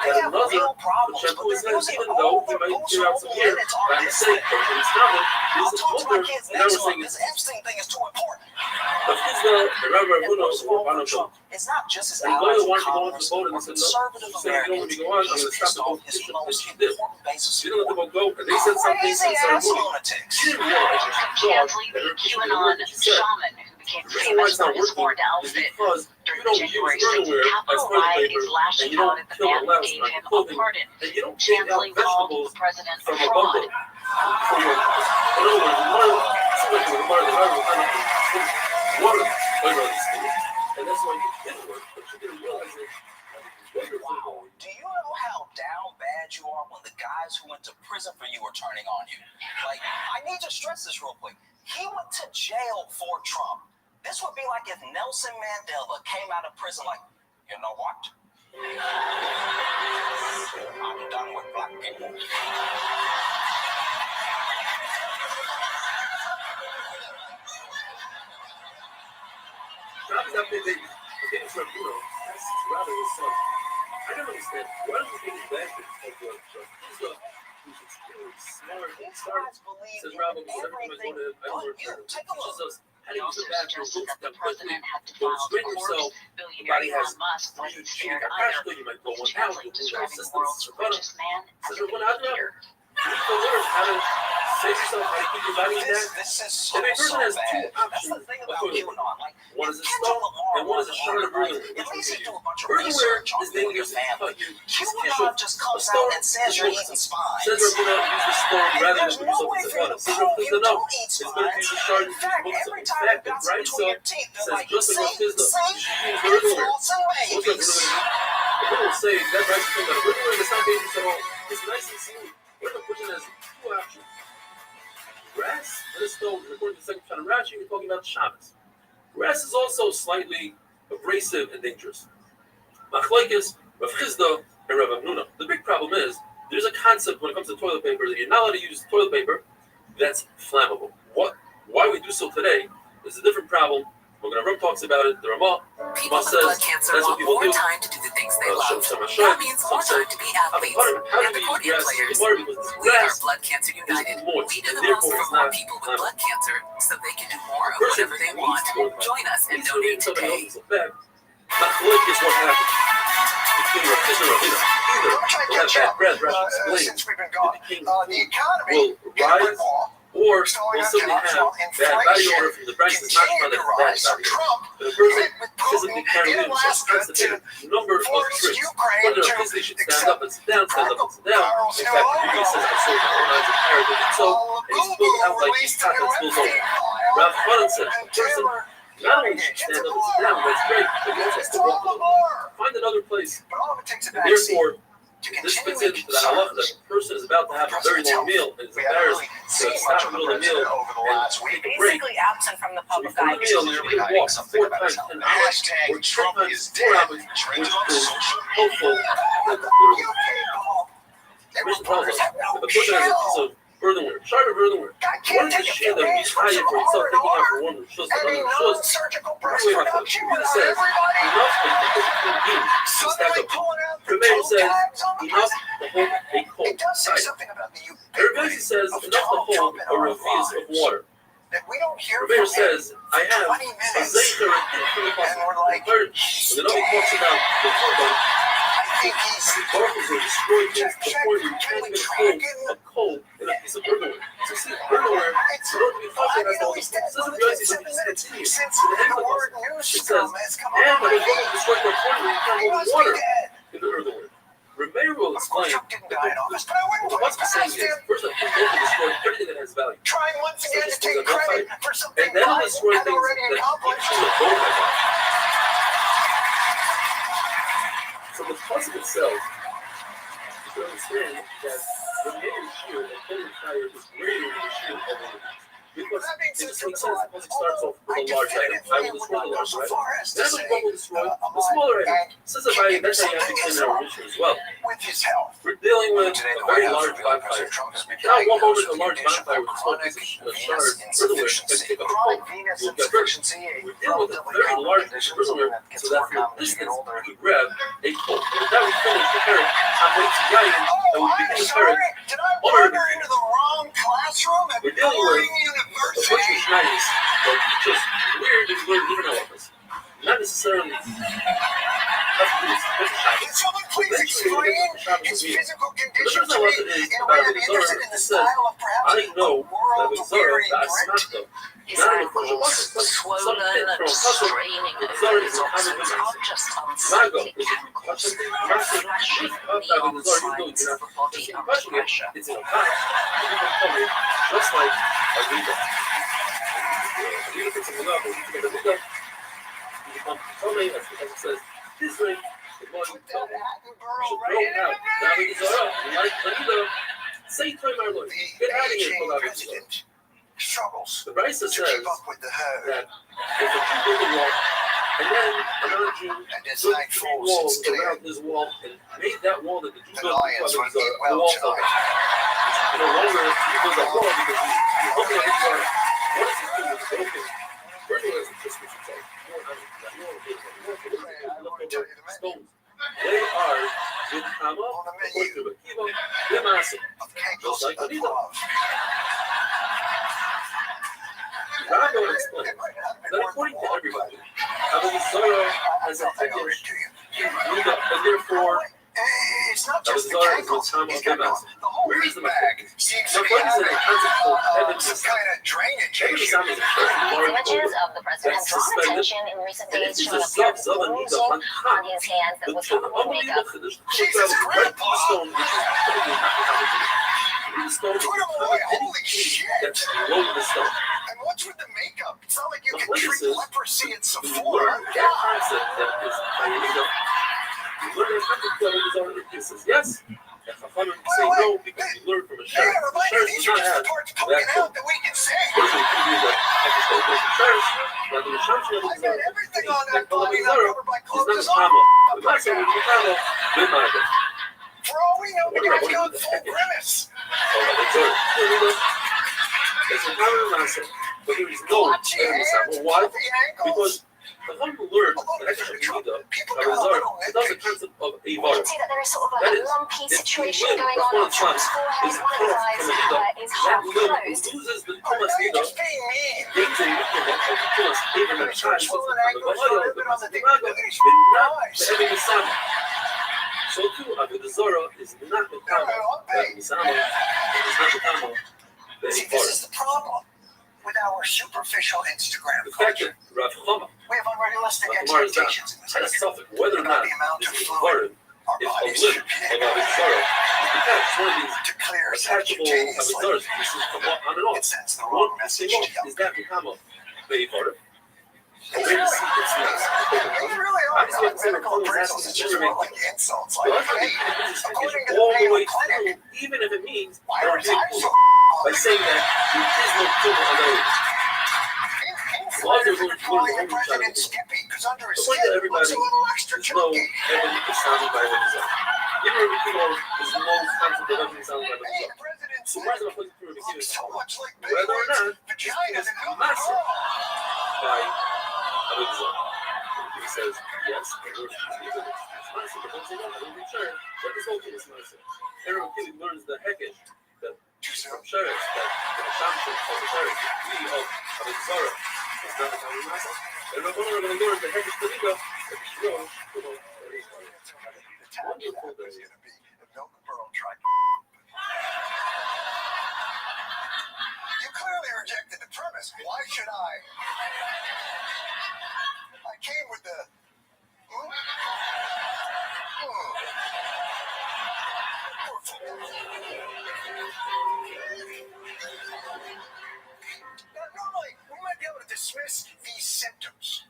they have real problems, but they're using all the boostable minutes on this thing. I'll talk to my kids next month. This Epstein thing is too important. And most of all, for Trump, it's not just his allies in Congress or conservative Americans. He's pissed off his most important base of support. Crazy-ass lunatics. Can't leave the QAnon shaman who became famous for his horned outfit during the January 6th Capitol riot is lashing out at the man who gave him a pardon. Chanceling called the president a fraud. Wow. Do you know how down bad you are when the guys who went to prison for you are turning on you? Like, I need to stress this real quick. He went to jail for Trump. This would be like if Nelson Mandela came out of prison like, you know what? I'm done with black people. I don't understand. Why do you think he's bad? He's extremely smart. These guys believe in everything but you. Take a look. He also suggested that the president had to file the court. Billionaire Elon Musk wasn't spared either, channeling describing the world's richest man as a leader. This is so bad. That's the thing about QAnon. Like, one is a stone and one is a shard of earth. At least you do a bunch of research on you and your family. QAnon just comes out and says you're eating spines. Says we're going to use the stone rather than no way for you to prove you don't eat spines. In fact, every time you've got some between your teeth, they're like, see, it's Lawson Mays. People will say that rice is coming out of Riverland, it's not dangerous at all. It's nice and smooth. What if a person has two options? Grass and a stone, and according to the second Pshat of Rashi, you're talking about Shabbos. Grass is also slightly abrasive and dangerous. Machlokes, Rav Chisda, and Rav Hamnuna. The big problem is, there's a concept when it comes to toilet paper that you're not allowed to use toilet paper that's flammable. Why we do so today is a different problem. We're going to talks about it. The Ramah People with says blood cancer that's what want people more do. time to do the things they love. That means more time to be athletes and accordion players. We are Blood Cancer United. We do the most for more people with blood cancer so they can do more of whatever they want. Join us and donate today. Machlokes is what happens between Rav Chisda and Rav Hina. Either we'll have bad breath, Rashi explains, that the king will rise, or we'll simply have bad body odor from the breast. It's not that it's bad body odor. But a person physically can't live himself constipated. Number of tricks. Whether a Chisda should stand up and sit down, stand up and sit down. In fact, Rabbi says I sold my own eyes of Arabic and so, and he spilled out like he's hot and spills over. Rav Chanan said, a person not only should stand up and sit down, that's great, but you also have to walk a little bit. Find another place. And therefore, this fits into the halacha that a person is about to have a very long meal and is embarrassed to stop in the middle of the meal and take a break. Basically absent from the So public before eye. the meal, you can walk 4 times 10 hours or 10 times 4 hours, which is hopeful that the Mishnah tells us if a person has a piece of earthenware, shard of earthenware, what is the shame that he's hiding for himself, taking out for one rishus, another rishus? Anyway, my friend, Yehuda says, enough to take a clean bean to stack up. Rabbi says, enough to hold a coal. Rabbi says, enough to hold a revis of water. Rabbi says, I have a zeicher and third, when the Navi talks about the korban, the Baruch will destroy things before you can't even hold a coal in a piece of earthenware. So see, earthenware, in order to be functional, that's all. It says in Yossi, so we just continue to the end of us. It says, and the Baruch will destroy the earthenware, you can't hold water in the earthenware. Rabbi will explain what Hutzpah is saying is, first of all, he's going to destroy everything that has value. Such as things that don't fight. And then he'll destroy things that actually don't have value. So the Hutzpah itself, you can understand that the main shield of Holy Fire is greater than the shield of Holy. Because it just makes sense because it starts off with a large item. I will destroy the large item. Then the will destroy the smaller item. Since that's how you have to explain our mission as well. We're dealing with a very large bonfire. Not one moment a large bonfire with a small piece of shard earthenware can take up a coal. You'll get hurt. We're dealing with a very large piece of earthenware so that from a distance you could grab a coal. And with that we finish the Perek on way to Yayin and we begin the Perek on our we're dealing with a bunch of Shnayis that teach us weird different elements. Not necessarily Can someone please explain his physical condition to me in a way I'm interested in the style of perhaps I know that the Zara that's not His ankles swollen and straining over his oxygen, not just unsightly ankles, and flashing neon signs of a body under pressure. it's in a path. Just like a Rita. Rita picks something up, and you get a Rita. You become Tome, as it says, this way, the more you tell me, you should throw it out. Now the Zara, like Rita, say to my Lord, get out of here, President. Struggles the Brisa says keep up with the herd. that if a Jew built a wall, and then another Jew built 3 walls around his wall and made that wall that the Jew built a wall for him. You no longer rebuild that wall because he's looking at his wall. What is he doing with broken? First of all, it's just what you say. Stones. They are with Hama, according to Akiva, they're massive. Just like Anita. Rabbi will explain that according to everybody, Abu Zara has a ticket to Yehuda, and therefore It's not Abu just the Zara is ankles. with Hama He's got Demas. the whole Where is the bag. Machlokes? Seems to be Machlokes is a concept called Evan some kind of drainage Evan issue. Nisam is a very large Images odor of the president have that's drawn suspended. attention in recent And days, it's showing a just pair a of Zava wounds Nida on on top. his hands that The was covered with makeup. Jesus Christ! Stone, which is typically not the stone is Holy shit! that's below the stone. And what's with the makeup? It's not like you can Machlokes treat is leprosy at when you Sephora. learn that concept that is learn that something to Avodah Zarah? It says yes. And Chachamim say no because we learn from a sheriff. The sheriff does not have that code. that we can say. First thing you do is that Hechsher goes to the sheriff. Now the Misham Shel Avodah Zarah. Everything on that Avodah body Zarah covered by is clothes not is a Kama. The Master is a Kama. Good Master. For all we know, the guy's got full grimace. Avodah Zarah. It's a Kama Master. But there is no Avodah. Why? Because Chachamim learned that Hechsher Shemida, Avodah Zarah, it does the concept of a You var. can see that there is sort of That a is, lumpy it's situation limb going of on one on Trump's forehead. is One of his eyes is half that limb closed. loses the Tumas Nida. Gains a nickname of the Tumas Nida that Chash was the Kavavaya, the Masinaga, but not the Evan Misama. So too, Avodah Zarah is not the Kama, the Misama, it is not the Kama, the See, this is the problem with our superficial Instagram culture. Rav Chama, We have unrealistic Rav expectations in this had a country suffix whether or not about the amount this of is fluid converted our if a bodies limb should be of able Avodah Zarah is detached. One of these to clear attachable subcutaneously. Avodah Zarahs pieces come on and off. It sends the wrong One message thing to young is that become a Be'ivor. These really are not medical appraisals. It's just more like insults. Like, hey, according to the all the Mayo way Clinic, through, even if it means why are there times is so by saying that there is no tumor on the inflators are calling the president Skippy because under his point skin that it looks everybody a little extra is no chunky. evidence is sounded by what is up. Even if you know there's no concept of evidence sounded by what is up. So President put it through the Looks so much like whether or not vagina it's than massive by what is up. He says, yes, the word is evidence. It's massive, but don't say no, I don't think sure that this whole thing is massive. Everyone clearly learns the Hekesh, that from Sheretz, that the assumption of the Sheretz, the beauty of Avodah Zarah, is not the kind of massive. And we're going to learn the Hekesh Tariga, that the Shiro, wonderful day. You clearly rejected the premise. Why should I? I came with the. Now, normally, we might be able to dismiss these symptoms,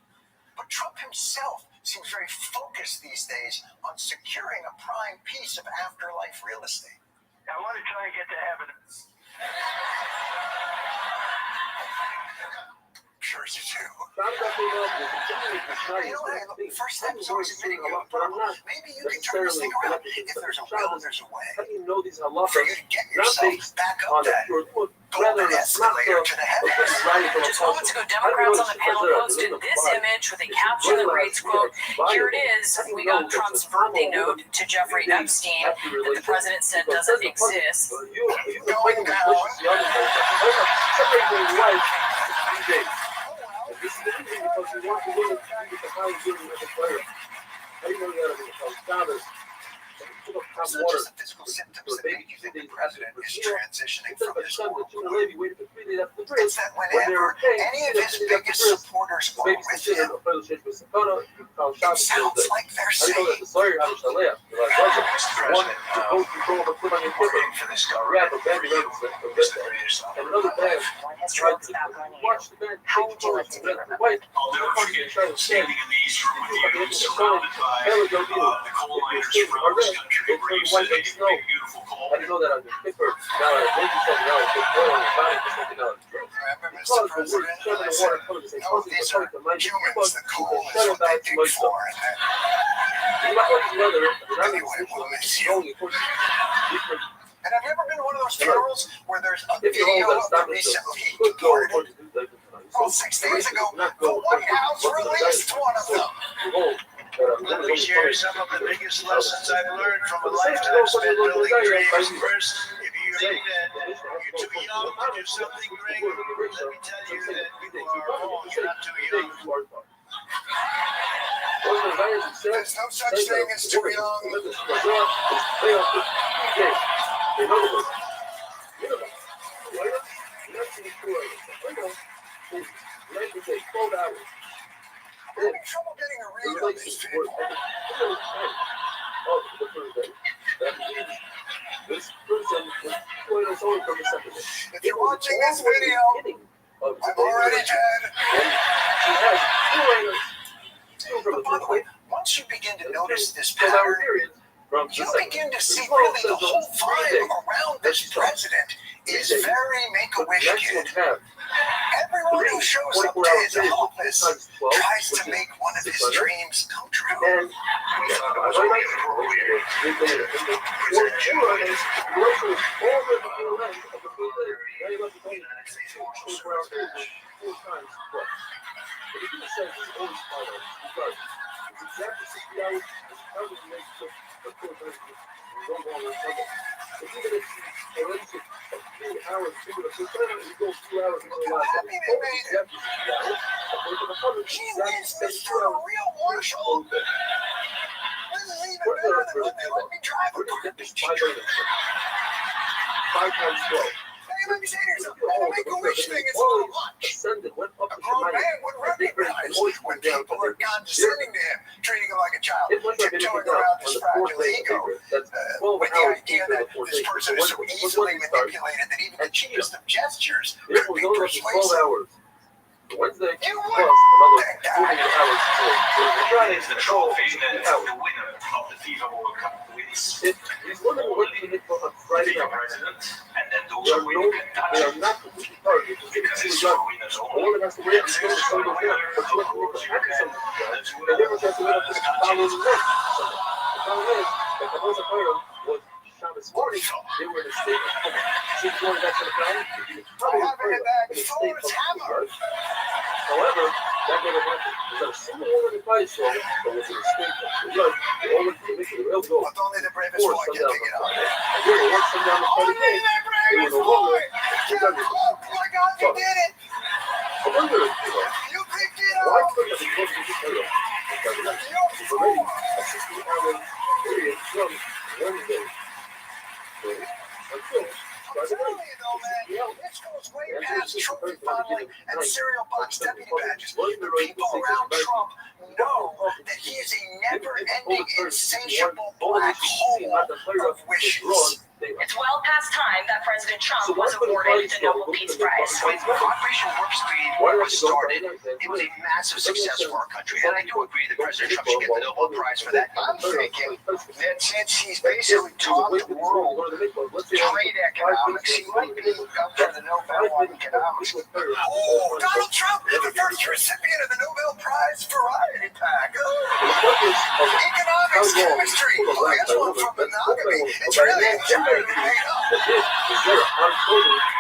but Trump himself seems very focused these days on securing a prime piece of afterlife real estate. I want to try and get to heaven. Sure as you do. First step is always admitting you have a problem. Maybe you can turn this thing around. If there's a will, there's a way. How do you know these halachas? For you to get yourself back up that golden escalator to the heavens. Just moments ago, Democrats on the panel posted this image with a caption that reads, quote, "Here it is. We got Trump's birthday note to Jeffrey Epstein that the president said doesn't exist." Going down. This is the reason because we want to learn the how he's dealing with the player. How you know that because fathers It's not just the physical symptoms that make you think the president is transitioning from his horrible life. It's that whenever any of his biggest supporters are with him, it sounds like they're saying, Mr. President, working for this government, His drugs back on you. How would you like to be remembered? I'll never forget standing in the East Room with you, surrounded by the coal miners from this country, where you said they didn't make beautiful coal. I didn't know that on the paper. Now I think you said now I put oil on your body for something else. remember, Mr. President, I said, no, these are humans, the coal is what they dig for. Anyway, we'll miss you. And have you ever been to one of those funerals where there's a video of the recently departed? Oh, 6 days ago, the White House released one of them. Let me share some of the biggest lessons I've learned from a lifetime spent building dreams. First, if you think that you're too young to do something great, let me tell you that you are wrong. You're not too young. There's no such thing as too young. I'm having trouble getting a read on this video. If you're watching this video, I'm already dead. But by the way, once you begin to notice this pattern, you begin to see really the whole vibe around this president is very Make-A-Wish kid. Everyone who shows up to his office tries to make one of his dreams come true. And we thought it was only appropriate to present you with all the length of the United States Marshal Service badge. 4 times plus. But he didn't say he's always followed because it's exactly 60 hours. It's probably makes it a 4 times no longer trouble. But even if he already took a few hours to do it, so he goes 2 hours into the last day. He is Mr. Real Marshal. This is even better than when they let me drive a garbage truck. 5 times 12. Hey, let me say to yourself, the Make-A-Wish thing is a little much. A grown man would recognize when people are condescending to him, treating him like a child, tiptoeing around his fragile ego, with the idea that this person is so easily manipulated that even the cheapest of gestures could be persuasive. Wednesday, you plus another 48 hours before. Friday is the trophy and the winner of the FIFA World Cup wins. He's wondering what he hit on Friday FIFA night. president, and then those who win can touch They it. are not completely targeted Because it's for winners all only. it has to wait until the single winner, but you have to make the happen something. They never try to wait until the following night. The problem is that the Rosa Cairo was shot this morning. They were in a state of coma. Since going back to the ground, you can probably refer to in a state of coma. However, that never happened. There's not a single one in the fight show that was in a state of the judge. They always make it a real goal. But only the bravest boy can pick it up. And they were once come down the fight again. They were no longer. Oh my God, you did it! I wonder if You picked it why up! couldn't it be the title? Because it's already a 60-hour period from Wednesday. Until I'm telling you though, man, this goes way past trophy fondling and cereal box deputy badges. The people around Trump know that he is a never-ending, insatiable black hole of wishes. It's well past time that President Trump was awarded the Nobel Peace Prize. When Operation Warp Speed was started, it was a massive success for our country, and I do agree that President Trump should get the Nobel Prize for that. I'm thinking that since he's basically taught the world trade economics, he might be up for the Nobel on economics. Oh, Donald Trump, the first recipient of the Nobel Prize Variety Pack. Economics, chemistry. Oh, here's one from monogamy. It's really entirely made up.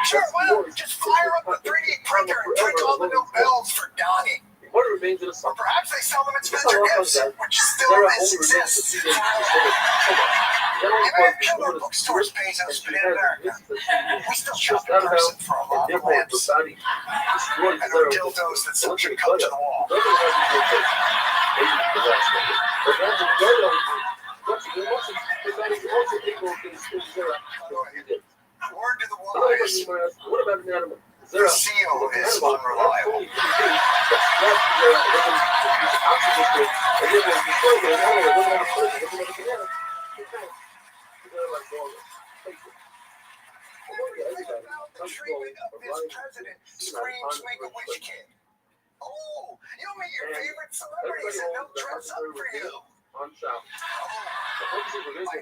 Sure, well, just fire up a 3D printer and print all the Nobels for Donnie. Or perhaps they sell them at Spencer Gifts, which still exists. American Killer Bookstores pays us, but in America, we still shop in person for a lot of lamps and our dildos that suction come to the wall. Word to the wise, the seal is unreliable. Everything about the treatment of this president screams Make-A-Wish kid. Oh, you'll meet your favorite celebrities and they'll dress up for you. I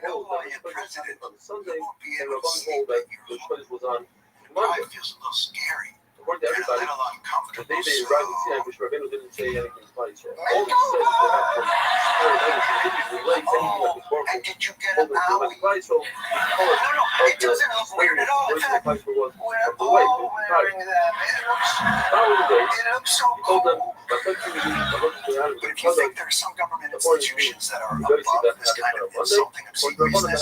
know why your president won't be able to sleep at your home. Life feels a little scary. According to everybody, a little uncomfortable. the day they arrived at CI, which Rabbeinu didn't say anything twice. All he said was and did you get a Maui? No, it doesn't look weird at all. In fact, we're all wearing them. It looks so cool. But if you think there are some government institutions that are above this kind of insulting obsequiousness,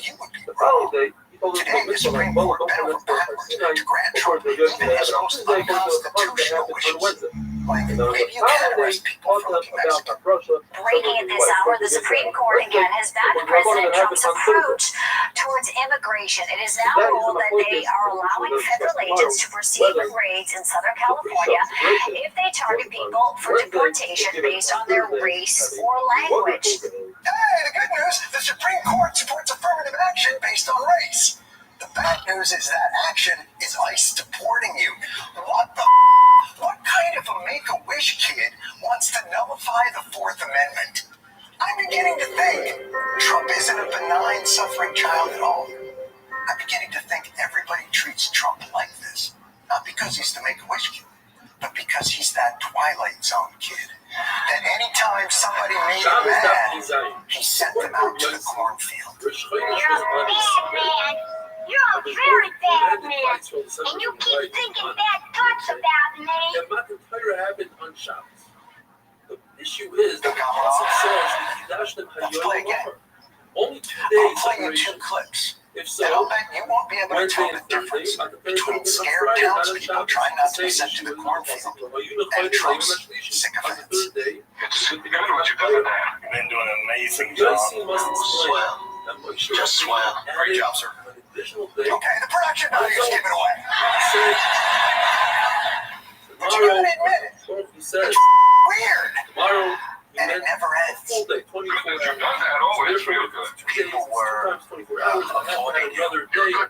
you would be wrong. Today, the Supreme Court bent over backwards to grant Trump even his most unconstitutional wishes. Like, maybe you can arrest people for looking Mexican. Breaking at this hour, the Supreme Court again has backed President Trump's approach towards immigration. It is now ruled that they are allowing federal agents to proceed with raids in Southern California if they target people for deportation based on their race or language. Hey, the good news, the Supreme Court supports affirmative action based on race. The bad news is that action is ICE deporting you. What kind of a Make-A-Wish kid wants to nullify the Fourth Amendment? I mean, beginning to think Trump isn't a benign, suffering child at all. I'm beginning to think everybody treats Trump like this, not because he's the Make-A-Wish kid, but because he's that Twilight Zone kid. That anytime somebody made him mad, he sent them out to the cornfield. You're a bad man. You're a very bad man. And you keep thinking bad thoughts about me. And McIntyre happened on Shabbos. The issue is that the Apostle says that he dashed them Hayyim Lahar. Only 2 days separation. Clips. If so, and I'll bet you won't be able to tell the difference between scared townspeople trying not to be sent to the cornfield and Trump's sycophants. Good what you got there. You've been doing an amazing job. Swell. Just swell. Great job, sir. Okay, the production values give it away. But you gotta admit it. It's weird. Tomorrow, and it never ends. Full day, 24 You've done that always real good. People were sometimes 24 hours and another day. You're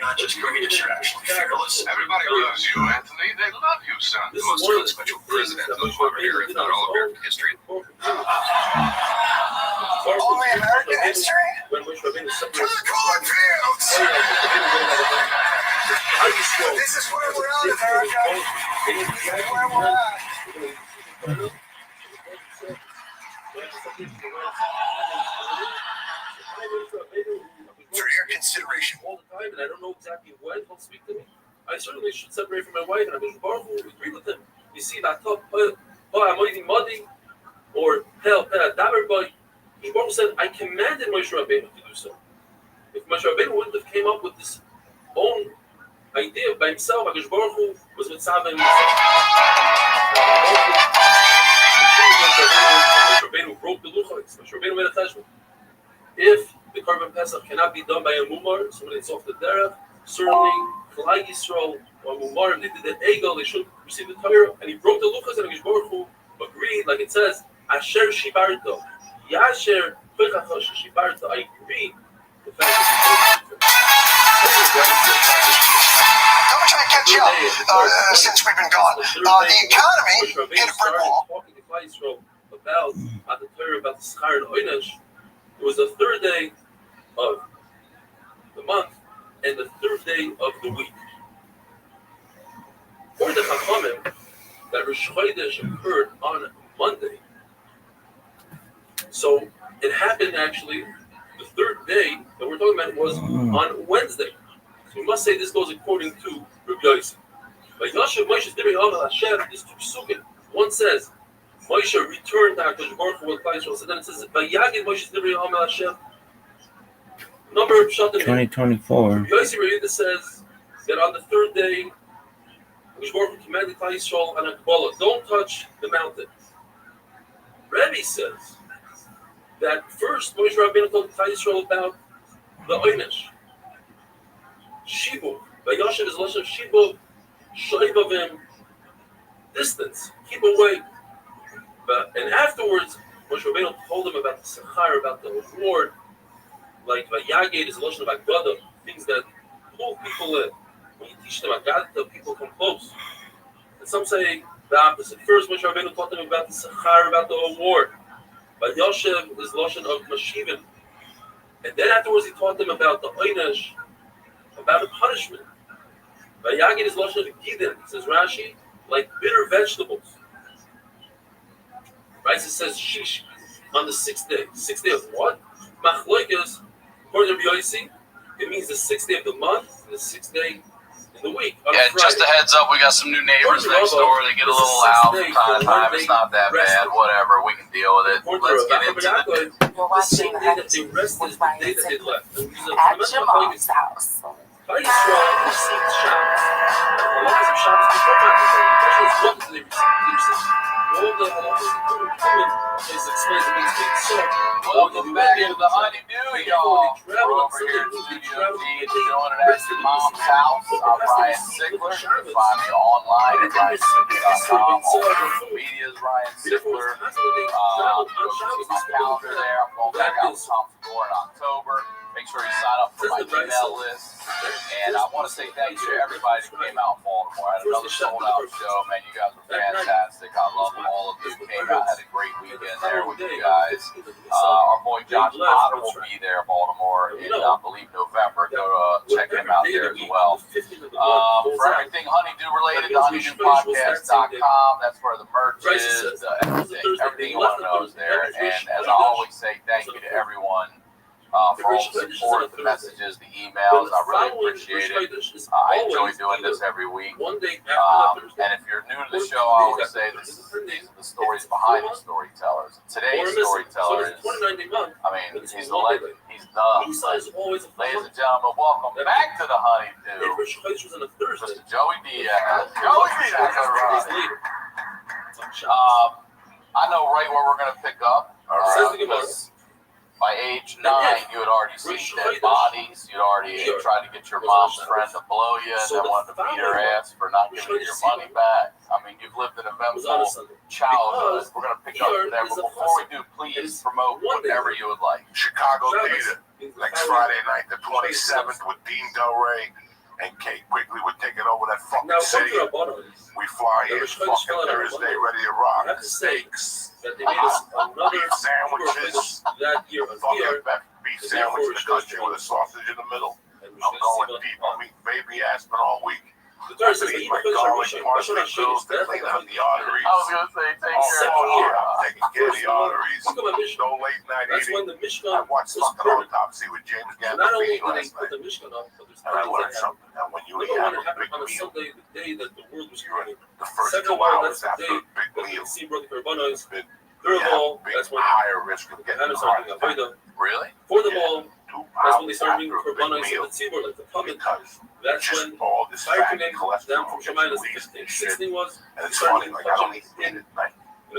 not just great, you're actually fearless. Everybody loves you, Anthony. They love you, son. The most consequential president of ever here, if not all American history. Only American history? To the cornfields! This is where we're at, America. This is where we're at. For your consideration. All the time, and I don't know exactly when he'll speak to me. I certainly should separate from my wife, and I Baruch Hu agree with him. You see that top, I'm eating muddy, or hell, Daber boy. Baruch Hu said, I commanded Moshe Rabbeinu to do so. If Moshe Rabbeinu wouldn't have came up with this own idea by himself, Baruch Hu was with Tzaveh. Moshe Rabbeinu broke the luchos. Moshe Rabbeinu made a teshuvah. If the Korban Pesach cannot be done by a mumar, somebody that's off the derech, certainly Klal Yisrael or mumarim, they did the egel, they should receive the Torah, and he broke the luchos, and Baruch Hu agreed, like it says, Asher Shibarto, Yasher Pechachosh Shibarto. I agree. The fact that Don't try to catch you up since we've been gone. The economy hit a brick wall. Talking to Klal Yisrael about the Torah, about the Schar and Oynesh. It was the third day of the month and the third day of the week. For the Chachamim, that Rosh Chodesh occurred on Monday. So it happened actually, the third day that we're talking about was on Wednesday. So we must say this goes according to Rabbi Yossi. But Yashav Moshe's Divrei Hamal Hashem, these two psukim. One says, Moshe returned to HaKadosh Baruch Hu with Klal Yisrael. So then it says, Vayagid Moshe's Divrei Hamal Hashem. Number of Pshatim. 2024. Yossi Reida says that on the third day, HaKadosh Baruch Hu commanded Klal Yisrael and Akbala, don't touch the mountain. Rebbe says that first Moshe Rabbeinu told Klal Yisrael about the Oynesh. Shibu. Vayashav is lashon Shibu. Shoivavim. Distance. Keep away. And afterwards, Moshe Rabbeinu told him about the Sechar, about the reward, like Vayaged is a lashon of Agada, things that pull people in. When you teach them Agada, people come close. And some say the opposite. First, Moshe Rabbeinu taught them about the Sechar, about the reward. Vayashev is lashon of Mashivim. And then afterwards, he taught them about the Oynesh, about the punishment. Vayaged is lashon of Gidin, says Rashi, like bitter vegetables. Right, it says Shish on the sixth day. Sixth day of what? Machloikas, according to Rabbi Yossi, it means the sixth day of the month and the sixth day in the week. Yeah, just a heads up, we got some new neighbors next door. They get a little loud from time to time. It's not that bad. Whatever, we can deal with it. Let's get into it. The same day that they rested is the day that they left. At your mom's house. Klal Yisrael received Shabbos. A lot of Shabbos before Matan. The question is, what did they receive? All the halachas is explained in these things. So, welcome back to the honeydew, y'all. We're over here in Studio D, doing it at your mom's house. I'm Ryan Sickler. You can find me online at RyanSickler.com. All social media is Ryan Sickler. You can see my calendar there. I'm going back out with Tom Segura in October. Make sure you sign up for my email list. And I want to say thank you to everybody who came out in Baltimore. I had another sold-out show. Man, you guys were fantastic. I love all of you who came out. Had a great great weekend there with you guys. Our boy Josh Potter will be there in Baltimore in, I believe, November. Go to check him out there as well. For everything Honeydew related, honeydewpodcast.com. That's where the merch is, everything you want to know is there. And as I always say, thank you to everyone for all the support, the messages, the emails. I really appreciate it. I enjoy doing this every week. And if you're new to the show, I always say these are the stories behind the storytellers. Today's storyteller is, he's the legend. He's the legend. Ladies and gentlemen, welcome back to the Honeydew. Mr. Joey Diaz. Joey Diaz. I know right where we're going to pick up. By age 9, you had already seen dead bodies. You'd already tried to get your mom's friend to blow you and then wanted to beat her ass for not giving you your money back. You've lived an eventful childhood. We're going to pick up from there. But before we do, please promote whatever you would like. Chicago Theater, next Friday night, the 27th, with Dean Del Rey and Kate Quigley. We're taking over that fucking city. We fly in fucking Thursday, ready to rock. Steaks, beef sandwiches, fucking best beef sandwich in the country with a sausage in the middle. I'm going deep. I'm eating baby aspirin all week. I'm eating my garlic parsley pills to clean out the arteries. I was going to say, take care of I'm taking care of the arteries. No late night eating. I watched fucking Autopsy with James Gandolfini last night. And I learned something. That when you have a big meal, the first 2 hours after a big meal, you have a big higher risk of getting a heart attack. Really? Yeah. 2 hours after a big meal, because just all this fat and cholesterol gets released and shit. And it's funny, like I don't eat meat at night. I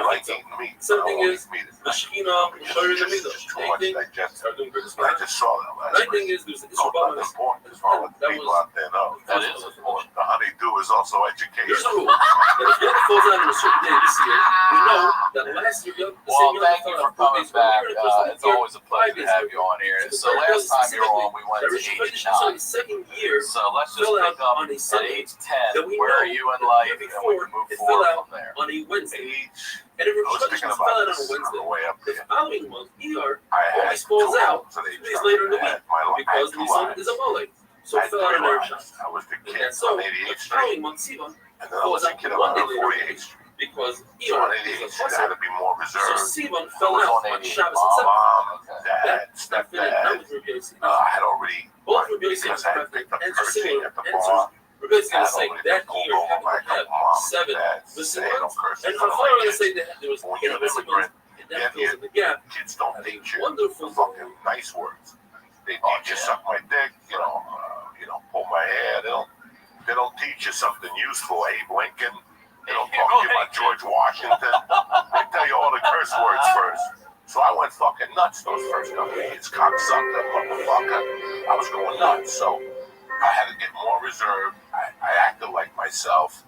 like eating meat. Something is the Shekhinah buried in the middle. I just saw that last night. That's important. As far as people out there know. That is important. The honeydew is also education. There's a rule. If it falls out on a certain day this year, we know that last year, thank you for coming back. It's always a pleasure to have you on here. So last time you were on, we went to age 9. So let's just pick up at age 10. Where are you in life? And we can move forward from there. On a Wednesday. I And if was thinking about this on the way up the here. following month, ER I always falls out 2 days later in the week because two Nisan lines. is a Molech. So it fell out on their shot. I was the kid And so on the 88th Street. following month, Siva And then I was falls a out kid on 1 day later 48th Street. because So on ER 88th is Street, a I had to be more So reserved. Siva fell out on Shabbos and Sabbath. Mom, dad, That stepdad. was Rabbi Yossi. I had already, Both Rabbi Yossi because I had picked up answers cursing similar at the answers. bar. Rabbi Yossi I going had to say already that pulled year over happened my to have mom and 7 dad missing saying no ones. cursing And in front of my my father going to kids. say that there was When you're 8 an missing immigrant, ones. And that fills in the gap. kids don't teach you Wonderful. fucking nice words. They teach you suck my dick, pull my hair. They don't teach you something useful, Abe Lincoln. They don't talk to you about George Washington. They tell you all the curse words first. So I went fucking nuts those first couple of years. Cocksucker, motherfucker. I was going nuts. So I had to get more reserved. I acted like myself.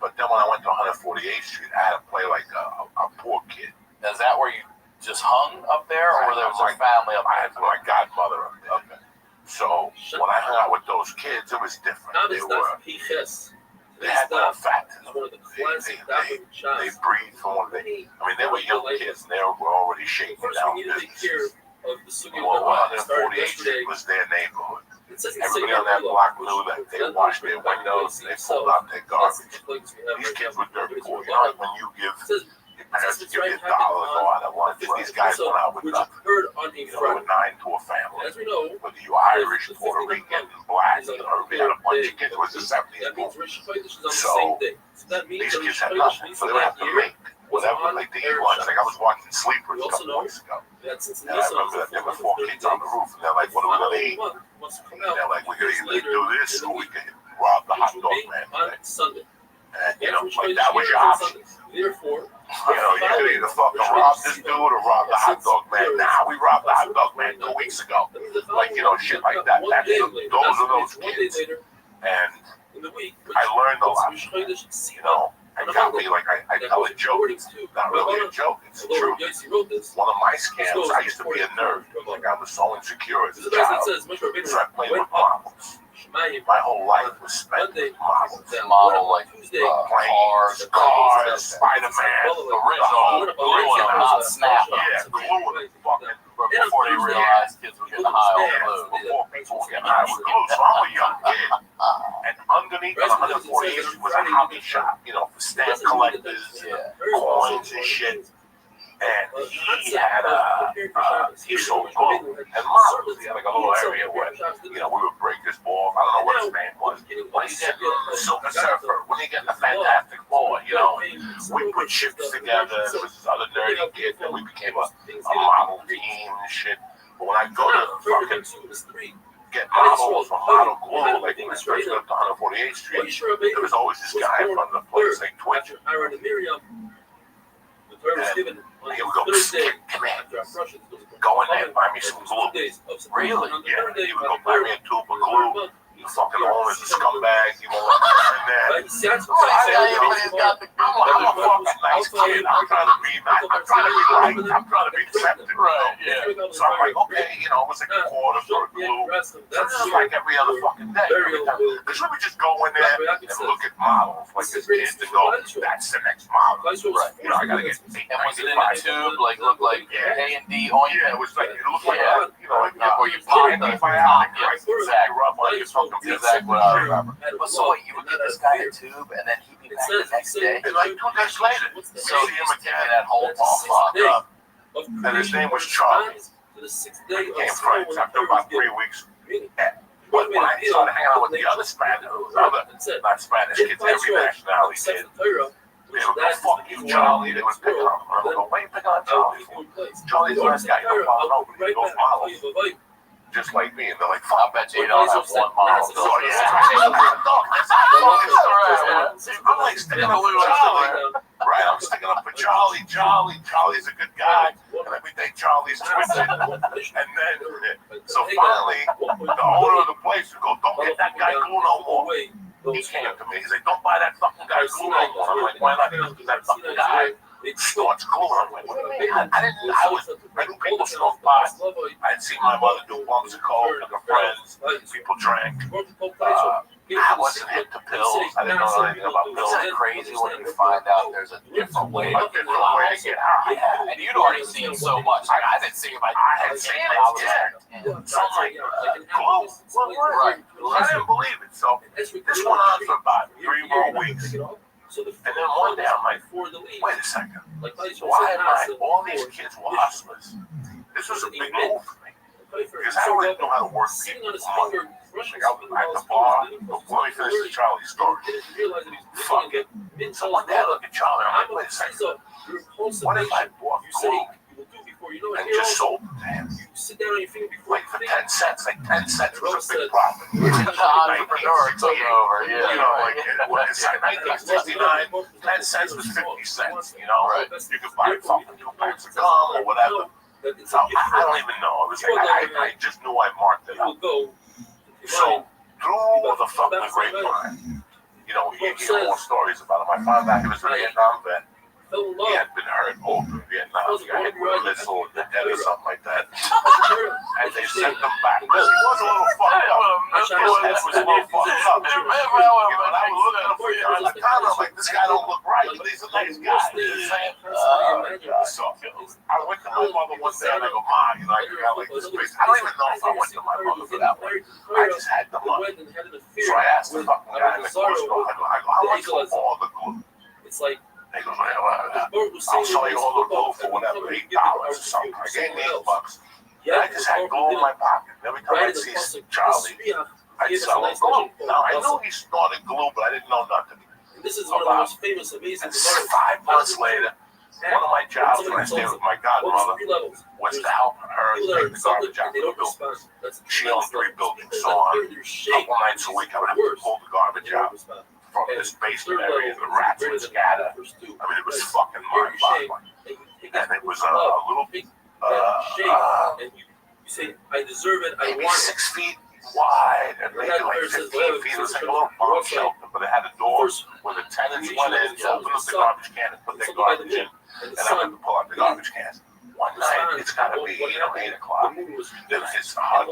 But then when I went to 148th Street, I had to play like a poor kid. Is that where you just hung up there, or there was a family up I there? had my godmother up there. Okay. So when I hung out with those kids, it was different. They had no fat to them. They breathed from one thing. They were young kids, and they were already shaking down business. Well, 148th Street was their neighborhood. Everybody on that block knew that they washed their windows, and they pulled out their garbage. These kids were dirt poor. Like when you give your parents give you $1 to go out at lunch. These guys went out with nothing. With 9 to a family. Whether you Irish, Puerto Rican, black, or we had a bunch of kids. It was the 70s. So these kids had nothing. So they would have to make whatever, like they eat lunch. Like I was watching Sleepers a couple weeks ago. And I remember that there were 4 kids on the roof, and they're like, what are we going to eat? And they're like, we're going to either do this or we can rob the hot dog man today. And, like that was your option. You could either fucking rob this dude or rob the hot dog man. Nah, we robbed the hot dog man 2 weeks ago. Like, shit like that. Those are those kids. And I learned a lot. It got me, like, I tell a joke. It's not really a joke. It's the truth. One of my scams, I used to be a nerd. Like, I was so insecure as a child. So I played with marbles. My whole life was spent with models. Model like cars, Spider-Man, the original glue one, not snap. Yeah, glue fucking. Before they realized kids were getting high on glue. Before people were getting high with glue. So I'm a young kid. And underneath on 148th Street was a hobby shop, for stamp collectors, coins and shit. And he had he sold glue and models. He had like a little area where, we would break this ball. I don't know what his name was. When he get the Silver Surfer, when he get the Fantastic Four, we put ships together with this other nerdy kid, and we became a model team and shit. But when I go to fucking get models from Model Glue, like when I first went up to 148th Street, there was always this guy in front of the place, like Twitch. And he would go, come in, go in there and buy me some glue. Really? Yeah, he would go buy me a tube of glue. You fucking owner's a scumbag. You won't let me in there. I'm a fucking nice kid. I'm trying to be liked. I'm trying to be accepted. Right, yeah. So I'm like, okay, it was like a quarter for a glue. So this is like every other fucking day. Because we would just go in there and look at models. Like this kid to go, that's the next model. Right. I gotta get 895. And was it in a tube, like, looked like A and D ointment? Yeah, it was like, it looked like, where you pop the top. Exactly. Exactly what I remember. But so what, you would get this guy a tube and then he'd be back the next day? And like 2 days later, we So see him again. that whole ball fucked up. And his name was Charlie. We became friends after about 3 weeks. But when I started hanging out with the other Spanish, not Spanish kids, every nationality kid, they would go, fuck you, Charlie. They would pick on him. I would go, why are you picking on Charlie for? Charlie's the last guy you don't follow over. He goes models. Just like me, and they're like, I bet you don't have one model. Oh, yeah. I'm like sticking up for Charlie. Right, I'm sticking up for Charlie. Charlie's a good guy. And then we think Charlie's twisted. And then, so finally, the owner of the place would go, don't get that guy glue no more. He came to me, he's like, don't buy that fucking guy glue no more. I'm like, why not? Because that fucking guy snorts glue. I'm like, what do you mean? I knew people smoked pot. I had seen my mother do bumps of coke with her friends. People drank. I wasn't hip to pills. I didn't know anything about pills. Isn't it crazy when you find out there's a different way to get high? Yeah, and you'd already seen so much. Like, I didn't see it. I had seen it. So I'm like, glue? Right. I didn't believe it. So this went on for about 3 more weeks. And then one day I'm like, wait a second. Why am all these kids were hustlers? This was a big move for me. Because I don't really know how to work people with money. Like I was at the bar, but let me finish the Charlie story. Fuck it. So one day I look at Charlie and I'm like, wait a second. What if I bought glue and just sold it to him? Like for 10 cents. Like 10 cents was a big profit. The entrepreneur took over, like it's like 1969, 10 cents was 50 cents, Right. You could buy fucking 2 packs of gum or whatever. So I don't even know. It was like I just knew I marked it up. So through the fucking grapevine, you hear more stories about him. I found out he was a Vietnam vet. He had been hurt over in Vietnam. He got hit with a missile in the head or something like that. And they sent him back. Because he was a little fucked up. His head was a little fucked up. And I was looking at him for years. I kind of like, this guy don't look right, but he's a nice guy. So I went to my mother one day and I go, Ma, I got like this place. I don't even know if I went to my mother for that one. I just had the money. So I asked the fucking guy in the glue store, I go, how much for all the glue? It's like, they go, I'll sell you all the glue for whatever, $8 or something. I gave me $8. And I just had glue in my pocket. Every time I'd see Charlie, I'd sell him glue. Now, I knew he snorted glue, but I didn't know nothing. This is one of the most famous, amazing. 5 months later, one of my jobs when I stayed with my godmother was to help her take the garbage out of the building. She owned 3 buildings, so on a couple nights a week I would have to pull the garbage out from this basement area, the rats would scatter. I mean, it was fucking mind-boggling. And it was a little, maybe 6 feet wide and maybe like 15 feet. It was like a little bomb shelter, but it had a door where the tenants went in, opened up the garbage can and put their garbage in, and I went to pull out the garbage cans. One night, it's got to be 8 o'clock. Then his my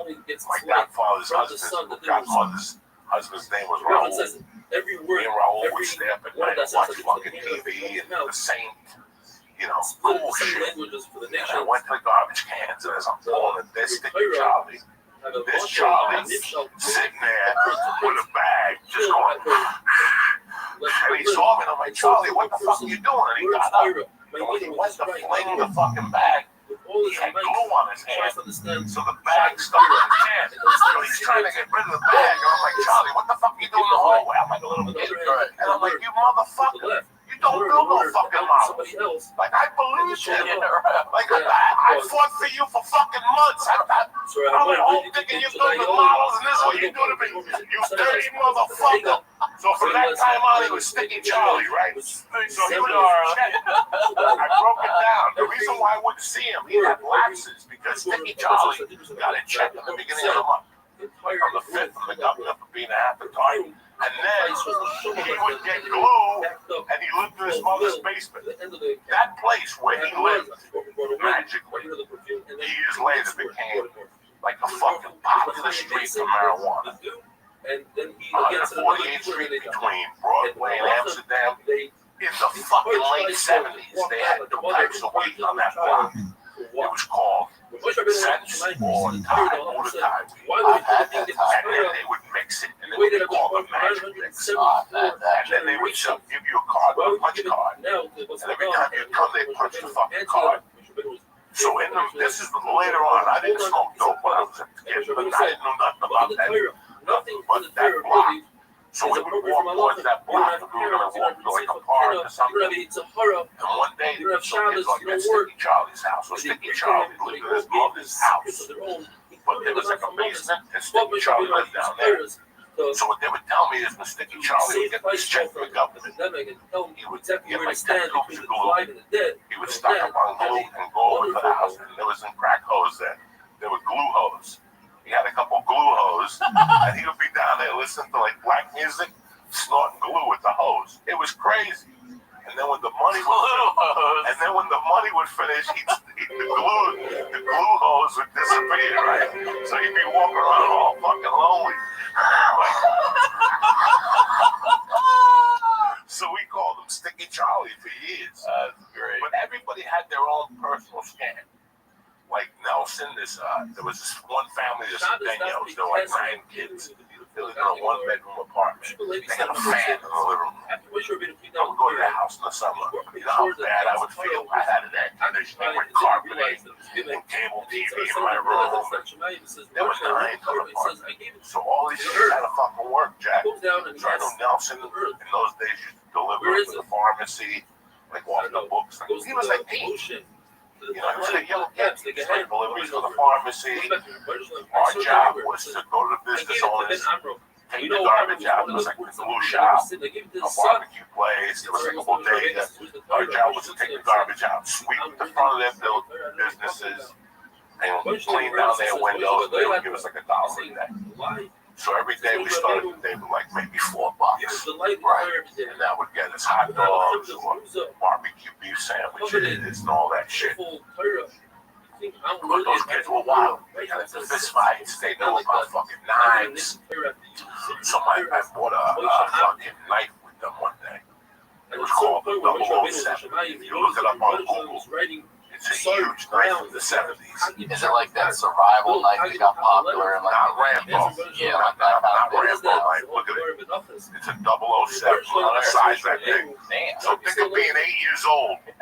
godfather's husband, godmother's husband's name was Raul. Every Me word, and Raul every would stay up at word night that and sounds watch like fucking it's like TV and mouth. the same, Split cool the same shit. languages for the And nation. I went to the garbage cans and as I'm pulling it, there's Sticky Charlie. There's Charlie sitting there with a bag, just going. And he saw me and I'm like, Charlie, what the fuck are you doing? And he got up. And when he went to fling the fucking bag, he had glue on his hand. So the bag stuck in his hand. So he's trying to get rid of the bag. And I'm like, Charlie, what the fuck are you doing in the hallway? I'm like a little kid. And I'm like, you motherfucker. You don't build no fucking models. Like, I believe you. Like, I fought for you for fucking months. I'm at home thinking you're building models and this is what you do to me. You dirty motherfucker. So from that time on, he was Sticky Charlie, right? So he was I broke it down. The reason why I wouldn't see him, he had lapses because Sticky Charlie got a check at the beginning of the month. On the 5th from the governor for being a time. And then he would get glue and he lived in his mother's basement. That place where he lived magically, years later became like a fucking popular street for marijuana. And then he 148th Street between Broadway and Amsterdam. In the fucking late 70s, they had two types of weed on that block. It was called Sense or Thai, Buddha Thai weed. And then they would mix it, and they would be called the magic mix. And then they would give you a card with a punch card. And every time you come, they punch the fucking card. So this is later on. I didn't smoke dope when I was a kid, but I didn't know nothing about that. Nothing but that block. So we would walk towards that block, and we were going to walk to like a park or something. And one day, there was some kids like at Sticky Charlie's house. So Sticky Charlie lived in his mother's house. But there was like a basement, and Sticky Charlie lived down there. So what they would tell me is when Sticky Charlie would get this check from the government, he would get like 10 tubes of glue. He would stock up on glue and go over to the house. And there wasn't crack hose then. There were glue hose. He had a couple glue hose, and he would be down there listening to like black music, snorting glue with the hose. It was crazy. And then when the money would finish, the glue hose would disappear, right? So he'd be walking around all fucking lonely. So we called him Sticky Charlie for years. That's great. But everybody had their own personal scam. Like Nelson, there was this one family, the Centennials, there were like 9 kids. They lived in a 1-bedroom apartment. They had a fan in the living room. I would go to their house in the summer. You know how bad I would feel? I had an air conditioning with carpeting and cable TV in my room. There were 9 apartments. So all these shit had to fucking work, Jack. So I know Nelson in those days used to deliver to the pharmacy, like off the books. He was like 8. You know, he was a young kid. He was like deliveries for the pharmacy. Our job was to go to the business owners, take the garbage out. It was like the glue shop, a barbecue place. It was like a bodega. Our job was to take the garbage out, sweep the front of their businesses, and clean down their windows. They would give us like $1 a day. So every day we started the day with like maybe $4, right? And that would get us hot dogs or barbecue beef sandwiches and all that shit. But those kids were wild. They got into fist fights. They knew about fucking knives. So I bought a fucking knife with them one day. It was called the 007. If you look it up on Google, it's a huge knife from the 70s. Is it like that survival knife that got popular in like not Rambo? Yeah, not Rambo knife. Look at it. It's a 007 on the size that big. So think of being 8 years old, 9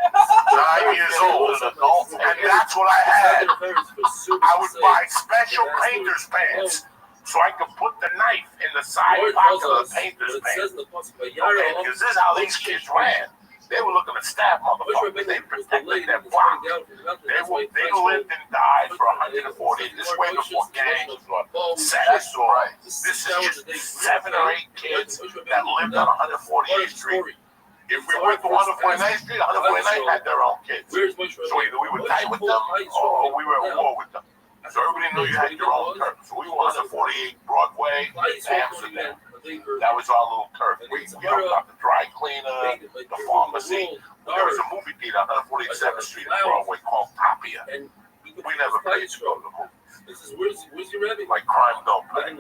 years old, and that's what I had. I would buy special painter's pants so I could put the knife in the side pocket of the painter's pants. Okay, because this is how these kids ran. They were looking to stab motherfuckers. They protected their block. They lived and died for 140. This way before gangs or sex or this is just 7 or 8 kids that lived on 148th Street. If we went to 149th Street, 149th had their own kids. So either we were tight with them or we were at war with them. So everybody knew you had your own turf. So we were 148 Broadway, Amsterdam. That was our little turf. We helped out the dry cleaner, the pharmacy. There was a movie theater on 147th Street in Broadway called Tapia. We never paid to go to the movie. Where's your rabbit? Like crime don't pay. Like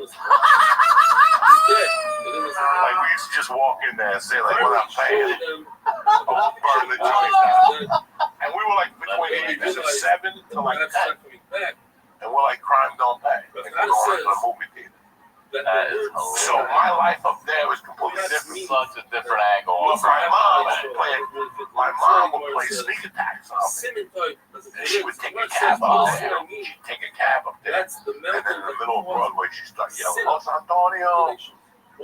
we used to just walk in there and say like, "What I'm paying," burn the joint down. And we were like between the ages of 7 to like 10. And we're like, crime don't pay. Like we're going to the movie theater. So my life up there was completely different. Such a different angle. Well, my mom would play sneak attacks on me. And she would take a cab up there. She'd take a cab up there. And then in the middle of Broadway, she'd start yelling, "Los Antonio."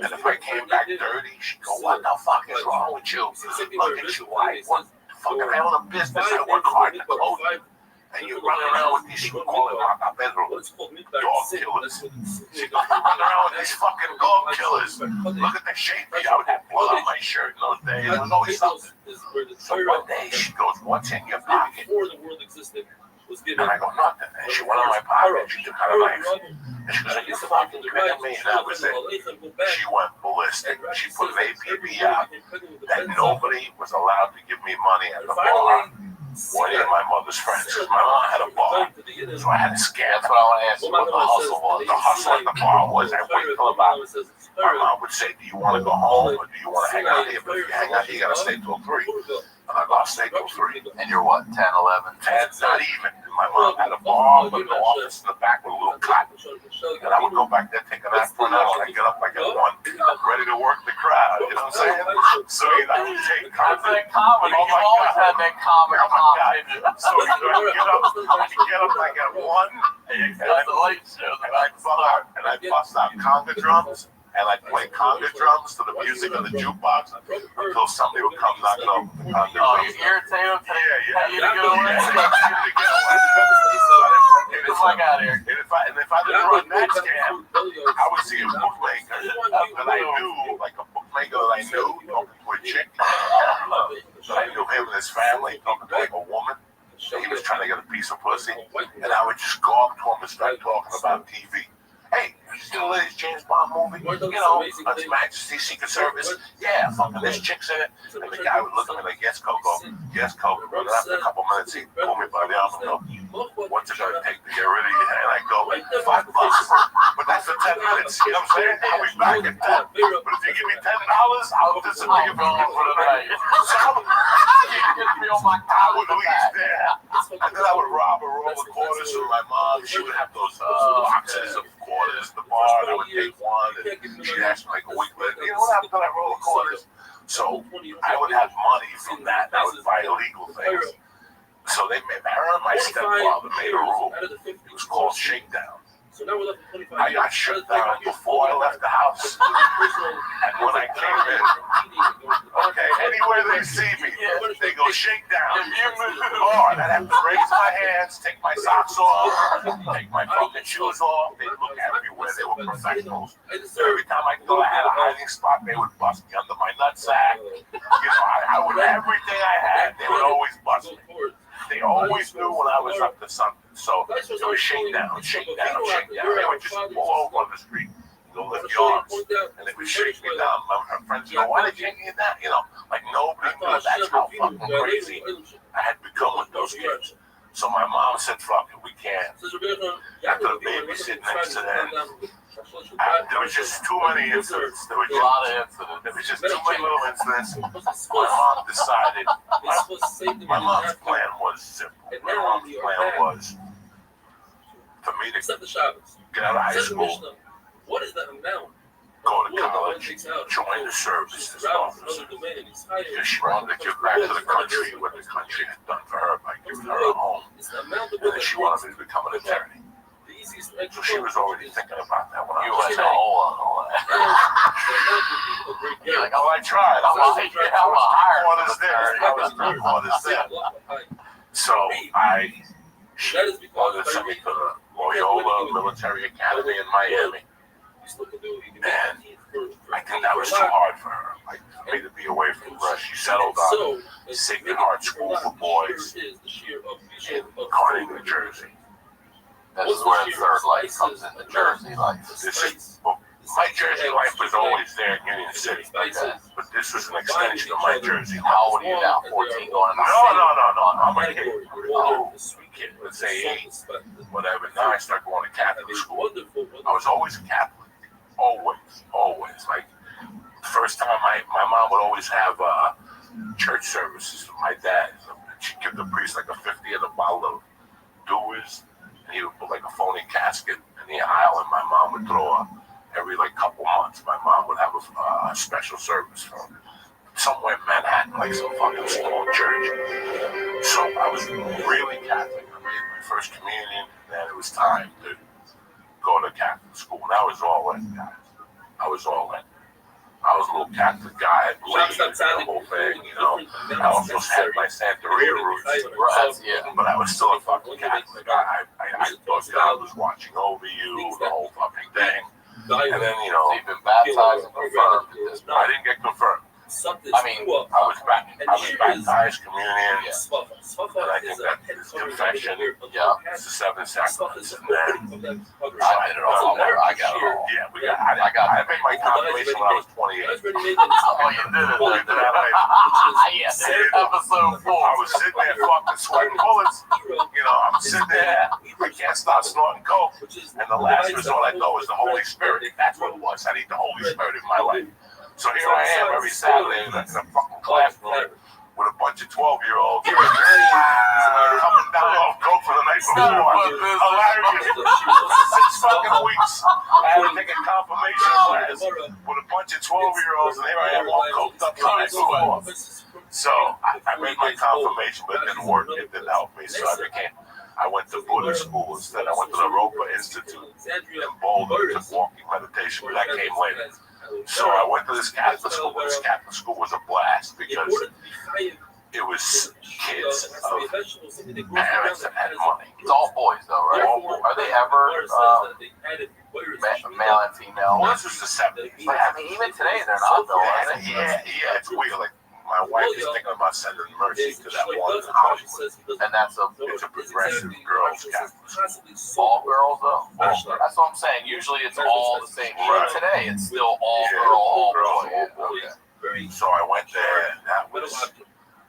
And if I came back dirty, she'd go, "What the fuck is wrong with you? Look at you, I work fucking I own a business, I work hard to close it. And you run around with these, she would call it Pedro, dog killers. She'd run around with these fucking dog killers. Look at the shape, I would have blood on my shirt in those days. It was always something. So one day she goes, "What's in your pocket?" And I go, "Nothing." And she went in my pocket and she took out a knife. And she goes, "Are you fucking kidding me?" And that was it. She went ballistic. She put an APB out that nobody was allowed to give me money at the bar. One of my mother's friends, because my mom had a bar. So I had to scam. That's what I want to ask you, what the hustle was. The hustle at the bar was, I wait till about, my mom would say, "Do you want to go home or do you want to hang out here? But if you hang out here, you got to stay till 3. And I got to stay till 3. And you're what, 10, 11? 10, not even. My mom had a bar with an office in the back with a little cot. And I would go back there, take a nap for an hour, and I get up like at 1, ready to work the crowd. You know what I'm saying? So I would take comedy. Comedy. Oh my You always God. had that comedy. Oh my God. So I get up like at 1, and I'd bust out conga drums. And I'd play conga drums to the music of the jukebox until somebody would come knocking on the conga drums. Oh, you irritate him? Yeah. You to get away? Get the fuck out of here. And if I didn't run that scam, I would see a bookmaker that I knew, like a bookmaker that I knew, talking to a chick. That I knew him and his family, talking to like a woman. He was trying to get a piece of pussy. And I would just go up to him and start talking about TV. "Hey, you see the latest James Bond movie? You know, His Majesty's Secret Service? Yeah, fucking this chick's in it." And the guy would look at me like, "Yes, Coco. Yes, Coco." And after a couple minutes, he'd pull me by the arm and go, "What's it going to take to get rid of you?" And I go, $5. But that's for 10 minutes. You know what I'm saying? I'll be back in 10. But if you give me $10, I'll disappear from you for the night. So I would leave there. And then I would rob her all the quarters from my mom. She would have those boxes of quarters at the bar, and I would take one, and she'd ask me like a week later, "You know what happened to that roll of quarters?" So I would have money from that. I would buy illegal things. So they made her and my stepfather made a rule. It was called shakedown. I got shut down before I left the house. And when I came in, okay, anywhere they see me, they go shake down. Oh, and I'd have to raise my hands, take my socks off, take my fucking shoes off. They look everywhere. They were professionals. Every time I thought I had a hiding spot, they would bust me under my nutsack. You know, I would everything I had, they would always bust me. They always knew when I was up to something. So it was shake down, shake down, shake down. They would just pull over on the street, go lift your arms, and they would shake me down. My friends go, "Why did you shake me down?" You know, like nobody knew. That's how fucking crazy I had become with those kids. So my mom said, "Fuck it, we can't." After the baby sitting next to them, there was just too many incidents. There was a lot of incidents. There was just too many little incidents. My mom decided. My mom's plan was simple. My mom's plan was for me to get out of high school, what is that amount? go to college, join the services officer. Because she wanted to give back to the country what the country had done for her by giving her a home. And then she wanted me to become an attorney. So she was already thinking about that when I was You went all that. You're like, "Oh, I tried. I was what is that?" So she wanted to send me to the Loyola Military Academy in Miami. And I think that was too hard for her. Like, for me to be away from her. She settled on Sacred Heart School for Boys in Kearney, New Jersey. This is where the third life comes in, the Jersey life. My Jersey life was always there in Union City, but this was an extension of my Jersey. How old are you now? 14 going on? No. I'm my kid. Oh, kid, let's say 8, whatever. Now I start going to Catholic school. I was always a Catholic. Always. Like, first time my mom would always have church services with my dad. She'd give the priest like a 50 and a bottle of Dewar's, and he would put like a phony casket in the aisle, and my mom would throw up every like couple months. My mom would have a special service from somewhere in Manhattan, like some fucking small church. So I was really Catholic. I made my first communion, and then it was time to go to Catholic school. And I was all in, guys. I was all in. I was a little Catholic guy, I believed in the whole thing, you know. I also had my Santeria roots, but I was still a fucking Catholic. I thought God was watching over you, the whole fucking thing. And then, you know, So you've been baptized and confirmed at this point. I didn't get confirmed. I mean, I was baptized, communion, and I think that is confession. Yeah. It's the 7 sacraments, and then I did it all. I got it all. Yeah, I made my confirmation when I was 28. Oh, you did it. Yes. Episode 4. I was sitting there fucking sweating bullets. You know, I'm sitting there. I can't stop snorting coke. And the last resort I know is the Holy Spirit. That's what it was. I need the Holy Spirit in my life. So here I am every Saturday in a fucking classroom with a bunch of 12-year-olds coming down off coke for the night before. Hilarious. 6 fucking weeks. I had to take a confirmation class with a bunch of 12-year-olds, and here I am all coked up the night before. So I made my confirmation, but it didn't work. It didn't help me. So I went to Buddhist school instead. I went to the Ropa Institute in Boulder, took walking meditation, but that came later. So I went to this Catholic school. This Catholic school was a blast because it was kids of parents that had money. It's all boys, though, right? Are they ever male and female? Well, this was the 70s. But I mean, even today, they're not, though, are they? Yeah, it's weird. Like, my wife is thinking about sending Mercy to that one in Hollywood. And it's a progressive girls' Catholic school. All girls, though? That's what I'm saying. Usually it's all the same. Even today, it's still all girl, all boy. Okay. So I went there, and that was...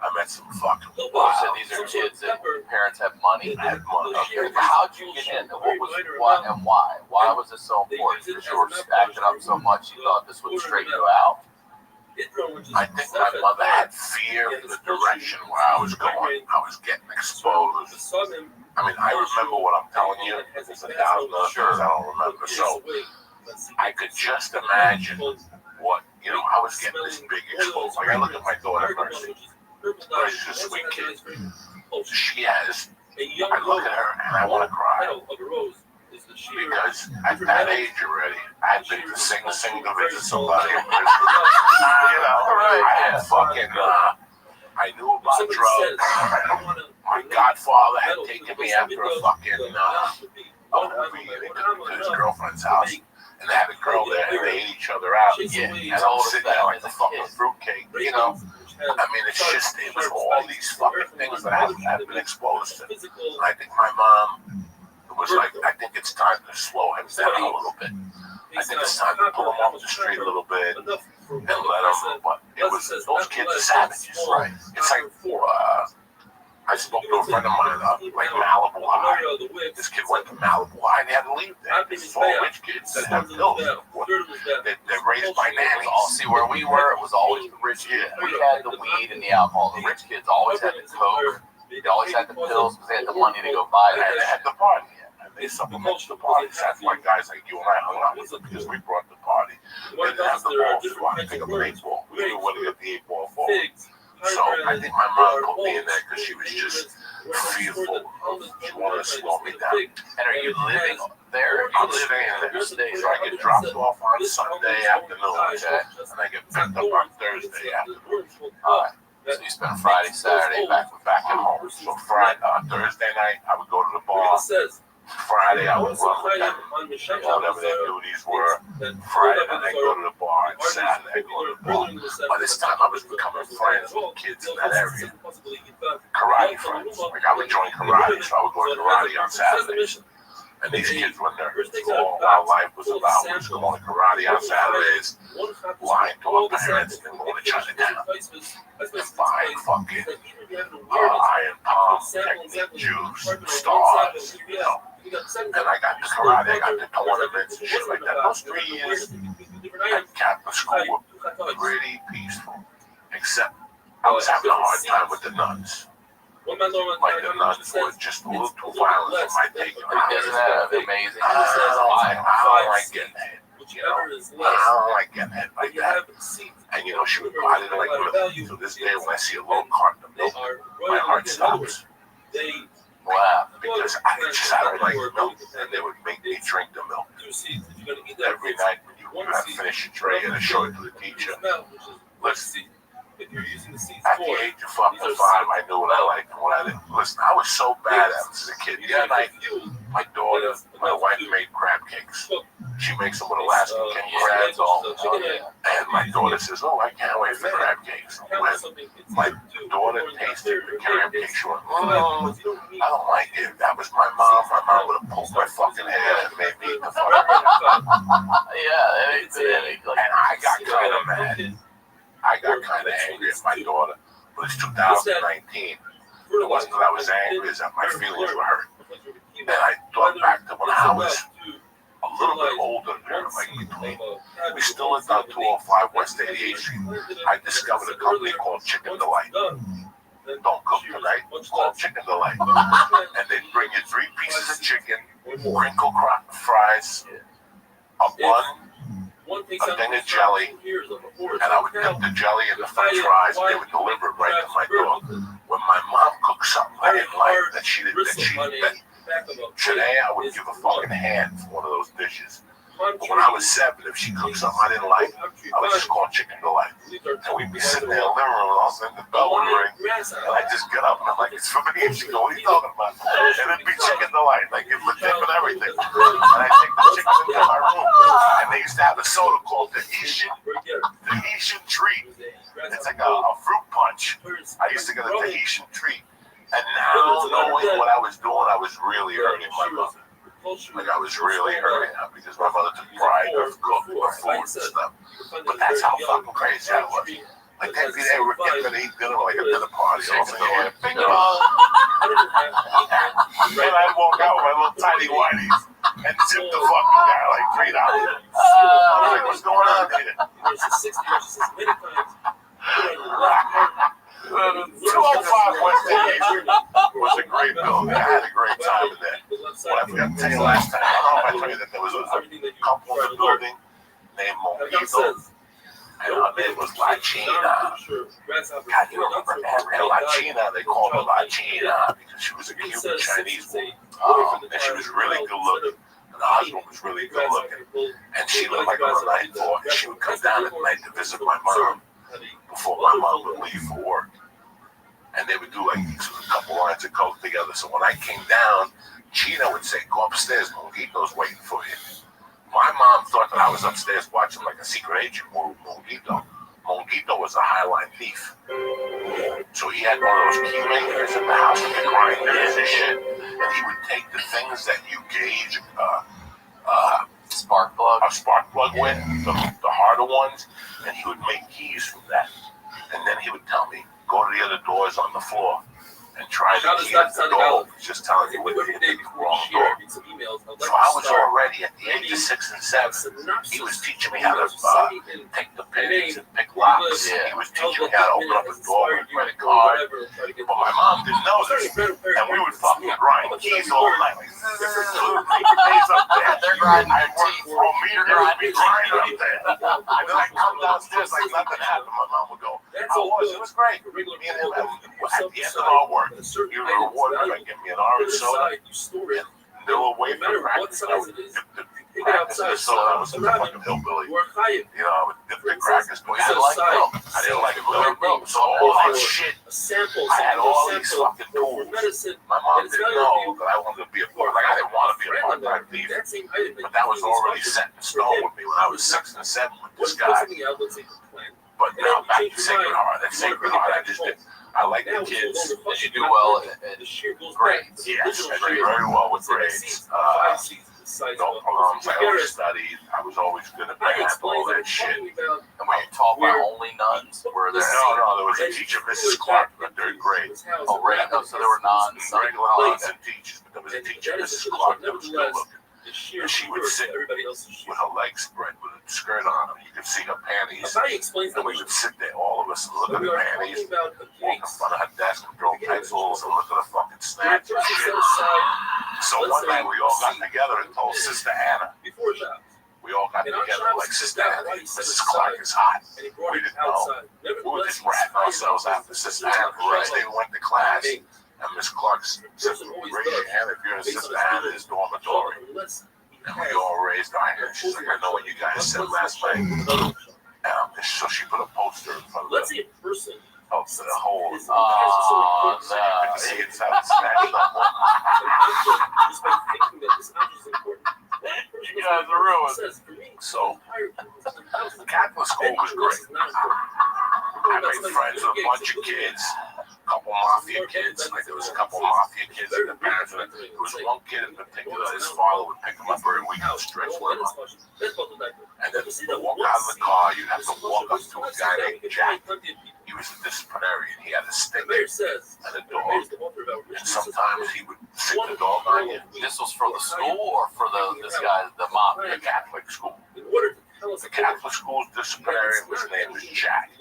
I met some fucking You said these are kids that parents have money? I had money. Okay. How'd you get in? What and why? Why was this so important? Because you were acting up so much you thought this would straighten you out? I think my mother had fear for the direction where I was going. I was getting exposed. I mean, I remember what I'm telling you. There's 1,000 other things I don't remember. So I could just imagine what, you know, I was getting this big exposure. Like, I look at my daughter, Mercy. She's a sweet kid. She has, I look at her and I want to cry. Because at that age already, I'd been to sing to visit somebody in prison. You know, I had fucking, I knew about drugs. My godfather had taken me after a fucking movie to his girlfriend's house. And they had a girl there and they ate each other out. Yeah, and I'm sitting there like a fucking fruitcake, you know. I mean, it was all these fucking things that I've been exposed to. And I think my mom was like, I think it's time to slow him down a little bit. I think it's time to pull him off the street a little bit and let him. But it was, those kids are savages. Right. It's like, I spoke to a friend of mine, like Malibu High. This kid went to Malibu High and he had to leave there. This is all rich kids that have pills. They're raised by nannies. See, where we were, it was always the rich kids. We had the weed and the alcohol. The rich kids always had the coke. They always had the pills because they had the money to go buy that. They had the party. And they supplemented the party. That's why guys like you and I hung out with them because we brought the party. They didn't have the balls to go out and pick up an 8-ball. We knew what to get the 8-ball for. So I think my mom put me in there because she was just fearful. She wanted to slow me down. And are you living there? I'm living in there. So I get dropped off on Sunday afternoon, and I get picked up on Thursday afternoon. So you spend Friday, Saturday back at home. So Thursday night, I would go to the bar. Friday, I would run with them, whatever their duties were. Friday night, I go to the bar, and Saturday, I go to the bar. By this time, I was becoming friends with kids in that area. Karate friends. Like, I would join karate, so I would go to karate on Saturdays. And these kids were nerds. All our life was about was going to karate on Saturdays, lying to our parents, and going to Chinatown. And buying fucking iron palm technique, juice, stars, you know. And I got the karate, I got the tournaments and shit like that. Those 3 years at Catholic school were pretty peaceful, except I was having a hard time with the nuns. Like the nuns were just a little too violent for my taking. Isn't that amazing? I don't like getting hit. You know, I don't like getting hit like that. And you know, I didn't like milk. To this day, when I see a little carton of milk, my heart stops. Wow, because I don't like milk, and they would make me drink the milk. Every night when you have to finish your tray and show it to the teacher. Listen, at the age of fucking 5, I knew what I liked and what I didn't. Listen, I was so bad at it as a kid. The other night, my daughter, my wife made crab cakes. She makes them with Alaskan king crabs, and my daughter says, "Oh, I can't wait for crab cakes." When my daughter tasted the crab cakes, she went, "I don't like it." That was my mom. My mom would have pulled my fucking hair and made me eat the fucking and I got kind of mad. I got kind of angry at my daughter. But it's 2019. It wasn't that I was angry, it's that my feelings were hurt. And I thought back to when I was a little bit older, like between, we still lived on 205 West 88th Street. I discovered a company called Chicken Delight. Don't cook tonight, it's called Chicken Delight. And they'd bring you 3 pieces of chicken, crinkle fries, a bun, a thing of jelly, and I would dip the jelly in the french fries, and they would deliver it right to my door. When my mom cooked something I didn't like, today I would give a fucking hand for one of those dishes. But when I was 7, if she cooked something I didn't like, I would just call Chicken Delight. And we'd be sitting there in the living room, and all of a sudden the bell would ring, and I'd just get up, and I'm like, "It's for me." And she'd go, "What are you talking about?" And it'd be Chicken Delight, like it with dip and everything. And I'd take the chicken into my room, and they used to have a soda called the Tahitian Treat. It's like a fruit punch. I used to get a Tahitian Treat. And now, knowing what I was doing, I was really hurting my mother. Like, I was really hurting her because my mother took pride in her food and stuff. But that's how fucking crazy I was. Like, they were getting ready to eat dinner like a dinner party. And I'd walk out with my little tiny whiteys and tip the fucking guy like $3. I was like, "What's going on here?" 205 West 88th Street was a great building. I had a great time in there. What I forgot to tell you last time, I don't know if I told you that there was a couple in the building named Mojito, and her name was La China. God, you remember La China? They called her La China because she was a Cuban Chinese woman. And she was really good looking. And her husband was really good looking. And she lived like on the 9th floor. And she would come down at night to visit my mom before my mom would leave for work. And they would do like a couple lines of coke together. So when I came down, Chino would say, "Go upstairs, Mojito's waiting for you." My mom thought that I was upstairs watching like a secret agent movie, Mojito. Mojito was a highline thief. So he had one of those key makers in the house with the grinders and shit. And he would take the things that you gauge a spark plug with, the harder ones, and he would make keys from that. And then he would tell me, "Go to the other doors on the floor and try to key at the door." He's just telling you what they did the wrong door. So I was already at the age of 6 and 7. He was teaching me how to take the pins and pick locks. He was teaching me how to open up a door with a credit card. But my mom didn't know this. And we would fucking grind keys all night. Like, keys up there. I'd work for a meter. We'd grind up there. And then I'd come downstairs like nothing happened. My mom would go, "It was great." Me and him, at the end of our work, he was rewarded by giving me an orange soda and a little wafer practice. I would dip the crackers in the soda. I was such a fucking hillbilly. You know, I would dip the crackers. But I didn't like milk. I didn't like milk. So all that shit, I had all these fucking tools. My mom didn't know that I wanted to be a part. Like, I didn't want to be a part-time thief. But that was already set in stone with me when I was 6 and 7 with this guy. But now back to Sacred Heart. At Sacred Heart, I just did. I like the kids. Did you do well at grades? Yes, I did very well with grades. no problems. I always studied. I was always good at math, all that shit. And when you talk about only nuns, were there? No, there was a teacher, Mrs. Clark, in the third grade. Oh, right. Oh, so there were nuns. Regular nuns and teachers, but there was a teacher, Mrs. Clark, that was good looking. And she would sit with her legs spread with a skirt on, and you could see her panties. And we would sit there, all of us, and look at her panties, walk in front of her desk and throw pencils and look at her fucking snatch and shit. So one night we all got together and told Sister Anna. We all got together like, Sister Anna, Mrs. Clark is hot. We didn't know. We were just ratting ourselves after Sister Anna. The next day we went to class. And Miss Clark said, raise your hand if you're in Sister Anna's dormitory. And we all raised our hands. She's like, I know what you guys said last night. So she put a poster in front of the hole. Oh, so you could see inside the snatch up. You guys are ruined. So, the Catholic school was great. I made friends with a bunch of kids. A couple mafia kids, like there was a couple mafia kids and the parents. There was one kid in particular, his father would pick him up every week and stretch him up. And then to walk out of the car, you'd have to walk up to a guy named Jack. He was a disciplinarian. He had a stick and a dog. And sometimes he would stick the dog on you. This was for the school or for this guy, the mafia? The Catholic school. The Catholic school's disciplinarian, his name was Jack.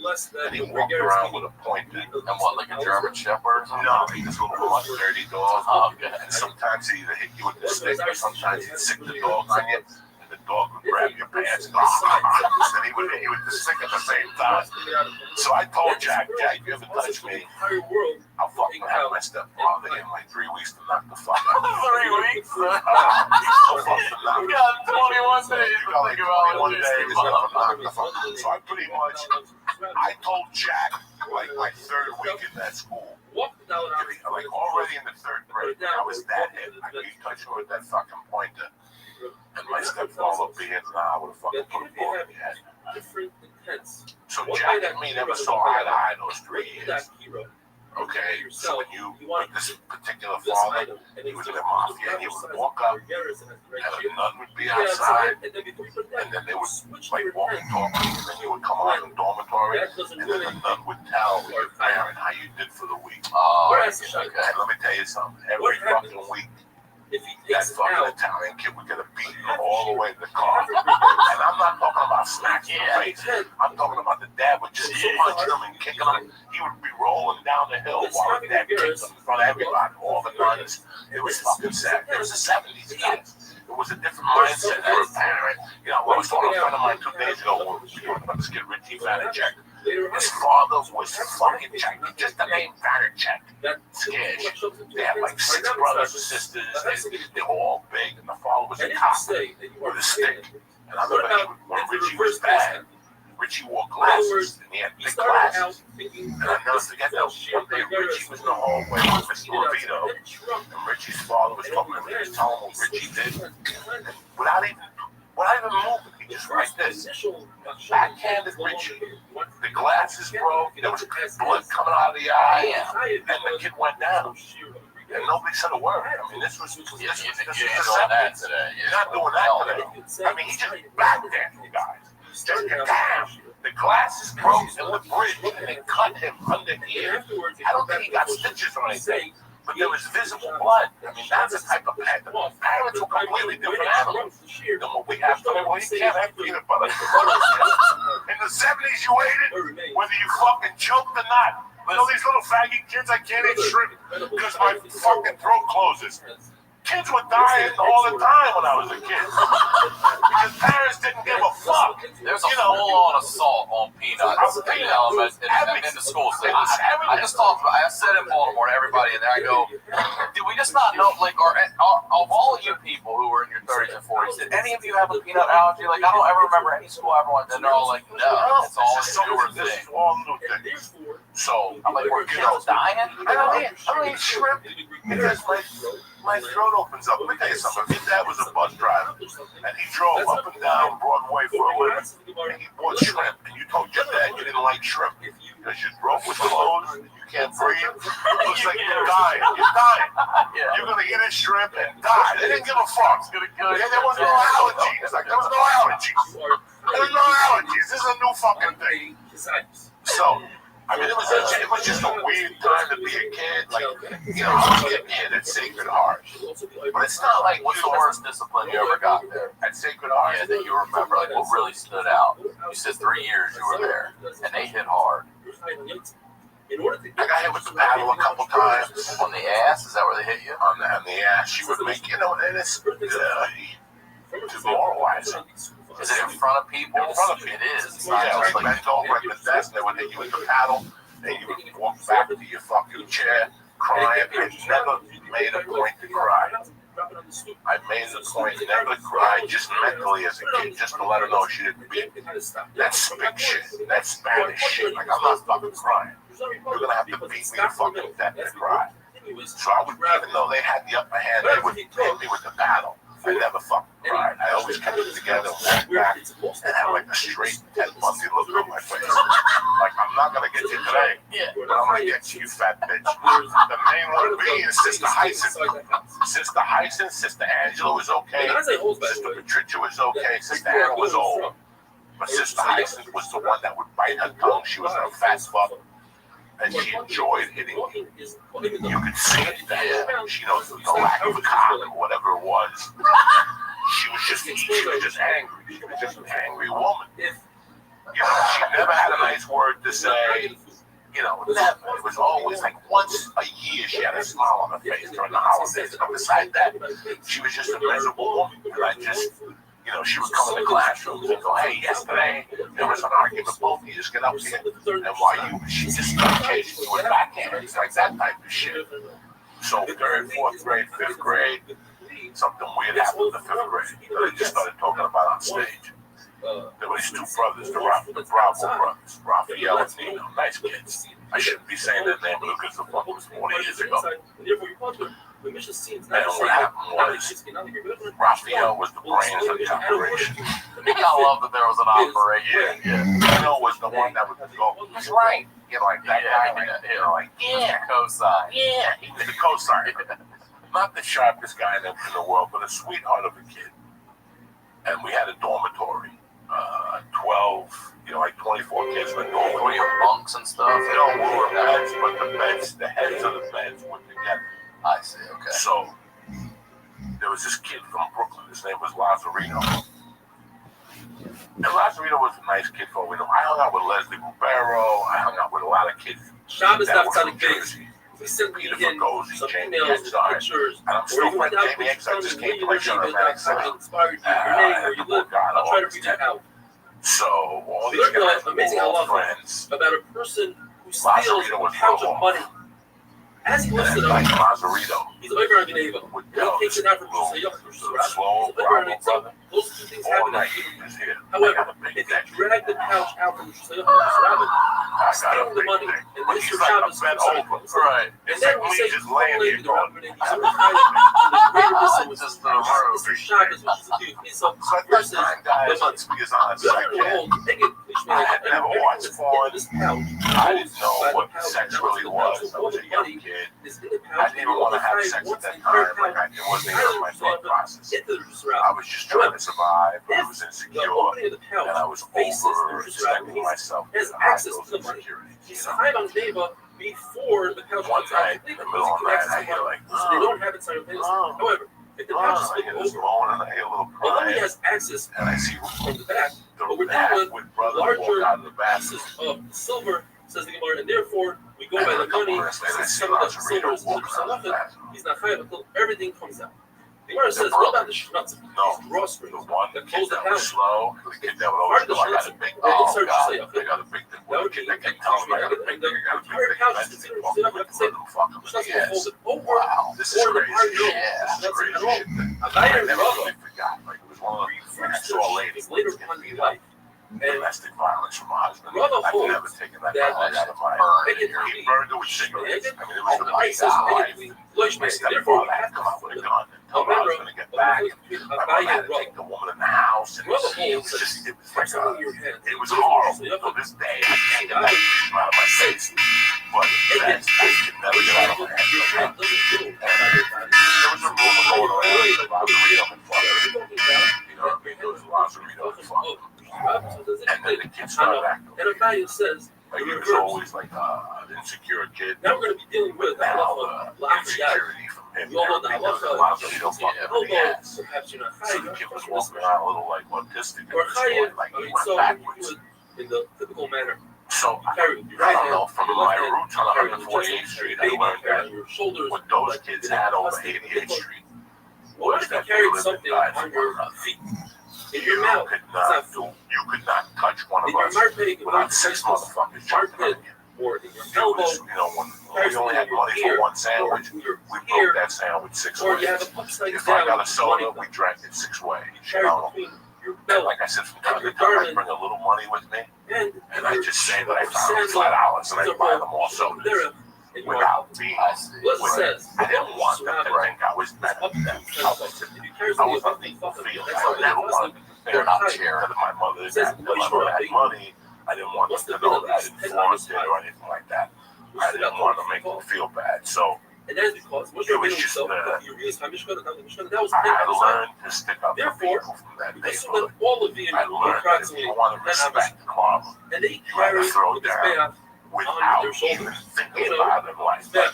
And he walked around with a pointer. And what, like a German Shepherd or something? No, he was a little dirty dog. Oh, okay. And sometimes he'd hit you with the stick, or sometimes he'd sick the dog on you. And the dog would grab your pants and then he would hit you with the stick at the same time. So I told Jack, if you ever touch me, I'll fucking have my stepfather in like 3 weeks to knock the fuck out. 3 weeks? You got 21 days. You got like 21 days to knock the fuck out. So I pretty much, I told Jack, like my third week in that school, like already in the third grade, I was that hit. I could touch her with that fucking pointer. And my stepfather being I would have fucking put a ball in your head. So Jack and me never saw eye to eye those 3 years. Okay, so with this particular father, he was in the mafia, and he would walk up, and a nun would be outside, and then they would like walk and talk, and then you would come out of the dormitory, and then the nun would tell your parent how you did for the week. Oh, okay. And let me tell you something, every fucking week, that fucking Italian kid would get a beating all the way to the car. And I'm not talking about smacking the face. I'm talking about the dad would just punch him and kick him. He would be rolling down the hill while the dad kicked him in front of everybody. All the nuns. It was fucking sad. It was the 70s, guys. It was a different mindset for a parent. You know, I was talking to a friend of mine 2 days ago when we were about this kid, Richie Vanacek. His father was fucking Czech. Just the name Vanacek scares you. They had like 6 brothers and sisters. They were all big, and the father was a cop with a stick. And I remember when Richie was bad, Richie wore glasses, and he had big glasses. And I'll never forget that. One day Richie was in the hallway with Mr. Levito, and Richie's father was talking to him. He was telling him what Richie did. And without even moving, he just like this. Backhanded Richie. The glasses broke, there was blood coming out of the eye, and the kid went down. And nobody said a word. I mean, this was the 70s. You're not doing that today. I mean, he just backhanded you guys. Just damn. The glasses broke in the bridge, and they cut him under here. I don't think he got stitches or anything, but there was visible blood. I mean, that's the type of parent. Parents were completely different animals than what we have today. Well, you can't have peanut butter. In the 70s, you ate it, whether you fucking choked or not. You know these little faggy kids, I can't eat shrimp because my fucking throat closes. Kids were dying all the time when I was a kid because parents didn't give a fuck. There's a full-on assault on peanuts in the school system. I just talked about. I said in Baltimore to everybody, and there I go. Did we just not know? Like, of all of you people who were in your 30s and 40s, did any of you have a peanut allergy? Like, I don't ever remember any school I ever went. And they're all like, no, it's all a newer thing. This is all new things. So I'm like, were kids dying? I don't eat shrimp because my throat opens up. Let me tell you something. If your dad was a bus driver and he drove up and down Broadway for a living and he bought shrimp and you told your dad you didn't like shrimp, and because you're broke with clothes, you can't breathe. It looks like you're dying. You're dying. You're gonna eat a shrimp and die. They didn't give a fuck. There was no allergies. Like there was no allergies. There was no allergies. This is a new fucking thing. So. I mean, it was just a weird time to be a kid. Like, you know, I was a kid at Sacred Heart. But it's not like, What's the worst discipline you ever got there? At Sacred Heart. Yeah, that you remember, like what really stood out? You said 3 years you were there, and they hit hard. I got hit with the paddle a couple times. On the ass? Is that where they hit you? On the ass. She would make, you know, and it's demoralizing. Is it in front of people? In front of people. It is. It's not Yeah, just like bent over at the desk, they would hit you with the paddle, and you would walk back to your fucking chair, crying. I never made a point to cry. I made a point never to cry, just mentally as a kid, just to let her know she didn't beat me. That's big shit. That's Spanish shit. Like, I'm not fucking crying. You're gonna have to beat me to fucking death to cry. So I would, even though they had the upper hand, they would hit me with the paddle. I never fucking cried. I always kept it together, walked back, and had like a straight Ted Bundy look on my face. Like, I'm not gonna get you today, but I'm gonna get you, you fat bitch. The main one being Sister Hyacinth. Sister Hyacinth, Sister Angela was okay. Sister Patricia was okay. Sister Anna was old. But Sister Hyacinth was the one that would bite her tongue. She was a fat fuck. And she enjoyed hitting me. You could see it there. She knows the lack of calm or whatever it was. She was just angry. She was just an angry woman. You know, she never had a nice word to say. You know, never. It was always like once a year she had a smile on her face during the holidays. But beside that, she was just a miserable woman. And I just, you know, she would come in the classroom and go, hey, yesterday there was an argument, both of you just get up here. And while she just occasionally would backhand, like that type of shit. So 3rd, 4th grade, 5th grade, something weird happened in the 5th grade that I just started talking about on stage. There were these two brothers, the Bravo brothers, Raphael and Nino, nice kids. I shouldn't be saying their name because the fuck was 40 years ago. And what happened was, Raphael was the brains of the operation. I love that there was an operation. Yeah. Nino was the one that would go, he's right. You know, like that guy, you know, like, yeah. Cosign. Yeah. He was the cosign. Not the sharpest guy in the world, but a sweetheart of a kid. And we had a dormitory. 12, you know, like 24 kids in the dormitory. Were you bunks and stuff? No, we were beds, but the heads of the beds were together. I see, okay. So, there was this kid from Brooklyn. His name was Lazarino. And Lazarino was a nice kid for all we know. I hung out with Leslie Rubero. I hung out with a lot of kids that were from Jersey. Peter Fergozzi, Jamie Exide. And I'm still friends with Jamie Exide. Just came to my show and I So, all these guys amazing were how all love friends. about a person who steals a pouch of money. As he lifts it up, he's like Rabbi Neva. He takes it out from slow, brother. Those two things All happen night, at However, if you drag the pouch out from steal the money, and Mr. Shabbos comes over. Right. And then we say, just laying here going, just Mr. Shabbos, which is a dude. He's a first time, guys, let's be as honest as I can. I had never watched porn. I didn't know what sex really was. I was a young kid. I didn't even want to have sex at that time. Like, it wasn't even my thought process. I was just trying to survive. I was insecure. And I was overextending myself to hide those insecurities. Before the pouch One night, in the middle of the night, I hear like, so they don't have it simultaneously. However, if the pouch is I hear this over, moan and I hear a little although he cry. has access And I see from the back, but we're the dealing with brother larger walk out of the bathroom. pieces of silver, says the Gemara, and therefore we go by the money. Since some of the silver is he's not high until everything comes out. The Gemara says, what about the schnutzer? No, drawstrings. the one that close the that was pouch. slow, the kid that would always go, I got a big thing. I got a big thing. That would Kid be that kept telling me I got a big thing. I got a big thing. pouch is considered let them fuck him in the ass. Wow, this is crazy. Yeah, this is crazy shit. I never really forgot. Like, it was one of the, like, I saw a lady later get on in beat up. life. Domestic violence from my husband. Brother I've holds never taken that that knowledge out of my He burned it with cigarettes. I mean, it was the I biggest life. My stepfather had come out with a gun and told her I was going to get back. My mother had to take the woman in the house, and it was just, it was like it was horrible. To this day, I can't get that out of my face. But that could never get out of my head. And there was a rumor going around about Rosarito and fucking. You know, there was Rosarito and fucking. And then the kid started acting. And Abaya says, like he was always like an insecure kid. Now we're going to be dealing with now the insecurity from him. Because Rosarito fucking in the ass. Perhaps you're not So high. the kid was walking around a little like autistic at Or this high, point, like he went backwards. in the typical manner. So I don't know, from my roots on 148th Street, I learned that what those kids had over 88th Street was that they lived and died for one another. You could not touch one of us without 6 motherfuckers jumping on you. You know, when we only had money for one sandwich, we broke that sandwich 6 ways. If I got a soda, we drank it 6 ways. You know? And like I said, from time to time, I bring a little money with me, and I just say that I found $5 and I buy them all sodas without being. I didn't want them to think I was better than them. I was not making them feel that. I never wanted them to think I cared that my mother had money. I didn't want them to know that I didn't flaunt it or anything like that. I didn't want to make them feel bad. So and that is because once it was just I learned to stick up for people from that neighborhood. I learned that if you want to respect the problem, you have to throw down without even thinking about it like that.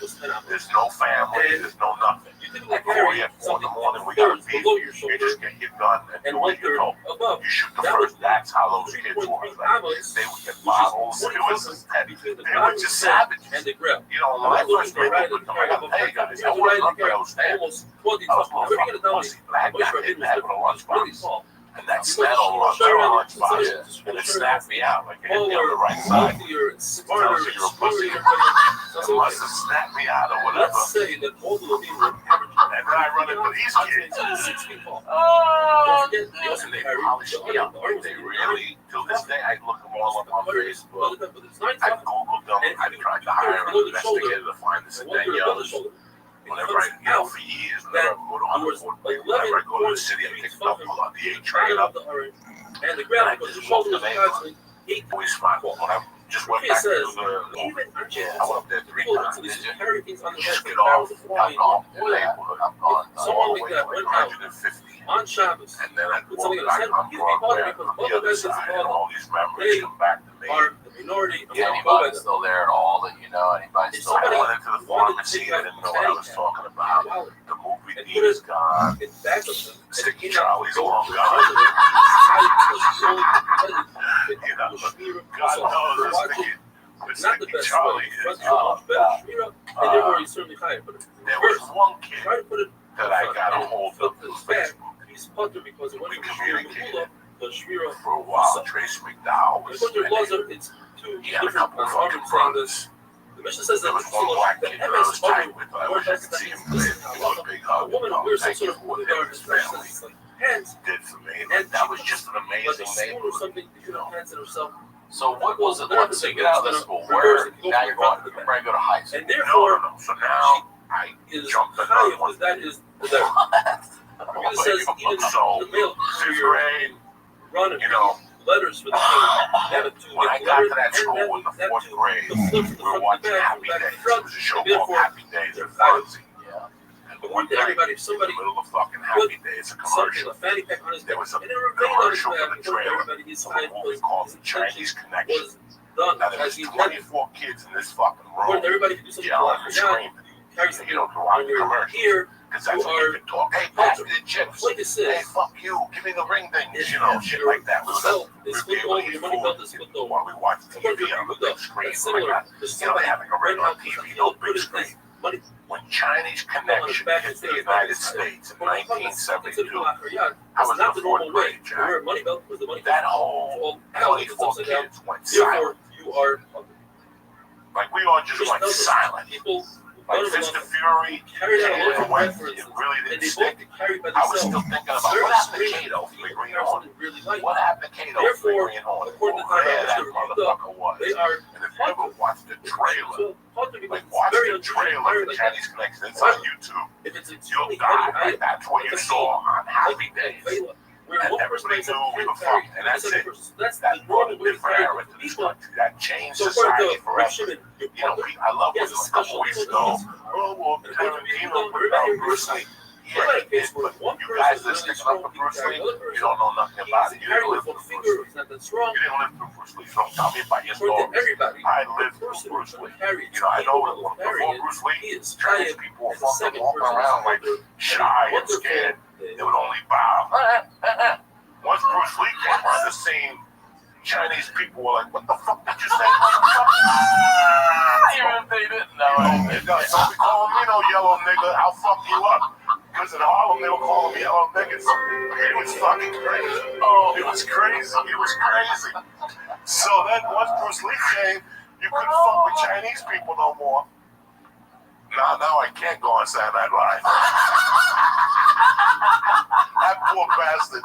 There's no family, there's no nothing. Like before you at 4 in the morning, we got a beef, you just get your gun and do what you're told. You shoot the first, that's how those kids were. Like, they would get bottles, it was petty. They were just savages. You know, when I first made it with them, I got to tell you guys, I wasn't up there, I was standing. I was a fucking pussy, but I got hit in the head with a lunchbox. And that metal runs on my lunchbox, and it snapped me out like it hit me on the right side. It tells you you're a pussy. It must have snapped me out or whatever. And then I run into these kids. And they polished me up. They really, till this day, I look them all up on Facebook. I Googled them. I tried to hire an investigator to find this and that young. Whenever I, for years, whenever I go to Hunterford, whenever I go to the city, I pick up on the 8 train up. And I just walk the neighborhood. Always smile. When I just went back to the, I went up there 3 times. You just get off, I'm off the neighborhood. I'm gone all the way to like 150. On Shabbos, and then I walk back on Broadway on the other side, and all these memories come back to me. Yeah, anybody's still there at all that you know? Anybody still I there? went into the pharmacy, I didn't know what I was talking about. The movie Dean is gone. Sticky Charlie's long gone. You know, God knows Sticky Charlie is gone. There was one kid that I got a hold of through Facebook. We communicated for a while. Trace McDowell was he had a couple of fucking brothers. There was one black kid that I was tight with, but I wish I could see him play. He was a big hug. Thank you for what him and his family did for me. That was just an amazing neighborhood, you know. So what was it like? So you get out of the school, where now you're going to go to high school. No. So now I jumped another one. So 5th grade, you know, letters for the king. When I got to that school in the 4th grade, we were watching Happy Days. It was a show called Happy Days at Fonzie. And one night, in the middle of fucking Happy Days, a commercial. There was a commercial for the trailer of a movie called The Chinese Connection. Now, there was 24 kids in this fucking room yelling and screaming. You know, throughout the commercial. Because that's when you can talk. Hey, pass me the chips. Hey, fuck you. Give me the ring things. You know, shit like that. We would be able to eat food while we watch TV on the big screen. Like that. You know, having a regular TV, no big screen. When Chinese Connection hit the United States in 1972, I was in the 4th grade, Jack. That whole 24 kids went silent. Like, we all just went silent. Like Fist of Fury, it went, it really didn't stick. I was still thinking about what happened to Kato from the Green Hornet? What happened to Kato from the Green Hornet? Where that motherfucker was. And if you ever watched the trailer, like watch the trailer for Chinese Connection, it's on YouTube. You'll die. Like, that's what you saw on Happy Days. And everybody knew we were fucked, and that's it. That brought a different era to this country. That changed society forever. You know, I love what a couple weeks ago. Oh, well, Tarantino put out Bruce Lee. Yeah, he did, but you guys that sticking up for Bruce Lee, you don't know nothing about it. You didn't live through Bruce Lee. You didn't live through Bruce Lee, so don't tell me about your stories. I lived through Bruce Lee. You know, I know before Bruce Lee, Chinese people were fucking walking around like shy and scared. They would only bow. Once Bruce Lee came on the scene, Chinese people were like, what the fuck did you say, motherfucker? Even if they didn't know it. Don't be calling me no yellow nigga, I'll fuck you up. Because in Harlem, they were calling me yellow niggas. It was fucking crazy. Oh, it was crazy. It was crazy. So then once Bruce Lee came, you couldn't fuck with Chinese people no more. Now I can't go on Saturday Night Live. That poor bastard.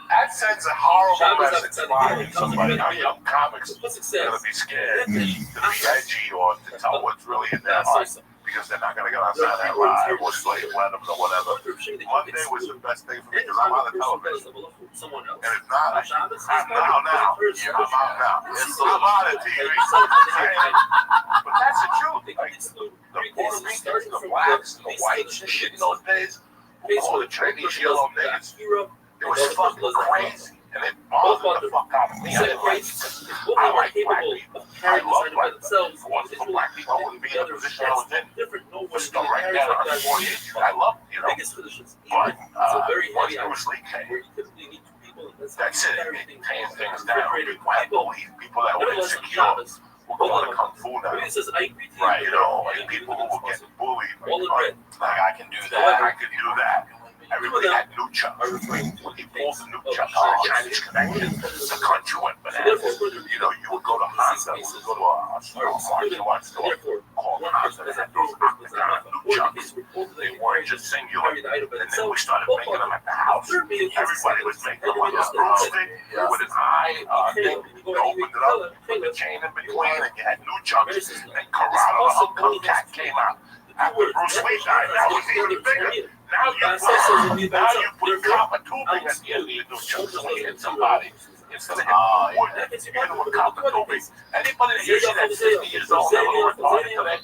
That sends a horrible message to somebody. How young comics are going to be scared to be edgy or to tell what's really in their heart because they're not going to get on Saturday Night Live or Slave Lennox or whatever. Monday was the best day for me because I'm on the television. And if not, I'm out now. Yeah, I'm out now. I'm on the TV. But that's the truth. Like, the Puerto Ricans, the blacks, the whites, and shit in those days, all the Chinese yellow niggas, it was fucking crazy. And it bothered the fuck out of me. I didn't like it because I like black people. I love black people. If it wasn't for black people, I wouldn't be in the position I was in. We're still right there on 48. I love, you know. But once Bruce Lee came, that's it. It tamed things down. I believe people that were insecure were going to Kung Fu now. Right, you know, like people who were getting bullied. Like, I can do that. I can do that. Everybody had new chucks. When he pulled the new chucks on Chinese Connection, the country went bananas. You know, you would go to Honda, you would go to a martial arts store called Honda that had those new chucks. They weren't just singular. And then we started making them at the house. Everybody was making them on a broomstick with an eye thing. You opened it up, put the chain in between, and you had new chucks. And Karate, the Uncle Cat came out. After Bruce Lee died, that was even bigger. Now you put copper tubing at the end of your new chucks when you hit somebody. Instead of hitting wood, you hit them with copper tubing. Anybody that hears you that's 50 years old never retarded today.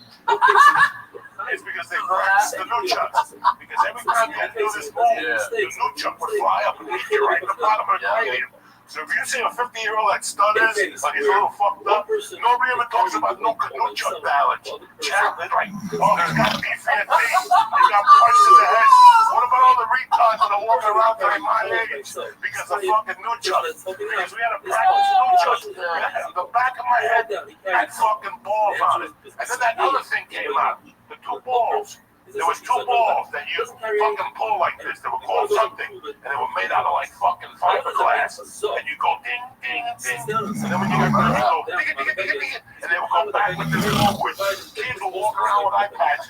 It's because they practiced the new chucks. Because every time you had to do this move, the new chuck would fly up and hit you right in the bottom of the cranium. So if you see a 50-year-old that stutters, like he's a little fucked up, nobody ever talks about no chuck balance. Chapman, like, oh, he's got PTSD, he got punched in the head. What about all the retards that are walking around during my age because of fucking new chucks? Because we had to practice new chucks. The back of my head had fucking balls on it. And then that other thing came out, the two balls. There was two balls that you fucking pull like this. They were called something, and they were made out of like fucking fiberglass. And you go ding, ding, ding, and then when you got done, you go ding, ding, ding, ding, and they would go back with this forward. Kids would walk around with eye patches.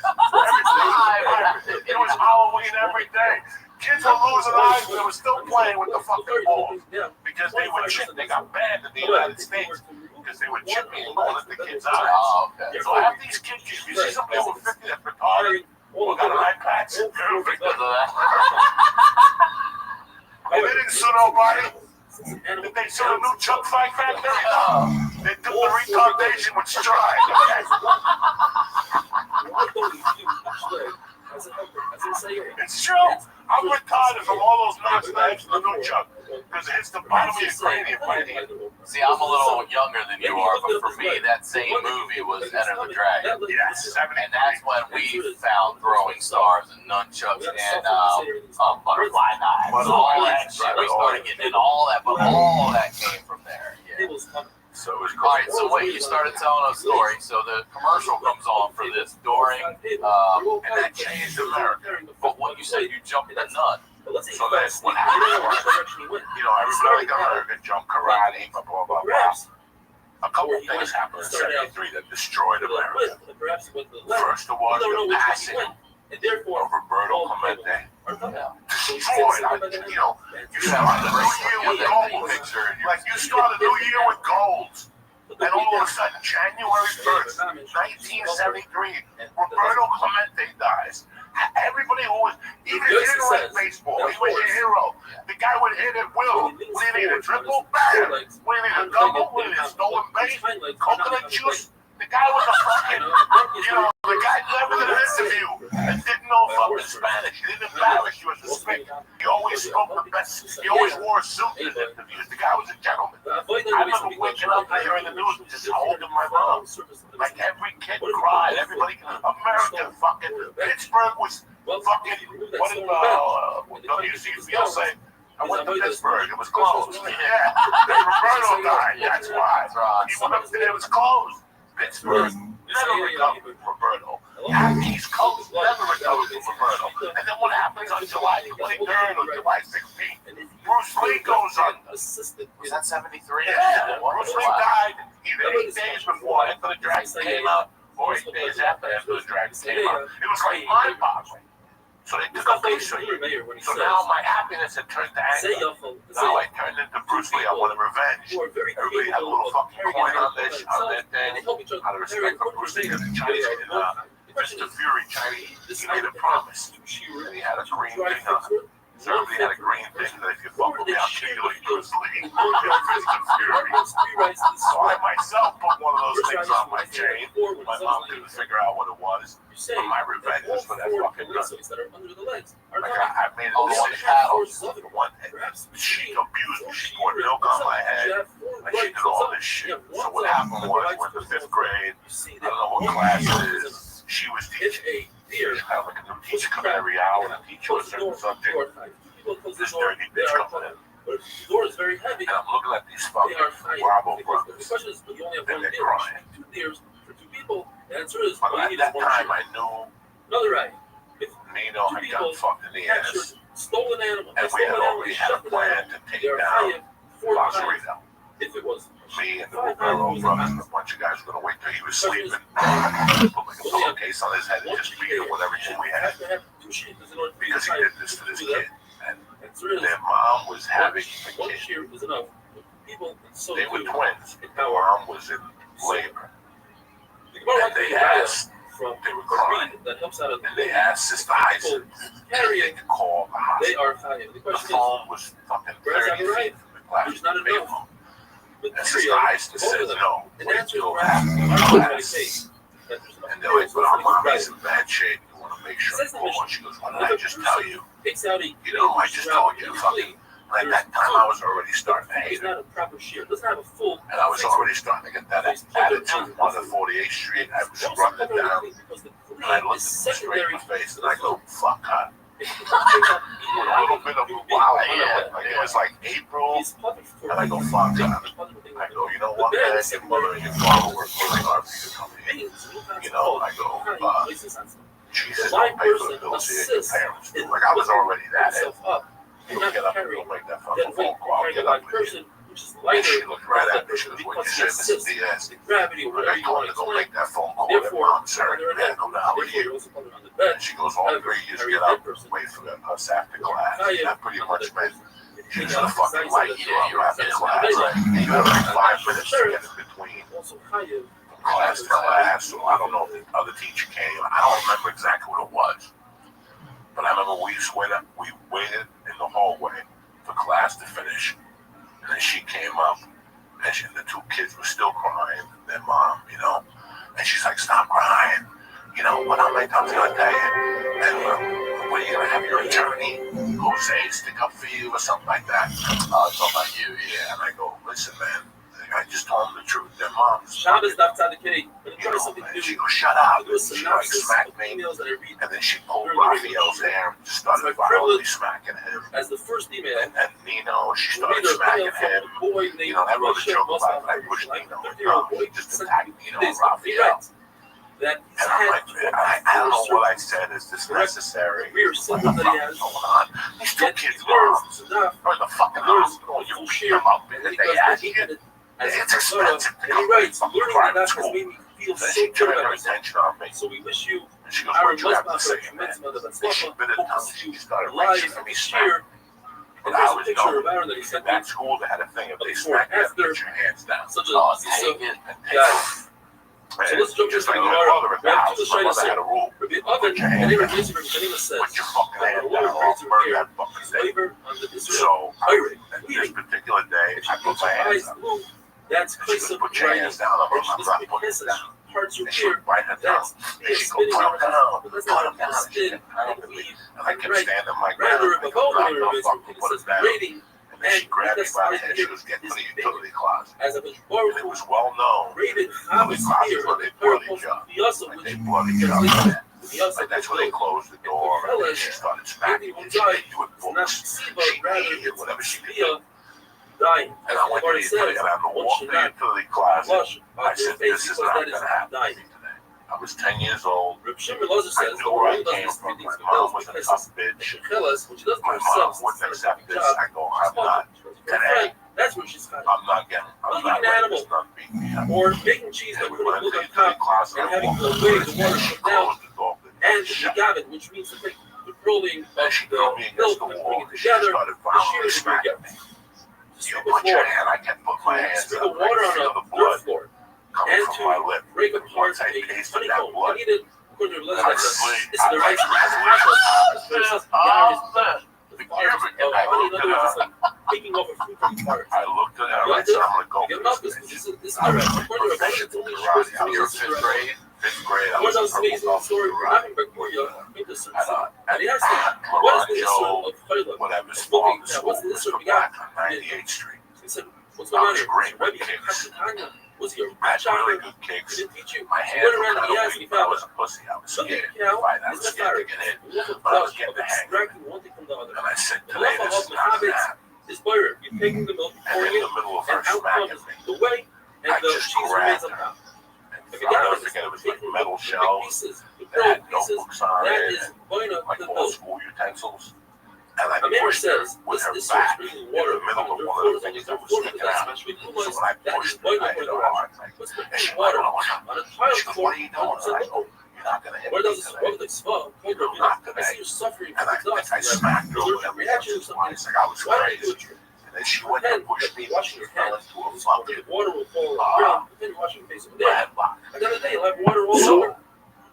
It was Halloween every day. Kids were losing eyes, but they were still playing with the fucking balls because they were chipped. They got banned in the United States because they were chipping and going at the kids' eyes. So have these kids, if you see somebody over 50 that's retarded, we got an eye patch. And they didn't sue nobody. Did they sue a new Chuck fight factory? No. They took the retardation with stride. It's true. I'm retarded from all those knocks that hits the new Chuck because it hits the bottom of your cranium right here. See, I'm a little younger than you are, but for me, that same movie was Enter the Dragon. Yes, and that's when we found throwing stars and nunchucks and butterfly knives. All that shit. We started getting into all that, but all that came from there. Yeah. So it was all right, so wait, you started telling a story. So the commercial comes on for this during, and that changed America. But what you said, you jumped the nut. So that's what happened. You know, everybody got America jump karate, blah, blah, blah, blah. a couple of things happened in 73 that destroyed America. First, it was the passing of Roberto Clemente. Destroyed. You start a new year with gold, Mixer. Like, you start a new year with golds. And all of a sudden, January 1st, 1973, Roberto Clemente dies. Everybody who was, even if he didn't like baseball, he was a hero. The guy would hit at will. We need a triple, bam. We need a double, we need a stolen base, coconut juice. The guy was a fucking, the guy never did an interview and didn't know fucking Spanish. He didn't embarrass you as a speaker. He always spoke the best. He always wore a suit in his interviews. The guy was a gentleman. I remember waking up and hearing the news and just holding my mom. Like, every kid cried. Everybody, America, fucking, Pittsburgh was fucking, what did WCCL say? I went to Pittsburgh. It was closed. Yeah. Roberto died. That's why. He went up there. It was closed. Pittsburgh never recovered from Roberto. East Coast never recovered from Roberto. And then what happens on July 23rd or July 16th? Bruce Lee goes under. Was that 73? Yeah. Bruce Lee died either 8 days before after the Dragon came out or 8 days after the Dragon came out. It was like mind-boggling. So they took a picture. So now my happiness had turned to anger. Now I turned into Bruce Lee. I wanted revenge. Everybody had a little fucking coin on their thing. Out of respect for Bruce Lee, the Chinese did Mr. Fury Chinese. He made a promise. And he had a green thing on it. So everybody had a green thing that if you fuck with me, I'll kill you like Bruce Lee. Mr. Fury. So I myself put one of those things on my chain. My mom couldn't figure out what it was. But my revenge was for that fucking gun. Like, I made a decision. One, she abused me. She poured milk on my head. Like, she did all this shit. So what happened was, I went to 5th grade. I don't know what class it is. She was teaching. She had like a new teacher come in every hour and teach you a certain subject. This dirty bitch coming in. And I'm looking at these fucking Bravo brothers. And they're crying. But at that time, I knew Nino had gotten fucked in the ass. And we had already had a plan to take down Lazarino. Me and the Romero brothers and a bunch of guys were going to wait till he was sleeping, put like a pillowcase on his head and just beat him with everything we had. Because he did this to this kid. And their mom was having a kid. They were twins. Their mom was in labor. And they asked, they were crying, and they asked Sister Heisen if to call the hospital. The phone was fucking 30 feet from the glass bedroom. And Sister Heisen said, no, wait till after class. And they're like, but our mommy's in bad shape. You want to make sure you call. And she goes, why didn't I just tell you? I just told you. Fucking. And at that time, I was already starting to hate her. And I was already starting to get that attitude on the 48th Street. I was running down. And I looked at her straight in the face and I go, fuck her. With a little bit of wow, like it was like April, and I go, fuck her. I go, you know what, man? Your mother and your father work really hard for you to come here. I go, Jesus don't pay for the bills here, your parents do. Like, I was already that head. You'll get up and go make that fucking phone call. I'll get up with you. And she looked right at me. She goes, what you said, Mrs. Diaz? I told her to go make that phone call. That mom's hurt. Man, no, how are you? And she goes, all 3 years, get up, wait for us after class. That pretty much meant she's gonna fucking light you up after class. And you have like 5 minutes to get in between class to class. So I don't know if the other teacher came. I don't remember exactly what it was. But I remember we waited in the hallway for class to finish. And then she came up, and the 2 kids were still crying, their mom, and she's like, stop crying, what I'm like, I'm gonna tell you, and what are you gonna have your attorney, Jose, stick up for you or something like that? It's all about you, yeah. And I go, listen, man, I just told them the truth. Their mom's fucking, and she goes, shut up. And she like smacked me, and then she pulled Raphael's hair and just started violently smacking him. And Nino, she started smacking him. I wrote a joke about it. I pushed Nino. He just attacked Nino and Raphael. And I'm like, man, I don't know what I said. Is this necessary? What the fuck is going on? These 2 kids' moms are in the fucking hospital. You beat them up, and they ask you. as It's a sort of, expensive to and he go writes, to learning private that has school. made me feel Then so she good turned about her myself. attention on me. So we wish you, And she goes, Aaron what you have to Westbach, say, a man? commencement of Then she Atzlacha, bit her hope tongue. to see She you started live racing for me this smack. year. When And I there's a was picture young, of Aaron that he in sent that me school, they had a thing. If they before smack you, and put after your hands down. such a Oh, zisa take it and take guy. it. So let's jump Just into like the my mother Gemara. at We the have house, two my Shayla mother say, had a rule. Rabbi Put Oven, your and hand Aaron down. Yosef from Geneva says, Put your fucking hand down or I'll burn that fucking thing. flavor on the Israel. So, this particular day, I put my hands up. That's And she goes, put your hands down. I'm not putting them down. And she would bite her tongue. And she goes, put them down. Put them down. And she kept pounding me. And I kept standing my ground. I go, drop the fuck and put it down. And then she grabbed me by the head. She goes, get to the utility closet. And it was well known. Utility closets were their bloody job. Like they bloody job. Like that's where they closed the door. And then she started smacking me. She hit you with books. She hated whatever she could do. Dying. And I went to the utility, and I'm walking to the utility closet. I said, this is not going to happen to me today. I was 10 years old. I knew where I came from. My mom was a tough bitch. My mom wouldn't accept this. I go, I'm not. Today, I'm not letting this nut beat me up. Or making cheese And by we putting went milk into on the utility top closet. and I having walked the way over the and water she come down, closed the door. and the gavin, which means to take the rolling of And she the threw me milk against the and wall. putting it She together, started the violently shears smacking me. You sweep the put your floor, hand, I can put my hands sweep up. the water I feel on the a blood dirt floor, coming and from my lip. to break apart Once I a tasted that honeycomb. blood, I needed, according to I religion, sleep. this is the right The Cuban, and I looked at her. taking off a fruit from the fire. I looked at her and I said, I'm going to go Get for up, this this bitch. is the right. According to religion, it's only supposed to be You're this is fifth the right. grade? Fifth grade, I What was else a amazing purple story belt. we're having Victoria in the sense. And And he asked me, what is the issue of Chayla? whatever's farm school, What's the issue Mr. we got? Black on 98th Street. He said, what's I going on was here? great with Rebbe, kicks. was he a I had child? really good kicks. He didn't teach you. My He hands went were around kind and he of asked weak, me, but I was a pussy. I was look scared at to the cow, fight. I he's was not scared to married. get in. Look at But I was the getting the hang of it. extracting one thing from the other. And I said, The today love this of is not going to habits happen. is butter. You're taking the milk, And pouring in it, the middle of and her out smacking comes me, the whey, and I the just cheese remains grabbed on her. top. If I'll never forget, it was like metal shelves. The They had pieces, notebooks on that it, is and going up like the old milk. school utensils. And I Amir pushed her says, with her this back is in water the middle of under one of the floors, things under that was floors, sticking that's out. especially So Pumas, when I that pushed is her, going I up hit the her ground. hard. What's And the she went, water oh, on a she child's goes, floor? what are you doing? And I go, you're not going to hit What me does this today. what like swell? You're not I today. see you suffering And from the dust. I smacked her with every reaction inch to of twice. Like I was why don't you crazy. do it? And then she went to push me, and she fell into a fucking Water will fall on the ground, but then you're washing your face over there. padlock. Another day, you'll have water all So, over.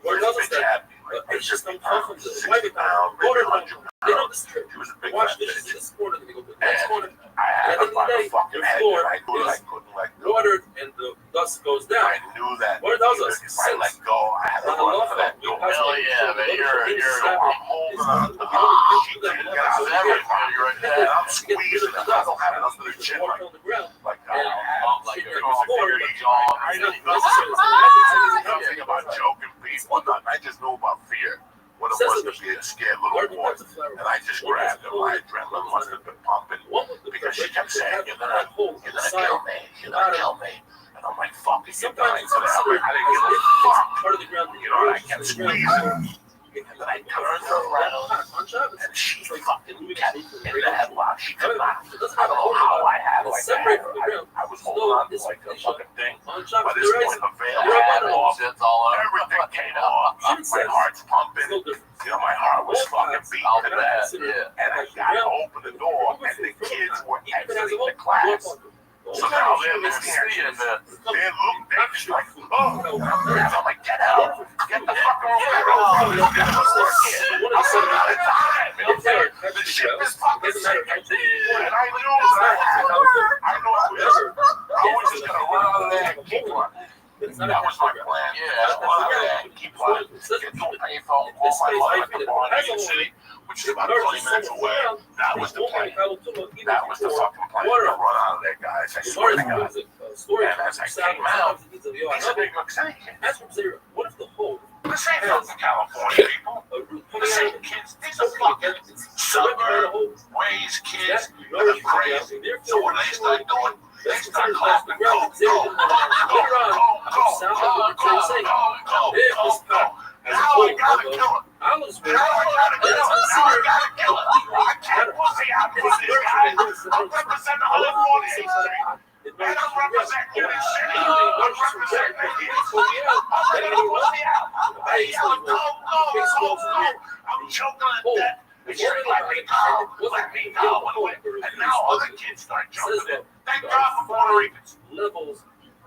Where does it bitch stand? had me like It's just 50 come from pounds, the 60 private pounds, maybe water. 100 They know pounds. this trip. She was a big Wash fat dishes bitch. in this corner, then they go to the next corner. I had her by the fucking head, floor and I knew that I is couldn't let go. watered and the dust goes down. I knew that What does even us? if I let go, I had to On the run left for that we door. pass Hell it. yeah, man, So I'm holding on to the sheet to get out of everybody right there. And I'm squeezing it. I don't have it under the chin like, I'm like a security guard. I didn't know nothing about joking people, nothing. I just knew about fear. What it was to be a scared little boy. And I just grabbed her. My adrenaline must have been pumping because she kept saying, you're gonna kill me. You're gonna kill me. And I'm like, fuck it, you're dying today. I'm like, I didn't give a fuck. You know, and I kept squeezing. And then I turned her around, and she fucking kept in the headlock. She could not. I don't know how I had like that. I was holding on to like a fucking thing. By this point, the veil had off. Everything came off. My heart's pumping. You know, my heart was fucking beating to that. And I got to open the door, and the kids were exiting the class. So now they're listening, and they're looking at me like, oh, I'm like, get out. Get the fuck over here. I'm out of time. The ship is fucking sinking. And I knew that I was just going to run out of there and keep running. That was my plan. Yeah, run out of there and keep running. Get to a payphone, call my mom at the bar in Union City, which is about 20 minutes away. That was the plan. That was the fucking plan. To run out of there, guys. I swear to God. And as I came out, these are New York City kids. What if the whole This ain't fucking California people. This ain't kids. These are fucking suburb ways kids that are crazy. So what do they start doing? They start clapping. Go, go, go, go, go, go, go, go. Now I gotta kill him. Now I gotta kill him. Now I gotta kill him. I can't pussy out for this guy. I'm representing 148th Street. And I'm representing Union City. I'm representing the East. I'm ready to pull me out. They yell, go, go, go, go. I'm choking on death. They say, let me go, let me go. And now other kids start jumping in. Thank God for Puerto Ricans. Levels.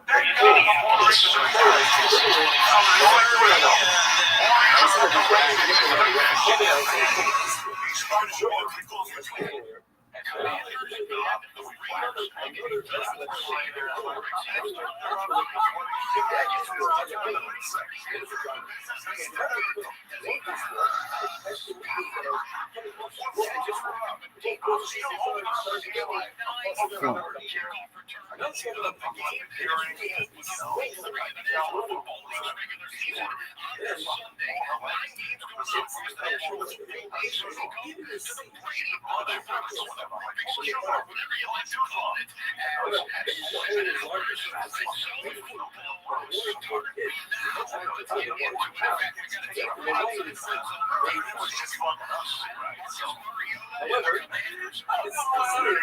Thank God for Puerto However, it's considered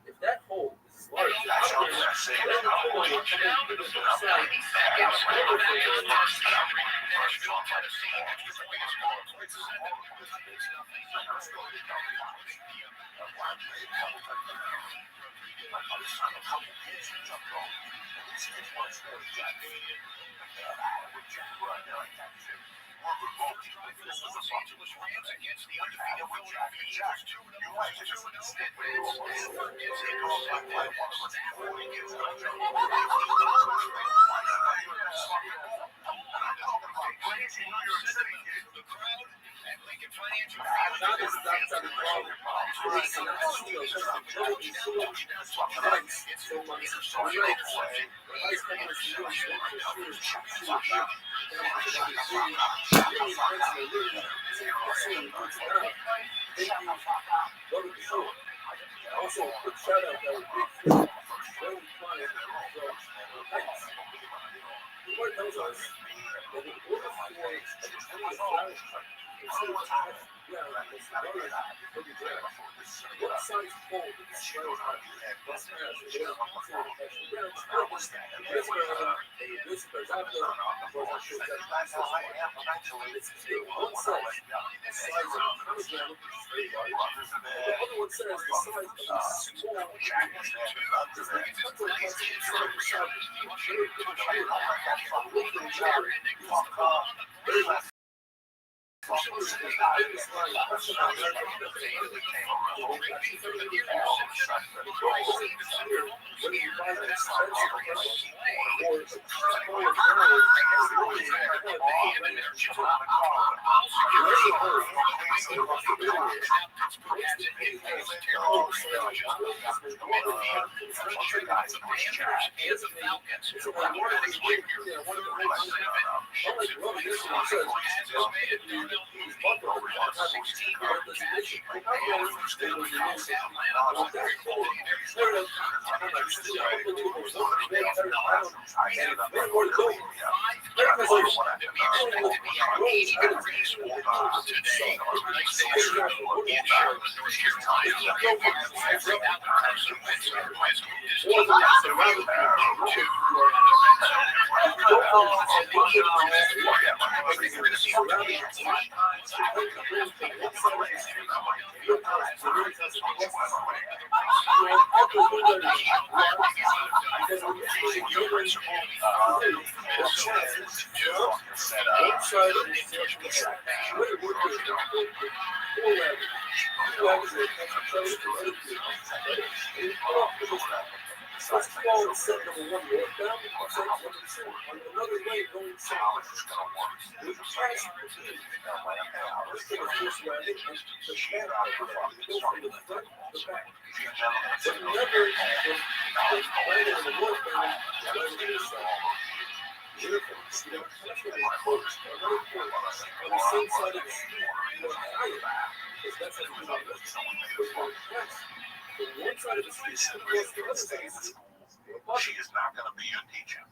if that hole is large, also, a quick shout out that would be Joey Klein from Heights. The word tells us that in order for what size pole is Australia's best pass? One says the size of a kilogram, which is very large. The other one says the size of a small She is not going to be your teacher.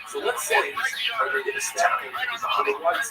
So let's say that we're going to step on the right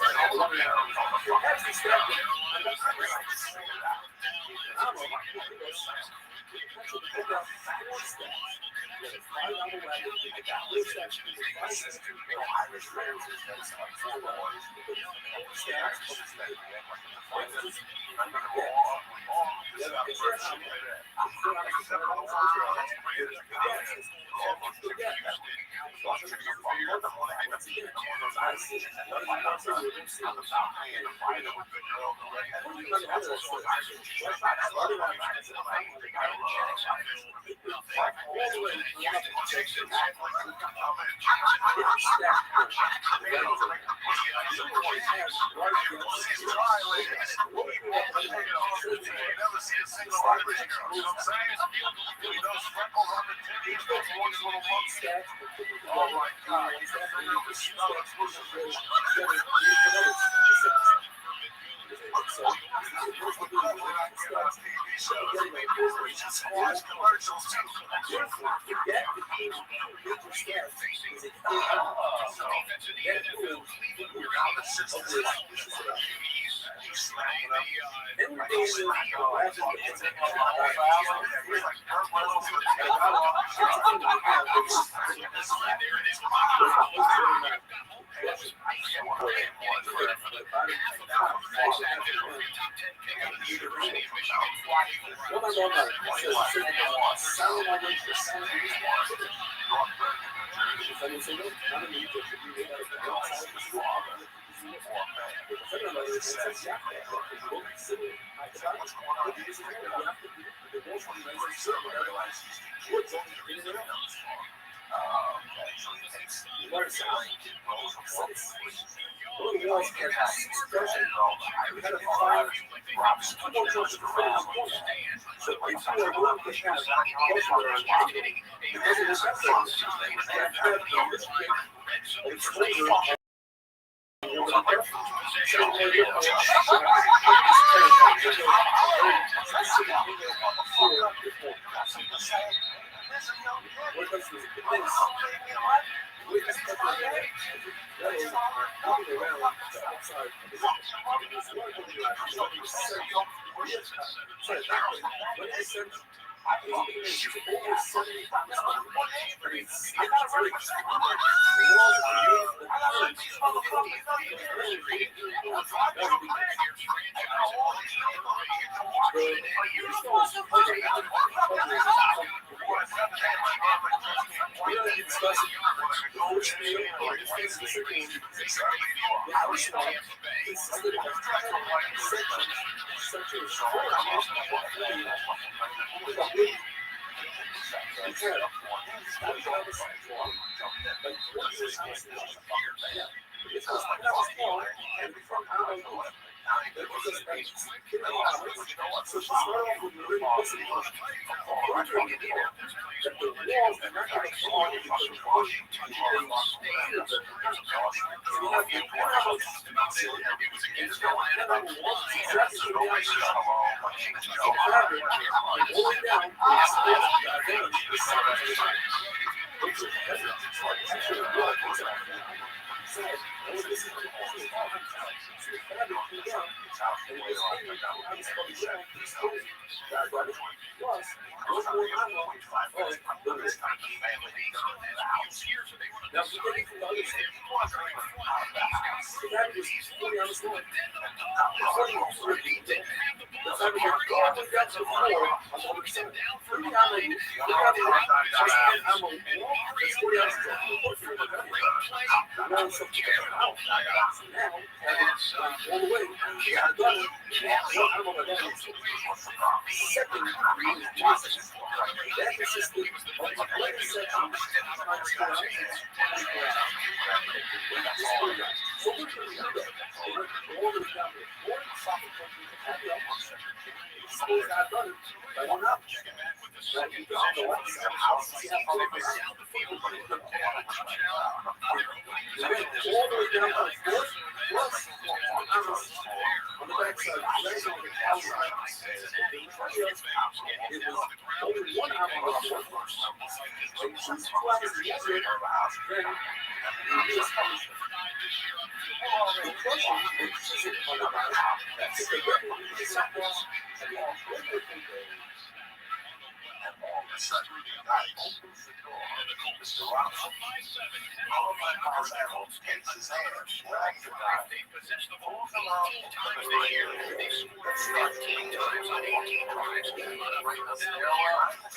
They possess the ball 18 times this year. They've scored 13 times on 18 drives. On a first down year, the league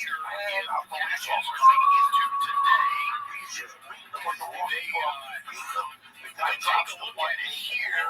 leader in pass offering into today. They take a look at it here,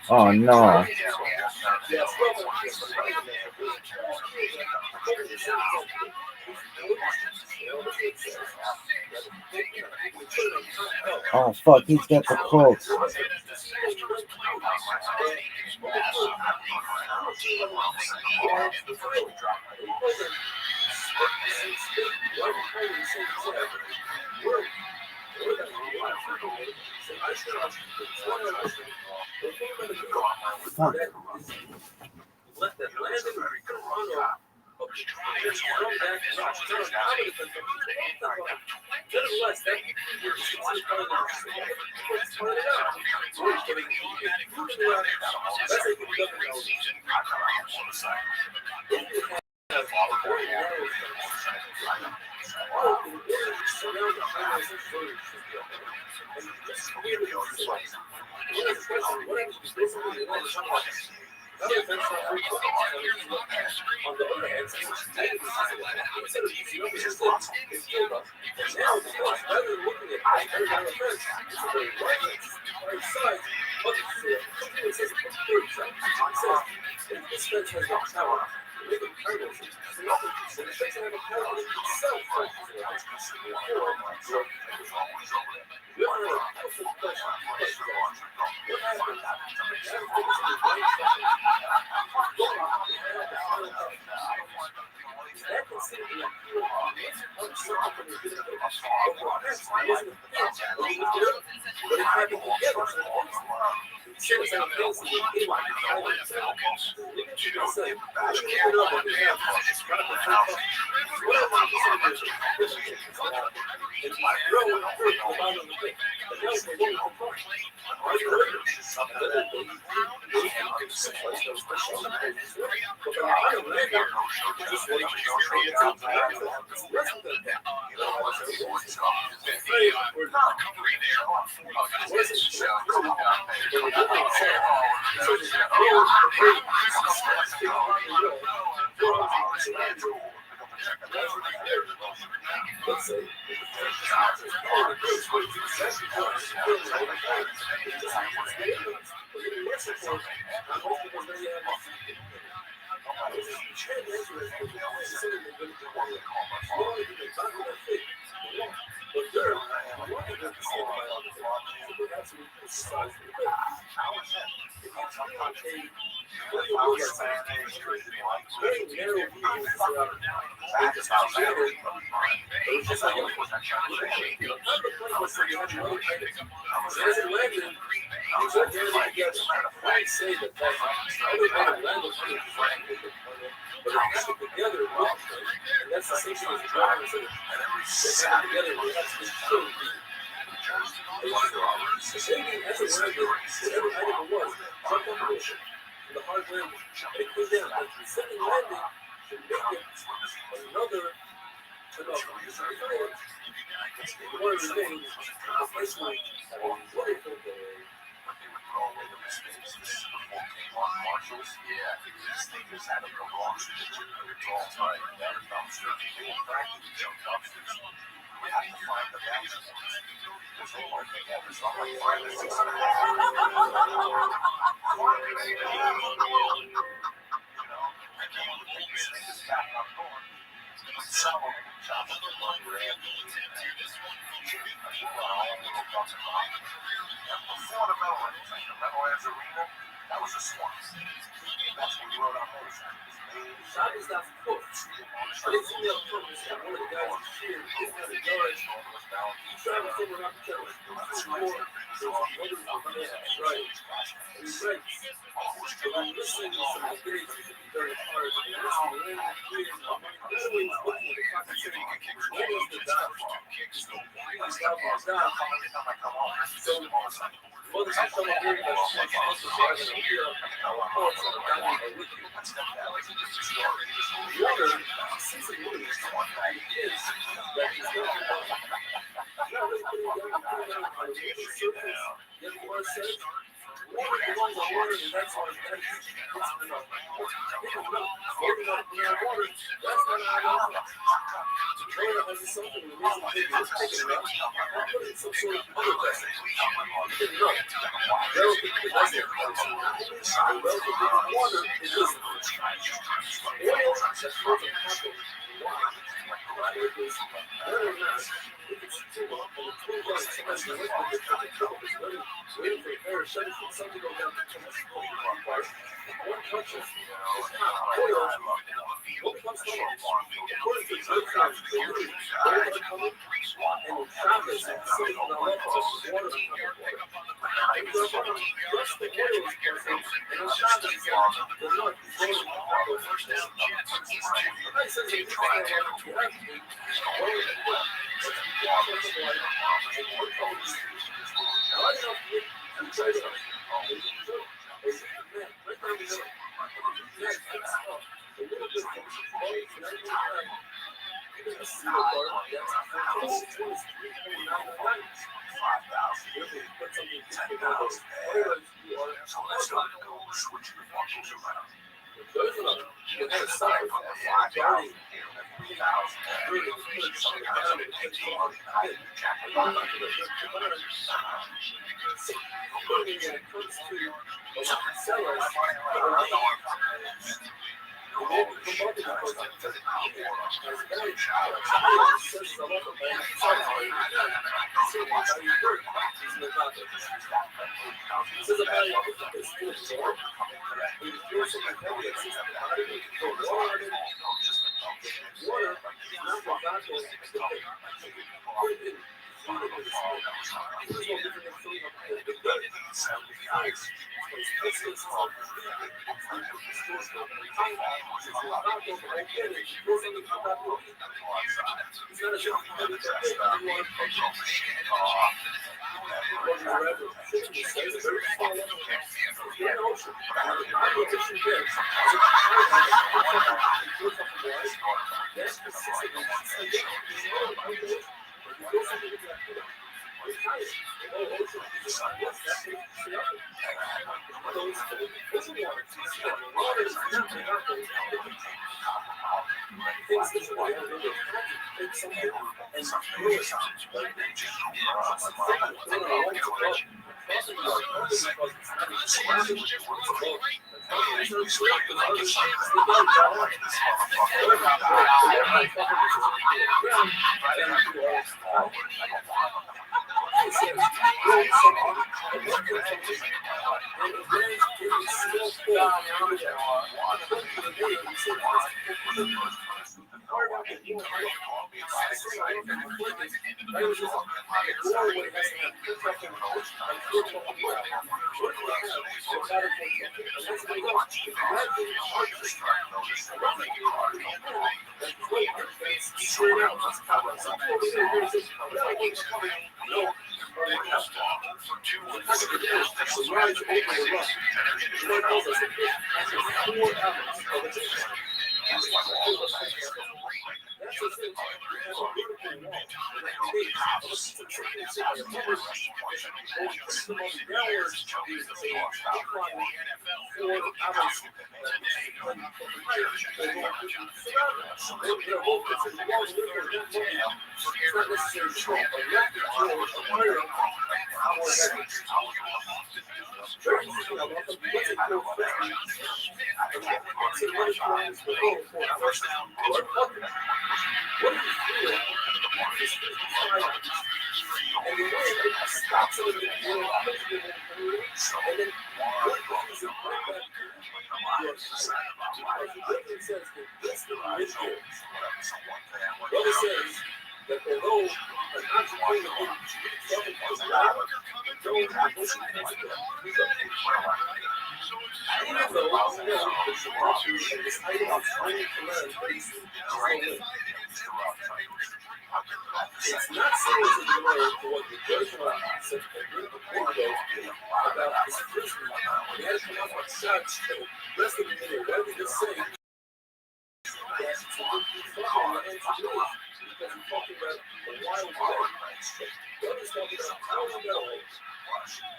Oh no. Oh fuck, he's got the quote. Fuck.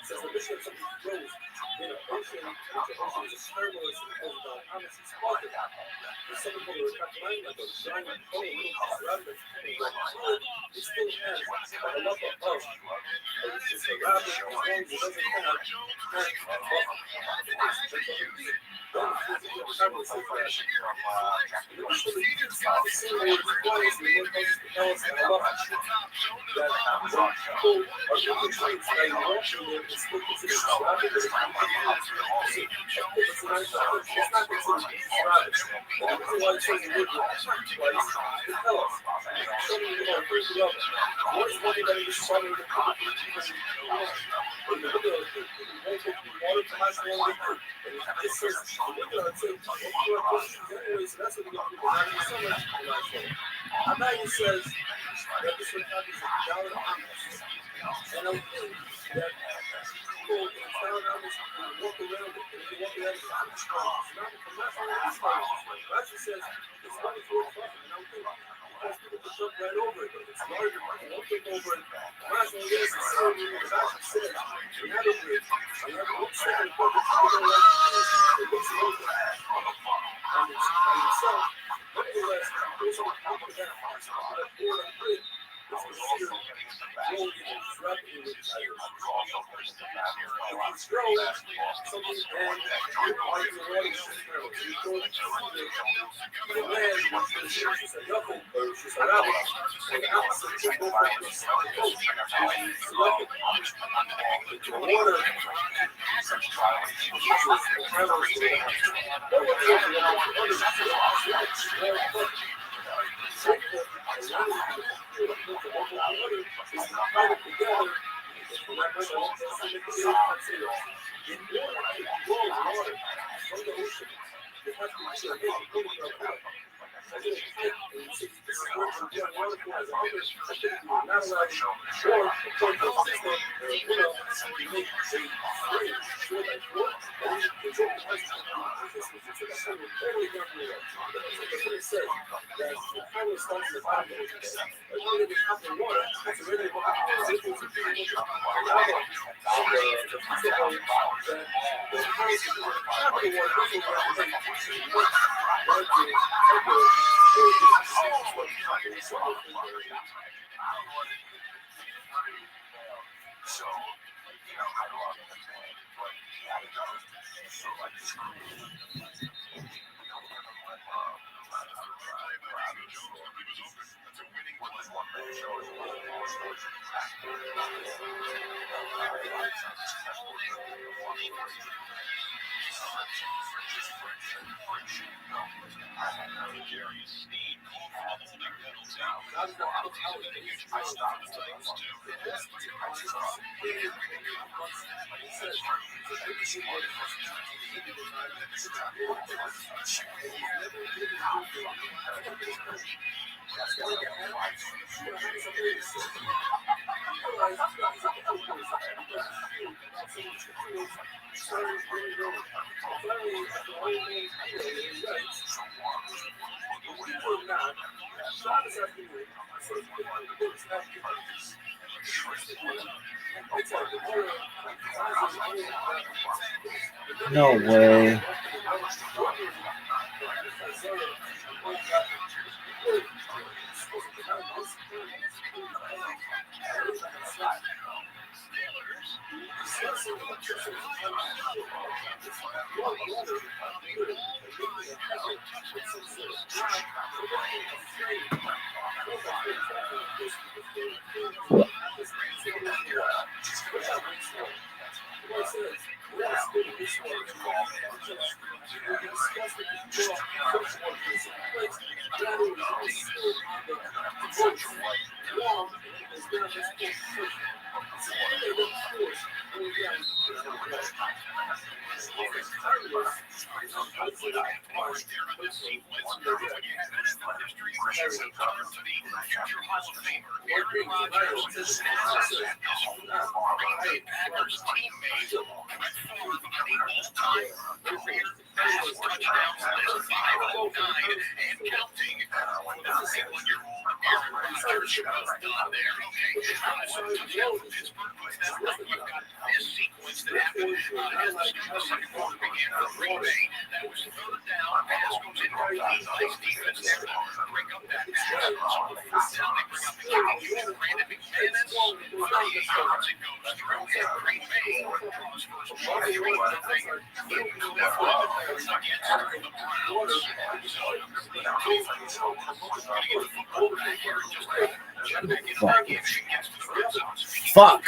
Says the mission of something grows in an ocean, which the ocean is a turbulence and goes down honestly sparking. The second polar attack line like a giant bubble rather than fluid, it still has a level of it's just a rapid as long as it doesn't have Imagine says that this would happen down on us. And I would think that people down on this walk around it, and if you walk around it's not Rothschild says it's not a full problem, and I would think because people can jump right over it, but if it's larger, you won't take over it. Rothschild is the same thing as Rothschild says. We have a bridge. We have a whole second project. We don't like this. It looks over. And it's by itself. Nevertheless, there's a couple of that board on grid. It's considered rolling it and dropping it with tires. If you throw something and you're on the water, you throw it to the land, it's just a knuckle, or it's just a rabbit. And the opposite should go from the coast. It's a knuckle. The water, No way. Fuck.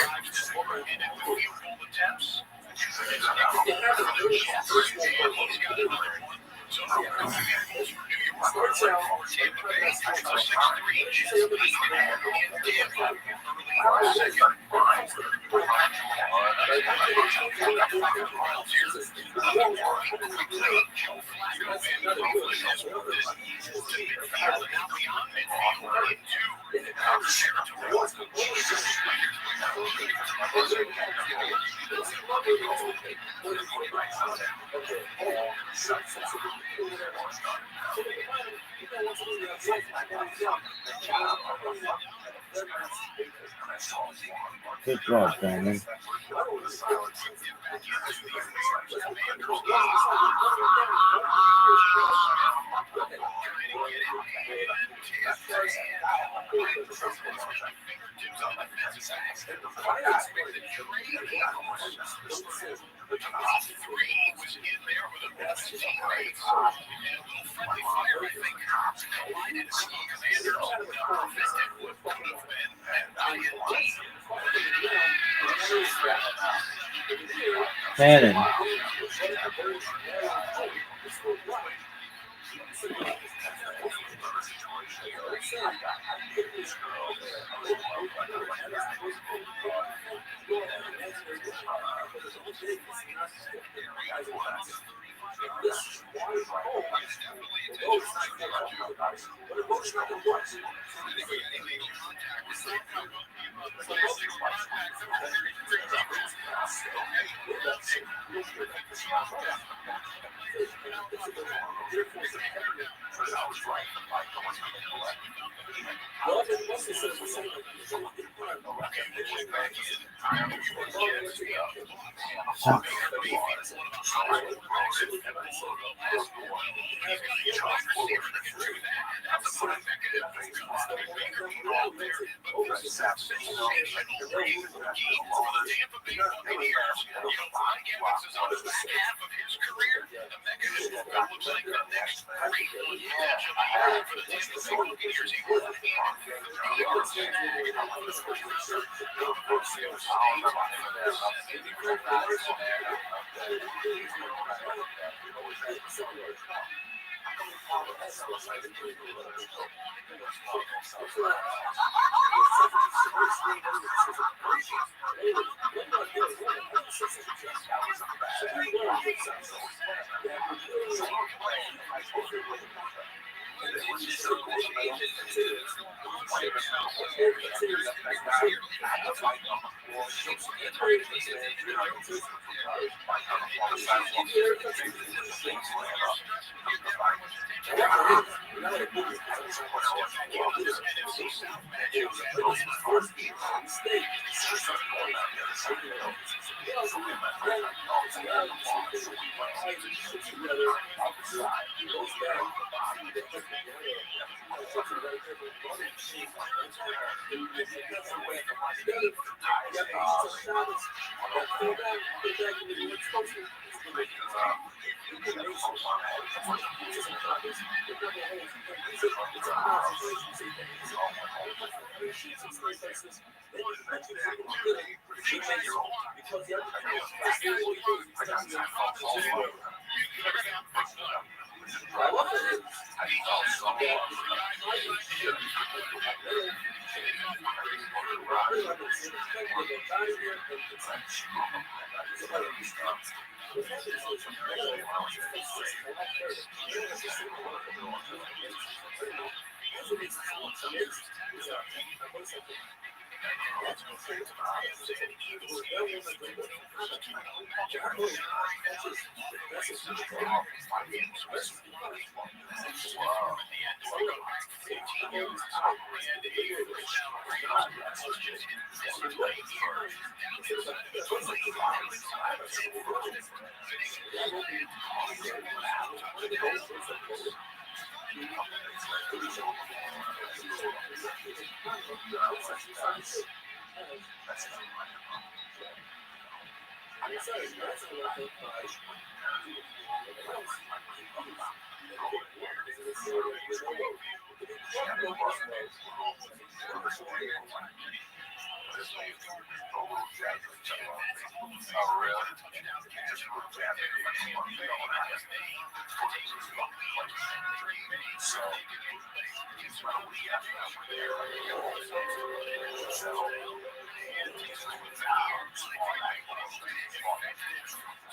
Good job, Brandon. Brandon. Fuck.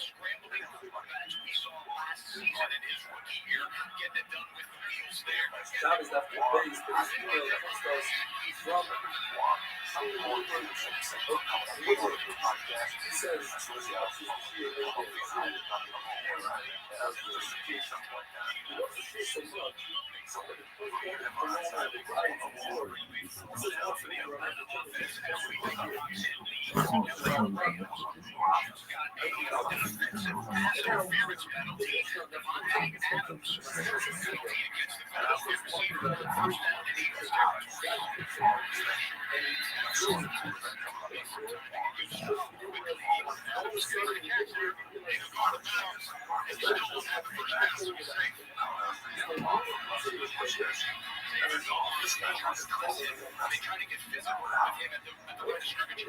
Scrambling quarterbacks we saw last season in his rookie year, getting it done with the wheels there. Interference penalty. Devontae Adams penalty against the Philadelphia receiver. First down in Eagles They try to get physical with him at the line of scrimmage.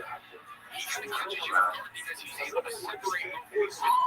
He kind of catches you off guard because he's able to separate the voice with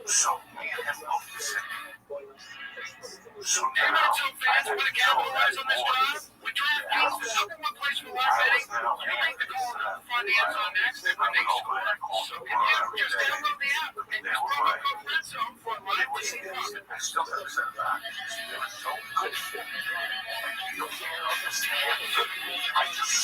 So me and him both the same. So now, fans are going to capitalize on this drive? With DraftKings, the number one place for live betting, you make the call to find the end zone next and the big score. So can you just download the app and use promo code RedZone for a live team profit? I still have said that. They were so good. You can't understand. I just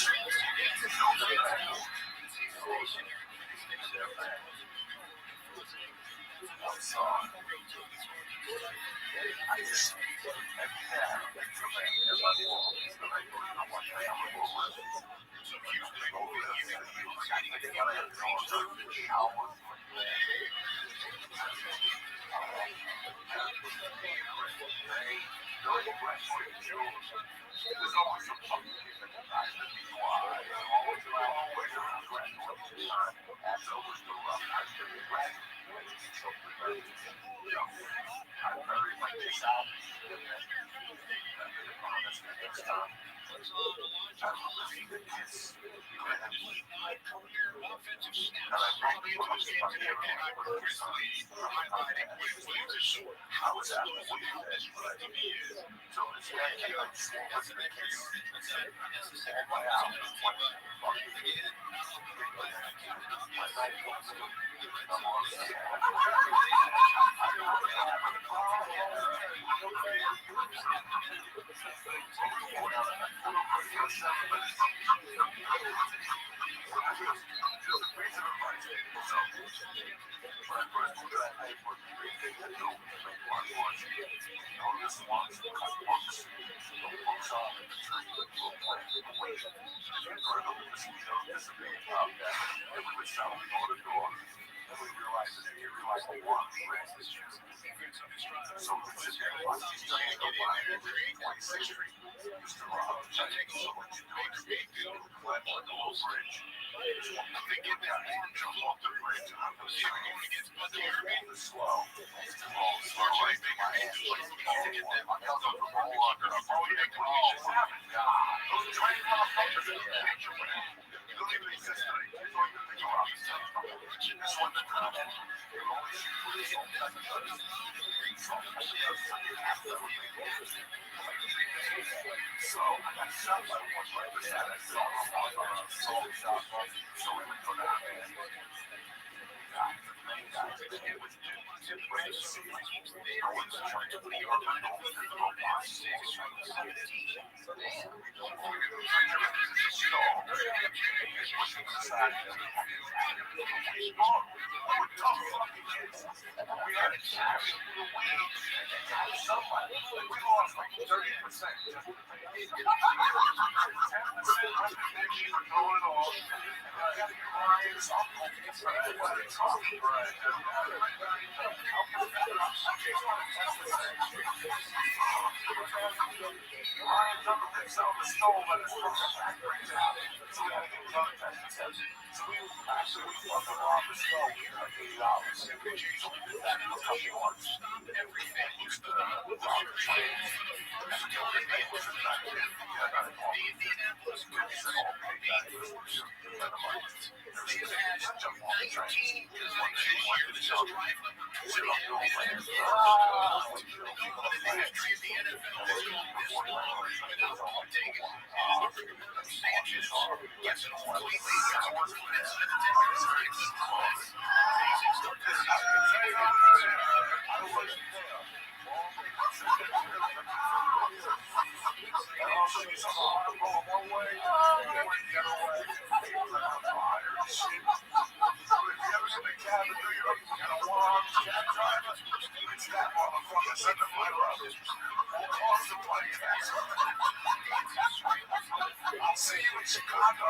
I'll see you in Chicago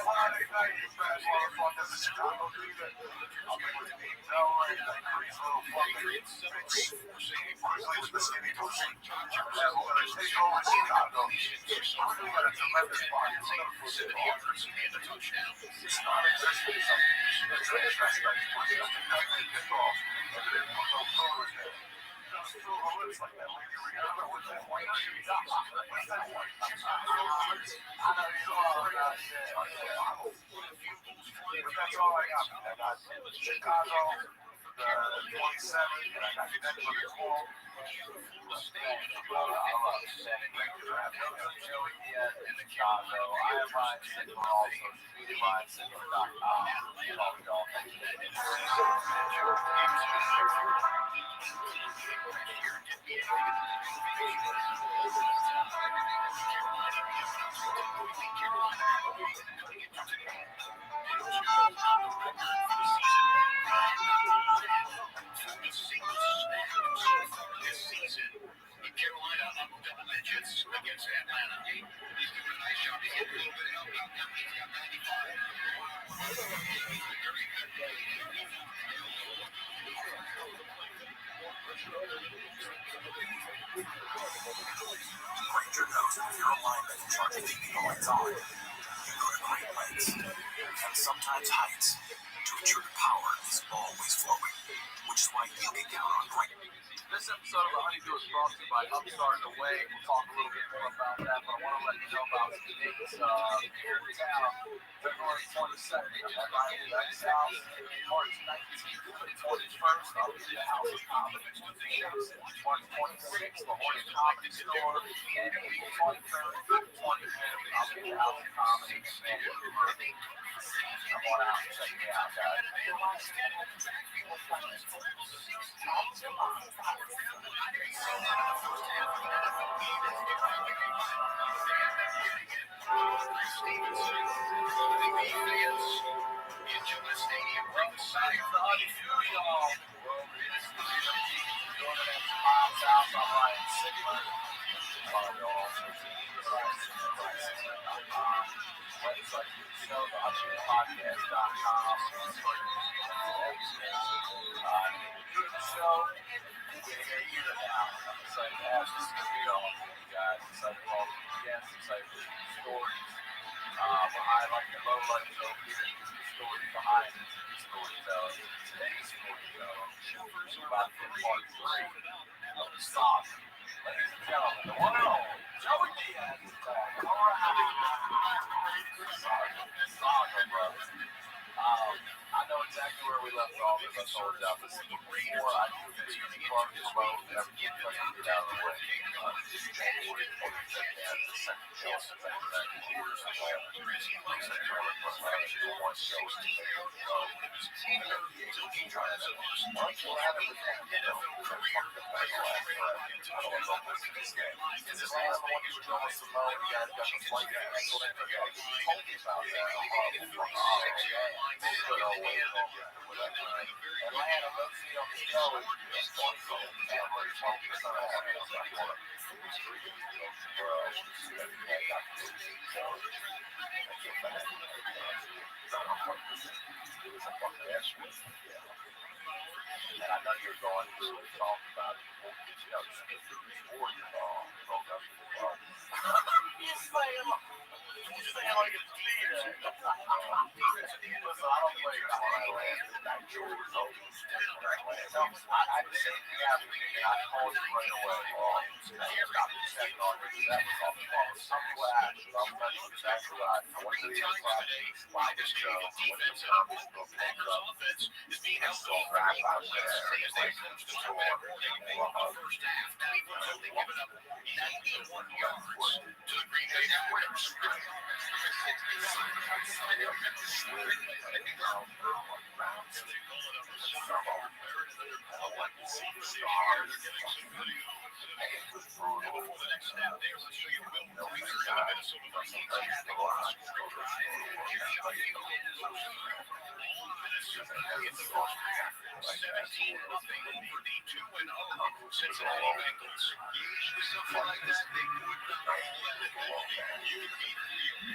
Friday night, you fat motherfuckers in Chicago. That's all I got. I got Chicago, the 27, and I got Chicago. I have Ryan Sigler also. Ryan This season, Carolina up double digits against Atlanta. He's doing a nice job. He's getting a little bit of help out now. He's got 95. Ranger knows that if you're a lineman in charge of keeping the lights on, you go to great lengths and sometimes heights to ensure the power is always flowing, which is why you can count on great. This episode of The Honeydew is brought to you by Upstart Away. We'll talk a little bit more about that, but I want to let you know about some dates here in town. February 22nd, at Miami Ice House. March 19th to the 21st, I'll be at the House of Comedy. March 26th, the Hornet Comedy Store. And April 23rd to the 25th, I'll be at the House of Comedy in Vancouver. Come on out and check me out, guys. Into the stadium right beside the Honeydew, y'all. Mom's house, I'm Ryan Sigler. Website, thehoneypodcast.com. Good show. We're here a year now. I'm excited to have this video on for you guys. Excited for all the guests, excited for the stories behind like the low lights over here. The stories behind the storytelling. Today's storytelling is about the part 3 of the saga. Ladies and gentlemen, the one and only Joey Diaz is back. All right. Saga, brother. I know exactly where we left off, as I told y'all. This is before I knew that you could park this boat and everything like to get out of the way. January 22nd, the second show since I was back in years ago. Looks like you're like, what's that? You don't want shows to take over. Once you're out of the game, you know, fuck the best last forever. I don't know what's in this game. Is this last one you were doing some low? You guys got the flight canceled in the game. You told me about that. Atlanta, let's see on the show. It's 20 January 20th. And I know you're going through and talking about it. You know, before you broke up before. You say like it's me then. Listen, I don't play that George results. I did say I called you right away. Stop checking on you. That was off the phone. I'm glad. I'm telling you exactly right. I want to hear why this show, when it's coming, will pick up. Is being held so right out there. It's like the first half, Cleveland's only given up 91 yards to the Green Bay Packers. Cincinnati Bengals. Usually something like that, they would not all let it go. You can be real.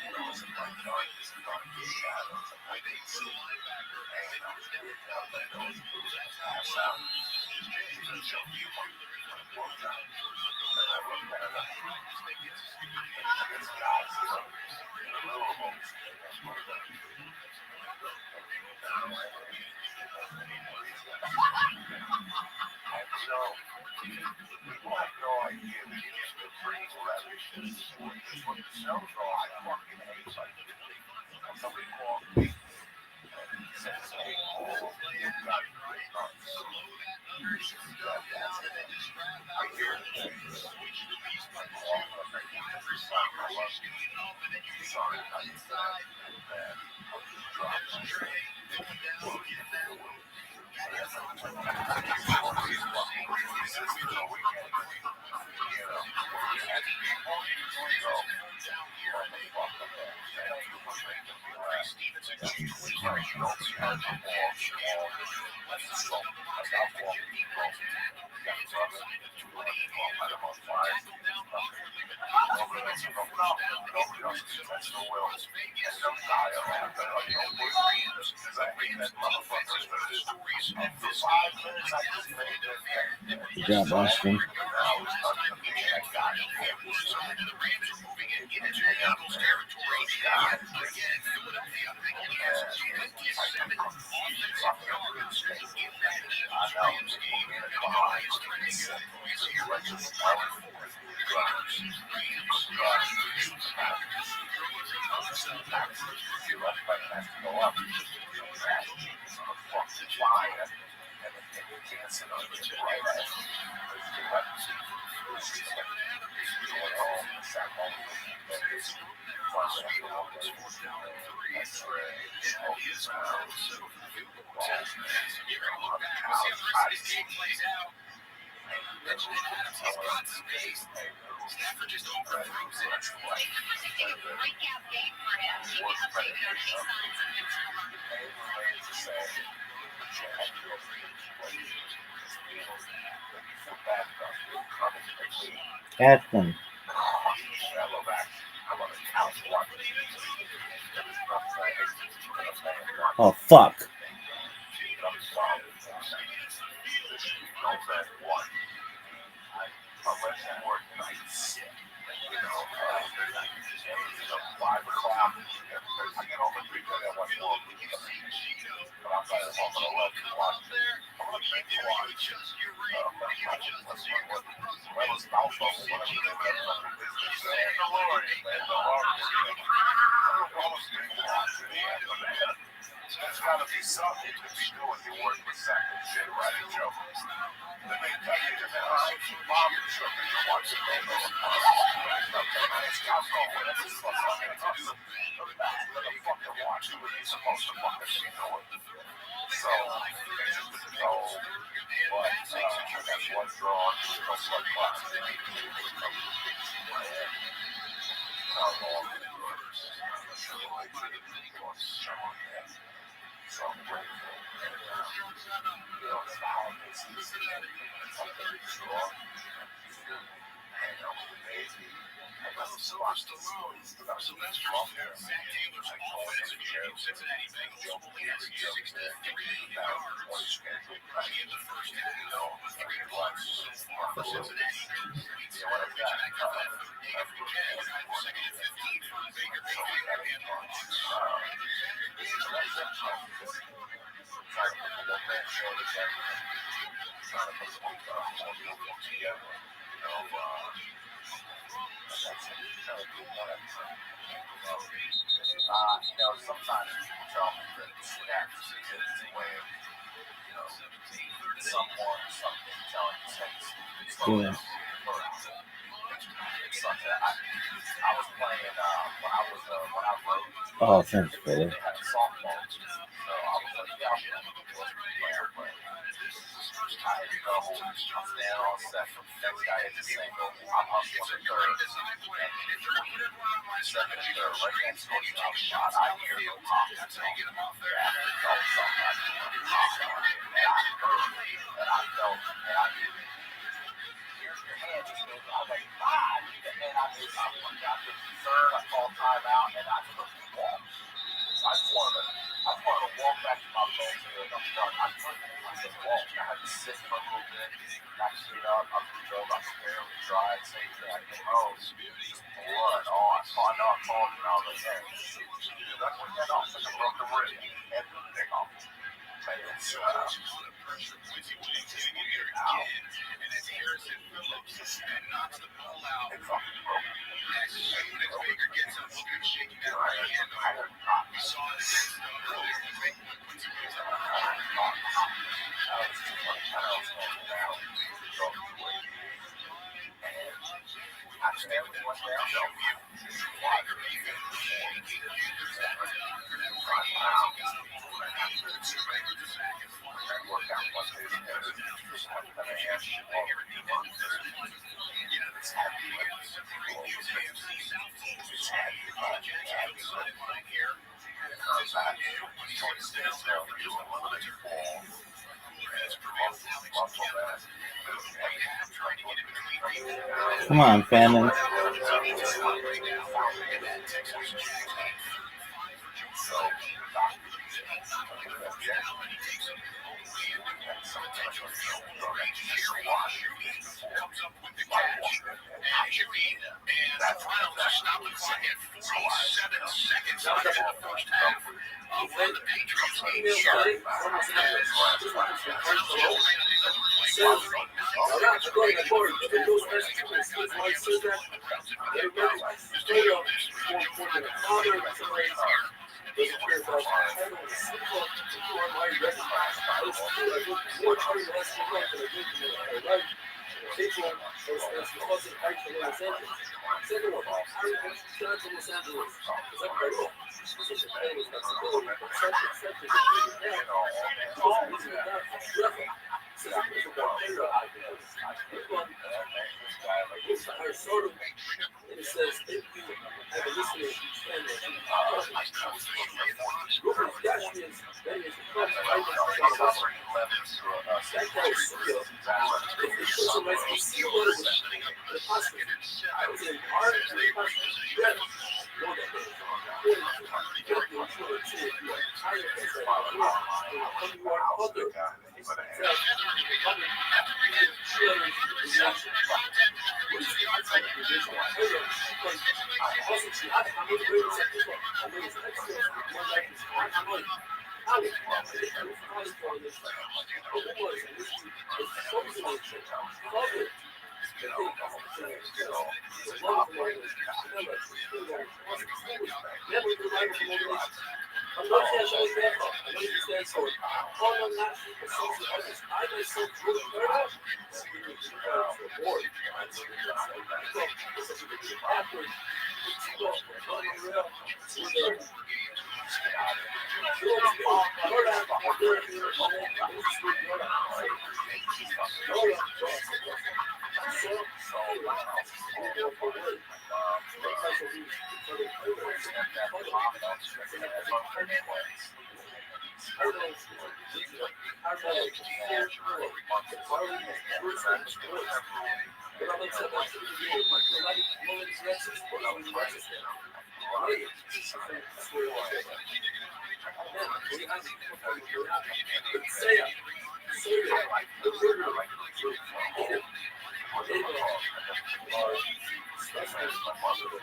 Good job, Austin. Aspen. Oh, fuck. There's got to be something you can do when you work with second shit, right, Joe? Then they tell you that Bob is something you want to make over whatever the fuck I'm going to do. Let them fucking watch you when you're supposed to fucking be doing. So, they just know what, that's what's wrong, what's like what. How long it works. So I'm grateful. You know, the holiday season, something strong. And maybe I got some spots to lose. I got some strong there. I call it as a joke. Cincinnati Bengals only has 6 to 3 yards. In the first half, you know, 3 points for Cincinnati. You know what I've got? Every 10, second and 15 for Baker Mayfield and the sometimes people tell me that snaps is the way of, someone, something telling you things. Yeah. I was playing when I wrote. Oh, thanks, brother. They had a softball, so I was like, yeah, I had to go. I was there all set. Next guy hit the single. I'm hustling the third. Second and third, right next to me. I'm shot. I hear him pop. And I felt, and I did. Here's your hand. I was like, ah! And then I got the third, I called timeout, and I took a ball. I just wanted to walk back to my boat and I'm done. I took the ball. I had to sit for a little bit, got shit up, I moved over, I barely tried, safety, I came home. Blood, I called and I was like, hey, that's what that off, I broke the rib, and the thing off. And it's, Come on, Fannin.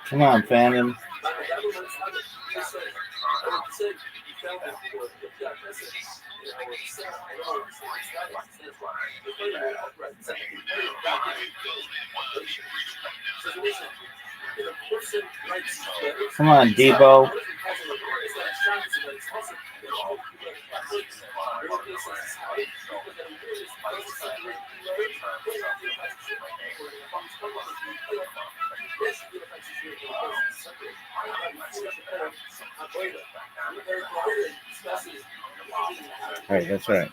Come on, Fannin. Come on, Debo. All right, that's right.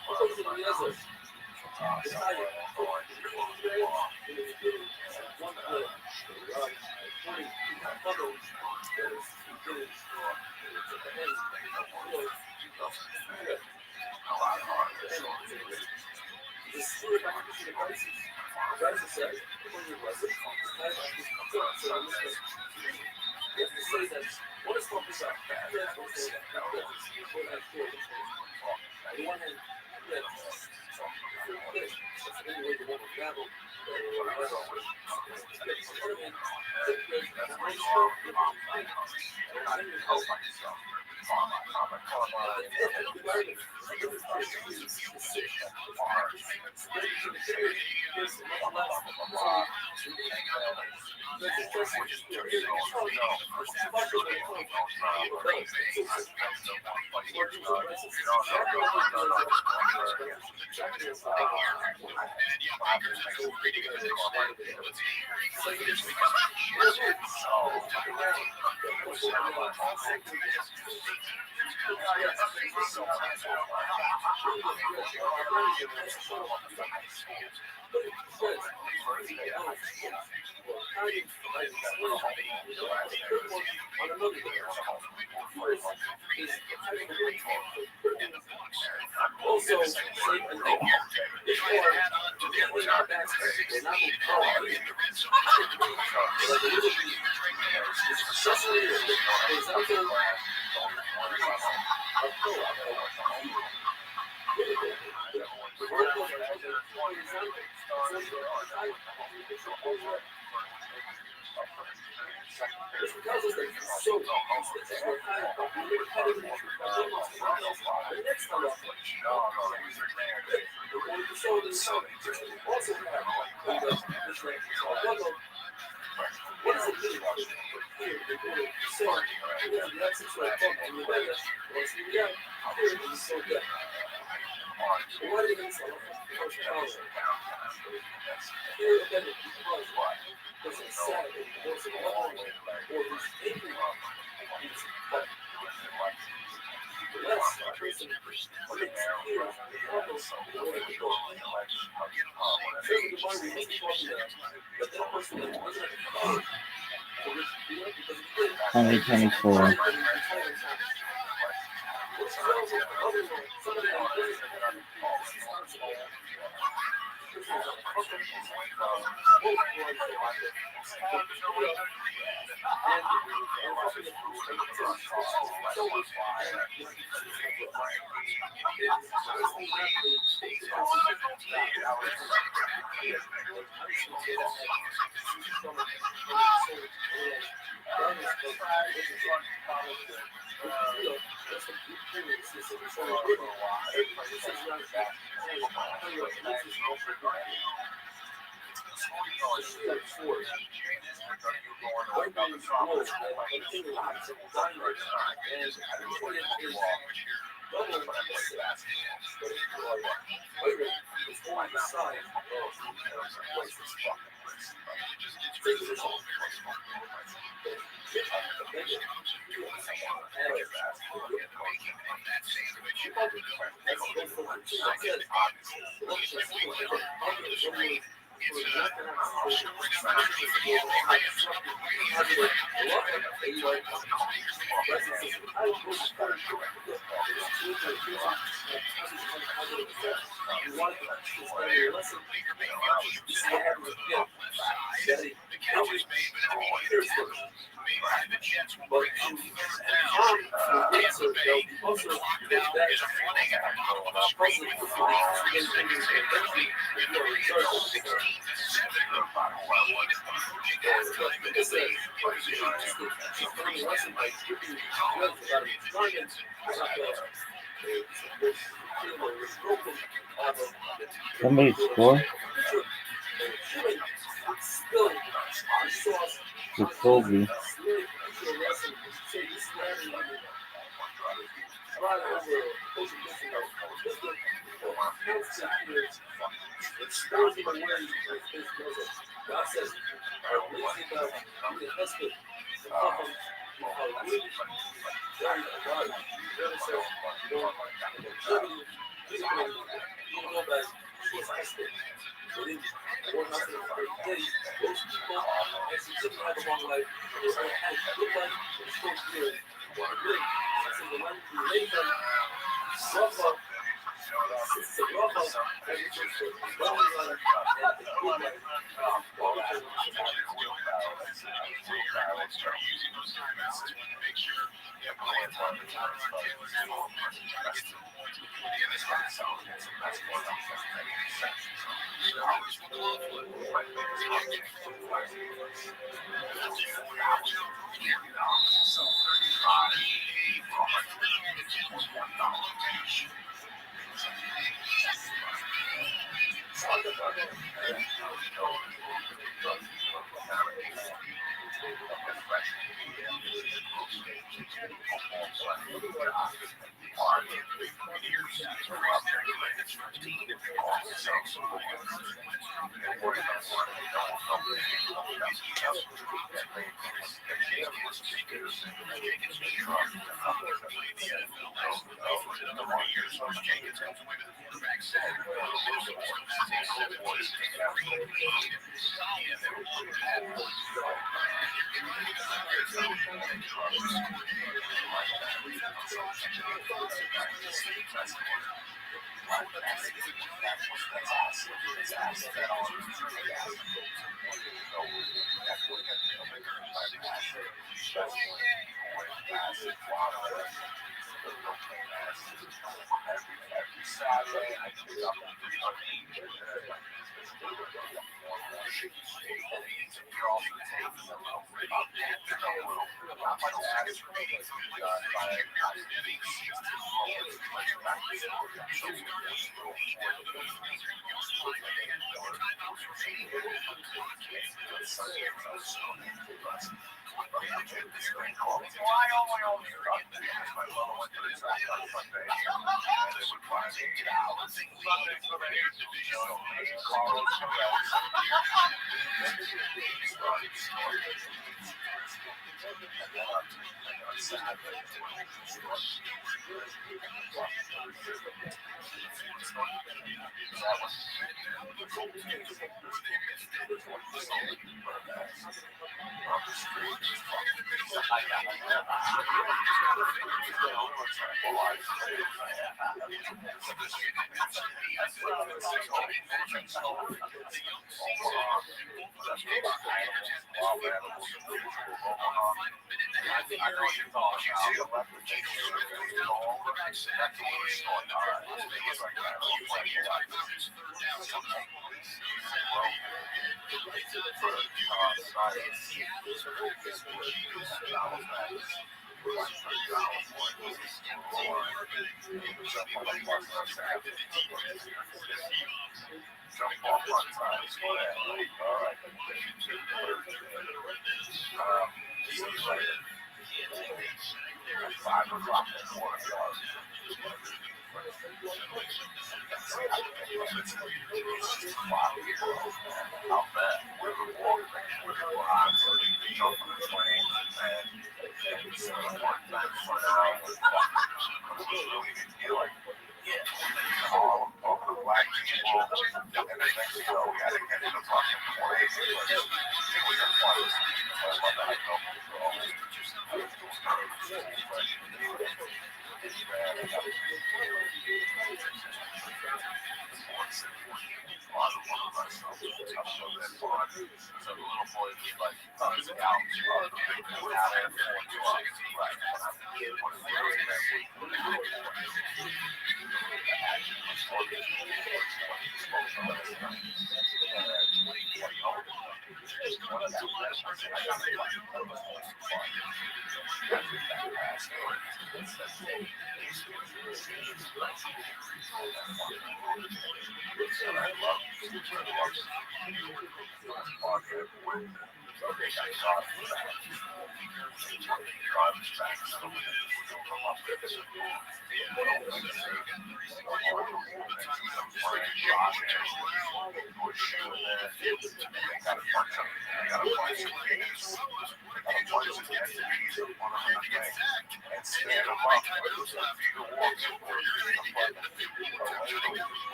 2024. Somebody score? Jacoby.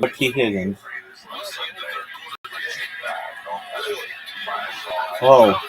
Ricky Higgins. Oh.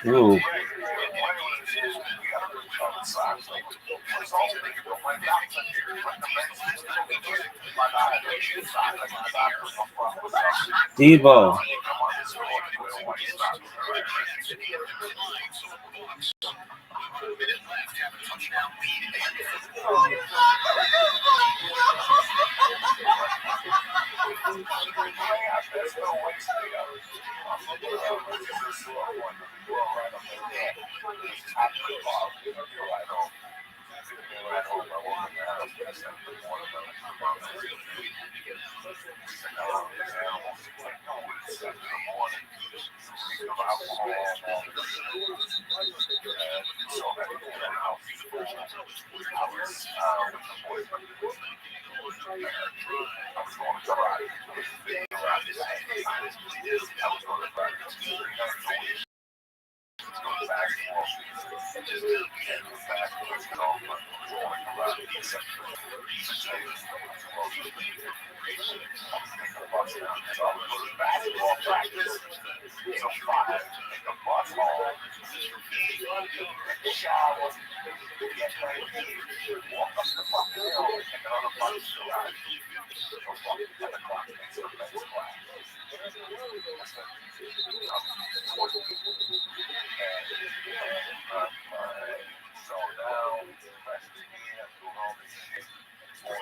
Ooh. Devo.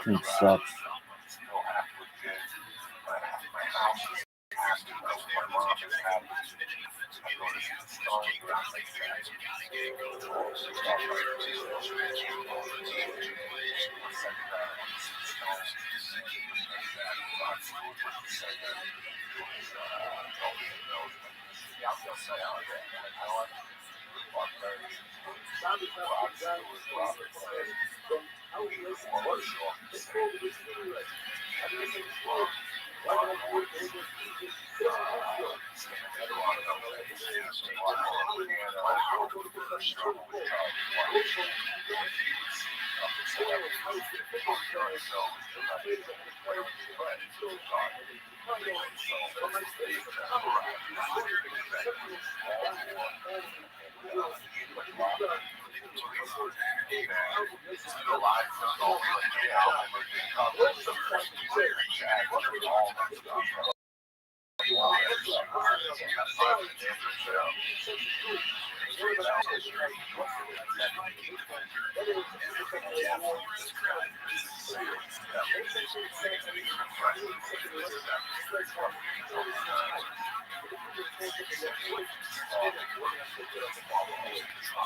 It sucks.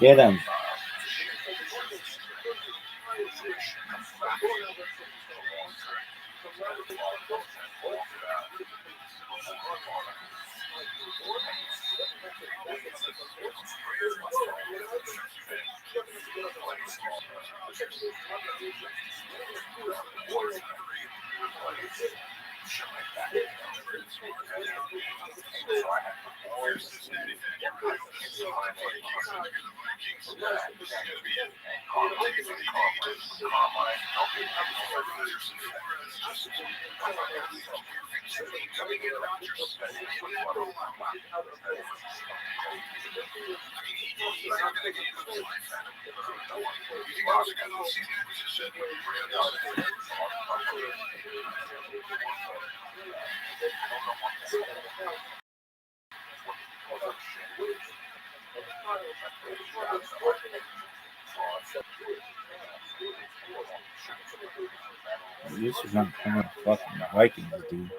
Get him. This is not kind of fucking Vikings, dude.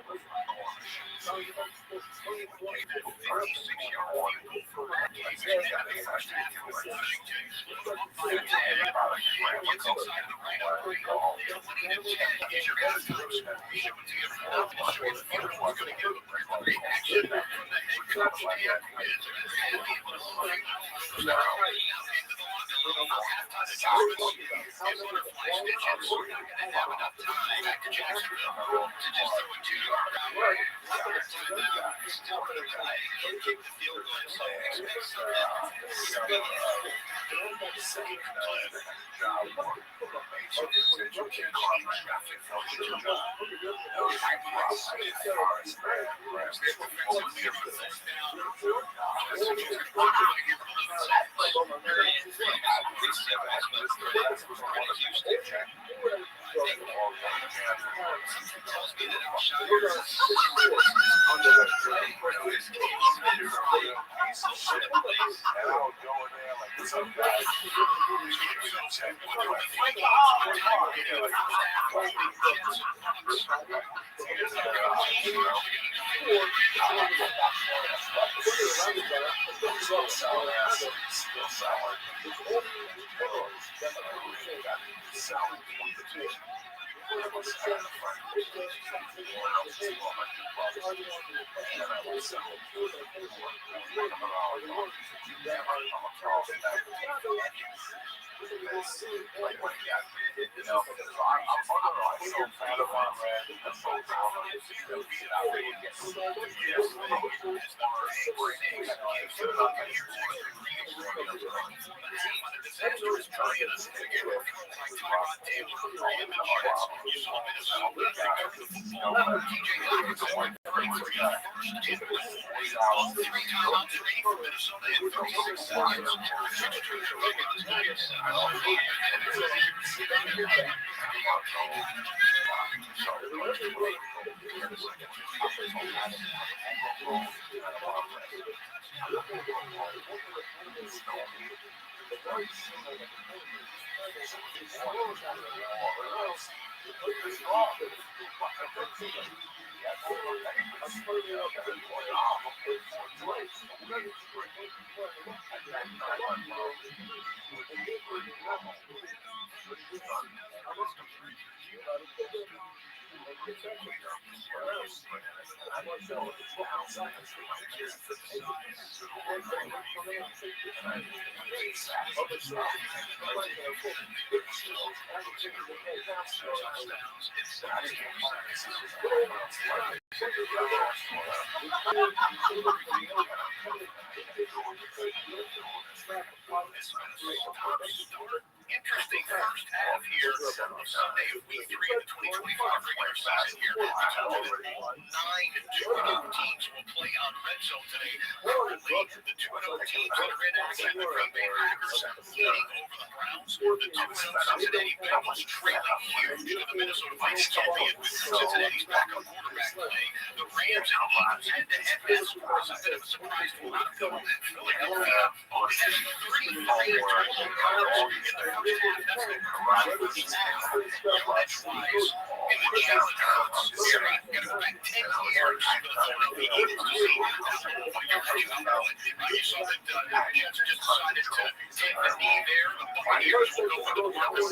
Interesting first half here on Sunday of week 3 of the 2025 regular season here. 9 2-0 teams will play on Red Zone today. Currently, the 2-0 teams that are in action, the Green Bay Packers leading over the Browns. The 2-0 Cincinnati Bengals trailing huge to the Minnesota Vikings, albeit with Cincinnati's backup quarterback play. The Rams and Eagles head-to-head match was a bit of a surprise to a lot of people. Philadelphia had 33 total yards in the first half. That's the first half yardage-wise in the challenge rounds. You're going to go back 10 years for the Philadelphia Eagles to see that level of yardage output. You saw that the Jets just decided to take the knee there. The Buccaneers will go for the Marcus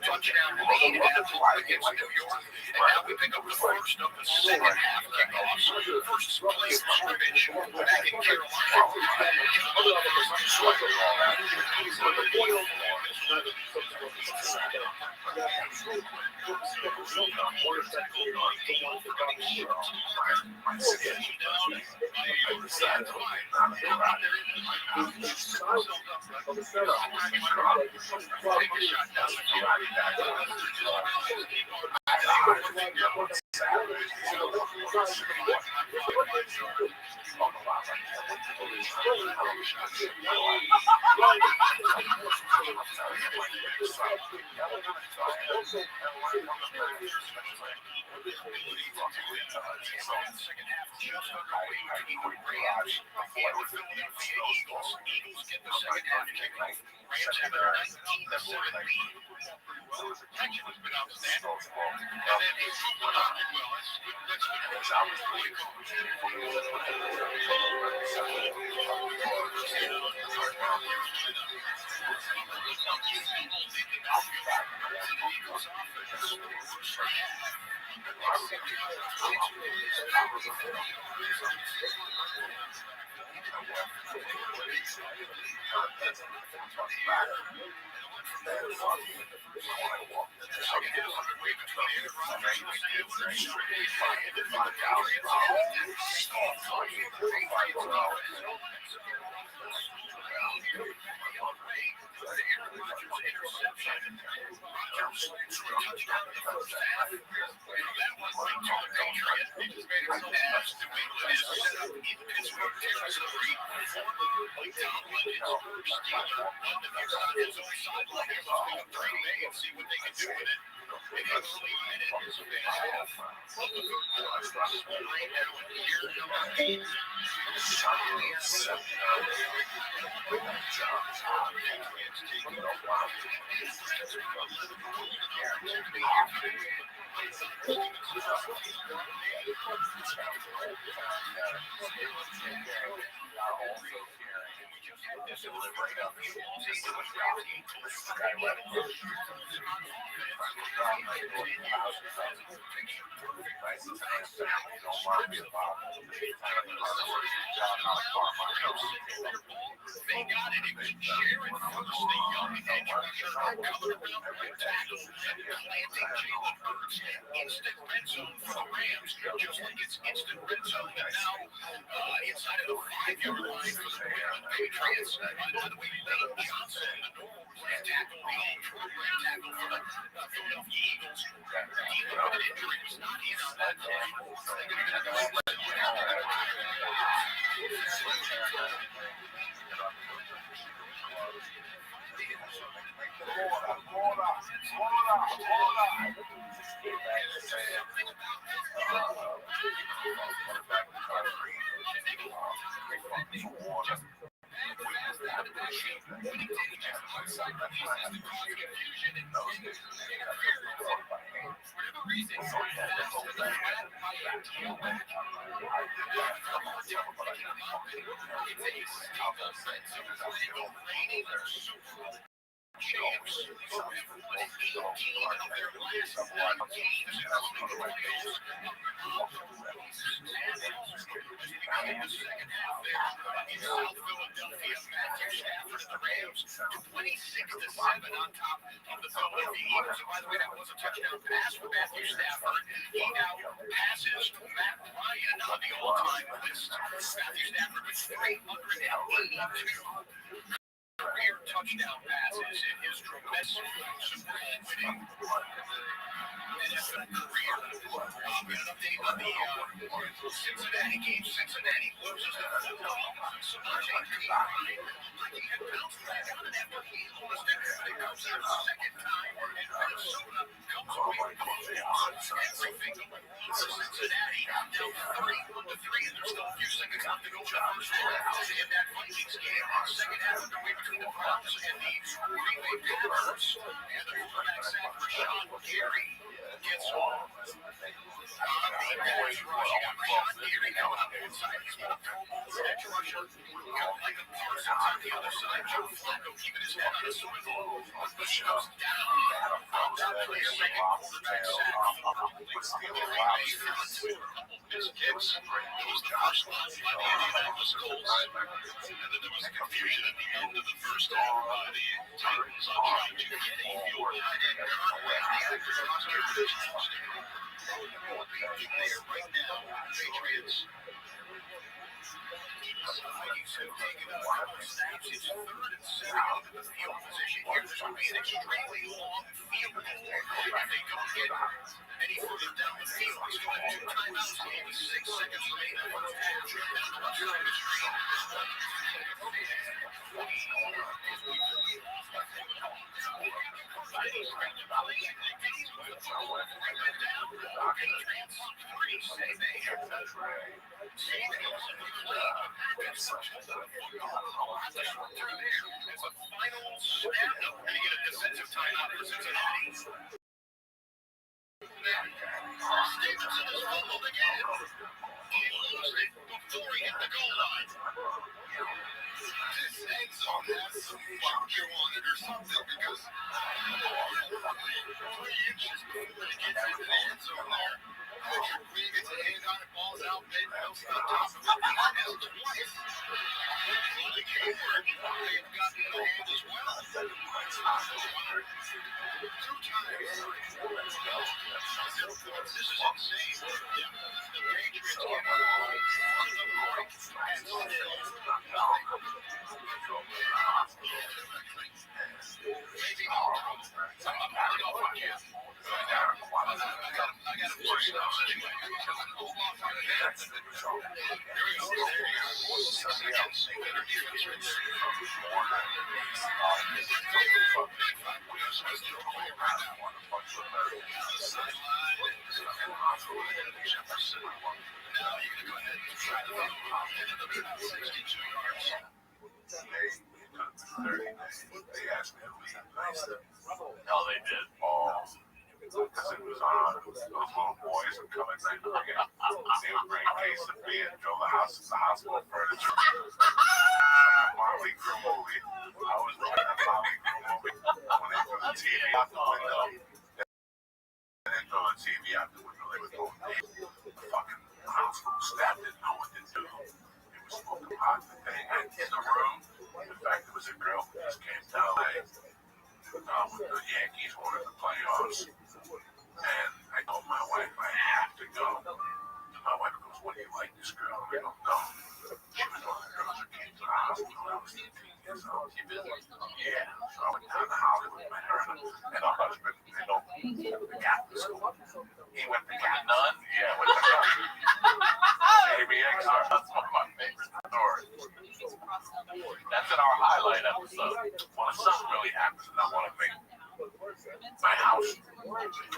touchdown lead against New York. And now we pick up the first of the second half kickoffs. First play of scrimmage back in Carolina. Eagles get the second half kickoff. Rams have a 19-7 lead. Protection has been outstanding. And then he's well, that's They got it. It was Jared Hurts, the young edge rusher, coming around the right tackle and planting Jalen Hurts. Instant red zone for the Rams, just like it's instant red zone. And now inside of the 5-yard line for the Patriots. By the way, Lane Johnson, the normal right tackle, the all-pro right tackle for the Philadelphia Eagles. Even with an injury, was not in on that play. Touchdown passes in his tremendous Super Bowl winning NFL career. An update on the Cincinnati game. Cincinnati loses to Oklahoma. Samaje Perine, he had bounced back on it after he lost it. It comes out a second time, and Minnesota comes away with everything going wrong for Cincinnati. Now in that Vikings game, second half underway between the Browns and the Green Bay Packers, and the quarterback sack for Sean Gary gets home. On the edge rush, you got Sean Gary coming up inside. He's got a Pro Bowl edge rusher. You got Micah Parsons on the other side. Joe Flacco keeping his head on a swivel. Pushing us down. After the second quarterback sack. Green Bay front. His kicks. It was the first one by the Indianapolis Colts. And then there was confusion at the end of the first half by the Titans on trying to get a field goal. And Conway on the active roster for Tuesday. There right now, Patriots. Vikings have taken a couple snaps. It's 3rd and 7 into the field position here. This would be an extremely long field goal if they don't get any further down the field. We still have 2 timeouts. Game is 6 seconds remaining in the first half. Down the left side of the screen. It's a final snap. No, and you get a defensive timeout for Cincinnati. Stevenson is fumbled again. He lost it before he hit the goal line. This end zone has some funky on it or something because 3 inches before he gets into the end zone there. Richard Green gets a hand on it, ball's out, Ben Mills on top of it. He missed twice. Like Hayward, they have gotten the hand as well. 2 times. This is insane. Yeah, the Patriots get on the brink and still maybe more. I'm already off on you. I got a voice now anyway. Hold off on the head. There we go. There you go. 6 seconds. Better defense right there. Jefferson. Now you're going to go ahead and try the field. And it'll be about 62 yards. They asked me to leave. No, they did. Because it was on. Those little boys were coming back to bring it. They would bring a case of beer and fill the hospital furniture. Molly Crew movie. I was watching a Molly Crew movie when they threw the TV out the window. They didn't throw the TV out the window. They were throwing the fucking hospital staff didn't know what to do. It was smoking hot. And in the room, in fact, there was a girl who just came to LA. When the Yankees won in the playoffs. And I told my wife I have to go. And my wife goes, "What do you like this girl?" I don't know. She was one of the girls that came to the hospital when I was 18 years old. She visited. Yeah. So I went down to Hollywood, met her and her husband, the Catholic school. He went to Catholic. None? Yeah, went to Catholic. ABX, that's one of my favorite stories. That's in our highlight episode. When something really happens and I want to make my house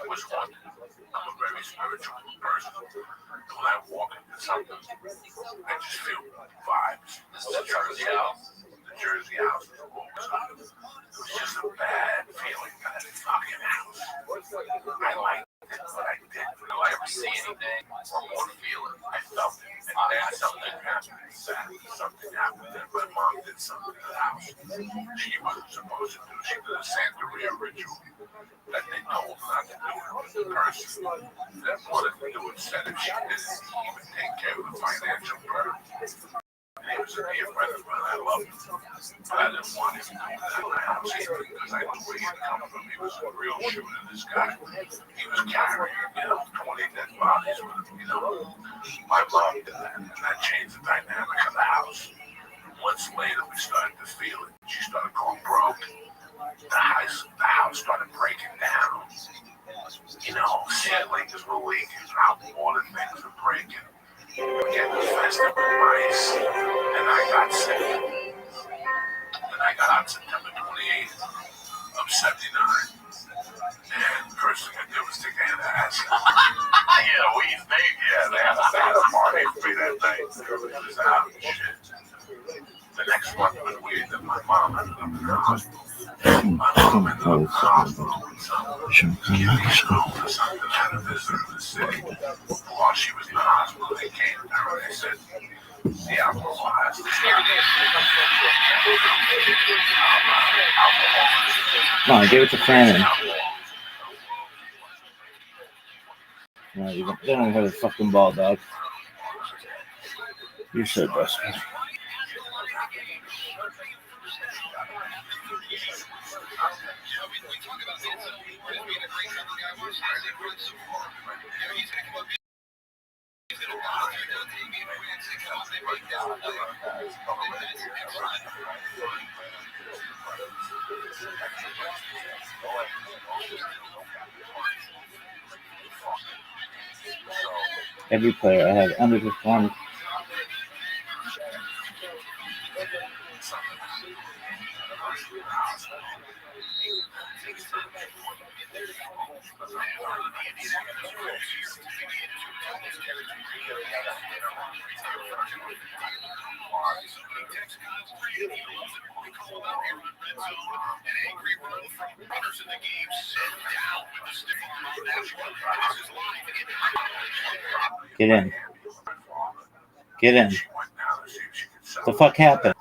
was haunted. I'm a very spiritual person. When I walk into something, I just feel vibes. This is the Jersey house. The Jersey house was always haunted. It was just a bad feeling in that fucking house. I liked it, but I didn't really ever see anything or feel it. I felt it. And then something happened. Something happened that my mom did something to the house she wasn't supposed to do. She did a Santeria ritual that they told her not to do it with the person that wanted to do it. Said if she didn't even take care of the financial burden. He was a dear friend of mine. I loved him. But I didn't want him to do that in my house either because I knew where he had come from. He was a real shooter, this guy. He was carrying, 20 dead bodies with him, My mom did that, and that changed the dynamic of the house. Months later, we started to feel it. She started going broke. The house started breaking down. Ceilings were leaking out. Water things were breaking. We were getting infested with mice. And I got sick. And I got out September 28th of 79. And the first thing I did was take a hand of acid. Yeah, we named. Yeah, they had a party for me that night. Everybody was out and shit. While she was in the hospital, they came through and they said, the alcohol has to Come on, give it to Fannin. No, you don't have a fucking ball, dog. You're so desperate. Every player I have underperformed. Get in. Get in. What the fuck happened?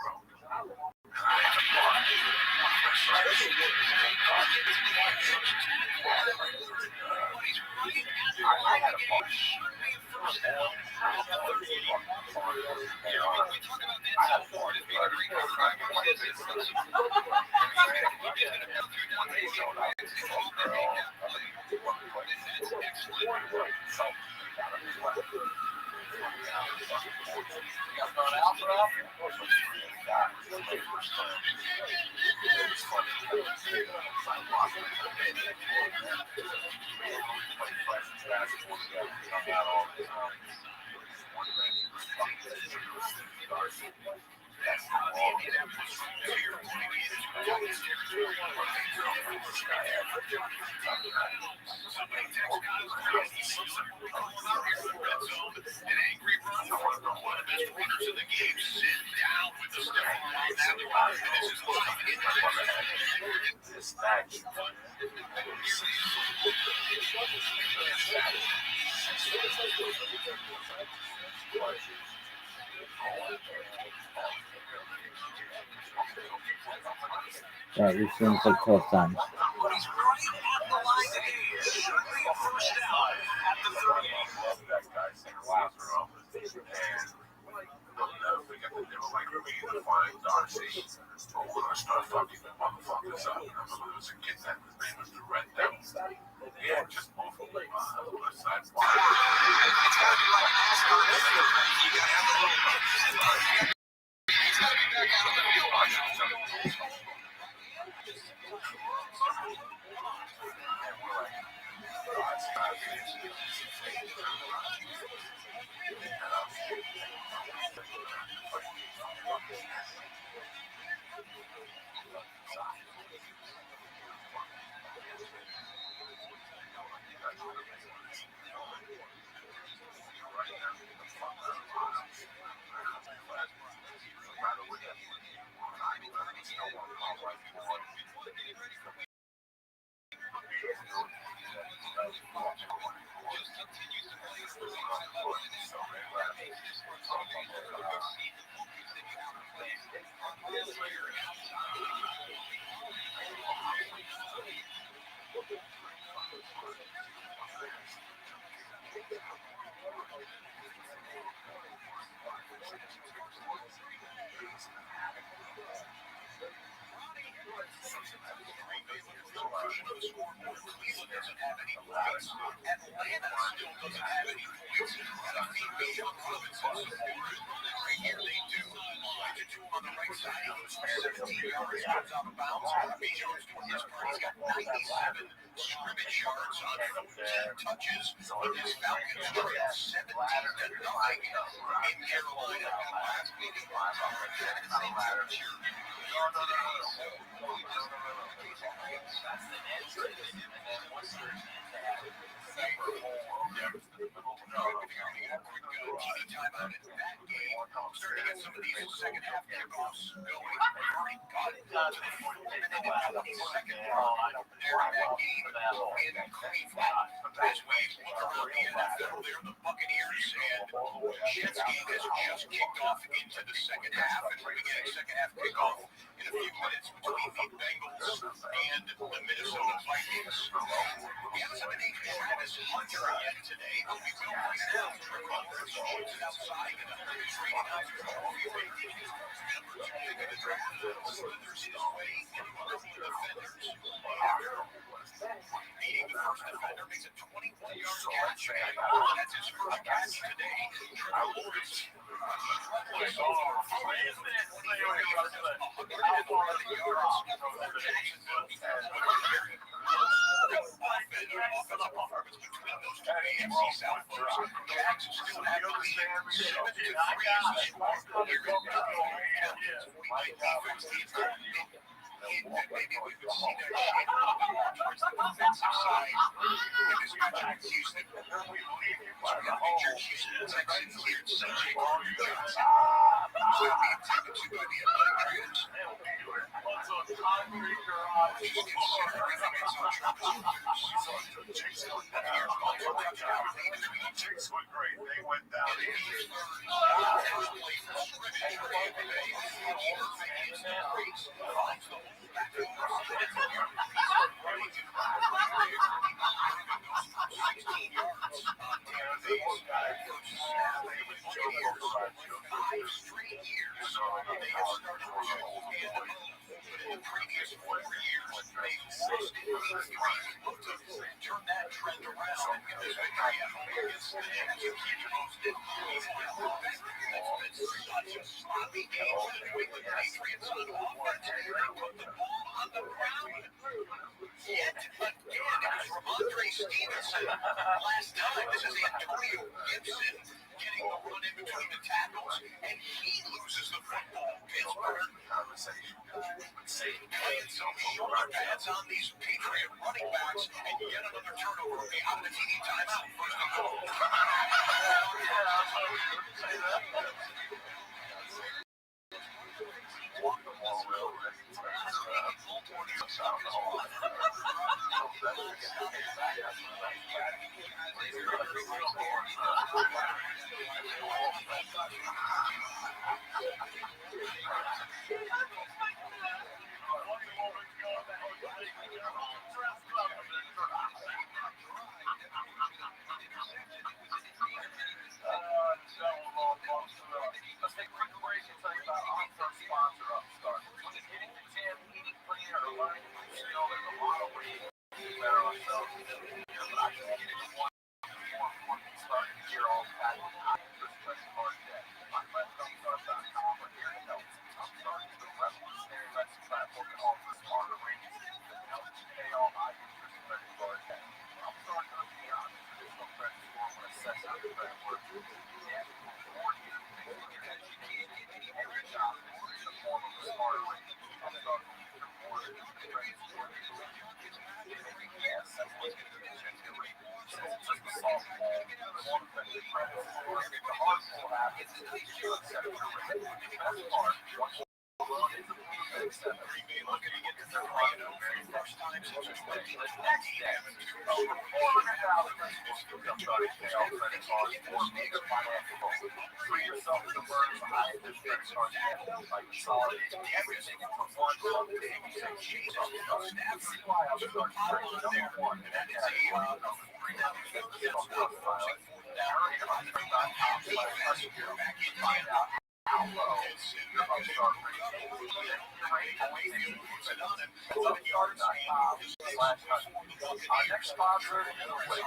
Right, we've seen this like 12 times. TV timeout in that game. Starting to get some of these second half kickoffs going. Already got it to the 22nd mark there in that game in Cleveland. As we look around the NFL there, the Buccaneers and Jets game has just kicked off into the second half, and we're getting second half kickoff in a few minutes between the Bengals and the Minnesota Vikings. We haven't seen the name Travis Hunter yet today, but we will right now. It's outside in the training house. Number 2 pick of the draft slithers his way into one of the defenders. Beating the first defender makes a 21-yard catch. That's his first catch today. Trevor Lawrence struggles over 111 yards from Jacksonville. Offensive performance between those two AFC South foes. Jags still have the lead 7-3 as the score here in California. Defense needs to maybe we could see that shape a little bit more towards the defensive side in this matchup with Houston. So we featured Houston Texans here at Sunday. So being taken to by the Atlanta Rams. Just considering it's on Travis Chase went great. They went down. First play for scrimmage for Tampa Bay. Either Vikings or Rays finds the hole back over 7 yards. Running to goes for 16 yards on Tampa Bay's first snap. The Buccaneers, 5 straight years, they have started to hand them off. But in the previous 4 years, they've lost in 3. Look to turn that trend around and get this victory at home against the Rams. You keep posted. It's been such a sloppy game for the New England Patriots on offense. They put the ball on the ground. Yet again, it was Ramondre Stevenson. Last time, this is Antonio Gibson getting the run in between the tackles, and he loses the football. Pittsburgh playing some shoulder pads on these Patriot running backs, and yet another turnover. Okay, out of the TV timeout. First and goal. Let's take a quick break and tell you about our first sponsor, Upstart. When it's getting the gym, eating cleaner, or learning a new skill, there's a lot of ways to better ourselves in the gym. But I can get into one more important start here all the time. I just press hard debt. I'm at Upstart.com or here to help. Upstart is the revolutionary lesson platform that offers smarter rates that help you pay all my interest credit card debt. Upstart goes beyond the traditional credit score when assessing your credit worth. Yes, more you. Every job is in the form of a smarter rate. Upstart will use your mortgage to trade for your yes, that's what's going to get you a rate. Since it's just a soft pull, more effective credit score. The hard pull happens is you accept your rate. The best part, once you looking to get to 3-0 for the first time since 2020. Over 400,000 people still come starting to pay off credit cards or make a financial goal. Free yourself from the burden of high interest credit card debt by consolidating everything from one big savings account. That's why I'm starting to rank number 1 in that category. Find out how low your Upstart rate Our next sponsor is Wait.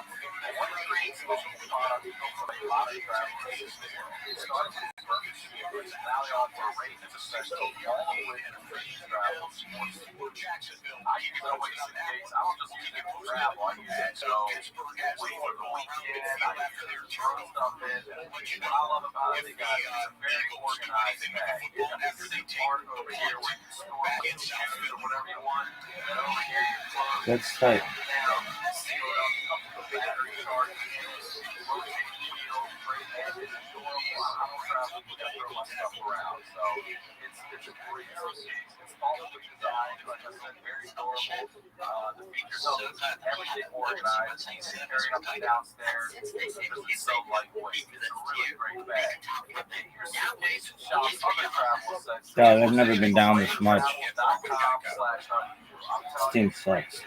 One creates local products from a lot of travelers. Starting with Burger now they offer a rate that's especially all the way to free travel sports. I use no way to case. I don't just use it for travel. I use it to wait for the weekend. I use it to throw stuff in. What I love about it, guys, it's a very organized bag. This is part over here where you store shoes or whatever you want. And over here you close. That's tight. Seal it up, a couple of battery chargers, rotating shields, great edges, door my stuff around. So it's a great piece. It's thoughtfully designed, like I said, very durable. The features everything organized. You can carry it up and downstairs. It's so lightweight. It's a really great bag. Shop other travel sections. God, I've never been down this much. This team sucks.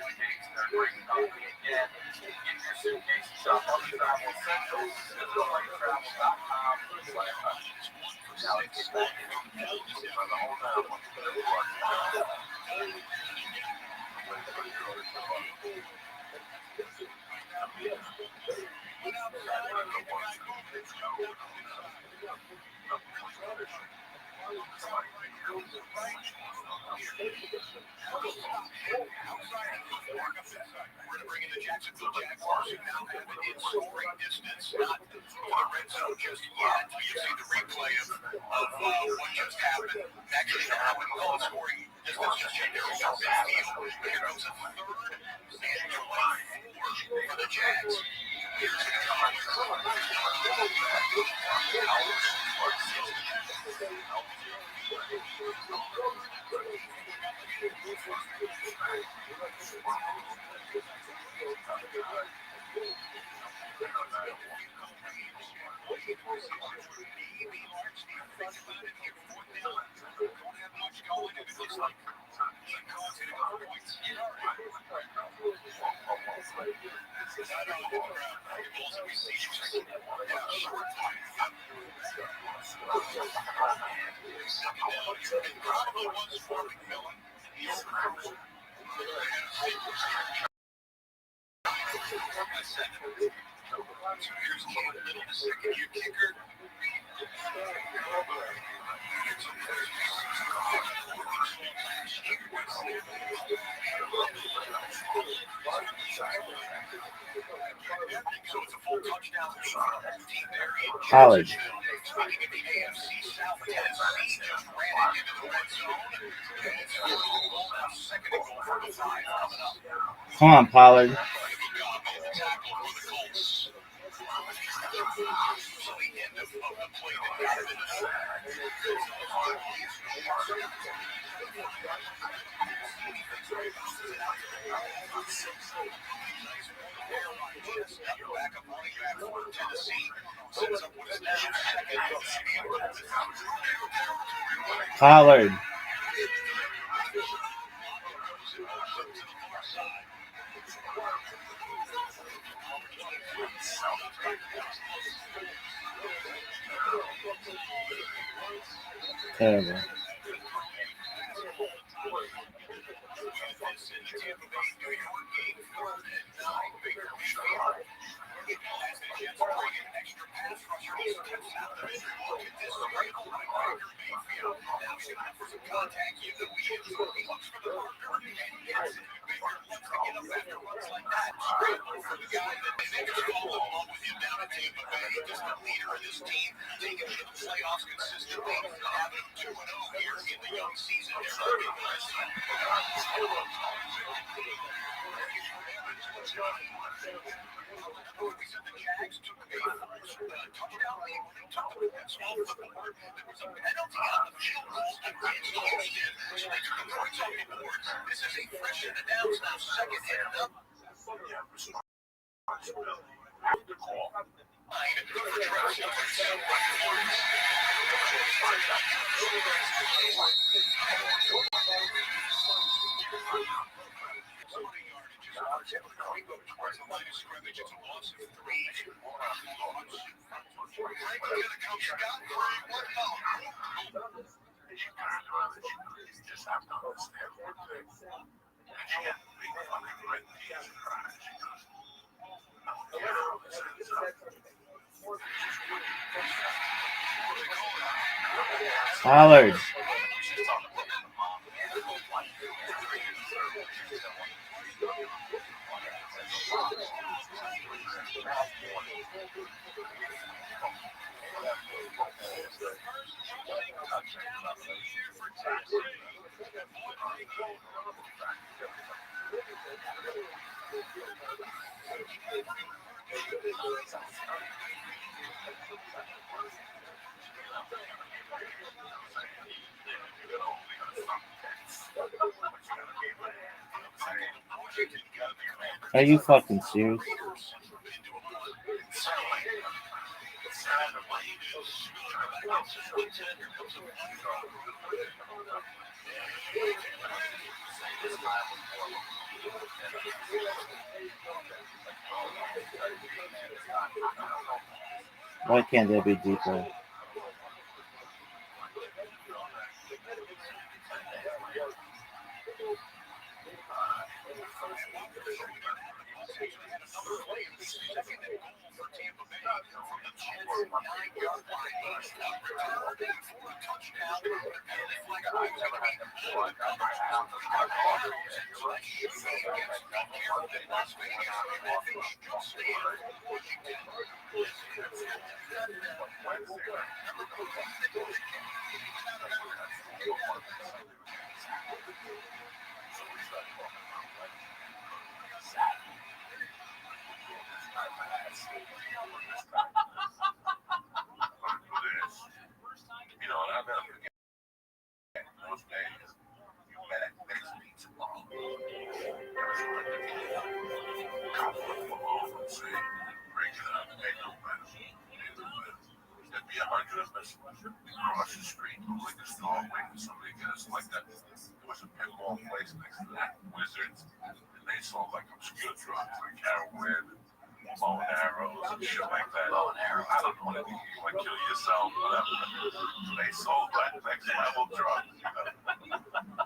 We're bringing the Jacksonville Jaguars, who now have an in-scoring distance, not to the red zone just yet. You see the replay of what just happened. Actually, I wouldn't call it scoring distance just yet. They're over midfield. Here goes a third and 24 for the Jags. Here's the second-year kicker. So it's a full touchdown team there in College. Speaking of the AFC South, Tennessee just ran it into the red zone. It's second and goal for the Tide coming up. Come on, Pollard. Tackle for the Colts. So the end of the play that got him in the backup running back for Tennessee sets up what is now Pollard. Terrible. This is a fresh and announced now second and up. Pollard. Are you fucking serious? Why can't there be deeper? You know, and I'll never forget those days. You met at next meet tomorrow. Break it up, make no better. There'd be 100 of us across the street, go like a store, waiting for somebody to get us like that. There was a pinball place next to that, Wizards, and they sold like obscure drugs like heroin, bow and arrows, and shit like that. Bow and arrows, I don't know anything. You want to kill yourself, whatever. They sold that next level drug.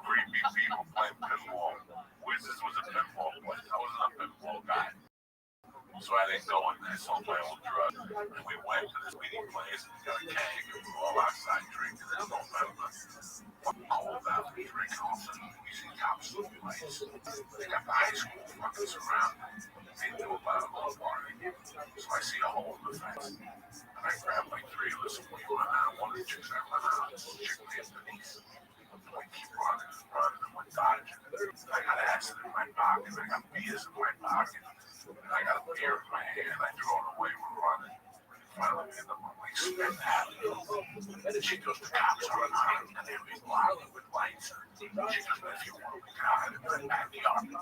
Creepy people playing pinball. Wizards was a pinball place. I wasn't a pinball guy. So I didn't go in there, sold my own drug. And we went to this meeting place and got a keg and we were all outside drinking in November. Cold Valley drinking all of a sudden. We see cops with lights. They got the high school fucking surrounded. They do a lot of low party. So I see a hole in the fence. And I grab like 3 of us and we run out. One of the chicks I run out, this chick named Denise. We keep running and we're dodging. I got acid in my pocket. I got beers in my pocket. And I got a beer in my hand. I throw it away. We're running. Finally, we end up on like Smith Avenue. And she goes, the cops are on and they're being blinded with lights. She goes, if you want, we can hide in the backyard.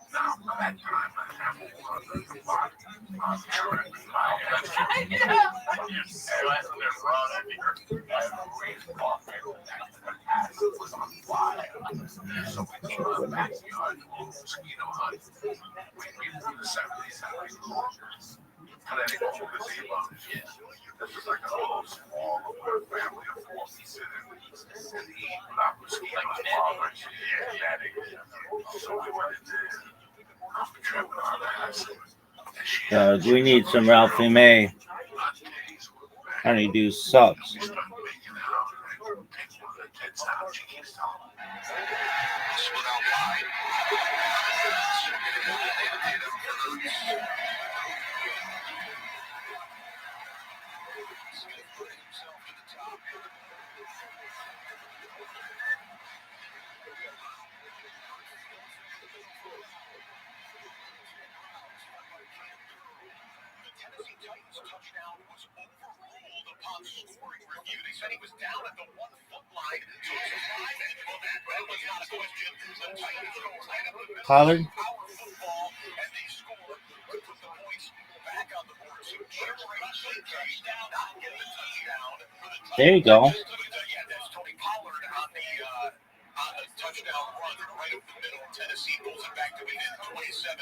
Now, by that time, I have a lot of the body. I'm tripping my head. You said I was wrong. Everybody's walking. It was on fire. So we came out of the backyard and mosquito hunt. We in the 70s had like but anyway, this is like a little small family of 4 sit and eat without mosquitoes bothering you. Yeah, daddy. So we went in there. I'm tripping on that. We need some Ralphie May. Honeydew sucks. Touchdown was overruled upon scoring review. They said he was down at the 1-foot line, so it's a live edge. Well, that was not a question. The Titans go right up the middle. Pollard. Power football, and they score to put the points back on the board. So Russell touchdown, not getting the touchdown for the Titans. There you go. Yeah, that's Tony Pollard on the touchdown run right up the middle. Tennessee pulls it back to within 27-12.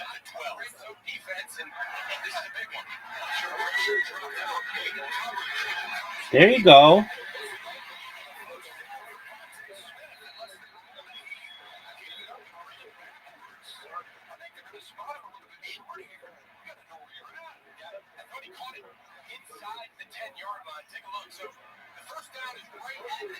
Defense, and this is a big one. There you go. Inside the 10-yard line. Take a look. So the first down is right at the 10.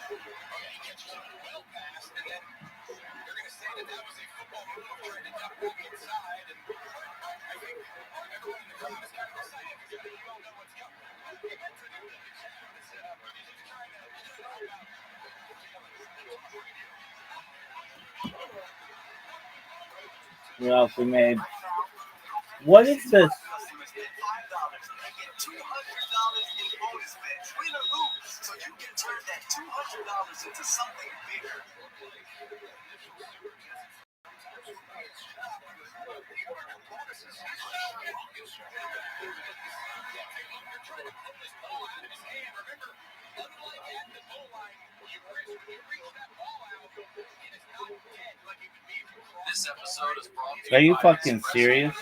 He catches it well past, and then they're going to say that was a football move trying to duck back inside. And I think everyone in the crowd is kind of excited because you all know what's coming. Ralphie May. What is this? $5 in bonus bets. Win or lose, so you can turn that $200 into something bigger. Are you fucking serious?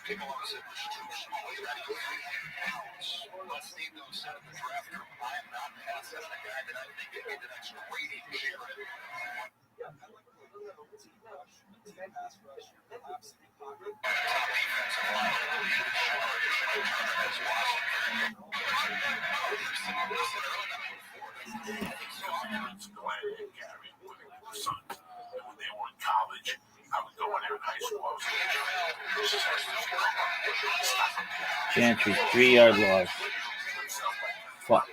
People always said institutional. Let's name those set of the draft room. I am not passing on a guy that I think could be the next great Jared. Glenn and Gary living with the Suns. And when they were in college, I would go in there in high school. I was Gentry, 3-yard loss. Fuck.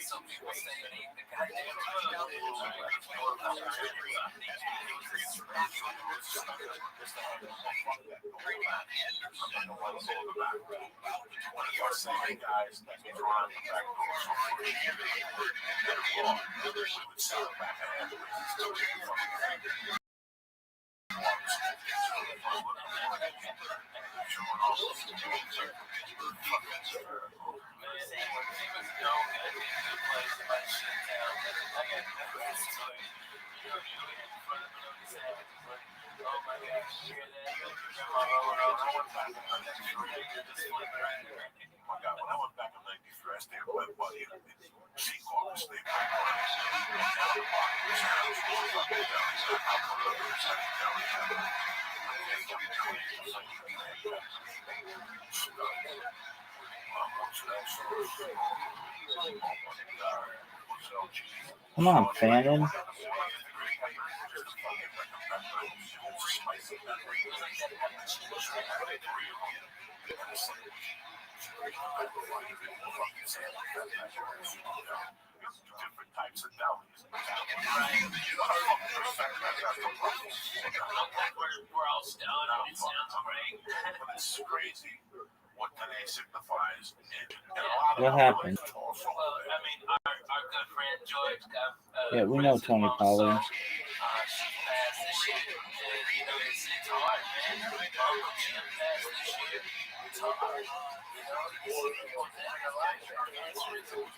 Some people say they eat the goddamn Come on, Fannin. different types of delis. We're all stoned. It sounds great. It's crazy what today signifies. What happened? Well, I mean, our good friend George got. Yeah, we know Tony Pollard. She passed this shit. And, you know, it's hard, man. Uncle Jim passed this shit. It's hard. You know, people in their life that cancer is a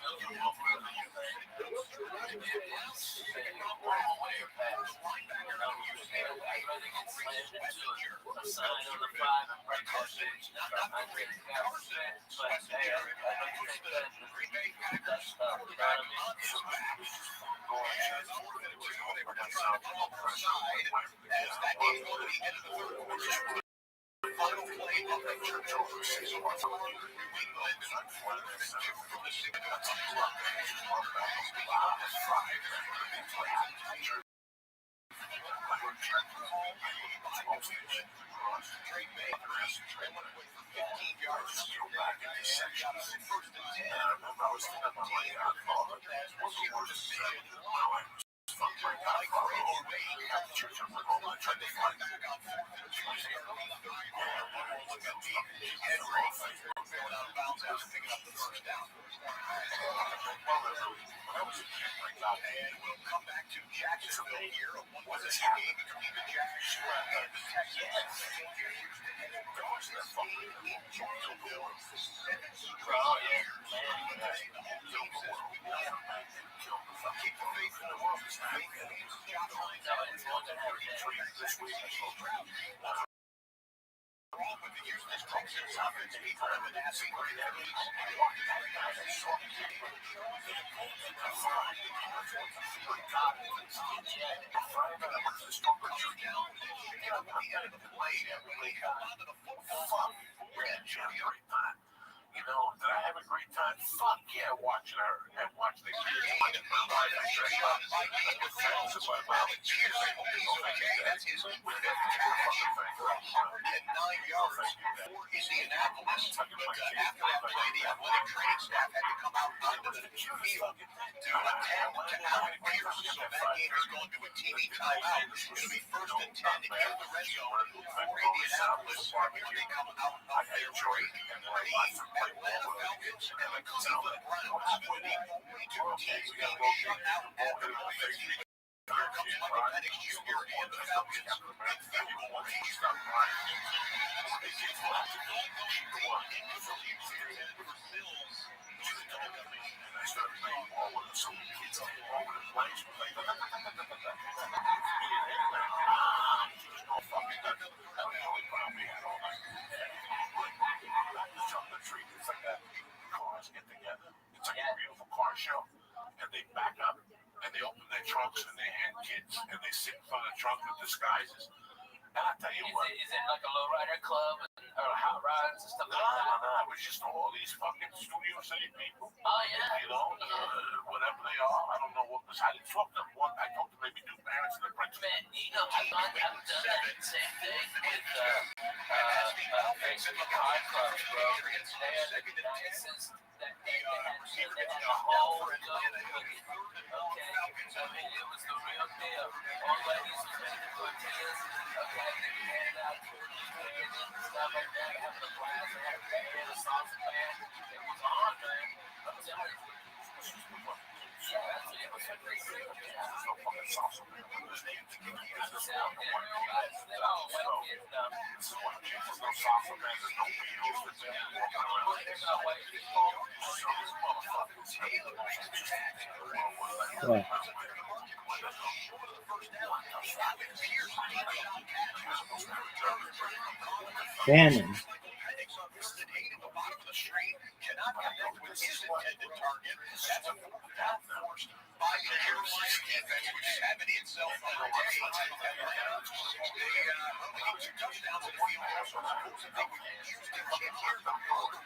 You know, did I have a great time? Fuck yeah, watching her and watching the kids. I didn't realize I dressed up like a friends of my mom and kids. That's his with that at 9 yards for Indianapolis. But after that play, the athletic training staff had to come out onto the field to attend to Alec Pierce. So that game is going to a TV timeout. It'll be 1st and 10 in the red zone for Indianapolis. Here they come out of their break. The Atlanta Falcons and the Cleveland Browns were the only two teams being shut out at the moment. Here comes Michael Penix Jr. and the Falcons in field goal range. It's like that. Cars get together. It's like a beautiful car show, and they back up and they open their trunks and they hand kids and they sit in front of the trunk with disguises. And I tell you what, Is it like a lowrider club or hot rods and stuff like that? no, it was just all these fucking Studio City people. Oh yeah. You know, whatever they are. I don't know what was. I didn't talk to them. I talked to maybe two parents and the principal. Man, you know, I've done that same thing with Facebook High Clubs, bro. They had the nicest that they had a whole okay. I mean, it was the real deal. All ladies was making tortillas. Okay, they would hand out tortillas and stuff like that. Having a blast, they had a band, a salsa band. It was on, man. I'm telling you. Yeah, that's it. It was a great thing. There's no fucking salsa band. There's no salsa band. There's no Beatles. There's no walking around. What? Bannon. Cannot connect with his intended target. That's a fourth down forced by the Carolina defense, which is having itself on the day. Atlanta, they got 2 touchdowns and 3 passes. They would use the kick here. The Romo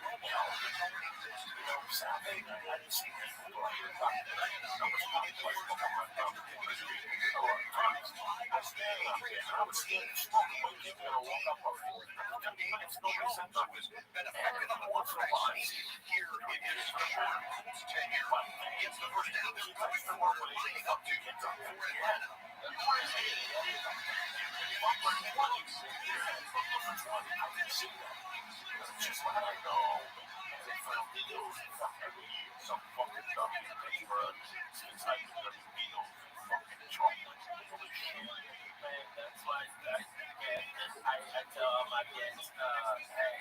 here in his tenure. Gets the first down. This is the one we're lining up to for Atlanta. Just what I know. They found videos every year. Some fucking dummy in Pittsburgh. It's like the Beatles fucking chocolate. Holy shit. Man, that's like that. I tell all my kids, hey,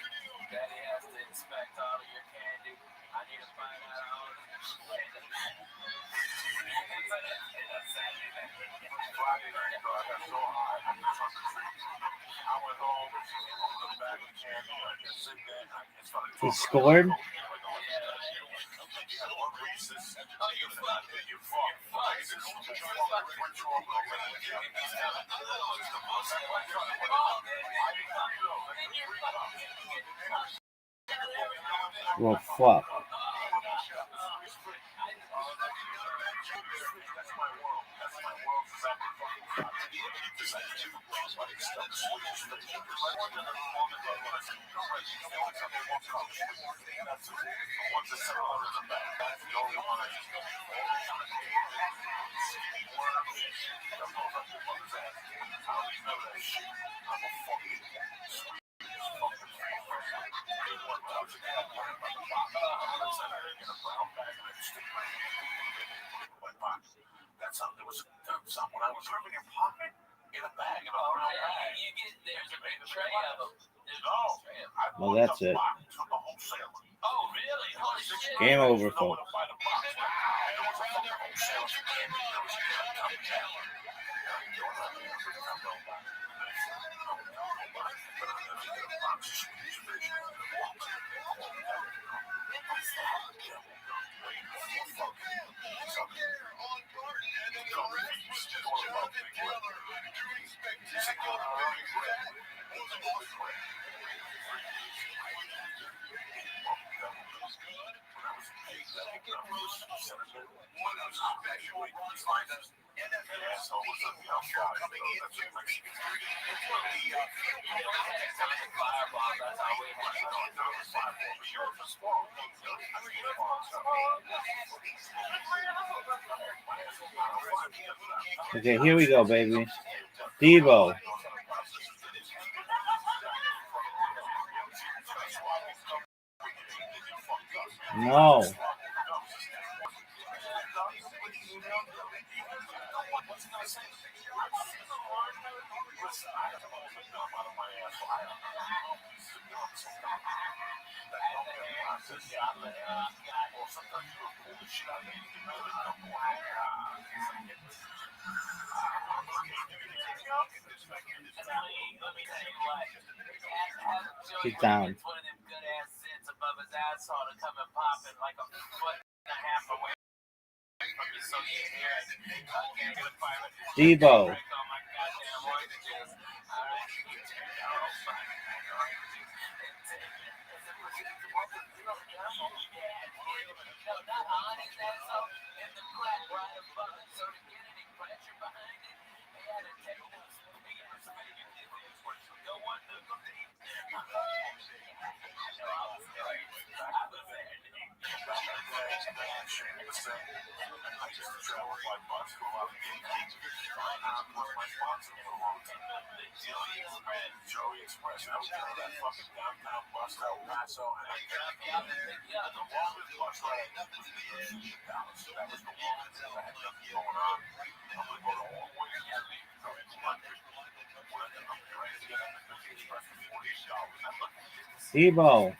Daddy has to inspect all of your candy. I need to find out all of your shit. Friday night, I got so high. I went home and opened the bag of candy. I just sit there and I just started He scored? Well, fuck. That's something. There was something when I was living in pocket in a bag. In a brown bag. You get there's a big tray of them. Well, that's it. Oh, really? Holy shit. Game over, folks. Okay, here we go, baby. Devo. No. Get down. Devo. Devo.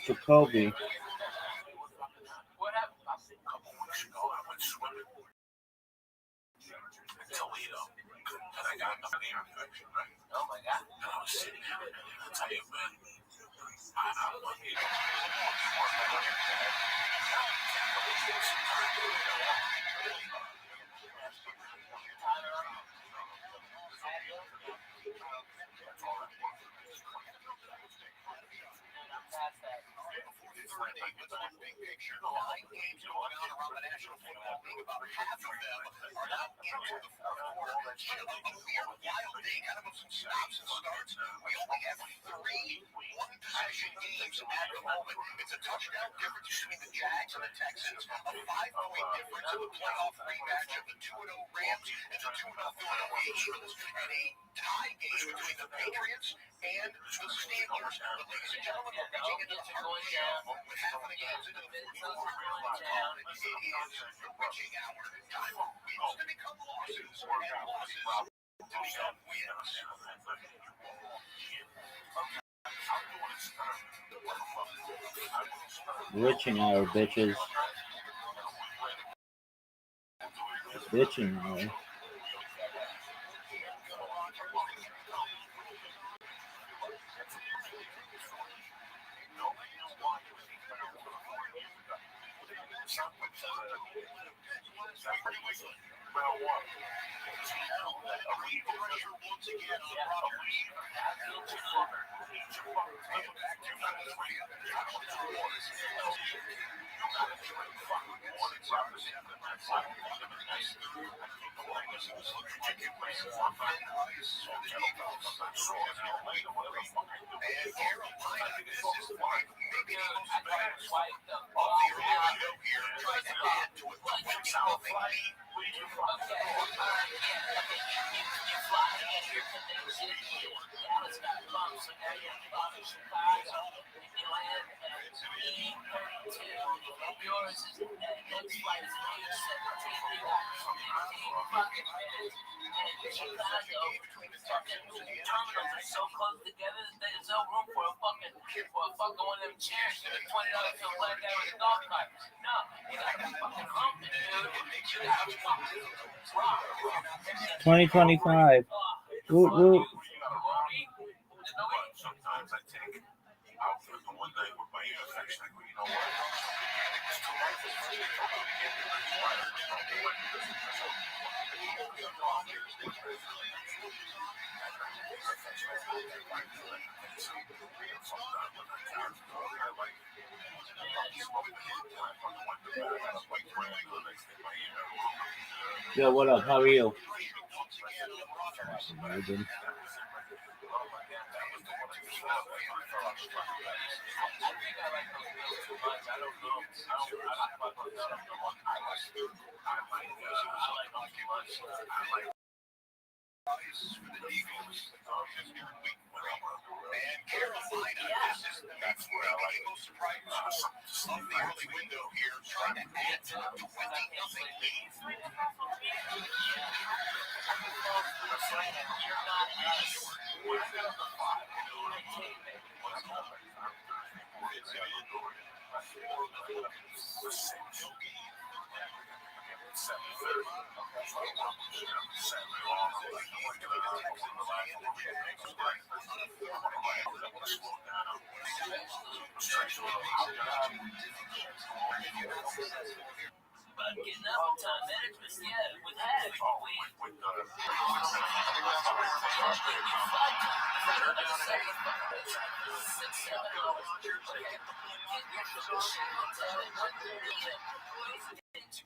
Jacoby. What happened? A couple weeks ago, I went swimming in Toledo, and I got an ear infection, right? Oh my God. And I was sitting there, and I'll tell you, man, I'm lucky. Big picture, 9 games going on around the National Football League. About half of them are now into the fourth quarter. A weird, wild day, kind of some stops and starts. We only have 3 one-possession games at the moment. It's a touchdown difference between the Jags and the Texans, a 5-point difference in the playoff rematch of the 2-0 Rams and the 2-0 Philadelphia Eagles, and a tie game between the Patriots and the Steelers. But ladies and gentlemen, we're reaching into the heart of the show with half of the games into the fourth quarter. It is the witching hour. Time for wins to become losses, and losses to become wins. Witching hour, bitches. Bitching hour. $20.25. Woo woo. Sometimes I take out for the one night with my ear infection. I go, you know what? It's too late. Yo, what up? How are you? And Carolina, that's where I like no surprise of the early window here, trying to add to a 20-0 lead. Getting up time management, yeah, with that.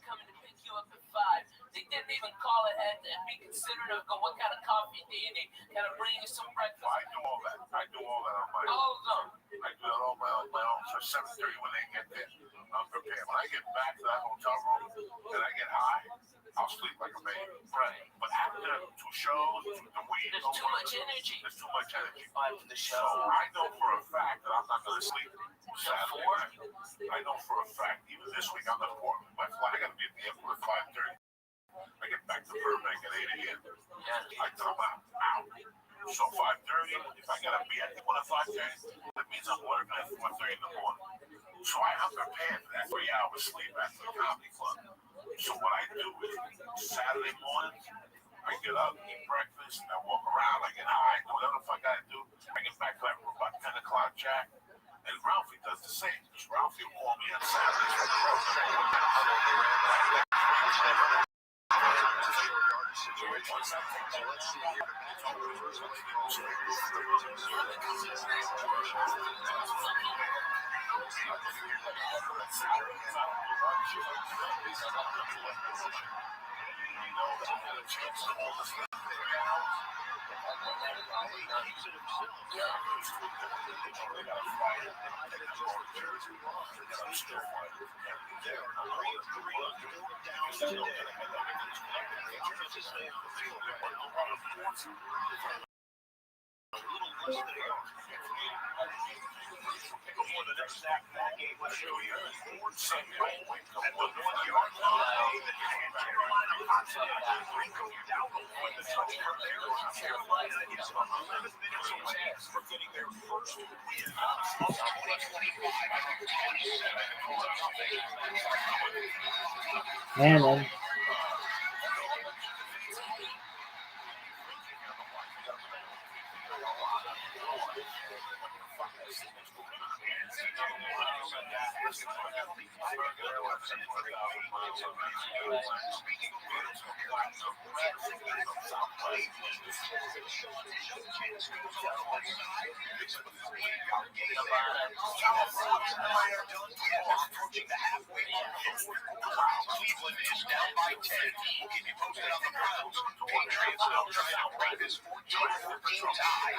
Coming to pick you up at 5. They didn't even call ahead and be considerate of what kind of coffee do you need. Kind of bring you some breakfast. I do all that. I do all that on my own. All of them. I do that all on my own. So 7:30 when they get there, I'm prepared. When I get back to that hotel room and I get high, I'll sleep like a baby. Right. But after 2 shows, the weed, there's too much energy. There's too much energy. After the show. So I know for a fact that I'm not going to sleep Saturday night. I know for a fact, even this week, I'm going to Portland. My flight, I got to be at the airport at 5:30. I get back to Burbank at 8 a.m. I come out. So 5:30, if I got to be at the airport at 5:30, that means I'm working at 4:30 in the morning. So I have to pay for that 3 hours sleep after the comedy club. So what I do is Saturday morning, I get up, eat breakfast, I walk around, I get high, do whatever the fuck I do. I get back to that room about 10 o'clock, Jack. And Ralphie does the same. Because Ralphie will call me on Saturdays from the road. Before the next snap back game, I'll show you Sunday and the 1 yard line. Carolina pops it. Rico Dowdle with the touch from there. Carolina is 11 minutes away from getting their first win of 2025. And then Approaching the halfway mark of the fourth quarter. Cleveland is down by 10. We'll keep you posted on the Browns. Patriots will try to break this 14-14 tie.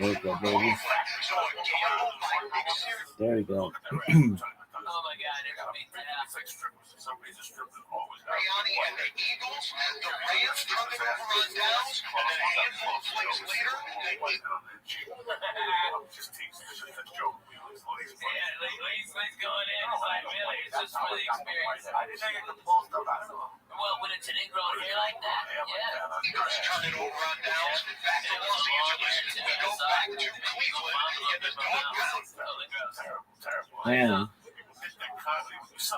there we go, baby. There we go. Rihanna and the Eagles, the Rams turn it over on downs, and then a handful of plays later, Lee's going in. It's like, really, it's just for the experience. Well, when it's an ingrown hair like that, yeah. Eagles turn it over on downs, back to Los Angeles, we go back to Cleveland, and the dog pound. Man. Get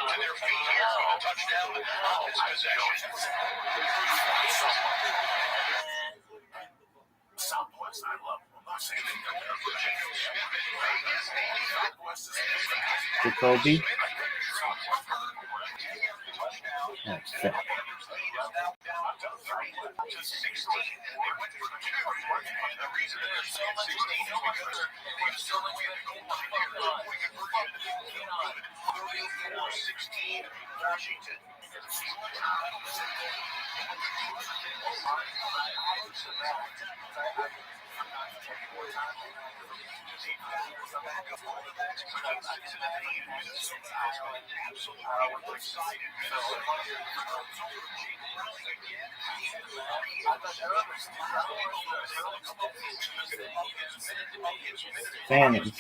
to their feet here for the touchdown on this possession. Southwest, I love them. I'm not saying they don't have Jacoby. Oh, shit. Washington. Fanning.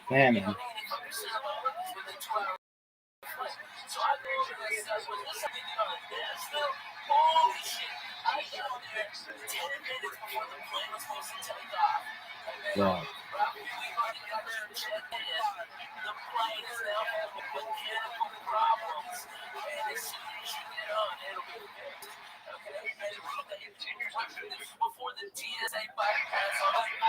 Fanning. Wow. Before the TSA bypass on the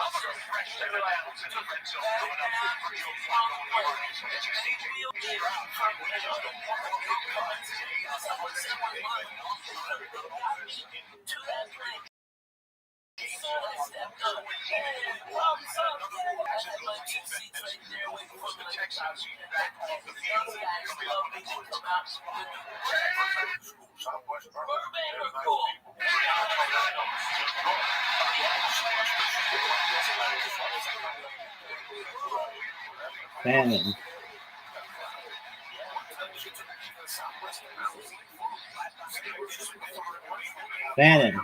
Fanning. Fanning.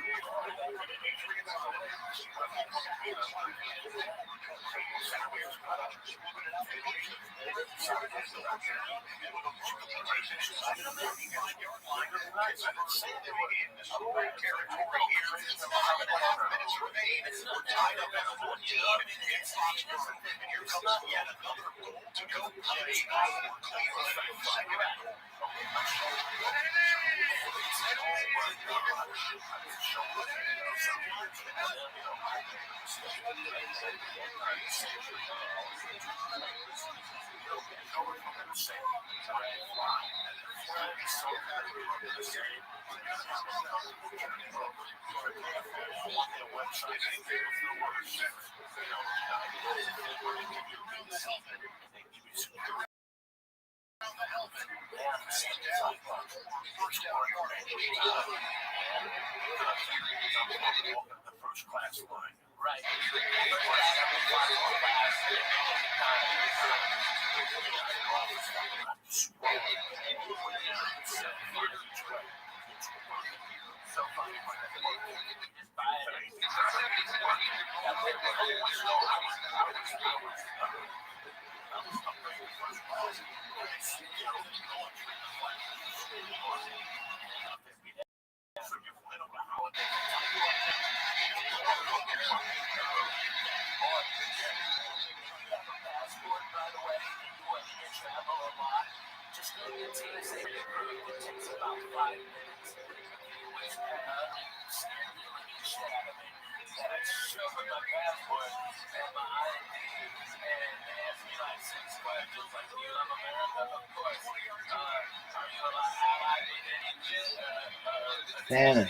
Fanning.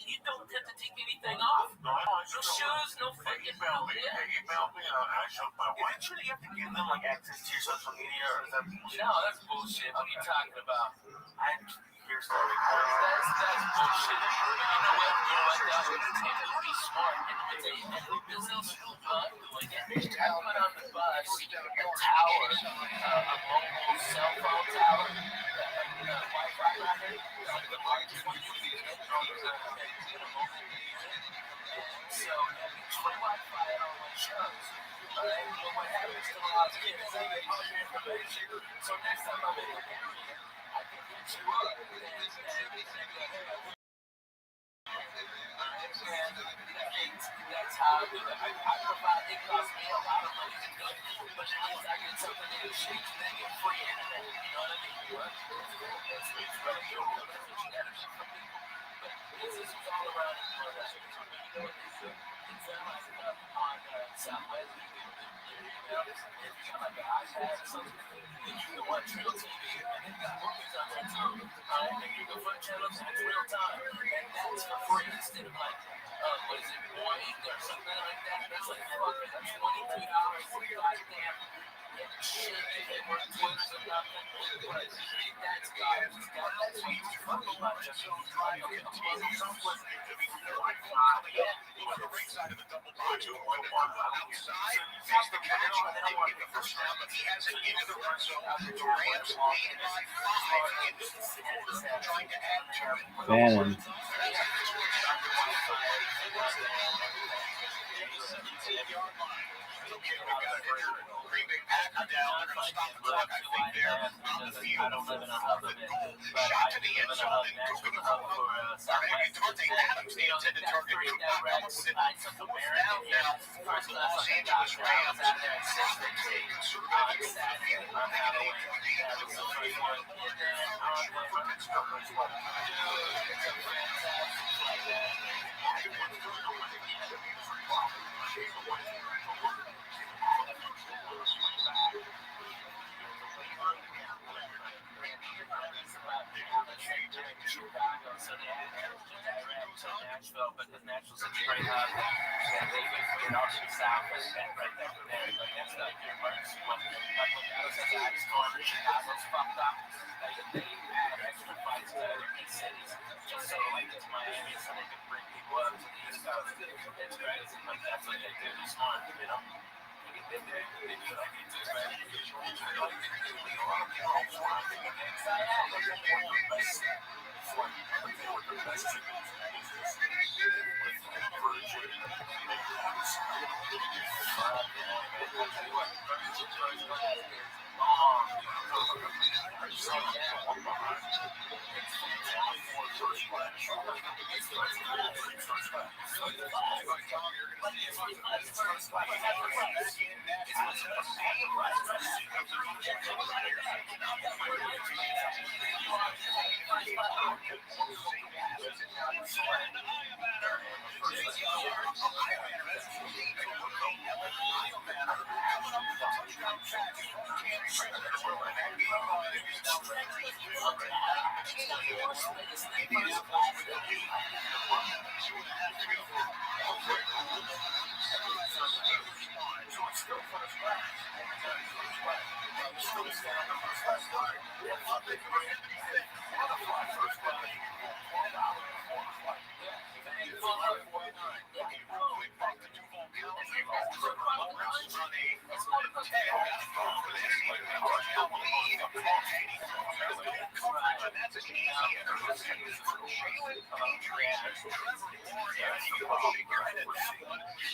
You don't have to take anything off. No shoes, no fucking belt. They emailed me and I showed my wife. Didn't you have to give them like access to your social media or something? No, that's bullshit. What are you talking about? That's bullshit. But you know what? Be smart and every business I'm doing it. I put on the bus a tower, a mobile cell phone tower, Wi-Fi router, the largest one you can get on a mobile unit. And so that means free Wi-Fi at all my shows. Alright, but what happens to a lot of kids is they get all your information. So next time I'm in the area, I can hit you up and be like, hey, that's how I do it. I provide, it costs me a lot of money to do it, but at least I get something in exchange and then get free internet. You know what I mean? It's very cool. That's what you gotta do for people. But this is all around the world. That's what you're doing. It's like on Southwest, you know, if you got like an iPad or something, then you can watch real TV, and then you got movies on there too. And you can find channels in real time, and that's for free instead of like, what is it, Boing or something like that. That's like, fuck it, that's $22 for goddamn shit. It works Twitter or nothing. But that's garbage. That's what you fucking watch. On the right side of the double box, outside, face the catch, and then get the first down, but he has it into the red zone. The Rams lead by 5 in the fourth quarter, trying to add to it. Bannon. Okay, we got it. Green Bay Packers down. They're going to stop the clock, I think, there on the field. I don't live in a hub of it, but Shot I to the live end in a zone, hub and next Cook to the hub for Southwest. Devontae Adams, the intended target, took back up with it. I took Fourth American down here. now for the Los Angeles Rams. out there at 6:15 on Saturday on Halloween. That was the first one. And then on the Pittsburgh was what I'm going to do. It's a fantastic like that. Chicago, so they had direct to Nashville, but the Nashville's such a great hub, and they could get all to the south and right there from there. Like that's not your emergency one. Like when that was at the ice storm, Chicago's fucked up. Like they add extra flights to other key cities just so like it's Miami, so they can bring people up to the East Coast. It's crazy. Like that's what they do. It's smart, you know.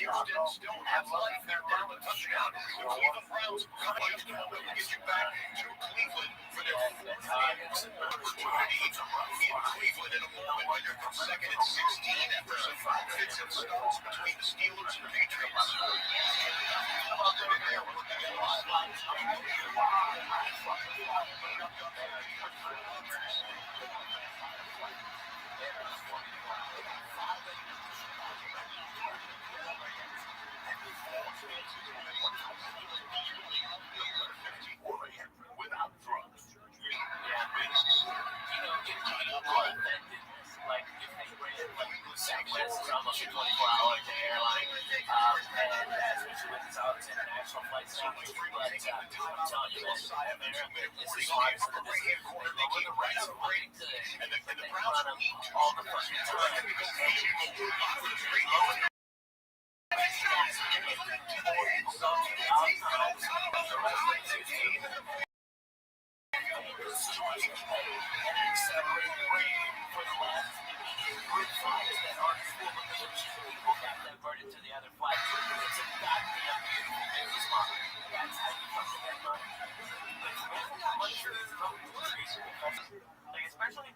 Houston still has life. They're down a touchdown. Cleveland Browns just get you back to Cleveland for their fourth opportunity in Cleveland in a moment when they're second and 16 after some fits and starts between the Steelers and Patriots. Without drugs. Like if they bring it, like Southwest is almost a 24-hour airline, and especially with all these international flights, but to telling you, man, America is the smartest in the business. They lower the rates of way to and the Browns all the fucking time. Diverted to the other flight. It's a goddamn beautiful business model. That's how you fucking get money. Like especially,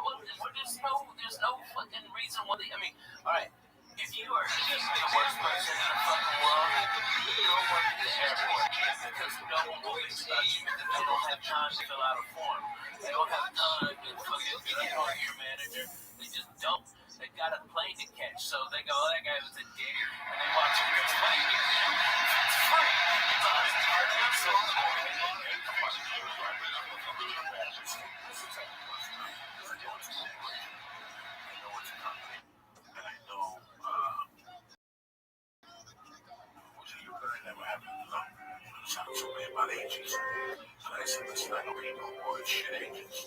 well, there's no fucking reason why they. I mean, all right. If you are the worst person in the fucking world, go work at the airport because no one will expect you. They don't have time to fill out a form. They don't have time to fucking get on your manager. They just don't. They got a plane to catch, so they go, oh, that guy was a dick, and they watch him get plane. It's free. It's so boring. So many about agents. So I said, listen, I know people who are shit agents.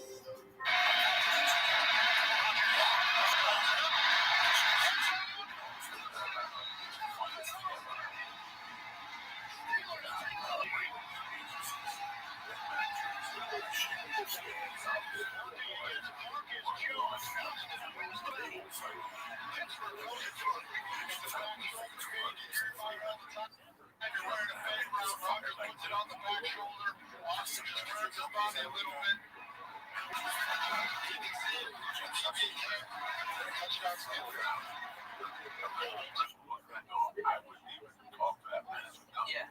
Yeah.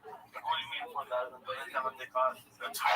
What do you mean for that? How much they cost? That's how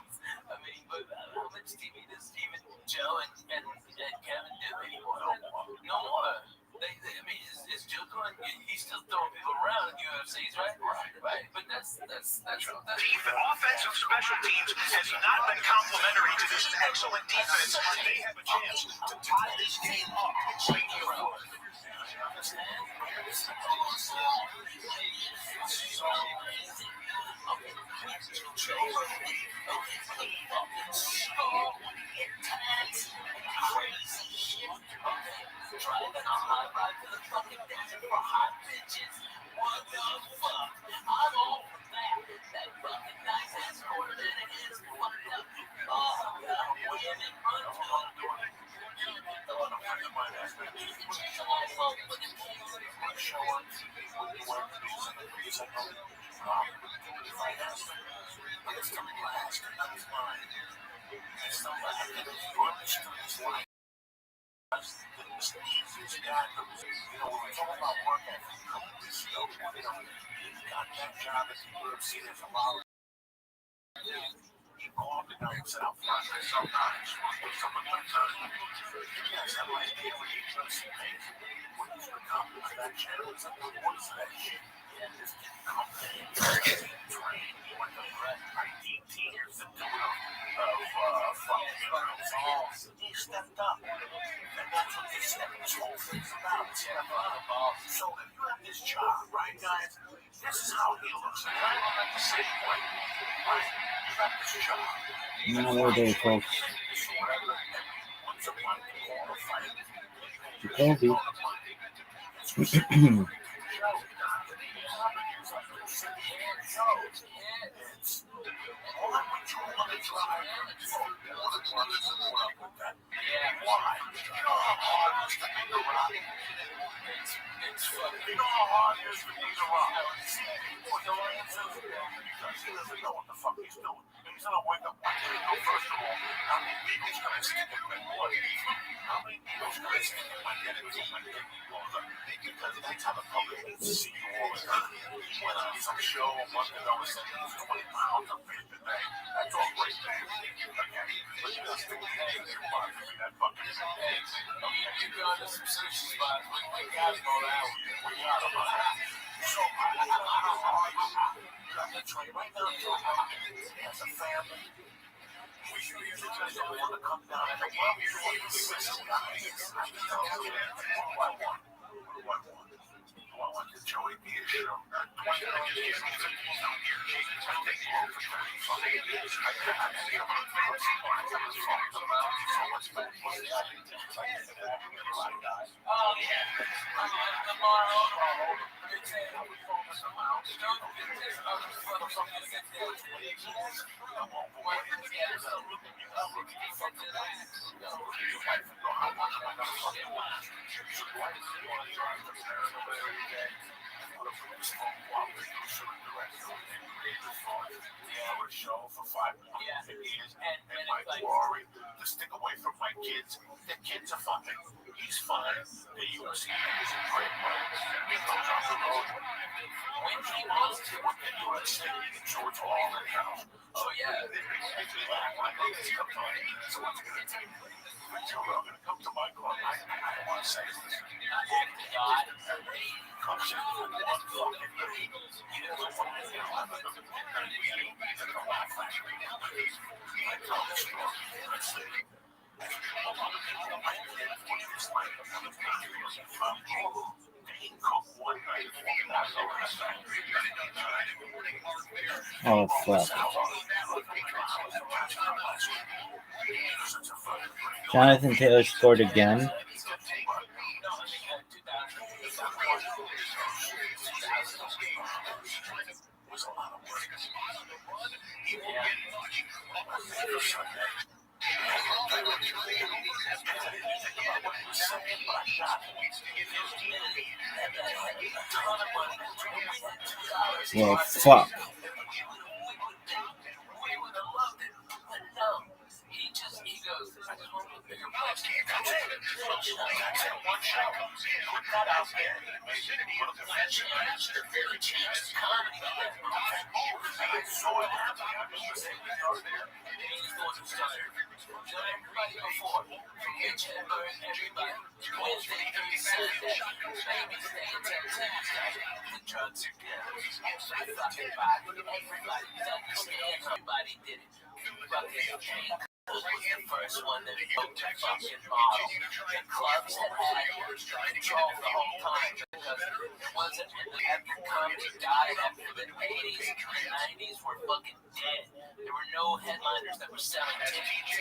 I mean, but how much TV does Steven, Joe, and Kevin do anymore? No more. I mean, is Joe going? He's still throwing people around in UFCs, right? Right. But that's The offensive special teams has not been complimentary to this excellent defense. They have a chance to tie this game up right here. Driving a hot ride to the fucking desert for hot bitches. What the fuck? I'm all for that. That fucking nice ass quarter that it is fucked up. Oh, women run to it. go out the night and sit out front. Sometimes when someone comes out, you guys have like every agency thing. When you become that channel, it's like, what's that shit? This kid comes in, trained, he went to prep, 18 years into fucking he stepped up. And that's what this whole thing's about. So if you have this job, right, guys, this is how he looks. And I don't like to say it, right? You got this job. Another day, folks. Jacoby. You know how hard it is for me to rock. Because he doesn't know what the fuck he's doing. He's gonna wake up one day and go, first of all, how many needles can I stick in my blood? How many needles can I stick in my head until my kidney blows up? Because that's how the public needs to see you all the time. Went on some show, Monday, I was saying 20 pounds of fish a day. That's all great, man. Okay, but you gotta stick your head in your body for that fucking eggs. Okay, you go to some sushi spots, we gotta go out. We gotta go out. So, I don't know. You got that trade right now. As a family, we just don't want to come down and go, well, you're going to be listening. What do I want? I want the Joey B. show. Show for 5 years and my glory to stick away from my kids. The kids are fucking. He's fine. The UFC is a great man. He goes on the road. When he wants to, the UFC, so it's all in house. Oh yeah, so what's gonna take? You're gonna come to my club. I don't want to say this. God, come sit for one fucking day. He doesn't want to know. I'm going to I promise you, let's see. Oh, fuck. Jonathan Taylor scored again. Well, fuck. He goes, I just want a bigger place. One show. Put that out there. They're very cheap. Comedy. I saw it happen. Everybody before. From each and everybody. Wednesday through Sunday. Baby, stay in Texas. The drugs are good. Everybody understands. Everybody did it. Fucking was the first one that broke the fucking model. The clubs had control the whole time because it wasn't after comedy died after the 80s and 90s were fucking dead. There were no headliners that were selling tickets.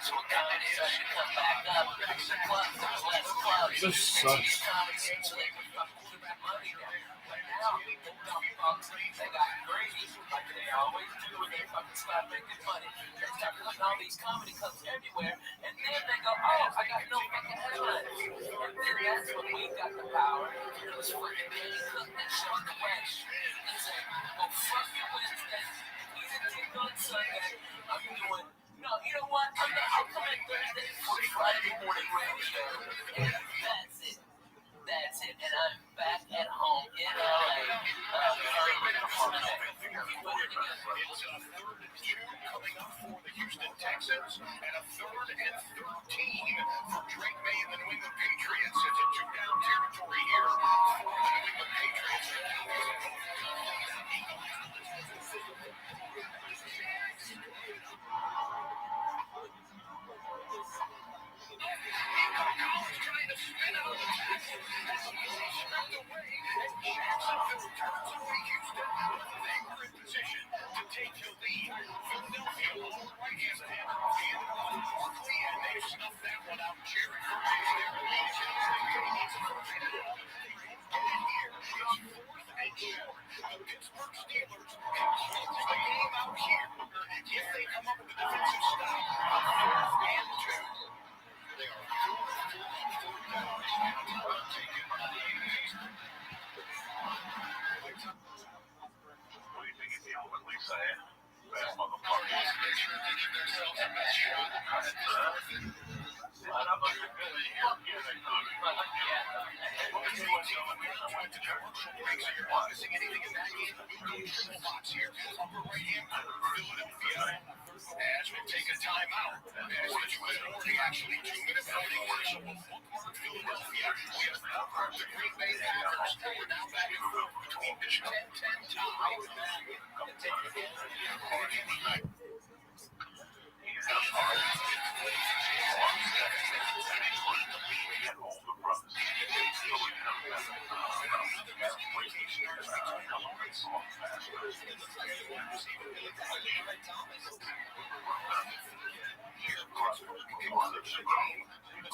So when comedy started to come back up, the clubs, there was less clubs. This sucks. So they would fucking keep the money down. But now, the dumb fucks, they got greedy like they always do when they fucking start making money. They start putting all these comedy clubs everywhere, and then they go, oh, I got no fucking headliners. And then that's when we got the power. It was fucking Kenny Cook that showed the way. And said, well, fuck you Wednesday. You didn't take on Sunday. I'm doing, no, you know what? I'll come in Thursday for Friday morning radio. And that's it. That's it. And I'm back at home in LA. It's a 3rd and 2 coming up for the Houston Texans, and a 3rd and 13 for Drake May and the New England Patriots. It's a 2-down territory here for the New England Patriots. Trying to spin out of the tackle as he's stripped away, and Jacksonville turns away Houston. They were in position to take the lead. Philadelphia on the right-hand side, handed off to Barkley, and they snuffed that one out. Jared Cook is there. He needs a first down. They won't get it here. It's 4th and short. The Pittsburgh Steelers can close the game out here if they come up with a defensive stop on 4th and 2. They are 4th now. Taken by the Eagles. What do you think he's ultimately saying? Bad motherfuckers. Make sure they give themselves a best shot at this fourth. I'm looking good in here. Here they come. It's 18 on the commercial break, so you're not missing anything in that game. We'll go triple box here. Upper right-hand corner, Philadelphia. As we take a timeout. As the 2-minute warning, actually 2-minute warning. So we'll bookmark Philadelphia. We have bookmarked the Green Bay Packers. We're now back and forth between this 10-10 tie.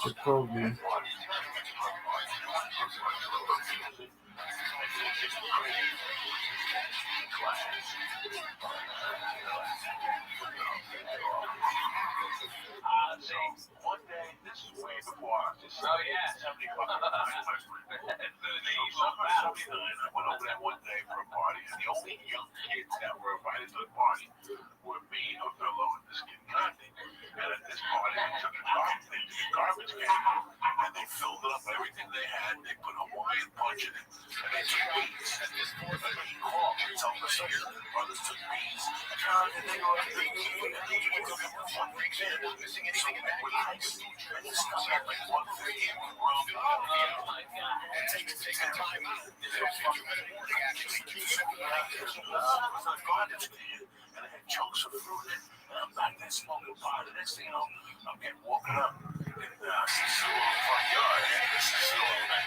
Jacoby. One day, this is way before I was just 75. I went over there one day for a party, and the only young kids that were invited to the party were me, a fellow, and this kid Gandhi. And at this party, they took the garbage can, and they filled it up everything they had. They put Hawaiian punch in it, and they took beans. At this point, they told us here, brothers took beans, and they were like, they came, and they took them for one week. They're not missing anything in that game. This stuff like one thing, Take a timeout. There's a 2-minute warning, actually. 2-minute warning. And I had chunks of fruit in it. And I'm back there smoking pot. The next thing you know, I'm getting woken up. And I see Sue in the front yard. And this is Sue. And I'm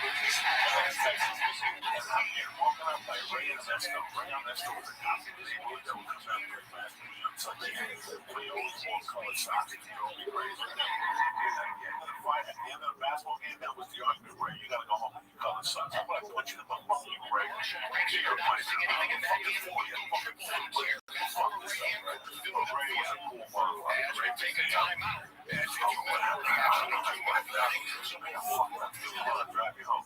getting woken up by Ray and Nesto. Ray and Nesto was a cop. He was able to come down here fast with me on Sunday. We always wore colored socks. He drove me crazy. And at the end of the fight, at the end of the basketball game, that was the argument. Ray, you gotta go home with your colored socks. I'm gonna put you in the butt, you Ray. You're not missing anything in that game. Fuck this stuff, right? Ray was a cool motherfucker. Ray, take a timeout. As you went out, I'll drive you home.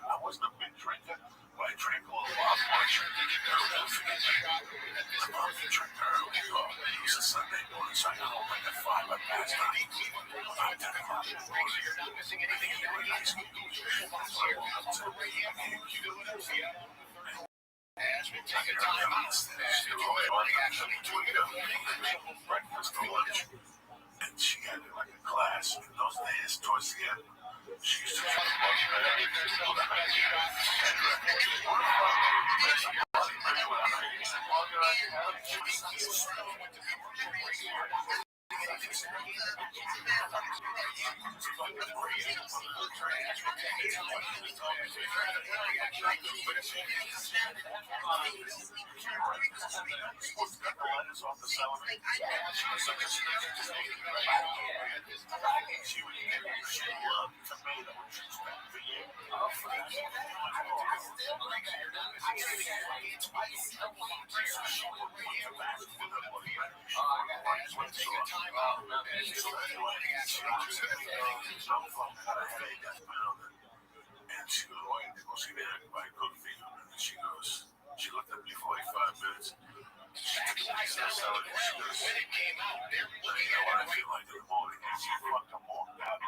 I wasn't a big drinker, but I drank a little while. I drank early. It was a Sunday morning, so I got home like at 5. I passed out. You're not missing anything in that as we take a time out, actually doing it breakfast for lunch. And she had it like a class in those days towards the end. She used to try to And she goes, "Oh, you go see the by good feet." And she goes, she looked at me for like 5 minutes. She took a piece of the salad and she goes, "You know what I feel like in the morning?" And she fucking walked out.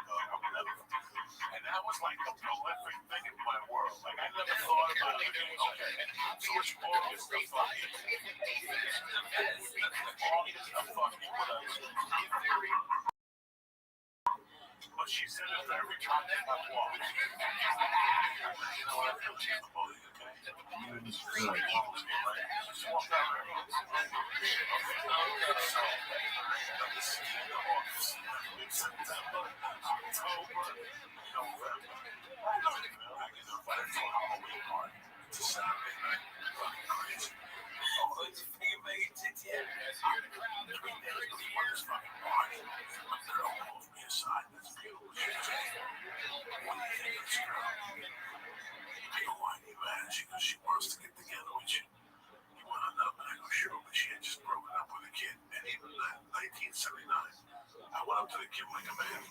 And that was like a prolific thing in my world. Like I never thought about it. Okay, so it's August the fucking but she said it every time they walk. You know what I feel like in the morning, okay? September, October, November. I get invited to a Halloween party. It's a Saturday night. Fucking crazy. Oh, it's fucking making tits yet. This fucking party. My girl pulls me aside. This beautiful shit. What do you think of this girl? I go, why are you mad? She goes, she wants to get together with you. You want to know? And I go, sure, but she had just broken up with a kid. And even in 1979, I went up to the kid like a man.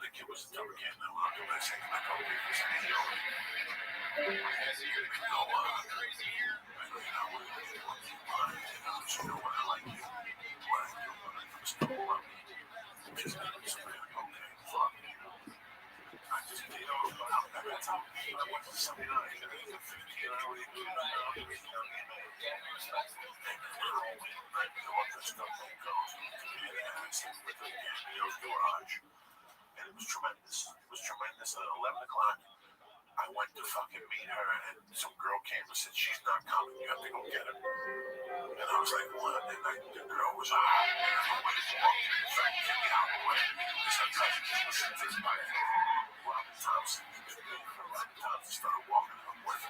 The kid was a dumb kid. And I went up to him and I said, "Can I come with you?" He said, "Hey, yo." I go, you know what? I like you. What I do when I come to love you. Just okay, fuck you. I just did it all about every time I went to 79 and I was 50 and I already knew that I was young and all this stuff that goes and I said with the Gabriel's garage. And it was tremendous. It was tremendous. At 11 o'clock, I went to fucking meet her and some girl came and said, "She's not coming. You have to go get her." And I was like, "What?" And the girl was hot. And I was like, "In fact, get me out of the way." Because I tried to just listen to this by Robin Thompson. Robin Thompson started walking up with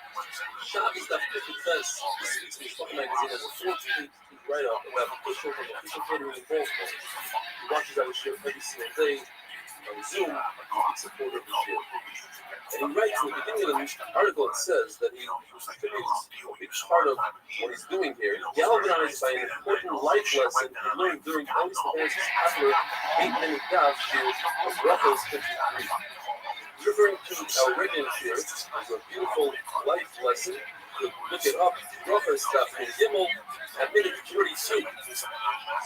Shabbos dafka confess this week's Mishpacha magazine has a 14-page write-up about the official from the official catering in Baltimore. He watches our show every single day on Zoom, a big supporter of the show. And he writes in the beginning of the article, it says that he is a big part of what he's doing here, galvanized by an important life lesson he learned during Elvis Levan's popular 8-minute daf shir of Rachel's 53. Referring to our radio shir as a beautiful life lesson, you could look it up, Rachel's stuff in Gimel at minute 42.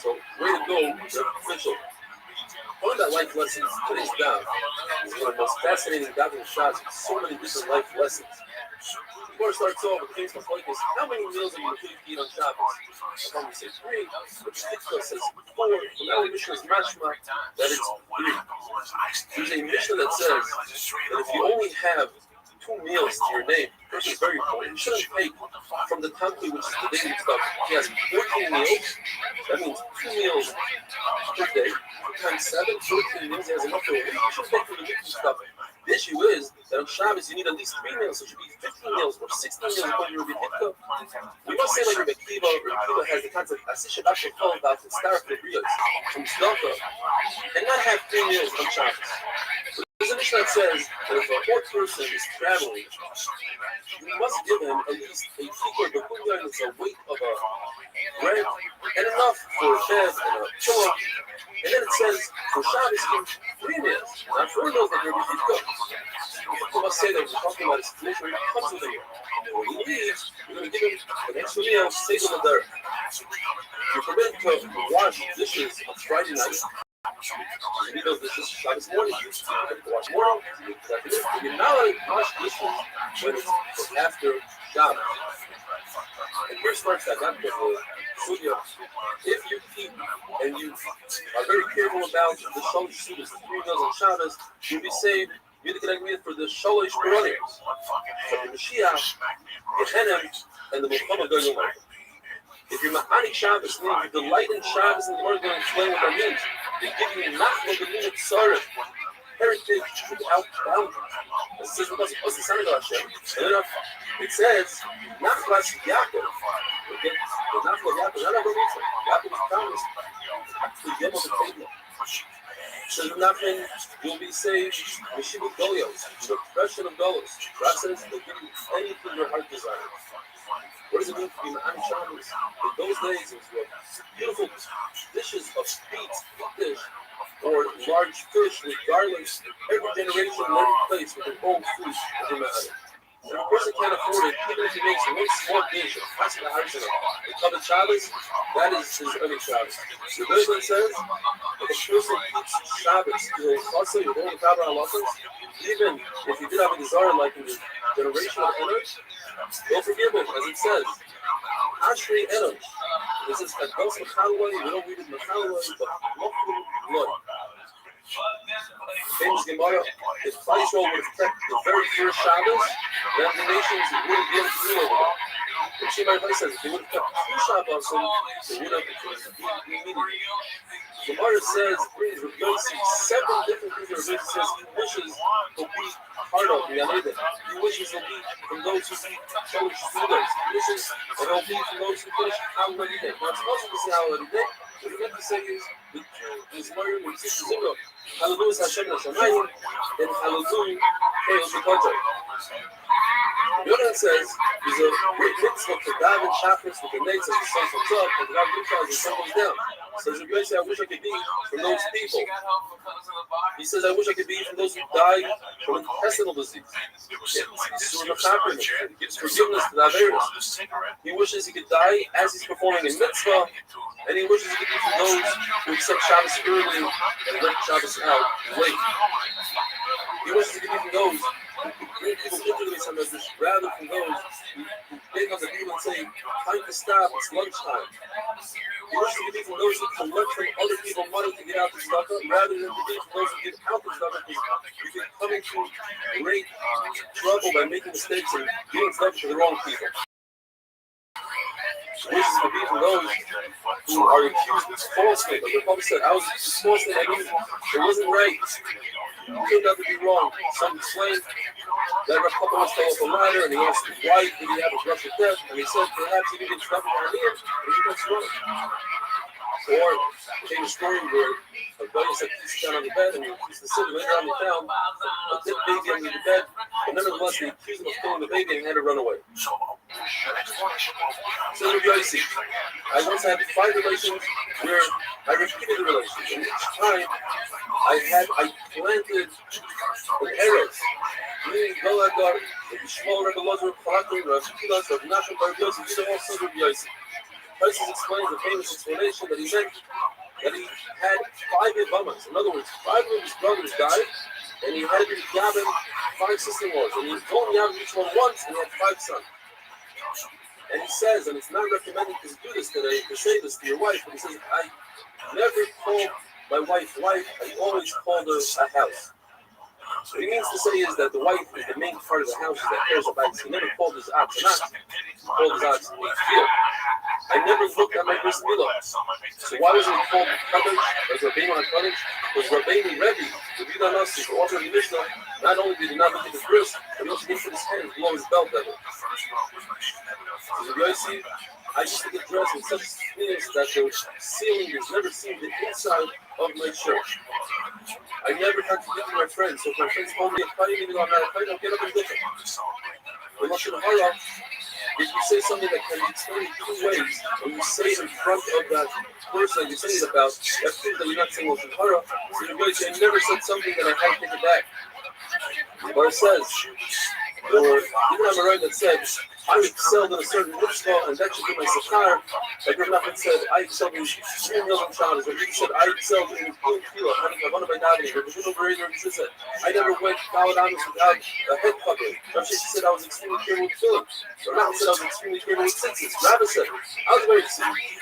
So, way to go, the official. One of that life lessons, today's daf, is one of the most fascinating davening shots with so many different life lessons. Before it starts off, it came to like this: how many meals are you going to eat on Shabbos? If I'm going to say 3, but Shtikva says 4. From our Mishnah's mashma that it's 3. There's a Mishnah that says that if you only have 2 meals to your name, which is very important, you shouldn't take from the Tamki, which is the daily stuff. He has 14 meals. That means 2 meals per day. Times 7, 14 meals, he has enough for a week. You should take from the weekly stuff. The issue is that on Shabbos you need at least 3 meals, so it should be 15 meals or 16 meals according to Rabbi Rothschild. We must say like Rabbi Akiva. Rabbi Akiva has the concept Asisha Bashar Kol about the star for Rios from Tzedakah and not have 3 meals on Shabbos. So there's a Mishnah that says that if a poor person is traveling, you must give him at least a tikkur b'kunyan, it's a weight of a bread and enough for a bed and a pillow. And then it says, for Shabbos, give 3 meals, not 4 meals like Rabbi Rothschild. You must say that we're talking about his condition when he comes with him. When he leaves, we're going to give him an extra meal, save him a dirt. You're permitted to wash dishes on Friday night. You need those dishes Shabbos morning. You have to wash morning. You're not allowed to wash dishes when it's after Shabbos. And here starts that the sugya. If you keep and you are very careful about the shalosh sudas, the 3 meals on Shabbos, you'll be saved. You're going to get for the shalosh peronims, from the Mashiach, Gehenim, and the Muhammad Goyim. If you're Ma'ani Shabbos, meaning you delight in Shabbos, and the Lord is going to explain what that means. They give you nachma b'minut tzarech. heritage without boundaries. It says because and then it says, Nachlas Yaakov. Okay? The Nachlas Yaakov, not Rabbi Rothschild. Yaakov was promised to Yom HaTevah. So nothing will be saved. Yeshiva Goyos, the oppression of Golos. God says they'll give you anything your heart desires. What does it mean to be Ma'an Shabbos? In those days, it was beautiful dishes of meat, fish, or large fish with garlics. Every generation in every place with their own food every Ma'an. And a person can't afford it, even if he makes one small dish of Pascha Harzana. The covered Shabbos, that is his earning Shabbos. So the Rebbe says, if a person keeps Shabbos, he'll also, you're going to cover halachas, even if he did have a desire like in the generation of Enosh, they'll forgive him, as it says. Ashrei Enosh. This is Kados Mechaloi, we don't read it Mechaloi, but Mochum Loi. Famous Gemara, if Israel would have kept the very first Shabbos, then the nations wouldn't be able to rule over them. And Shimon says, if they would have kept 2 Shabbos, they would have been immediately. Gemara says, brings Rabbi Yossi 7 different things that Rabbi Yossi says he wishes will be part of the Yaleda. He wishes will be from those who eat Jewish students. He wishes that will be from those who finish Haladay. Now, it's supposed to say Haladay. What he meant to say is, the two is Maryam and Sister Zimra. Hallelujah Hashem Nashamayim, and Hallelujah Hail Shekotah. The other one says, there's a great mitzvah to daven Shachris with the nates as the sun comes up, and the God as the sun goes down. So as Rabbi said, I wish I could be from those people. He says, I wish I could be from those who died from intestinal disease. It gives forgiveness to the Averis. He wishes he could die as he's performing a mitzvah, and he wishes he could be from those who accept Shabbos early and let Shabbos out late. He wishes he could be from those who bring people into the Mitzvah rather from those who beg on the people and say, time to stop, it's lunchtime. He wishes he could be from those who collect from other people money to get out the stuff rather than to be from those who get out the stuff because you can come into great trouble by making mistakes and giving stuff to the wrong people. Wishes to be from those who are accused falsely. Like the Prophet said, I was falsely, I mean, it wasn't right. It turned out to be wrong. Some slave that a couple wants to off a ladder and he asked why did he have a brush of death? And he said perhaps he didn't get stuff down here and he gets wrong. Or came a story where a guy said he's down on the bed and he used to sit later on the town, a dead baby under the bed, but nevertheless they accused him of killing the baby and had to run away. So Rabbi Yossi, I once had 5 relations where I repeated the relations, and each time I planted an arrow. Meaning, Golagar, Rabbi Shmuel, Rabbi Lozer, Rabbi Rabbi Kilas, Rabbi Nachman, Rabbi Yossi, these are all sons of Rabbi Yossi. Prices explains the famous explanation that he meant that he had 5 Ibamas. In other words, 5 of his brothers died, and he had to Yavin 5 sister-in-laws. And he told Yavin each one once, and he had 5 sons. And he says, and it's not recommended to do this today, to say this to your wife, but he says, I never called my wife, I always called her a house. What he means to say is that the wife is the main part of the house that cares about. He never called his ox an ox. He called his ox a field. I never looked at my bris milah. So why was it called Kaddish, as Rabbeinu HaKaddish? Because Rabbeinu Rebbe, the Vida Nasi, the author of the Mishnah, not only did he not look at the bris, but he also didn't put his hand below his belt level. So Rabbi Yossi, I used to get dressed in such sneers that the ceiling has never seen the inside of my shirt. I never had to give to my friends, so if my friends told me, if I'm not a fight, I'll get up and get them. But Lashon Hara, if you say something that can be explained 2 ways, when you say it in front of that person you're saying it about, that proves that you're not saying Lashon Hara. So Rabbi Yossi, I never said something that I had to take it back. But it says, or even on the right that said, I excelled in a certain mitzvah, and that should be my sakar. Like Rabbi Nachman said, I excelled in 3 million shabbos. Or he said, I excelled in doing tefillah, having a one of my davening. Or Rabbi said, I never went Kaladamis without a head covering. Rabbi said, I was extremely careful with tefillah. Rabbi Nachman said, I was extremely careful with tzitzis. Rabbi said, I was very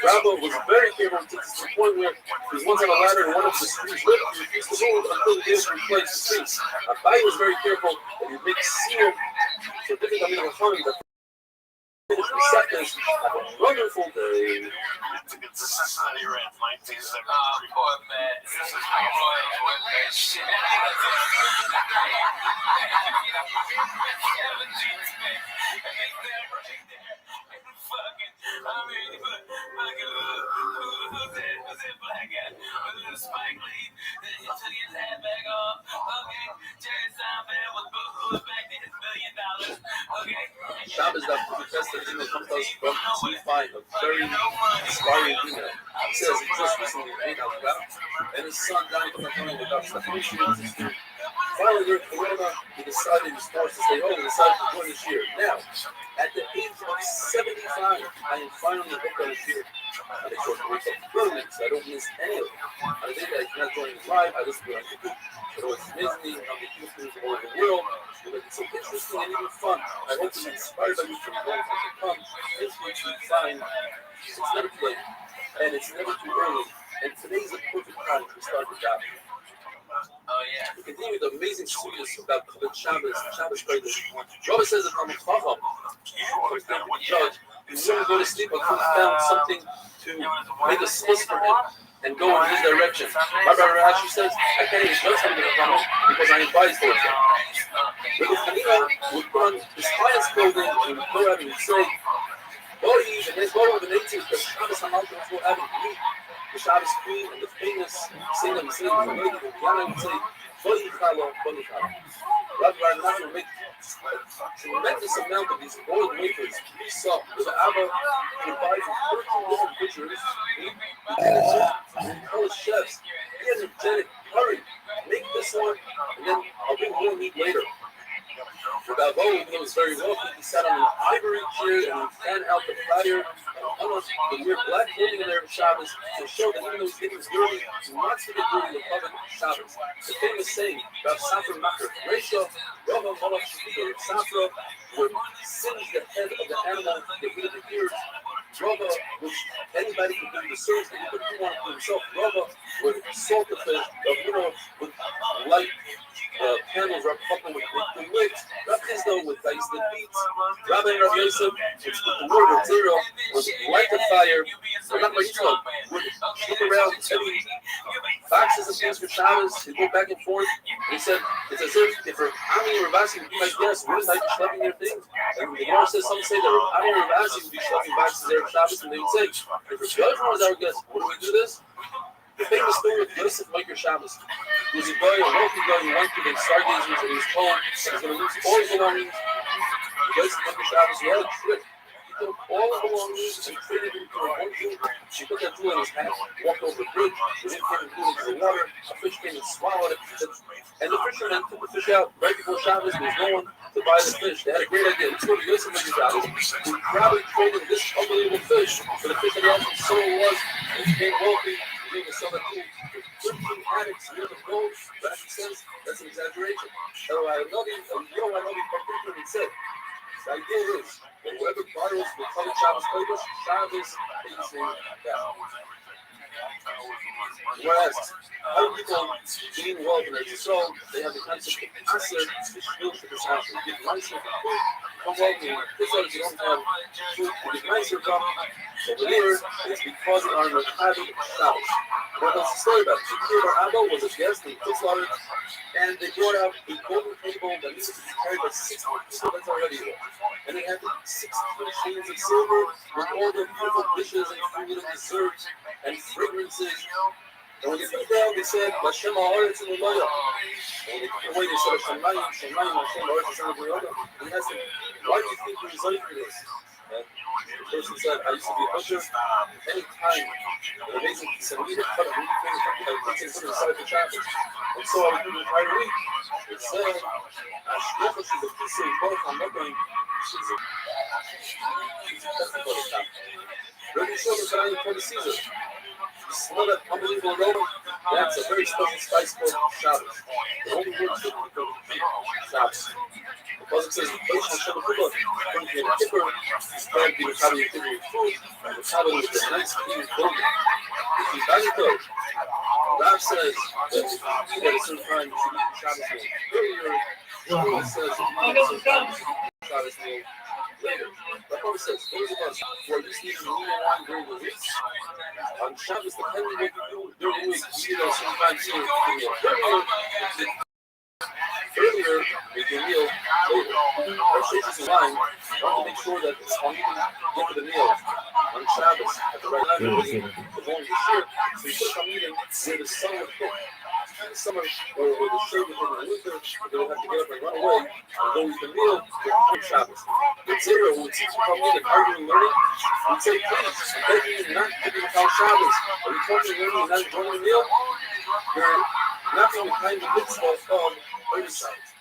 Rabbi was very careful with tzitzis to the point where he was once on a ladder and one of the screws ripped. He refused to move until he was replaced the screws. Abai was very careful that he would make seal for different amino acids that finish receptors. Have a wonderful day. It's a Cincinnati Reds, 1973. Poor man. This is my boy with that shit. Spike Lee, he took his hat back off. Okay, Jerry Seinfeld was back to his $1 million. Okay. Shabbos that protested email comes to us from T5, a very inspiring email. He says he just recently made out about, and his son Danny from Antonio got stuck in issues. Finally, during Corona, he decided he was forced to stay home and decided to join this year. Now, at the age of 75, I am finally hooked on this year. I make sure to wake up early so I don't miss any of it. On the day that I cannot join live, I listen to it on YouTube. It always amazes me how the people all over the world will make it so interesting and even fun. I hope to be inspired by you from going to come. It's what you find. It's never too late, and it's never too early. And today's a perfect time to start the job. Oh, yeah. We continue with the amazing stories about Kavod Shabbos, Shabbos Kodesh. Rabbi says that I'm a chacham. Judge, he wouldn't go to sleep until he found something to make a source for him and go in his direction. Rabbi Rothschild says, I can't even judge something about him because I am biased towards him. Rabbi Hanina would put on his highest clothing and would go out and would say, Bodi, and then go over the native, because Shabbos HaMalchus will have him meet the Shabbos Queen and the famous singer and singer from the lady, the piano would say, Bodi Chala, Bodi Chala. Rabbi Rothschild would make a tremendous amount of these boiled wafers. We saw with the Abba, he would buy from 13 different butchers, and tell his chefs, be energetic, hurry, make this one, and then I'll bring more meat later. Rabbi Bo, he was very wealthy. He sat on an ivory chair and he fanned out the fire. And would wear black clothing in there for Shabbos to show that even though he's getting dirty, he wants to get dirty in public Shabbos. The famous saying about Safra Macher, Resha, Rava Malach Shvita, Safra would singe the head of the animal that he had ears. Rava, which anybody could do the service that he couldn't want to himself. Rava would salt the fish, with light candles wrapped up with wicks. Rabbi Hizdo would dice the beets. Rabbi and Rabbi Yosef, which with the word of zero, would light the fire. Rabbi Yitzchak would flip around heavy boxes of things for Shabbos. He'd go back and forth. And he said, it's as if Ami or Ravasi would be my guest, wouldn't I be schlepping their things? And the Gemara says, some say that Ami or Ravasi would be schlepping boxes there for Shabbos, and they would say, if the judge was our guest, would we do this? The famous story of Yosef Meiker Shabbos. He was a guy, a wealthy guy who went to the stargazers and he was told that he was going to lose all his belongings. Yosef Meiker Shabbos, he had a trick. He took all his belongings and traded them for one jewel. He put that jewel in his hand, walked over the bridge, the wind came and blew into the water, a fish came and swallowed it. And the fishermen took the fish out right before Shabbos. There was no one to buy the fish. They had a great idea. Let's go to Yosef Meiker Shabbos. We probably traded this unbelievable fish for the fish that he had from so it was. And he became wealthy. He was so that 13 addicts near the gold. But he says that's an exaggeration. So I know these particularly said. The idea is that whoever borrows will come to Shabbos Kodesh, Shabbos is in that. Whereas other people gain wealth in their soul, they have the concept of Aser, which feels for this Aser. You get nicer food, come wealthy. This others you don't have food, you get nicer from. Over here, it's because they are in the Chavi Shabbos. What else the story about? The Abba was a guest in Kutzlar, and they brought out a golden table that needed to be carried by 60 people that's already there. And they had 16 chains of silver with all the beautiful dishes and food and desserts and fragrances. And when they put it down, they said, Hashem ha'aretz and Ulaya. And when they took it away, they said, Hashem Mayim, Hashem ha'aretz and Ulaya. And he asked them, why do you think we resigned for this? And the person said, I used to be a butcher. Any time, an amazing piece of meat, cut a meat finger, I would put it inside the traffic. And so I would do the entire week. It said, Ashkefa, she's a piece of both. I'm not going. She's a Rabbi Rothschild for the Caesar. You smell that unbelievable aroma? That's a very special spice called Shabbos. The only words that we call Shabbos. Because it says, the place of Shabbat Kula, when you get a kipper, you start being having your favorite food, and the Shabbat is a nice, clean clothing. If you buy it though, Rav says that if you eat at a certain time, you should eat the Shabbos meal earlier. Shmuel says that you eat at a certain time, you should eat the Shabbos meal later. But Gemara says, those of us who are used to eating meat and wine during the week, on Shabbos, depending what you do during the week, we eat sometimes earlier, make your meal later. Our shakes in line want to make sure that on even get to the meal on Shabbos at the right time, the morning of the shir, so you put on eating where the sun would cook. In the summer, or the shir would in the winter, they would have to get up and run away and go eat the meal on Shabbos. With zero, who would teach you how eating, arguing, learning, we'd say, please, I'm begging you not to do without Shabbos. Are you talking learning and not enjoying the meal? You're not being the kind of mitzvah of early Shabbos.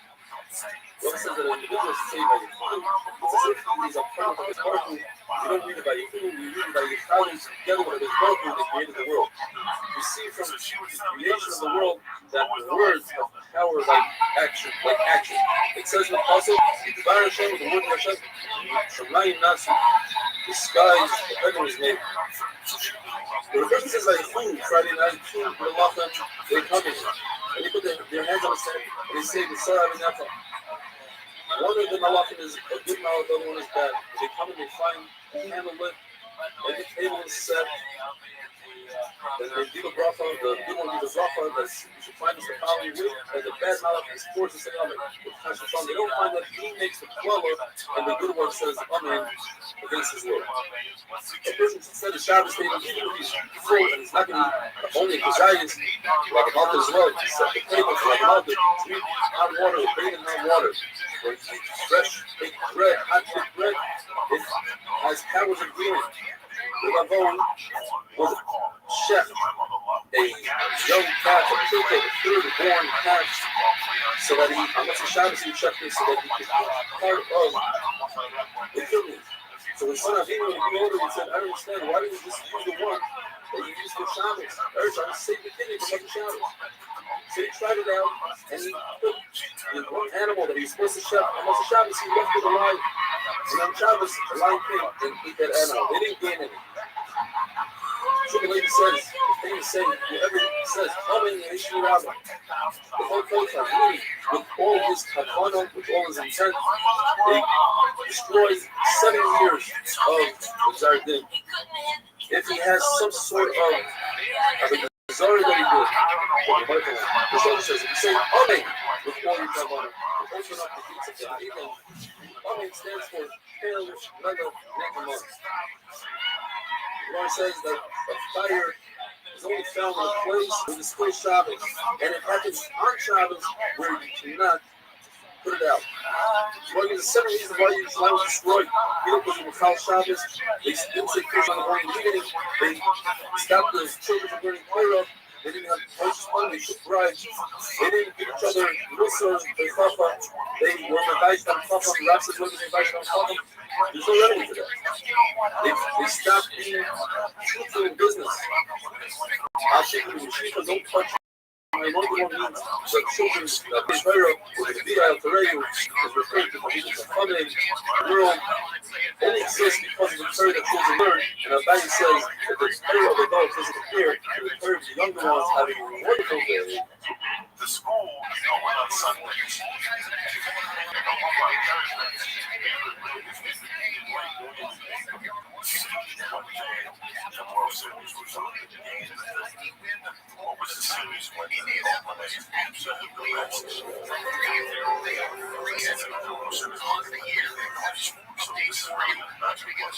One says that an individual is saved by Yichud. It's as if he is a part of his Baruch. You don't read it by Yichud, you read it by Yichud together with his Baruch they created the world. We see from the creation of the world that the words have power like action. It says in the Apostle, Dvar Hashem, the word of Hashem, Shemayim Nasu, the skies, the heaven was made. When a person says Yichud, Friday night, they come in. And they put their hands on his head and they say, the Sarah Abinata. One of the malachim is a good malach, the other one is bad. They come and they find the candle lit, and the table is set, and they give a bracha, the good one gives a bracha that you should find us the following week, and the bad malach is forced to say amen. They don't find that he makes the klala, and the good one says amen against his will. A person should set a Shabbos table, even if he's full, and he's not going to eat only kazayas, like a mouth as well. He set the table for like a mouth, to eat hot water, bathe in hot water. When you eat fresh baked bread, hot baked bread, it has powers of healing. The Ravon was a chef, a young calf, a third born calf, so that he, unless the Shabbos he checked it, so that he could be part of the kidneys. So when son of Avinu, when he came over, he said, I don't understand, why didn't you just use the one that you used for Shabbos? I was trying to save the kidney from the Shabbos. So he tried it out, and he put the one animal that he was supposed to chef, almost a Shabbos, he left it alive. And on Shabbos, the lion came and ate that animal. They didn't gain any. So the lady says, the famous saying, whoever says, coming and issue rabbi. The whole culture, really, with all his kavana, with all his intent, they destroyed 7 years of Zardin. If he has some sort of a desire that he did, the Torah says, if you say amen with all your kavana, open up the gates of the Amen. Amen stands for Pelish Mega Negamah. The Lord says that a fire is only found in a place where it's still Shabbos, and it happens on Shabbos where you cannot put it out. Well, there's 7 reasons why your Yerushalayim was destroyed. Because it was Chal Shabbos, they didn't say Krish on the morning evening, they stopped the children from learning Torah, they didn't have precious money, they took bribes, they didn't give each other Musar, they Chaffa, they were Mevayt on Chaffa, the Rav says, when they Mevayt on Chaffa, there's no remedy for that. They stopped being truthful in business. Don't touch. I know the one means that children that they Torah or the Bia al Tareyu is referred to Jesus of Chumim. The world only exists because of the Torah that children learn. And Abaye says that the Torah of adults doesn't appear, and the Torah of the younger ones having a wonderful day. The school is open on Sundays. What was the series when the so this is really not because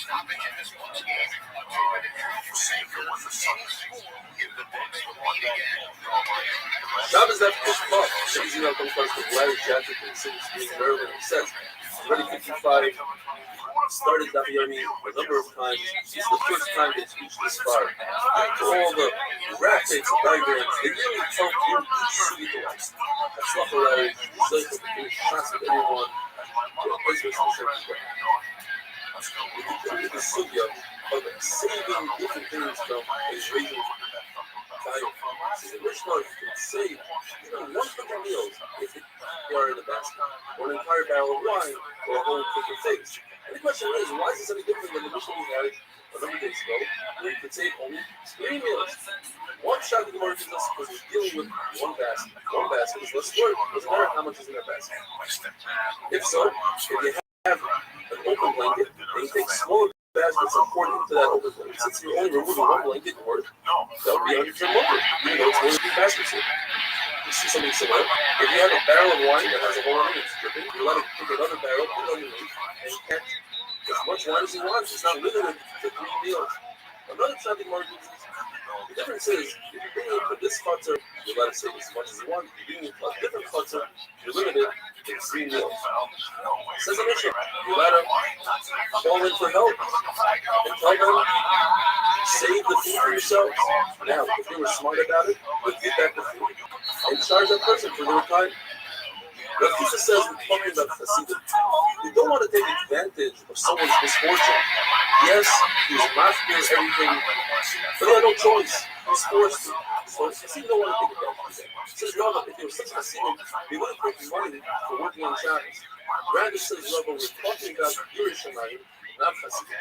Shabbos that push off. Easy enough comes first with Larry Jackson and City Street Maryland. He says, already 55, started WME a number of times. This is the first time it's reached this far. All the graphics and diagrams, they really tell you each city the lights. That's not for Larry. He's like to finish shots with everyone. We concluded the sugya of saving different things from Israeli fire. So the Mishnah can save even 100 meals if they are in a basket, or an entire barrel of wine, or a whole cake of figs. And the question is, why is this any different than the Mishnah we had a number of days ago, where you could save only 3 meals? One shot of the Gemara gives us because we're dealing with one basket. One basket is less work. It doesn't matter how much is in that basket. If so, if you have an open blanket, and you take smaller baskets and pour it into that open blanket. Since you're only removing one blanket or that would be underneath your motor, even though it's only 3 baskets here. You see something similar. If you have a barrel of wine that has a hole in it, it's dripping, you let it take another barrel, put it underneath, and you catch as much wine as you want. It's not limited to 3 meals. Another traffic margin is the difference is if you're bringing in for this clutter, you let it say as much as you want. If you're bringing in for a different clutter, you're limited to 3 meals. Says a mission. You let them call in for help and tell them save the food for yourself. Now, if they were smart about it, they'd give back the food and charge that person for their time. What Jesus says when talking about chassidut, you don't want to take advantage of someone's misfortune. Yes, he's mafkir everything, but he had no choice. He's forced to. So chassidut don't want to take advantage of that. Says Rava, if you're such chassidut, they wouldn't take money for working on Shabbos. Rather, says Rava, we're talking about Yerushalayim, not chassidut.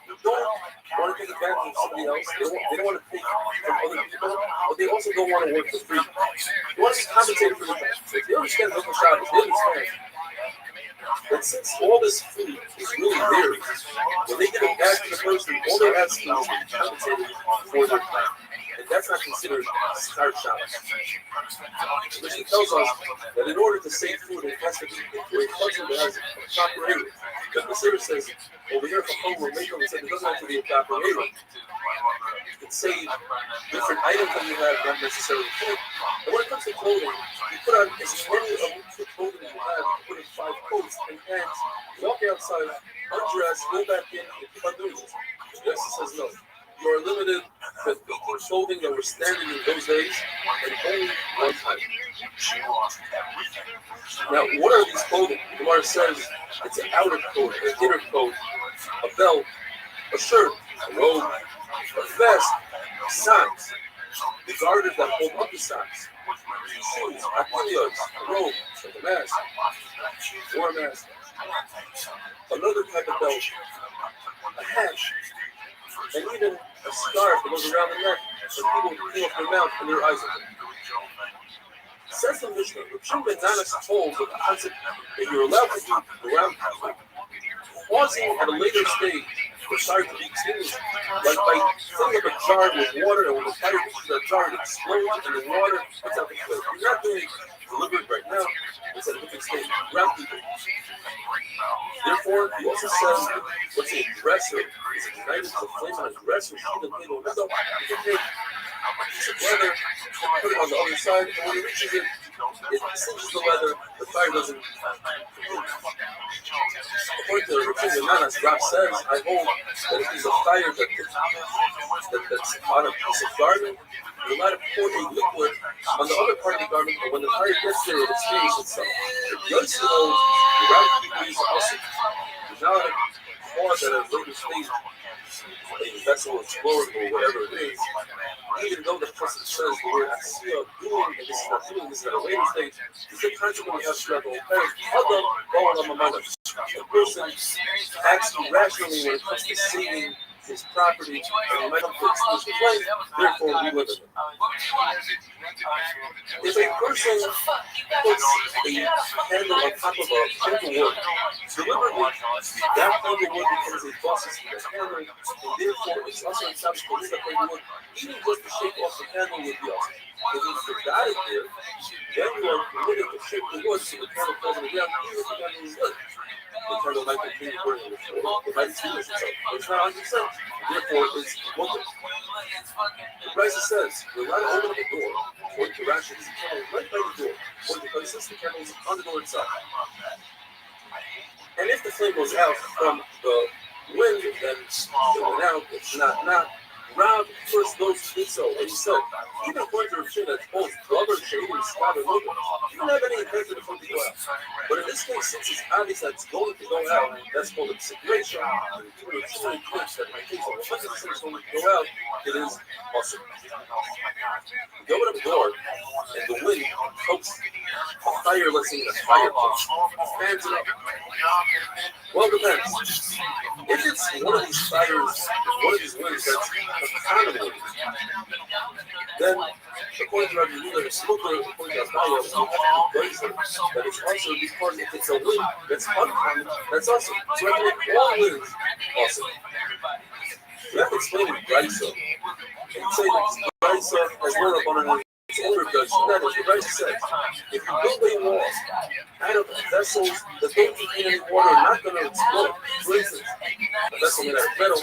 They don't want to take advantage of somebody else. They don't want to take from other people, but they also don't want to work for free. They want to be compensated for the time. They understand local Shabbos. They understand that since all this food is really theirs, when they give it back to the person, all they're asking is to be compensated for their time. And that's not considered Star Shabbos. The mission tells us that in order to save food, it has to be into a culture that has a proper area. The Messiah says, over here, Chacham Later, we said it doesn't have to be a proper area. You can save different items that you have, not necessarily food. And when it comes to clothing, you put on as many of the clothing that you have, you put in 5 coats and pants, walk outside, undress, go back in, and keep on doing this. Jesus says no. You are limited to 18 clothing that were standing in those days and only one time. Now, what are these clothing? The Gemara says it's an outer coat, an inner coat, a belt, a shirt, a robe, a vest, socks, the garters that hold up the socks, shoes, aquilios, a robe, a mask, or a mask, another type of belt, a hat, and even a scarf that goes around the neck so people can clean up their mouth and their eyes open. Says the Mishnah, Rabbi Ben Nanas told the concept that you're allowed to eat around people, causing at a later stage the fire to be extinguished, like by filling up a jar with water, and when the fire reaches that jar, it explodes, and the water puts out the flame. You're not doing it deliberate right now, it's at a different stage around people. Therefore, he also says, let's say a dresser is ignited to the flame on a dresser, heat the table window, you can take a piece of leather, put it on the other side, and when it reaches it, it cinches the leather, the fire doesn't complete. According to Rabbi Nanas, Rab says, I hold that if there's a fire that's on a piece of garment, you're allowed to pour a liquid on the other part of the garment, and when the fire gets there, it extinguishes itself. If Yossi holds, the Rab people use also. You're not allowed to cause at a later stage a vessel explode or whatever it is, even though the person says the word Asiya doing, and this is not doing, this is at a later stage, this is a concept we have throughout the whole parent. A person acts irrationally when it comes to saving his property, and he might not fix his flame, therefore we live in it. If a person puts a candle on top of a plank of wood, deliberately, that plank of wood becomes a faucet to the candle, and therefore it's also in Shabbos to leave that plank of wood, even just to shake off the candle would be awesome. If you forgot it there, then you are permitted to shake the wood so the candle falls on the ground, even if the candle is lit. The candle might continue burning before it might extinguish itself, but it's not 100%. Therefore, it's welcome. The Brisa says, you're allowed to open up a door, or to ration the candle right by the door, or because since the candle is on the door itself. And if the flame goes out from the wind, then it went out, it's not. Rab first knows to do so, and he said, even according to Rothschild, that's both rubber, shade, and spot, and logo, you don't have any intent for the flame to go out. But in this case, since it's obvious that it's going to go out, that's called a separation, and two points that might take so 100% is going to go out, it is possible. You open up a door, and the wind pokes fire, let's say, a fire pit. Fans it up. Well, it depends. If it's one of these fires, one of these winds that's a common wind, then according to Rabbi Rothschild, smoker, according to Abaya, we have to blaze it. That it's also because if it's a wind that's uncommon, that's awesome. So we have to make all winds awesome. We have to explain it Brisa. And say that Brisa has learned upon an older Dutch. That is, the Brisa says, if you build a wall out of vessels that don't contain any water are not going to explode, for instance, a vessel made out of metal,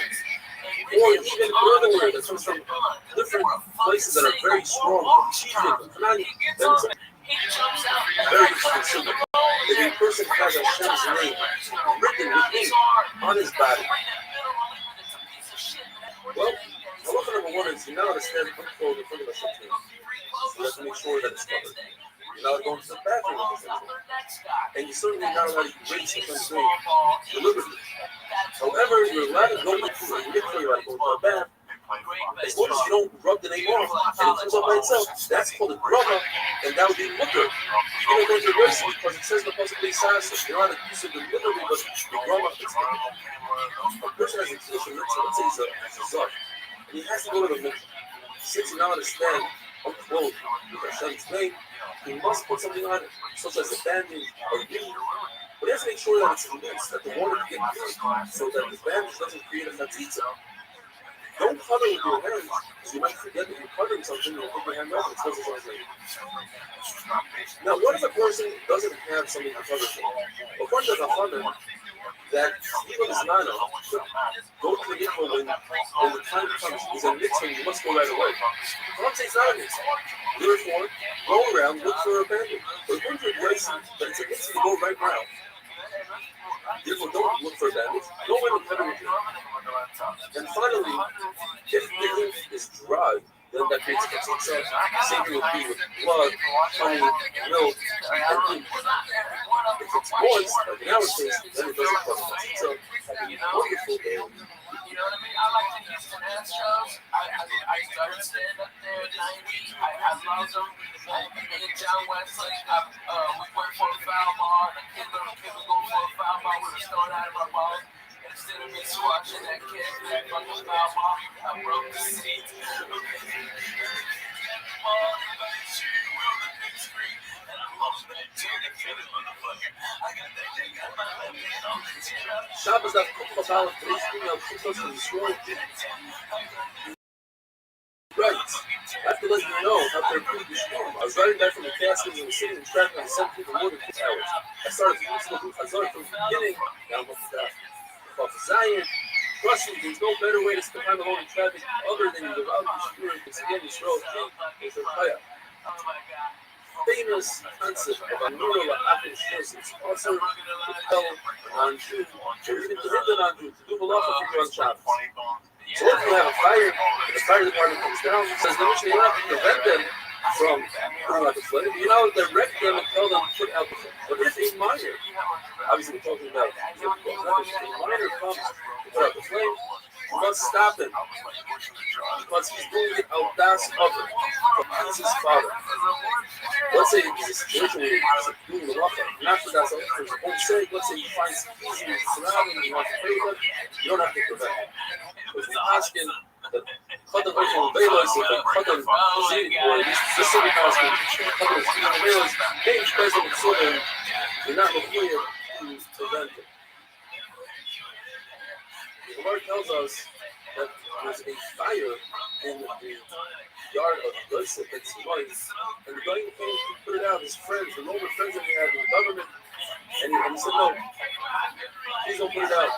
or even earthenware that comes from different places that are very strong, from Egypt, then it's very interesting. If a person has Hashem's name written with ink on his body, well, halacha number one is you're not allowed to stand unclothed in front of Hashem's name. So you have to make sure that it's covered. You're not allowed to go into the bathroom with Hashem's name. And you're certainly not allowed to erase Hashem's name deliberately. However, you're allowed to go into a mikveh, you're allowed to go into a bath, as long as you don't rub the name off and it comes up by itself. That's called a grama, and that would be mutter. You don't go to erase it because it says in the pasuk Beisasa. You're not allowed to use it deliberately, but the grama, it's not. A person has a tradition, let's say he's a zar, and he has to go to the mikveh. Since you now understand unclothed with Hashem's name, he must put something on it, such as a bandage or a bead. But he has to make sure that it's loose, that the water can get through, so that the bandage doesn't create a chatzitza. Don't cover with your hands, because you might forget that you're covering something and you'll take your hand off and it's supposed to name. Now, what if a person doesn't have something to cover for? According to the Chachamim, that even is not go to the mikvah when the time comes. It's a mitzvah, you must go right away. Don't say it's not a mitzvah. Therefore, go around, look for a bandit. But according to the Brisa, that it's a mitzvah to go right now. Therefore, don't look for a bandit. Go in and cover with it. And finally, if the ink is dry, then that creates a chatzitza. Same thing would be with blood, honey, milk, and ink. If it's moist, like in our case, then it doesn't cause a chatzitza. Having a wonderful day. You know what I mean? I like the Houston Astros. I started stand up there at 90. I love them. Me and John Wesley, we went for a foul ball. The kid would go for a foul ball with a stone out of my ball. Instead of me squashing that kid back on the foul ball, I broke the seat. Shabbos that Kuchal and today's female Kuchal is destroyed. Right. I have to let you know how they're pretty destroyed. I was riding back from the castings and was sitting in traffic on 7 people more than 6 hours. I started from the beginning, down with the Zion. Trust me, there's no better way to spend time alone in traffic other than the Rabbi Rothschild. It's again, Yisrael King, is Chaya. Famous concept of Anura La'akin Shos. It's also to tell on Jew, or even to hit on Jew, to do malacha for you on Shabbos. So if you have a fire, and the fire department comes down, it says the Mishnah, you don't have to prevent them from putting out the flame. You know, direct them and tell them to put out the flame. But if a minor, obviously we're talking about, if a minor comes to put out the flame, you must stop him. Because he's doing it out das of it. From his father. Let's say it's a situation where he's doing the wacha, not for that's for his own sake. Let's say he finds easy to surround him and he wants to pray with him, you don't have to prevent him. Because we asking that Chatan Oshel Belos, if a Chatan Zid, or at least specific asking, Chatan Zid Belos, they express them so that you're not required to prevent it. The Lord tells us that there's a fire in the yard of Yosef and his wife, and the guy came to put it out, his friends, the Roman friends that he had in the government, and he said, no, please don't put it out.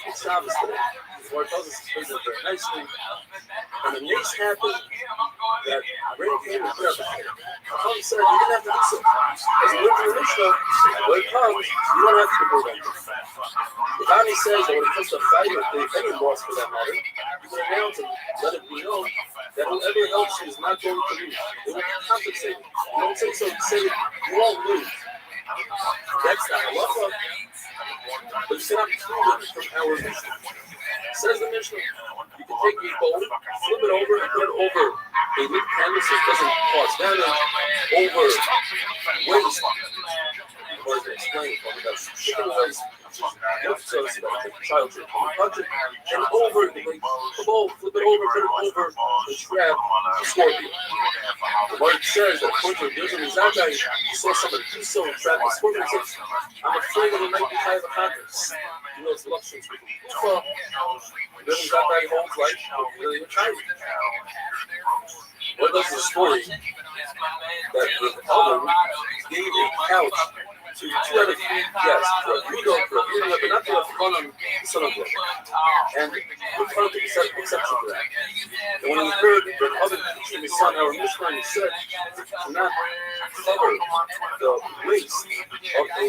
It's Shabbos today. The Lord tells us to phrase it very nicely. And the next happened that rain came and put out the fire. Chacham said, you didn't have to do so. As we went to the Mishnah, when it comes, you don't have to put it out. The Bani says that when it comes to fire, if there's any loss for that matter, you can announce and let it be known that whoever helps you is not going to lose. They will compensate. You don't say so, you say you won't lose. That's the halacha, but you cannot prove it from our Mishnah. Says the Mishnah, you can take a bowl, flip it over, and put it over a lit canvas so it doesn't cause damage, over waste. Or to explain, that's chicken waste, which so that the child should touch it, and over the bowl, flip it over, put it over, and trap the scorpion. The word says that according to the Yosef Zakai, he saw somebody do so and trap the scorpion. He says, I'm afraid of the night behind the hackers. You know, it's luxury. So, Yosef Zakai holds like really a child. What does the story that the elder gave a couch to 2 out of 3 guests for a Guido, but not to a Chanan, the son of God. And we try to accept exception to that. And when he heard that other teaching his son, our Mishnah, he said, to not cover the waist of a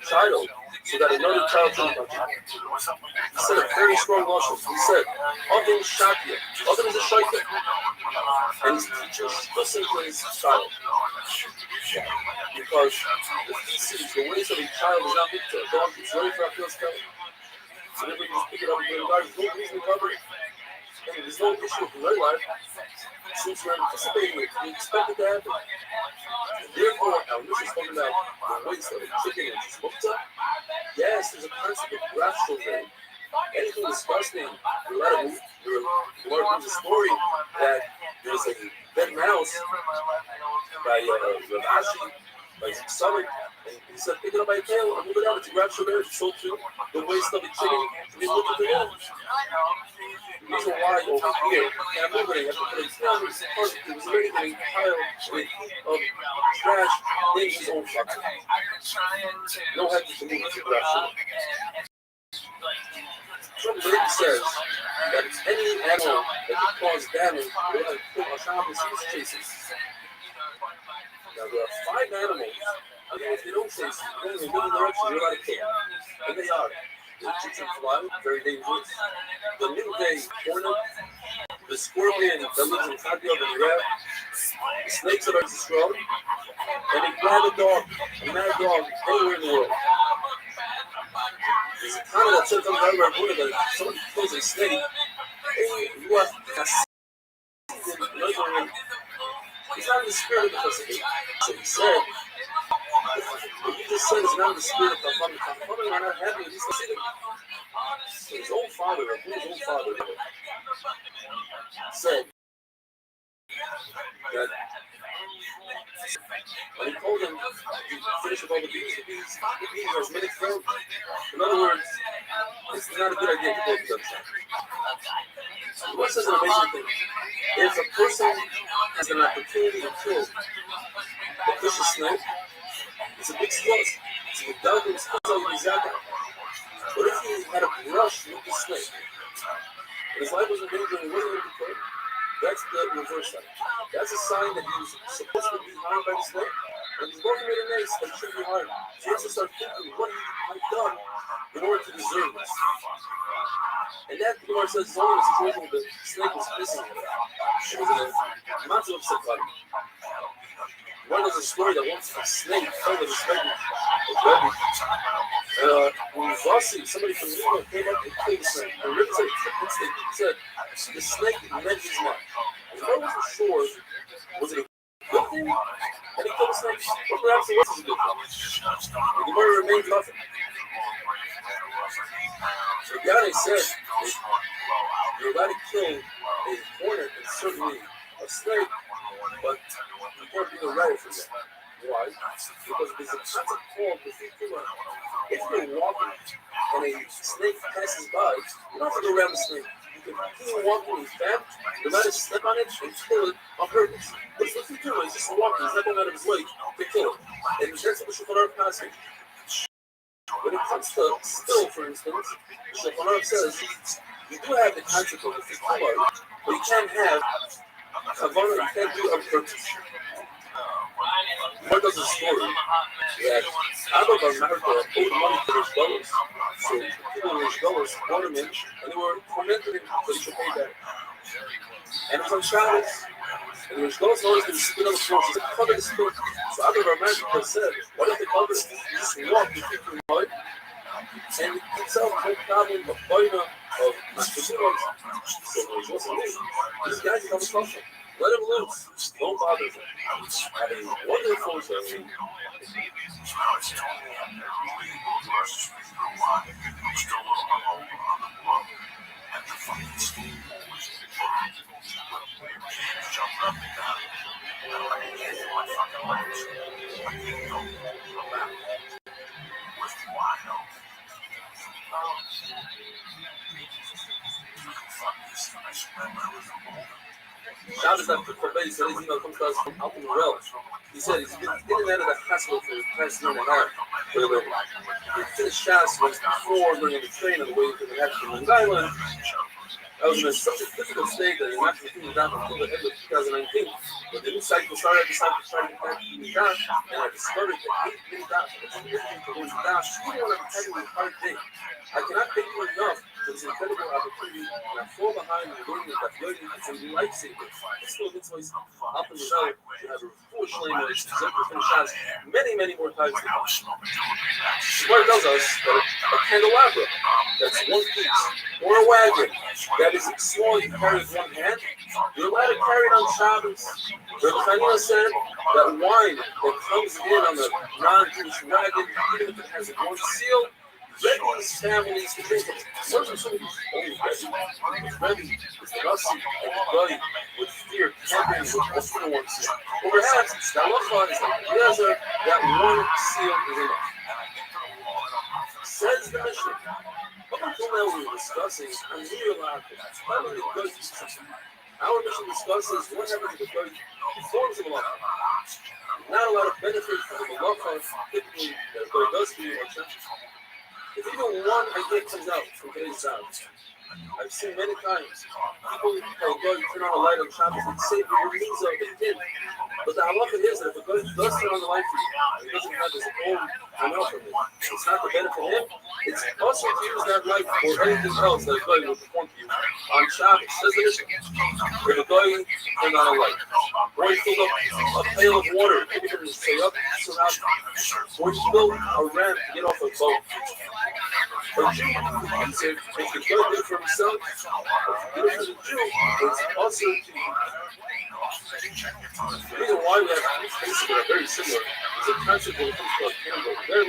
child so that another child can touch it. He said a very strong lotion. He said, Oven Shakia, Oven is a shaita. And he's teaching Shkusim to his child. Because the feces, the waist of a child is not good to a dog. It's ready for a pills belly. So if we just pick it up and put it in the garden, there's no reason to cover it. And there's no issue with the red life. Since we're anticipating it, we expect it to happen. Therefore, our mission is talking about the waist of a chicken and smoked. Yes, there's a concept of rational thing. Anything disgusting, you let it move. There's a story that there's a dead mouse by Rashi, by Summit, and he said, pick it up by a tail and move it out. It's rational. It's so too. The waist of a chicken, and he looked at the wall. The reason why over here, and I'm moving it, I have to put it down, it was already getting piled of trash in his own fucking. No head to move it to rational. Trump says that any animal that can cause damage will have put on top of his chases. Now there are 5 animals. I mean, if they don't chase you, in one direction, you're allowed to kill them. And they are. The chicken fly, very dangerous. The midday hornet, the scorpion that lives in Tati of the giraffe, the snakes that are strong, and a mad dog anywhere in the world. There's a comment that says on the other border that if somebody kills a snake, you are he's not in the spirit of the person. So he said, what you just said is not in the spirit of the family. The family are not happy with these things. His own father, said that when he told him to finish with all the bees are as many friends. In other words, this is not a good idea to go to them. What says an amazing thing? If a person has an opportunity to kill a vicious snake, it's a big plus. It's a delicate exactly. But if he had a brush with the snake, and his life was in danger and he wasn't able to kill, that's the reverse side. That's a sign that he was supposed to be harmed by the snake, and he's working with an ace that shouldn't be harmed. So he has to start thinking what he might have done in order to deserve this. And that, the Lord says, is only a situation where the snake was missing. It was a massive upset. One is a story that once a snake fell to the snake of Rabbi. When somebody from Israel came up and killed the snake, and Rabbi said, the snake met his neck. And I wasn't sure, was it a good thing that he killed the snake? Or perhaps it wasn't a good thing. The Gemara remains nothing. So Yahweh said, you're allowed to kill a hornet and certainly a snake, but you can't be right for that. Why? Because there's a concept called the fifth. If you're walking and a snake passes by, you don't have to go around the snake. You can continue walking in fact, no matter step on it and kill it on purpose. But if you do it, it's just walking, he's not going out of his way to kill it. And that's what the Shulchan Aruch passing. When it comes to still, for instance, the Shulchan Aruch says you do have the concept of the fifth, but you can't have kavanah, you can't do it on purpose. What does the story that Abba Bar Martha owed money to his brothers? So people in his brothers brought him in and they were tormenting him so he should pay back. And it was on Shabbos. And the Rosh noticed that he spit on the floor. So he said, cover the spit. So Abba Bar Martha said, why don't they cover it? You just walk, you keep in mud. And himself, no problem, the boina of Mashkazura, So he goes, these guys have a culture. Let him loose. Don't bother him. Have a wonderful day. Shabbos after Korbei said his email comes to us from Alton Morel. He said he's been in and out of the hospital for the past year and a half. He finished Shabbos once before going on the train on the way to the Manhattan Long Island. I was in such a difficult state that he not continued down until the end of 2019. But the new cycle started, I decided to try to get back to Midrash, and I discovered that 8 Midrash is listening to Midrash even when I'm having a hard day. I cannot thank you enough for this incredible opportunity, and I fall behind in learning that learning is a lifesaver. This little mitzvah is up in the show to have a full shleima, which is up to finish shots many more times. The Gemara tells us that a candelabra, that's one piece, or a wagon, that is small, you carry with one hand, you're allowed to carry it on Shabbos. Rabbi Chanina said that wine that comes in on the non-Jewish wagon, even if it has a gold seal, Rebbe's families can drink it. Some of these only Rebbe is the Nasi and the Goy with fear, camping with Oscar one seal. Or perhaps the halacha is like Eliezer, that one seal is enough. Says the Mishnah. Up until now we were discussing Amir La'akim. Finally, the Goy is something. Our mission discusses what happens with the Goy forms of halacha. Not a lot of benefit from the halacha, typically, that Goy does for you or church. If even one idea comes out from today's Shabbos, I've seen many times people tell God to turn on a light on Shabbos and say for your means of it did. But the halacha is that if a God does turn on the light for you, he doesn't have his own amount from it. It's not to benefit him. It's also to use that light for anything else that God will perform for you on Shabbos. Says the Mishnah. If a guy turned on a light, or he filled up a pail of water, maybe from his say up, or he built a ramp to get off a boat. A Jew who uses it, if the God did it for himself, if he did it for the Jew, it's also to you. The reason why we have these cases that are very similar is a concept when it comes to a candle. Very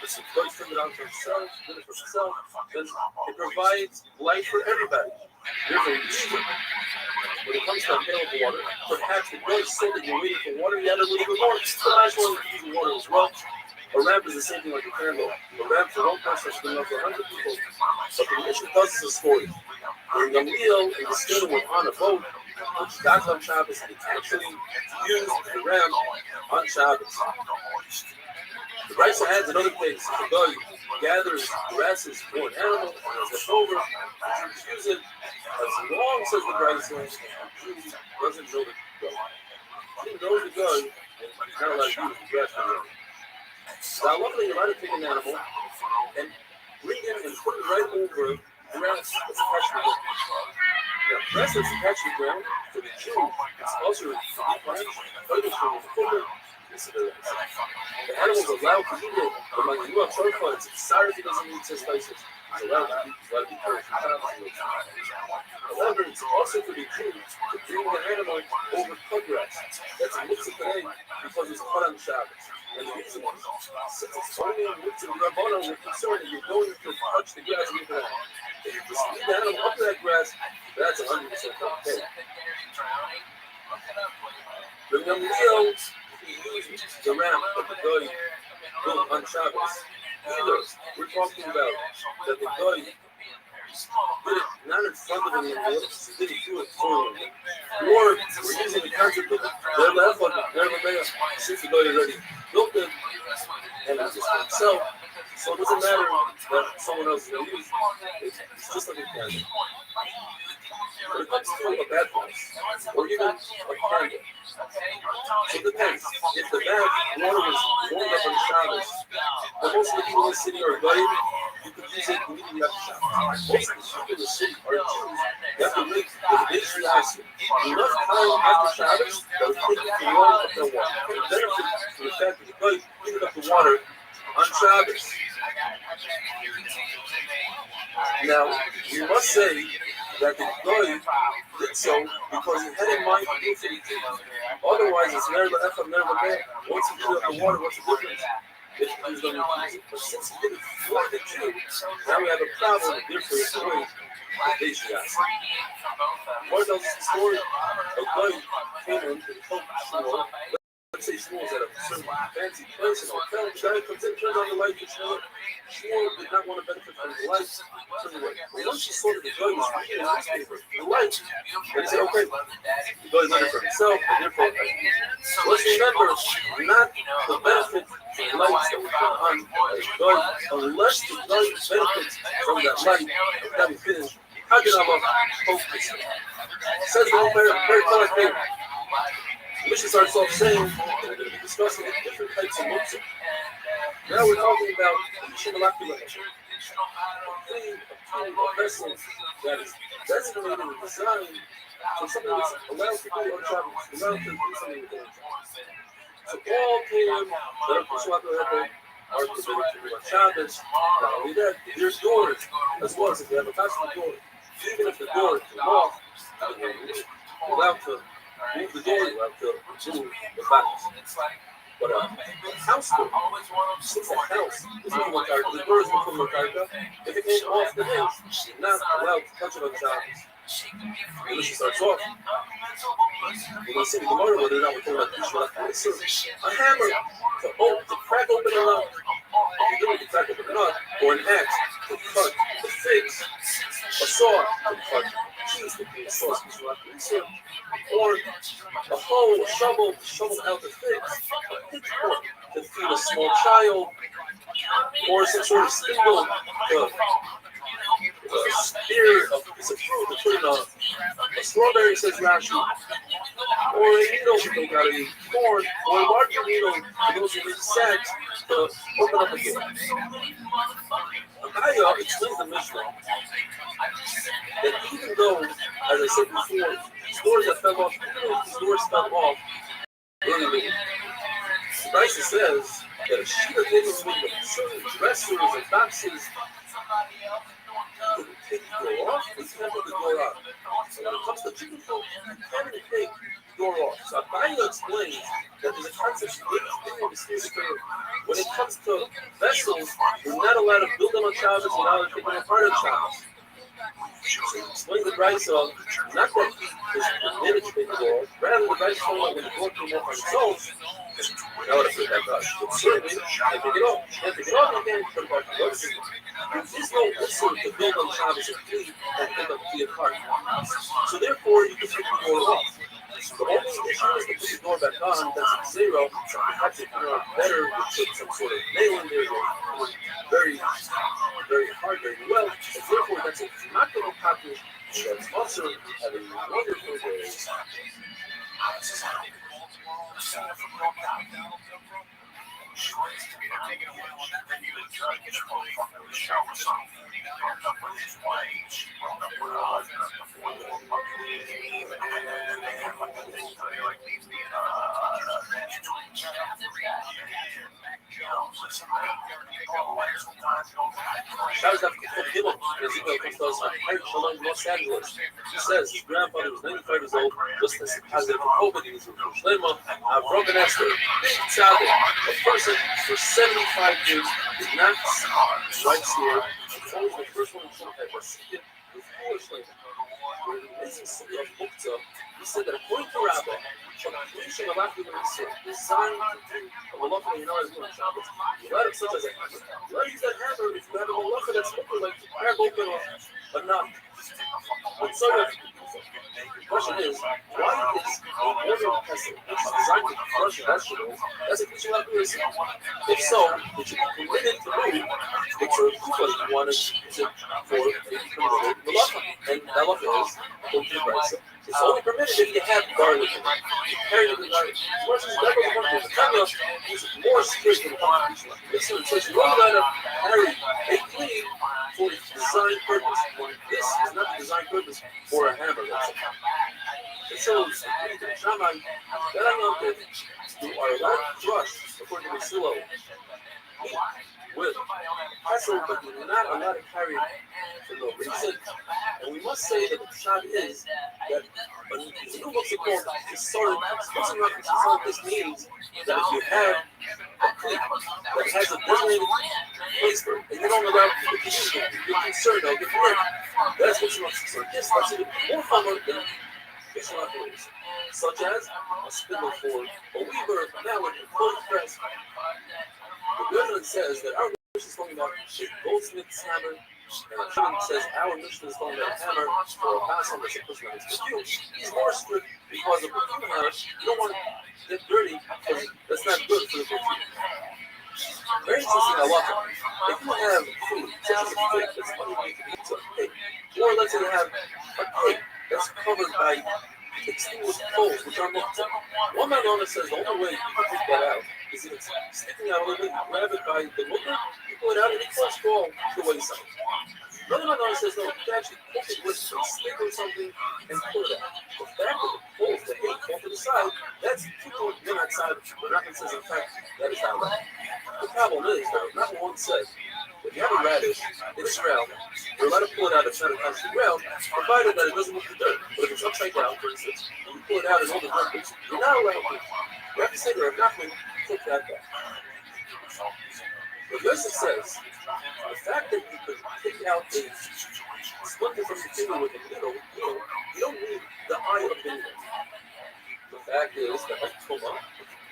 it's a God turned it on for himself, did it for himself, then it provides light for everybody. There's a reason when it comes to a pail of water, perhaps the God said that you're waiting for water, you had a little bit more. Still, I just wanted to use water as well. A ramp is the same thing like a candle. A ramp for one person is good enough for 100 people. But the Mishnah tells us a story. When Gamliel and the student were on a boat, which got on Shabbos, and actually used the ramp on Shabbos. The Brisa adds another case. If a guy gathers grasses for an animal and is left over, the Jews use it as long, says the Brisa, the Jew doesn't know the guy. He knows the guy, and he's not allowed to use the grass for him. Now, luckily, you're allowed to take an animal and bring it and put it right over the grass that's attached to the ground. Now, grass that's attached to the ground, for the Jew, it's also a branch, further from the foot. The animal's allowed to eat it, but like you have short funds, it's sorry if he doesn't eat his spices. He's allowed to eat, he's allowed to be cursed. However, it's also for the Jew to bring the animal over cut grass. That's a mitzvah today because it's cut on Shabbos. And the reason is, since it's only a mitzvah, the Rabbanan were concerned that you're going to touch the grass with the animal. If you just lead the animal up to that grass, that's 100% okay. The Gamliel, he used the ramp that the guy built on Shabbos. Either we're talking about that the guy did it not in front of him, he did it through it for him. Or we're using the concept of since the guy already built it and it's just for himself. So it doesn't matter that someone else is going to use it. It's just like a candle. When it comes to a bad place, or even a candle, so it depends. If the bad water was warmed up on Shabbos, but most of the people in the city are guided, you could use it immediately after Shabbos. Most of the people in the city are Jews. You have to make the basic acid enough time after Shabbos that would take it to warm up the water. And benefit from the fact that the guy heated up the water on Shabbos. Now, you must say that the guy did so because he had in mind to do something. Otherwise, it's never the F, never the man. Once he drew up the water, what's the difference? If he's going to use it. But since he did it for the Jew, now we have a problem with different ways that they should ask. What else is the story? A guy came in to the shul. Let's say schools at a certain fancy place and hotel. The guy comes in, turns on the light, and Shmuel did not want to benefit from the light. But once he saw that the guy was reading his newspaper, the light, and he said, okay, the guy is in it for himself, and therefore, so let's remember, not the benefit from the lights that we put on the guy, unless the guy benefits from that light that we finish. How can Allah focus? Says the whole very clear thing. The mission starts off saying that we're going to be discussing different types of muktzah. Now we're talking about Yishin Malakula, a vessel that is designated and designed for something that's allowed to do on Shabbos, allowed to do something with it. So all came that are permitted to do on Shabbos. Not only that, there's doors as well as if you have a passable door. Even if the door is locked, you're allowed to move the door, you have to move the box. But a house door, since the house is moving on target, the door is moving on target. If it came off the hinge, you're not allowed to touch it on Shabbos. The mission starts off. We're going to see the Gemara whether or not we're talking about a hammer to crack open a nut. If you don't crack open a nut, or an axe to cut the figs, a saw to cut cheese to be a sauce, or a hoe, a shovel to shovel out the figs, a pitchfork to feed a small child, or some sort of spindle to spear a piece of fruit to put in a strawberry, says Rashi, or a needle to take out a corn, or a larger needle to those who make sacks to open up a gate. Abaya explains the Mishnah that even though, as I said before, these doors that fell off, even if these doors fell off, early, the Brisa says that a sheet of paper with certain dressers and boxes take the door off, you can't put the door on. So when it comes to chicken food, you can't even take the door off. So Abaya explains that there's a concept when it comes to vessels, we're not allowed to build them on Shabbos, we're not allowed to take them apart on Shabbos. So explain the Brisa, not that he is permitted to take the door, rather the Brisa telling that when the door came off on its own, now what I put that back. But certainly, can't take it off. Can't take it off, you can't put it back on. There's no issue to build on Shabbos and clean and pick up the apart. So therefore, you can take the door off. The only issue is to put the door back on, that's zero. Perhaps if you're better, you put some sort of nail in there, very, very hard, very well. And therefore, that's it. It's not going to happen. That's also having wonderful days. Shabbos after Gimel, Ezekiel comes to us from Los Angeles. He says his grandfather was 95 years old, just as if COVID, he was from Shlema, Avram and Esther, big tzaddik, a person for 75 years did not right here. It's always the first one who ever seen it foolishly. In the amazing city of Muktzah, he said that according to Rabbi, from the creation of Akil and Yisrael, designed to do a malacha that you're not doing on Shabbos. You let it such as a hammer. You let it use that hammer if you have a malacha that's looking like you crack open a nut. But so the question is, why is a water pestle which is designed to crush vegetables, that's a creature like this? If so, it should be permitted to move. It's a because you want to use it for a malacha. And that malacha is according to the Brisa. It's only permitted if you have garlic in it. You carry it in the garlic. Versus that was one thing. The Tanya is more strict than the constitution. Listen, it says you're only going to carry a clean for its design purpose. This is not the design purpose for a hammer. It says, Shammai, you are allowed to crush, according to the Silo, with pestle, but you're not allowed to carry it for no reason. And we must say that the shot is that when the new books are called this means that if you have a cleat that has a designated placement and you don't allow people to use it, you're concerned they'll get hurt. That's what you want to say. Yes, that's even more common than fictional operators, such as a spindle for a weaver, mallet, and clothes press. The evidence says that our mission is talking about a goldsmith's hammer. Shimon says our mission is talking about a hammer or a basin that's a person that is perfume. He's more strict because of perfume hammer. You don't want to get dirty because that's not good for the perfume. Very interesting halacha. If you have food, such as a cake that's underneath the pizza cake, or let's say you have a cake that's covered by extinguished coals, which are muktzah. One Manona says the only way you can take that out is if it's sticking out a little bit, you grab it by the mutter, you pull it out, and it falls to the wayside. Another Manona says no, you can actually poke it with a stick or something and pull it out. The fact that it pulls the hay off to the side, that's people on that side. The Rambam says, in fact, that is not right. The problem is, though, Rambam once said, if you have a radish in its ground, you're allowed to pull it out if it's not attached to the ground, provided that it doesn't move the dirt. But if it's upside down, for instance, and you pull it out and all the dirt moves, you're not allowed to. You have to say, Rav Nachman took that back. What Yosef says, the fact that you could take out a splinter from the finger with a needle, you don't need the eye of the needle. The fact is that like Toma,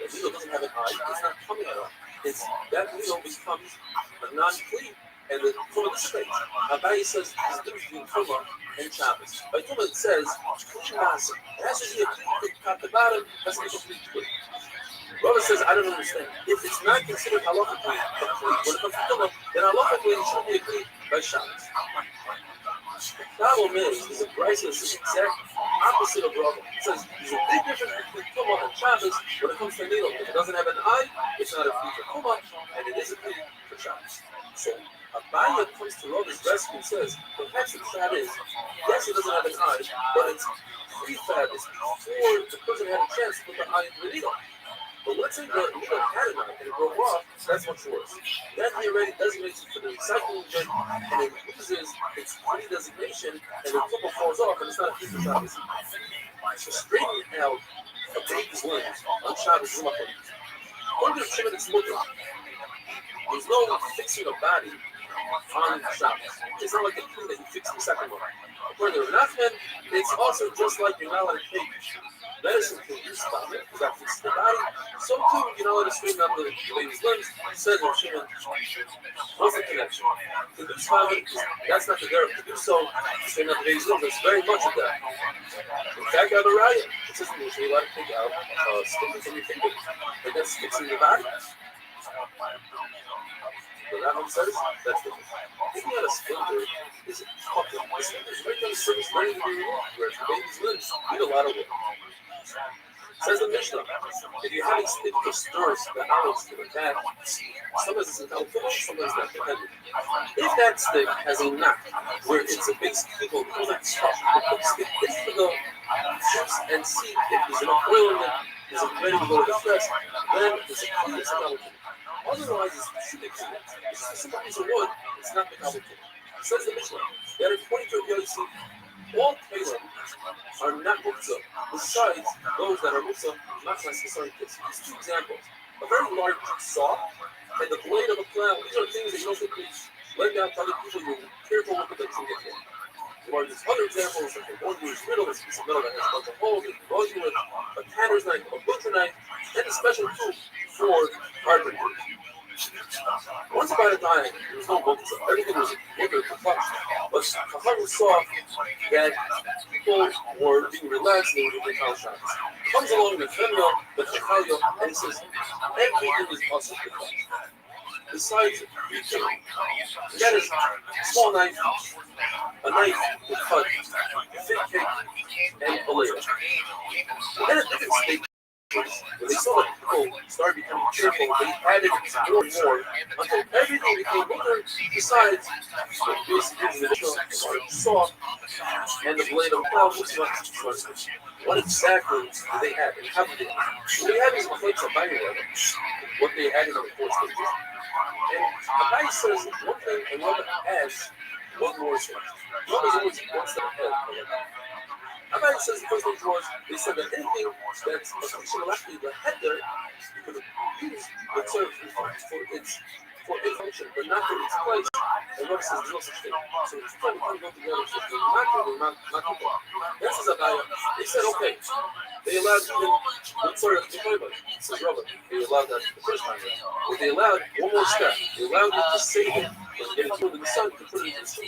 the needle doesn't have an eye, it's not coming out. It's that needle becomes a non-cleat, and the Toma dissipates. Abaye says there's a difference between Toma and Shabbos. By Toma it says clean massive. It has to be a clean top to bottom, that's a complete clean. Rava says, I don't understand. If it's not considered halachically a cleat, when it comes to Tuma, then halachically it should be a cleat by Shabbos. The problem is the Bryce is the exact opposite of Rava. It says there's a big difference between Tuma and Shabbos when it comes to needle. If it doesn't have an eye, it's not a cleat for Tuma, and it is a cleat for Shabbos. So Abaye comes to Rava's rescue and says, perhaps the shot is, yes, it doesn't have an eye, but it's pre-fab, it's before the person had a chance to put the eye into the needle. But let's say the needle had an eye and it broke off, that's much worse. That he already designates it for the recycling bin, and it loses its free designation, and the couple falls off, and it's not a piece of Shabbos. So straightening out a baby's limbs on Shabbos is much. According to Shimon, it's mutter. There's no fixing a body on Shabbos. It's not like a thing that you fix the second one. According to Nachman, it's also just like you're not allowed to take medicine to use stop it, because that fixes the body. So too, you're not allowed to straighten out the baby's limbs. It says in Shimon, what's the connection? To do stop it, that's not the derech. To do so, to straighten out the baby's limbs, that's very much of that. In fact, I have a riot. It says in the you're allowed to take out skin from your finger, and that's fixing the body. But that one says, that's different. Taking out a splinter is fucking. The splinter is right down the surface, ready to be removed, whereas the baby's limbs need a lot of work. Says the Mishnah, if you have a stick that stirs the olives to the cat, sometimes it's intelligent, sometimes not dependent. If that stick has a knot where it's a big stick, people call that stuff. You put the stick into the juice and see if there's enough oil in it, is it ready to go to the press, then it's a clean, it's intelligent. Otherwise, it's specific to it. It's a simple piece of wood, it's not the complicated. Says the Mishnah, there are 22 Yosef. All Kalim are not muktzah, besides those that are muktzah, not necessarily kids. These two examples. A very large saw and the blade of a plow, these are things that you don't think we lend out to other people. You're careful with the things you get for. Or there's other examples, like a one-use riddle, this piece of metal that has a bunch of holes, that you go with a tanner's knife, a butcher knife, and a special tool for carpentry. Once upon a time, there was no muktzah. Everything was wicked for touch. But Chacham saw that people were being relaxed and they were doing Chal Shabbos. Comes along the Femna, the Chachalio, and he says, everything is possible to touch. Besides eating. That is a small knife, a knife to cut, thick cake, and a ladle. Then at different stages, when they saw that people started becoming cheerful, they added more and more until everything became bigger besides basically the initial saw and the blade of plow was not trusted. What exactly do they have and how do they have? What they have is complaints of binary level, what they added on the four stages. And Abaye says one thing and Rabbi adds One more thing. Rob is always one step ahead of everybody. Rabbi says the first thing was, they said that anything that's essentially the header, you could use the term for its function, but not for its place. And Rabbi says there's no such thing. So the two kind of go together. So the makir. This is a bayah. They said, okay, they allowed even the Torah of Jehovah. Says Rabbi, they allowed that the first time. But they allowed one more step. They allowed you to save it when you get it in the sun, to put it in the sun.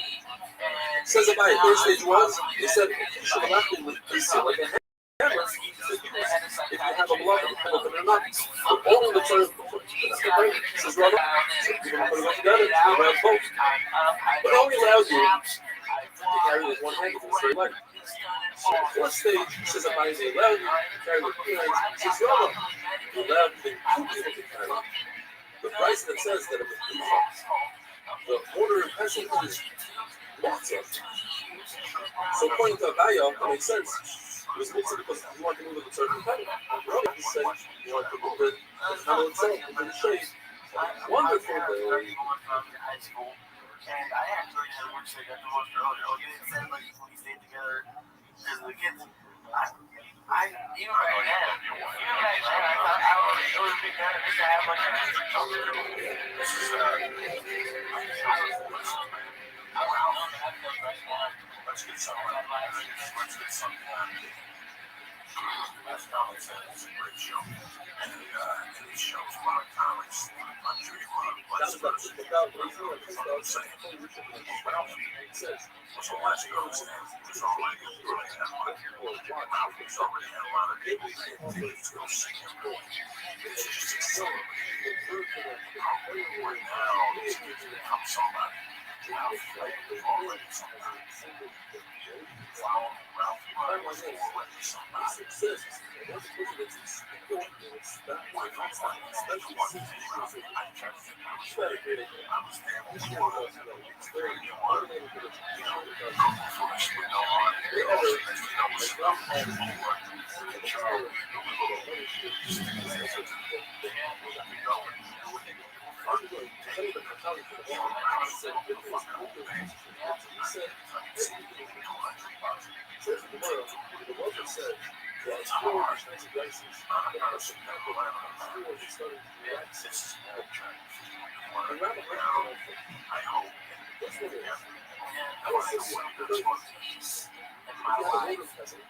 Says about it, first stage was, he said, Shalachim with like a hammer, if you have a block and open it up, but only the term, says Rabbi, you're going to put it all together, you have both. But only allows you to carry with one hand because it's very light. So the fourth stage, says about it, they allowed you to carry with two hands, says Rabbi, they allowed even two people to carry. The price that says that if the order of passing is Motzah. So according to Abaya, it makes sense. It was Motzah because you want to move it to a certain time. Rabbi said you want to move it to the handle itself, into the shade. Wonderful day. And I actually had one chick at the most earlier. Like, it said, like, we stayed together because of the kids. I even right then, I thought it would be better just to have like a this is let's get something. Let's get something. That's not it's a great show. And it shows a lot of comics. I'm sure you want to let's what else? So let's go to it's already really have a lot of people. Malcolm's already had a lot of people. Let's go see him. It's just accelerating. Right now, it's become somebody. Already somebody. Wow, Ralph, I was already somebody.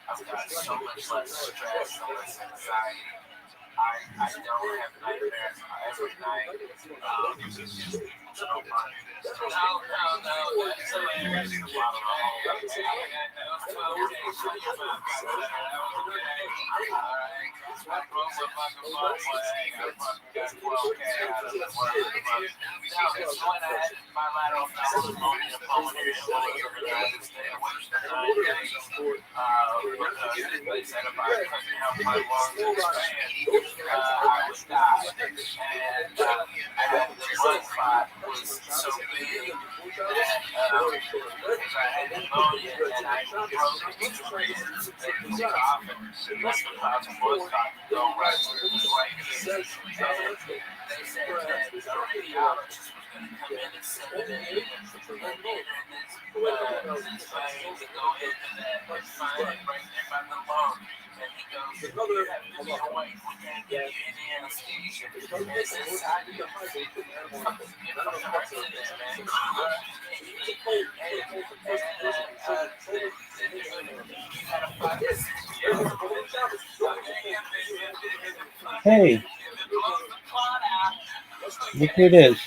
I've got so much less stress, so much anxiety. I don't have nightmares every night. So big that I had pneumonia and I broke into reasons and was coughing. Must have caused a blood clot to go right where it was right here. And they said that the radiologist was going to come in and set it in and enter this vein to go into that and find it right there by the lung. And he goes, you have to be awake. We can't give you any anesthesia. And it's inside you. Hey, look who it is.